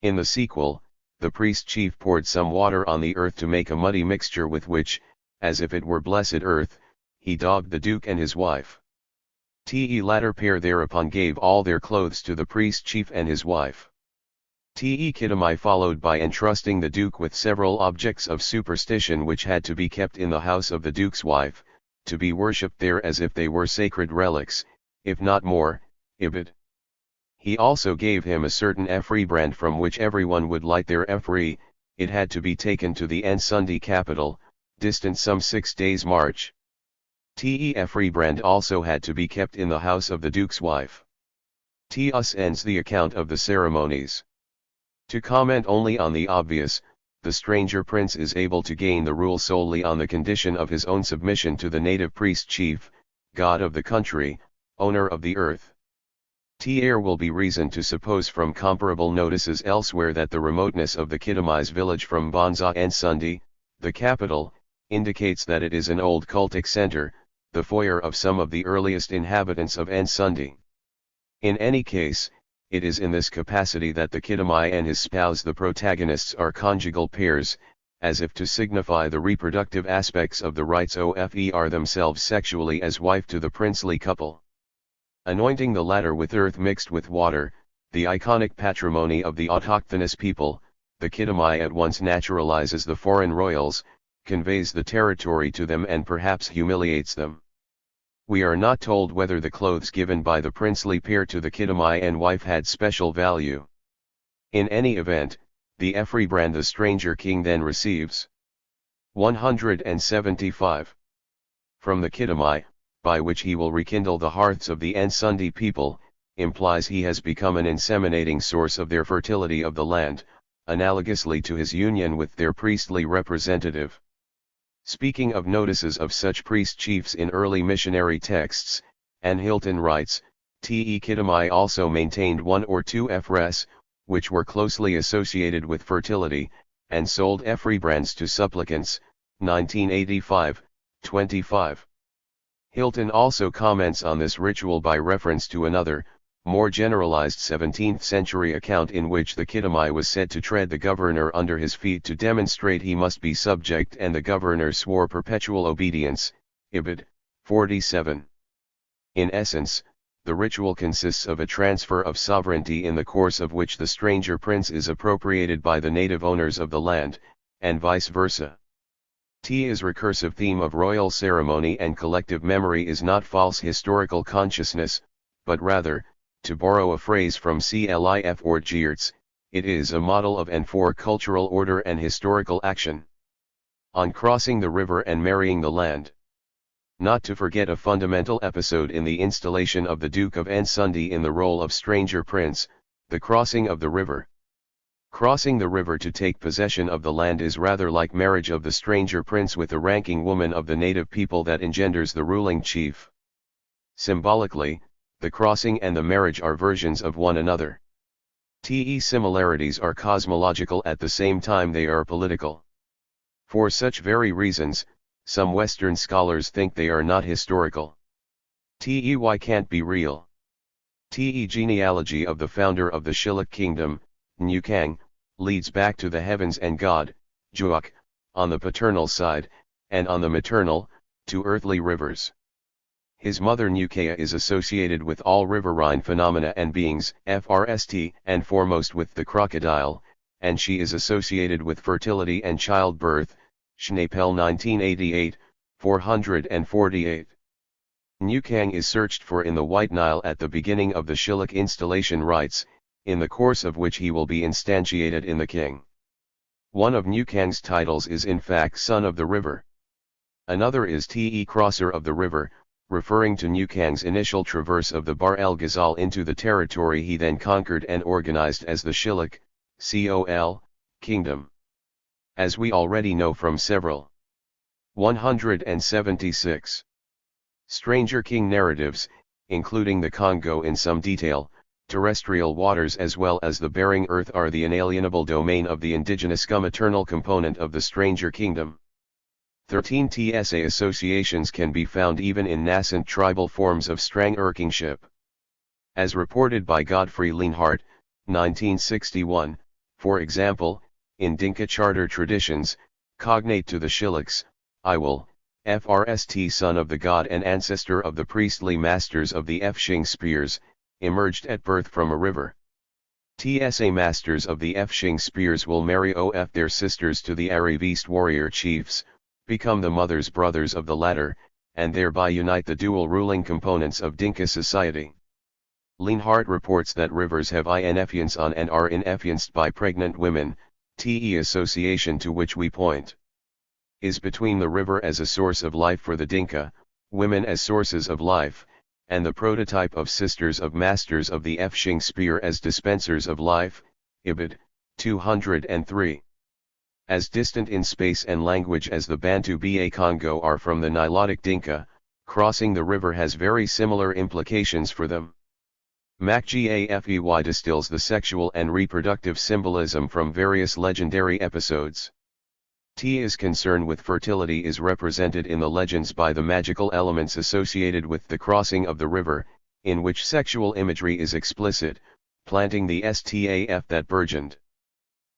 In the sequel, the priest chief poured some water on the earth to make a muddy mixture with which, as if it were blessed earth, he daubed the Duke and his wife. The latter pair thereupon gave all their clothes to the priest chief and his wife. Kitamai followed by entrusting the Duke with several objects of superstition which had to be kept in the house of the Duke's wife, to be worshipped there as if they were sacred relics, if not more, Ibid. He also gave him a certain Efri brand from which everyone would light their Efri. It had to be taken to the Nsundi capital, distant some 6 days' march. Efri brand also had to be kept in the house of the Duke's wife. Thus ends the account of the ceremonies. To comment only on the obvious, the stranger prince is able to gain the rule solely on the condition of his own submission to the native priest chief, god of the country, owner of the earth. There will be reason to suppose from comparable notices elsewhere that the remoteness of the Kitamai's village from Banza Nsundi, the capital, indicates that it is an old cultic center, the foyer of some of the earliest inhabitants of Nsundi. In any case, it is in this capacity that the Kitamai and his spouse the protagonists are conjugal pairs, as if to signify the reproductive aspects of the rites offer themselves sexually as wife to the princely couple. Anointing the latter with earth mixed with water, the iconic patrimony of the autochthonous people, the Kitamai at once naturalizes the foreign royals, conveys the territory to them and perhaps humiliates them. We are not told whether the clothes given by the princely pair to the Kitamai and wife had special value. In any event, the Efri brand the stranger king then receives. 175. From the Kitamai, by which he will rekindle the hearths of the Nsundi people, implies he has become an inseminating source of their fertility of the land, analogously to his union with their priestly representative. Speaking of notices of such priest chiefs in early missionary texts, Anne Hilton writes, Kitamai also maintained 1 or 2 Efres, which were closely associated with fertility, and sold Efri brands to supplicants, 1985, 25. Hilton also comments on this ritual by reference to another, more generalized 17th century account in which the Kitamai was said to tread the governor under his feet to demonstrate he must be subject, and the governor swore perpetual obedience, Ibid. 47. In essence, the ritual consists of a transfer of sovereignty in the course of which the stranger prince is appropriated by the native owners of the land, and vice versa. Is recursive theme of royal ceremony and collective memory is not false historical consciousness, but rather, to borrow a phrase from Clif or Geertz, it is a model of and for cultural order and historical action. On crossing the river and marrying the land. Not to forget a fundamental episode in the installation of the Duke of Nsundi in the role of stranger prince, the crossing of the river. Crossing the river to take possession of the land is rather like marriage of the stranger prince with the ranking woman of the native people that engenders the ruling chief. Symbolically, the crossing and the marriage are versions of one another. Similarities are cosmological at the same time they are political. For such very reasons, some Western scholars think they are not historical. Why can't be real? Genealogy of the founder of the Shilluk kingdom, Nukang, leads back to the heavens and God, Juak, on the paternal side, and on the maternal, to earthly rivers. His mother Nukea is associated with all riverine phenomena and beings, FRST, and foremost with the crocodile, and she is associated with fertility and childbirth, Schnapel 1988, 448. Nukang is searched for in the White Nile at the beginning of the Shilluk installation rites, in the course of which he will be instantiated in the king. One of Nukang's titles is in fact Son of the River. Another is Te Crosser of the River, referring to Nukang's initial traverse of the Bahr el Ghazal into the territory he then conquered and organized as the Shilluk, kingdom. As we already know from several 176 Stranger King narratives, including the Congo in some detail, terrestrial waters as well as the Bering Earth are the inalienable domain of the indigenous maternal component of the Stranger Kingdom. 13 TSA associations can be found even in nascent tribal forms of Strang kingship. As reported by Godfrey Lienhart, 1961, for example, in Dinka charter traditions, cognate to the Shilluks, Iwal, FRST son of the god and ancestor of the priestly masters of the Fshing spears, emerged at birth from a river. TSA masters of the Fshing spears will marry of their sisters to the Arivist warrior chiefs, become the mothers brothers of the latter, and thereby unite the dual ruling components of Dinka society. Lienhart reports that rivers have influence on and are influenced by pregnant women. The association to which we point is between the river as a source of life for the Dinka, women as sources of life, and the prototype of sisters of masters of the Fshing spear as dispensers of life, Ibid. 203. As distant in space and language as the Bantu Ba Congo are from the Nilotic Dinka, crossing the river has very similar implications for them. MacGAFEY distills the sexual and reproductive symbolism from various legendary episodes. Tia's concern with fertility is represented in the legends by the magical elements associated with the crossing of the river, in which sexual imagery is explicit, planting the staf that burgeoned.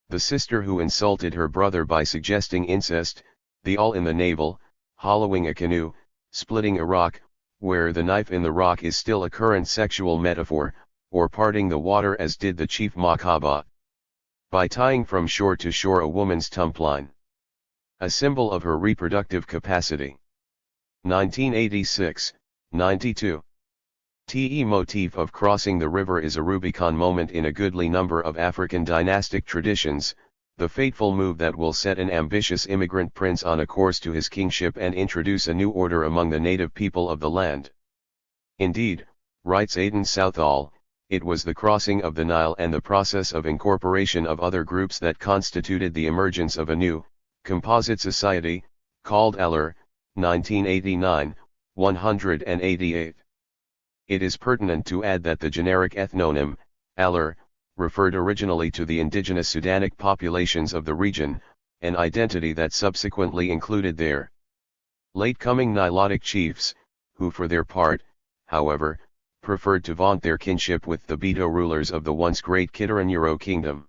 The sister who insulted her brother by suggesting incest, the awl in the navel, hollowing a canoe, splitting a rock, where the knife in the rock is still a current sexual metaphor, or parting the water as did the chief Makaba. By tying from shore to shore a woman's tumpline. A symbol of her reproductive capacity. 1986, 92. The motif of crossing the river is a Rubicon moment in a goodly number of African dynastic traditions, the fateful move that will set an ambitious immigrant prince on a course to his kingship and introduce a new order among the native people of the land. Indeed, writes Aidan Southall, it was the crossing of the Nile and the process of incorporation of other groups that constituted the emergence of a new, composite society, called Eller, 1989, 188. It is pertinent to add that the generic ethnonym, Aller, referred originally to the indigenous Sudanic populations of the region, an identity that subsequently included their late-coming Nilotic chiefs, who for their part, however, preferred to vaunt their kinship with the Beto rulers of the once great Kitaran kingdom.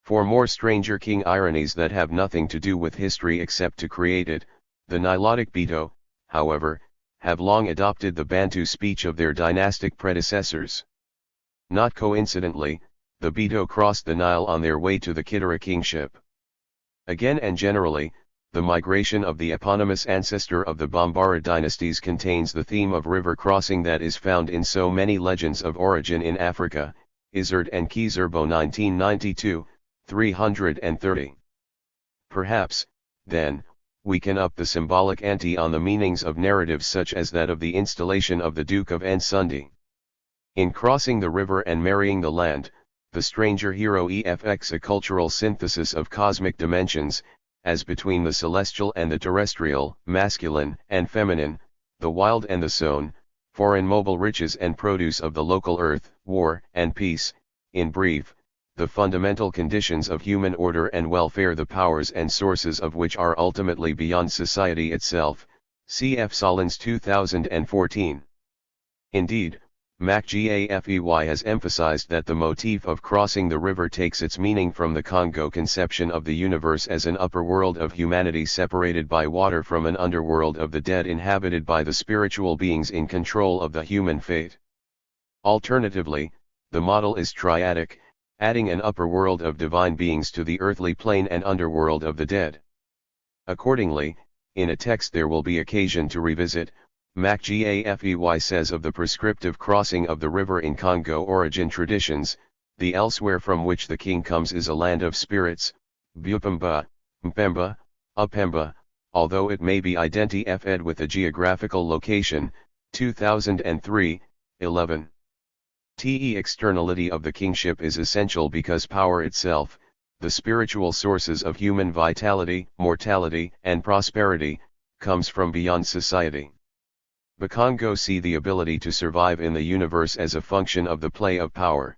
For more Stranger King ironies that have nothing to do with history except to create it, the Nilotic Beto, however, have long adopted the Bantu speech of their dynastic predecessors. Not coincidentally, the Beto crossed the Nile on their way to the Kitara kingship. Again and generally, the migration of the eponymous ancestor of the Bambara dynasties contains the theme of river crossing that is found in so many legends of origin in Africa, Izzard and Kizerbo 1992, 330. Perhaps, then, we can up the symbolic ante on the meanings of narratives such as that of the installation of the Duke of Nsundi. In crossing the river and marrying the land, the stranger hero effects a cultural synthesis of cosmic dimensions, as between the celestial and the terrestrial, masculine and feminine, the wild and the sown, foreign mobile riches and produce of the local earth, war and peace, in brief, the fundamental conditions of human order and welfare, the powers and sources of which are ultimately beyond society itself, cf. Solins 2014. Indeed, MacGAFEY has emphasized that the motif of crossing the river takes its meaning from the Congo conception of the universe as an upper world of humanity separated by water from an underworld of the dead inhabited by the spiritual beings in control of the human fate. Alternatively, the model is triadic, adding an upper world of divine beings to the earthly plane and underworld of the dead. Accordingly, in a text there will be occasion to revisit, MacGAFEY says of the prescriptive crossing of the river in Congo origin traditions, the elsewhere from which the king comes is a land of spirits, Bupemba, Mpemba, Upemba, although it may be identified with a geographical location, 2003, 11. The externality of the kingship is essential because power itself, the spiritual sources of human vitality, mortality, and prosperity, comes from beyond society. Bakongo see the ability to survive in the universe as a function of the play of power.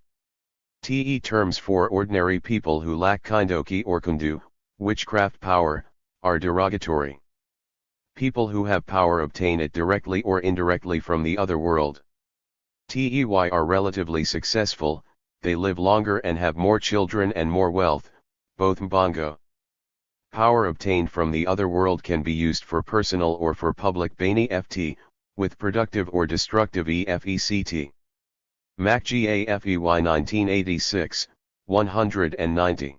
The terms for ordinary people who lack kindoki or kundu, witchcraft power, are derogatory. People who have power obtain it directly or indirectly from the other world. Tey are relatively successful, they live longer and have more children and more wealth, both mbongo. Power obtained from the other world can be used for personal or for public bani ft, with productive or destructive effect. MacGAFEY 1986, 190.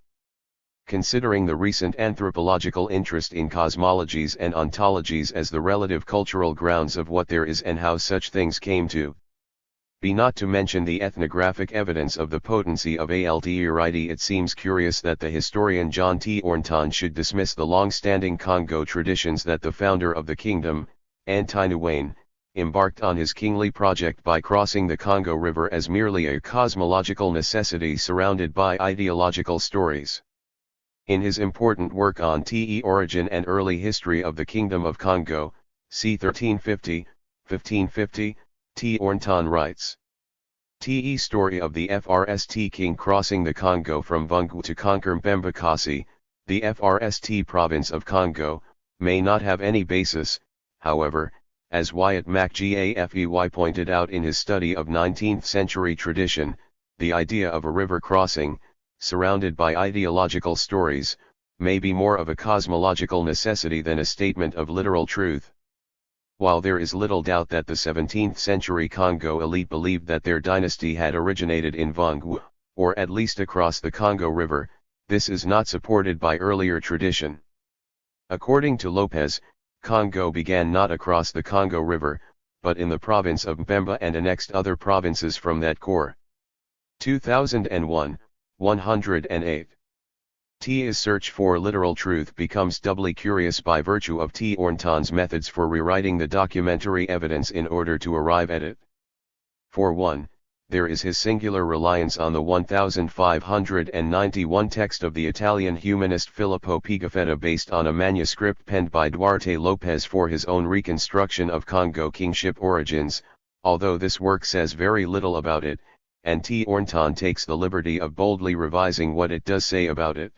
Considering the recent anthropological interest in cosmologies and ontologies as the relative cultural grounds of what there is and how such things came to be, not to mention the ethnographic evidence of the potency of Altierite, it seems curious that the historian John T. Ornton should dismiss the long-standing Congo traditions that the founder of the kingdom, Antinuwane, embarked on his kingly project by crossing the Congo River as merely a cosmological necessity surrounded by ideological stories. In his important work on Te origin and early history of the Kingdom of Congo, c. 1350, T. Ornton writes, Te story of the FRST king crossing the Congo from Vungu to conquer Mbembakasi, the FRST province of Congo, may not have any basis, however, as Wyatt MacGAFEY pointed out in his study of 19th century tradition, the idea of a river crossing, surrounded by ideological stories, may be more of a cosmological necessity than a statement of literal truth. While there is little doubt that the 17th century Congo elite believed that their dynasty had originated in Vungu, or at least across the Congo River, this is not supported by earlier tradition. According to Lopez, Congo began not across the Congo River, but in the province of Mbemba and annexed other provinces from that core. 2001, 108. T's search for literal truth becomes doubly curious by virtue of T. Ornton's methods for rewriting the documentary evidence in order to arrive at it. For one, there is his singular reliance on the 1591 text of the Italian humanist Filippo Pigafetta based on a manuscript penned by Duarte Lopez for his own reconstruction of Congo kingship origins, although this work says very little about it, and T. Ornton takes the liberty of boldly revising what it does say about it.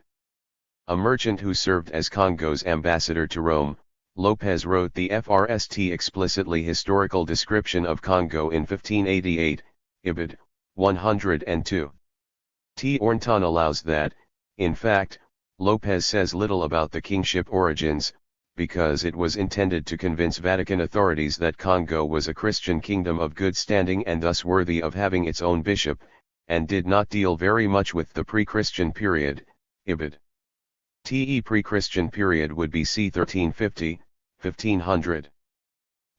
A merchant who served as Congo's ambassador to Rome, Lopez wrote the FRST explicitly historical description of Congo in 1588, Ibid. 102. T. Ornton allows that, in fact, Lopez says little about the kingship origins, because it was intended to convince Vatican authorities that Congo was a Christian kingdom of good standing and thus worthy of having its own bishop, and did not deal very much with the pre-Christian period, Ibid. The pre-Christian period would be c. 1350, 1500.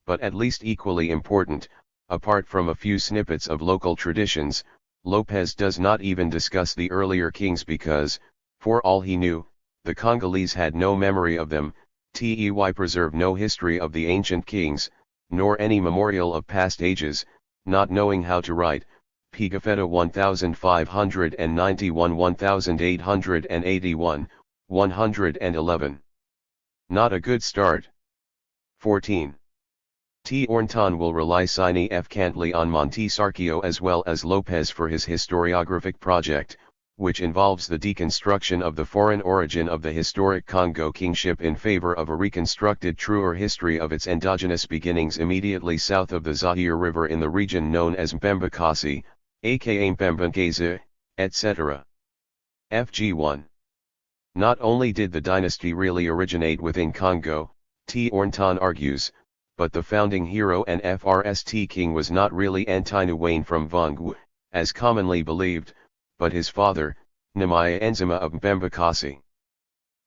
But at least equally important, apart from a few snippets of local traditions, Lopez does not even discuss the earlier kings because, for all he knew, the Congolese had no memory of them. Tey preserve no history of the ancient kings, nor any memorial of past ages, not knowing how to write. Pigafetta 1591 1881, 111. Not a good start. 14. T. Ornton will rely sine efcantly on Montesarchio as well as Lopez for his historiographic project, which involves the deconstruction of the foreign origin of the historic Congo kingship in favor of a reconstructed truer history of its endogenous beginnings immediately south of the Zaire River in the region known as Mbembakasi, aka Mbembangese, etc. FG1. Not only did the dynasty really originate within Congo, T. Ornton argues, but the founding hero and FRST king was not really Antinuwane from Vungu, as commonly believed, but his father, Nemaya Enzima of Mbembakasi.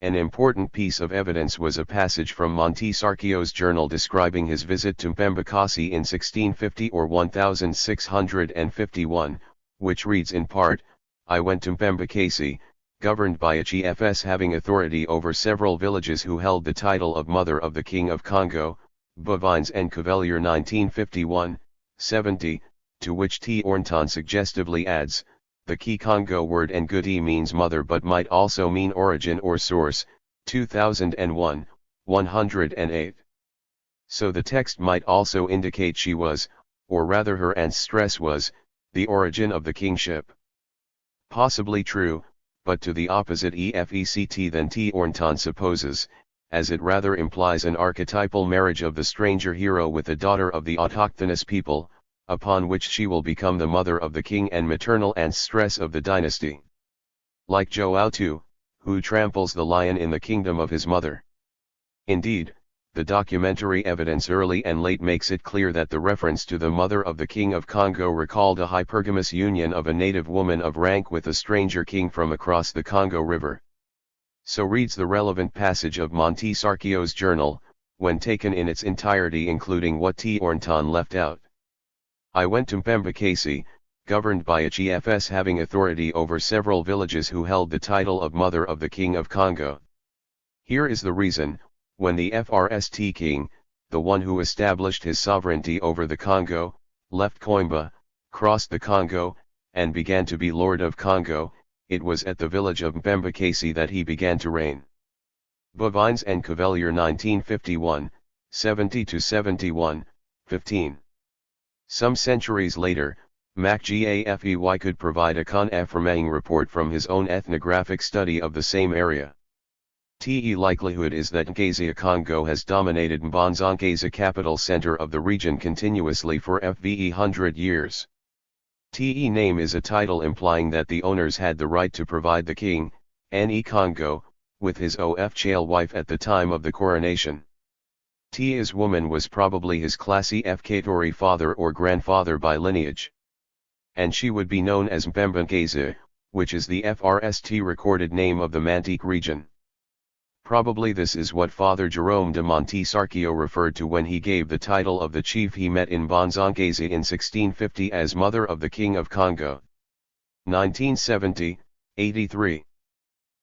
An important piece of evidence was a passage from Montesarchio's journal describing his visit to Mbembakasi in 1650 or 1651, which reads in part, I went to Mbembakasi, governed by a chiefess having authority over several villages who held the title of Mother of the King of Congo, Bovines and Cavelier 1951, 70, to which T. Ornton suggestively adds, the key Congo word Nguti means mother but might also mean origin or source, 2001, 108. So the text might also indicate she was, or rather her ancestress was, the origin of the kingship. Possibly true, but to the opposite effect than T. Ornton supposes, as it rather implies an archetypal marriage of the stranger hero with the daughter of the autochthonous people, upon which she will become the mother of the king and maternal ancestress of the dynasty. Like Joautu, who tramples the lion in the kingdom of his mother. Indeed, the documentary evidence early and late makes it clear that the reference to the mother of the king of Congo recalled a hypergamous union of a native woman of rank with a stranger king from across the Congo River. So reads the relevant passage of Monte Sarkio's journal, when taken in its entirety including what T. Ornton left out. I went to Mbembakasi, governed by a chiefess having authority over several villages who held the title of Mother of the King of Congo. Here is the reason: when the First King, the one who established his sovereignty over the Congo, left Coimba, crossed the Congo, and began to be Lord of Congo, it was at the village of Mbembakasi that he began to reign. Bovines and Cavelier 1951, 70-71, 15. Some centuries later, MacGAFEY could provide a confirming report from his own ethnographic study of the same area. The likelihood is that Ngazia-Congo has dominated Mbanza-Ngazia capital center of the region continuously for 100 years. The name is a title implying that the owners had the right to provide the king, Ne Congo, with his Chale wife at the time of the coronation. Tia's woman was probably his classy Katori father or grandfather by lineage. And she would be known as Mbembangazia, which is the FRST recorded name of the Mantique region. Probably this is what Father Jerome de Monte Sarkio referred to when he gave the title of the chief he met in Mbanza-Ngazia in 1650 as Mother of the King of Congo. 1970, 83.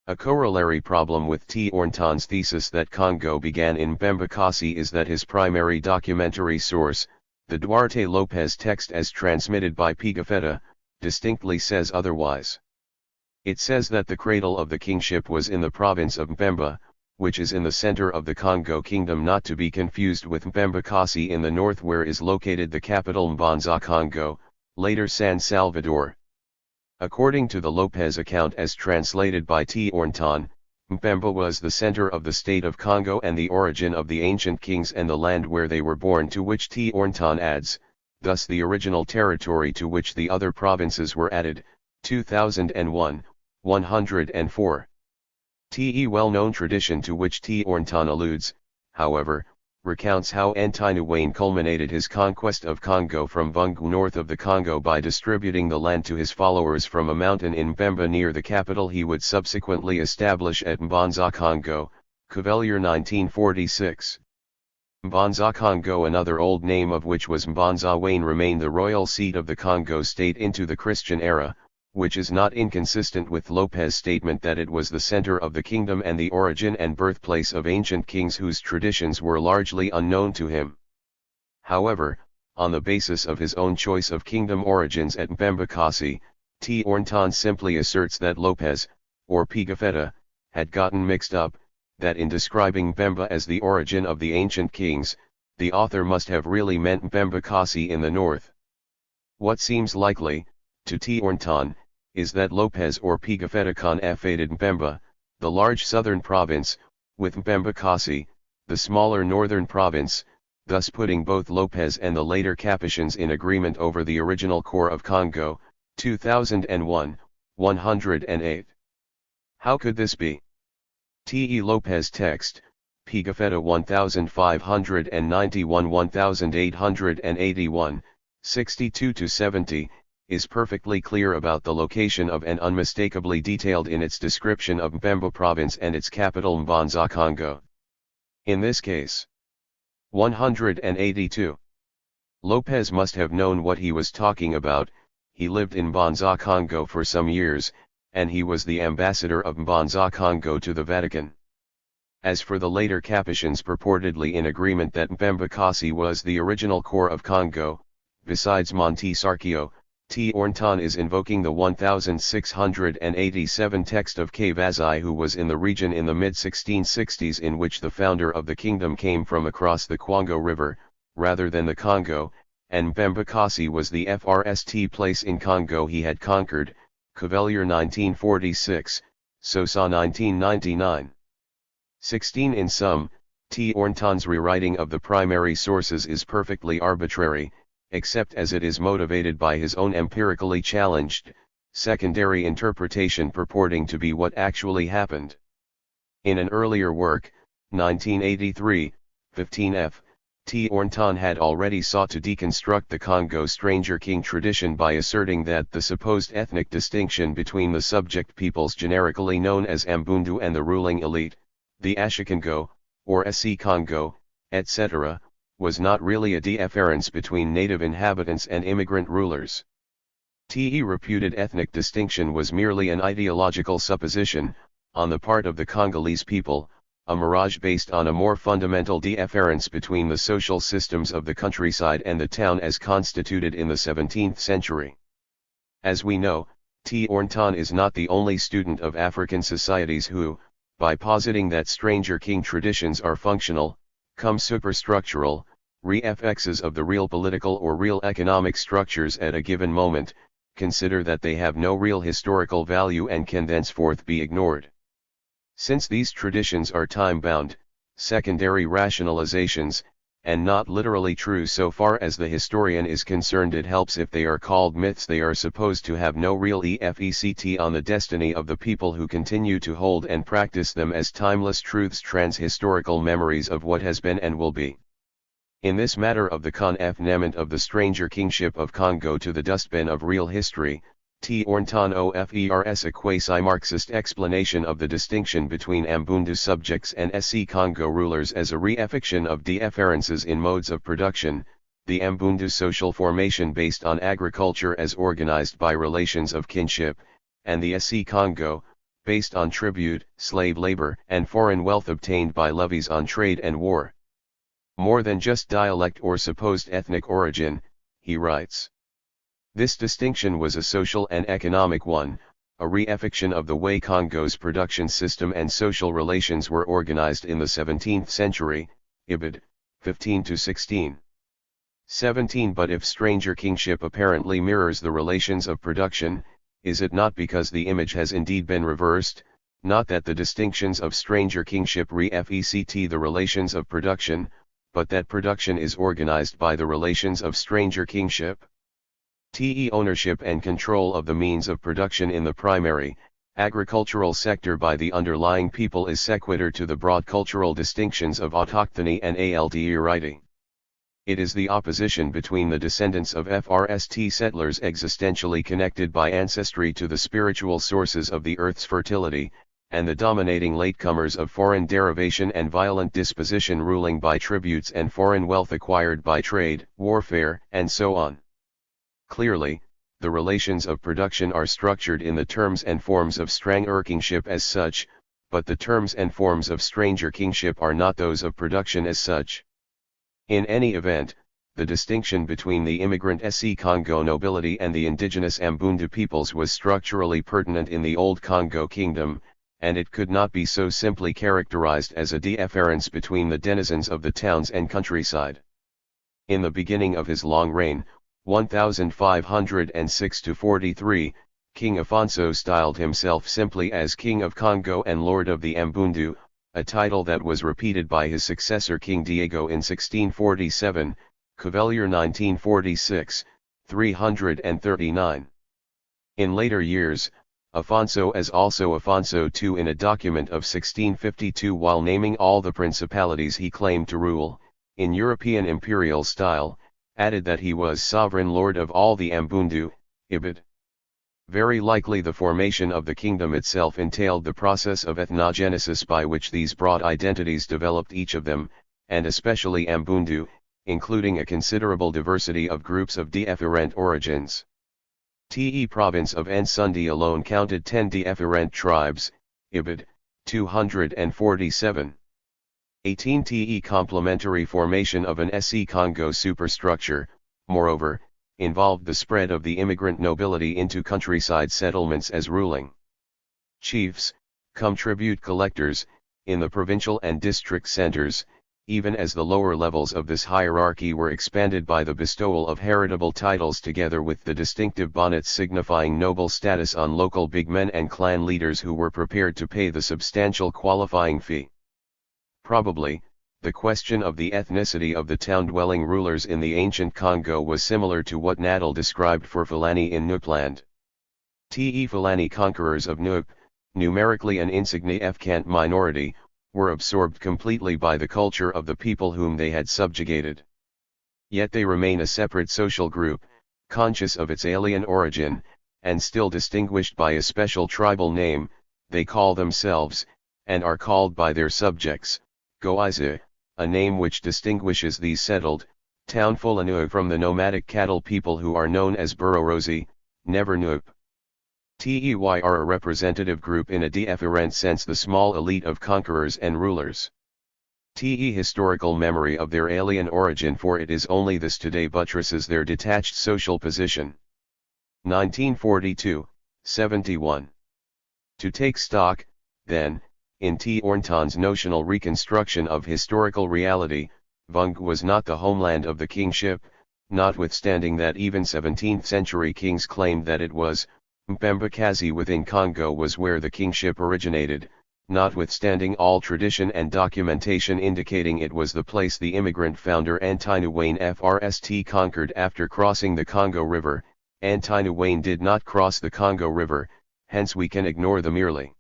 A corollary problem with T. Ornton's thesis that Congo began in Mbembakasi is that his primary documentary source, the Duarte Lopez text as transmitted by Pigafetta, distinctly says otherwise. It says that the cradle of the kingship was in the province of Mbemba, which is in the center of the Congo kingdom, not to be confused with Mbembakasi in the north where is located the capital Mbanza Congo, later San Salvador. According to the Lopez account as translated by T. Ornton, Mbemba was the center of the state of Congo and the origin of the ancient kings and the land where they were born, to which T. Ornton adds, thus the original territory to which the other provinces were added, 2001, 104. The well-known tradition to which T. Ornton alludes, however, recounts how Ntinu culminated his conquest of Congo from Vungu north of the Congo by distributing the land to his followers from a mountain in Mbemba near the capital he would subsequently establish at Mbanza Congo, Cavelier 1946. Mbanza Congo, another old name of which was Mbanza Wayne, remained the royal seat of the Congo state into the Christian era, which is not inconsistent with Lopez's statement that it was the center of the kingdom and the origin and birthplace of ancient kings whose traditions were largely unknown to him. However, on the basis of his own choice of kingdom origins at Mbembakasi, T. Ornton simply asserts that Lopez, or Pigafetta, had gotten mixed up, that in describing Mbemba as the origin of the ancient kings, the author must have really meant Mbembakasi in the north. What seems likely, to T. Ornton, is that Lopez or Pigafetta confederated Mbemba, the large southern province, with Mbembakasi, the smaller northern province, thus putting both Lopez and the later Capuchins in agreement over the original core of Congo, 2001, 108. How could this be? T. Lopez text, Pigafetta 1591-1881, 62-70, is perfectly clear about the location of and unmistakably detailed in its description of Mbemba province and its capital Mbanza Congo. In this case, 182. Lopez must have known what he was talking about. He lived in Mbanza Congo for some years, and he was the ambassador of Mbanza Congo to the Vatican. As for the later Capuchins purportedly in agreement that Mbembakasi was the original core of Congo, besides Monte Sarkio, T. Ornton is invoking the 1687 text of Kavazai, who was in the region in the mid-1660s, in which the founder of the kingdom came from across the Kwango River, rather than the Congo, and Mbembakasi was the first place in Congo he had conquered, Cavelier 1946, Sosa 1999. 16. In sum, T. Ornton's rewriting of the primary sources is perfectly arbitrary, except as it is motivated by his own empirically challenged, secondary interpretation purporting to be what actually happened. In an earlier work, 1983, 15f, T. Ornton had already sought to deconstruct the Congo Stranger King tradition by asserting that the supposed ethnic distinction between the subject peoples generically known as Ambundu and the ruling elite, the Ashikongo, or SC Congo, etc., was not really a difference between native inhabitants and immigrant rulers. Te reputed ethnic distinction was merely an ideological supposition, on the part of the Congolese people, a mirage based on a more fundamental difference between the social systems of the countryside and the town as constituted in the 17th century. As we know, T. Ornton is not the only student of African societies who, by positing that Stranger King traditions are functional, superstructural, re-FXs of the real political or real economic structures at a given moment, consider that they have no real historical value and can thenceforth be ignored. Since these traditions are time-bound, secondary rationalizations, and not literally true so far as the historian is concerned, it helps if they are called myths. They are supposed to have no real effect on the destiny of the people who continue to hold and practice them as timeless truths, trans-historical memories of what has been and will be. In this matter of the confinement of the stranger kingship of Congo to the dustbin of real history, T. Ornton offers a quasi-Marxist explanation of the distinction between Ambundu subjects and SC Congo rulers as a reification of differences in modes of production, the Ambundu social formation based on agriculture as organized by relations of kinship, and the SC Congo, based on tribute, slave labor, and foreign wealth obtained by levies on trade and war. More than just dialect or supposed ethnic origin, he writes. This distinction was a social and economic one, a reification of the way Congo's production system and social relations were organized in the 17th century, Ibid. 15-16. 17. But if stranger kingship apparently mirrors the relations of production, is it not because the image has indeed been reversed, not that the distinctions of stranger kingship reifict the relations of production, but that production is organized by the relations of stranger kingship? Te ownership and control of the means of production in the primary, agricultural sector by the underlying people is sequitur to the broad cultural distinctions of autochthony and aldeirity. It is the opposition between the descendants of FRST settlers existentially connected by ancestry to the spiritual sources of the earth's fertility, and the dominating latecomers of foreign derivation and violent disposition ruling by tributes and foreign wealth acquired by trade, warfare, and so on. Clearly, the relations of production are structured in the terms and forms of stranger kingship as such, but the terms and forms of stranger kingship are not those of production as such. In any event, the distinction between the immigrant SC Congo nobility and the indigenous Ambundu peoples was structurally pertinent in the Old Congo Kingdom, and it could not be so simply characterized as a difference between the denizens of the towns and countryside. In the beginning of his long reign, 1506-43, King Afonso styled himself simply as King of Congo and Lord of the Ambundu, a title that was repeated by his successor King Diego in 1647, Cavelier 1946, 339. In later years, Afonso as also Afonso II in a document of 1652, while naming all the principalities he claimed to rule, in European imperial style, added that he was sovereign lord of all the Ambundu, Ibid. Very likely the formation of the kingdom itself entailed the process of ethnogenesis by which these broad identities developed, each of them, and especially Ambundu, including a considerable diversity of groups of different origins. Te province of Nsundi alone counted 10 different tribes, Ibid. 247. 18 Te complementary formation of an SE Congo superstructure, moreover, involved the spread of the immigrant nobility into countryside settlements as ruling chiefs, cum tribute collectors, in the provincial and district centers, even as the lower levels of this hierarchy were expanded by the bestowal of heritable titles together with the distinctive bonnets signifying noble status on local bigmen and clan leaders who were prepared to pay the substantial qualifying fee. Probably, the question of the ethnicity of the town-dwelling rulers in the ancient Congo was similar to what Natal described for Fulani in Nupland. Te Fulani conquerors of Nup, numerically an insignificant minority, were absorbed completely by the culture of the people whom they had subjugated. Yet they remain a separate social group, conscious of its alien origin, and still distinguished by a special tribal name. They call themselves, and are called by their subjects, Goize, a name which distinguishes these settled, town Fulani from the nomadic cattle people who are known as Burorosi, never Nup. Tey are a representative group in a different sense, the small elite of conquerors and rulers. Te historical memory of their alien origin, for it is only this today buttresses their detached social position. 1942, 71. To take stock, then, in T. Ornton's notional reconstruction of historical reality, Vung was not the homeland of the kingship, notwithstanding that even 17th century kings claimed that it was. Mpembakazi within Congo was where the kingship originated, notwithstanding all tradition and documentation indicating it was the place the immigrant founder Antinuwane Frst conquered after crossing the Congo River. Antinuwane did not cross the Congo River, hence we can ignore the merely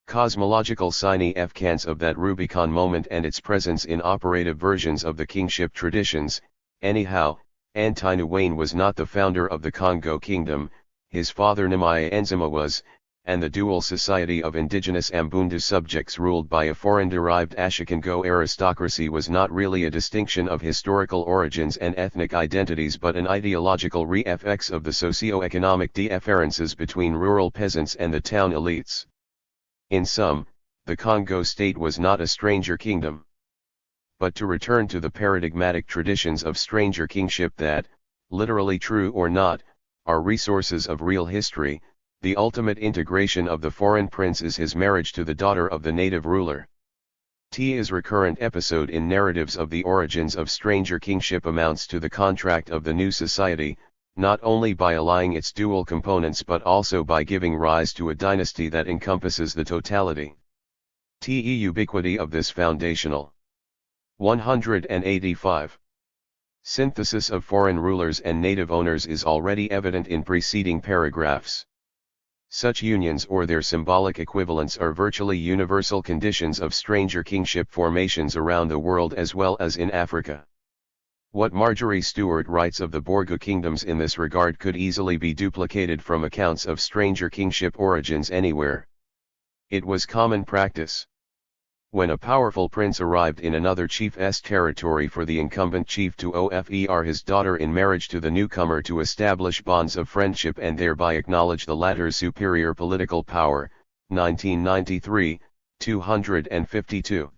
cosmological significance of that Rubicon moment and its presence in operative versions of the kingship traditions. Anyhow, Antinuwane was not the founder of the Congo kingdom. His father Namaye Enzima was, and the dual society of indigenous Ambundu subjects ruled by a foreign-derived Ashakango aristocracy was not really a distinction of historical origins and ethnic identities but an ideological re-effects of the socio-economic differences between rural peasants and the town elites. In sum, the Congo state was not a stranger kingdom. But to return to the paradigmatic traditions of stranger kingship that, literally true or not, are resources of real history, the ultimate integration of the foreign prince is his marriage to the daughter of the native ruler. T's recurrent episode in narratives of the origins of stranger kingship amounts to the contract of the new society, not only by allying its dual components but also by giving rise to a dynasty that encompasses the totality. Te ubiquity of this foundational. 185. Synthesis of foreign rulers and native owners is already evident in preceding paragraphs. Such unions or their symbolic equivalents are virtually universal conditions of stranger kingship formations around the world as well as in Africa. What Marjorie Stewart writes of the Borgu kingdoms in this regard could easily be duplicated from accounts of stranger kingship origins anywhere. It was common practice. When a powerful prince arrived in another chief's territory for the incumbent chief to offer his daughter in marriage to the newcomer to establish bonds of friendship and thereby acknowledge the latter's superior political power. 1993, 252.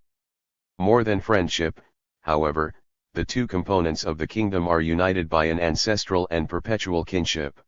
More than friendship, however, the two components of the kingdom are united by an ancestral and perpetual kinship.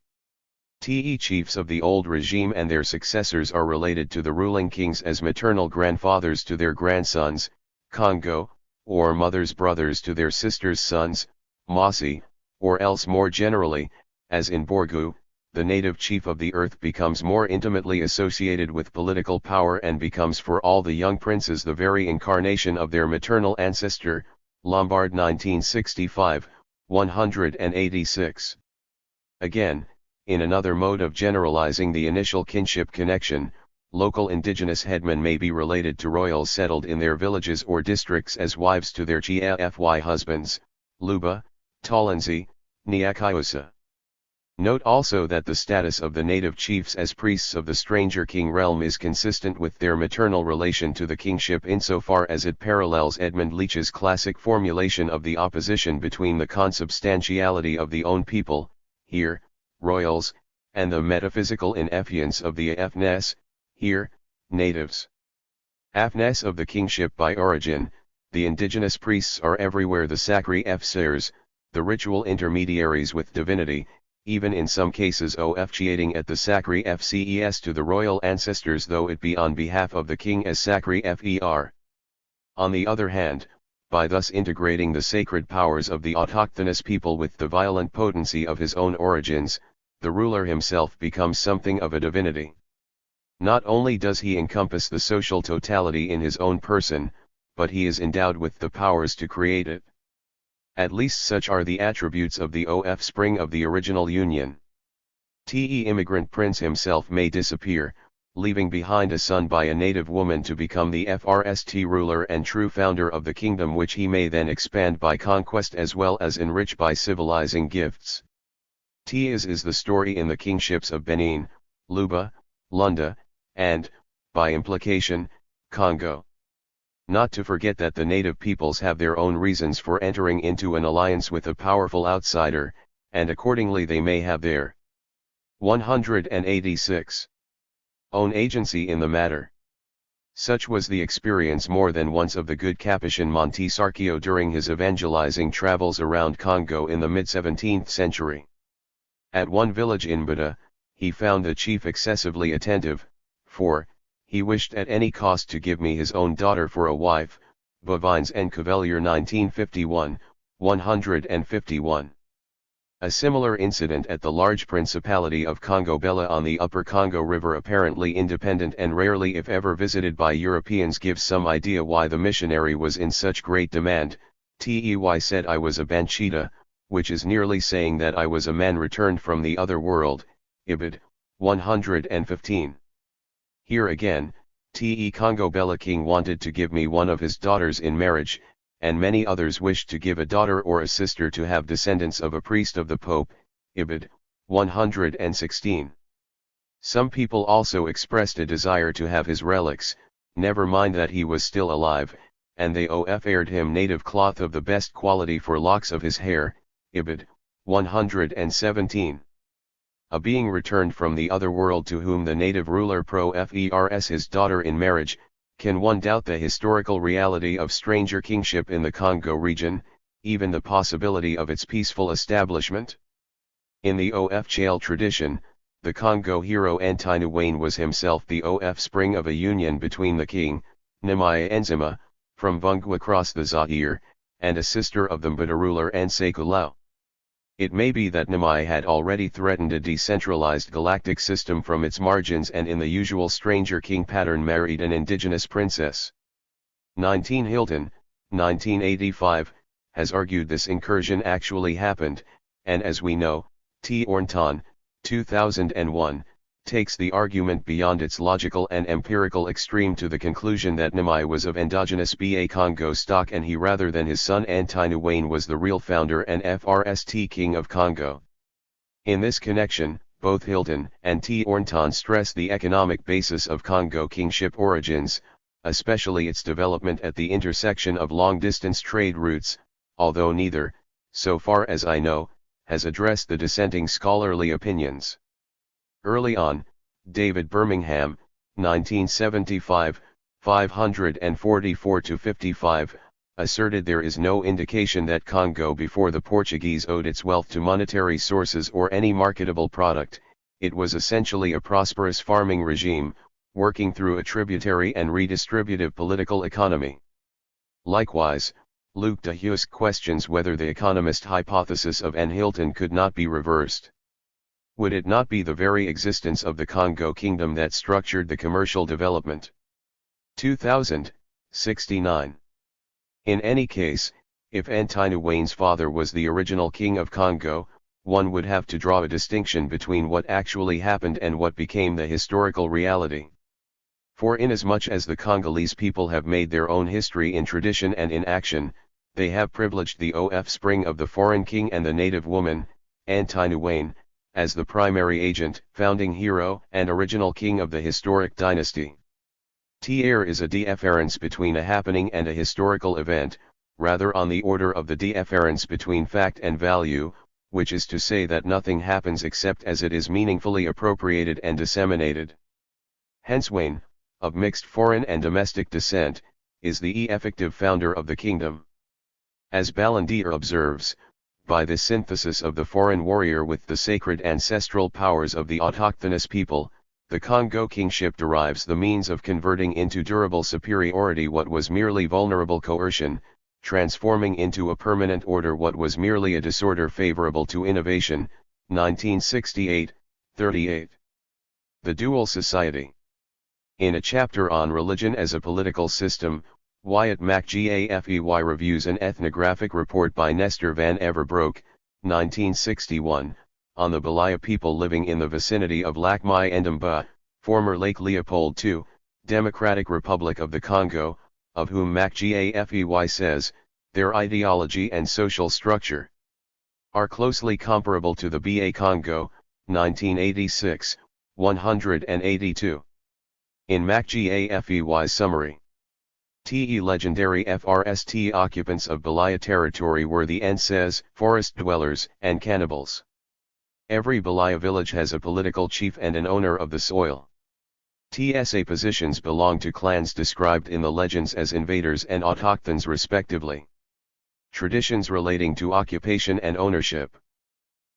Te chiefs of the old regime and their successors are related to the ruling kings as maternal grandfathers to their grandsons, Congo, or mothers' brothers to their sisters' sons, Masi, or else more generally, as in Borgu, the native chief of the earth becomes more intimately associated with political power and becomes for all the young princes the very incarnation of their maternal ancestor. Lombard 1965, 186. Again, in another mode of generalizing the initial kinship connection, local indigenous headmen may be related to royals settled in their villages or districts as wives to their GFY husbands, Luba, Talenzi, Nyakaiusa. Note also that the status of the native chiefs as priests of the stranger king realm is consistent with their maternal relation to the kingship insofar as it parallels Edmund Leach's classic formulation of the opposition between the consubstantiality of the own people, here, royals, and the metaphysical ineffiance of the Afnes, here, natives. Afnes of the kingship by origin, the indigenous priests are everywhere the sacrificers, the ritual intermediaries with divinity, even in some cases officiating at the sacrifices to the royal ancestors, though it be on behalf of the king as sacrificer. On the other hand, by thus integrating the sacred powers of the autochthonous people with the violent potency of his own origins, the ruler himself becomes something of a divinity. Not only does he encompass the social totality in his own person, but he is endowed with the powers to create it. At least such are the attributes of the offspring of the original union. The immigrant prince himself may disappear, leaving behind a son by a native woman to become the first ruler and true founder of the kingdom, which he may then expand by conquest as well as enrich by civilizing gifts. Is the story in the kingships of Benin, Luba, Lunda, and, by implication, Congo. Not to forget that the native peoples have their own reasons for entering into an alliance with a powerful outsider, and accordingly they may have their 186 own agency in the matter. Such was the experience more than once of the good Capuchin Montesarchio during his evangelizing travels around Congo in the mid-17th century. At one village in Bada, he found the chief excessively attentive, for, he wished at any cost to give me his own daughter for a wife, Bovines and Cavelier 1951, 151. A similar incident at the large Principality of Congo Bella on the upper Congo River, apparently independent and rarely if ever visited by Europeans, gives some idea why the missionary was in such great demand. Tey said I was a Banchita, which is nearly saying that I was a man returned from the other world, Ibid, 115. Here again, Te Congo Bella King wanted to give me one of his daughters in marriage, and many others wished to give a daughter or a sister to have descendants of a priest of the Pope, Ibid, 116. Some people also expressed a desire to have his relics, never mind that he was still alive, and they offered him native cloth of the best quality for locks of his hair, Ibid, 117. A being returned from the other world to whom the native ruler profers his daughter in marriage, can one doubt the historical reality of stranger kingship in the Congo region, even the possibility of its peaceful establishment? In the Ofchale tradition, the Congo hero Antinouane was himself the offspring of a union between the king, Nimai Enzima, from Vungwa across the Zaire, and a sister of the Mbada ruler Nsekulao. It may be that Nimai had already threatened a decentralized galactic system from its margins and in the usual stranger king pattern married an indigenous princess. 19 Hilton, 1985, has argued this incursion actually happened, and as we know, T. Ornton, 2001, takes the argument beyond its logical and empirical extreme to the conclusion that Nimai was of endogenous Ba Congo stock and he rather than his son Antinouane was the real founder and first king of Congo. In this connection, both Hilton and T. Ornton stress the economic basis of Congo kingship origins, especially its development at the intersection of long-distance trade routes, although neither, so far as I know, has addressed the dissenting scholarly opinions. Early on, David Birmingham, 1975, 544-55, asserted there is no indication that Congo before the Portuguese owed its wealth to monetary sources or any marketable product. It was essentially a prosperous farming regime, working through a tributary and redistributive political economy. Likewise, Luc de Huysque questions whether the economist hypothesis of N. Hilton could not be reversed. Would it not be the very existence of the Congo Kingdom that structured the commercial development? 2000, 69. In any case, if Antinouane's father was the original king of Congo, one would have to draw a distinction between what actually happened and what became the historical reality. For inasmuch as the Congolese people have made their own history in tradition and in action, they have privileged the offspring of the foreign king and the native woman, Antinouane, as the primary agent, founding hero, and original king of the historic dynasty. There is a difference between a happening and a historical event, rather on the order of the difference between fact and value, which is to say that nothing happens except as it is meaningfully appropriated and disseminated. Hence Wayne, of mixed foreign and domestic descent, is the effective founder of the kingdom. As Balandier observes, by this synthesis of the foreign warrior with the sacred ancestral powers of the autochthonous people, the Congo kingship derives the means of converting into durable superiority what was merely vulnerable coercion, transforming into a permanent order what was merely a disorder favorable to innovation. 1968, 38. The Dual Society. In a chapter on religion as a political system, Wyatt McGaffey reviews an ethnographic report by Nestor van Everbroek, 1961, on the Balaya people living in the vicinity of Lac Mai Ndamba, former Lake Leopold II, Democratic Republic of the Congo, of whom McGaffey says, their ideology and social structure are closely comparable to the Ba Congo, 1986, 182. In McGaffey's summary, TE legendary FRST occupants of Balaya territory were the Nses, forest dwellers, and cannibals. Every Balaya village has a political chief and an owner of the soil. TSA positions belong to clans described in the legends as invaders and autochthons respectively. Traditions relating to occupation and ownership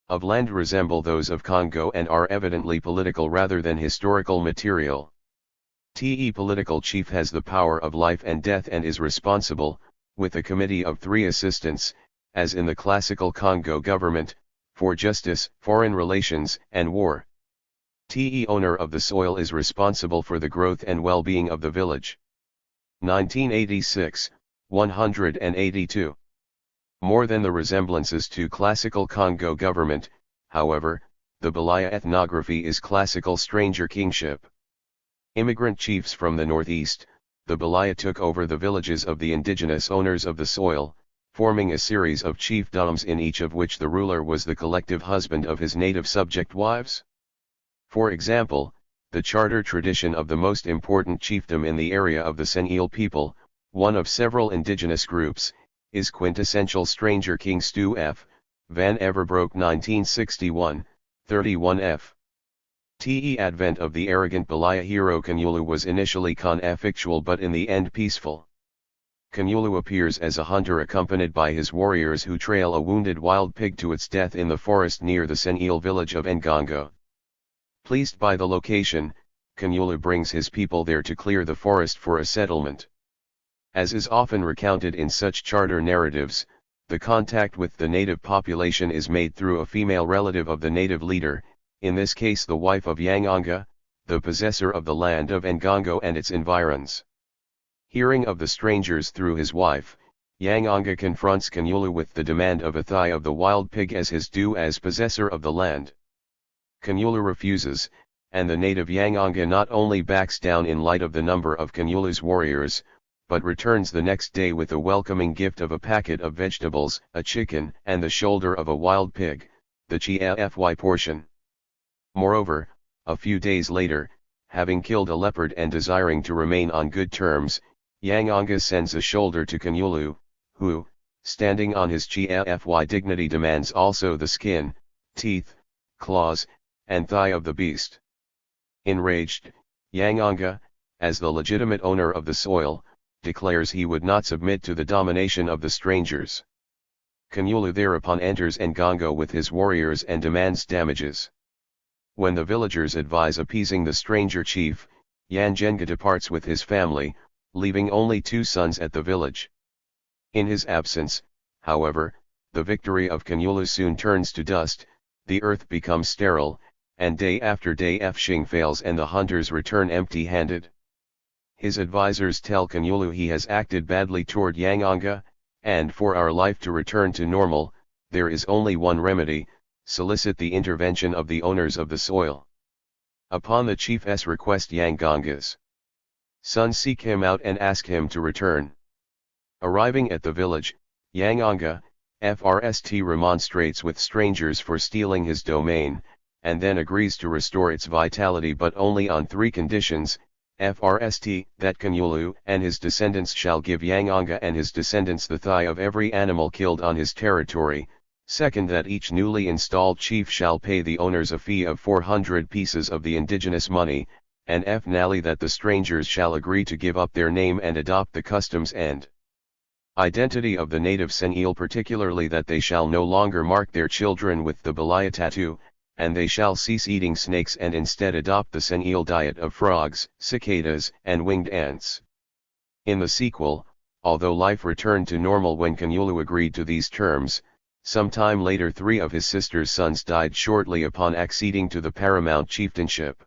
of land resemble those of Congo and are evidently political rather than historical material. TE political chief has the power of life and death and is responsible, with a committee of 3 assistants, as in the classical Congo government, for justice, foreign relations, and war. TE owner of the soil is responsible for the growth and well-being of the village. 1986, 182. More than the resemblances to classical Congo government, however, the Balaya ethnography is classical stranger kingship. Immigrant chiefs from the northeast, the Balaya took over the villages of the indigenous owners of the soil, forming a series of chiefdoms in each of which the ruler was the collective husband of his native subject wives. For example, the charter tradition of the most important chiefdom in the area of the Senil people, one of several indigenous groups, is quintessential stranger king Stu F. Van Everbroek 1961, 31f. The advent of the arrogant Balaya hero Kanyulu was initially conflictual but in the end peaceful. Kanyulu appears as a hunter accompanied by his warriors who trail a wounded wild pig to its death in the forest near the Senil village of Ngongo. Pleased by the location, Kanyulu brings his people there to clear the forest for a settlement. As is often recounted in such charter narratives, the contact with the native population is made through a female relative of the native leader, in this case the wife of Yangonga, the possessor of the land of Ngongo and its environs. Hearing of the strangers through his wife, Yangonga confronts Kanyulu with the demand of a thigh of the wild pig as his due as possessor of the land. Kanyulu refuses, and the native Yangonga not only backs down in light of the number of Kanyulu's warriors, but returns the next day with a welcoming gift of a packet of vegetables, a chicken, and the shoulder of a wild pig, the Chi-Fy portion. Moreover, a few days later, having killed a leopard and desiring to remain on good terms, Yangonga sends a shoulder to Kanyulu, who, standing on his Chi-Fy dignity demands also the skin, teeth, claws, and thigh of the beast. Enraged, Yangonga, as the legitimate owner of the soil, declares he would not submit to the domination of the strangers. Kanyulu thereupon enters Ngongo with his warriors and demands damages. When the villagers advise appeasing the stranger chief, Yangenga departs with his family, leaving only 2 sons at the village. In his absence, however, the victory of Kanyulu soon turns to dust, the earth becomes sterile, and day after day fishing fails and the hunters return empty-handed. His advisors tell Kanyulu he has acted badly toward Yangonga, and for our life to return to normal, there is only one remedy: solicit the intervention of the owners of the soil. Upon the chief's request, Yangonga's sons seek him out and ask him to return. Arriving at the village, Yangonga, FRST remonstrates with strangers for stealing his domain, and then agrees to restore its vitality but only on 3 conditions: FRST, that Kanyulu and his descendants shall give Yangonga and his descendants the thigh of every animal killed on his territory; second, that each newly installed chief shall pay the owners a fee of 400 pieces of the indigenous money; and finally that the strangers shall agree to give up their name and adopt the customs and identity of the native Senil, particularly that they shall no longer mark their children with the Balaya tattoo, and they shall cease eating snakes and instead adopt the Senil diet of frogs, cicadas, and winged ants. In the sequel, although life returned to normal when Kanyulu agreed to these terms, some time later 3 of his sister's sons died shortly upon acceding to the paramount chieftainship.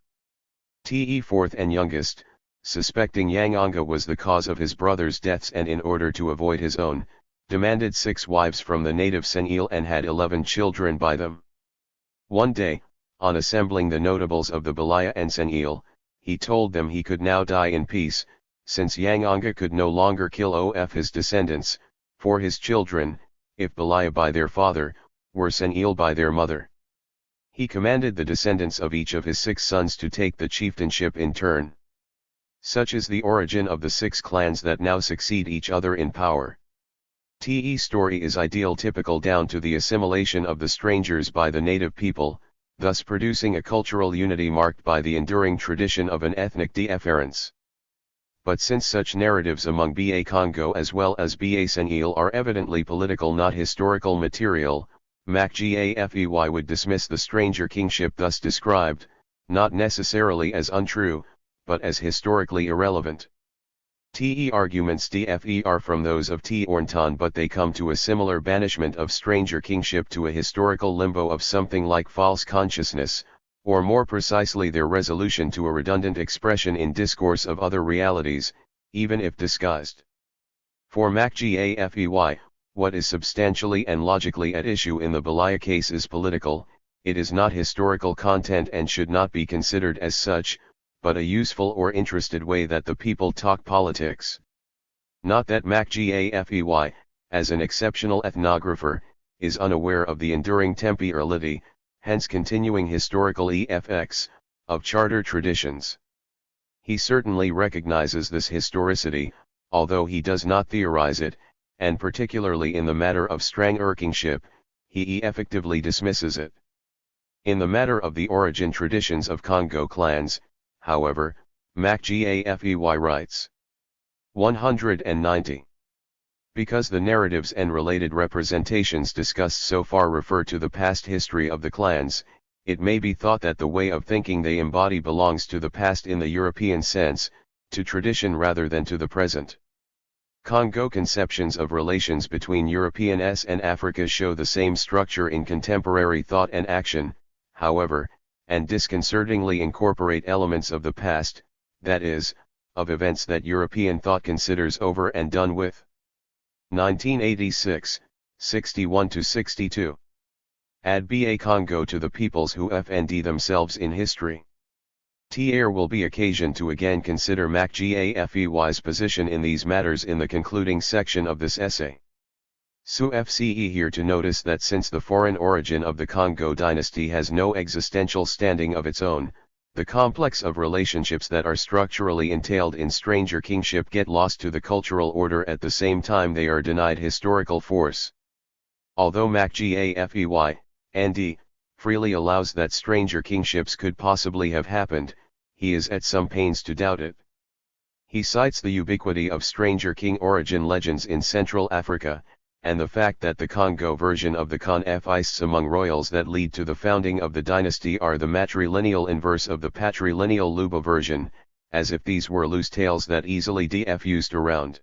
Te fourth and youngest, suspecting Yangonga was the cause of his brothers' deaths and in order to avoid his own, demanded 6 wives from the native Senil and had 11 children by them. One day, on assembling the notables of the Balaya and Senil, he told them he could now die in peace, since Yangonga could no longer kill of his descendants, for his children, if Balaya by their father, were Senil by their mother. He commanded the descendants of each of his 6 sons to take the chieftainship in turn. Such is the origin of the 6 clans that now succeed each other in power. Te's story is ideal, typical down to the assimilation of the strangers by the native people, thus producing a cultural unity marked by the enduring tradition of an ethnic deference. But since such narratives among Ba Congo as well as Ba Senil are evidently political not historical material, MacGAFEY would dismiss the stranger kingship thus described, not necessarily as untrue, but as historically irrelevant. Te arguments differ from those of T. Ornton, but they come to a similar banishment of stranger kingship to a historical limbo of something like false consciousness, or more precisely their resolution to a redundant expression in discourse of other realities, even if disguised. For MacGAFEY, what is substantially and logically at issue in the Balaya case is political, it is not historical content and should not be considered as such, but a useful or interested way that the people talk politics. Not that MacGAFEY, as an exceptional ethnographer, is unaware of the enduring temporality, hence continuing historical effects, of charter traditions. He certainly recognizes this historicity, although he does not theorize it, and particularly in the matter of stranger kingship, he effectively dismisses it. In the matter of the origin traditions of Congo clans, however, MacGAFEY writes 190. Because the narratives and related representations discussed so far refer to the past history of the clans, it may be thought that the way of thinking they embody belongs to the past in the European sense, to tradition rather than to the present. Congo conceptions of relations between Europeans and Africa show the same structure in contemporary thought and action, however, and disconcertingly incorporate elements of the past, that is, of events that European thought considers over and done with. 1986, 61-62. Add Ba Congo to the peoples who FND themselves in history. There will be occasion to again consider MacGAFEY's position in these matters in the concluding section of this essay. FCE here to notice that since the foreign origin of the Congo dynasty has no existential standing of its own, the complex of relationships that are structurally entailed in stranger kingship get lost to the cultural order at the same time they are denied historical force. Although MacGAFEY, ND, freely allows that stranger kingships could possibly have happened, he is at some pains to doubt it. He cites the ubiquity of stranger king origin legends in Central Africa, and the fact that the Congo version of the conflicts among royals that lead to the founding of the dynasty are the matrilineal inverse of the patrilineal Luba version, as if these were loose tales that easily diffused around.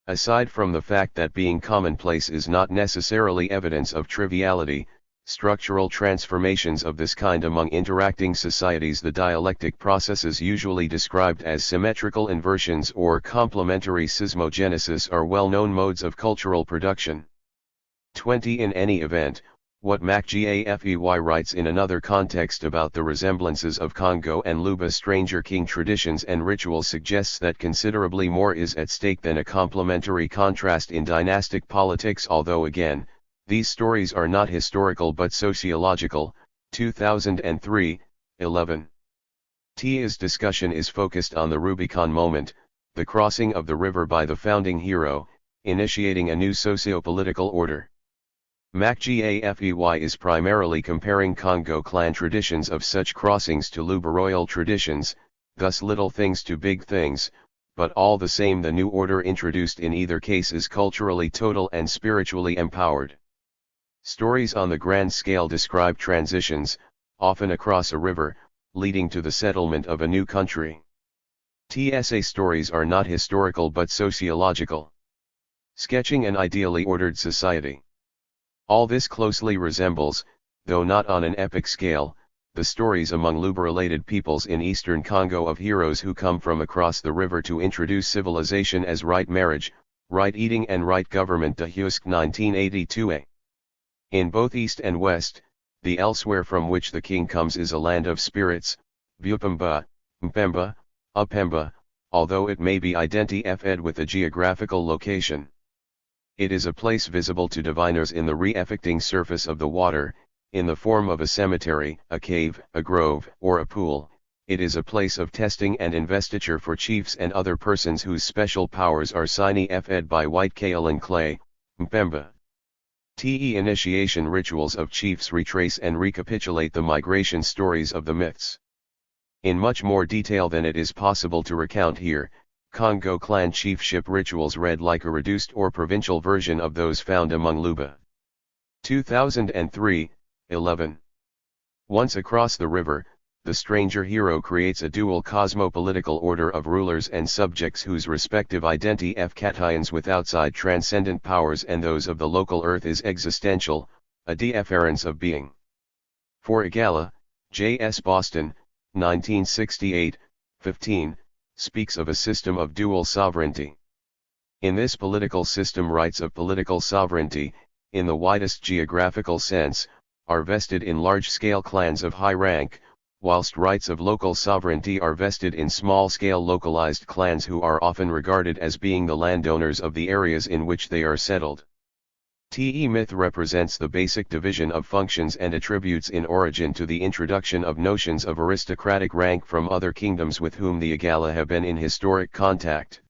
Aside from the fact that being commonplace is not necessarily evidence of triviality, structural transformations of this kind among interacting societies, the dialectic processes usually described as symmetrical inversions or complementary seismogenesis, are well-known modes of cultural production. 20. In any event, what MacGAFEY writes in another context about the resemblances of Congo and Luba stranger king traditions and rituals suggests that considerably more is at stake than a complementary contrast in dynastic politics, although again, these stories are not historical but sociological. 2003, 11. T's discussion is focused on the Rubicon moment, the crossing of the river by the founding hero, initiating a new socio-political order. MacGAFEY is primarily comparing Congo clan traditions of such crossings to Luba royal traditions, thus little things to big things, but all the same the new order introduced in either case is culturally total and spiritually empowered. Stories on the grand scale describe transitions, often across a river, leading to the settlement of a new country. TSA stories are not historical but sociological, sketching an ideally ordered society. All this closely resembles, though not on an epic scale, the stories among Luba-related peoples in eastern Congo of heroes who come from across the river to introduce civilization as right marriage, right eating and right government. Husk 1982a. In both East and West, the elsewhere from which the king comes is a land of spirits, Bupemba, Mpemba, Upemba, although it may be identified with a geographical location. It is a place visible to diviners in the re-affecting surface of the water, in the form of a cemetery, a cave, a grove, or a pool. It is a place of testing and investiture for chiefs and other persons whose special powers are signified by white kale and clay, Mpemba. Initiation rituals of chiefs retrace and recapitulate the migration stories of the myths. In much more detail than it is possible to recount here, Congo clan chiefship rituals read like a reduced or provincial version of those found among Luba. 2003, 11. Once across the river, the stranger hero creates a dual cosmopolitical order of rulers and subjects whose respective identity cations with outside transcendent powers and those of the local earth is existential, a difference of being. For Igala, J.S. Boston, 1968, 15, speaks of a system of dual sovereignty. In this political system rights of political sovereignty, in the widest geographical sense, are vested in large-scale clans of high rank, whilst rights of local sovereignty are vested in small-scale localized clans who are often regarded as being the landowners of the areas in which they are settled. Myth represents the basic division of functions and attributes in origin to the introduction of notions of aristocratic rank from other kingdoms with whom the Igala have been in historic contact.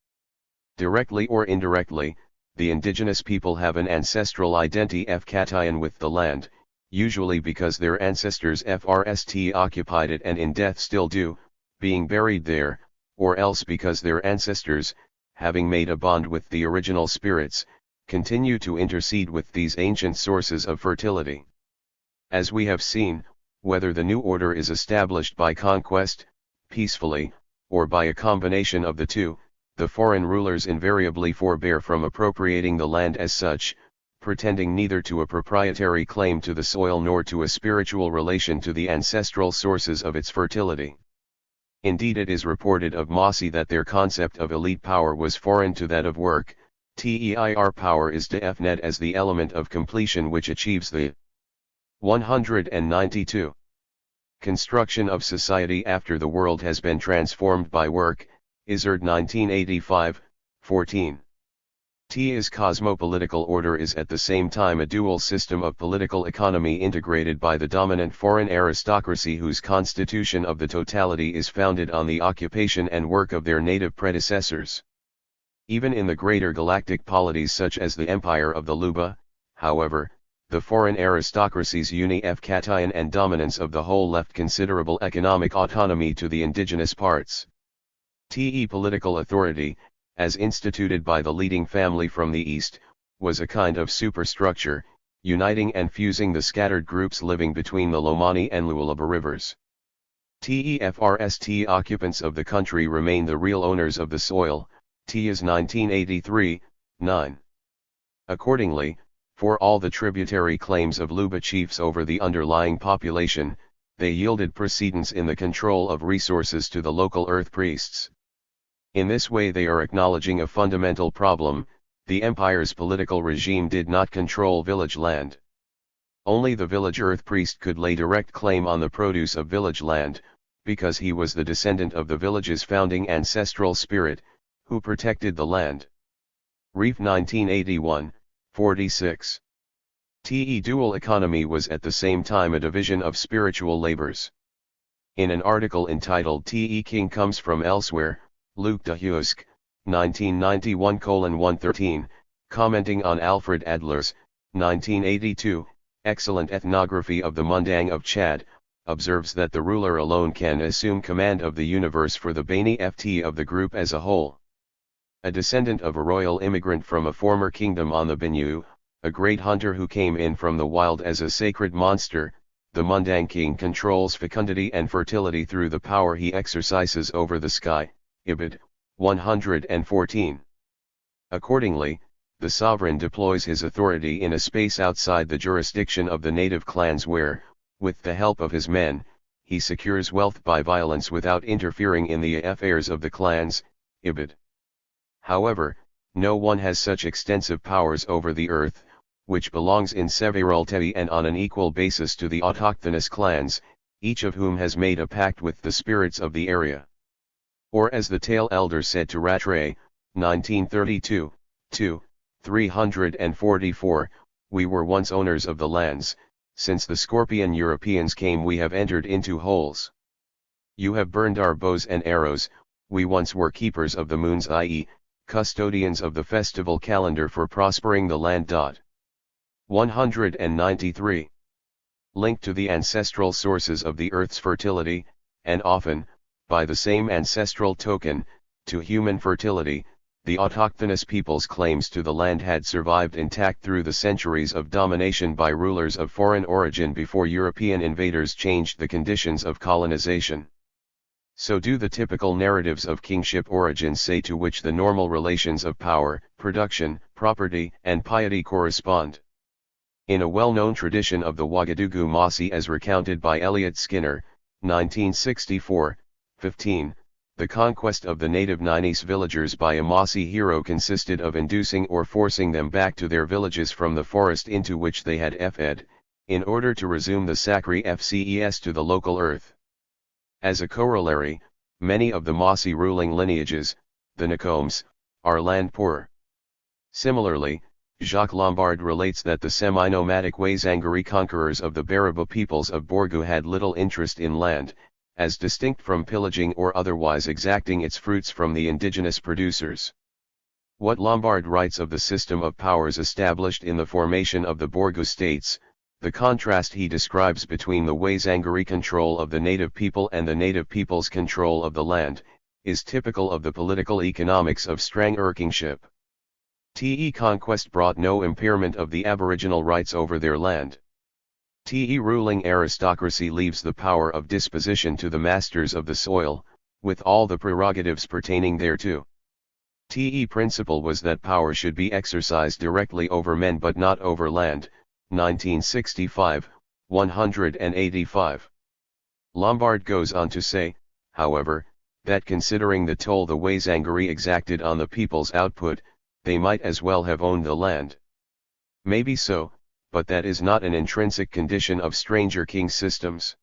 Directly or indirectly, the indigenous people have an ancestral identity cation with the land, usually because their ancestors occupied it and in death still do, being buried there, or else because their ancestors, having made a bond with the original spirits, continue to intercede with these ancient sources of fertility. As we have seen, whether the new order is established by conquest, peacefully, or by a combination of the two, the foreign rulers invariably forbear from appropriating the land as such, pretending neither to a proprietary claim to the soil nor to a spiritual relation to the ancestral sources of its fertility. Indeed, it is reported of Mossi that their concept of elite power was foreign to that of work. TEIR power is defined as the element of completion which achieves the 192 construction of society after the world has been transformed by work, Izzard 1985, 14. Is cosmopolitical order is at the same time a dual system of political economy integrated by the dominant foreign aristocracy whose constitution of the totality is founded on the occupation and work of their native predecessors. Even in the greater galactic polities such as the Empire of the Luba, however, the foreign aristocracy's cation and dominance of the whole left considerable economic autonomy to the indigenous parts. Political authority, as instituted by the leading family from the east, was a kind of superstructure, uniting and fusing the scattered groups living between the Lomani and Lualaba rivers. Occupants of the country remain the real owners of the soil. Is 1983, 9. Accordingly, for all the tributary claims of Luba chiefs over the underlying population, they yielded precedence in the control of resources to the local earth priests. In this way they are acknowledging a fundamental problem: the empire's political regime did not control village land. Only the village earth priest could lay direct claim on the produce of village land, because he was the descendant of the village's founding ancestral spirit, who protected the land. Reef 1981, 46. Dual economy was at the same time a division of spiritual labors. In an article entitled King Comes From Elsewhere, Luc de Husk, 1991:113, commenting on Alfred Adler's, 1982, excellent ethnography of the Mundang of Chad, observes that the ruler alone can assume command of the universe for the Bani Ft of the group as a whole. A descendant of a royal immigrant from a former kingdom on the Benue, a great hunter who came in from the wild as a sacred monster, the Mundang king controls fecundity and fertility through the power he exercises over the sky. Ibid. 114. Accordingly, the sovereign deploys his authority in a space outside the jurisdiction of the native clans where, with the help of his men, he secures wealth by violence without interfering in the affairs of the clans. Ibid. However, no one has such extensive powers over the earth, which belongs in severalty and on an equal basis to the autochthonous clans, each of whom has made a pact with the spirits of the area. Or as the tale elder said to Rattray, 1932, 344, we were once owners of the lands, since the scorpion Europeans came we have entered into holes. You have burned our bows and arrows, we once were keepers of the moons, i.e., custodians of the festival calendar for prospering the land. 193. Linked to the ancestral sources of the earth's fertility, and often, by the same ancestral token, to human fertility, the autochthonous people's claims to the land had survived intact through the centuries of domination by rulers of foreign origin before European invaders changed the conditions of colonization. So do the typical narratives of kingship origins say, to which the normal relations of power, production, property, and piety correspond. In a well-known tradition of the Ouagadougou Mossi as recounted by Elliot Skinner, 1964, 15, the conquest of the native Ninese villagers by a Mossi hero consisted of inducing or forcing them back to their villages from the forest into which they had fled, in order to resume the sacri fces to the local earth. As a corollary, many of the Mossi ruling lineages, the Nacombs, are land poor. Similarly, Jacques Lombard relates that the semi-nomadic Wazangari conquerors of the Bariba peoples of Borgu had little interest in land, as distinct from pillaging or otherwise exacting its fruits from the indigenous producers. What Lombard writes of the system of powers established in the formation of the Borgu states, the contrast he describes between the Wazangari control of the native people and the native people's control of the land, is typical of the political economics of Strang kingship. Conquest brought no impairment of the aboriginal rights over their land. Ruling aristocracy leaves the power of disposition to the masters of the soil, with all the prerogatives pertaining thereto. Principle was that power should be exercised directly over men but not over land. 1965, 185. Lombard goes on to say, however, that considering the toll the Wazangari exacted on the people's output, they might as well have owned the land. Maybe so, but that is not an intrinsic condition of stranger king systems.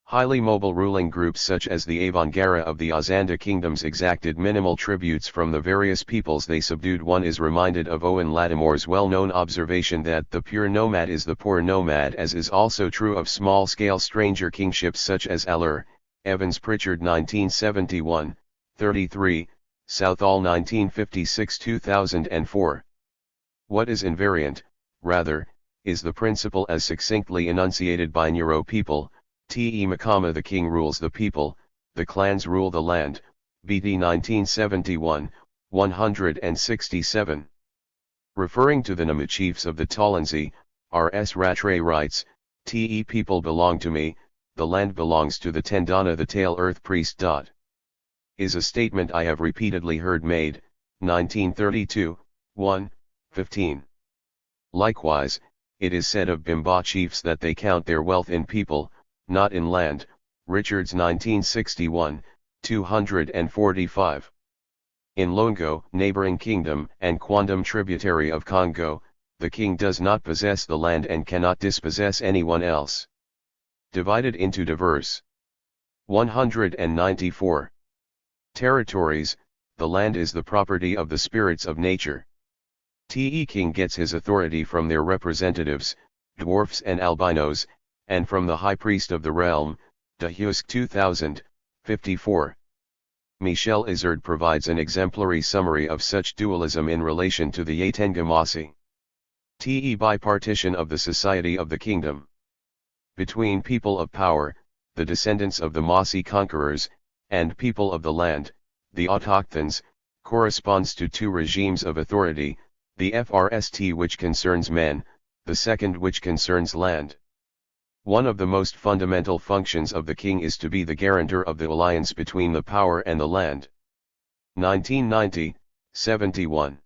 Highly mobile ruling groups such as the Avangara of the Azanda kingdoms exacted minimal tributes from the various peoples they subdued. One is reminded of Owen Lattimore's well-known observation that the pure nomad is the poor nomad, as is also true of small-scale stranger kingships such as Allur, Evans Pritchard 1971, 33, Southall 1956-2004. What is invariant, rather, is the principle as succinctly enunciated by Neuro people, Makama: the king rules the people, the clans rule the land, BD 1971, 167. Referring to the Namu chiefs of the Talansi, R.S. Rattray writes, people belong to me, the land belongs to the Tendana the Tail Earth Priest. Is a statement I have repeatedly heard made, 1932, 1, 15. Likewise, it is said of Bimba chiefs that they count their wealth in people, not in land, Richards 1961, 245. In Longo, neighboring kingdom and Quandam tributary of Congo, the king does not possess the land and cannot dispossess anyone else. Divided into diverse 194 territories, the land is the property of the spirits of nature. King gets his authority from their representatives, dwarfs and albinos, and from the high priest of the realm, Dahusk 2000, 54. Michel Izard provides an exemplary summary of such dualism in relation to the Yatenga Mossi. Bipartition of the Society of the Kingdom. Between people of power, the descendants of the Mossi conquerors, and people of the land, the autochthons, corresponds to two regimes of authority, the first which concerns men, the second which concerns land. One of the most fundamental functions of the king is to be the guarantor of the alliance between the power and the land. 1990, 71.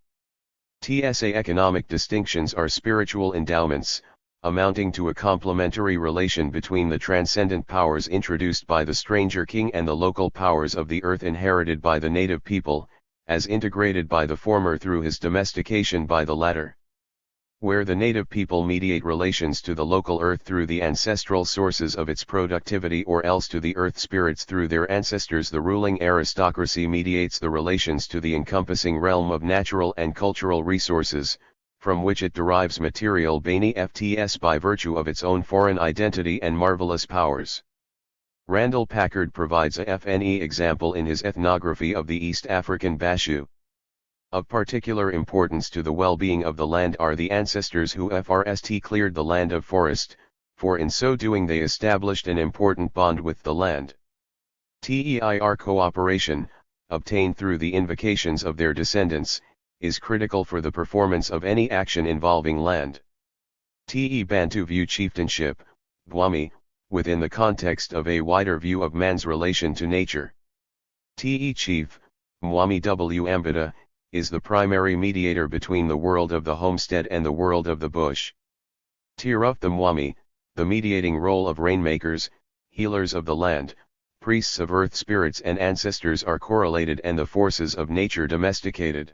TSA economic distinctions are spiritual endowments, amounting to a complementary relation between the transcendent powers introduced by the stranger king and the local powers of the earth inherited by the native people, as integrated by the former through his domestication by the latter. Where the native people mediate relations to the local earth through the ancestral sources of its productivity or else to the earth spirits through their ancestors, the ruling aristocracy mediates the relations to the encompassing realm of natural and cultural resources, from which it derives material benefits by virtue of its own foreign identity and marvelous powers. Randall Packard provides a FNE example in his ethnography of the East African Bashu. Of particular importance to the well-being of the land are the ancestors who first cleared the land of forest, for in so doing they established an important bond with the land. TEIR cooperation, obtained through the invocations of their descendants, is critical for the performance of any action involving land. Bantu view chieftainship, Bwami, within the context of a wider view of man's relation to nature. Chief, Mwami W. Ambita, is the primary mediator between the world of the homestead and the world of the bush. Tiruf the Mwami, the mediating role of rainmakers, healers of the land, priests of earth spirits and ancestors are correlated and the forces of nature domesticated.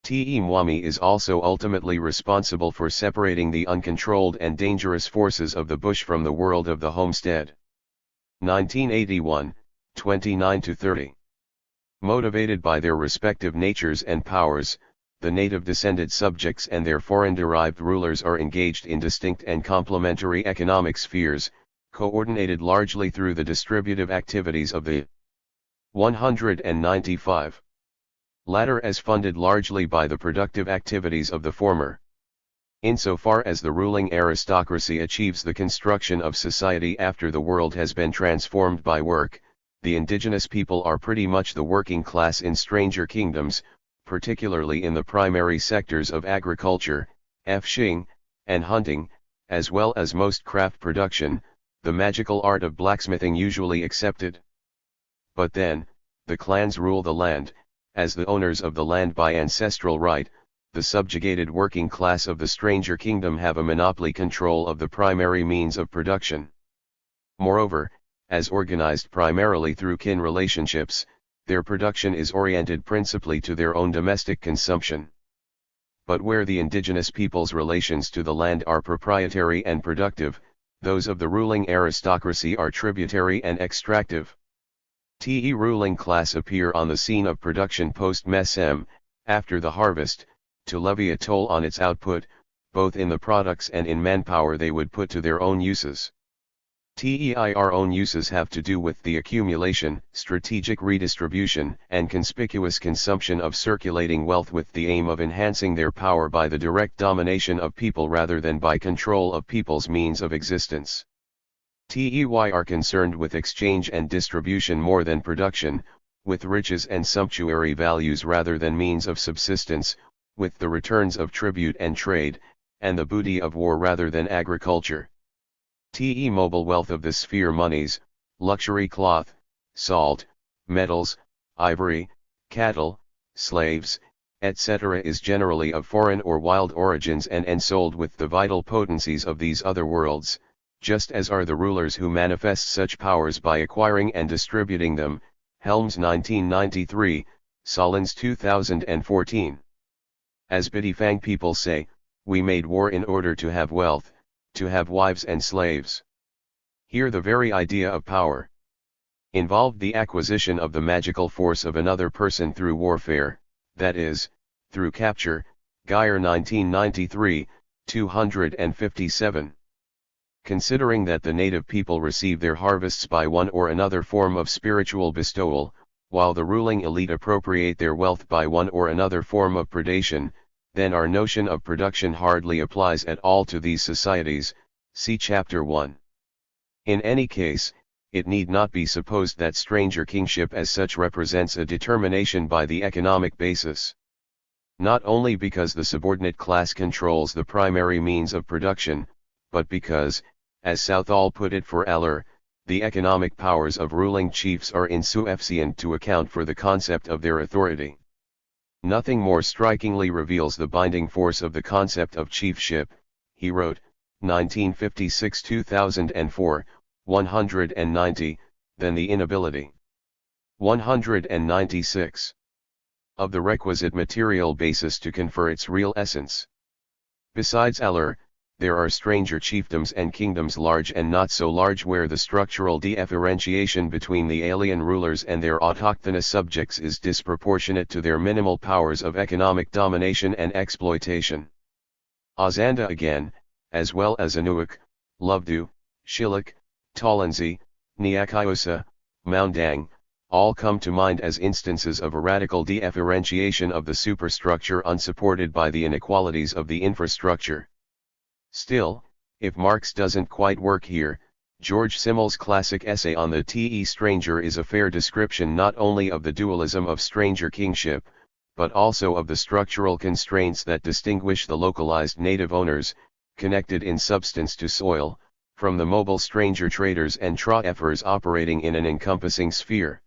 Mwami is also ultimately responsible for separating the uncontrolled and dangerous forces of the bush from the world of the homestead. 1981, 29-30. Motivated by their respective natures and powers, the native descended subjects and their foreign-derived rulers are engaged in distinct and complementary economic spheres, coordinated largely through the distributive activities of the 195. Latter as funded largely by the productive activities of the former. Insofar as the ruling aristocracy achieves the construction of society after the world has been transformed by work, the indigenous people are pretty much the working class in stranger kingdoms, particularly in the primary sectors of agriculture, fishing, and hunting, as well as most craft production, the magical art of blacksmithing usually excepted. But then, the clans rule the land, as the owners of the land by ancestral right, the subjugated working class of the stranger kingdom have a monopoly control of the primary means of production. Moreover, as organized primarily through kin relationships, their production is oriented principally to their own domestic consumption. But where the indigenous people's relations to the land are proprietary and productive, those of the ruling aristocracy are tributary and extractive. The ruling class appear on the scene of production post-mesem, after the harvest, to levy a toll on its output, both in the products and in manpower they would put to their own uses. Their own uses have to do with the accumulation, strategic redistribution, and conspicuous consumption of circulating wealth with the aim of enhancing their power by the direct domination of people rather than by control of people's means of existence. They are concerned with exchange and distribution more than production, with riches and sumptuary values rather than means of subsistence, with the returns of tribute and trade, and the booty of war rather than agriculture. The mobile wealth of the sphere monies, luxury cloth, salt, metals, ivory, cattle, slaves, etc. is generally of foreign or wild origins and ensouled with the vital potencies of these other worlds, just as are the rulers who manifest such powers by acquiring and distributing them. Helms 1993, Solins 2014. As Bidifang people say, we made war in order to have wealth, to have wives and slaves. Here the very idea of power involved the acquisition of the magical force of another person through warfare, that is, through capture. Geyer 1993, 257. Considering that the native people receive their harvests by one or another form of spiritual bestowal, while the ruling elite appropriate their wealth by one or another form of predation, then our notion of production hardly applies at all to these societies. See Chapter 1. In any case, it need not be supposed that stranger kingship as such represents a determination by the economic basis. Not only because the subordinate class controls the primary means of production, but because, as Southall put it for Eller, the economic powers of ruling chiefs are insufficient to account for the concept of their authority. Nothing more strikingly reveals the binding force of the concept of chiefship, he wrote, 1956-2004, 190, than the inability. 196. Of the requisite material basis to confer its real essence. Besides Eller, there are stranger chiefdoms and kingdoms large and not so large where the structural differentiation between the alien rulers and their autochthonous subjects is disproportionate to their minimal powers of economic domination and exploitation. Ozanda again, as well as Anuak, Luvdu, Shilluk, Talanzi, Nyakiosa, Moundang, all come to mind as instances of a radical differentiation of the superstructure unsupported by the inequalities of the infrastructure. Still, if Marx doesn't quite work here, George Simmel's classic essay on the stranger is a fair description not only of the dualism of stranger kingship, but also of the structural constraints that distinguish the localized native owners, connected in substance to soil, from the mobile stranger traders and traefers operating in an encompassing sphere.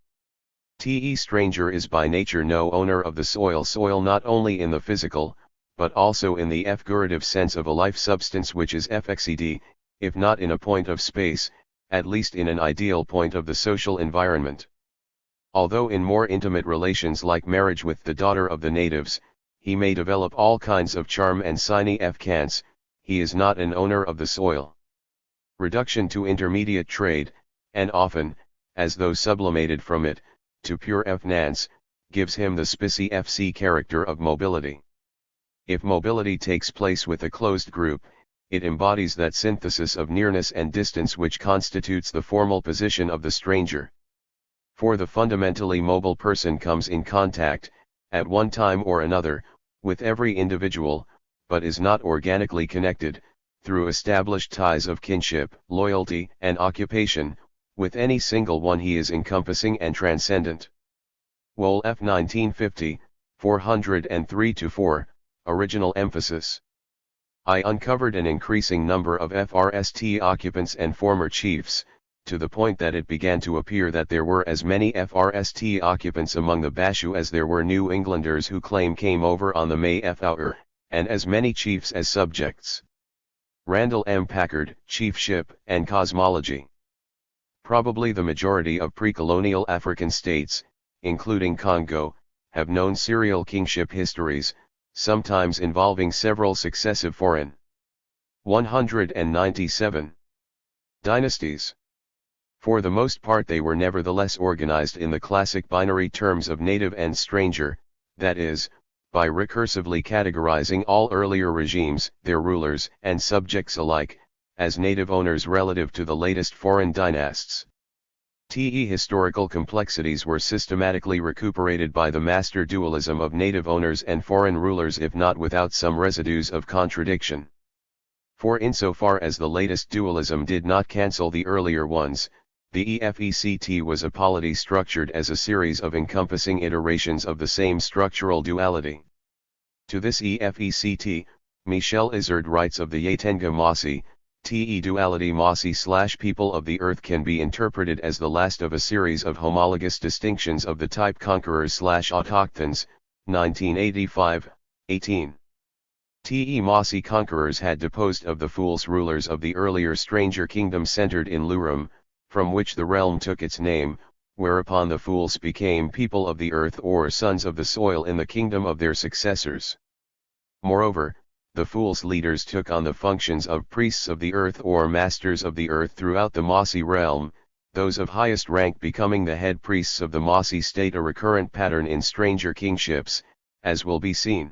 Stranger is by nature no owner of the soil not only in the physical, but also in the figurative sense of a life substance which is fxed, if not in a point of space, at least in an ideal point of the social environment. Although in more intimate relations like marriage with the daughter of the natives, he may develop all kinds of charm and sine fkants, he is not an owner of the soil. Reduction to intermediate trade, and often, as though sublimated from it, to pure fnance, gives him the specie fc character of mobility. If mobility takes place with a closed group, it embodies that synthesis of nearness and distance which constitutes the formal position of the stranger. For the fundamentally mobile person comes in contact, at one time or another, with every individual, but is not organically connected, through established ties of kinship, loyalty, and occupation, with any single one he is encompassing and transcendent. Wohl F. 1950, 403-4. Original emphasis. I uncovered an increasing number of FRST occupants and former chiefs, to the point that it began to appear that there were as many FRST occupants among the Bashu as there were New Englanders who came over on the Mayflower, and as many chiefs as subjects. Randall M. Packard, Chiefship and Cosmology. Probably the majority of pre-colonial African states, including Congo, have known serial kingship histories, sometimes involving several successive foreign. 197. Dynasties. For the most part they were nevertheless organized in the classic binary terms of native and stranger, that is, by recursively categorizing all earlier regimes, their rulers and subjects alike, as native owners relative to the latest foreign dynasts. Historical complexities were systematically recuperated by the master dualism of native owners and foreign rulers, if not without some residues of contradiction. For insofar as the latest dualism did not cancel the earlier ones, the EFECT was a polity structured as a series of encompassing iterations of the same structural duality. To this EFECT, Michel Izard writes of the Yatenga Mossi, duality Mossi/people of the earth can be interpreted as the last of a series of homologous distinctions of the type conquerors/autochthons, 1985, 18. Mossi conquerors had deposed of the fools rulers of the earlier stranger kingdom centered in Lurum, from which the realm took its name, whereupon the fools became people of the earth or sons of the soil in the kingdom of their successors. Moreover, the fools' leaders took on the functions of priests of the earth or masters of the earth throughout the Mossi realm, those of highest rank becoming the head priests of the Mossi state, a recurrent pattern in stranger kingships, as will be seen.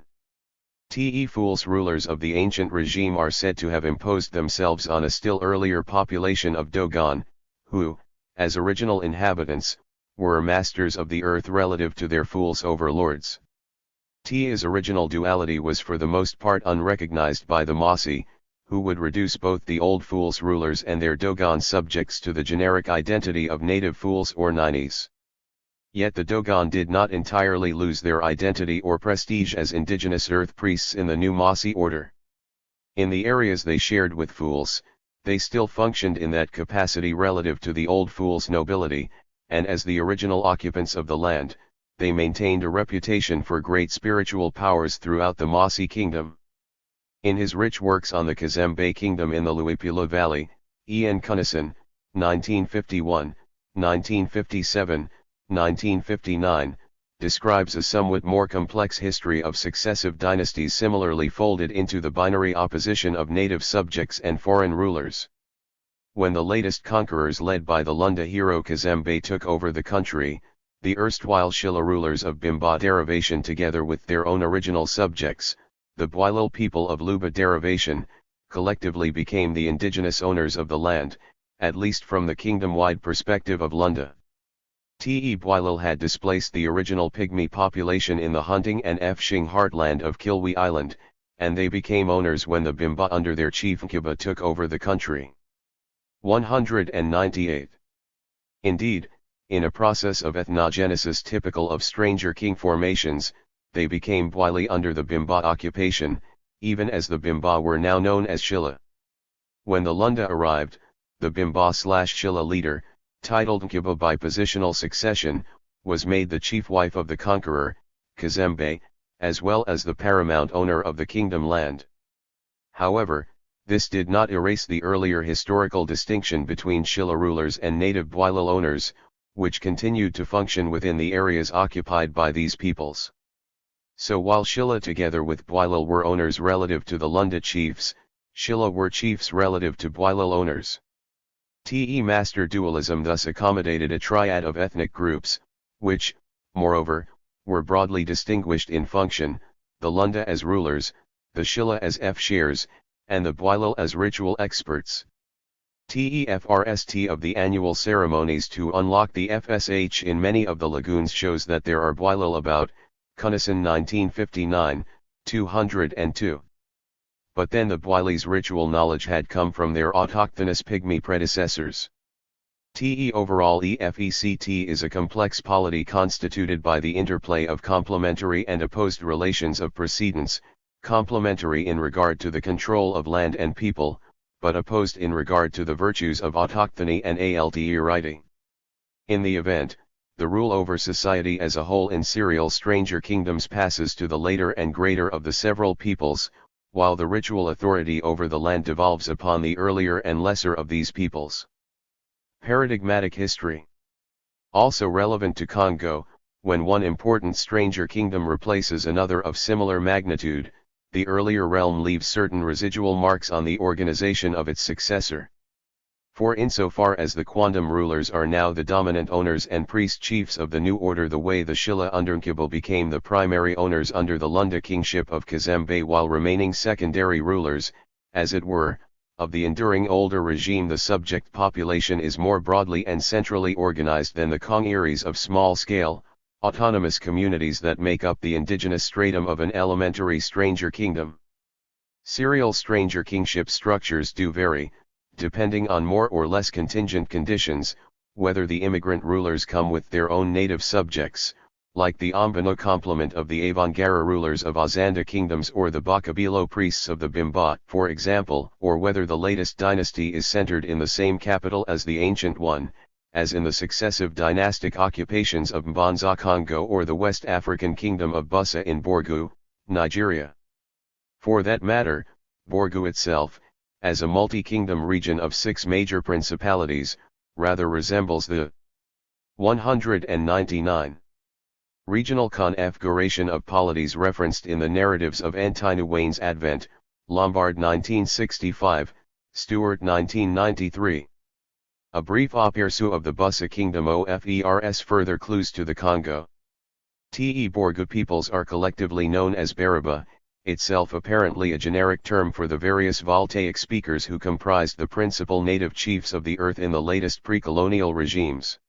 Fools rulers of the ancient regime are said to have imposed themselves on a still earlier population of Dogon, who, as original inhabitants, were masters of the earth relative to their fools overlords. Original duality was for the most part unrecognized by the Mossi, who would reduce both the Old Fools rulers and their Dogon subjects to the generic identity of native fools or ninis. Yet the Dogon did not entirely lose their identity or prestige as indigenous earth priests in the new Mossi order. In the areas they shared with fools, they still functioned in that capacity relative to the Old Fools' nobility, and as the original occupants of the land, they maintained a reputation for great spiritual powers throughout the Mossi kingdom. In his rich works on the Kazembe kingdom in the Luipula Valley, E.N. Cunnison, 1951, 1957, 1959, describes a somewhat more complex history of successive dynasties similarly folded into the binary opposition of native subjects and foreign rulers. When the latest conquerors led by the Lunda hero Kazembe took over the country, the erstwhile Shilla rulers of Bimba derivation together with their own original subjects, the Bwilil people of Luba derivation, collectively became the indigenous owners of the land, at least from the kingdom-wide perspective of Lunda. Te Bwilil had displaced the original Pygmy population in the hunting and fishing heartland of Kilwi Island, and they became owners when the Bimba under their chief Nkiba took over the country. 198. Indeed, in a process of ethnogenesis typical of stranger king formations, they became Bwili under the Bimba occupation, even as the Bimba were now known as Shilla. When the Lunda arrived, the Bimba/Shilla leader, titled Nkiba by positional succession, was made the chief wife of the conqueror, Kazembe, as well as the paramount owner of the kingdom land. However, this did not erase the earlier historical distinction between Shilla rulers and native Bwilil owners, which continued to function within the areas occupied by these peoples. So while Shilla together with Bwilil were owners relative to the Lunda chiefs, Shilla were chiefs relative to Bwilil owners. Te master dualism thus accommodated a triad of ethnic groups, which, moreover, were broadly distinguished in function, the Lunda as rulers, the Shilla as F-shares, and the Bwilil as ritual experts. TEFRST of the annual ceremonies to unlock the FSH in many of the lagoons shows that there are Bwilil about, Cunnison 1959, 202. But then the Bwili's ritual knowledge had come from their autochthonous pygmy predecessors. Overall EFECT is a complex polity constituted by the interplay of complementary and opposed relations of precedence, complementary in regard to the control of land and people, but opposed in regard to the virtues of autochthony and alterity. In the event, the rule over society as a whole in serial stranger kingdoms passes to the later and greater of the several peoples, while the ritual authority over the land devolves upon the earlier and lesser of these peoples. Paradigmatic history. Also relevant to Congo, when one important stranger kingdom replaces another of similar magnitude, the earlier realm leaves certain residual marks on the organization of its successor. For insofar as the Quandam rulers are now the dominant owners and priest-chiefs of the new order the way the Shilla under Nkiba became the primary owners under the Lunda kingship of Kazembe while remaining secondary rulers, as it were, of the enduring older regime, the subject population is more broadly and centrally organized than the Kongiris of small-scale, autonomous communities that make up the indigenous stratum of an elementary stranger kingdom. Serial stranger kingship structures do vary, depending on more or less contingent conditions, whether the immigrant rulers come with their own native subjects, like the Ombano complement of the Avangara rulers of Azanda kingdoms or the Bakabilo priests of the Bimba, for example, or whether the latest dynasty is centered in the same capital as the ancient one, as in the successive dynastic occupations of Mbanza Congo or the West African kingdom of Bussa in Borgu, Nigeria. For that matter, Borgu itself, as a multi-kingdom region of 6 major principalities, rather resembles the 199 regional configuration of polities referenced in the narratives of Antinu Wayne's Advent, Lombard 1965, Stewart 1993. A brief aperçu of the Bussa Kingdom offers further clues to the Congo. Borgu peoples are collectively known as Bariba, itself apparently a generic term for the various Voltaic speakers who comprised the principal native chiefs of the earth in the latest pre-colonial regimes.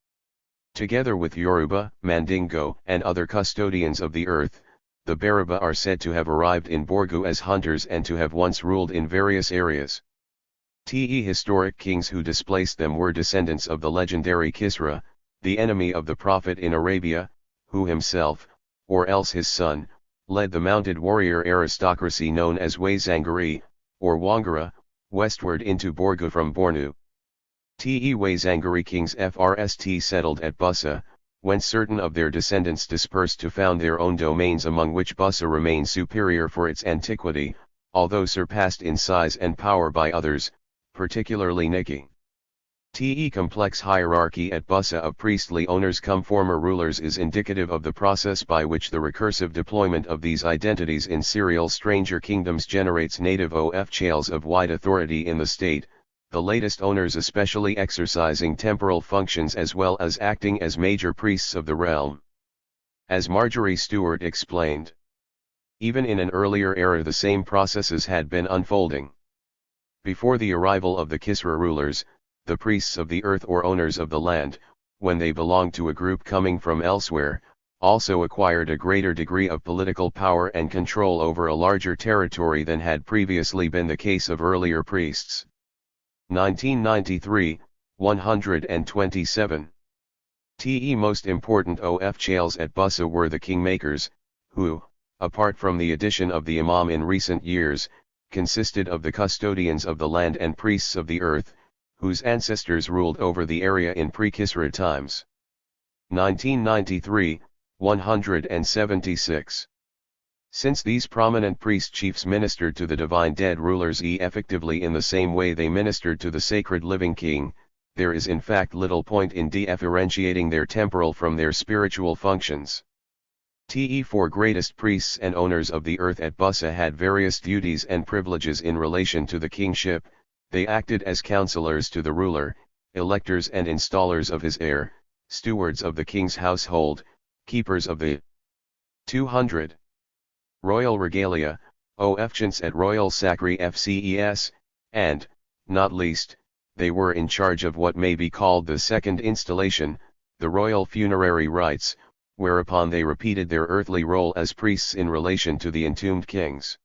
Together with Yoruba, Mandingo, and other custodians of the earth, the Baraba are said to have arrived in Borgu as hunters and to have once ruled in various areas. Historic kings who displaced them were descendants of the legendary Kisra, the enemy of the prophet in Arabia, who himself, or else his son, led the mounted warrior aristocracy known as Wazangari, or Wangara, westward into Borgu from Bornu. Wazangari kings Frst settled at Bussa, whence certain of their descendants dispersed to found their own domains, among which Bussa remains superior for its antiquity, although surpassed in size and power by others, particularly Niki. Complex hierarchy at Bussa of priestly owners come former rulers is indicative of the process by which the recursive deployment of these identities in serial stranger kingdoms generates native chales of wide authority in the state, the latest owners especially exercising temporal functions as well as acting as major priests of the realm. As Marjorie Stewart explained, even in an earlier era the same processes had been unfolding. Before the arrival of the Kisra rulers, the priests of the earth or owners of the land, when they belonged to a group coming from elsewhere, also acquired a greater degree of political power and control over a larger territory than had previously been the case of earlier priests. 1993, 127. Most important chales at Bussa were the kingmakers, who, apart from the addition of the imam in recent years, consisted of the custodians of the land and priests of the earth, whose ancestors ruled over the area in pre-Kisra times. 1993, 176. Since these prominent priest-chiefs ministered to the divine dead rulers effectively in the same way they ministered to the sacred living king, there is in fact little point in differentiating their temporal from their spiritual functions. Four greatest priests and owners of the earth at Bussa had various duties and privileges in relation to the kingship. They acted as counselors to the ruler, electors and installers of his heir, stewards of the king's household, keepers of the 200 royal regalia, officiants at royal sacri fces, and, not least, they were in charge of what may be called the second installation, the royal funerary rites, whereupon they repeated their earthly role as priests in relation to the entombed kings.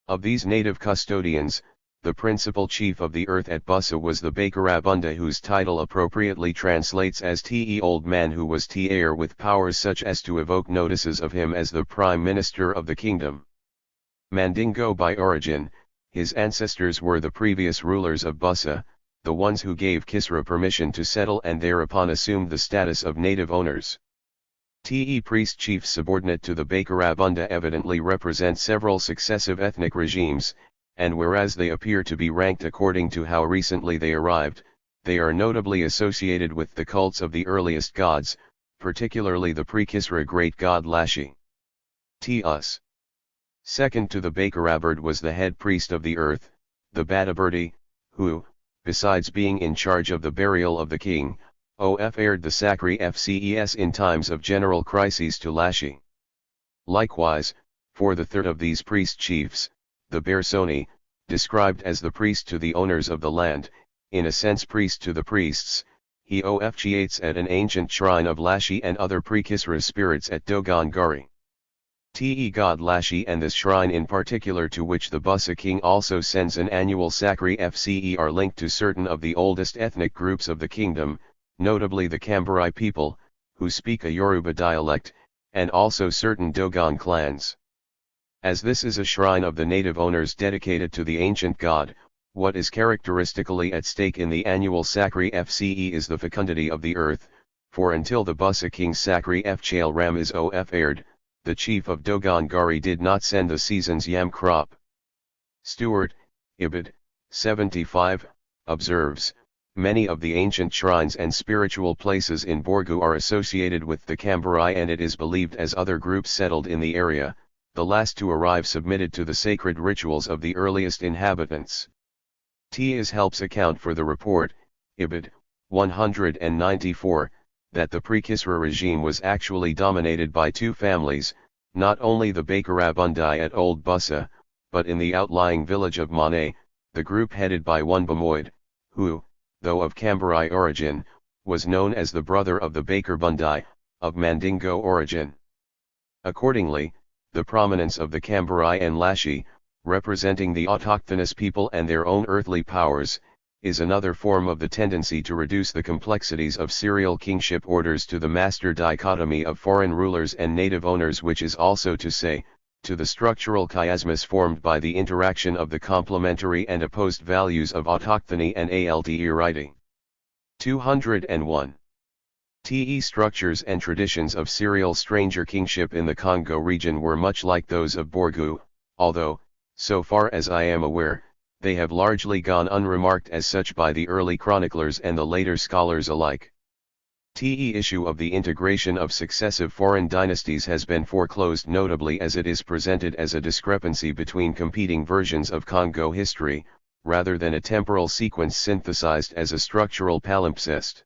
Of these native custodians, the principal chief of the earth at Bussa was the Bakarabunda, whose title appropriately translates as old man, who was heir with powers such as to evoke notices of him as the prime minister of the kingdom. Mandingo by origin, his ancestors were the previous rulers of Bussa, the ones who gave Kisra permission to settle and thereupon assumed the status of native owners. Priest chiefs subordinate to the Bakarabunda evidently represent several successive ethnic regimes, and whereas they appear to be ranked according to how recently they arrived, they are notably associated with the cults of the earliest gods, particularly the pre-Kisra great god Lashi. Second to the Bakarabird was the head priest of the earth, the Badabirdi, who, besides being in charge of the burial of the king, aired the sacri fces in times of general crises to Lashi. Likewise, for the third of these priest chiefs, the Bersoni, described as the priest to the owners of the land, in a sense priest to the priests, he officiates at an ancient shrine of Lashi and other pre-Kisra spirits at Dogon Gari. God Lashi and this shrine in particular, to which the Bussa king also sends an annual sacri fce, are linked to certain of the oldest ethnic groups of the kingdom, notably the Kambarai people, who speak a Yoruba dialect, and also certain Dogon clans. As this is a shrine of the native owners dedicated to the ancient god, what is characteristically at stake in the annual sacri fce is the fecundity of the earth, for until the Bussa king's sacri fchale ram is aired, the chief of Dogon Gari did not send the season's yam crop. Stewart, Ibid, 75, observes, many of the ancient shrines and spiritual places in Borgu are associated with the Kambarai, and it is believed as other groups settled in the area, the last to arrive submitted to the sacred rituals of the earliest inhabitants. Helps account for the report, Ibid, 194, that the pre-Kisra regime was actually dominated by two families, not only the Bakarabundai at Old Bussa, but in the outlying village of Mane, the group headed by one Bamoid, who, though of Kambarai origin, was known as the brother of the Bakarbundai, of Mandingo origin. Accordingly, the prominence of the Kambari and Lashi, representing the autochthonous people and their own earthly powers, is another form of the tendency to reduce the complexities of serial kingship orders to the master dichotomy of foreign rulers and native owners, which is also to say, to the structural chiasmus formed by the interaction of the complementary and opposed values of autochthony and aldeity. 201. TE structures and traditions of serial stranger kingship in the Congo region were much like those of Borgu, although, so far as I am aware, they have largely gone unremarked as such by the early chroniclers and the later scholars alike. The issue of the integration of successive foreign dynasties has been foreclosed, notably as it is presented as a discrepancy between competing versions of Congo history, rather than a temporal sequence synthesized as a structural palimpsest.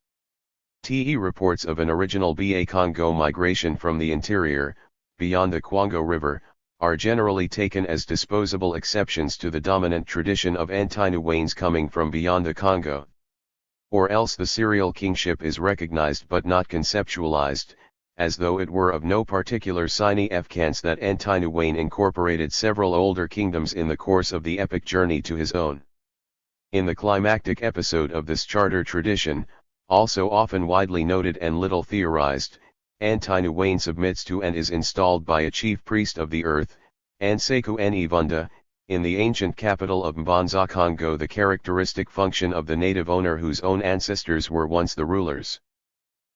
TE reports of an original Ba Congo migration from the interior, beyond the Kwango River, are generally taken as disposable exceptions to the dominant tradition of Antinuwanes coming from beyond the Congo. Or else the serial kingship is recognized but not conceptualized, as though it were of no particular significance that Antinuwane incorporated several older kingdoms in the course of the epic journey to his own. In the climactic episode of this charter tradition, also often widely noted and little theorized, Antinuwane submits to and is installed by a chief priest of the earth, Anseku Enivunda, in the ancient capital of Mbanza Congo, the characteristic function of the native owner whose own ancestors were once the rulers.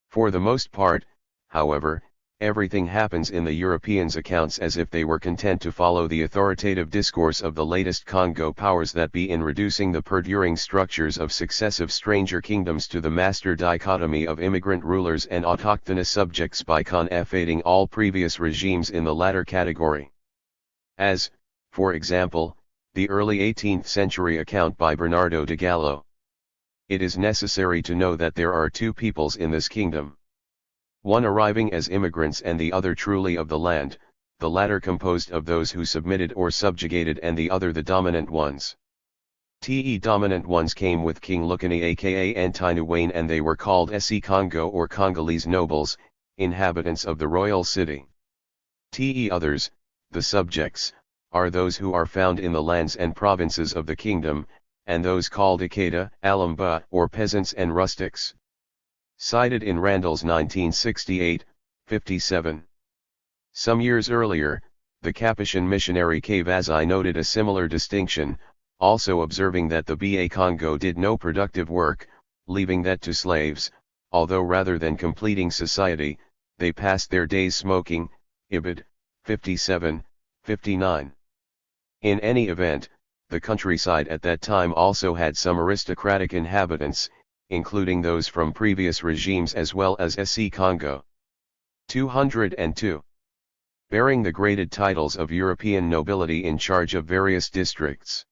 For the most part, however, everything happens in the Europeans' accounts as if they were content to follow the authoritative discourse of the latest Congo powers that be in reducing the perduring structures of successive stranger kingdoms to the master dichotomy of immigrant rulers and autochthonous subjects by confuting all previous regimes in the latter category. As, for example, the early 18th century account by Bernardo de Gallo. It is necessary to know that there are two peoples in this kingdom. One arriving as immigrants and the other truly of the land, the latter composed of those who submitted or subjugated and the other the dominant ones. The dominant ones came with King Lukani aka Antinuwane, and they were called Se Congo or Congolese nobles, inhabitants of the royal city. The others, the subjects, are those who are found in the lands and provinces of the kingdom, and those called Ikeda, Alamba, or peasants and rustics. Cited in Randall's 1968, 57. Some years earlier, the Capuchin missionary Kavazi noted a similar distinction, also observing that the Ba Congo did no productive work, leaving that to slaves, although rather than completing society, they passed their days smoking. Ibid. 57, 59. In any event, the countryside at that time also had some aristocratic inhabitants, including those from previous regimes as well as Se Congo. 202. Bearing the graded titles of European nobility in charge of various districts.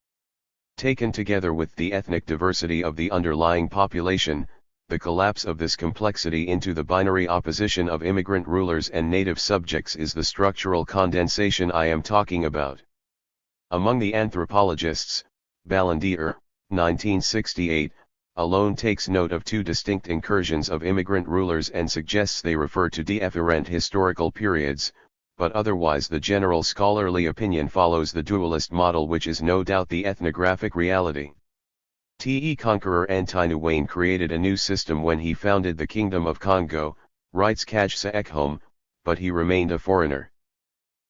Taken together with the ethnic diversity of the underlying population, the collapse of this complexity into the binary opposition of immigrant rulers and native subjects is the structural condensation I am talking about. Among the anthropologists, Ballandier, 1968, alone takes note of two distinct incursions of immigrant rulers and suggests they refer to different historical periods, but otherwise the general scholarly opinion follows the dualist model, which is no doubt the ethnographic reality. The conqueror Antinuwane created a new system when he founded the Kingdom of Congo, writes Kajsa Ekholm, but he remained a foreigner.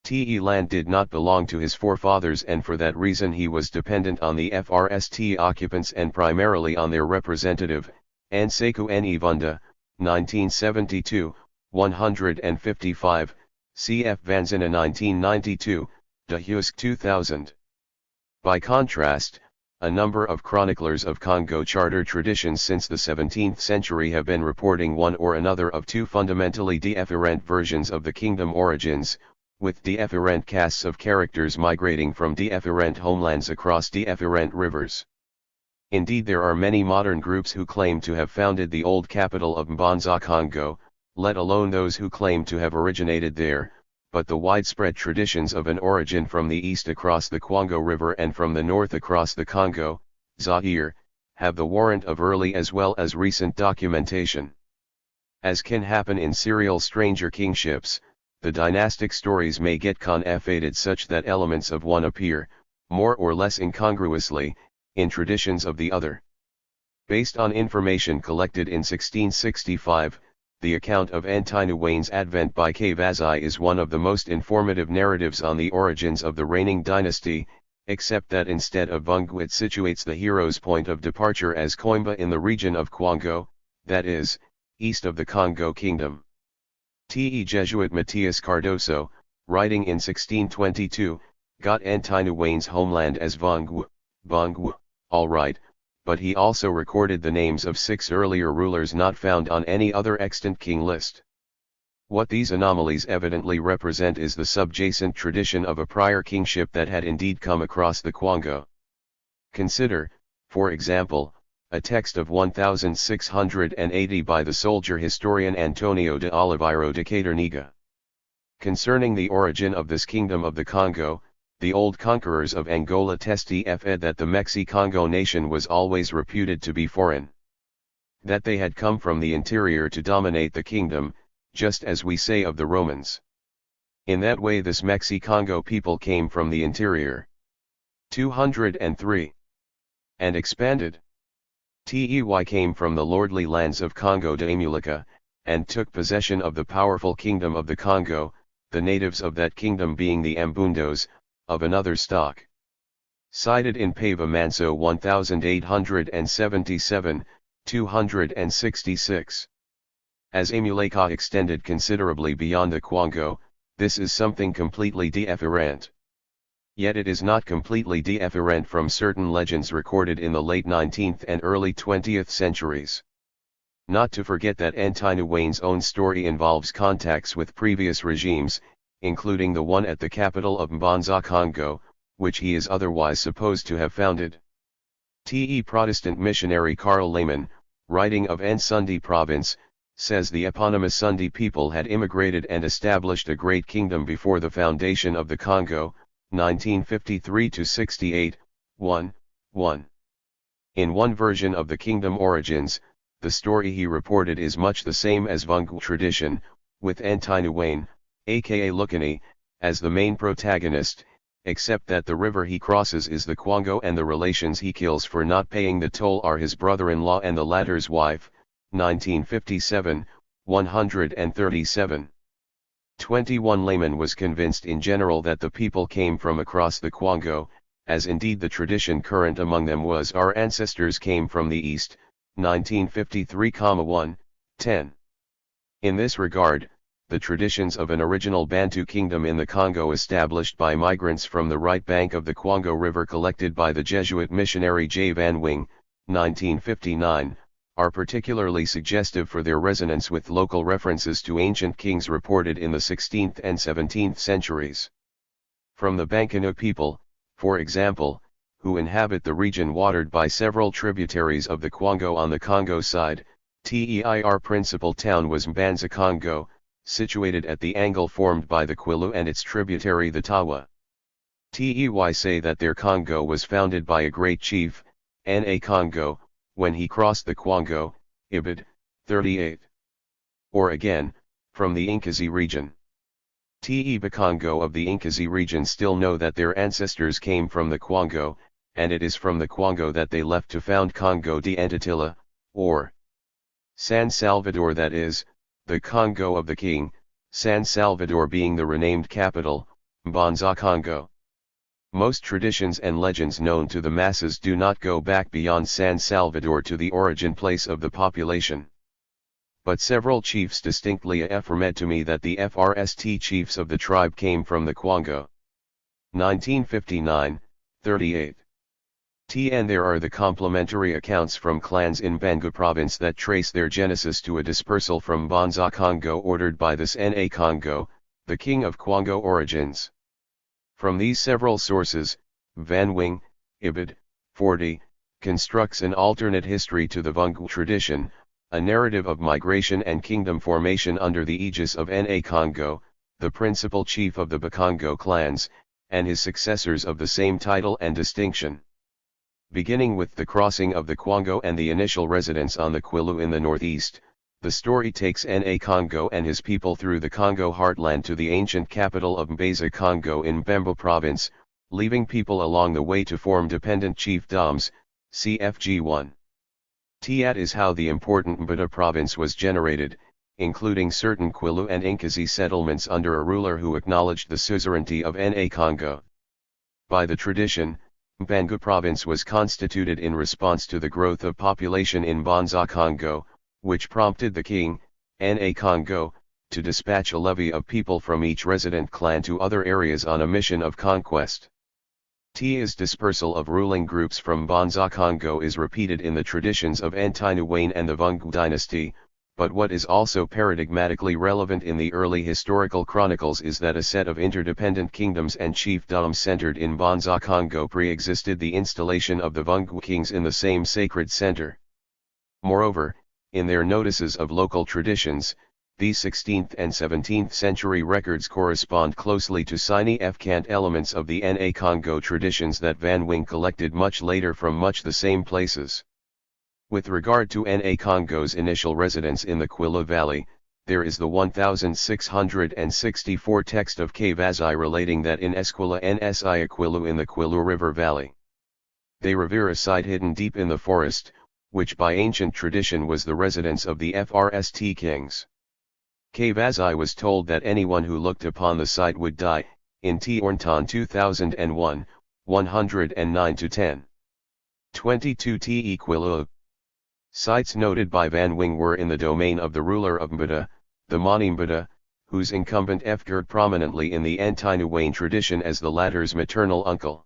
The land did not belong to his forefathers, and for that reason he was dependent on the FRST occupants and primarily on their representative, Anseku Enivunda, 1972, 155, cf. Vanzina 1992, De Husk 2000. By contrast, a number of chroniclers of Congo charter traditions since the 17th century have been reporting one or another of two fundamentally different versions of the kingdom origins, with different castes of characters migrating from different homelands across different rivers. Indeed, there are many modern groups who claim to have founded the old capital of Mbanza Congo, let alone those who claim to have originated there, but the widespread traditions of an origin from the east across the Kwango River and from the north across the Congo, Zaire, have the warrant of early as well as recent documentation. As can happen in serial stranger kingships, the dynastic stories may get confated such that elements of one appear, more or less incongruously, in traditions of the other. Based on information collected in 1665, the account of Antinoüain's advent by Cavazzi is one of the most informative narratives on the origins of the reigning dynasty, except that instead of Vungu it situates the hero's point of departure as Coimba in the region of Kwango, that is, east of the Congo Kingdom. Jesuit Matias Cardoso, writing in 1622, got Antinoüain's homeland as Vungu, all right, but he also recorded the names of 6 earlier rulers not found on any other extant king list. What these anomalies evidently represent is the subjacent tradition of a prior kingship that had indeed come across the Kwango. Consider, for example, a text of 1680 by the soldier historian Antonio de Oliveira de Caternega. Concerning the origin of this kingdom of the Congo, the old conquerors of Angola testified that the Mexi-Congo nation was always reputed to be foreign. That they had come from the interior to dominate the kingdom, just as we say of the Romans. In that way this Mexi-Congo people came from the interior. 203. And expanded. Tey came from the lordly lands of Congo de Mulika, and took possession of the powerful kingdom of the Congo, the natives of that kingdom being the Ambundos, of another stock. Cited in Pava Manso 1877, 266. As Amuleka extended considerably beyond the Kwango, this is something completely different. Yet it is not completely different from certain legends recorded in the late 19th and early 20th centuries. Not to forget that Antinoüain's own story involves contacts with previous regimes, including the one at the capital of Mbanza Congo, which he is otherwise supposed to have founded. Protestant missionary Karl Lehmann, writing of Nsundi province, says the eponymous Sundi people had immigrated and established a great kingdom before the foundation of the Congo, 1953-68, 1. In one version of the kingdom origins, the story he reported is much the same as Vungu tradition, with Antinoüain, aka Lukani, as the main protagonist, except that the river he crosses is the Kwango and the relations he kills for not paying the toll are his brother-in-law and the latter's wife, 1957, 137. 21 Layman was convinced in general that the people came from across the Kwango, as indeed the tradition current among them was our ancestors came from the east, 1953,1, 10. In this regard, the traditions of an original Bantu kingdom in the Congo established by migrants from the right bank of the Kwango River collected by the Jesuit missionary J. Van Wing, 1959, are particularly suggestive for their resonance with local references to ancient kings reported in the 16th and 17th centuries. From the Bankano people, for example, who inhabit the region watered by several tributaries of the Kwango on the Congo side, TEIR principal town was Mbanza Congo, situated at the angle formed by the Kwilu and its tributary the Tawa. Tey say that their Congo was founded by a great chief, Na Congo, when he crossed the Kwango, Ibid, 38. Or again, from the Inkazi region. Tey Bakongo of the Inkazi region still know that their ancestors came from the Kwango, and it is from the Kwango that they left to found Congo de Antatilla, or San Salvador, that is, the Congo of the King, San Salvador being the renamed capital, Mbanza Congo. Most traditions and legends known to the masses do not go back beyond San Salvador to the origin place of the population. But several chiefs distinctly affirmed to me that the FRST chiefs of the tribe came from the Kwango. 1959, 38. And there are the complementary accounts from clans in Bangu province that trace their genesis to a dispersal from Mbanza Congo ordered by this Na Congo, the king of Kwango origins. From these several sources, Van Wing, Ibid, 40, constructs an alternate history to the Vungu tradition, a narrative of migration and kingdom formation under the aegis of Na Congo, the principal chief of the Bakongo clans, and his successors of the same title and distinction. Beginning with the crossing of the Kwango and the initial residence on the Kwilu in the northeast, The story takes Na Congo and his people through the Congo heartland to the ancient capital of Mbaza Congo in Bemba province, leaving people along the way to form dependent chiefdoms, CFG1. That is how the important Mbada province was generated, including certain Kwilu and Inkazi settlements under a ruler who acknowledged the suzerainty of Na Congo. By the tradition, Mbanga province was constituted in response to the growth of population in Banza Congo, which prompted the king, Na Congo, to dispatch a levy of people from each resident clan to other areas on a mission of conquest. Tia's dispersal of ruling groups from Banza Congo is repeated in the traditions of Antinuwane and the Vungu dynasty, but what is also paradigmatically relevant in the early historical chronicles is that a set of interdependent kingdoms and chiefdoms centered in Banza Congo pre-existed the installation of the Vungu kings in the same sacred center. Moreover, in their notices of local traditions, these 16th and 17th century records correspond closely to Sini-Fkant elements of the Na Congo traditions that Van Wing collected much later from much the same places. With regard to Na Congo's initial residence in the Kwilu Valley, there is the 1664 text of Kavazi relating that in Esquila Nsi Akwilu in the Kwilu River Valley. They revere a site hidden deep in the forest, which by ancient tradition was the residence of the Frst kings. Kavazi was told that anyone who looked upon the site would die, in Tiornton 2001, 109-10. 22 Te Kwilu. Sites noted by Van Wing were in the domain of the ruler of Mbada, the Mani Mbada, whose incumbent figured prominently in the Antinuwane tradition as the latter's maternal uncle.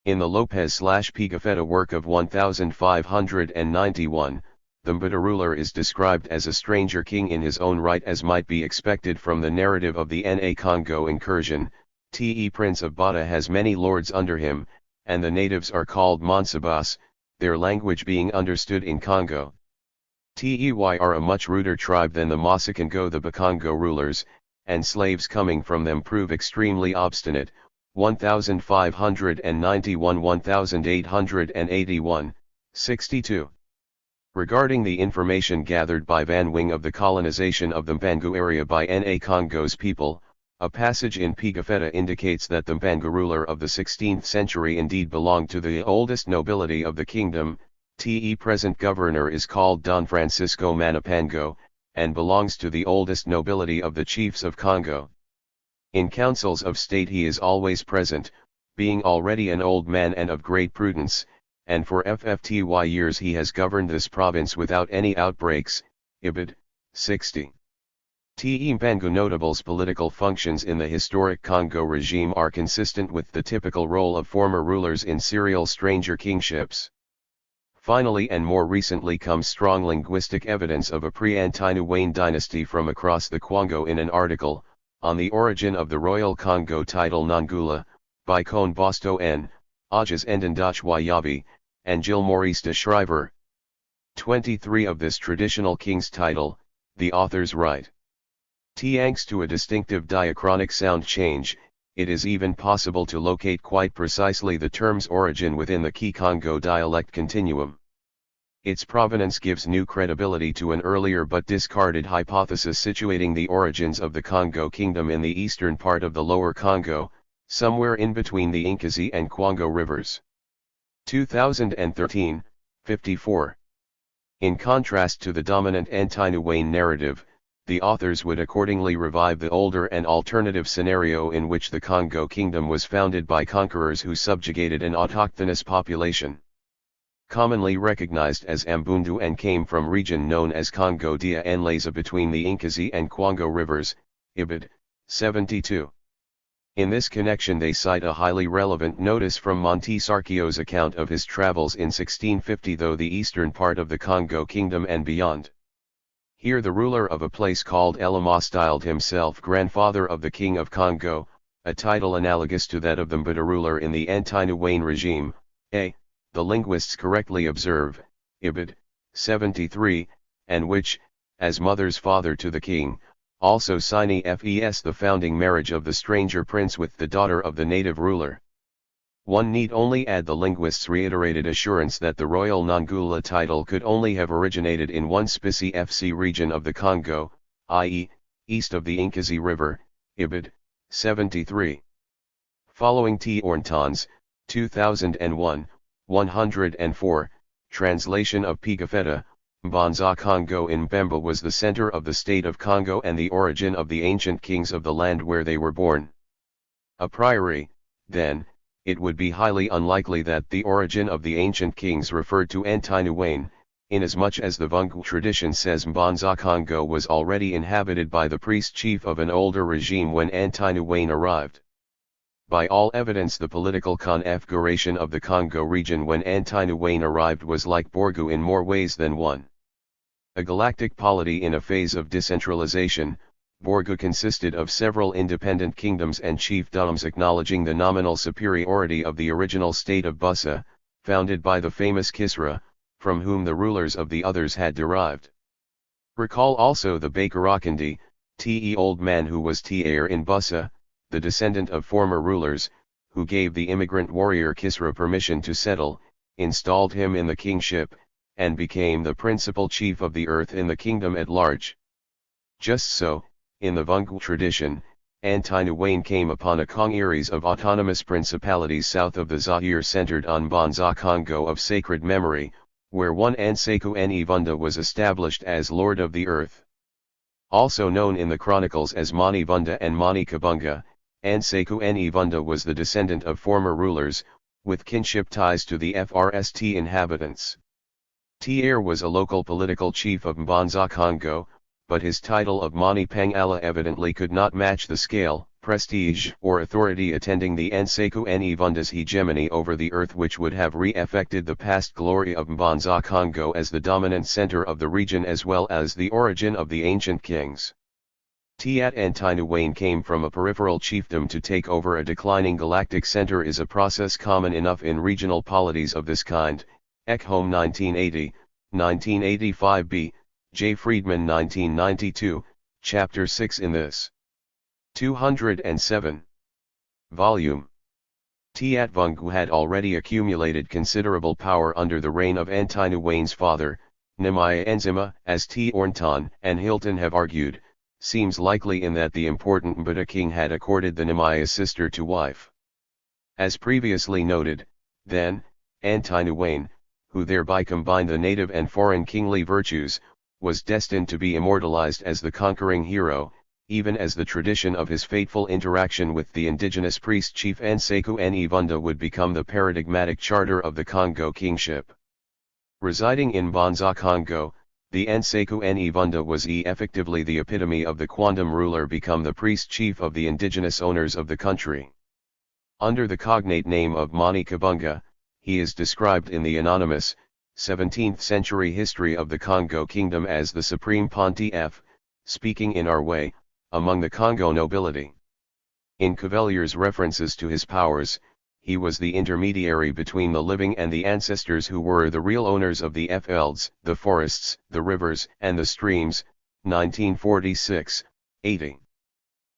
In the Lopez/Pigafetta work of 1591, the Mbada ruler is described as a stranger king in his own right, as might be expected from the narrative of the Na Congo incursion. Te Prince of Bada has many lords under him, and the natives are called Mansabas, their language being understood in Congo. Tey are a much ruder tribe than the Masakongo, the Bakongo rulers, and slaves coming from them prove extremely obstinate. 1591-1881, 62. Regarding the information gathered by Van Wing of the colonization of the Mbangu area by Na Congo's people, a passage in Pigafetta indicates that the Mbangu ruler of the 16th century indeed belonged to the oldest nobility of the kingdom. Te present governor is called Don Francisco Manapango, and belongs to the oldest nobility of the chiefs of Congo. In councils of state he is always present, being already an old man and of great prudence, and for 50 years he has governed this province without any outbreaks. Ibid. 60. Te Mbangu notables' political functions in the historic Congo regime are consistent with the typical role of former rulers in serial stranger kingships. Finally and more recently comes strong linguistic evidence of a pre-Antinuwane dynasty from across the Kwango in an article, On the Origin of the Royal Congo title Nangula, by Cone Bosto N, Ajas Endendach Wayabi, and Gil Maurice de Schrijver. 23 of this traditional king's title, the authors write. Thanks to a distinctive diachronic sound change, it is even possible to locate quite precisely the term's origin within the Kikongo dialect continuum. Its provenance gives new credibility to an earlier but discarded hypothesis situating the origins of the Congo kingdom in the eastern part of the Lower Congo, somewhere in between the Inkazi and Kwango rivers. 2013, 54. In contrast to the dominant Antinuwane narrative, the authors would accordingly revive the older and alternative scenario in which the Congo kingdom was founded by conquerors who subjugated an autochthonous population. Commonly recognized as Ambundu and came from region known as Congo dia Nlaza between the Inkazi and Kwango rivers, Ibid. 72. In this connection they cite a highly relevant notice from Monte Sarkio's account of his travels in 1650 through the eastern part of the Congo kingdom and beyond. Here the ruler of a place called Elama styled himself grandfather of the king of Congo, a title analogous to that of the Mbada ruler in the Antinuwane regime. The linguists correctly observe, Ibid. 73, and which, as mother's father to the king, also Sini Fes the founding marriage of the stranger prince with the daughter of the native ruler. One need only add the linguist's reiterated assurance that the royal Nangula title could only have originated in one specie-FC region of the Congo, i.e., east of the Inkazi River, Ibid. 73. Following T. Ornton's, 2001, 104, translation of Pigafetta, Mbanza Congo in Mbemba was the center of the state of Congo and the origin of the ancient kings of the land where they were born. A priori, then, it would be highly unlikely that the origin of the ancient kings referred to Antinuane, inasmuch as the Vungu tradition says Mbanza Congo was already inhabited by the priest-chief of an older regime when Antinuane arrived. By all evidence the political configuration of the Congo region when Antinuane arrived was like Borgu in more ways than one. A galactic polity in a phase of decentralization, Borgu consisted of several independent kingdoms and chiefdoms acknowledging the nominal superiority of the original state of Bussa, founded by the famous Kisra, from whom the rulers of the others had derived. Recall also the Bakerakandi, Te old man who was Te in Bussa, the descendant of former rulers, who gave the immigrant warrior Kisra permission to settle, installed him in the kingship, and became the principal chief of the earth in the kingdom at large. Just so, in the Vungu tradition, Antinuane came upon a congeries of autonomous principalities south of the Zaire centered on Mbanza Congo of sacred memory, where one Anseku Nivunda was established as Lord of the Earth. Also known in the chronicles as Mani Vunda and Mani Kabunga, Anseku Nivunda was the descendant of former rulers, with kinship ties to the FRST inhabitants. Tier was a local political chief of Mbanza Congo, but his title of Mani Pangala evidently could not match the scale, prestige or authority attending the Anseku Nivunda's hegemony over the earth, which would have re-affected the past glory of Mbanza Congo as the dominant center of the region as well as the origin of the ancient kings. Tiat Antinuane came from a peripheral chiefdom to take over a declining galactic center is a process common enough in regional polities of this kind. Ekholm 1980, 1985b, J. Friedman 1992, Chapter 6 in this 207 volume. Tiat Vungu had already accumulated considerable power under the reign of Antinuane's father, Nimaya Enzima, as T. Ornton and Hilton have argued, seems likely in that the important Mbata king had accorded the Nimaya sister to wife. As previously noted, then, Antinuane, who thereby combined the native and foreign kingly virtues, was destined to be immortalized as the conquering hero, even as the tradition of his fateful interaction with the indigenous priest-chief Anseku Nivunda would become the paradigmatic charter of the Congo kingship. Residing in Mbanza Congo, the Anseku Nivunda was effectively the epitome of the quantum ruler become the priest-chief of the indigenous owners of the country. Under the cognate name of Mani Kabunga, he is described in the anonymous, 17th-century history of the Congo Kingdom as the Supreme Pontiff, speaking in our way, among the Congo nobility. In Cavalier's references to his powers, he was the intermediary between the living and the ancestors who were the real owners of the fields, the forests, the rivers, and the streams, 1946, 80.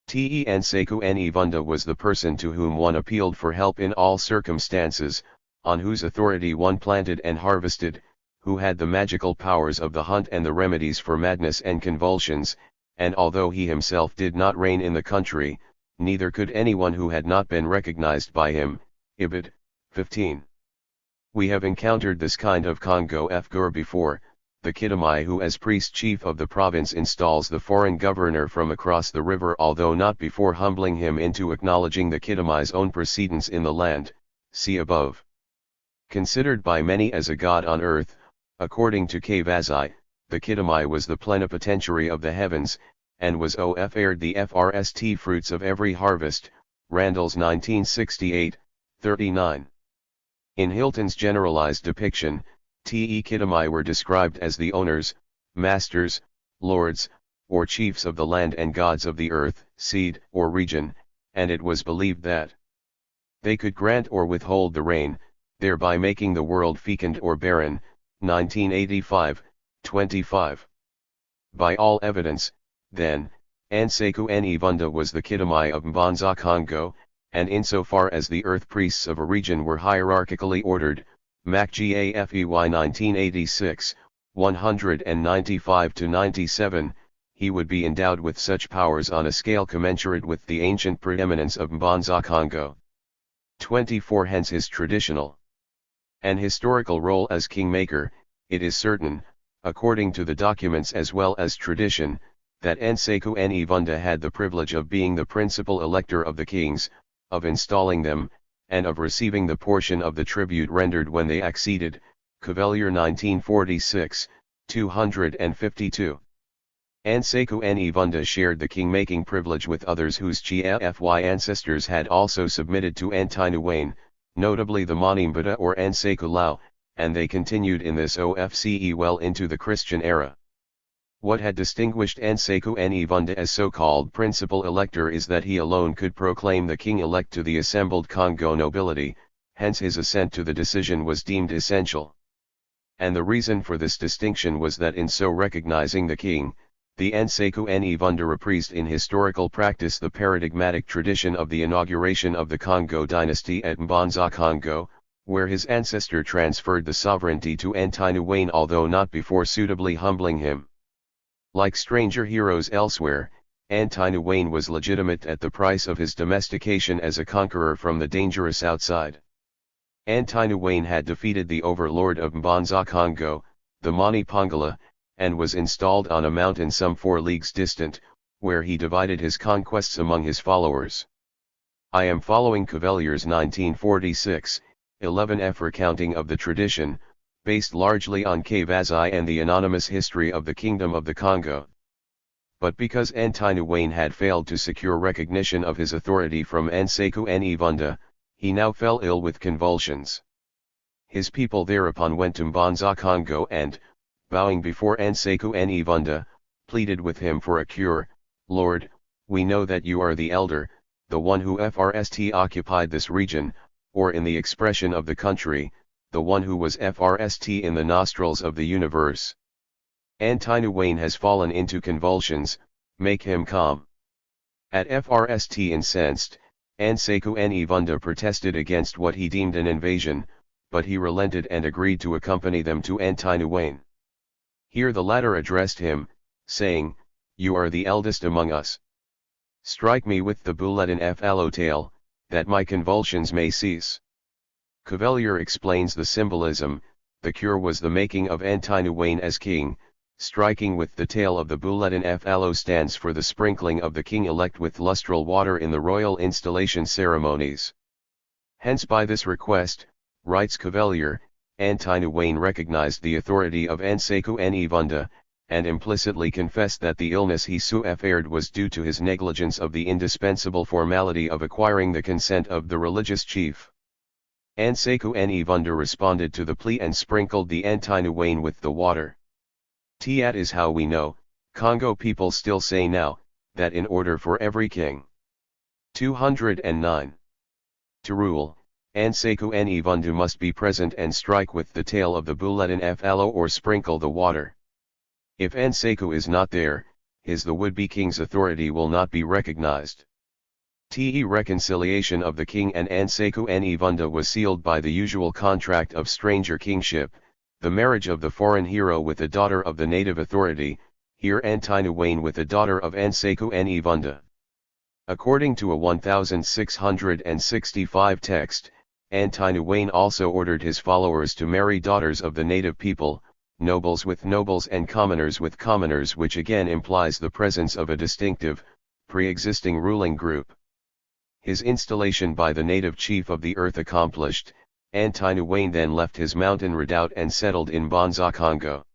Te Anseku Nivunda was the person to whom one appealed for help in all circumstances, on whose authority one planted and harvested, who had the magical powers of the hunt and the remedies for madness and convulsions, and although he himself did not reign in the country, neither could anyone who had not been recognized by him. Ibid. 15. We have encountered this kind of Congo figure before, the Kidamai who as priest-chief of the province installs the foreign governor from across the river, although not before humbling him into acknowledging the Kidamai's own precedence in the land, see above. Considered by many as a god on earth, according to Kavazai, the Kidamai was the plenipotentiary of the heavens, and was offered the FRST fruits of every harvest, Randall's 1968, 39. In Hilton's generalized depiction, Te Kidamai were described as the owners, masters, lords, or chiefs of the land and gods of the earth, seed, or region, and it was believed that they could grant or withhold the rain, thereby making the world fecund or barren, 1985, 25. By all evidence, then, Anseku Nivunda was the Kidamai of Mbanza Congo, and insofar as the earth priests of a region were hierarchically ordered, Mac Gafey 1986, 195-97, he would be endowed with such powers on a scale commensurate with the ancient preeminence of Mbanza Congo. 24 Hence his traditional and historical role as kingmaker. It is certain, according to the documents as well as tradition, that Nseku Nivunda had the privilege of being the principal elector of the kings, of installing them, and of receiving the portion of the tribute rendered when they acceded. Cavalier 1946, 252. Nseku Nivunda shared the king-making privilege with others whose Gfy ancestors had also submitted to Antinuwane, notably the Manimbata or Nseku Lao, and they continued in this ofce well into the Christian era. What had distinguished Nseku Nivunda as so-called principal elector is that he alone could proclaim the king-elect to the assembled Congo nobility, hence his assent to the decision was deemed essential. And the reason for this distinction was that in so recognizing the king, the Nseku Nivunda reprised in historical practice the paradigmatic tradition of the inauguration of the Congo dynasty at Mbanza Congo, where his ancestor transferred the sovereignty to Antinuwane although not before suitably humbling him. Like stranger heroes elsewhere, Antinuwane was legitimate at the price of his domestication as a conqueror from the dangerous outside. Antinuwane had defeated the overlord of Mbanza Congo, the Mani Pangala, and was installed on a mountain some 4 leagues distant, where he divided his conquests among his followers. I am following Cavalier's 1946, 11F recounting of the tradition, based largely on Kavazi and the anonymous history of the Kingdom of the Congo. But because Antinuwane had failed to secure recognition of his authority from Nseku Nivunda, he now fell ill with convulsions. His people thereupon went to Mbanza Congo and, bowing before Nseku Nivunda, pleaded with him for a cure. Lord, we know that you are the elder, the one who first occupied this region, or in the expression of the country, the one who was first in the nostrils of the universe. Antinuwane has fallen into convulsions, make him calm. At first incensed, Nseku Nivunda protested against what he deemed an invasion, but he relented and agreed to accompany them to Antinuwane. Here the latter addressed him, saying, "You are the eldest among us. Strike me with the bulletin tail, that my convulsions may cease." Cavalier explains the symbolism. The cure was the making of Antinuwane as king. Striking with the tail of the bulletin stands for the sprinkling of the king-elect with lustral water in the royal installation ceremonies. Hence by this request, writes Cavalier, Antinuwane recognized the authority of Nseku Nivunda, and implicitly confessed that the illness he suffered was due to his negligence of the indispensable formality of acquiring the consent of the religious chief. Nseku Nivunda responded to the plea and sprinkled the Antinuwane with the water. That is how we know, Congo people still say now, that in order for every king 209 to rule, Nseku Nivunda must be present and strike with the tail of the bulletin or sprinkle the water. If Nseku is not there, the would-be king's authority will not be recognized. The reconciliation of the king and Nseku Nivunda was sealed by the usual contract of stranger kingship, the marriage of the foreign hero with a daughter of the native authority, here Antinuwane with a daughter of Nseku Nivunda. According to a 1665 text, Antinuwane also ordered his followers to marry daughters of the native people, nobles with nobles and commoners with commoners, which again implies the presence of a distinctive, pre-existing ruling group. His installation by the native chief of the earth accomplished, Antinuwane then left his mountain redoubt and settled in Mbanza Congo.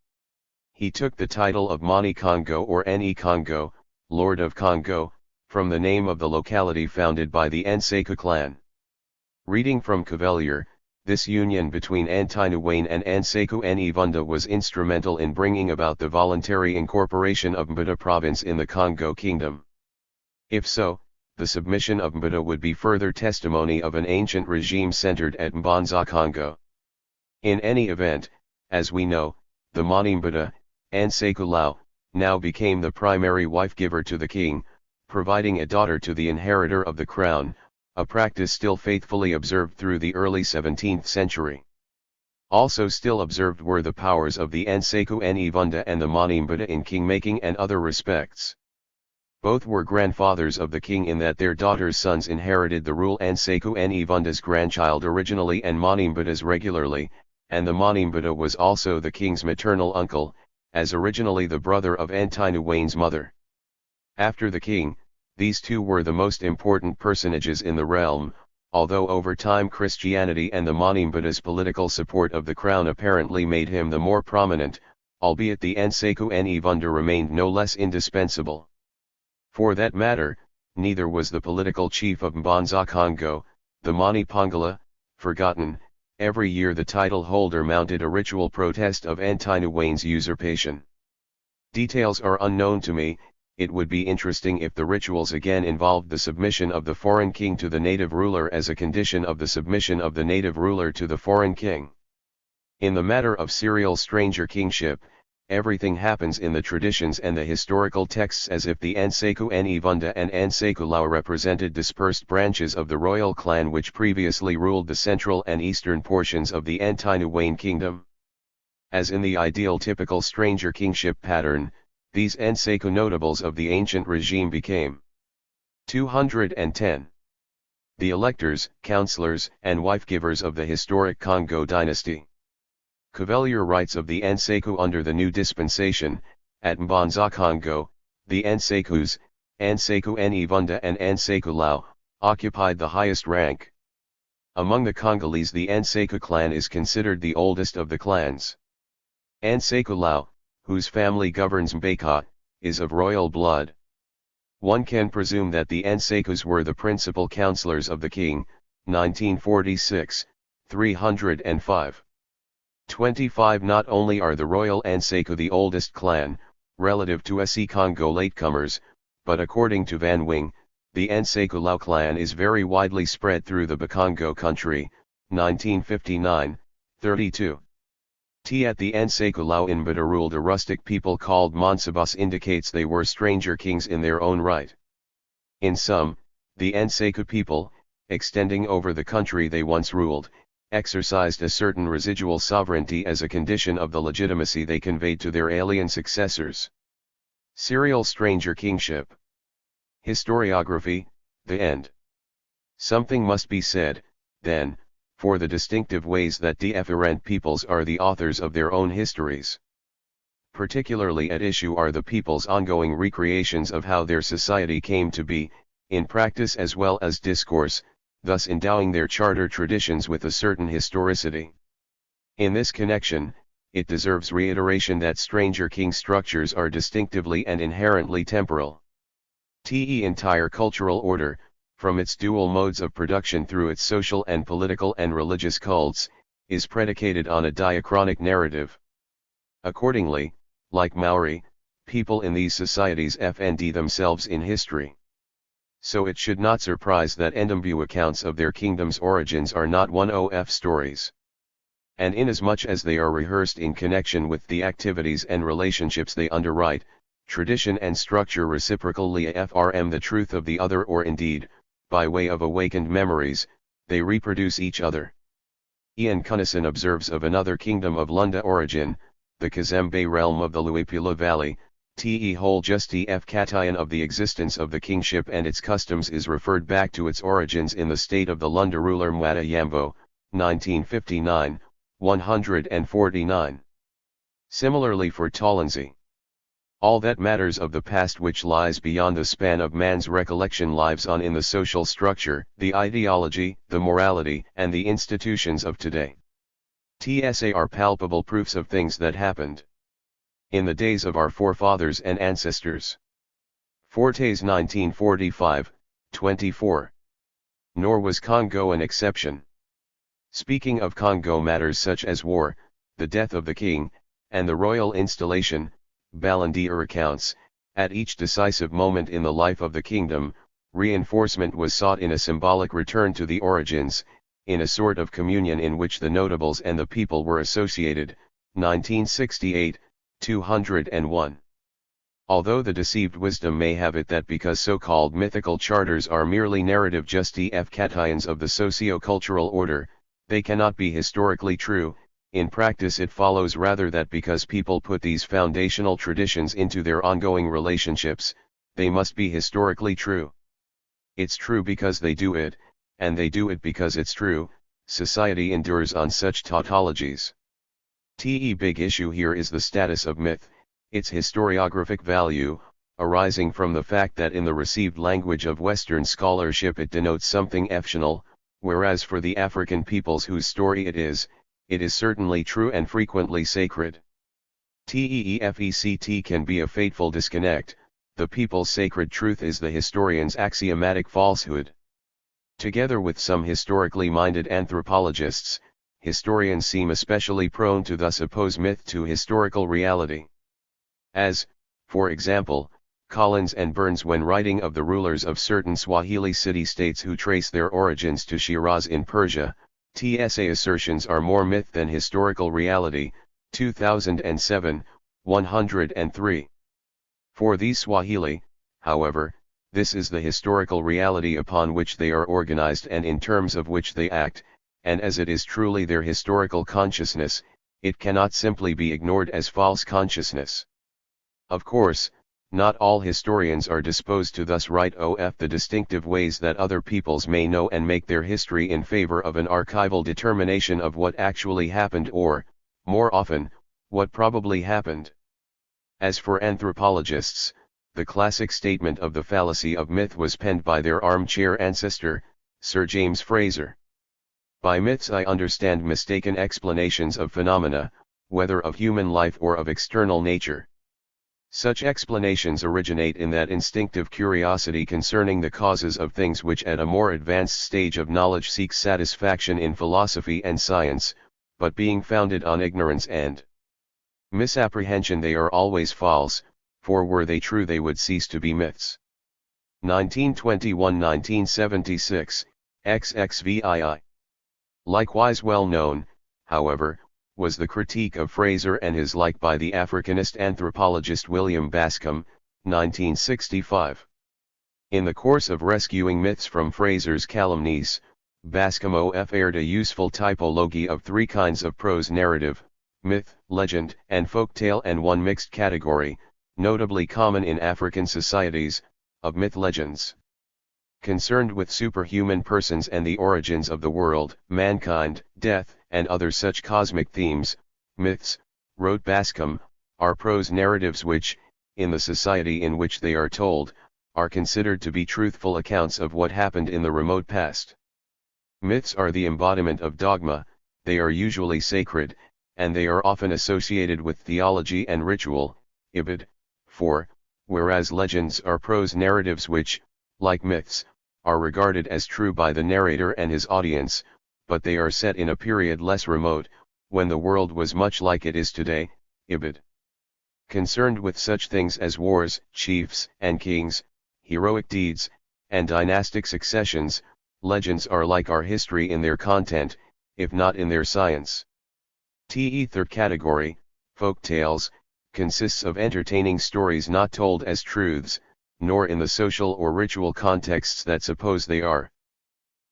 He took the title of Mani Congo or Ni Congo, Lord of Congo, from the name of the locality founded by the Nseku clan. Reading from Cavalier, this union between Antinuwane and Nseku Nivunda was instrumental in bringing about the voluntary incorporation of Mbata province in the Congo kingdom. If so, the submission of Mbata would be further testimony of an ancient regime centered at Mbanza Congo. In any event, as we know, the Manimbata, Nseku Lao, now became the primary wife-giver to the king, providing a daughter to the inheritor of the crown, a practice still faithfully observed through the early 17th century. Also still observed were the powers of the Anseku Ibunda and the Manimbunda in king-making and other respects. Both were grandfathers of the king in that their daughters' sons inherited the rule Anseku Ibunda's grandchild originally and Manimbunda's regularly, and the Manimbunda was also the king's maternal uncle, as originally the brother of Antinuwane's mother. After the king, these two were the most important personages in the realm, although over time Christianity and the Manimbunda's political support of the crown apparently made him the more prominent, albeit the Anseku Ibunda remained no less indispensable. For that matter, neither was the political chief of Mbanza Congo, the Mani Pangala, forgotten. Every year the title holder mounted a ritual protest of Antinuwane's usurpation. Details are unknown to me. It would be interesting if the rituals again involved the submission of the foreign king to the native ruler as a condition of the submission of the native ruler to the foreign king. In the matter of serial stranger kingship, everything happens in the traditions and the historical texts as if the Anseku Ibunda and Anseku Lao represented dispersed branches of the royal clan which previously ruled the central and eastern portions of the Antinuwane kingdom. As in the ideal typical stranger kingship pattern, these Anseku notables of the ancient regime became 210. The electors, counselors, and wife-givers of the historic Congo dynasty. Cavalier rights of the Anseku under the new dispensation. At Mbanza Congo, the Ansekus, Anseku Ibunda and Anseku Lao, occupied the highest rank. Among the Congolese the Anseku clan is considered the oldest of the clans. Anseku Lao, whose family governs Mbeka, is of royal blood. One can presume that the Ansekus were the principal counselors of the king, 1946, 305. 25. Not only are the royal Anseku the oldest clan, relative to SE Congo latecomers, but according to Van Wing, the Anseku Lao clan is very widely spread through the Bakongo country, 1959, 32. At the Anseku Lao Ibunda ruled a rustic people called Mansabas indicates they were stranger kings in their own right. In sum, the Anseku people, extending over the country they once ruled, exercised a certain residual sovereignty as a condition of the legitimacy they conveyed to their alien successors. Serial stranger kingship. Historiography, the end. Something must be said, then, for the distinctive ways that different peoples are the authors of their own histories. Particularly at issue are the people's ongoing recreations of how their society came to be, in practice as well as discourse, thus endowing their charter traditions with a certain historicity. In this connection, it deserves reiteration that stranger king structures are distinctively and inherently temporal. The entire cultural order, from its dual modes of production through its social and political and religious cults, is predicated on a diachronic narrative. Accordingly, like Maori, people in these societies find themselves in history. So it should not surprise that Ndembu accounts of their kingdom's origins are not one-off stories. And inasmuch as they are rehearsed in connection with the activities and relationships they underwrite, tradition and structure reciprocally affirm the truth of the other, or indeed, by way of awakened memories, they reproduce each other. Ian Cunnison observes of another kingdom of Lunda origin, the Kazembe realm of the Luapula Valley, the whole just Katayan of the existence of the kingship and its customs is referred back to its origins in the state of the Lunda ruler Mwata Yambo, 1959, 149. Similarly for Talanzi. All that matters of the past which lies beyond the span of man's recollection lives on in the social structure, the ideology, the morality, and the institutions of today. TSA are palpable proofs of things that happened in the days of our forefathers and ancestors. Fortes 1945, 24. Nor was Congo an exception. Speaking of Congo matters such as war, the death of the king, and the royal installation, Balandier recounts, at each decisive moment in the life of the kingdom, reinforcement was sought in a symbolic return to the origins, in a sort of communion in which the notables and the people were associated, 1968, 201. Although the deceived wisdom may have it that because so-called mythical charters are merely narrative justifications of the socio-cultural order, they cannot be historically true, in practice it follows rather that because people put these foundational traditions into their ongoing relationships, they must be historically true. It's true because they do it, and they do it because it's true. Society endures on such tautologies. The big issue here is the status of myth, its historiographic value, arising from the fact that in the received language of Western scholarship it denotes something fictional, whereas for the African peoples whose story it is certainly true and frequently sacred. TEEFECT can be a fateful disconnect. The people's sacred truth is the historian's axiomatic falsehood. Together with some historically minded anthropologists, historians seem especially prone to thus oppose myth to historical reality. As, for example, Collins and Burns when writing of the rulers of certain Swahili city-states who trace their origins to Shiraz in Persia, TSA assertions are more myth than historical reality, 2007, 103. For these Swahili, however, this is the historical reality upon which they are organized and in terms of which they act, and as it is truly their historical consciousness, it cannot simply be ignored as false consciousness. Of course, not all historians are disposed to thus write of the distinctive ways that other peoples may know and make their history in favor of an archival determination of what actually happened or, more often, what probably happened. As for anthropologists, the classic statement of the fallacy of myth was penned by their armchair ancestor, Sir James Fraser. By myths I understand mistaken explanations of phenomena, whether of human life or of external nature. Such explanations originate in that instinctive curiosity concerning the causes of things which at a more advanced stage of knowledge seeks satisfaction in philosophy and science, but being founded on ignorance and misapprehension they are always false, for were they true they would cease to be myths. 1921-1976, XXVII. Likewise well known, however, was the critique of Fraser and his like by the Africanist anthropologist William Bascom, 1965. In the course of rescuing myths from Fraser's calumnies, Bascom offered a useful typology of three kinds of prose narrative, myth, legend, and folktale, and one mixed category, notably common in African societies, of myth legends. Concerned with superhuman persons and the origins of the world, mankind, death, and other such cosmic themes, myths, wrote Bascom, are prose narratives which, in the society in which they are told, are considered to be truthful accounts of what happened in the remote past. Myths are the embodiment of dogma, they are usually sacred, and they are often associated with theology and ritual, ibid. 4, whereas legends are prose narratives which, like myths, are regarded as true by the narrator and his audience, but they are set in a period less remote, when the world was much like it is today, ibid. Concerned with such things as wars, chiefs and kings, heroic deeds, and dynastic successions, legends are like our history in their content, if not in their science. The third category, folk tales, consists of entertaining stories not told as truths, nor in the social or ritual contexts that suppose they are.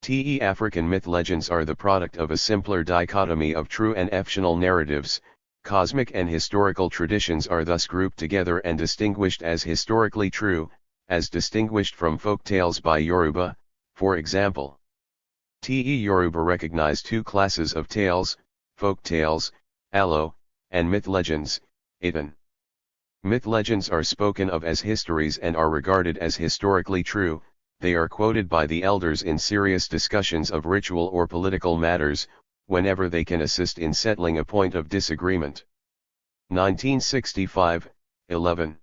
The African myth legends are the product of a simpler dichotomy of true and fictional narratives. Cosmic and historical traditions are thus grouped together and distinguished as historically true, as distinguished from folk tales by Yoruba, for example. The Yoruba recognize two classes of tales, folk tales, alo, and myth legends, itan. Myth legends are spoken of as histories and are regarded as historically true. They are quoted by the elders in serious discussions of ritual or political matters, whenever they can assist in settling a point of disagreement. 1965, 11.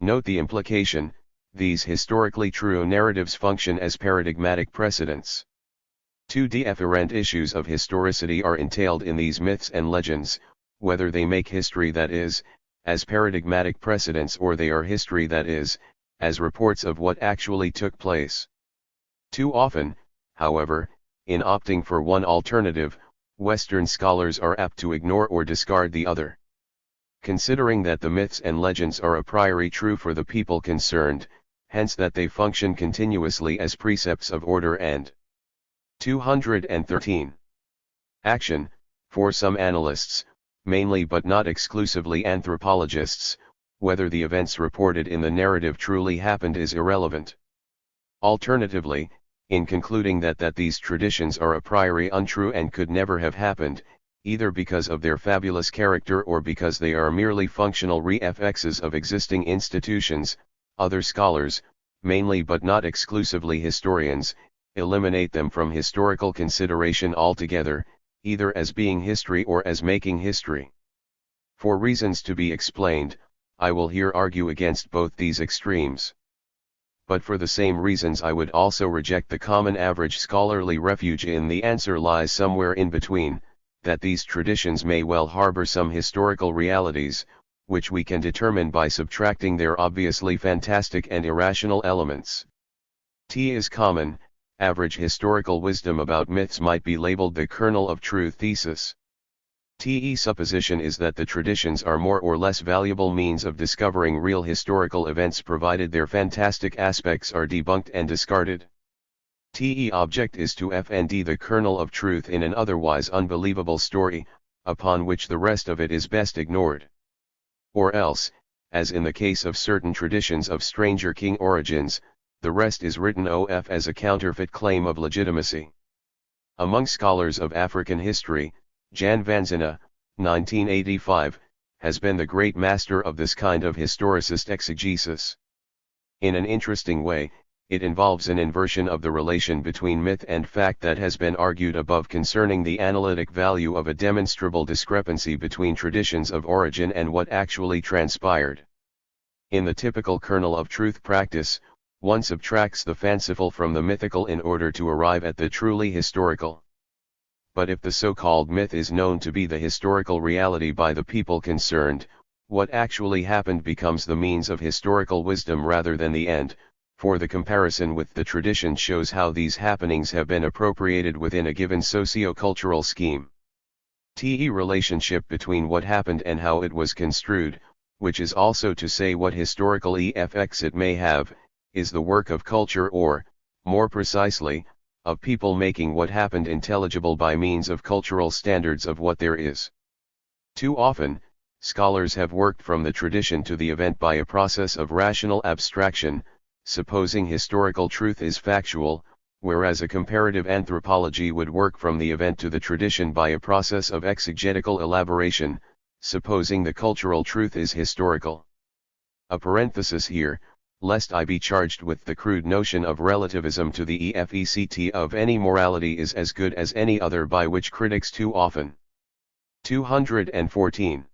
Note the implication, these historically true narratives function as paradigmatic precedents. Two different issues of historicity are entailed in these myths and legends, whether they make history that is, as paradigmatic precedents, or they are history that is, as reports of what actually took place. Too often, however, in opting for one alternative, Western scholars are apt to ignore or discard the other. considering that the myths and legends are a priori true for the people concerned, hence that they function continuously as precepts of order and 213. Action. For some analysts, mainly but not exclusively anthropologists, whether the events reported in the narrative truly happened is irrelevant. Alternatively, in concluding that these traditions are a priori untrue and could never have happened, either because of their fabulous character or because they are merely functional re-effects of existing institutions, other scholars, mainly but not exclusively historians, eliminate them from historical consideration altogether, either as being history or as making history. For reasons to be explained, I will here argue against both these extremes. But for the same reasons I would also reject the common average scholarly refuge in the answer lies somewhere in between, that these traditions may well harbor some historical realities, which we can determine by subtracting their obviously fantastic and irrational elements. T is common, average historical wisdom about myths might be labeled the kernel of true thesis. TE supposition is that the traditions are more or less valuable means of discovering real historical events provided their fantastic aspects are debunked and discarded. TE object is to find the kernel of truth in an otherwise unbelievable story, upon which the rest of it is best ignored. Or else, as in the case of certain traditions of Stranger King origins, the rest is written off as a counterfeit claim of legitimacy. Among scholars of African history, Jan van Zenne, 1985, has been the great master of this kind of historicist exegesis. In an interesting way, it involves an inversion of the relation between myth and fact that has been argued above concerning the analytic value of a demonstrable discrepancy between traditions of origin and what actually transpired. In the typical kernel of truth practice, one subtracts the fanciful from the mythical in order to arrive at the truly historical. But if the so-called myth is known to be the historical reality by the people concerned, what actually happened becomes the means of historical wisdom rather than the end, for the comparison with the tradition shows how these happenings have been appropriated within a given socio-cultural scheme. The relationship between what happened and how it was construed, which is also to say what historical effects it may have, is the work of culture or, more precisely, of people making what happened intelligible by means of cultural standards of what there is. Too often, scholars have worked from the tradition to the event by a process of rational abstraction, supposing historical truth is factual, whereas a comparative anthropology would work from the event to the tradition by a process of exegetical elaboration, supposing the cultural truth is historical. A parenthesis here, lest I be charged with the crude notion of relativism to the effect of any morality is as good as any other by which critics too often. 214.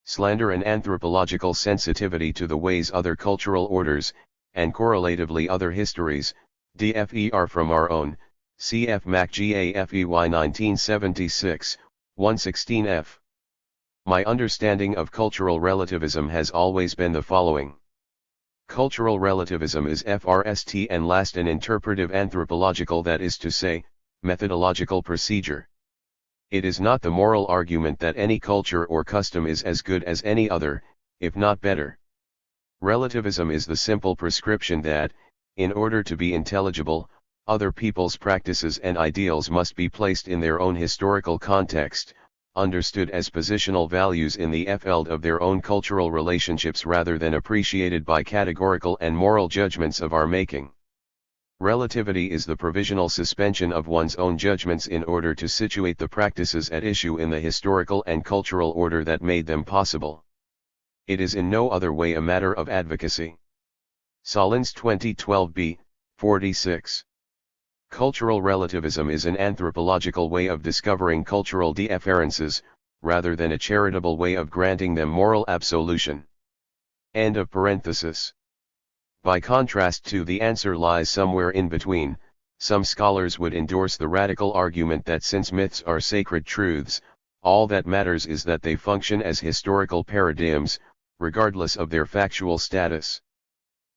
Slander and anthropological sensitivity to the ways other cultural orders, and correlatively other histories, DFER from our own, cf. Mac GAFEY 1976, 116f. My understanding of cultural relativism has always been the following. Cultural relativism is first and last an interpretive anthropological, that is to say, methodological procedure. It is not the moral argument that any culture or custom is as good as any other, if not better. Relativism is the simple prescription that, in order to be intelligible, other people's practices and ideals must be placed in their own historical context, understood as positional values in the field of their own cultural relationships rather than appreciated by categorical and moral judgments of our making. Relativity is the provisional suspension of one's own judgments in order to situate the practices at issue in the historical and cultural order that made them possible. It is in no other way a matter of advocacy. Solins 2012b, 46. Cultural relativism is an anthropological way of discovering cultural differences, rather than a charitable way of granting them moral absolution. End of parenthesis. By contrast to the answer lies somewhere in between, some scholars would endorse the radical argument that since myths are sacred truths, all that matters is that they function as historical paradigms, regardless of their factual status.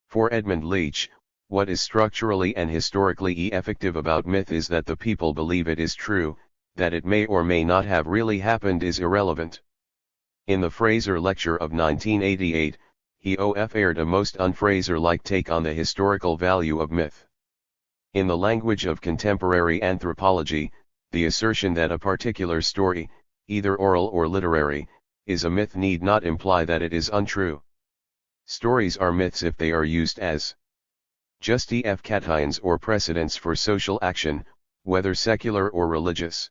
For Edmund Leach, what is structurally and historically effective about myth is that the people believe it is true, that it may or may not have really happened is irrelevant. In the Fraser Lecture of 1988, he offered a most un-Fraser-like take on the historical value of myth. In the language of contemporary anthropology, the assertion that a particular story, either oral or literary, is a myth need not imply that it is untrue. Stories are myths if they are used as justifications or precedents for social action, whether secular or religious.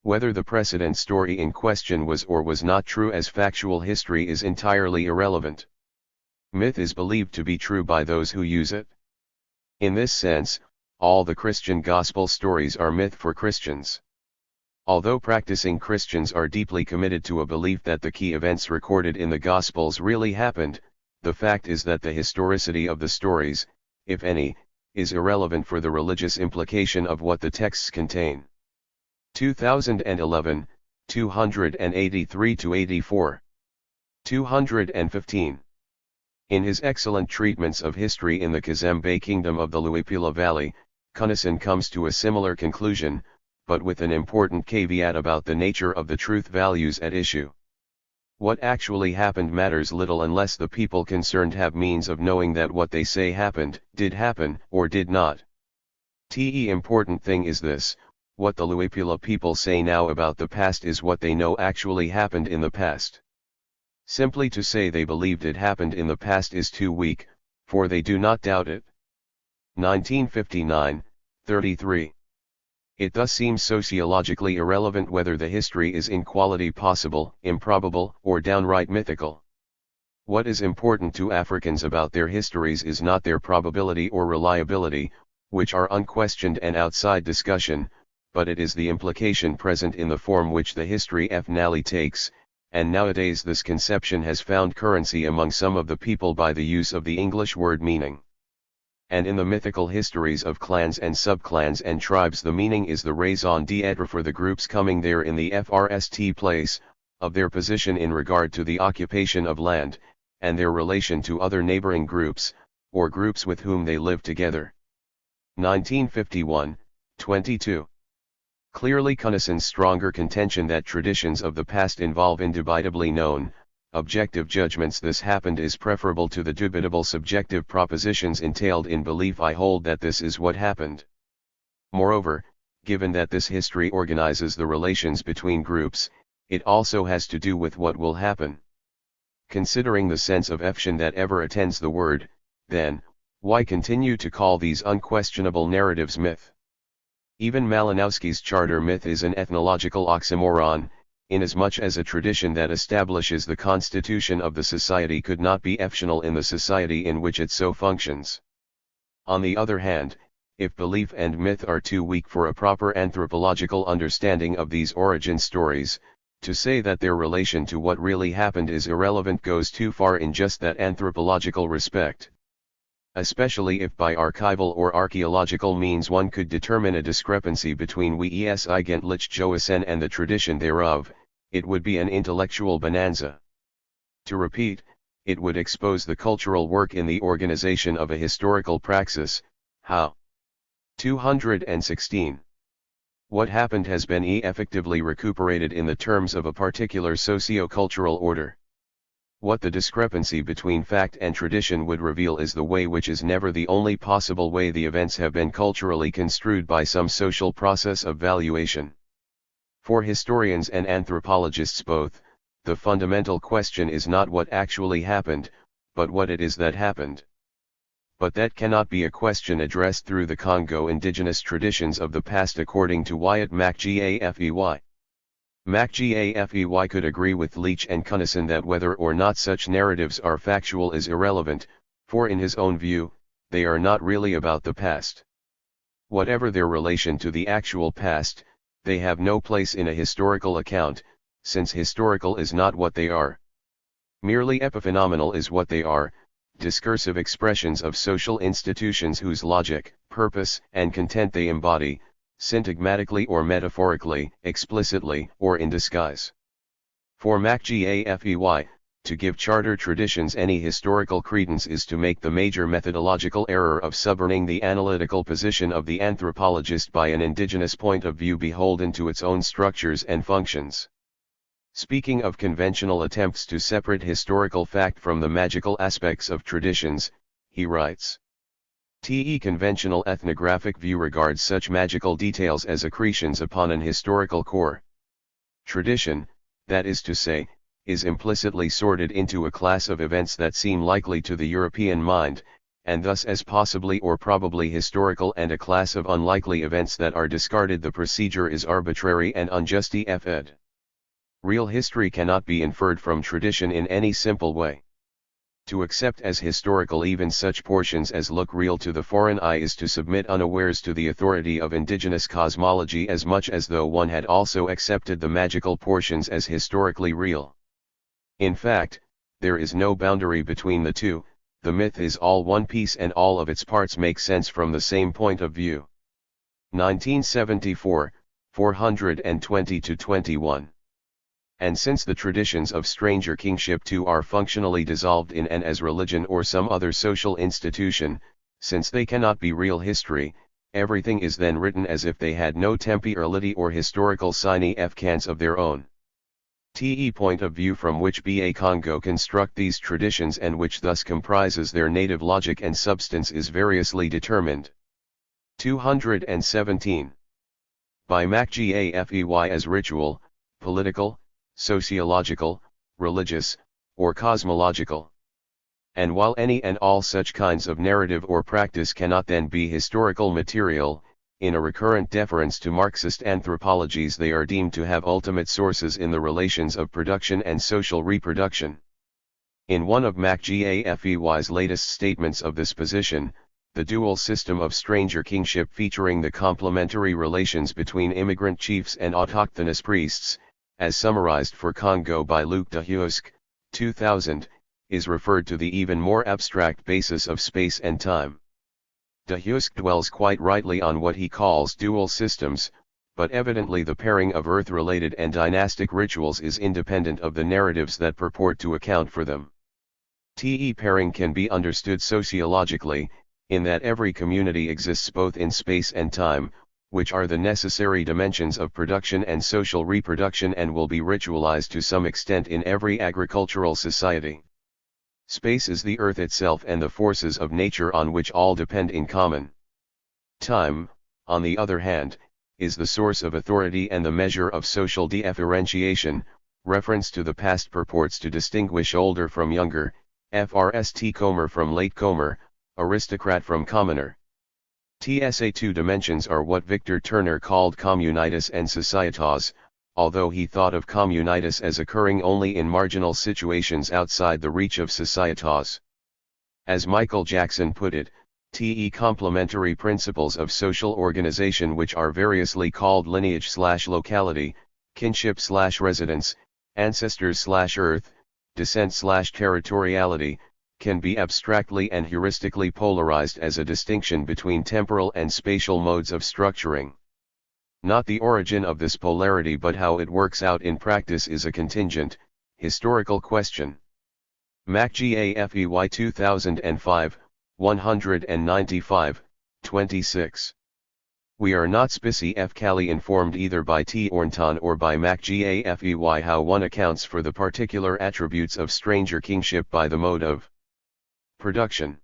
Whether the precedent story in question was or was not true as factual history is entirely irrelevant. Myth is believed to be true by those who use it. In this sense, all the Christian gospel stories are myth for Christians. Although practicing Christians are deeply committed to a belief that the key events recorded in the Gospels really happened, the fact is that the historicity of the stories, if any, is irrelevant for the religious implication of what the texts contain. 2011, 283-84. 215. In his excellent treatments of history in the Kazembe Kingdom of the Luapula Valley, Cunnison comes to a similar conclusion, but with an important caveat about the nature of the truth values at issue. What actually happened matters little unless the people concerned have means of knowing that what they say happened, did happen, or did not. The important thing is this: what the Luapula people say now about the past is what they know actually happened in the past. Simply to say they believed it happened in the past is too weak, for they do not doubt it. 1959, 33. It thus seems sociologically irrelevant whether the history is in quality possible, improbable, or downright mythical. What is important to Africans about their histories is not their probability or reliability, which are unquestioned and outside discussion, but it is the implication present in the form which the history finally takes, and nowadays this conception has found currency among some of the people by the use of the English word meaning. And in the mythical histories of clans and subclans and tribes, the meaning is the raison d'être for the groups coming there in the first place, of their position in regard to the occupation of land, and their relation to other neighboring groups, or groups with whom they live together. 1951, 22. Clearly Cunnison's stronger contention that traditions of the past involve indubitably known, objective judgments this happened is preferable to the dubitable subjective propositions entailed in belief I hold that this is what happened. Moreover, given that this history organizes the relations between groups, it also has to do with what will happen. Considering the sense of fiction that ever attends the word, then, why continue to call these unquestionable narratives myth? Even Malinowski's charter myth is an ethnological oxymoron, inasmuch as a tradition that establishes the constitution of the society could not be fictional in the society in which it so functions. On the other hand, if belief and myth are too weak for a proper anthropological understanding of these origin stories, to say that their relation to what really happened is irrelevant goes too far in just that anthropological respect. Especially if by archival or archaeological means one could determine a discrepancy between Wes Eigentliche Joasen and the tradition thereof, it would be an intellectual bonanza. To repeat, it would expose the cultural work in the organization of a historical praxis. How? 216. What happened has been effectively recuperated in the terms of a particular socio-cultural order. What the discrepancy between fact and tradition would reveal is the way which is never the only possible way the events have been culturally construed by some social process of valuation. For historians and anthropologists both, the fundamental question is not what actually happened, but what it is that happened. But that cannot be a question addressed through the Congo indigenous traditions of the past according to Wyatt MacGaffey. MacGaffey could agree with Leach and Cunnison that whether or not such narratives are factual is irrelevant, for in his own view, they are not really about the past. Whatever their relation to the actual past, they have no place in a historical account, since historical is not what they are. Merely epiphenomenal is what they are, discursive expressions of social institutions whose logic, purpose, and content they embody, syntagmatically or metaphorically, explicitly or in disguise. For MacGaffey, to give charter traditions any historical credence is to make the major methodological error of suborning the analytical position of the anthropologist by an indigenous point of view beholden to its own structures and functions. Speaking of conventional attempts to separate historical fact from the magical aspects of traditions, he writes, The conventional ethnographic view regards such magical details as accretions upon an historical core. Tradition, that is to say, is implicitly sorted into a class of events that seem likely to the European mind, and thus as possibly or probably historical, and a class of unlikely events that are discarded. The procedure is arbitrary and unjust. Ed. Real history cannot be inferred from tradition in any simple way. To accept as historical even such portions as look real to the foreign eye is to submit unawares to the authority of indigenous cosmology, as much as though one had also accepted the magical portions as historically real. In fact, there is no boundary between the two. The myth is all one piece and all of its parts make sense from the same point of view. 1974, 420-21. And since the traditions of stranger kingship too are functionally dissolved in and as religion or some other social institution, since they cannot be real history, everything is then written as if they had no temporality or historical significance of their own. The point of view from which BA Congo construct these traditions, and which thus comprises their native logic and substance, is variously determined. 217. By MacGAFEY as ritual, political, sociological, religious, or cosmological. And while any and all such kinds of narrative or practice cannot then be historical material, in a recurrent deference to Marxist anthropologies they are deemed to have ultimate sources in the relations of production and social reproduction. In one of MacGAFEY's latest statements of this position, the dual system of stranger kingship featuring the complementary relations between immigrant chiefs and autochthonous priests, as summarized for Congo by Luc de Huysque, 2000, is referred to the even more abstract basis of space and time. De Huysque dwells quite rightly on what he calls dual systems, but evidently the pairing of earth-related and dynastic rituals is independent of the narratives that purport to account for them. The pairing can be understood sociologically, in that every community exists both in space and time, which are the necessary dimensions of production and social reproduction, and will be ritualized to some extent in every agricultural society. Space is the earth itself and the forces of nature on which all depend in common. Time, on the other hand, is the source of authority and the measure of social differentiation. Reference to the past purports to distinguish older from younger, Frst comer from latecomer, aristocrat from commoner. TSA two dimensions are what Victor Turner called communitas and societas, although he thought of communitas as occurring only in marginal situations outside the reach of societas. As Michael Jackson put it, the complementary principles of social organization, which are variously called lineage/locality, kinship/residence, ancestors/earth, descent/territoriality, can be abstractly and heuristically polarized as a distinction between temporal and spatial modes of structuring. Not the origin of this polarity but how it works out in practice is a contingent, historical question. MacGAFEY 2005, 195, 26. We are not specifically informed either by T. Ornton or by MacGAFEY how one accounts for the particular attributes of stranger kingship by the mode of production.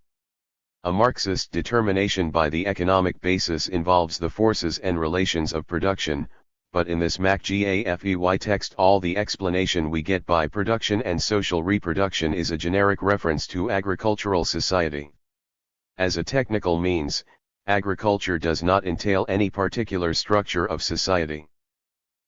A Marxist determination by the economic basis involves the forces and relations of production, but in this MacGAFEY text all the explanation we get by production and social reproduction is a generic reference to agricultural society. As a technical means, agriculture does not entail any particular structure of society.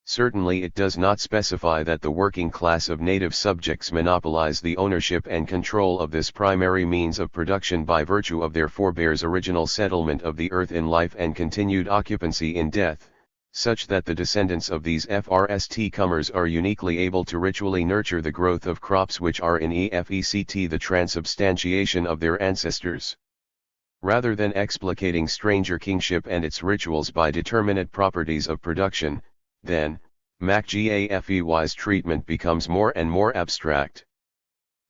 Certainly it does not specify that the working class of native subjects monopolize the ownership and control of this primary means of production by virtue of their forebears' original settlement of the earth in life and continued occupancy in death, such that the descendants of these FRST comers are uniquely able to ritually nurture the growth of crops which are in effect the transubstantiation of their ancestors. Rather than explicating stranger kingship and its rituals by determinate properties of production, then, MacGAFEY's treatment becomes more and more abstract.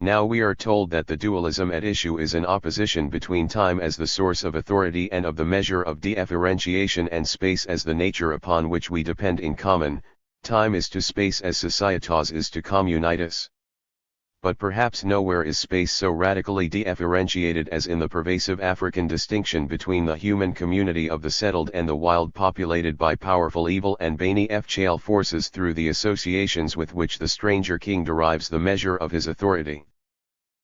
Now we are told that the dualism at issue is an opposition between time as the source of authority and of the measure of differentiation and space as the nature upon which we depend in common, Time is to space as societas is to communitas. But perhaps nowhere is space so radically differentiated as in the pervasive African distinction between the human community of the settled and the wild, populated by powerful evil and bani fchale forces, through the associations with which the stranger king derives the measure of his authority.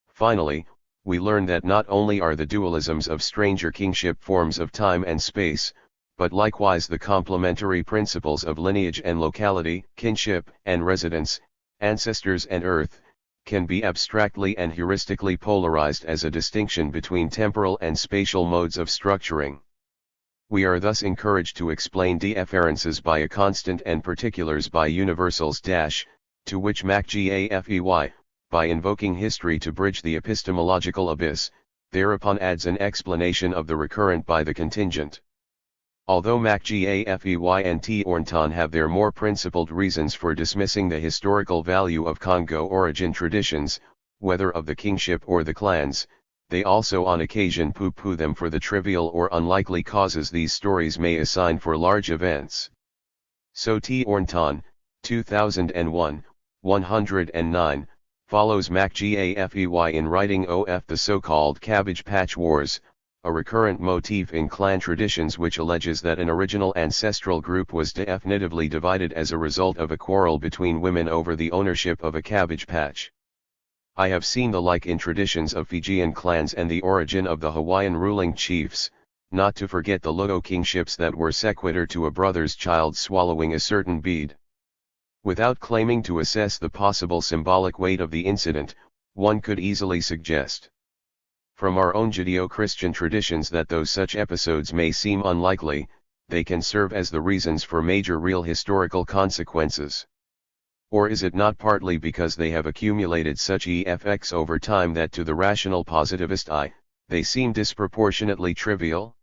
Finally, we learn that not only are the dualisms of stranger kingship forms of time and space, but likewise the complementary principles of lineage and locality, kinship and residence, ancestors and earth, can be abstractly and heuristically polarized as a distinction between temporal and spatial modes of structuring. We are thus encouraged to explain differences by a constant and particulars by universals to which MacGAFEY, by invoking history to bridge the epistemological abyss, thereupon adds an explanation of the recurrent by the contingent. Although MacGAFEY and T-Ornton have their more principled reasons for dismissing the historical value of Congo origin traditions, whether of the kingship or the clans, they also on occasion pooh-pooh them for the trivial or unlikely causes these stories may assign for large events. So T-Ornton, 2001, 109, follows MacGAFEY in writing of the so-called Cabbage Patch Wars, a recurrent motif in clan traditions which alleges that an original ancestral group was definitively divided as a result of a quarrel between women over the ownership of a cabbage patch. I have seen the like in traditions of Fijian clans and the origin of the Hawaiian ruling chiefs, not to forget the Luo kingships that were sequitur to a brother's child swallowing a certain bead. Without claiming to assess the possible symbolic weight of the incident, one could easily suggest from our own Judeo-Christian traditions that though such episodes may seem unlikely, they can serve as the reasons for major real historical consequences. Or is it not partly because they have accumulated such effects over time that to the rational positivist eye, they seem disproportionately trivial?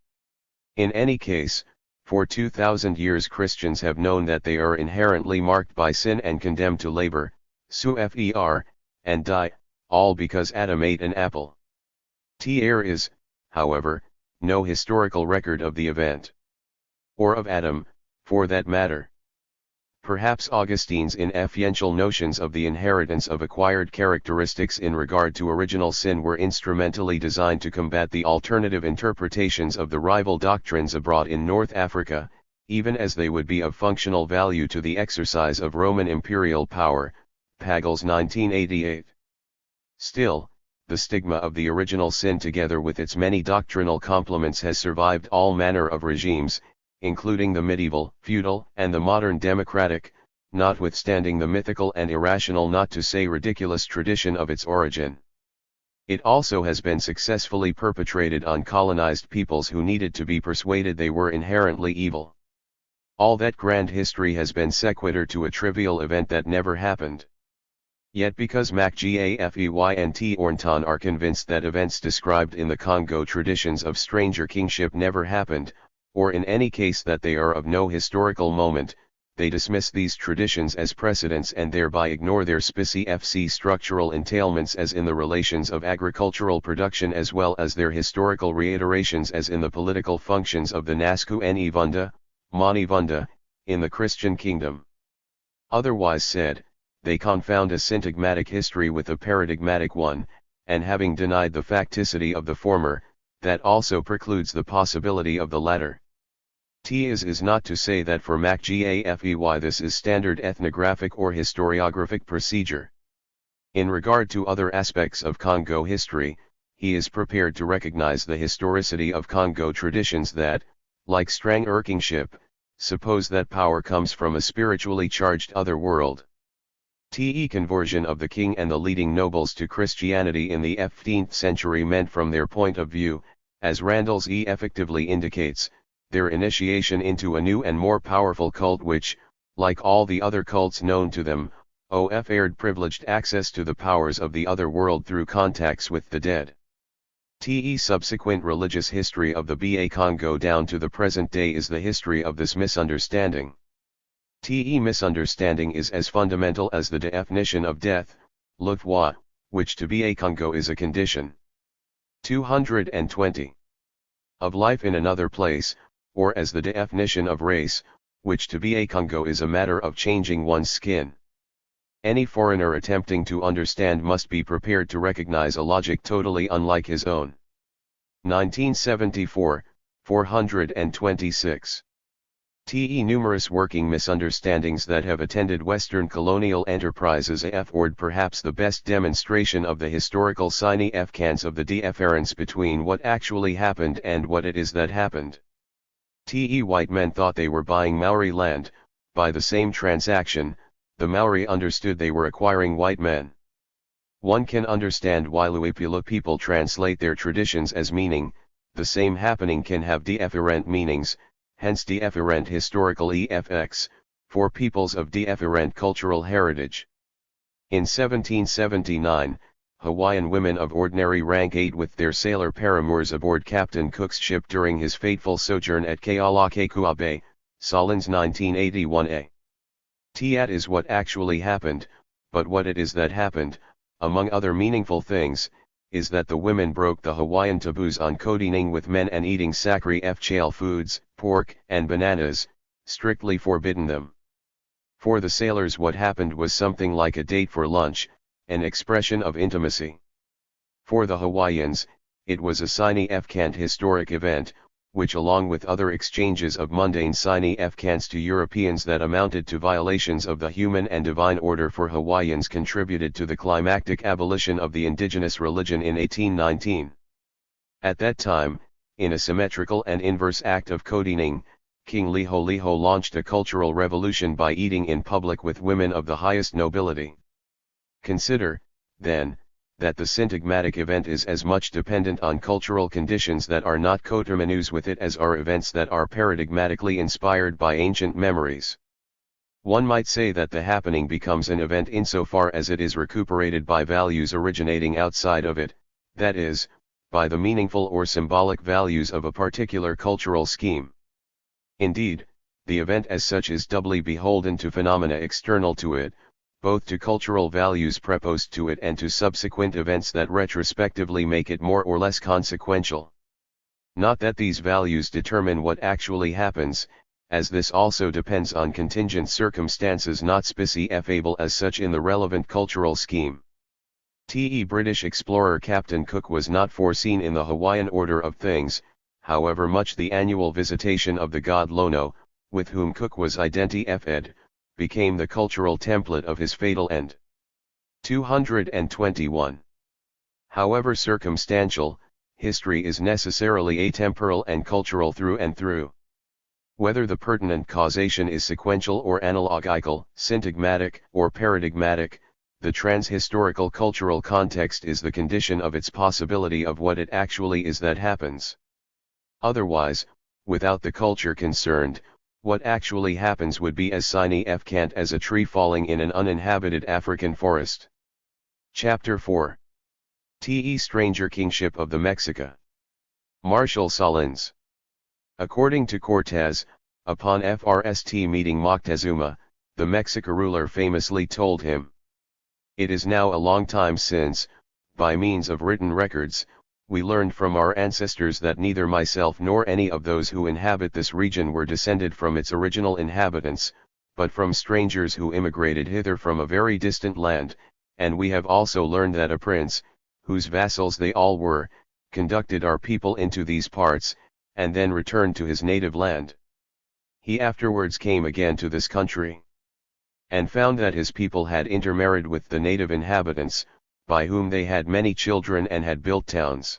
In any case, for 2,000 years Christians have known that they are inherently marked by sin and condemned to labor, fer, and die, all because Adam ate an apple. There is, however, no historical record of the event. Or of Adam, for that matter. Perhaps Augustine's inferential notions of the inheritance of acquired characteristics in regard to original sin were instrumentally designed to combat the alternative interpretations of the rival doctrines abroad in North Africa, even as they would be of functional value to the exercise of Roman imperial power, Pagels 1988. Still, the stigma of the original sin together with its many doctrinal complements has survived all manner of regimes, including the medieval, feudal, and the modern democratic, notwithstanding the mythical and irrational, not to say ridiculous, tradition of its origin. It also has been successfully perpetrated on colonized peoples who needed to be persuaded they were inherently evil. All that grand history has been sequitur to a trivial event that never happened. Yet because MacGAFEY and T-Ornton are convinced that events described in the Congo traditions of stranger kingship never happened, or in any case that they are of no historical moment, they dismiss these traditions as precedents and thereby ignore their specific structural entailments as in the relations of agricultural production as well as their historical reiterations as in the political functions of the Nasku Vunda, Mani Vunda, in the Christian kingdom. Otherwise said, they confound a syntagmatic history with a paradigmatic one, and having denied the facticity of the former, that also precludes the possibility of the latter. Is not to say that for MacGAFEY this is standard ethnographic or historiographic procedure. In regard to other aspects of Congo history, he is prepared to recognize the historicity of Congo traditions that, like stranger kingship, suppose that power comes from a spiritually charged other world. Conversion of the king and the leading nobles to Christianity in the 15th century meant from their point of view, as Randall's effectively indicates, their initiation into a new and more powerful cult which, like all the other cults known to them, offered privileged access to the powers of the other world through contacts with the dead. Subsequent religious history of the Ba Congo down to the present day is the history of this misunderstanding. Misunderstanding is as fundamental as the definition of death, lutwa, which to Ba Congo is a condition. 220. Of life in another place, or as the definition of race, which to be a Congo is a matter of changing one's skin. Any foreigner attempting to understand must be prepared to recognize a logic totally unlike his own. 1974, 426. Numerous working misunderstandings that have attended Western colonial enterprises afford perhaps the best demonstration of the historical significance of the difference between what actually happened and what it is that happened. White men thought they were buying Maori land. By the same transaction, the Maori understood they were acquiring white men. One can understand why Luapula people translate their traditions as meaning, the same happening can have different meanings, hence different historical effects, for peoples of different cultural heritage. In 1779, Hawaiian women of ordinary rank ate with their sailor paramours aboard Captain Cook's ship during his fateful sojourn at Kealakekua Bay, Solins 1981a. That is what actually happened, but what it is that happened, among other meaningful things, is that the women broke the Hawaiian taboos on codening with men and eating sacred chale foods, pork and bananas, strictly forbidden them. For the sailors what happened was something like a date for lunch, an expression of intimacy. For the Hawaiians, it was a significant historic event, which along with other exchanges of mundane significance to Europeans that amounted to violations of the human and divine order for Hawaiians contributed to the climactic abolition of the indigenous religion in 1819. At that time, in a symmetrical and inverse act of codening, King Liholiho launched a cultural revolution by eating in public with women of the highest nobility. Consider, then, that the syntagmatic event is as much dependent on cultural conditions that are not coterminous with it as are events that are paradigmatically inspired by ancient memories. One might say that the happening becomes an event insofar as it is recuperated by values originating outside of it, that is, by the meaningful or symbolic values of a particular cultural scheme. Indeed, the event as such is doubly beholden to phenomena external to it, both to cultural values preposed to it and to subsequent events that retrospectively make it more or less consequential. Not that these values determine what actually happens, as this also depends on contingent circumstances not specifiable as such in the relevant cultural scheme. British explorer Captain Cook was not foreseen in the Hawaiian order of things, however much the annual visitation of the god Lono, with whom Cook was identified, became the cultural template of his fatal end. 221. However circumstantial, history is necessarily atemporal and cultural through and through. Whether the pertinent causation is sequential or analogical, syntagmatic or paradigmatic, the transhistorical cultural context is the condition of its possibility of what it actually is that happens. Otherwise, without the culture concerned, what actually happens would be as significant as a tree falling in an uninhabited African forest. Chapter 4. Stranger Kingship of the Mexica. Marshal Solins. According to Cortés, upon FRST meeting Moctezuma, the Mexica ruler famously told him, "It is now a long time since, by means of written records, we learned from our ancestors that neither myself nor any of those who inhabit this region were descended from its original inhabitants, but from strangers who immigrated hither from a very distant land, and we have also learned that a prince, whose vassals they all were, conducted our people into these parts, and then returned to his native land. He afterwards came again to this country, and found that his people had intermarried with the native inhabitants, by whom they had many children and had built towns.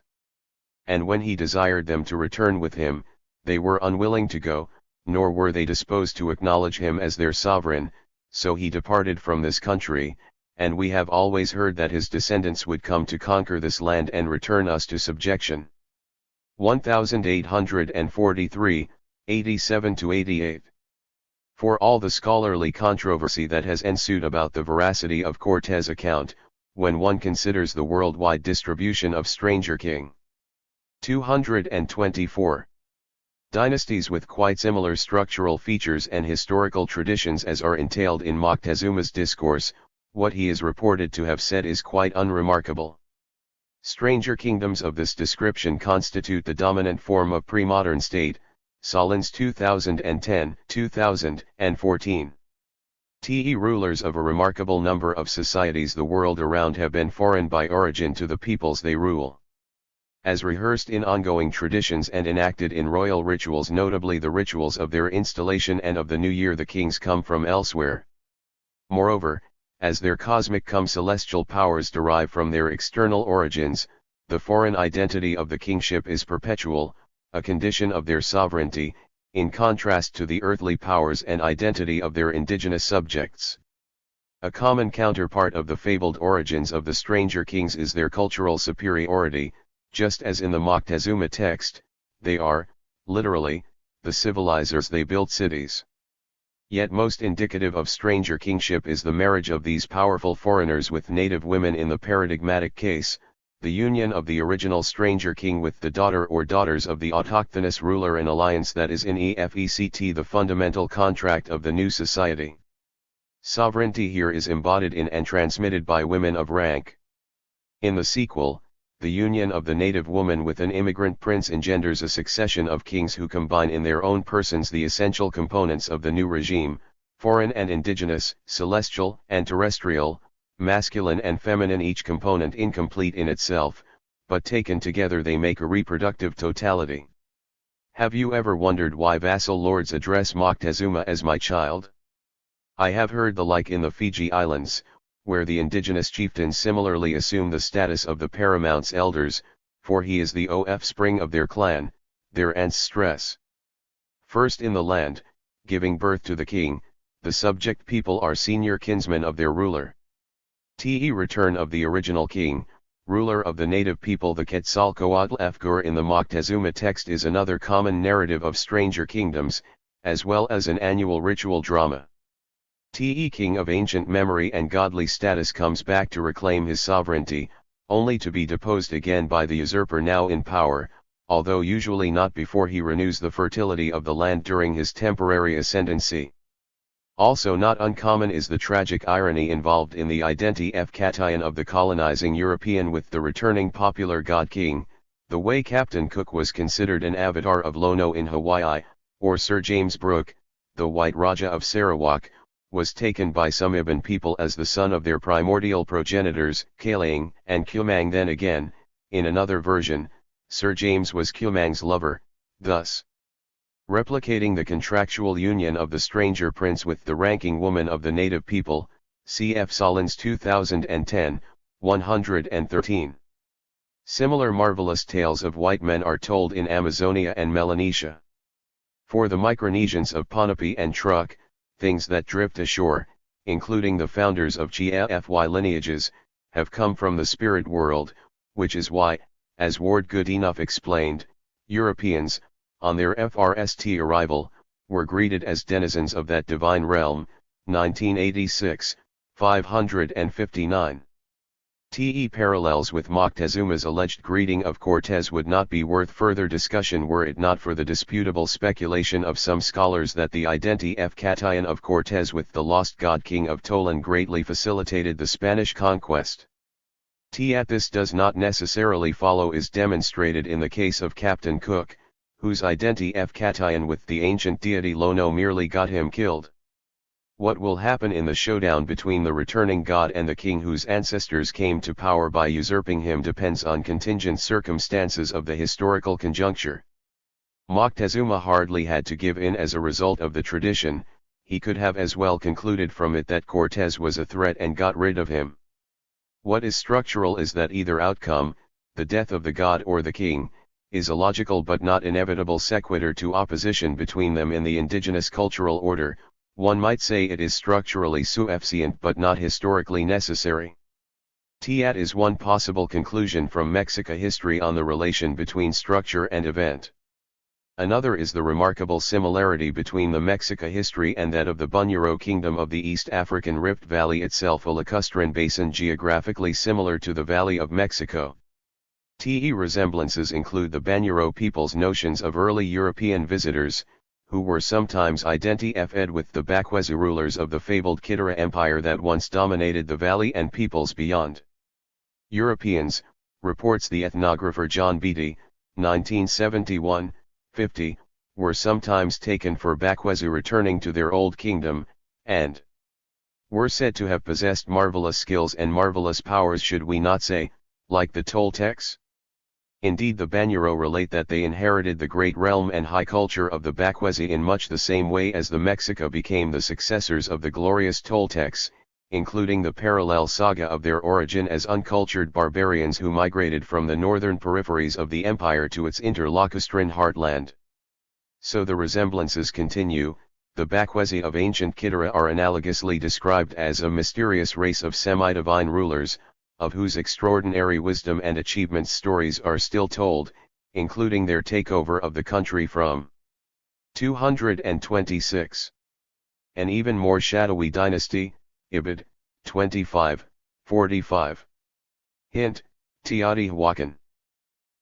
And when he desired them to return with him, they were unwilling to go, nor were they disposed to acknowledge him as their sovereign, so he departed from this country, and we have always heard that his descendants would come to conquer this land and return us to subjection." 1843, 87-88. For all the scholarly controversy that has ensued about the veracity of Cortés' account, when one considers the worldwide distribution of Stranger King. 224. Dynasties with quite similar structural features and historical traditions as are entailed in Moctezuma's discourse, what he is reported to have said is quite unremarkable. Stranger kingdoms of this description constitute the dominant form of pre-modern state, Solins 2010, 2014. TE rulers of a remarkable number of societies the world around have been foreign by origin to the peoples they rule. As rehearsed in ongoing traditions and enacted in royal rituals, notably the rituals of their installation and of the new year, the kings come from elsewhere. Moreover, as their cosmic cum celestial powers derive from their external origins, the foreign identity of the kingship is perpetual, a condition of their sovereignty, in contrast to the earthly powers and identity of their indigenous subjects. A common counterpart of the fabled origins of the stranger kings is their cultural superiority, just as in the Moctezuma text, they are, literally, the civilizers. They built cities. Yet most indicative of stranger kingship is the marriage of these powerful foreigners with native women. In the paradigmatic case, the union of the original stranger king with the daughter or daughters of the autochthonous ruler, an alliance that is in effect the fundamental contract of the new society. Sovereignty here is embodied in and transmitted by women of rank. In the sequel, the union of the native woman with an immigrant prince engenders a succession of kings who combine in their own persons the essential components of the new regime, foreign and indigenous, celestial and terrestrial, masculine and feminine, each component incomplete in itself, but taken together they make a reproductive totality. Have you ever wondered why vassal lords address Moctezuma as my child? I have heard the like in the Fiji Islands, where the indigenous chieftains similarly assume the status of the paramount's elders, for he is the offspring of their clan, their ancestors. First in the land, giving birth to the king, the subject people are senior kinsmen of their ruler. Te return of the original king, ruler of the native people, the Quetzalcoatl Fgur in the Moctezuma text, is another common narrative of stranger kingdoms, as well as an annual ritual drama. Te, king of ancient memory and godly status, comes back to reclaim his sovereignty, only to be deposed again by the usurper now in power, although usually not before he renews the fertility of the land during his temporary ascendancy. Also not uncommon is the tragic irony involved in the identification of the colonizing European with the returning popular god king, the way Captain Cook was considered an avatar of Lono in Hawaii, or Sir James Brooke, the White Raja of Sarawak, was taken by some Iban people as the son of their primordial progenitors, Kalang and Kumang. Then again, in another version, Sir James was Kumang's lover, thus replicating the contractual union of the stranger prince with the ranking woman of the native people, cf. Solins 2010, 113. Similar marvelous tales of white men are told in Amazonia and Melanesia. For the Micronesians of Ponape and Truk, things that drift ashore, including the founders of GFY lineages, have come from the spirit world, which is why, as Ward Goodenough explained, Europeans, on their FRST arrival, were greeted as denizens of that divine realm, 1986, 559. Te parallels with Moctezuma's alleged greeting of Cortés would not be worth further discussion were it not for the disputable speculation of some scholars that the identification of Cortés with the lost god king of Tolan greatly facilitated the Spanish conquest. This does not necessarily follow is demonstrated in the case of Captain Cook, whose identification with the ancient deity Lono merely got him killed. What will happen in the showdown between the returning god and the king whose ancestors came to power by usurping him depends on contingent circumstances of the historical conjuncture. Moctezuma hardly had to give in as a result of the tradition, he could have as well concluded from it that Cortés was a threat and got rid of him. What is structural is that either outcome, the death of the god or the king, is a logical but not inevitable sequitur to opposition between them in the indigenous cultural order. One might say it is structurally sufficient but not historically necessary. That is one possible conclusion from Mexica history on the relation between structure and event. Another is the remarkable similarity between the Mexica history and that of the Bunyoro Kingdom of the East African Rift Valley itself, a lacustrine basin geographically similar to the Valley of Mexico. Resemblances include the Bunyoro people's notions of early European visitors, who were sometimes identified with the Bakwezu rulers of the fabled Kidara Empire that once dominated the valley and peoples beyond. Europeans, reports the ethnographer John Beatty, 1971, 50, were sometimes taken for Bakwezu returning to their old kingdom, and were said to have possessed marvelous skills and marvelous powers, should we not say, like the Toltecs? Indeed, the Banyuro relate that they inherited the great realm and high culture of the Bakwezi in much the same way as the Mexica became the successors of the glorious Toltecs, including the parallel saga of their origin as uncultured barbarians who migrated from the northern peripheries of the empire to its interlacustrine heartland. So the resemblances continue. The Bakwezi of ancient Kidara are analogously described as a mysterious race of semi-divine rulers, of whose extraordinary wisdom and achievements stories are still told, including their takeover of the country from 226. An even more shadowy dynasty, Ibid, 25:45. Hint, Teotihuacan.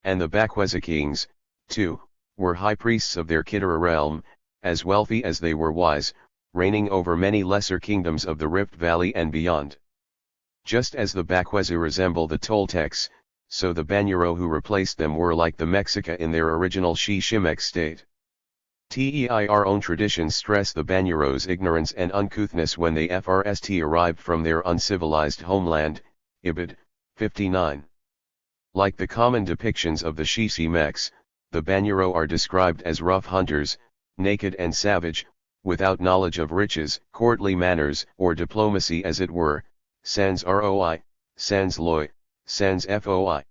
And the Bakweza kings, too, were high priests of their Kidara realm, as wealthy as they were wise, reigning over many lesser kingdoms of the Rift Valley and beyond. Just as the Bakwezu resemble the Toltecs, so the Banyuro who replaced them were like the Mexica in their original Shimek state. Their own traditions stress the Banyuro's ignorance and uncouthness when they first arrived from their uncivilized homeland, Ibid, 59. Like the common depictions of the Shimecs, the Banyuro are described as rough hunters, naked and savage, without knowledge of riches, courtly manners, or diplomacy as it were, sans roi, sans loi, sans foi.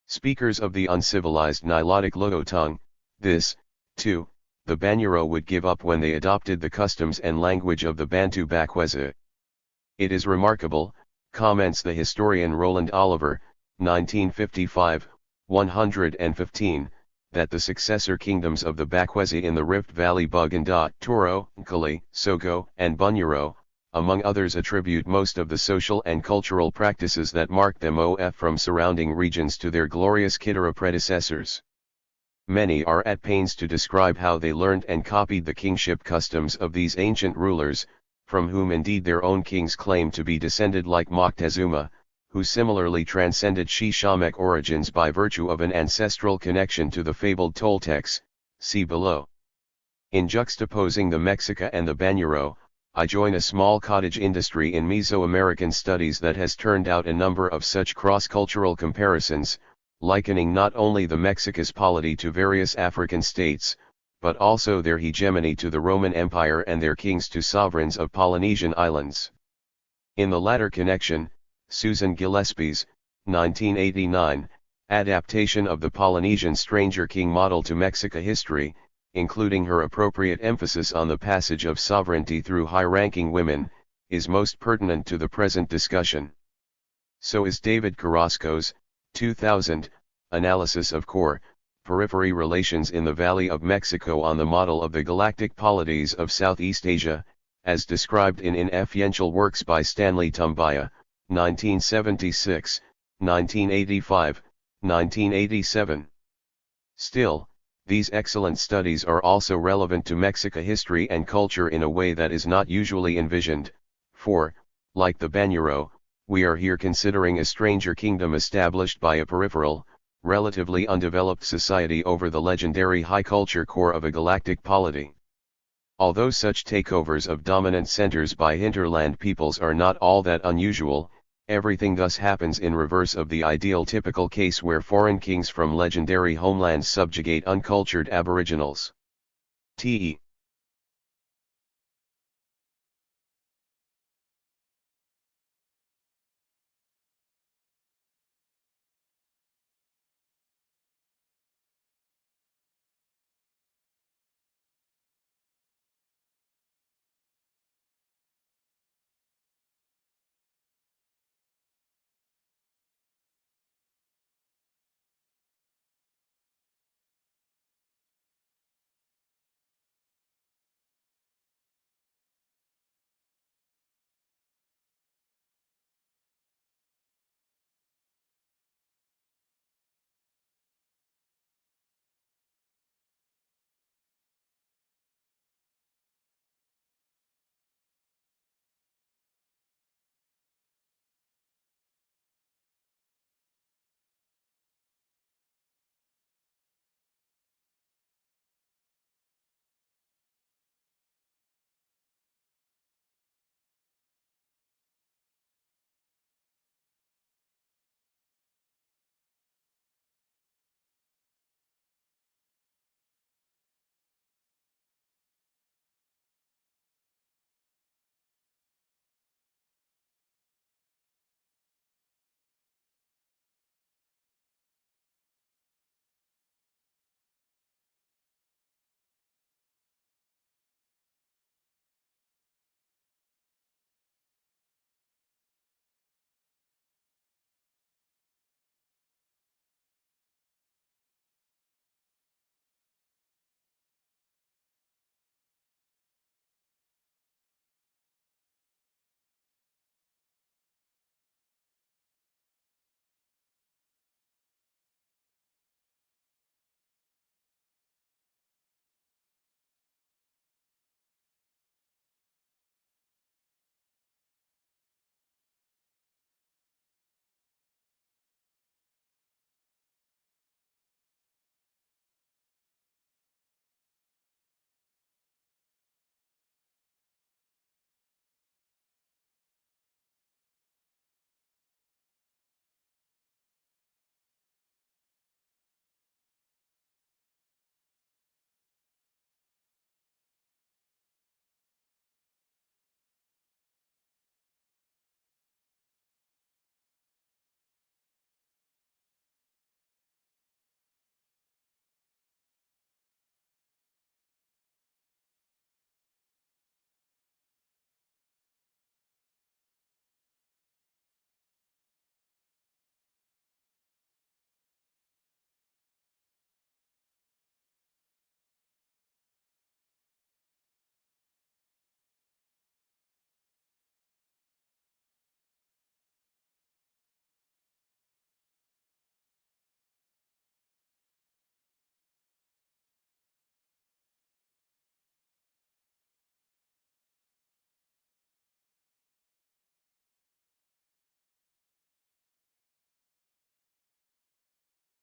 Speakers of the uncivilized Nilotic Logo tongue, this, too, the Banyuro would give up when they adopted the customs and language of the Bantu Bakweza. It is remarkable, comments the historian Roland Oliver, 1955, 115, that the successor kingdoms of the Bakwezi in the Rift Valley Buganda, Toro, Nkali, Sogo, and Bunyuro, among others, attribute most of the social and cultural practices that mark them off from surrounding regions to their glorious Kidara predecessors. Many are at pains to describe how they learned and copied the kingship customs of these ancient rulers, from whom indeed their own kings claim to be descended, like Moctezuma, who similarly transcended Shimek origins by virtue of an ancestral connection to the fabled Toltecs, see below. In juxtaposing the Mexica and the Banyuro, I join a small cottage industry in Mesoamerican studies that has turned out a number of such cross-cultural comparisons, likening not only the Mexica's polity to various African states, but also their hegemony to the Roman Empire and their kings to sovereigns of Polynesian islands. In the latter connection, Susan Gillespie's, 1989, adaptation of the Polynesian stranger king model to Mexica history, including her appropriate emphasis on the passage of sovereignty through high-ranking women, is most pertinent to the present discussion. So is David Carrasco's, 2000, analysis of core, periphery relations in the Valley of Mexico on the model of the galactic polities of Southeast Asia, as described in influential works by Stanley Tumbaya, 1976, 1985, 1987. Still, these excellent studies are also relevant to Mexica history and culture in a way that is not usually envisioned, for, like the Banyuro, we are here considering a stranger kingdom established by a peripheral, relatively undeveloped society over the legendary high culture core of a galactic polity. Although such takeovers of dominant centers by hinterland peoples are not all that unusual, everything thus happens in reverse of the ideal typical case where foreign kings from legendary homelands subjugate uncultured aboriginals. T.E.